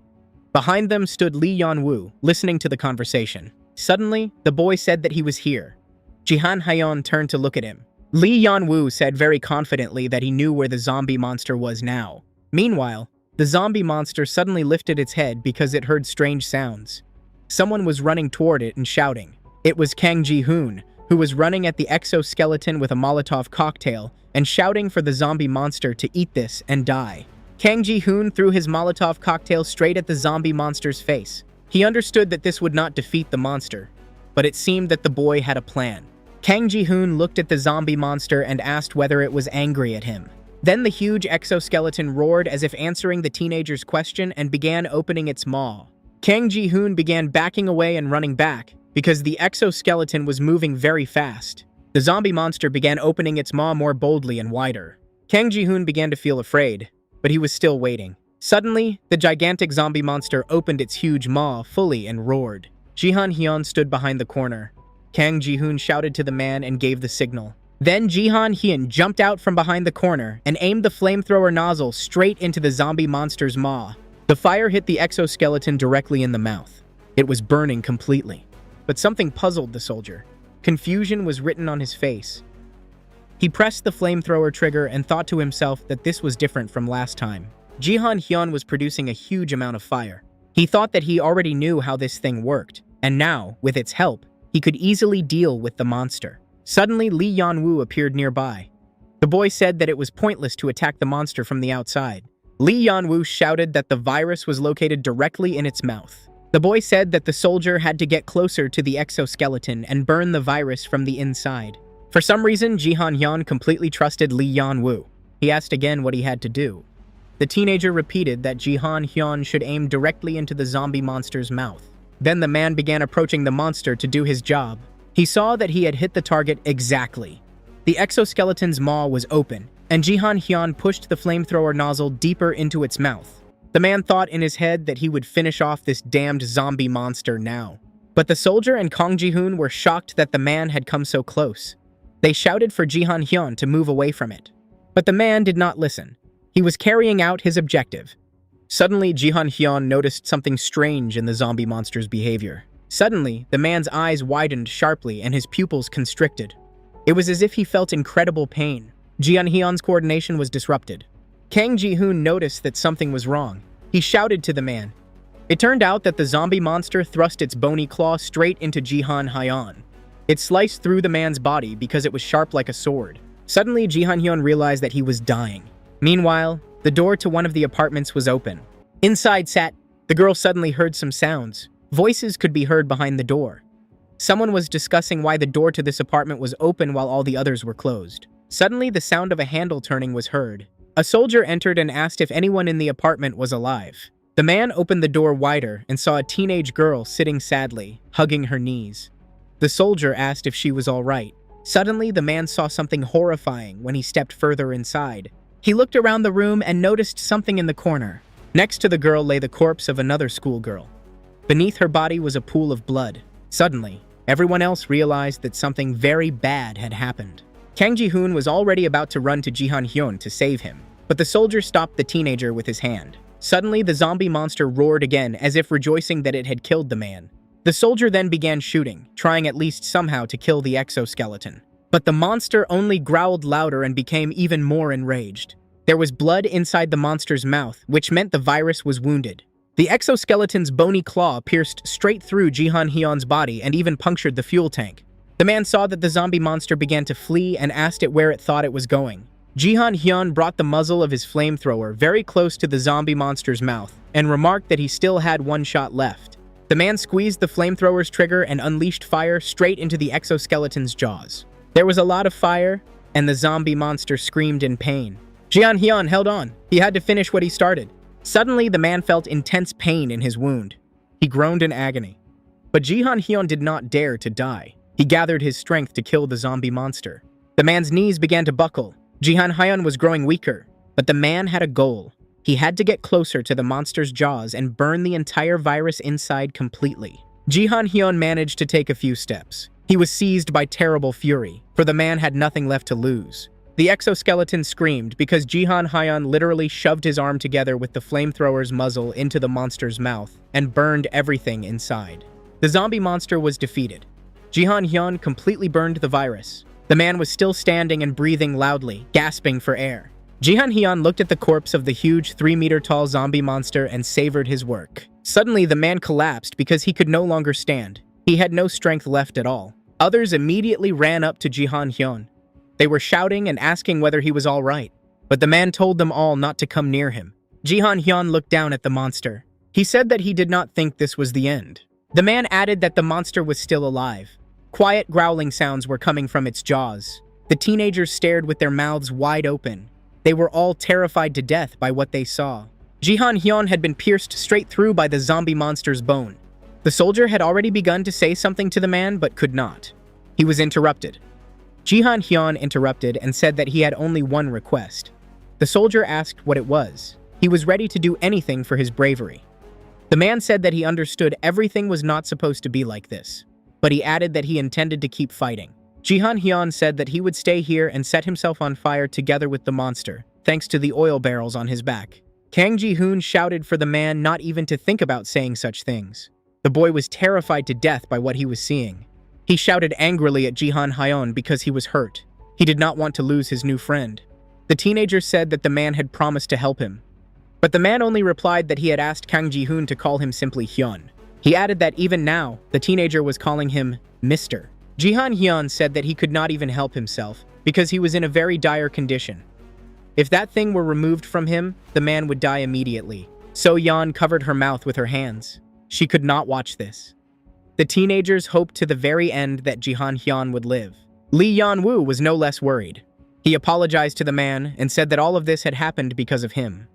Behind them stood Lee Yan-woo, listening to the conversation. Suddenly, the boy said that he was here. Jihan Hyun turned to look at him. Lee Yan-woo said very confidently that he knew where the zombie monster was now. Meanwhile, the zombie monster suddenly lifted its head because it heard strange sounds. Someone was running toward it and shouting. It was Kang Ji-hoon, who was running at the exoskeleton with a Molotov cocktail and shouting for the zombie monster to eat this and die. Kang Ji-hoon threw his Molotov cocktail straight at the zombie monster's face. He understood that this would not defeat the monster, but it seemed that the boy had a plan. Kang Ji-hoon looked at the zombie monster and asked whether it was angry at him. Then the huge exoskeleton roared as if answering the teenager's question and began opening its maw. Kang Ji-hoon began backing away and running back because the exoskeleton was moving very fast. The zombie monster began opening its maw more boldly and wider. Kang Ji-hoon began to feel afraid, but he was still waiting. Suddenly, the gigantic zombie monster opened its huge maw fully and roared. Jihan Hyun stood behind the corner. Kang Ji-hoon shouted to the man and gave the signal. Then Jihan Hyun jumped out from behind the corner and aimed the flamethrower nozzle straight into the zombie monster's maw. The fire hit the exoskeleton directly in the mouth. It was burning completely. But something puzzled the soldier. Confusion was written on his face. He pressed the flamethrower trigger and thought to himself that this was different from last time. Jihan Hyun was producing a huge amount of fire. He thought that he already knew how this thing worked, and now, with its help, he could easily deal with the monster. Suddenly, Lee Yan-woo appeared nearby. The boy said that it was pointless to attack the monster from the outside. Lee Yan-woo shouted that the virus was located directly in its mouth. The boy said that the soldier had to get closer to the exoskeleton and burn the virus from the inside. For some reason, Jihan Hyun completely trusted Lee Yan-woo. He asked again what he had to do. The teenager repeated that Jihan Hyun should aim directly into the zombie monster's mouth. Then the man began approaching the monster to do his job. He saw that he had hit the target exactly. The exoskeleton's maw was open, and Jihan Hyun pushed the flamethrower nozzle deeper into its mouth. The man thought in his head that he would finish off this damned zombie monster now. But the soldier and Kang Ji-hoon were shocked that the man had come so close. They shouted for Jihan Hyun to move away from it. But the man did not listen. He was carrying out his objective. Suddenly, Jihan Hyun noticed something strange in the zombie monster's behavior. Suddenly, the man's eyes widened sharply and his pupils constricted. It was as if he felt incredible pain. Jihan Hyun's coordination was disrupted. Kang Ji-hoon noticed that something was wrong. He shouted to the man. It turned out that the zombie monster thrust its bony claw straight into Jihan Hyun. It sliced through the man's body because it was sharp like a sword. Suddenly, Jihan Hyun realized that he was dying. Meanwhile, the door to one of the apartments was open. Inside sat, the girl suddenly heard some sounds. Voices could be heard behind the door. Someone was discussing why the door to this apartment was open while all the others were closed. Suddenly, the sound of a handle turning was heard. A soldier entered and asked if anyone in the apartment was alive. The man opened the door wider and saw a teenage girl sitting sadly, hugging her knees. The soldier asked if she was all right. Suddenly, the man saw something horrifying when he stepped further inside. He looked around the room and noticed something in the corner. Next to the girl lay the corpse of another schoolgirl. Beneath her body was a pool of blood. Suddenly, everyone else realized that something very bad had happened. Kang Ji-hoon was already about to run to Jihan Hyun to save him, but the soldier stopped the teenager with his hand. Suddenly, the zombie monster roared again as if rejoicing that it had killed the man. The soldier then began shooting, trying at least somehow to kill the exoskeleton. But the monster only growled louder and became even more enraged. There was blood inside the monster's mouth, which meant the virus was wounded. The exoskeleton's bony claw pierced straight through Jihan Hyun's body and even punctured the fuel tank. The man saw that the zombie monster began to flee and asked it where it thought it was going. Jihan Hyun brought the muzzle of his flamethrower very close to the zombie monster's mouth and remarked that he still had one shot left. The man squeezed the flamethrower's trigger and unleashed fire straight into the exoskeleton's jaws. There was a lot of fire, and the zombie monster screamed in pain. Jihan Hyun held on. He had to finish what he started. Suddenly, the man felt intense pain in his wound. He groaned in agony. But Jihan Hyun did not dare to die. He gathered his strength to kill the zombie monster. The man's knees began to buckle. Jihan Hyun was growing weaker, but the man had a goal. He had to get closer to the monster's jaws and burn the entire virus inside completely. Jihan Hyun managed to take a few steps. He was seized by terrible fury, for the man had nothing left to lose. The exoskeleton screamed because Jihan Hyun literally shoved his arm together with the flamethrower's muzzle into the monster's mouth and burned everything inside. The zombie monster was defeated. Jihan Hyun completely burned the virus. The man was still standing and breathing loudly, gasping for air. Jihan Hyun looked at the corpse of the huge 3-meter-tall zombie monster and savored his work. Suddenly, the man collapsed because he could no longer stand. He had no strength left at all. Others immediately ran up to Jihan Hyun. They were shouting and asking whether he was all right, but the man told them all not to come near him. Jihan Hyun looked down at the monster. He said that he did not think this was the end. The man added that the monster was still alive. Quiet growling sounds were coming from its jaws. The teenagers stared with their mouths wide open. They were all terrified to death by what they saw. Jihan Hyun had been pierced straight through by the zombie monster's bone. The soldier had already begun to say something to the man but could not. He was interrupted. Jihan Hyun interrupted and said that he had only one request. The soldier asked what it was. He was ready to do anything for his bravery. The man said that he understood everything was not supposed to be like this, but he added that he intended to keep fighting. Jihan Hyun said that he would stay here and set himself on fire together with the monster, thanks to the oil barrels on his back. Kang Ji-hoon shouted for the man not even to think about saying such things. The boy was terrified to death by what he was seeing. He shouted angrily at Jihan Hyun because he was hurt. He did not want to lose his new friend. The teenager said that the man had promised to help him. But the man only replied that he had asked Kang Ji-hoon to call him simply Hyun. He added that even now, the teenager was calling him Mr. Jihan Hyun said that he could not even help himself because he was in a very dire condition. If that thing were removed from him, the man would die immediately. So Yeon covered her mouth with her hands. She could not watch this. The teenagers hoped to the very end that Jihan Hyun would live. Lee Yan-woo was no less worried. He apologized to the man and said that all of this had happened because of him.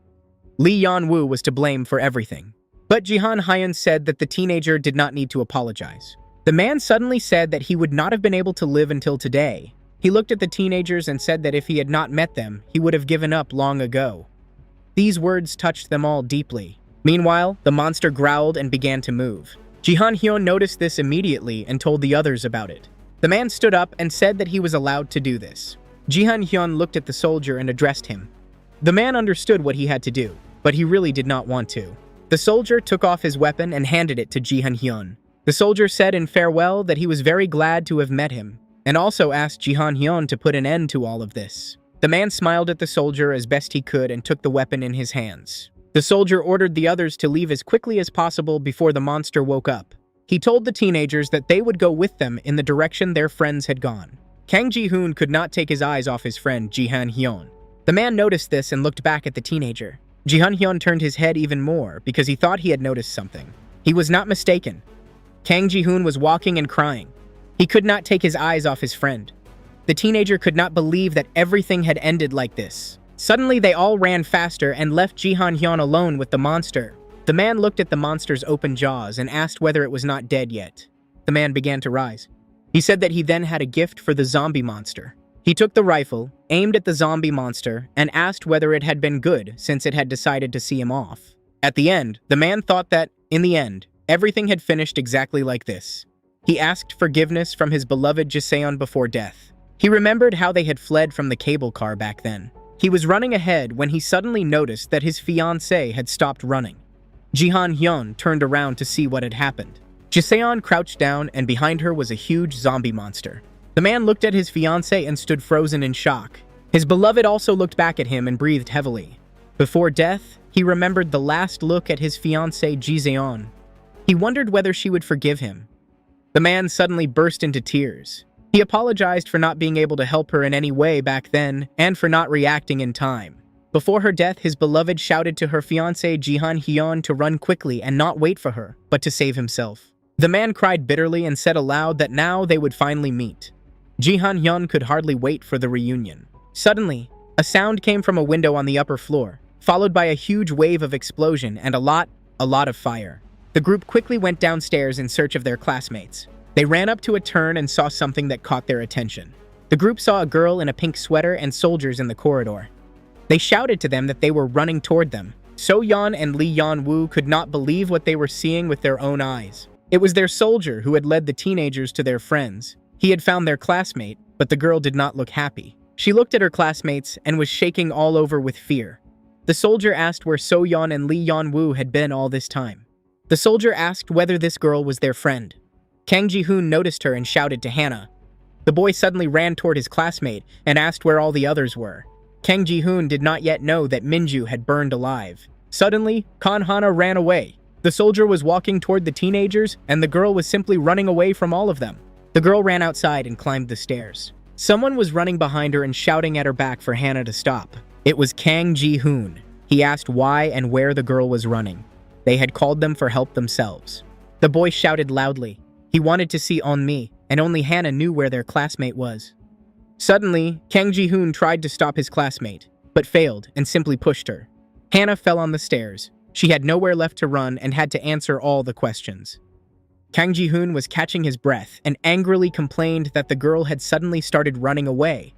Lee Yan-woo was to blame for everything. But Jihan Hyun said that the teenager did not need to apologize. The man suddenly said that he would not have been able to live until today. He looked at the teenagers and said that if he had not met them, he would have given up long ago. These words touched them all deeply. Meanwhile, the monster growled and began to move. Jihan Hyun noticed this immediately and told the others about it. The man stood up and said that he was allowed to do this. Jihan Hyun looked at the soldier and addressed him. The man understood what he had to do, but he really did not want to. The soldier took off his weapon and handed it to Jihan Hyun. The soldier said in farewell that he was very glad to have met him, and also asked Jihan Hyun to put an end to all of this. The man smiled at the soldier as best he could and took the weapon in his hands. The soldier ordered the others to leave as quickly as possible before the monster woke up. He told the teenagers that they would go with them in the direction their friends had gone. Kang Ji-hoon could not take his eyes off his friend Jihan Hyun. The man noticed this and looked back at the teenager. Jihan Hyun turned his head even more because he thought he had noticed something. He was not mistaken. Kang Ji-hoon was walking and crying. He could not take his eyes off his friend. The teenager could not believe that everything had ended like this. Suddenly, they all ran faster and left Jihan Hyun alone with the monster. The man looked at the monster's open jaws and asked whether it was not dead yet. The man began to rise. He said that he then had a gift for the zombie monster. He took the rifle, aimed at the zombie monster, and asked whether it had been good since it had decided to see him off. At the end, the man thought that, in the end, everything had finished exactly like this. He asked forgiveness from his beloved Jiseon before death. He remembered how they had fled from the cable car back then. He was running ahead when he suddenly noticed that his fiancée had stopped running. Jihan Hyun turned around to see what had happened. Jiseon crouched down and behind her was a huge zombie monster. The man looked at his fiancée and stood frozen in shock. His beloved also looked back at him and breathed heavily. Before death, he remembered the last look at his fiancée Jiseon. He wondered whether she would forgive him. The man suddenly burst into tears. He apologized for not being able to help her in any way back then and for not reacting in time. Before her death, his beloved shouted to her fiancé Jihan Hyun to run quickly and not wait for her, but to save himself. The man cried bitterly and said aloud that now they would finally meet. Jihan Hyun could hardly wait for the reunion. Suddenly, a sound came from a window on the upper floor, followed by a huge wave of explosion and a lot of fire. The group quickly went downstairs in search of their classmates. They ran up to a turn and saw something that caught their attention. The group saw a girl in a pink sweater and soldiers in the corridor. They shouted to them that they were running toward them. So-yeon and Lee Yan-woo could not believe what they were seeing with their own eyes. It was their soldier who had led the teenagers to their friends. He had found their classmate, but the girl did not look happy. She looked at her classmates and was shaking all over with fear. The soldier asked where So-yeon and Lee Yan-woo had been all this time. The soldier asked whether this girl was their friend. Kang Ji-hoon noticed her and shouted to Hannah. The boy suddenly ran toward his classmate and asked where all the others were. Kang Ji-hoon did not yet know that Minju had burned alive. Suddenly, Kan Hana ran away. The soldier was walking toward the teenagers, and the girl was simply running away from all of them. The girl ran outside and climbed the stairs. Someone was running behind her and shouting at her back for Hannah to stop. It was Kang Ji-hoon. He asked why and where the girl was running. They had called them for help themselves. The boy shouted loudly. He wanted to see On-mi, and only Hannah knew where their classmate was. Suddenly, Kang Ji-hoon tried to stop his classmate, but failed and simply pushed her. Hannah fell on the stairs. She had nowhere left to run and had to answer all the questions. Kang Ji-hoon was catching his breath and angrily complained that the girl had suddenly started running away.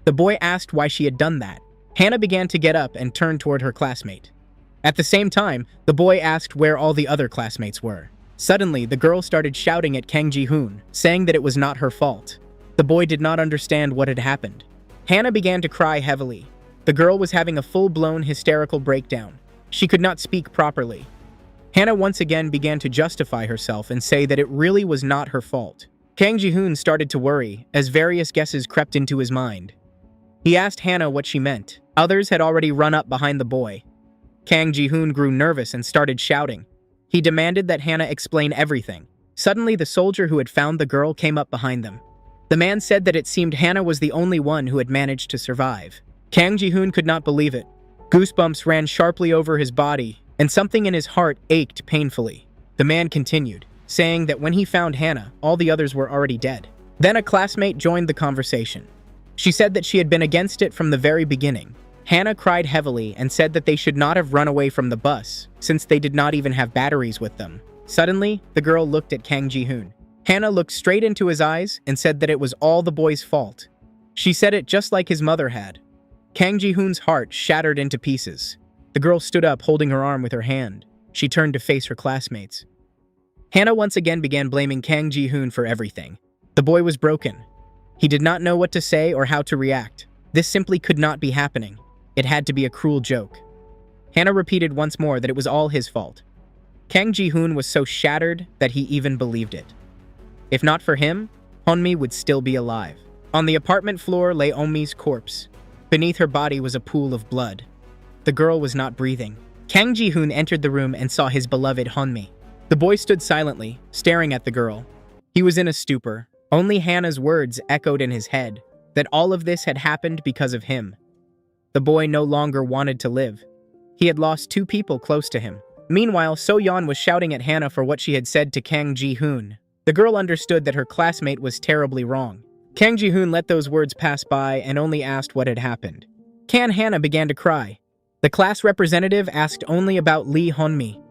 The boy asked why she had done that. Hannah began to get up and turn toward her classmate. At the same time, the boy asked where all the other classmates were. Suddenly, the girl started shouting at Kang Ji-hoon, saying that it was not her fault. The boy did not understand what had happened. Hannah began to cry heavily. The girl was having a full-blown hysterical breakdown. She could not speak properly. Hannah once again began to justify herself and say that it really was not her fault. Kang Ji-hoon started to worry as various guesses crept into his mind. He asked Hannah what she meant. Others had already run up behind the boy. Kang Ji-hoon grew nervous and started shouting. He demanded that Hannah explain everything. Suddenly, the soldier who had found the girl came up behind them. The man said that it seemed Hannah was the only one who had managed to survive. Kang Ji-hoon could not believe it. Goosebumps ran sharply over his body, and something in his heart ached painfully. The man continued, saying that when he found Hannah, all the others were already dead. Then a classmate joined the conversation. She said that she had been against it from the very beginning. Hannah cried heavily and said that they should not have run away from the bus, since they did not even have batteries with them. Suddenly, the girl looked at Kang Ji-hoon. Hannah looked straight into his eyes and said that it was all the boy's fault. She said it just like his mother had. Kang Ji-hoon's heart shattered into pieces. The girl stood up, holding her arm with her hand. She turned to face her classmates. Hannah once again began blaming Kang Ji-hoon for everything. The boy was broken. He did not know what to say or how to react. This simply could not be happening. It had to be a cruel joke. Hannah repeated once more that it was all his fault. Kang Ji-hoon was so shattered that he even believed it. If not for him, Honmi would still be alive. On the apartment floor lay Onmi's corpse. Beneath her body was a pool of blood. The girl was not breathing. Kang Ji-hoon entered the room and saw his beloved Honmi. The boy stood silently, staring at the girl. He was in a stupor. Only Hannah's words echoed in his head, that all of this had happened because of him. The boy no longer wanted to live. He had lost 2 people close to him. Meanwhile, So-yeon was shouting at Hannah for what she had said to Kang Ji-hoon. The girl understood that her classmate was terribly wrong. Kang Ji-hoon let those words pass by and only asked what had happened. Hannah began to cry. The class representative asked only about Lee Honmi.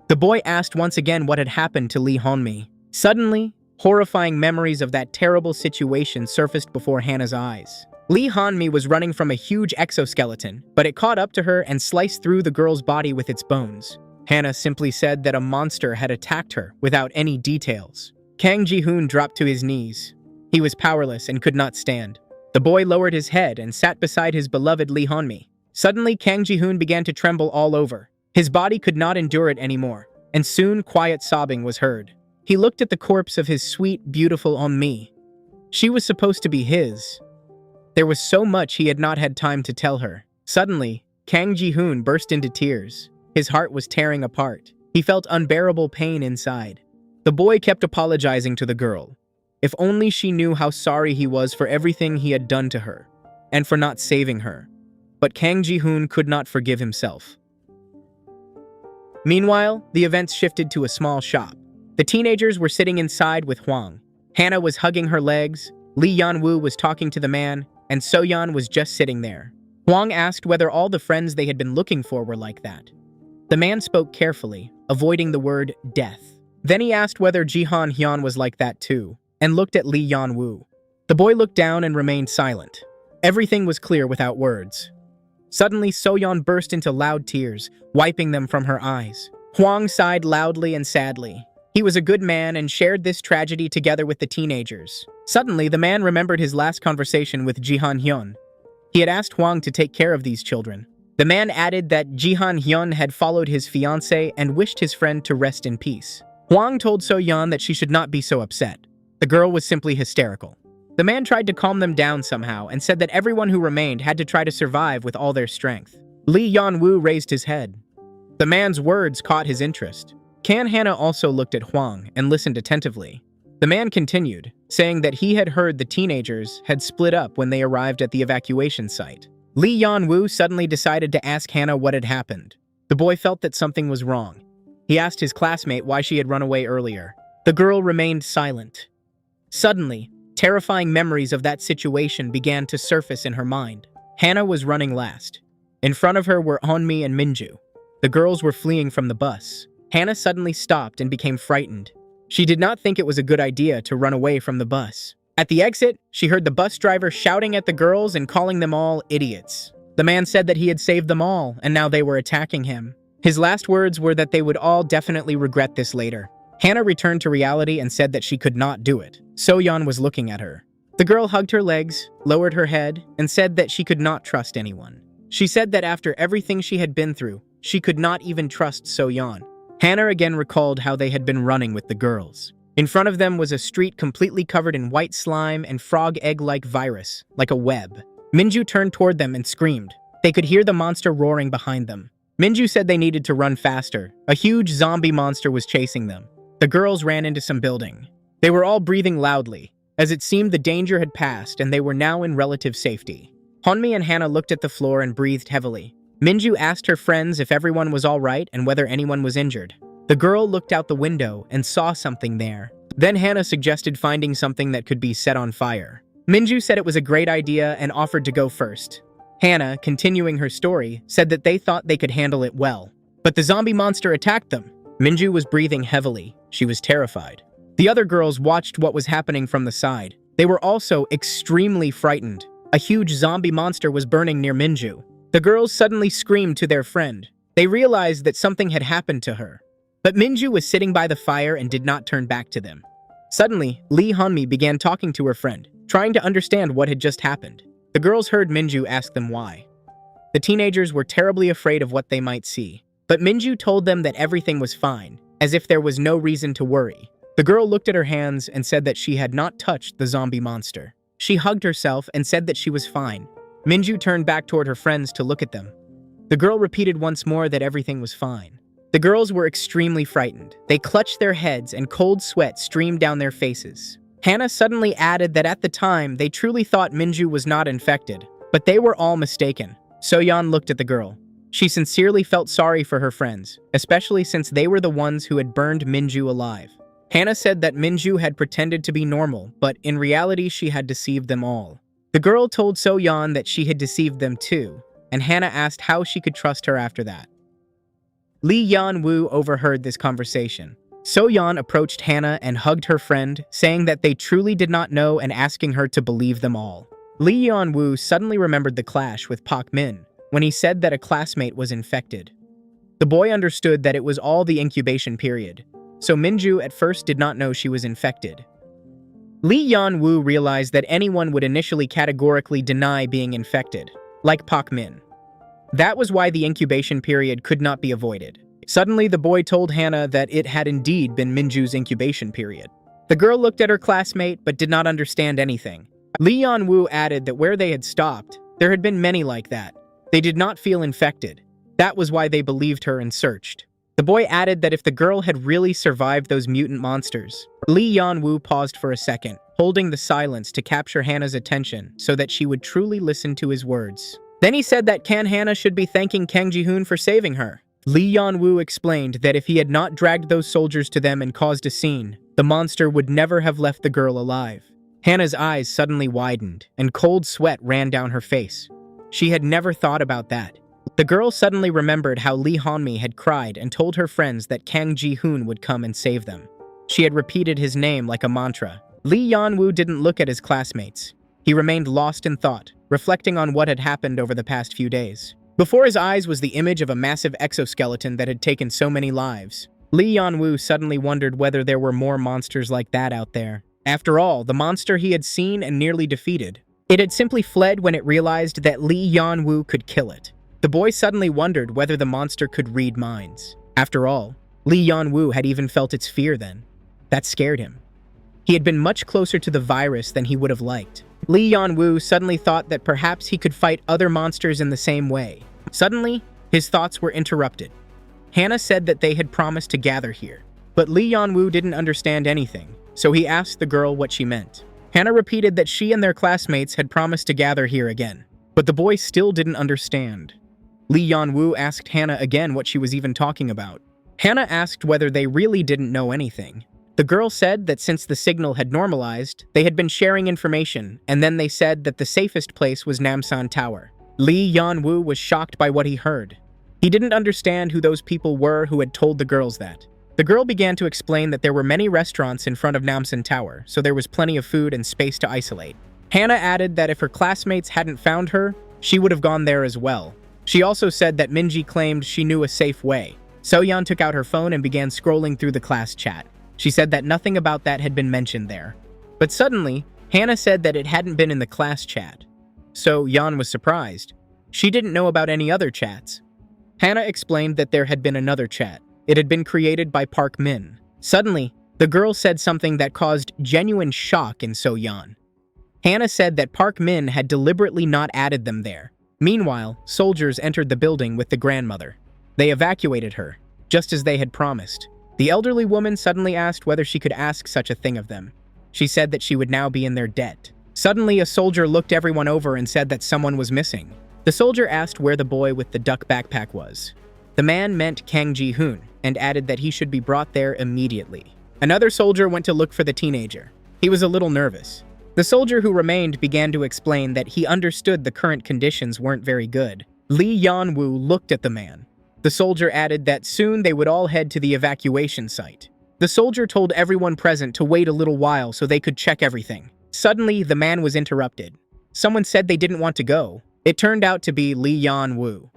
The boy asked once again what had happened to Lee Honmi. Suddenly, horrifying memories of that terrible situation surfaced before Hannah's eyes. Lee Honmi was running from a huge exoskeleton, but it caught up to her and sliced through the girl's body with its bones. Hannah simply said that a monster had attacked her without any details. Kang Ji-hoon dropped to his knees. He was powerless and could not stand. The boy lowered his head and sat beside his beloved Lee Honmi. Suddenly, Kang Ji-hoon began to tremble all over. His body could not endure it anymore, and soon quiet sobbing was heard. He looked at the corpse of his sweet, beautiful Onmi. She was supposed to be his. There was so much he had not had time to tell her. Suddenly, Kang Ji-hoon burst into tears. His heart was tearing apart. He felt unbearable pain inside. The boy kept apologizing to the girl. If only she knew how sorry he was for everything he had done to her, and for not saving her. But Kang Ji-hoon could not forgive himself. Meanwhile, the events shifted to a small shop. The teenagers were sitting inside with Hwang. Hannah was hugging her legs, Lee Yan-woo was talking to the man, and So-yeon was just sitting there. Hwang asked whether all the friends they had been looking for were like that. The man spoke carefully, avoiding the word death. Then he asked whether Jihan Hyun was like that too, and looked at Lee Yan-woo. The boy looked down and remained silent. Everything was clear without words. Suddenly, So-yeon burst into loud tears, wiping them from her eyes. Hwang sighed loudly and sadly. He was a good man and shared this tragedy together with the teenagers. Suddenly, the man remembered his last conversation with Jihan Hyun. He had asked Hwang to take care of these children. The man added that Jihan Hyun had followed his fiancée and wished his friend to rest in peace. Hwang told So-yeon that she should not be so upset. The girl was simply hysterical. The man tried to calm them down somehow and said that everyone who remained had to try to survive with all their strength. Lee Yan-woo raised his head. The man's words caught his interest. Hannah also looked at Hwang and listened attentively. The man continued, saying that he had heard the teenagers had split up when they arrived at the evacuation site. Lee Yan-woo suddenly decided to ask Hannah what had happened. The boy felt that something was wrong. He asked his classmate why she had run away earlier. The girl remained silent. Suddenly, terrifying memories of that situation began to surface in her mind. Hannah was running last. In front of her were Honmi and Minju. The girls were fleeing from the bus. Hannah suddenly stopped and became frightened. She did not think it was a good idea to run away from the bus. At the exit, she heard the bus driver shouting at the girls and calling them all idiots. The man said that he had saved them all, and now they were attacking him. His last words were that they would all definitely regret this later. Hannah returned to reality and said that she could not do it. So-yeon was looking at her. The girl hugged her legs, lowered her head, and said that she could not trust anyone. She said that after everything she had been through, she could not even trust So-yeon. Hannah again recalled how they had been running with the girls. In front of them was a street completely covered in white slime and frog egg-like virus, like a web. Minju turned toward them and screamed. They could hear the monster roaring behind them. Minju said they needed to run faster. A huge zombie monster was chasing them. The girls ran into some building. They were all breathing loudly, as it seemed the danger had passed and they were now in relative safety. Honmi and Hannah looked at the floor and breathed heavily. Minju asked her friends if everyone was all right and whether anyone was injured. The girl looked out the window and saw something there. Then Hannah suggested finding something that could be set on fire. Minju said it was a great idea and offered to go first. Hannah, continuing her story, said that they thought they could handle it well. But the zombie monster attacked them. Minju was breathing heavily. She was terrified. The other girls watched what was happening from the side. They were also extremely frightened. A huge zombie monster was burning near Minju. The girls suddenly screamed to their friend. They realized that something had happened to her. But Minju was sitting by the fire and did not turn back to them. Suddenly, Lee Hanmi began talking to her friend, trying to understand what had just happened. The girls heard Minju ask them why. The teenagers were terribly afraid of what they might see. But Minju told them that everything was fine, as if there was no reason to worry. The girl looked at her hands and said that she had not touched the zombie monster. She hugged herself and said that she was fine. Minju turned back toward her friends to look at them. The girl repeated once more that everything was fine. The girls were extremely frightened. They clutched their heads and cold sweat streamed down their faces. Hannah suddenly added that at the time, they truly thought Minju was not infected, but they were all mistaken. Soyeon looked at the girl. She sincerely felt sorry for her friends, especially since they were the ones who had burned Minju alive. Hannah said that Minju had pretended to be normal, but in reality she had deceived them all. The girl told Soyeon that she had deceived them too, and Hannah asked how she could trust her after that. Lee Yeon-woo overheard this conversation. Soyeon approached Hannah and hugged her friend, saying that they truly did not know and asking her to believe them all. Lee Yeon-woo suddenly remembered the clash with Pak Min, when he said that a classmate was infected. The boy understood that it was all the incubation period, so Minju at first did not know she was infected. Lee Yeon-woo realized that anyone would initially categorically deny being infected, like Pak Min. That was why the incubation period could not be avoided. Suddenly, the boy told Hannah that it had indeed been Minju's incubation period. The girl looked at her classmate but did not understand anything. Lee Yeon-woo added that where they had stopped, there had been many like that. They did not feel infected. That was why they believed her and searched. The boy added that if the girl had really survived those mutant monsters. Lee Yeon-woo paused for a second, holding the silence to capture Hannah's attention so that she would truly listen to his words. Then he said that Hannah should be thanking Kang Ji-hoon for saving her. Lee Yeon-woo explained that if he had not dragged those soldiers to them and caused a scene, the monster would never have left the girl alive. Hannah's eyes suddenly widened, and cold sweat ran down her face. She had never thought about that. The girl suddenly remembered how Lee Hanmi had cried and told her friends that Kang Ji-hoon would come and save them. She had repeated his name like a mantra. Lee Yeon-woo didn't look at his classmates. He remained lost in thought, reflecting on what had happened over the past few days. Before his eyes was the image of a massive exoskeleton that had taken so many lives. Lee Yeon-woo suddenly wondered whether there were more monsters like that out there. After all, the monster he had seen and nearly defeated. It had simply fled when it realized that Lee Yeon-woo could kill it. The boy suddenly wondered whether the monster could read minds. After all, Lee Yeon-woo had even felt its fear then. That scared him. He had been much closer to the virus than he would have liked. Lee Yeon-woo suddenly thought that perhaps he could fight other monsters in the same way. Suddenly, his thoughts were interrupted. Hannah said that they had promised to gather here. But Lee Yeon-woo didn't understand anything, so he asked the girl what she meant. Hannah repeated that she and their classmates had promised to gather here again. But the boy still didn't understand. Lee Yeon-woo asked Hannah again what she was even talking about. Hannah asked whether they really didn't know anything. The girl said that since the signal had normalized, they had been sharing information, and then they said that the safest place was Namsan Tower. Lee Yeon-woo was shocked by what he heard. He didn't understand who those people were who had told the girls that. The girl began to explain that there were many restaurants in front of Namsan Tower, so there was plenty of food and space to isolate. Hannah added that if her classmates hadn't found her, she would have gone there as well. She also said that Minji claimed she knew a safe way. Soyeon took out her phone and began scrolling through the class chat. She said that nothing about that had been mentioned there. But suddenly, Hannah said that it hadn't been in the class chat. So Yeon was surprised. She didn't know about any other chats. Hannah explained that there had been another chat. It had been created by Park Min. Suddenly, the girl said something that caused genuine shock in Soyeon. Hannah said that Park Min had deliberately not added them there. Meanwhile, soldiers entered the building with the grandmother. They evacuated her, just as they had promised. The elderly woman suddenly asked whether she could ask such a thing of them. She said that she would now be in their debt. Suddenly, a soldier looked everyone over and said that someone was missing. The soldier asked where the boy with the duck backpack was. The man meant Kang Ji-hoon. and added that he should be brought there immediately. Another soldier went to look for the teenager. He was a little nervous. The soldier who remained began to explain that he understood the current conditions weren't very good. Lee Yan-woo looked at the man. The soldier added that soon they would all head to the evacuation site. The soldier told everyone present to wait a little while so they could check everything. Suddenly, the man was interrupted. Someone said they didn't want to go. It turned out to be Lee Yan-woo.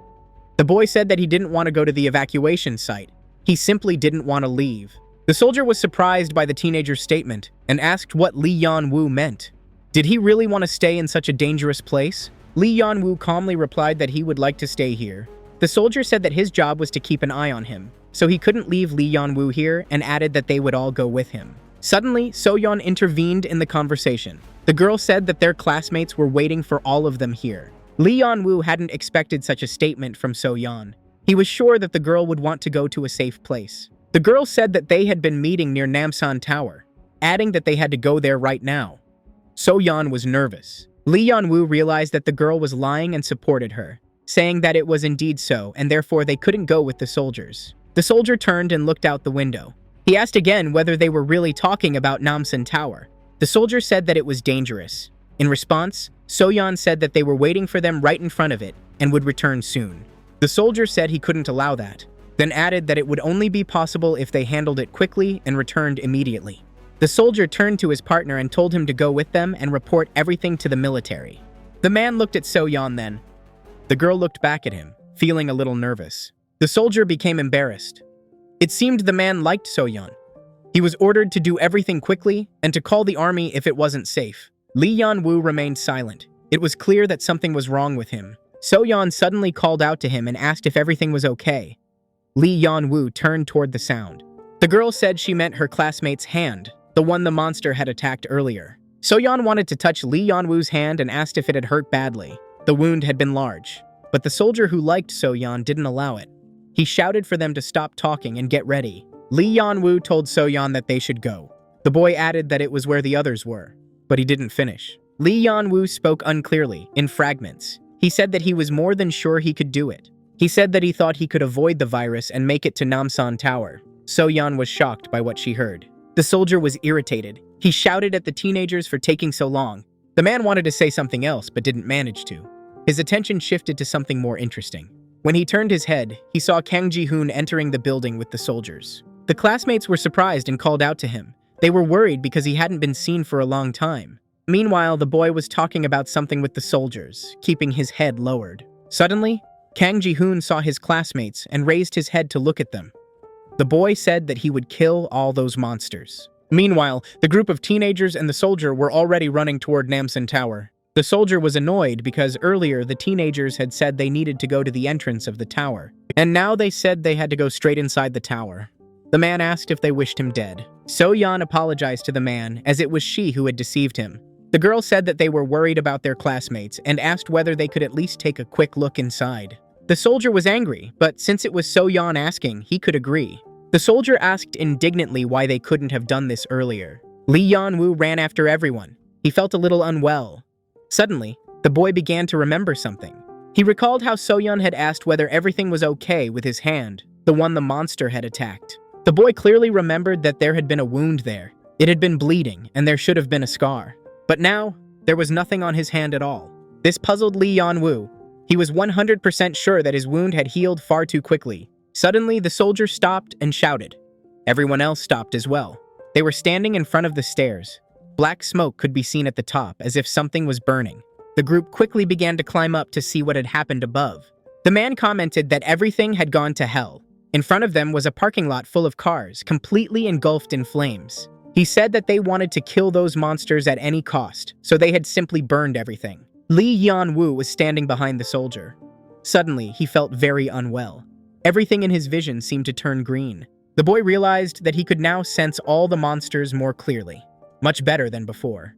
The boy said that he didn't want to go to the evacuation site. He simply didn't want to leave. The soldier was surprised by the teenager's statement and asked what Lee Yan-woo meant. Did he really want to stay in such a dangerous place? Lee Yan-woo calmly replied that he would like to stay here. The soldier said that his job was to keep an eye on him, so he couldn't leave Lee Yan-woo here, and added that they would all go with him. Suddenly, So-yeon intervened in the conversation. The girl said that their classmates were waiting for all of them here. Lee Yan-woo hadn't expected such a statement from So-yeon. He was sure that the girl would want to go to a safe place. The girl said that they had been meeting near Namsan Tower, adding that they had to go there right now. So-yeon was nervous. Lee Yan-woo realized that the girl was lying and supported her, saying that it was indeed so, and therefore they couldn't go with the soldiers. The soldier turned and looked out the window. He asked again whether they were really talking about Namsan Tower. The soldier said that it was dangerous. In response, So-yeon said that they were waiting for them right in front of it and would return soon. The soldier said he couldn't allow that, then added that it would only be possible if they handled it quickly and returned immediately. The soldier turned to his partner and told him to go with them and report everything to the military. The man looked at So-yeon then. The girl looked back at him, feeling a little nervous. The soldier became embarrassed. It seemed the man liked So-yeon. He was ordered to do everything quickly and to call the army if it wasn't safe. Lee Yan-woo remained silent. It was clear that something was wrong with him. So-yeon suddenly called out to him and asked if everything was okay. Lee Yan-woo turned toward the sound. The girl said she meant her classmate's hand, the one the monster had attacked earlier. So-yeon wanted to touch Lee Yan-woo's hand and asked if it had hurt badly. The wound had been large, but the soldier who liked So-yeon didn't allow it. He shouted for them to stop talking and get ready. Lee Yan-woo told So-yeon that they should go. The boy added that it was where the others were, but he didn't finish. Lee Yan-woo spoke unclearly, in fragments. He said that he was more than sure he could do it. He said that he thought he could avoid the virus and make it to Namsan Tower. So-yeon was shocked by what she heard. The soldier was irritated. He shouted at the teenagers for taking so long. The man wanted to say something else, but didn't manage to. His attention shifted to something more interesting. When he turned his head, he saw Kang Ji-hoon entering the building with the soldiers. The classmates were surprised and called out to him. They were worried because he hadn't been seen for a long time. Meanwhile, the boy was talking about something with the soldiers, keeping his head lowered. Suddenly, Kang Ji-hoon saw his classmates and raised his head to look at them. The boy said that he would kill all those monsters. Meanwhile, the group of teenagers and the soldier were already running toward Namsan Tower. The soldier was annoyed because earlier the teenagers had said they needed to go to the entrance of the tower, and now they said they had to go straight inside the tower. The man asked if they wished him dead. So-yeon apologized to the man, as it was she who had deceived him. The girl said that they were worried about their classmates and asked whether they could at least take a quick look inside. The soldier was angry, but since it was So-yeon asking, he could agree. The soldier asked indignantly why they couldn't have done this earlier. Lee Yan-woo ran after everyone. He felt a little unwell. Suddenly, the boy began to remember something. He recalled how So-yeon had asked whether everything was okay with his hand, the one the monster had attacked. The boy clearly remembered that there had been a wound there. It had been bleeding, and there should have been a scar. But now, there was nothing on his hand at all. This puzzled Lee Yan-woo. He was 100% sure that his wound had healed far too quickly. Suddenly, the soldier stopped and shouted. Everyone else stopped as well. They were standing in front of the stairs. Black smoke could be seen at the top, as if something was burning. The group quickly began to climb up to see what had happened above. The man commented that everything had gone to hell. In front of them was a parking lot full of cars, completely engulfed in flames. He said that they wanted to kill those monsters at any cost, so they had simply burned everything. Lee Yan-woo was standing behind the soldier. Suddenly, he felt very unwell. Everything in his vision seemed to turn green. The boy realized that he could now sense all the monsters more clearly. Much better than before.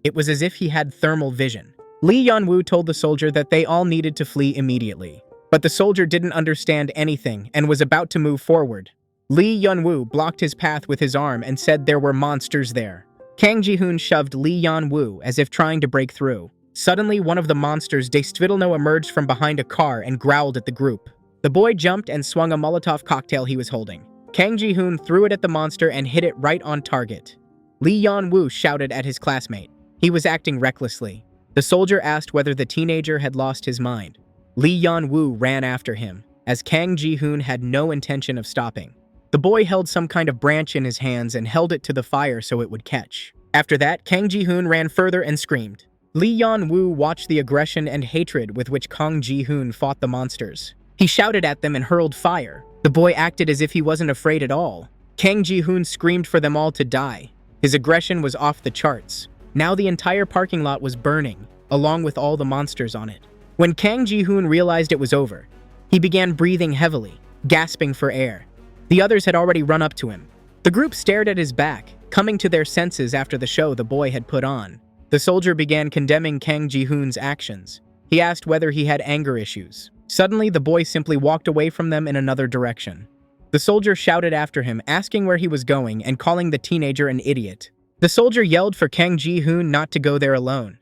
It was as if he had thermal vision. Lee Yan-woo told the soldier that they all needed to flee immediately. But the soldier didn't understand anything and was about to move forward. Lee Yan-woo blocked his path with his arm and said there were monsters there. Kang Ji-hoon shoved Lee Yan-woo as if trying to break through. Suddenly, one of the monsters, Daestvitelno, emerged from behind a car and growled at the group. The boy jumped and swung a Molotov cocktail he was holding. Kang Ji-hoon threw it at the monster and hit it right on target. Lee Yeon-woo shouted at his classmate. He was acting recklessly. The soldier asked whether the teenager had lost his mind. Lee Yeon-woo ran after him, as Kang Ji-hoon had no intention of stopping. The boy held some kind of branch in his hands and held it to the fire so it would catch. After that, Kang Ji-hoon ran further and screamed. Lee Yeon-woo watched the aggression and hatred with which Kang Ji-hoon fought the monsters. He shouted at them and hurled fire. The boy acted as if he wasn't afraid at all. Kang Ji-hoon screamed for them all to die. His aggression was off the charts. Now the entire parking lot was burning, along with all the monsters on it. When Kang Ji-hoon realized it was over, he began breathing heavily, gasping for air. The others had already run up to him. The group stared at his back, coming to their senses after the show the boy had put on. The soldier began condemning Kang Ji-hoon's actions. He asked whether he had anger issues. Suddenly, the boy simply walked away from them in another direction. The soldier shouted after him, asking where he was going and calling the teenager an idiot. The soldier yelled for Kang Ji-hoon not to go there alone.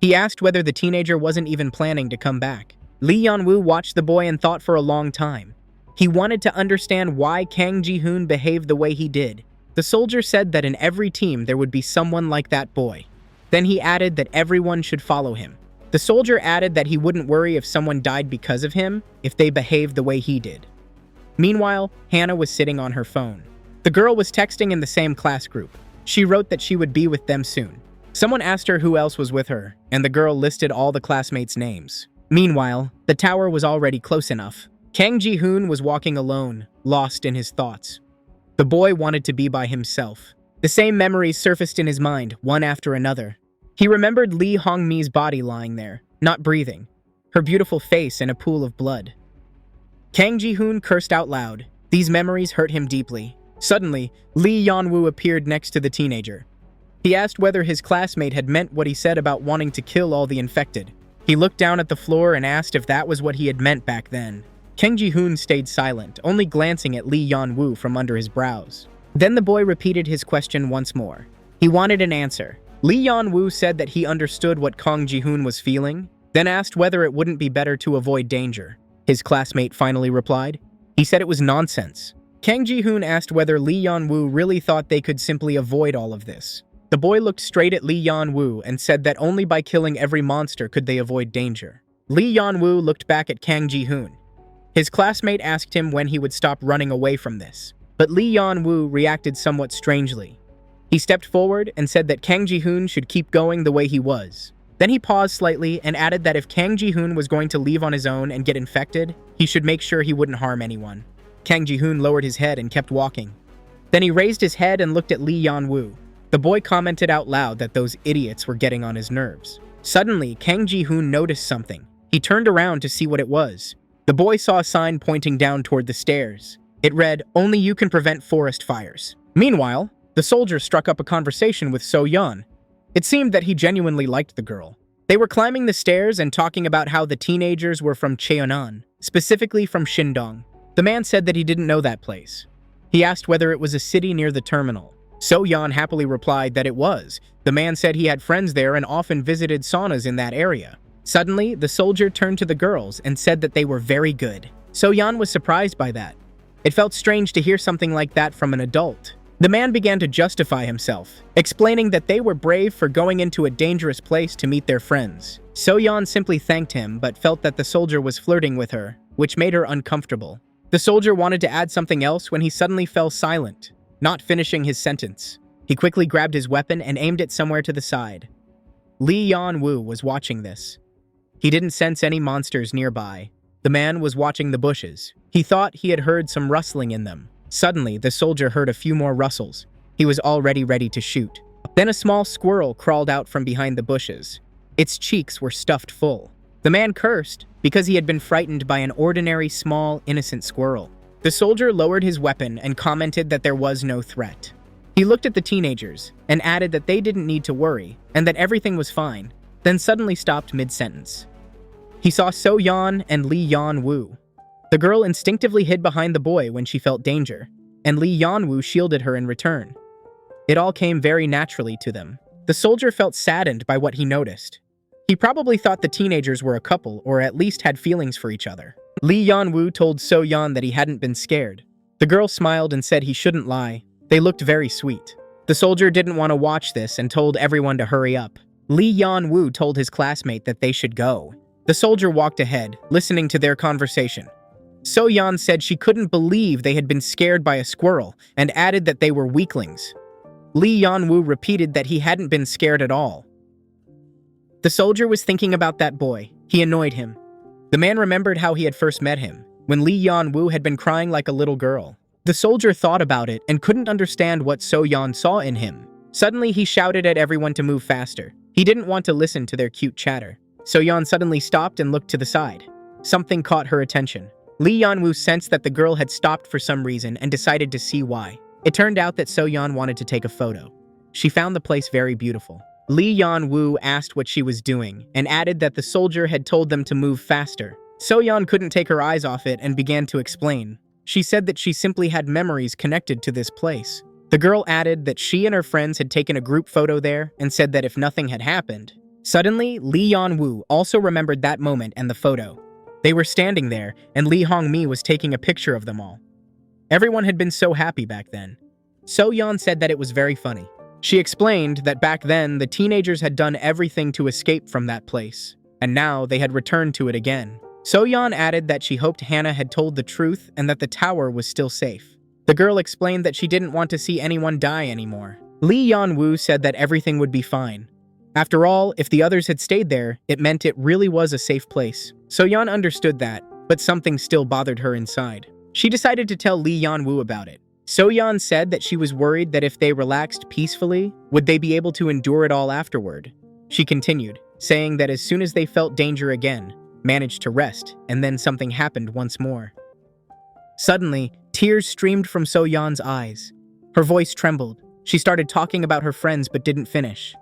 He asked whether the teenager wasn't even planning to come back. Lee Yeon-woo watched the boy and thought for a long time. He wanted to understand why Kang Ji-hoon behaved the way he did. The soldier said that in every team there would be someone like that boy. Then he added that everyone should follow him. The soldier added that he wouldn't worry if someone died because of him, if they behaved the way he did. Meanwhile, Hannah was sitting on her phone. The girl was texting in the same class group. She wrote that she would be with them soon. Someone asked her who else was with her, and the girl listed all the classmates' names. Meanwhile, the tower was already close enough. Kang Ji-hoon was walking alone, lost in his thoughts. The boy wanted to be by himself. The same memories surfaced in his mind, one after another. He remembered Lee Hong-mi's body lying there, not breathing, her beautiful face in a pool of blood. Kang Ji-hoon cursed out loud. These memories hurt him deeply. Suddenly, Lee Yeon-woo appeared next to the teenager. He asked whether his classmate had meant what he said about wanting to kill all the infected. He looked down at the floor and asked if that was what he had meant back then. Kang Ji-hoon stayed silent, only glancing at Lee Yeon-woo from under his brows. Then the boy repeated his question once more. He wanted an answer. Lee Yeon-woo said that he understood what Kang Ji-hoon was feeling, then asked whether it wouldn't be better to avoid danger. His classmate finally replied. He said it was nonsense. Kang Ji-hoon asked whether Lee Yeon-woo really thought they could simply avoid all of this. The boy looked straight at Lee Yeon-woo and said that only by killing every monster could they avoid danger. Lee Yeon-woo looked back at Kang Ji-hoon. His classmate asked him when he would stop running away from this, but Lee Yeon-woo reacted somewhat strangely. He stepped forward and said that Kang Ji-hoon should keep going the way he was. Then he paused slightly and added that if Kang Ji-hoon was going to leave on his own and get infected, he should make sure he wouldn't harm anyone. Kang Ji-hoon lowered his head and kept walking. Then he raised his head and looked at Lee Yeon-woo. The boy commented out loud that those idiots were getting on his nerves. Suddenly, Kang Ji-hoon noticed something. He turned around to see what it was. The boy saw a sign pointing down toward the stairs. It read, "Only you can prevent forest fires." Meanwhile, the soldier struck up a conversation with So-yeon. It seemed that he genuinely liked the girl. They were climbing the stairs and talking about how the teenagers were from Cheonan, specifically from Shindong. The man said that he didn't know that place. He asked whether it was a city near the terminal. So-yeon happily replied that it was. The man said he had friends there and often visited saunas in that area. Suddenly, the soldier turned to the girls and said that they were very good. So-yeon was surprised by that. It felt strange to hear something like that from an adult. The man began to justify himself, explaining that they were brave for going into a dangerous place to meet their friends. So-yeon simply thanked him but felt that the soldier was flirting with her, which made her uncomfortable. The soldier wanted to add something else when he suddenly fell silent, not finishing his sentence. He quickly grabbed his weapon and aimed it somewhere to the side. Lee Yeon-woo was watching this. He didn't sense any monsters nearby. The man was watching the bushes. He thought he had heard some rustling in them. Suddenly, the soldier heard a few more rustles. He was already ready to shoot. Then a small squirrel crawled out from behind the bushes. Its cheeks were stuffed full. The man cursed because he had been frightened by an ordinary, small, innocent squirrel. The soldier lowered his weapon and commented that there was no threat. He looked at the teenagers and added that they didn't need to worry and that everything was fine, then suddenly stopped mid-sentence. He saw So-yeon and Lee Yeon-woo. The girl instinctively hid behind the boy when she felt danger, and Lee Yeon-woo shielded her in return. It all came very naturally to them. The soldier felt saddened by what he noticed. He probably thought the teenagers were a couple or at least had feelings for each other. Lee Yan-woo told So-yeon that he hadn't been scared. The girl smiled and said he shouldn't lie. They looked very sweet. The soldier didn't want to watch this and told everyone to hurry up. Lee Yan-woo told his classmate that they should go. The soldier walked ahead, listening to their conversation. So-yeon said she couldn't believe they had been scared by a squirrel and added that they were weaklings. Lee Yan-woo repeated that he hadn't been scared at all. The soldier was thinking about that boy. He annoyed him. The man remembered how he had first met him, when Lee Yan-woo had been crying like a little girl. The soldier thought about it and couldn't understand what So-yeon saw in him. Suddenly, he shouted at everyone to move faster. He didn't want to listen to their cute chatter. So-yeon suddenly stopped and looked to the side. Something caught her attention. Lee Yan-woo sensed that the girl had stopped for some reason and decided to see why. It turned out that So-yeon wanted to take a photo. She found the place very beautiful. Lee Yan-woo asked what she was doing and added that the soldier had told them to move faster. So-yeon couldn't take her eyes off it and began to explain. She said that she simply had memories connected to this place. The girl added that she and her friends had taken a group photo there and said that if nothing had happened. Suddenly, Lee Yan-woo also remembered that moment and the photo. They were standing there, and Lee Hong-mi was taking a picture of them all. Everyone had been so happy back then. So-yeon said that it was very funny. She explained that back then, the teenagers had done everything to escape from that place, and now they had returned to it again. So-yeon added that she hoped Hannah had told the truth and that the tower was still safe. The girl explained that she didn't want to see anyone die anymore. Lee Yan-woo said that everything would be fine. After all, if the others had stayed there, it meant it really was a safe place. So-yeon understood that, but something still bothered her inside. She decided to tell Lee Yan-woo about it. So-yeon said that she was worried that if they relaxed peacefully, would they be able to endure it all afterward. She continued, saying that as soon as they felt danger again, managed to rest, and then something happened once more. Suddenly, tears streamed from So-yeon's eyes. Her voice trembled. She started talking about her friends but didn't finish.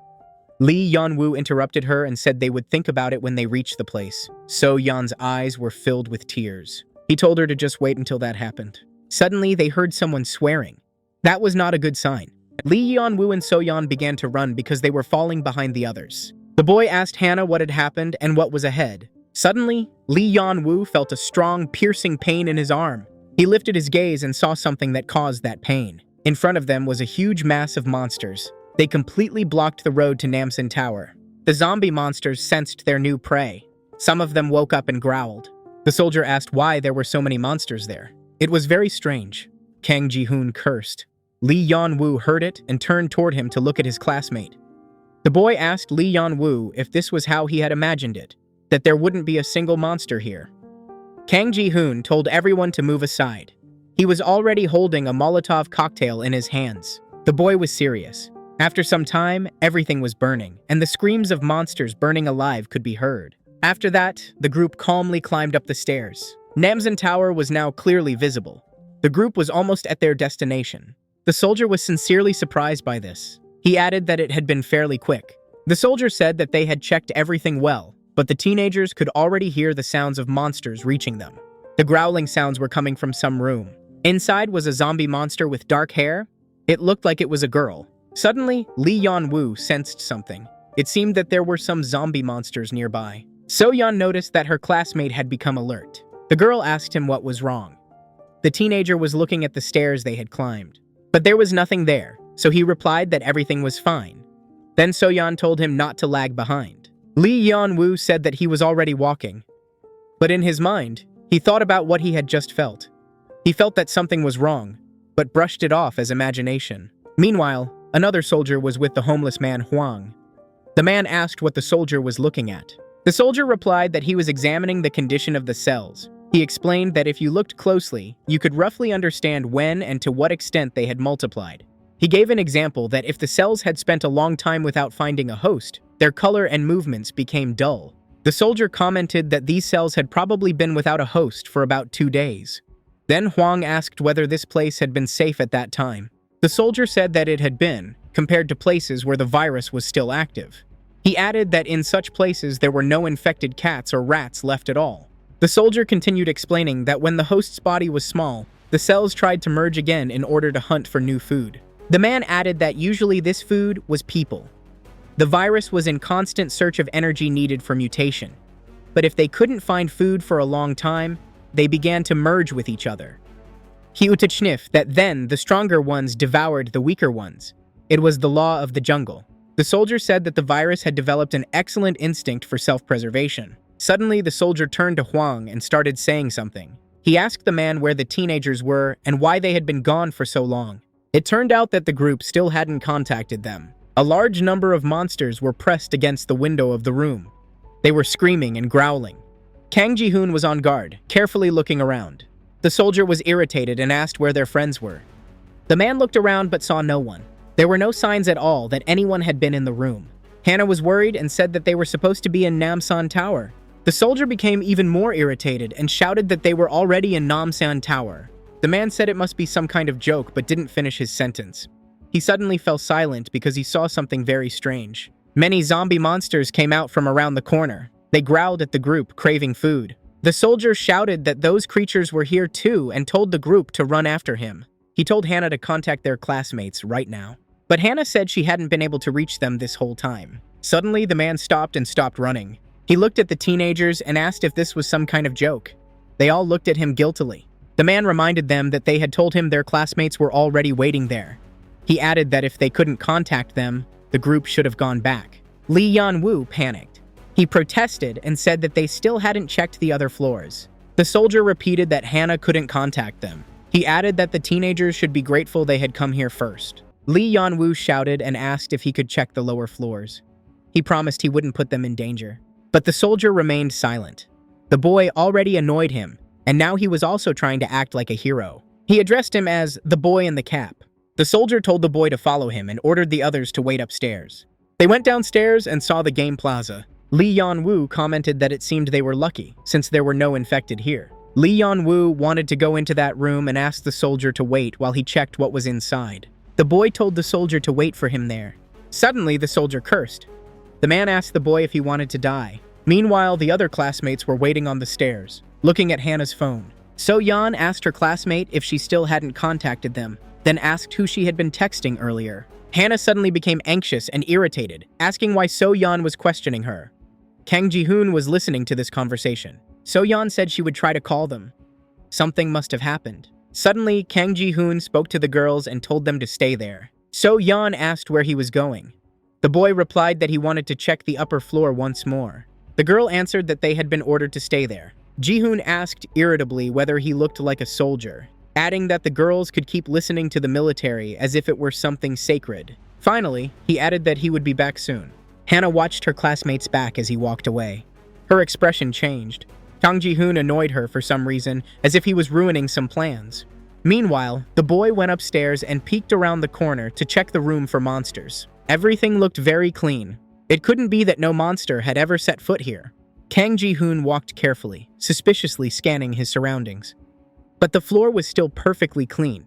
Lee Yan-woo interrupted her and said they would think about it when they reached the place. So-yeon's eyes were filled with tears. He told her to just wait until that happened. Suddenly, they heard someone swearing. That was not a good sign. Lee Yan-woo and So-yeon began to run because they were falling behind the others. The boy asked Hannah what had happened and what was ahead. Suddenly, Lee Yan-woo felt a strong, piercing pain in his arm. He lifted his gaze and saw something that caused that pain. In front of them was a huge mass of monsters. They completely blocked the road to Namsan Tower. The zombie monsters sensed their new prey. Some of them woke up and growled. The soldier asked why there were so many monsters there. It was very strange. Kang Ji-hoon cursed. Lee Yan-woo heard it and turned toward him to look at his classmate. The boy asked Lee Yan-woo if this was how he had imagined it, that there wouldn't be a single monster here. Kang Ji-hoon told everyone to move aside. He was already holding a Molotov cocktail in his hands. The boy was serious. After some time, everything was burning, and the screams of monsters burning alive could be heard. After that, the group calmly climbed up the stairs. Namsan Tower was now clearly visible. The group was almost at their destination. The soldier was sincerely surprised by this. He added that it had been fairly quick. The soldier said that they had checked everything well, but the teenagers could already hear the sounds of monsters reaching them. The growling sounds were coming from some room. Inside was a zombie monster with dark hair. It looked like it was a girl. Suddenly, Lee Yan-woo sensed something. It seemed that there were some zombie monsters nearby. So-yeon noticed that her classmate had become alert. The girl asked him what was wrong. The teenager was looking at the stairs they had climbed. But there was nothing there, so he replied that everything was fine. Then So-yeon told him not to lag behind. Lee Yan-woo said that he was already walking. But in his mind, he thought about what he had just felt. He felt that something was wrong, but brushed it off as imagination. Meanwhile, another soldier was with the homeless man Hwang. The man asked what the soldier was looking at. The soldier replied that he was examining the condition of the cells. He explained that if you looked closely, you could roughly understand when and to what extent they had multiplied. He gave an example that if the cells had spent a long time without finding a host, their color and movements became dull. The soldier commented that these cells had probably been without a host for about 2 days. Then Hwang asked whether this place had been safe at that time. The soldier said that it had been, compared to places where the virus was still active. He added that in such places there were no infected cats or rats left at all. The soldier continued explaining that when the host's body was small, the cells tried to merge again in order to hunt for new food. The man added that usually this food was people. The virus was in constant search of energy needed for mutation. But if they couldn't find food for a long time, they began to merge with each other. Hijacking that then the stronger ones devoured the weaker ones. It was the law of the jungle. The soldier said that the virus had developed an excellent instinct for self-preservation. Suddenly, the soldier turned to Huang and started saying something. He asked the man where the teenagers were and why they had been gone for so long. It turned out that the group still hadn't contacted them. A large number of monsters were pressed against the window of the room. They were screaming and growling. Kang Ji-hoon was on guard, carefully looking around. The soldier was irritated and asked where their friends were. The man looked around but saw no one. There were no signs at all that anyone had been in the room. Hannah was worried and said that they were supposed to be in Namsan Tower. The soldier became even more irritated and shouted that they were already in Namsan Tower. The man said it must be some kind of joke but didn't finish his sentence. He suddenly fell silent because he saw something very strange. Many zombie monsters came out from around the corner. They growled at the group, craving food. The soldier shouted that those creatures were here too and told the group to run after him. He told Hannah to contact their classmates right now. But Hannah said she hadn't been able to reach them this whole time. Suddenly, the man stopped running. He looked at the teenagers and asked if this was some kind of joke. They all looked at him guiltily. The man reminded them that they had told him their classmates were already waiting there. He added that if they couldn't contact them, the group should have gone back. Lee Yan-woo panicked. He protested and said that they still hadn't checked the other floors. The soldier repeated that Hannah couldn't contact them. He added that the teenagers should be grateful they had come here first. Lee Yan-woo shouted and asked if he could check the lower floors. He promised he wouldn't put them in danger. But the soldier remained silent. The boy already annoyed him, and now he was also trying to act like a hero. He addressed him as the boy in the cap. The soldier told the boy to follow him and ordered the others to wait upstairs. They went downstairs and saw the game plaza. Lee Yan-woo commented that it seemed they were lucky, since there were no infected here. Lee Yan-woo wanted to go into that room and asked the soldier to wait while he checked what was inside. The boy told the soldier to wait for him there. Suddenly, the soldier cursed. The man asked the boy if he wanted to die. Meanwhile, the other classmates were waiting on the stairs, looking at Hannah's phone. So-yeon asked her classmate if she still hadn't contacted them, then asked who she had been texting earlier. Hannah suddenly became anxious and irritated, asking why So-yeon was questioning her. Kang Ji-hoon was listening to this conversation. So-yeon said she would try to call them. Something must have happened. Suddenly, Kang Ji-hoon spoke to the girls and told them to stay there. So-yeon asked where he was going. The boy replied that he wanted to check the upper floor once more. The girl answered that they had been ordered to stay there. Ji-hoon asked irritably whether he looked like a soldier, adding that the girls could keep listening to the military as if it were something sacred. Finally, he added that he would be back soon. Hannah watched her classmates back as he walked away. Her expression changed. Kang Ji-hoon annoyed her for some reason, as if he was ruining some plans. Meanwhile, the boy went upstairs and peeked around the corner to check the room for monsters. Everything looked very clean. It couldn't be that no monster had ever set foot here. Kang Ji-hoon walked carefully, suspiciously scanning his surroundings. But the floor was still perfectly clean.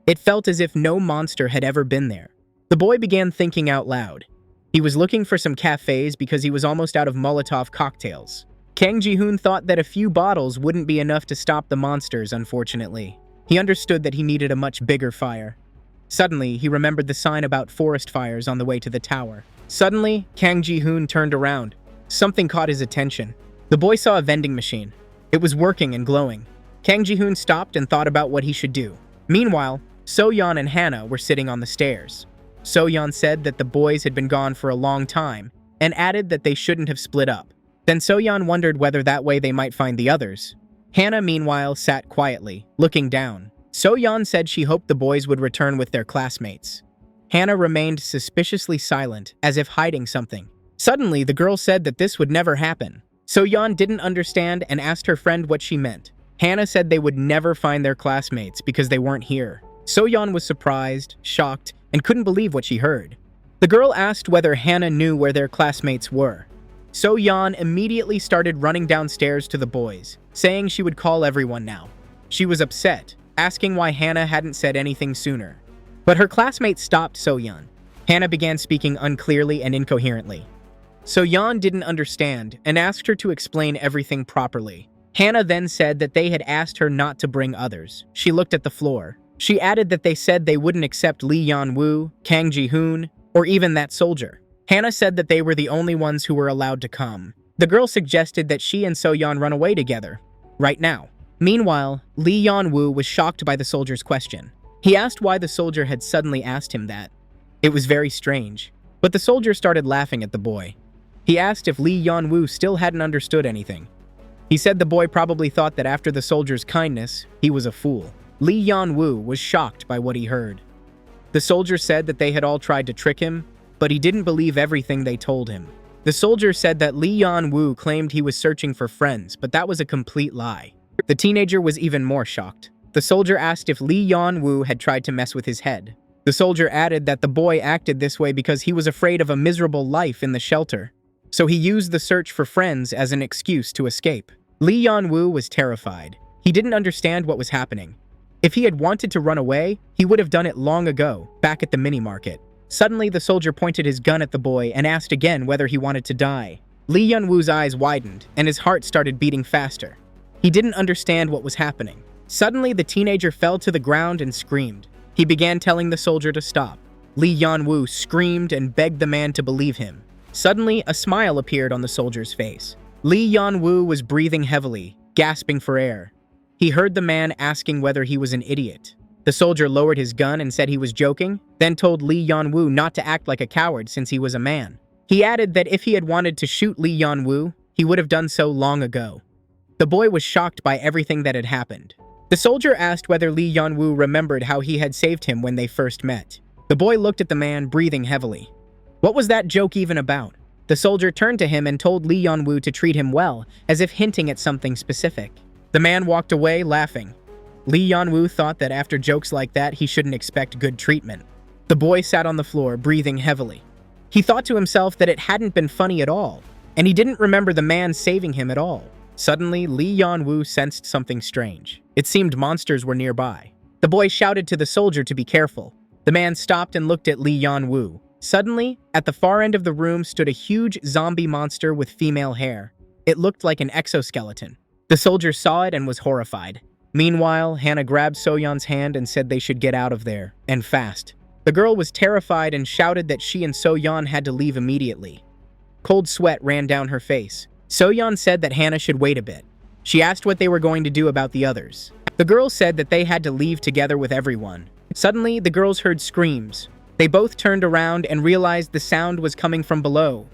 It felt as if no monster had ever been there. The boy began thinking out loud. He was looking for some cafes because he was almost out of Molotov cocktails. Kang Ji-hoon thought that a few bottles wouldn't be enough to stop the monsters, unfortunately. He understood that he needed a much bigger fire. Suddenly, he remembered the sign about forest fires on the way to the tower. Suddenly, Kang Ji-hoon turned around. Something caught his attention. The boy saw a vending machine. It was working and glowing. Kang Ji-hoon stopped and thought about what he should do. Meanwhile, So-yeon and Hannah were sitting on the stairs. So-yeon said that the boys had been gone for a long time and added that they shouldn't have split up. Then So-yeon wondered whether that way they might find the others. Hannah, meanwhile, sat quietly, looking down. So-yeon said she hoped the boys would return with their classmates. Hannah remained suspiciously silent, as if hiding something. Suddenly, the girl said that this would never happen. So-yeon didn't understand and asked her friend what she meant. Hannah said they would never find their classmates because they weren't here. So-yeon was surprised, shocked, and couldn't believe what she heard. The girl asked whether Hannah knew where their classmates were. So-yeon immediately started running downstairs to the boys, saying she would call everyone now. She was upset, asking why Hannah hadn't said anything sooner. But her classmates stopped So-yeon. Hannah began speaking unclearly and incoherently. So-yeon didn't understand and asked her to explain everything properly. Hannah then said that they had asked her not to bring others. She looked at the floor. She added that they said they wouldn't accept Lee Yan-woo, Kang Ji-hoon, or even that soldier. Hannah said that they were the only ones who were allowed to come. The girl suggested that she and So-yeon run away together, right now. Meanwhile, Lee Yan-woo was shocked by the soldier's question. He asked why the soldier had suddenly asked him that. It was very strange, but the soldier started laughing at the boy. He asked if Lee Yan-woo still hadn't understood anything. He said the boy probably thought that after the soldier's kindness, he was a fool. Lee Yan-woo was shocked by what he heard. The soldier said that they had all tried to trick him, but he didn't believe everything they told him. The soldier said that Lee Yan-woo claimed he was searching for friends, but that was a complete lie. The teenager was even more shocked. The soldier asked if Lee Yan-woo had tried to mess with his head. The soldier added that the boy acted this way because he was afraid of a miserable life in the shelter. So he used the search for friends as an excuse to escape. Lee Yan-woo was terrified. He didn't understand what was happening. If he had wanted to run away, he would have done it long ago, back at the mini-market. Suddenly, the soldier pointed his gun at the boy and asked again whether he wanted to die. Lee Yan-woo's eyes widened, and his heart started beating faster. He didn't understand what was happening. Suddenly, the teenager fell to the ground and screamed. He began telling the soldier to stop. Lee Yan-woo screamed and begged the man to believe him. Suddenly, a smile appeared on the soldier's face. Lee Yan-woo was breathing heavily, gasping for air. He heard the man asking whether he was an idiot. The soldier lowered his gun and said he was joking, then told Lee Yan-woo not to act like a coward since he was a man. He added that if he had wanted to shoot Lee Yan-woo, he would have done so long ago. The boy was shocked by everything that had happened. The soldier asked whether Lee Yan-woo remembered how he had saved him when they first met. The boy looked at the man, breathing heavily. What was that joke even about? The soldier turned to him and told Lee Yan-woo to treat him well, as if hinting at something specific. The man walked away, laughing. Lee Yan-woo thought that after jokes like that, he shouldn't expect good treatment. The boy sat on the floor, breathing heavily. He thought to himself that it hadn't been funny at all, and he didn't remember the man saving him at all. Suddenly, Lee Yan-woo sensed something strange. It seemed monsters were nearby. The boy shouted to the soldier to be careful. The man stopped and looked at Lee Yan-woo. Suddenly, at the far end of the room stood a huge zombie monster with female hair. It looked like an exoskeleton. The soldier saw it and was horrified. Meanwhile, Hannah grabbed So-yeon's hand and said they should get out of there, and fast. The girl was terrified and shouted that she and So-yeon had to leave immediately. Cold sweat ran down her face. So-yeon said that Hannah should wait a bit. She asked what they were going to do about the others. The girls said that they had to leave together with everyone. Suddenly, the girls heard screams. They both turned around and realized the sound was coming from below.